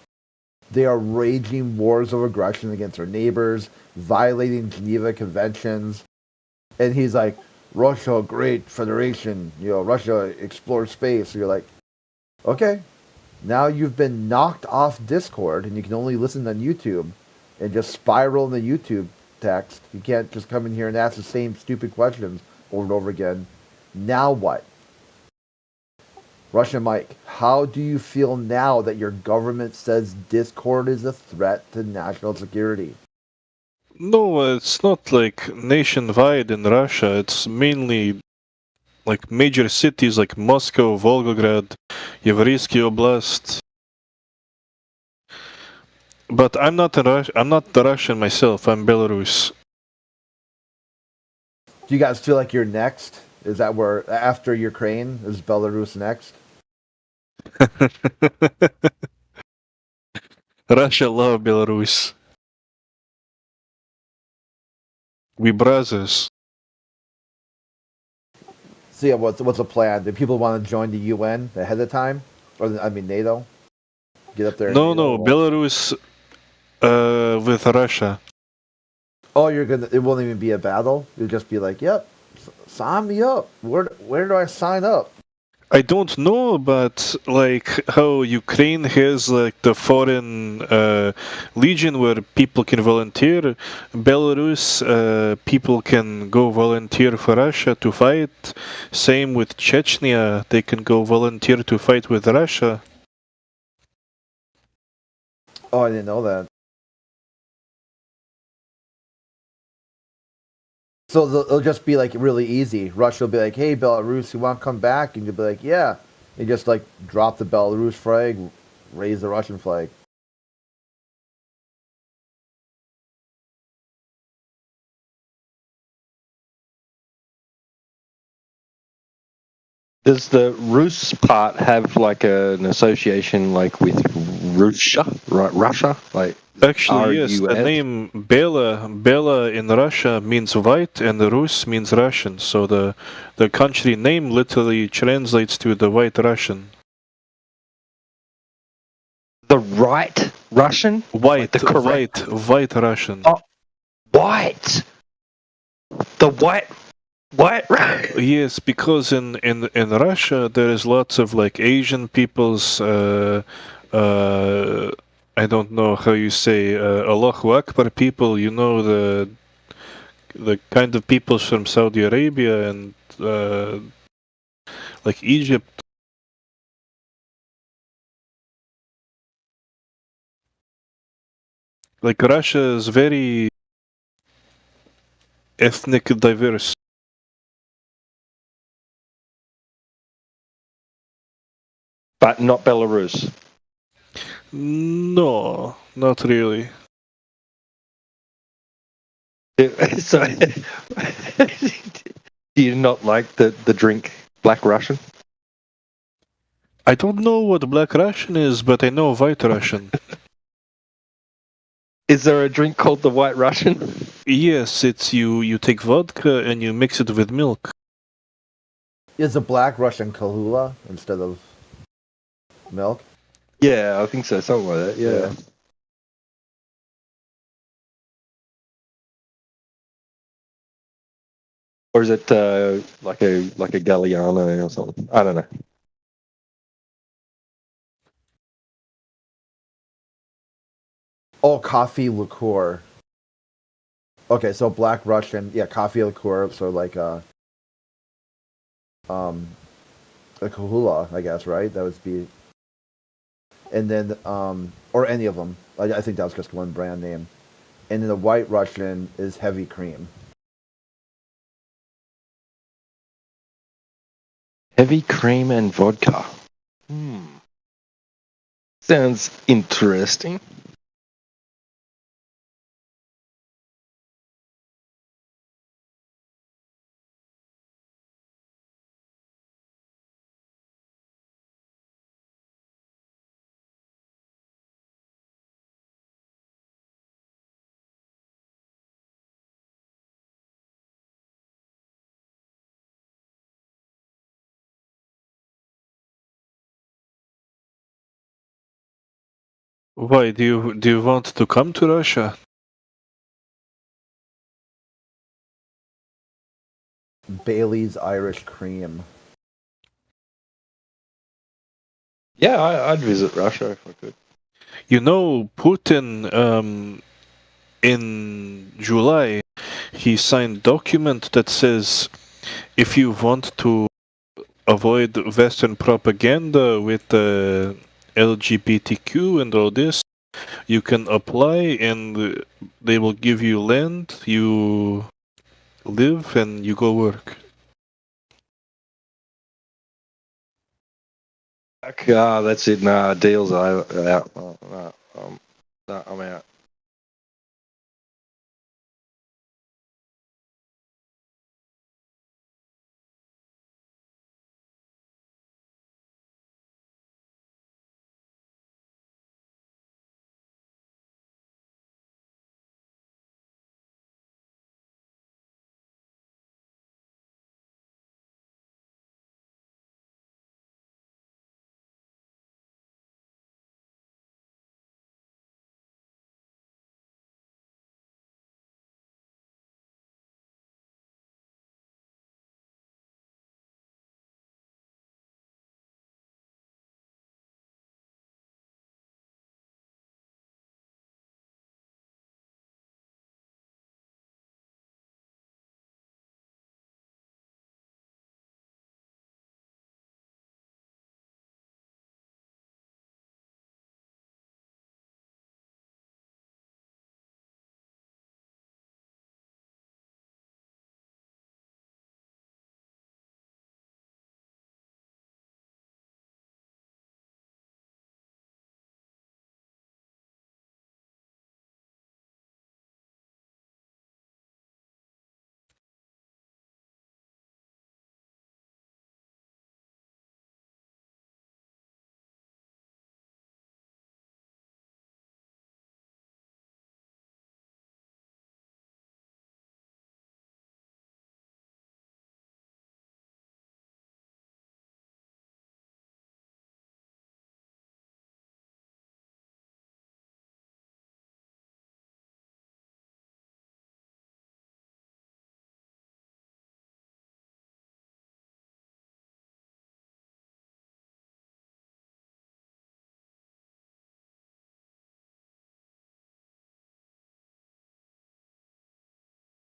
They are waging wars of aggression against their neighbors, violating Geneva Conventions. And he's like, Russia, great federation. You know, Russia explores space. So you're like, okay, now you've been knocked off Discord and you can only listen on YouTube and just spiral in the YouTube text. You can't just come in here and ask the same stupid questions over and over again. Now what? Russian Mike, how do you feel now that your government says Discord is a threat to national security? No, it's not like nationwide in Russia. It's mainly like major cities like Moscow, Volgograd, Yevreysky Oblast. But I'm not the Russian myself. I'm Belarus. Do you guys feel like you're next? Is that where after Ukraine is Belarus next? Russia love Belarus. We brothers. So yeah, what's the plan? Do people want to join the UN ahead of time, or I mean NATO? Get up there. No, Belarus with Russia. Oh, it won't even be a battle. You'll just be like, yep, sign me up. Where do I sign up? I don't know, but like how Ukraine has like the foreign legion where people can volunteer, Belarus people can go volunteer for Russia to fight. Same with Chechnya, they can go volunteer to fight with Russia. Oh, I didn't know that. So it'll just be like really easy. Russia will be like, "Hey, Belarus, you want to come back?" And you'll be like, "Yeah." You just like drop the Belarus flag, raise the Russian flag. Does the Rus part have like an association like with Russia, right? Russia, like Actually, yes. The RUS? name Bela in Russia means white, and Rus means Russian. So the country name literally translates to the White Russian. The right Russian? White, the correct white Russian. Oh, white. The white. Yes, because in Russia there is lots of like Asian peoples. I don't know how you say Allahu Akbar people. You know the kind of peoples from Saudi Arabia and like Egypt. Like Russia is very ethnic diverse. But not Belarus. No, not really. So, do you not like the drink Black Russian? I don't know what Black Russian is, but I know White Russian. Is there a drink called the White Russian? Yes, it's you take vodka and you mix it with milk. Is a Black Russian Kahlua instead of milk? Yeah, I think so. Something like that. Yeah. Or is it like a Galliano or something? I don't know. Oh, coffee liqueur. Okay, so Black Russian, yeah, coffee liqueur, so like a Kahlua, I guess, right? That would be, and then or any of them. I think that was just one brand name, and then the White Russian is heavy cream. Heavy cream and vodka. Sounds interesting. Why do you want to come to Russia? Bailey's Irish Cream. Yeah, I'd visit Russia if I could. You know, Putin in July he signed a document that says if you want to avoid Western propaganda with LGBTQ and all this, you can apply and they will give you land, you live and you go work. That's it. Nah, deals out. I'm out.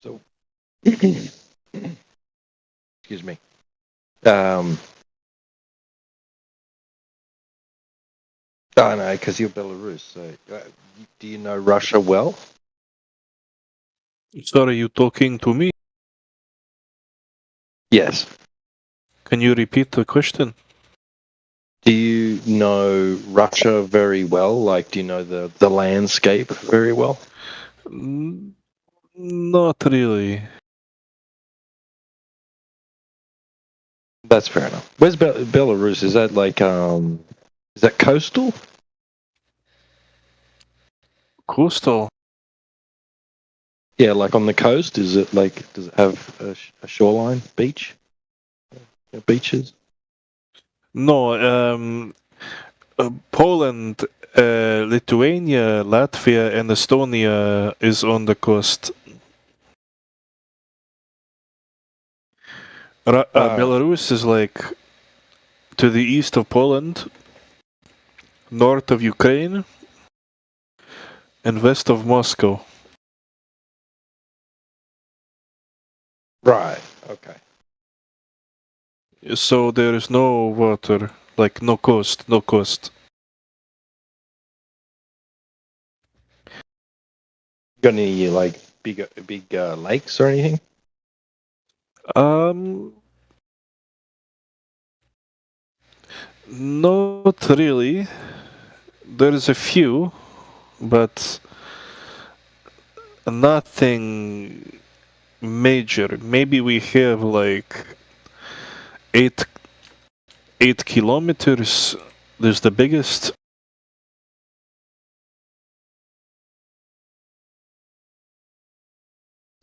So, excuse me. Oh no, because you're Belarus. So, do you know Russia well? Sorry, you talking to me? Yes. Can you repeat the question? Do you know Russia very well? Like, do you know the landscape very well? Not really. That's fair enough. Where's Belarus? Is that like is that coastal? Coastal. Yeah, like on the coast. Is it like? Does it have a shoreline, beach, beaches? No. Poland, Lithuania, Latvia, and Estonia is on the coast. Belarus is like to the east of Poland, north of Ukraine, and west of Moscow. Right. Okay. So there is no water, like no coast, no coast. Got any like big lakes or anything? Not really. There's a few, but nothing major. Maybe we have like 8 kilometers. There's the biggest.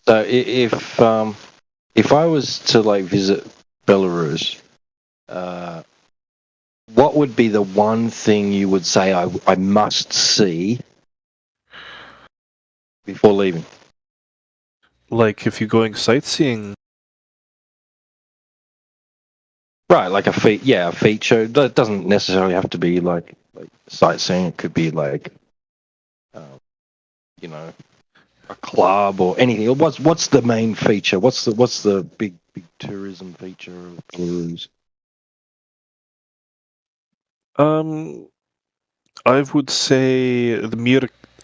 So if I was to like visit Belarus, what would be the one thing you would say I must see before leaving? Like if you're going sightseeing. Right, like a feature. That doesn't necessarily have to be like sightseeing. It could be like, a club or anything. What's the main feature? What's the big tourism feature of Belarus? I would say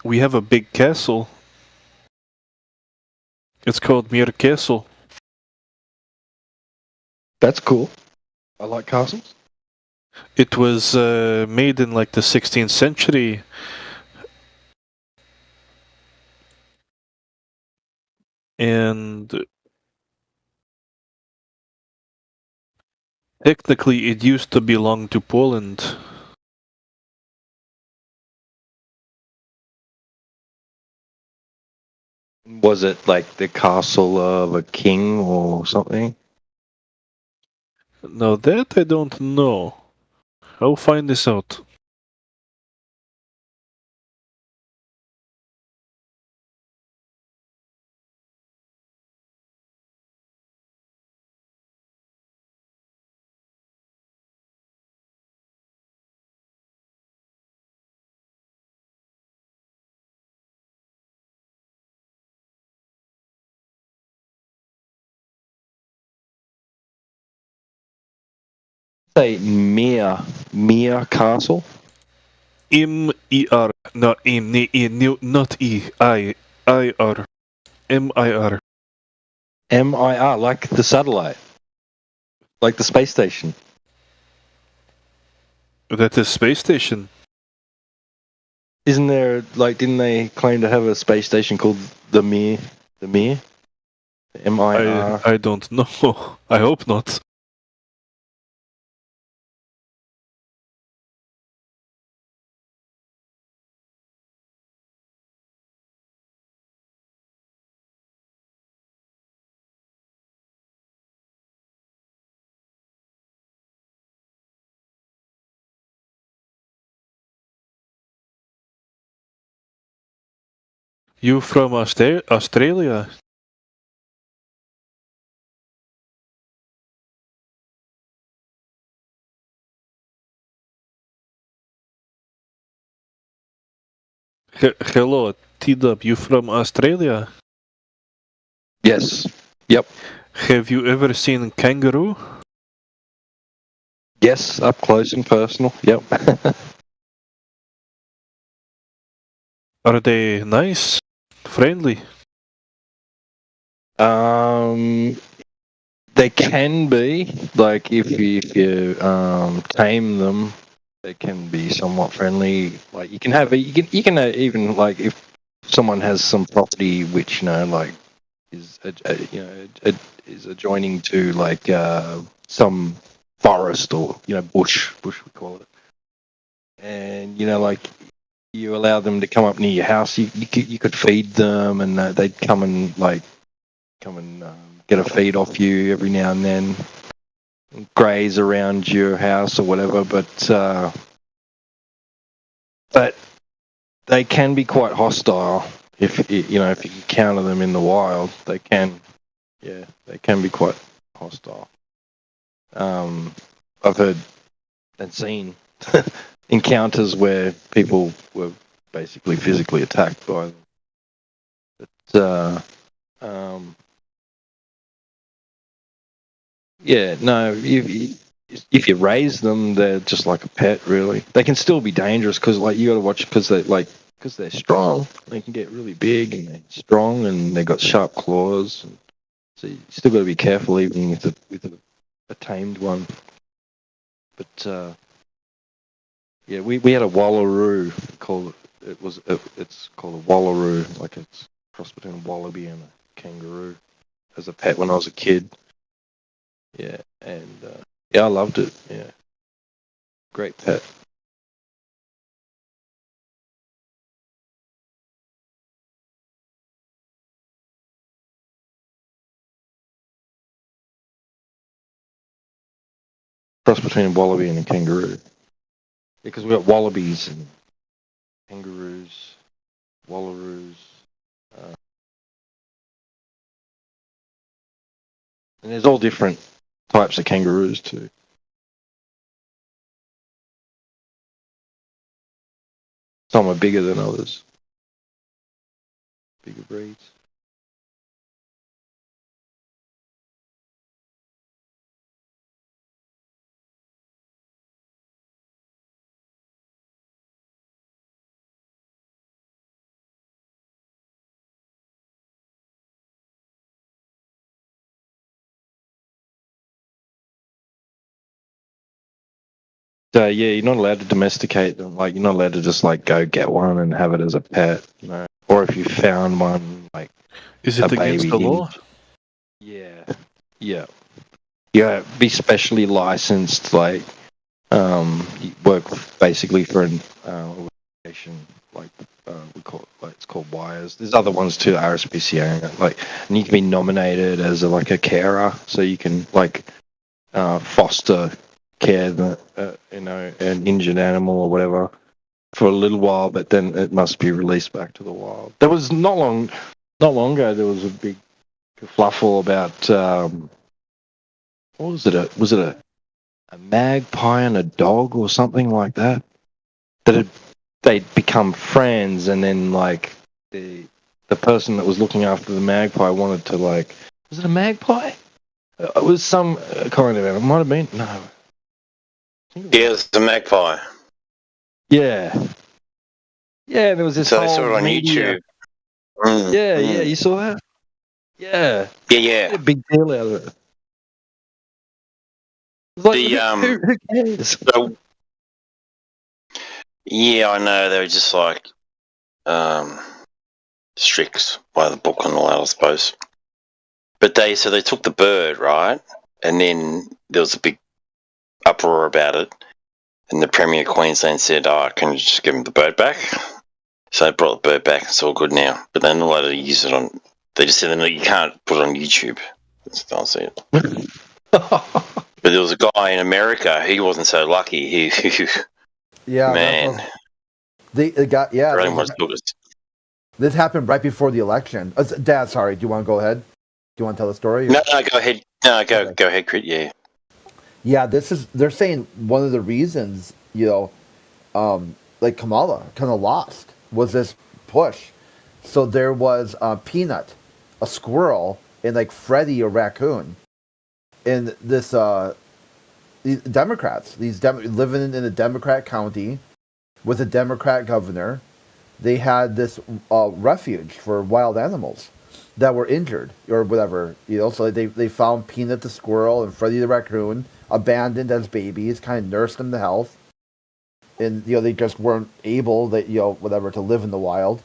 we have a big castle. It's called Mir Castle. That's cool. I like castles. It was made in like the 16th century. And technically it used to belong to Poland. Was it like the castle of a king or something? Now that I don't know. I'll find this out. Say Mir Castle. M-E-R, not M, not E, I-R, M-I-R. M-I-R, like the satellite, like the space station. That is space station. Isn't there didn't they claim to have a space station called the Mir? The Mir? M-I-R. I don't know. I hope not. You from Australia? Hello, T-Dub, you from Australia? Yes. Yep. Have you ever seen kangaroo? Yes, up close and personal. Yep. Are they nice? Friendly? They can be, like, if you tame them, they can be somewhat friendly. Like, you can even, like, if someone has some property which like is is adjoining to like some forest or bush we call it, and like you allow them to come up near your house, you could feed them, and they'd come and get a feed off you every now and then, graze around your house or whatever, but they can be quite hostile if you encounter them in the wild. They can be quite hostile. I've heard and seen encounters where people were basically physically attacked by them. But if you raise them, they're just like a pet, really. They can still be dangerous because, like, you got to watch because they're strong. They can get really big and they're strong, and they got sharp claws. So you still got to be careful, even with a tamed one. But we had a wallaroo it's called a wallaroo, like it's a cross between a wallaby and a kangaroo, as a pet when I was a kid. Yeah, and I loved it. Yeah, great pet. Cross between a wallaby and a kangaroo. Because we've got wallabies and kangaroos, wallaroos, and there's all different types of kangaroos too. Some are bigger than others. Bigger breeds. So you're not allowed to domesticate them. Like, you're not allowed to just like go get one and have it as a pet, Or if you found one, like, is it against the law? Yeah. Be specially licensed. Like, you work basically for an organization like we call it, like, it's called Wires. There's other ones too, RSPCA. Like, and you can be nominated as a carer, so you can foster care an injured animal or whatever for a little while, but then it must be released back to the wild. There was not long ago, there was a big kerfluffle about what was it? Was it a magpie and a dog or something like that? They'd become friends, and then like the person that was looking after the magpie wanted to was it a magpie? It was some kind of animal. It might have been no. Yeah, it's a magpie. Yeah, there was this. So I saw it on YouTube. Yeah, you saw that? Yeah. Yeah. A big deal out of it. Like, who cares? So, yeah, I know. They were just like strict by the book and all that, I suppose. But they took the bird, right? And then there was a big uproar about it, and the Premier of Queensland said, can you just give him the bird back? So they brought the bird back. It's all good now. But they're not allowed to use it on... They just said, no, you can't put it on YouTube. Don't see it. But there was a guy in America, he wasn't so lucky. Man. This happened right before the election. Dad, sorry, do you want to go ahead? Do you want to tell the story? No, go ahead. No, go ahead, Crit, yeah. Yeah, they're saying one of the reasons, like Kamala kind of lost was this push. So there was Peanut, a squirrel and like Freddy a raccoon. And this these Democrats, living in a Democrat county with a Democrat governor, they had this refuge for wild animals that were injured or whatever, so they found Peanut the squirrel and Freddy the raccoon abandoned as babies, kind of nursed them to health, and they just weren't able to live in the wild.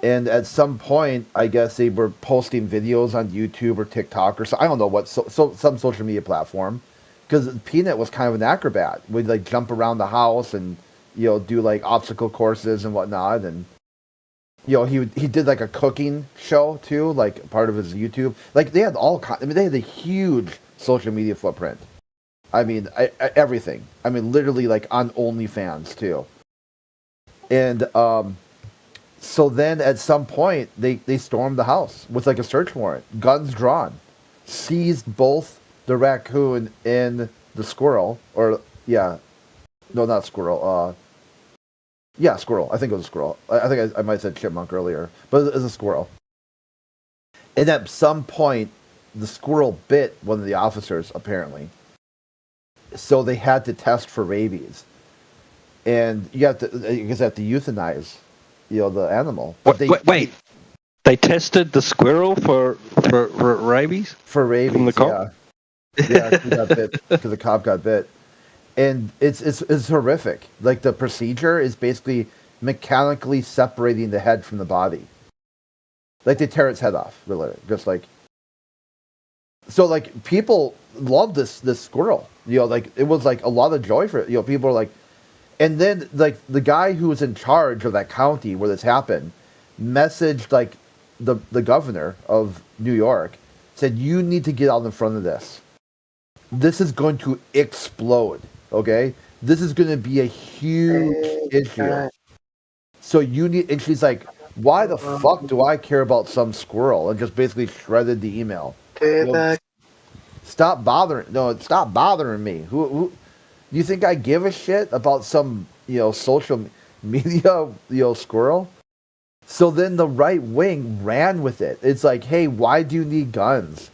And at some point, I guess they were posting videos on YouTube or TikTok or so I don't know what, some social media platform, because Peanut was kind of an acrobat. Would like jump around the house and do like obstacle courses and whatnot, and he did like a cooking show too, like part of his YouTube. Like they had they had a huge social media footprint. I mean, everything. I mean, literally like on OnlyFans too. And so then at some point they stormed the house with like a search warrant, guns drawn, seized both the raccoon and the squirrel, not squirrel. Squirrel. I think it was a squirrel. I think I might have said chipmunk earlier, but it was a squirrel. And at some point, the squirrel bit one of the officers, apparently. So they had to test for rabies. And you have to euthanize, the animal. Wait. They tested the squirrel for rabies? For rabies, from the cop? Yeah, he got bit because the cop got bit. And it's horrific. Like the procedure is basically mechanically separating the head from the body. Like they tear its head off, really, just like. So like people love this squirrel. Like it was like a lot of joy for it. People are like, and then like the guy who was in charge of that county where this happened, messaged like the governor of New York, said you need to get out in front of this. This is going to explode. Okay, this is going to be a huge issue. So and she's like, why the fuck do I care about some squirrel? And just basically shredded the email. Stop bothering me. Who do you think I give a shit about some social media squirrel? So then the right wing ran with it. It's like, hey, why do you need guns?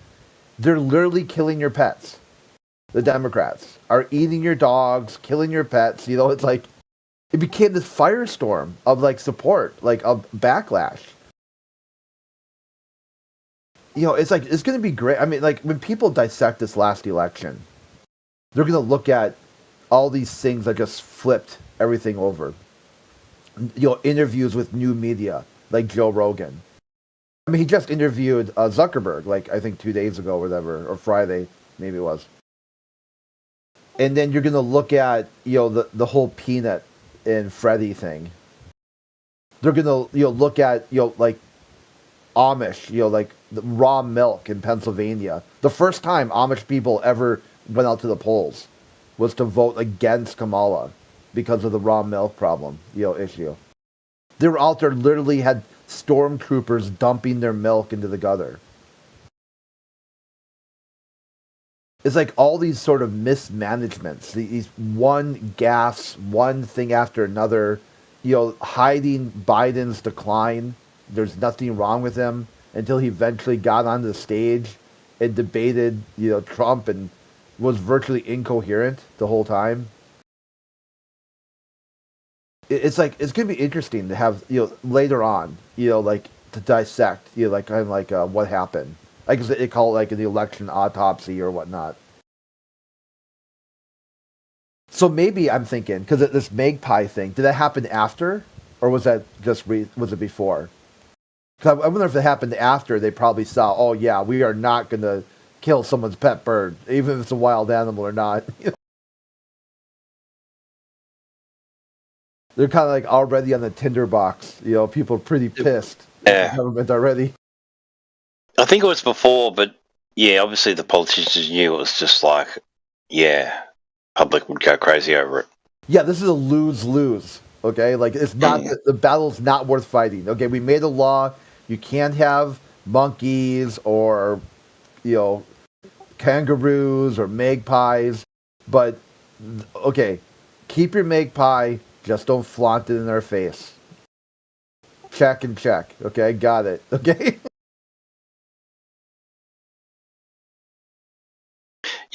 They're literally killing your pets. The Democrats are eating your dogs, killing your pets. It's like it became this firestorm of like support, like a backlash. It's like it's going to be great. I mean, like when people dissect this last election, they're going to look at all these things that just flipped everything over. Interviews with new media like Joe Rogan. I mean, he just interviewed Zuckerberg, like I think 2 days ago, or whatever, or Friday, maybe it was. And then you're gonna look at the whole Peanut and Freddy thing. They're gonna look at like Amish, like the raw milk in Pennsylvania. The first time Amish people ever went out to the polls was to vote against Kamala because of the raw milk problem, issue. They were out there, literally had stormtroopers dumping their milk into the gutter. It's like all these sort of mismanagements, these one gaffes, one thing after another, hiding Biden's decline. There's nothing wrong with him until he eventually got onto the stage and debated, Trump and was virtually incoherent the whole time. It's like, it's going to be interesting to have, later on, like to dissect, like kind of like what happened. Like they call it like the election autopsy or whatnot. So maybe I'm thinking, because this Magpie thing, did that happen after, or was that just was it before? Because I wonder if it happened after. They probably saw, oh yeah, we are not going to kill someone's pet bird, even if it's a wild animal or not. They're kind of like already on the tinderbox. People are pretty pissed. Yeah. At the government already. I think it was before, but yeah, obviously the politicians knew it was just like, yeah, public would go crazy over it. Yeah, this is a lose-lose, okay? Like, it's not, the battle's not worth fighting. Okay, we made a law, you can't have monkeys or, kangaroos or magpies, but, okay, keep your magpie, just don't flaunt it in their face. Check and check, okay? Got it, okay?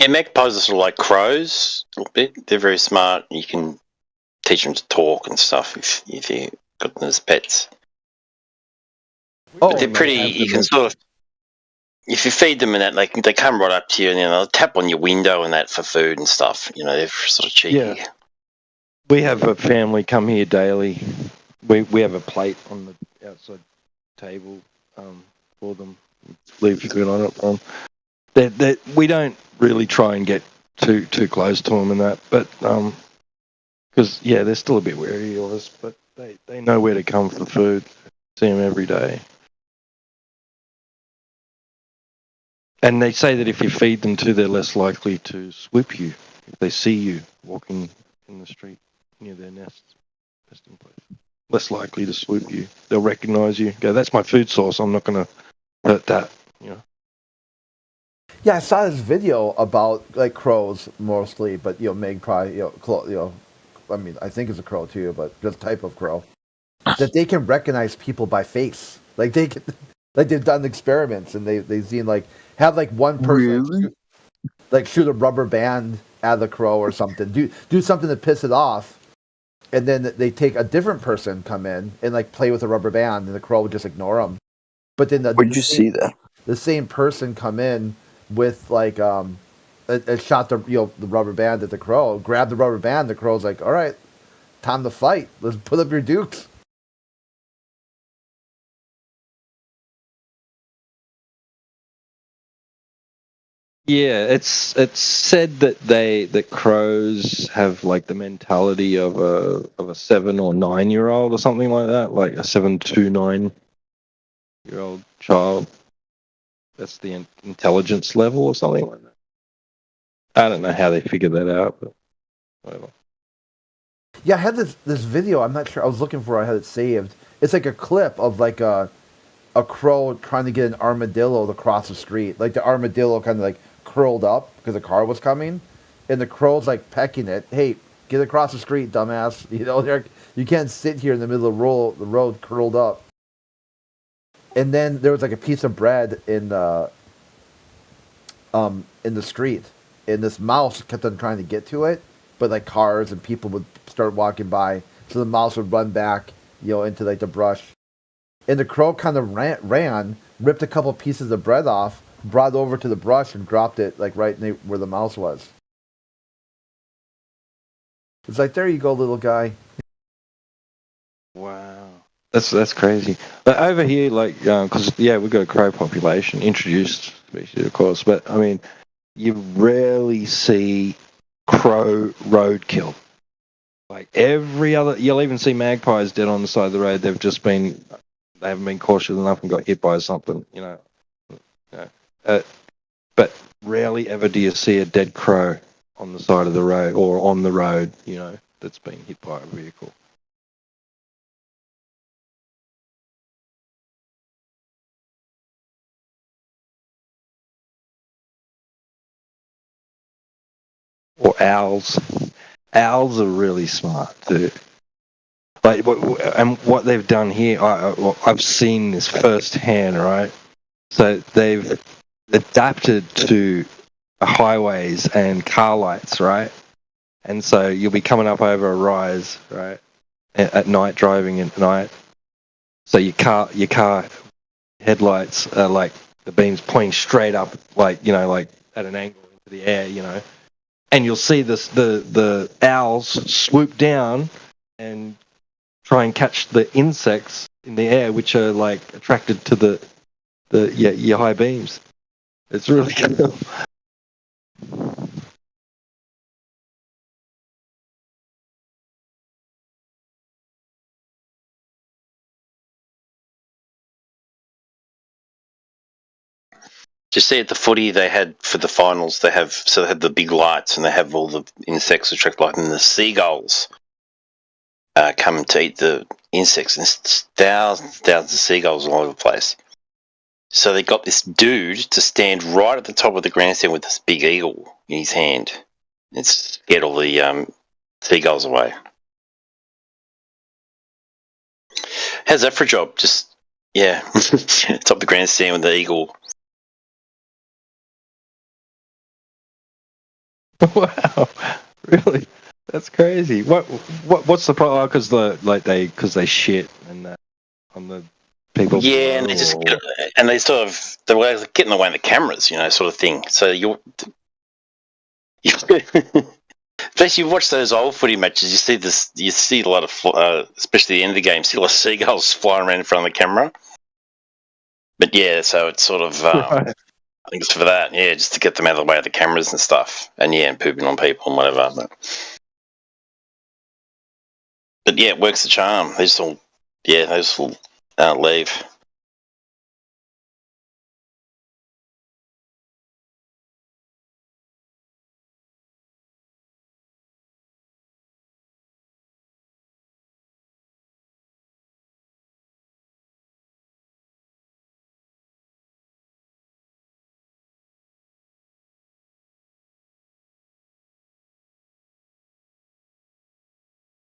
Yeah, magpies are sort of like crows a little bit. They're very smart. You can teach them to talk and stuff if you got them as pets. But they're pretty. You can sort of, if you feed them and that, they come right up to you and they'll tap on your window and that for food and stuff. You know, they're sort of cheeky. Yeah. We have a family come here daily. We have a plate on the outside table for them. Leave food on it. We don't really try and get too close to them and that, but because they're still a bit wary of us, but they know where to come for food. See them every day. And they say that if you feed them too, they're less likely to swoop you if they see you walking in the street near their nesting place. Less likely to swoop you. They'll recognise you. Go, that's my food source. I'm not going to hurt that. You know. Yeah, I saw this video about like crows mostly, but magpie. I mean, I think it's a crow too, but just type of crow that they can recognize people by face. Like they can. Like they've done experiments and they've seen have one person shoot a rubber band at the crow or something, do something to piss it off, and then they take a different person come in and play with a rubber band and the crow would just ignore them. But then see that? The same person come in with a shot the rubber band at the crow, grab the rubber band, the crow's like, all right, time to fight. Let's put up your dukes. Yeah, it's said that crows have the mentality of a 7 or 9 year old or something like that, like a 7 to 9 year old child. That's the intelligence level or something like that. I don't know how they figured that out, but whatever. Yeah, I had this video. I'm not sure. I was looking for it. I had it saved. It's like a clip of a crow trying to get an armadillo to cross the street. Like the armadillo kind of curled up because a car was coming, and the crow's pecking it. Hey, get across the street, dumbass! You can't sit here in the middle of the road curled up. And then there was a piece of bread in the street, and this mouse kept on trying to get to it, but cars and people would start walking by, so the mouse would run back, into the brush. And the crow kind of ran, ripped a couple pieces of bread off, brought it over to the brush, and dropped it right where the mouse was. It's there you go, little guy. Wow, that's crazy. But over here, because we've got a crow population, introduced species, of course. But I mean, you rarely see crow roadkill. Every other, you'll even see magpies dead on the side of the road. They haven't been cautious enough and got hit by something, but rarely ever do you see a dead crow on the side of the road or on the road, that's been hit by a vehicle. Or owls. Owls are really smart too. And what they've done here, I've seen this firsthand, right? So they've adapted to highways and car lights, right? And so you'll be coming up over a rise, right, at night, driving at night. So your car headlights are the beams pointing straight up, at an angle into the air, and you'll see the owls swoop down and try and catch the insects in the air, which are attracted to your high beams. It's really cool. Do you see at the footy they had for the finals? They had the big lights and they have all the insects attract light, and the seagulls come to eat the insects, and it's thousands of seagulls all over the place. So they got this dude to stand right at the top of the grandstand with this big eagle in his hand and scared all the seagulls away. How's that for a job? Just top of the grandstand with the eagle. Wow, really? That's crazy. What's the problem? Because they shit and on the people. Yeah, and they sort of they were getting away in the cameras, sort of thing. So especially you watch those old footy matches, you see a lot of, especially the end of the game, you see a lot of seagulls flying around in front of the camera. But yeah, so it's sort of, I think it's for that, yeah, just to get them out of the way of the cameras and stuff, and and pooping on people and whatever. But yeah, it works the charm. They just all leave.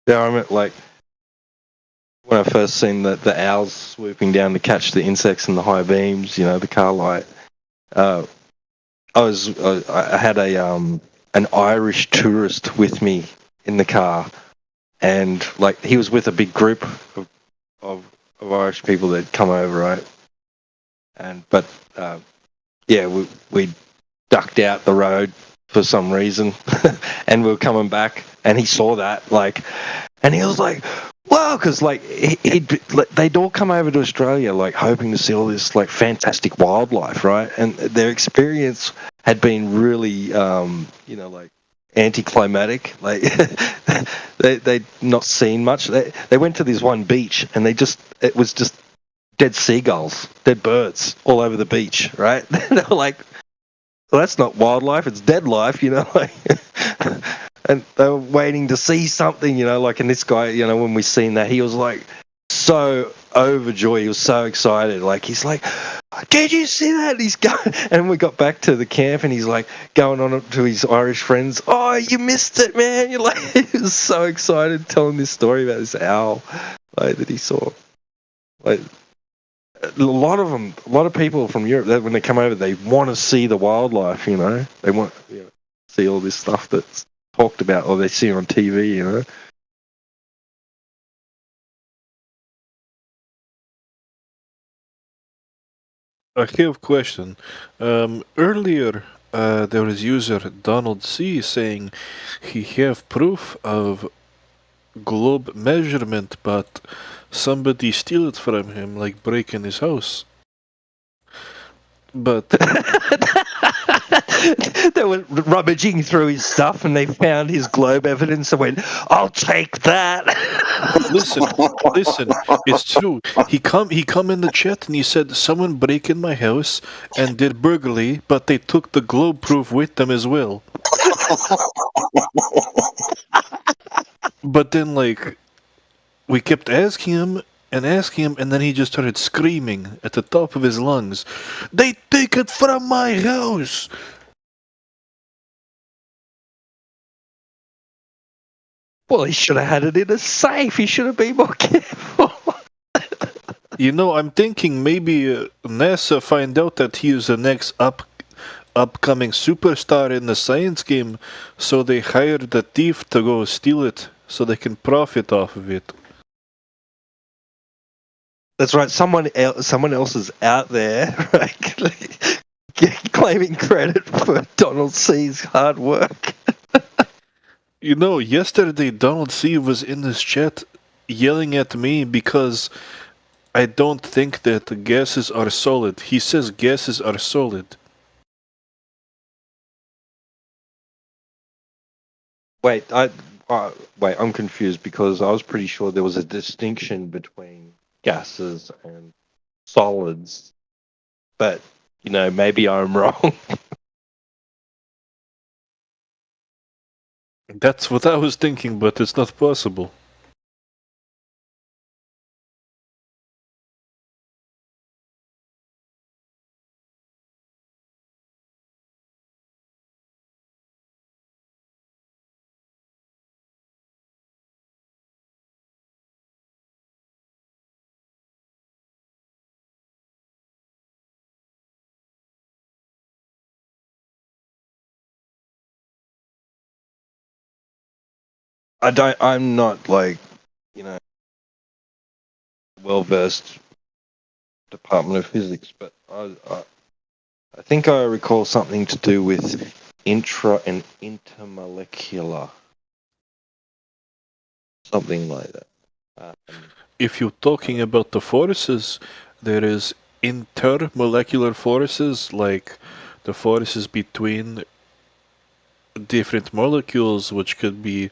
Yeah, I mean, like when I first seen the owls swooping down to catch the insects in the high beams, the car light. I had an Irish tourist with me in the car, and like he was with a big group of Irish people that come over, right? But we ducked out the road for some reason, and we were coming back, and he saw that, and he was like, "Wow!" Because they'd all come over to Australia, hoping to see all this fantastic wildlife, right? And their experience had been really, anticlimactic. They'd not seen much. They went to this one beach, and it was just dead seagulls, dead birds all over the beach, right? They were like, well, that's not wildlife, it's dead life, and they were waiting to see something, and this guy, when we seen that, he was so overjoyed, he was so excited, he's like, did you see that? He's going, and we got back to the camp, and he's going on to his Irish friends, oh, you missed it, man, he was so excited telling this story about this owl, that he saw, a lot of people from Europe, when they come over, they want to see the wildlife, they want to see all this stuff that's talked about or they see on TV, I have a question. Earlier, there was user Donald C saying he have proof of globe measurement, but somebody steal it from him, breaking his house. But they were rummaging through his stuff and they found his globe evidence and went, I'll take that. listen, it's true. He come in the chat and he said someone break in my house and did burglary, but they took the globe proof with them as well. But then we kept asking him, and then he just started screaming at the top of his lungs, they take it from my house! Well, he should have had it in a safe. He should have been more careful. I'm thinking maybe NASA find out that he is the next upcoming superstar in the science game, so they hired the thief to go steal it, so they can profit off of it. That's right. Someone else is out there, right, claiming credit for Donald C's hard work. Yesterday Donald C was in this chat yelling at me because I don't think that the gases are solid. He says gases are solid. Wait, I'm confused because I was pretty sure there was a distinction between gases and solids, but maybe I'm wrong. That's what I was thinking, but it's not possible. I'm not like, well versed Department of Physics, but I think I recall something to do with intra and intermolecular, something like that. If you're talking about the forces, there is intermolecular forces, like the forces between different molecules, which could be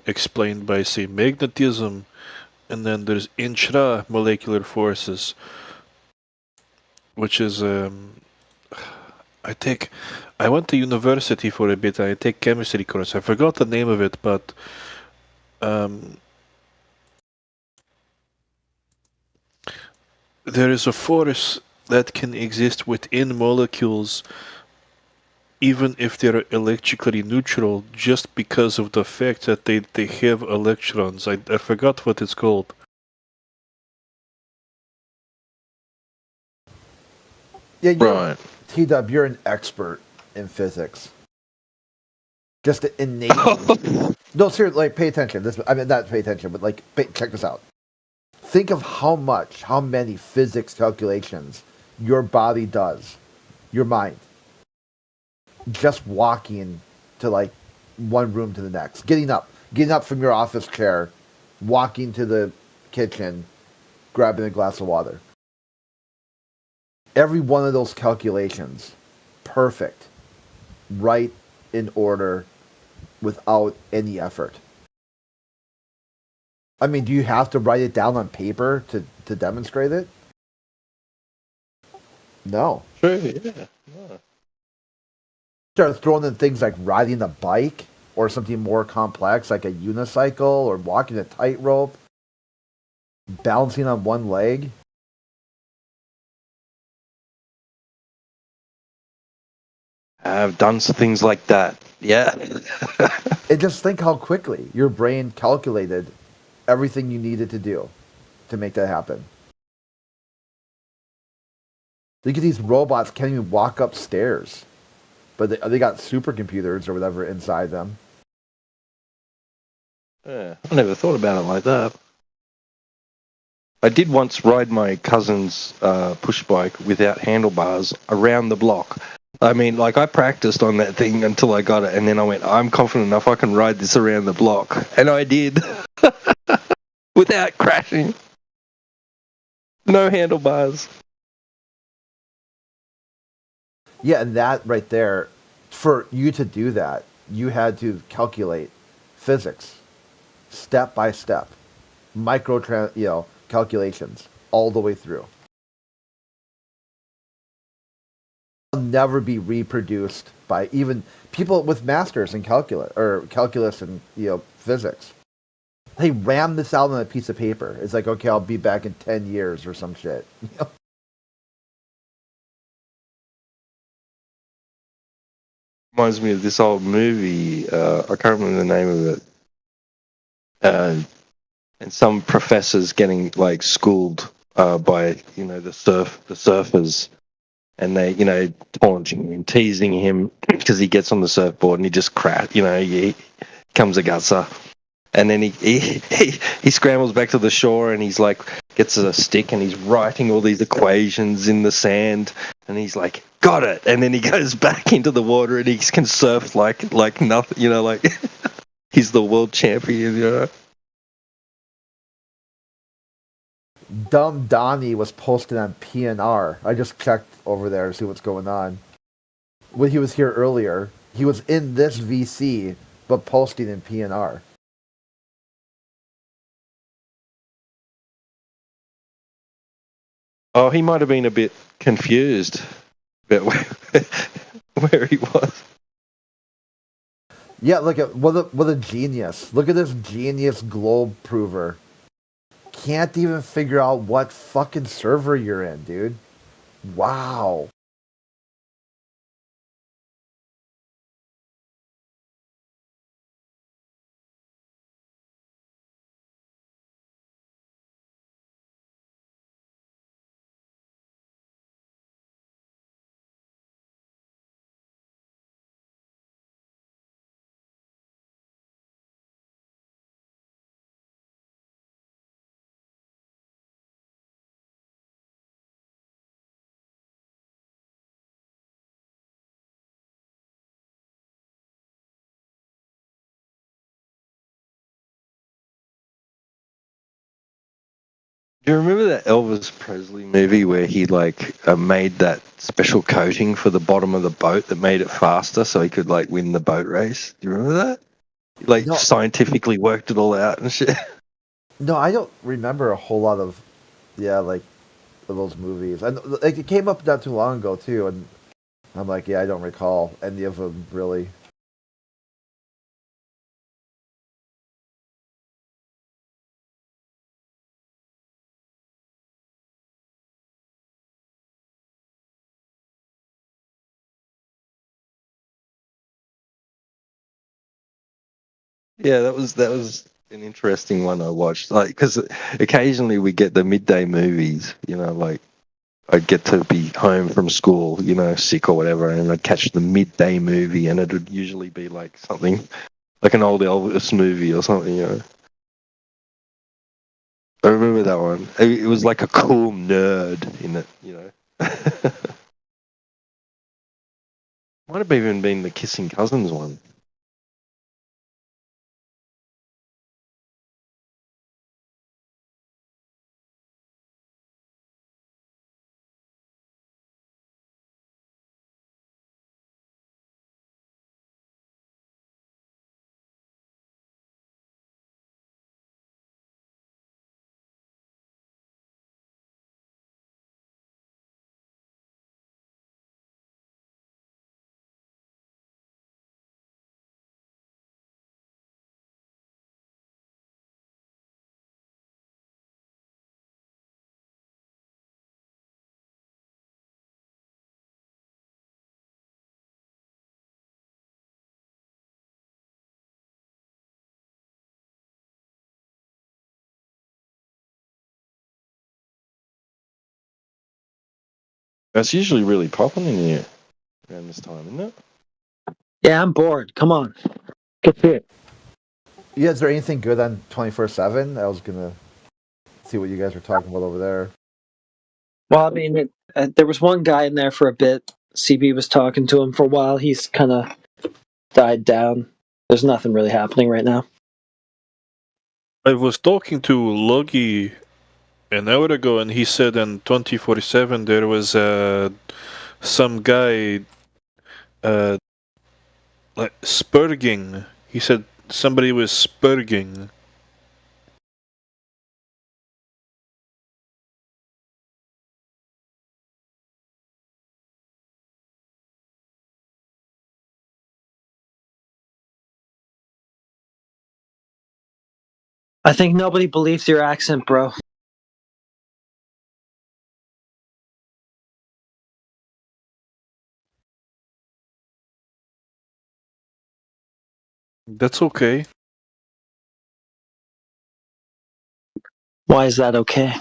explained by, say, magnetism, and then there's intramolecular forces, which is I went to university for a bit. I take chemistry course. I forgot the name of it, but there is a force that can exist within molecules even if they're electrically neutral, just because of the fact that they have electrons. I forgot what it's called. Yeah, right. T-Dub, you're an expert in physics. Just innate. No, seriously, like, pay attention. Not pay attention, but like, check this out. Think of how many physics calculations your body does, your mind, just walking to like one room to the next, getting up from your office chair, walking to the kitchen, grabbing a glass of water. Every one of those calculations, perfect, right in order, without any effort. I mean, do you have to write it down on paper to demonstrate it? No. True, yeah. No. Start throwing in things like riding a bike or something more complex like a unicycle or walking a tightrope, balancing on one leg. I've done some things like that. Yeah. And just think how quickly your brain calculated everything you needed to do to make that happen. Look at these robots can't even walk upstairs, but they got supercomputers or whatever inside them. Yeah, I never thought about it like that. I did once ride my cousin's push bike without handlebars around the block. I mean, like, I practiced on that thing until I got it, and then I went, I'm confident enough I can ride this around the block. And I did. Without crashing. No handlebars. Yeah, and that right there, for you to do that, you had to calculate physics, step by step, calculations all the way through. It'll never be reproduced by even people with masters in calculus and physics. They ram this out on a piece of paper. It's like, okay, I'll be back in 10 years or some shit. Reminds me of this old movie. I can't remember the name of it. And some professors getting like schooled by the surfers, and they taunting him, teasing him because he gets on the surfboard and he just he comes a gusser, and then he scrambles back to the shore and he's like gets a stick and he's writing all these equations in the sand and he's like, got it, and then he goes back into the water and he can surf like nothing, like he's the world champion. Dumb Donnie was posted on PNR. I just checked over there to see what's going on. When he was here earlier, he was in this VC, but posting in PNR. Oh, he might have been a bit confused about where he was. Yeah, look at what a genius. Look at this genius globe prover. Can't even figure out what fucking server you're in, dude. Wow. Do you remember that Elvis Presley movie where he made that special coating for the bottom of the boat that made it faster so he could win the boat race? Do you remember that? No. Scientifically worked it all out and shit. No, I don't remember a whole lot of those movies. And it came up not too long ago too, and I'm like, I don't recall any of them really. Yeah, that was an interesting one I watched. Because occasionally we get the midday movies. I'd get to be home from school, sick or whatever, and I'd catch the midday movie, and it would usually be something like an old Elvis movie or something. I remember that one. It was like a cool nerd in it. Might have even been the Kissing Cousins one. That's usually really popping in here around this time, isn't it? Yeah, I'm bored. Come on. Get to it. Yeah, is there anything good on 24/7? I was gonna see what you guys were talking about over there. Well, I mean, there was one guy in there for a bit. CB was talking to him for a while. He's kind of died down. There's nothing really happening right now. I was talking to Logi an hour ago, and he said in 2047 there was some guy spurging. He said somebody was spurging. I think nobody believes your accent, bro. That's okay. Why is that okay?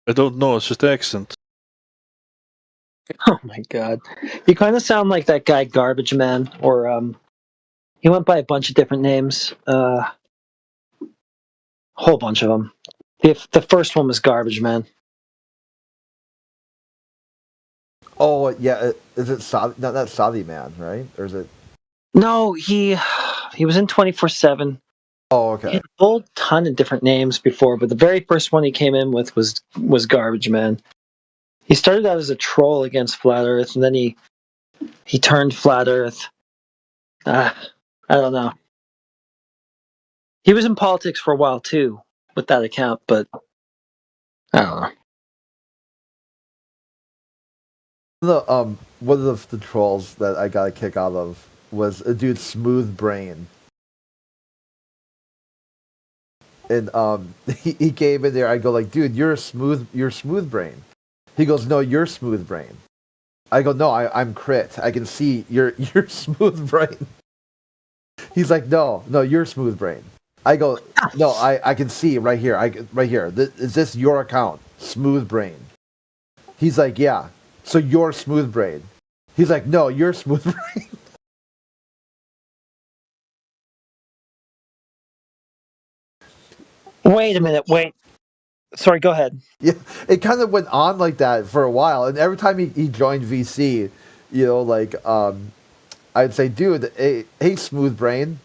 I don't know, it's just accent. Oh my god. You kind of sound like that guy Garbage Man, or he went by a bunch of different names. A whole bunch of them. The first one was Garbage Man. Oh yeah, is it Saudi? Not that Saudi man, right? Or is it? No, he was in 24/7. Oh, okay. He had a whole ton of different names before, but the very first one he came in with was Garbage Man. He started out as a troll against Flat Earth, and then he turned Flat Earth. I don't know. He was in politics for a while too, with that account, but I don't know. One of the trolls that I got a kick out of was a dude Smooth Brain. And he came in there. I go like, dude, you're Smooth Brain. He goes, no, you're Smooth Brain. I go, no, I'm Crit. I can see you're Smooth Brain. He's like, no, you're Smooth Brain. I go, no, I can see right here. Right here. Is this your account, Smooth Brain? He's like, yeah. So you're Smooth Brain. He's like, no, you're Smooth Brain. Wait a minute. Wait. Sorry, go ahead. Yeah, it kind of went on like that for a while, and every time he joined VC, you know, like I'd say, dude, hey, Smooth Brain,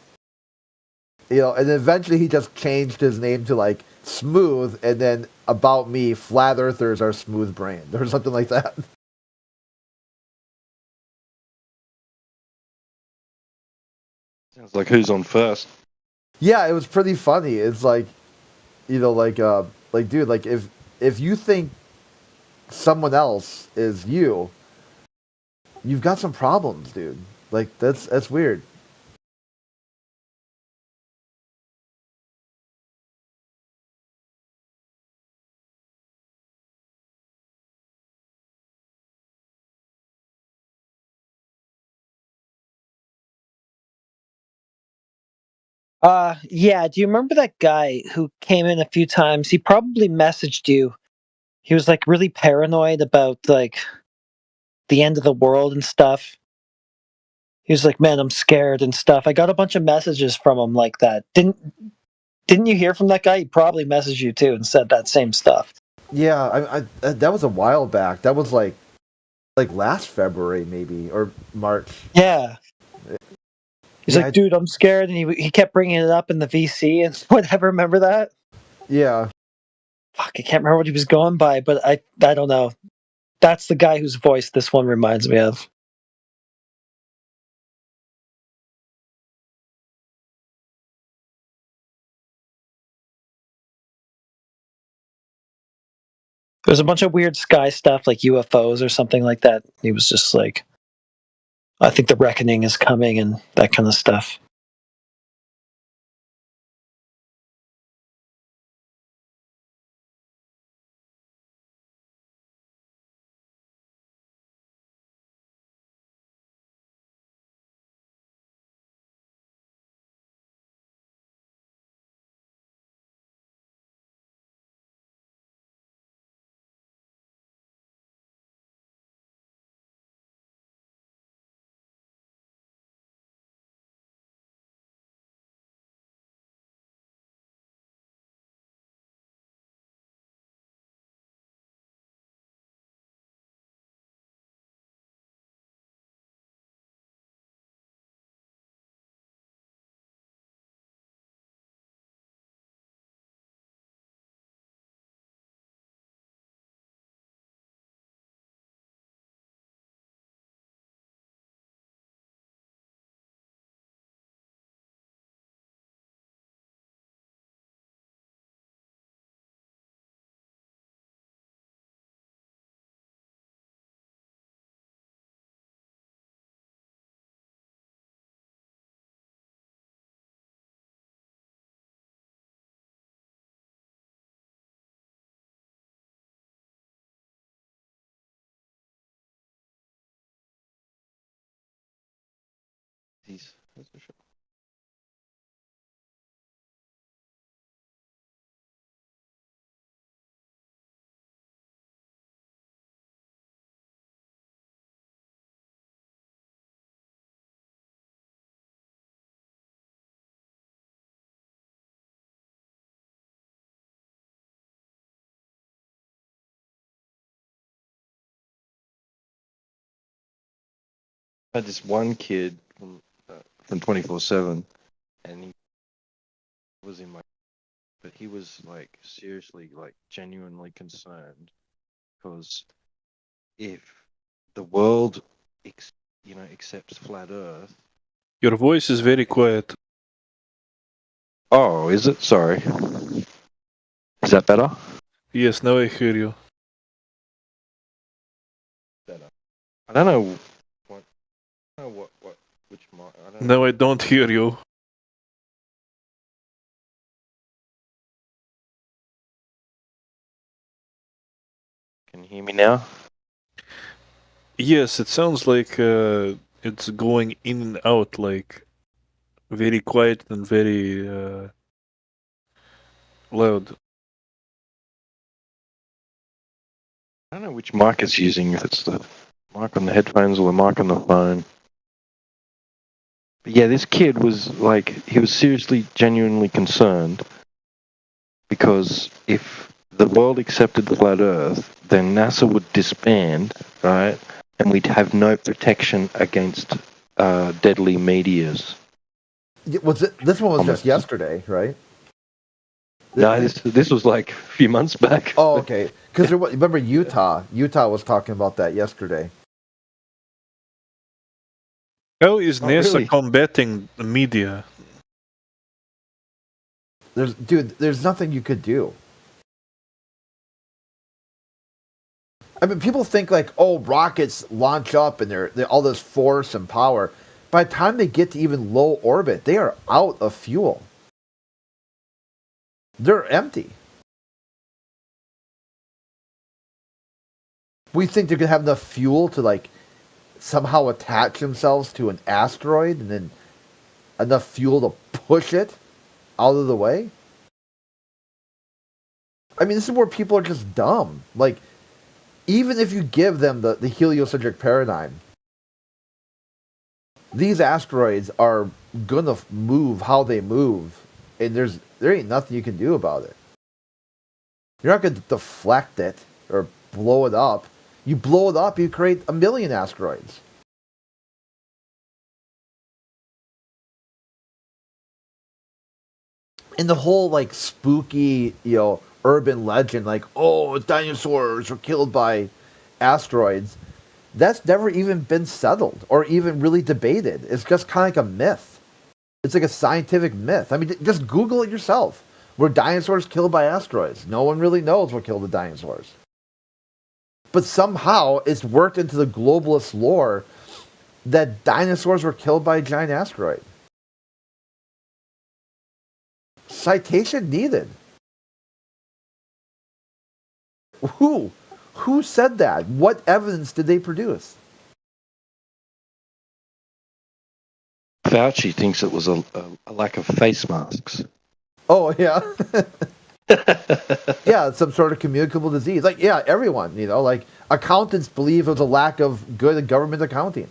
you know, and then eventually he just changed his name to like Smooth, and then about me, flat earthers are smooth brained or something like that. Sounds like who's on first. Yeah, it was pretty funny. It's like, you know, like dude, like if you think someone else is you, you've got some problems, dude. Like that's weird. Yeah, do you remember that guy who came in a few times? He probably messaged you. He was like really paranoid about like the end of the world and stuff. He was like, "Man, I'm scared and stuff." I got a bunch of messages from him like that. Didn't you hear from that guy? He probably messaged you too and said that same stuff. Yeah, I that was a while back. That was like last February maybe or March. Yeah. He's like, dude, I'm scared, and he kept bringing it up in the VC and whatever. Remember that? Yeah. Fuck, I can't remember what he was going by, but I don't know. That's the guy whose voice this one reminds me of. There's a bunch of weird sky stuff like UFOs or something like that. He was just like, I think the reckoning is coming and that kind of stuff. That's for sure. I had this one kid from 24/7, and he was in my, but he was like seriously, like genuinely concerned, because if the world, accepts flat Earth. Your voice is very quiet. Oh, is it? Sorry. Is that better? Yes, now I hear you. Better. I don't know which mic. Now I don't hear you. Can you hear me now? Yes, it sounds like it's going in and out, like very quiet and very loud. I don't know which mic it's using, if it's the mic on the headphones or the mic on the phone. But yeah, this kid was like, he was seriously, genuinely concerned because if the world accepted the flat Earth, then NASA would disband, right? And we'd have no protection against deadly meteors. This one was just yesterday, right? No, this was like a few months back. Oh, okay. Because remember Utah? Utah was talking about that yesterday. How is NASA combating the media? There's nothing you could do. I mean, people think like, oh, rockets launch up and they're all this force and power. By the time they get to even low orbit, they are out of fuel. They're empty. We think they're gonna have enough fuel to like somehow attach themselves to an asteroid and then enough fuel to push it out of the way. I mean, this is where people are just dumb. Like, even if you give them the heliocentric paradigm, these asteroids are gonna move how they move, and there ain't nothing you can do about it. You're not gonna deflect it or blow it up. You blow it up, you create a million asteroids. And the whole like spooky, urban legend, like, oh, dinosaurs were killed by asteroids, that's never even been settled or even really debated. It's just kind of like a myth. It's like a scientific myth. I mean, just Google it yourself. Were dinosaurs killed by asteroids? No one really knows what killed the dinosaurs. But somehow it's worked into the globalist lore that dinosaurs were killed by a giant asteroid. Citation needed. Who said that? What evidence did they produce? Fauci thinks it was a lack of face masks. Oh, yeah. Yeah, some sort of communicable disease. Like, yeah, everyone, like accountants believe it was a lack of good government accounting.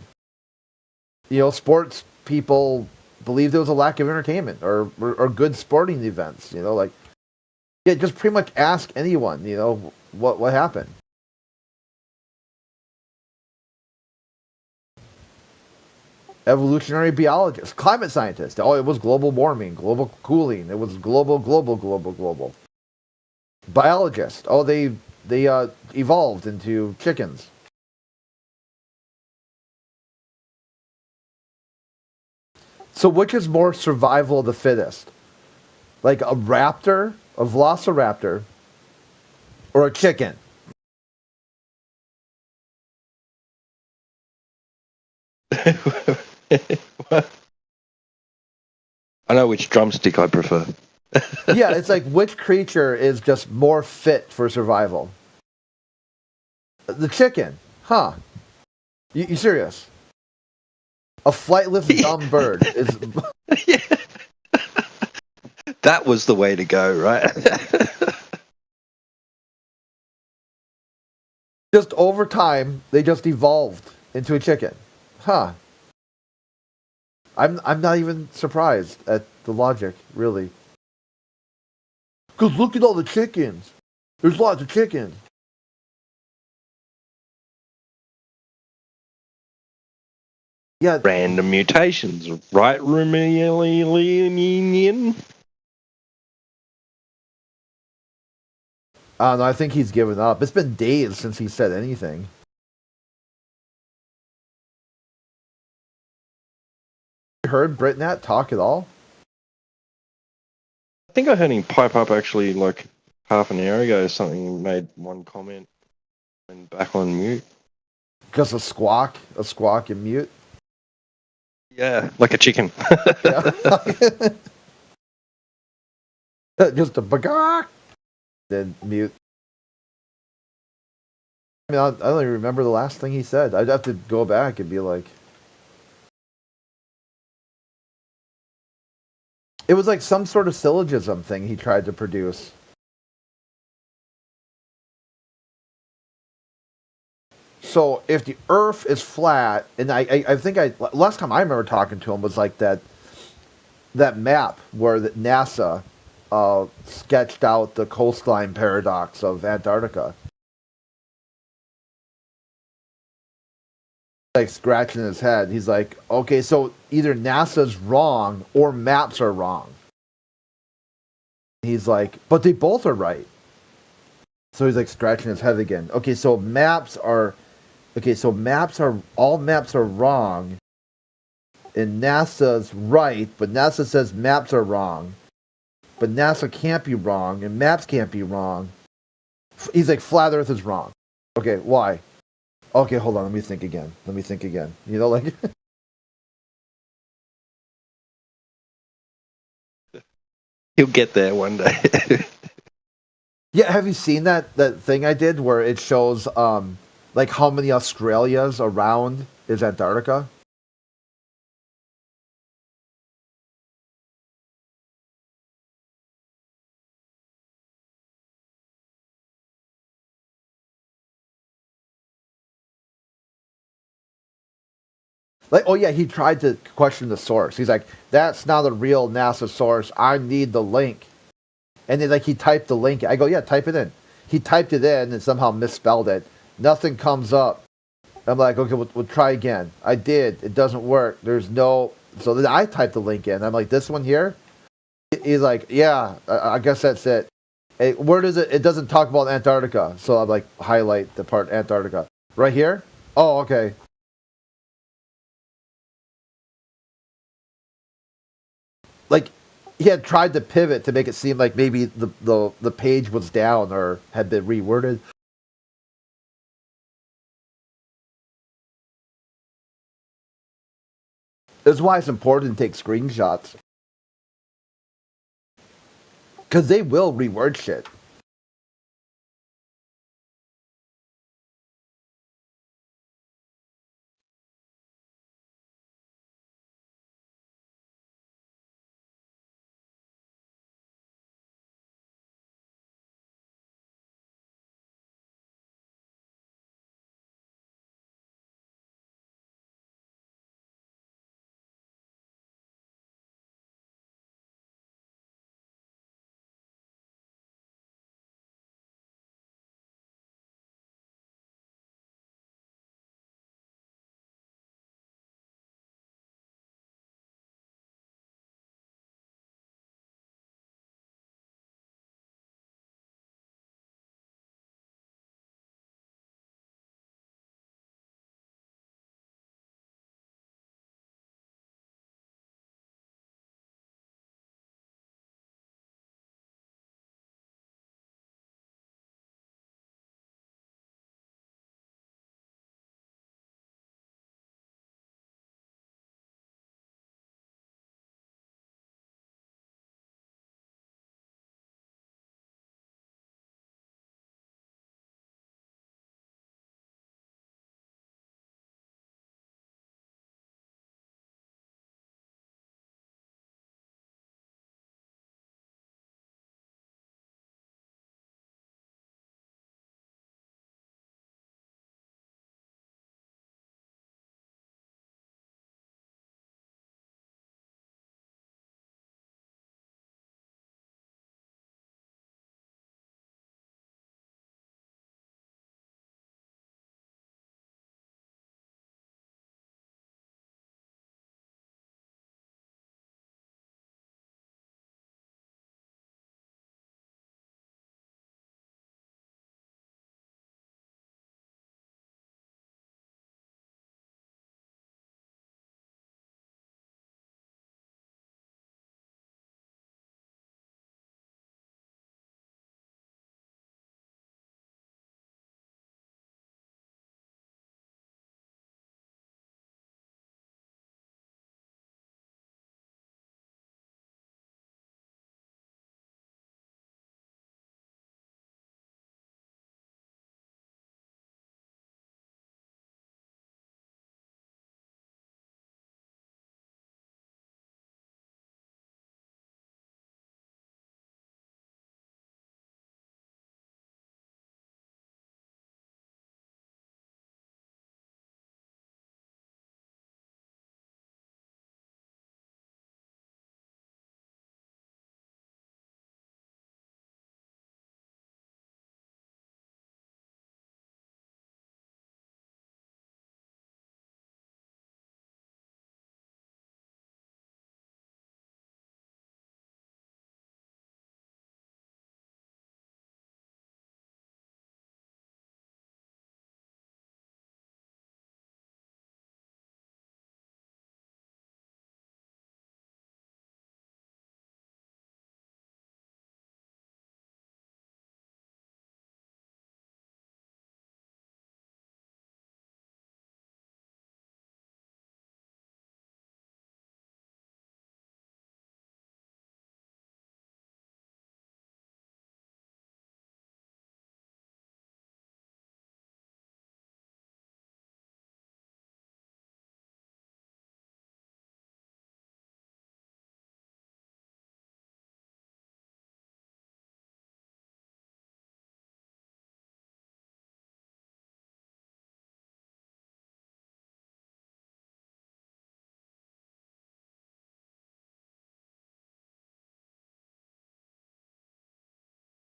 Sports people believe there was a lack of entertainment or good sporting events. Just pretty much ask anyone, what happened. Evolutionary biologists, climate scientists. Oh, it was global warming, global cooling. It was global. Biologists. Oh, they evolved into chickens. So which is more survival of the fittest? Like a raptor, a velociraptor, or a chicken? I know which drumstick I prefer. Yeah, it's like which creature is just more fit for survival? The chicken. Huh. You serious? A flightless dumb bird is... That was the way to go, right? Just over time, they just evolved into a chicken. Huh. I'm not even surprised at the logic, really. Because look at all the chickens. There's lots of chickens. Yeah. Random mutations, right, Romanian? I think he's given up. It's been days since he said anything. You heard Britnat talk at all? I think I heard him pipe up actually like half an hour ago or something. He made one comment and back on mute. Just a squawk and mute? Yeah, like a chicken. Just a bagak, then mute. I mean, I don't even remember the last thing he said. I'd have to go back and be like... It was like some sort of syllogism thing he tried to produce. So if the Earth is flat, and I think last time I remember talking to him was like that map where NASA sketched out the coastline paradox of Antarctica. Like scratching his head. He's like, okay, so either NASA's wrong or maps are wrong. He's like, but they both are right. So he's like scratching his head again. Okay, so all maps are wrong. And NASA's right, but NASA says maps are wrong. But NASA can't be wrong, and maps can't be wrong. He's like, flat Earth is wrong. Okay, why? Okay, hold on. Let me think again. You know, like. He'll get there one day. Yeah, have you seen that thing I did where it shows like how many Australias around is Antarctica? Like, oh yeah, he tried to question the source. He's like, that's not a real NASA source. I need the link. And then like he typed the link. I go, yeah, type it in. He typed it in and somehow misspelled it. Nothing comes up. I'm like, okay, we'll try again. I did. It doesn't work. There's no. So then I typed the link in. I'm like, this one here? He's like, yeah, I guess that's it. Hey, where does it? It doesn't talk about Antarctica. So I'm like, highlight the part Antarctica. Right here? Oh, okay. Like, he had tried to pivot to make it seem like maybe the page was down or had been reworded. This is why it's important to take screenshots. Because they will reword shit.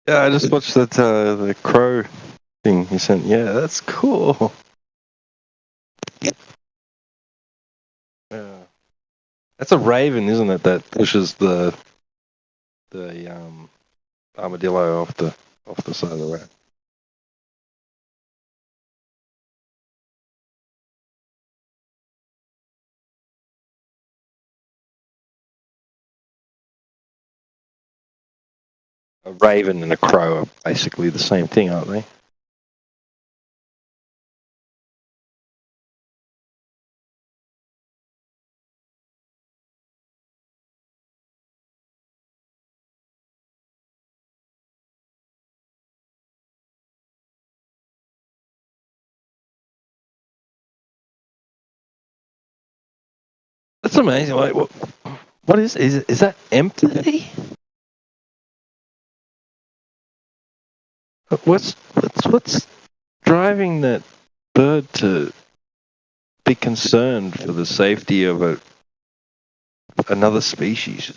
Yeah, I just watched that the crow thing you sent. Yeah, that's cool. Yeah. That's a raven, isn't it? That pushes the armadillo off the side of the road. A raven and a crow are basically the same thing, aren't they? That's amazing. Like, what is that empathy? What's driving that bird to be concerned for the safety of another species?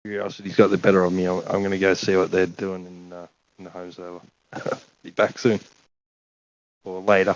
Curiosity's got the better of me. I'm going to go see what they're doing in the home server. Be back soon or later.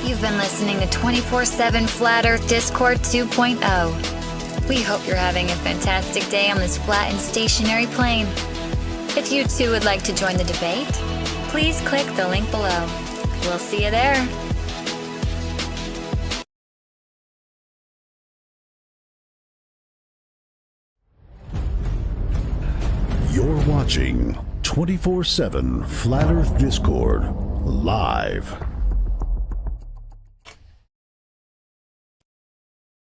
You've been listening to 24/7 Flat Earth Discord 2.0. We hope you're having a fantastic day on this flat and stationary plane. If you too would like to join the debate, please click the link below. We'll see you there. You're watching 24/7 Flat Earth Discord live.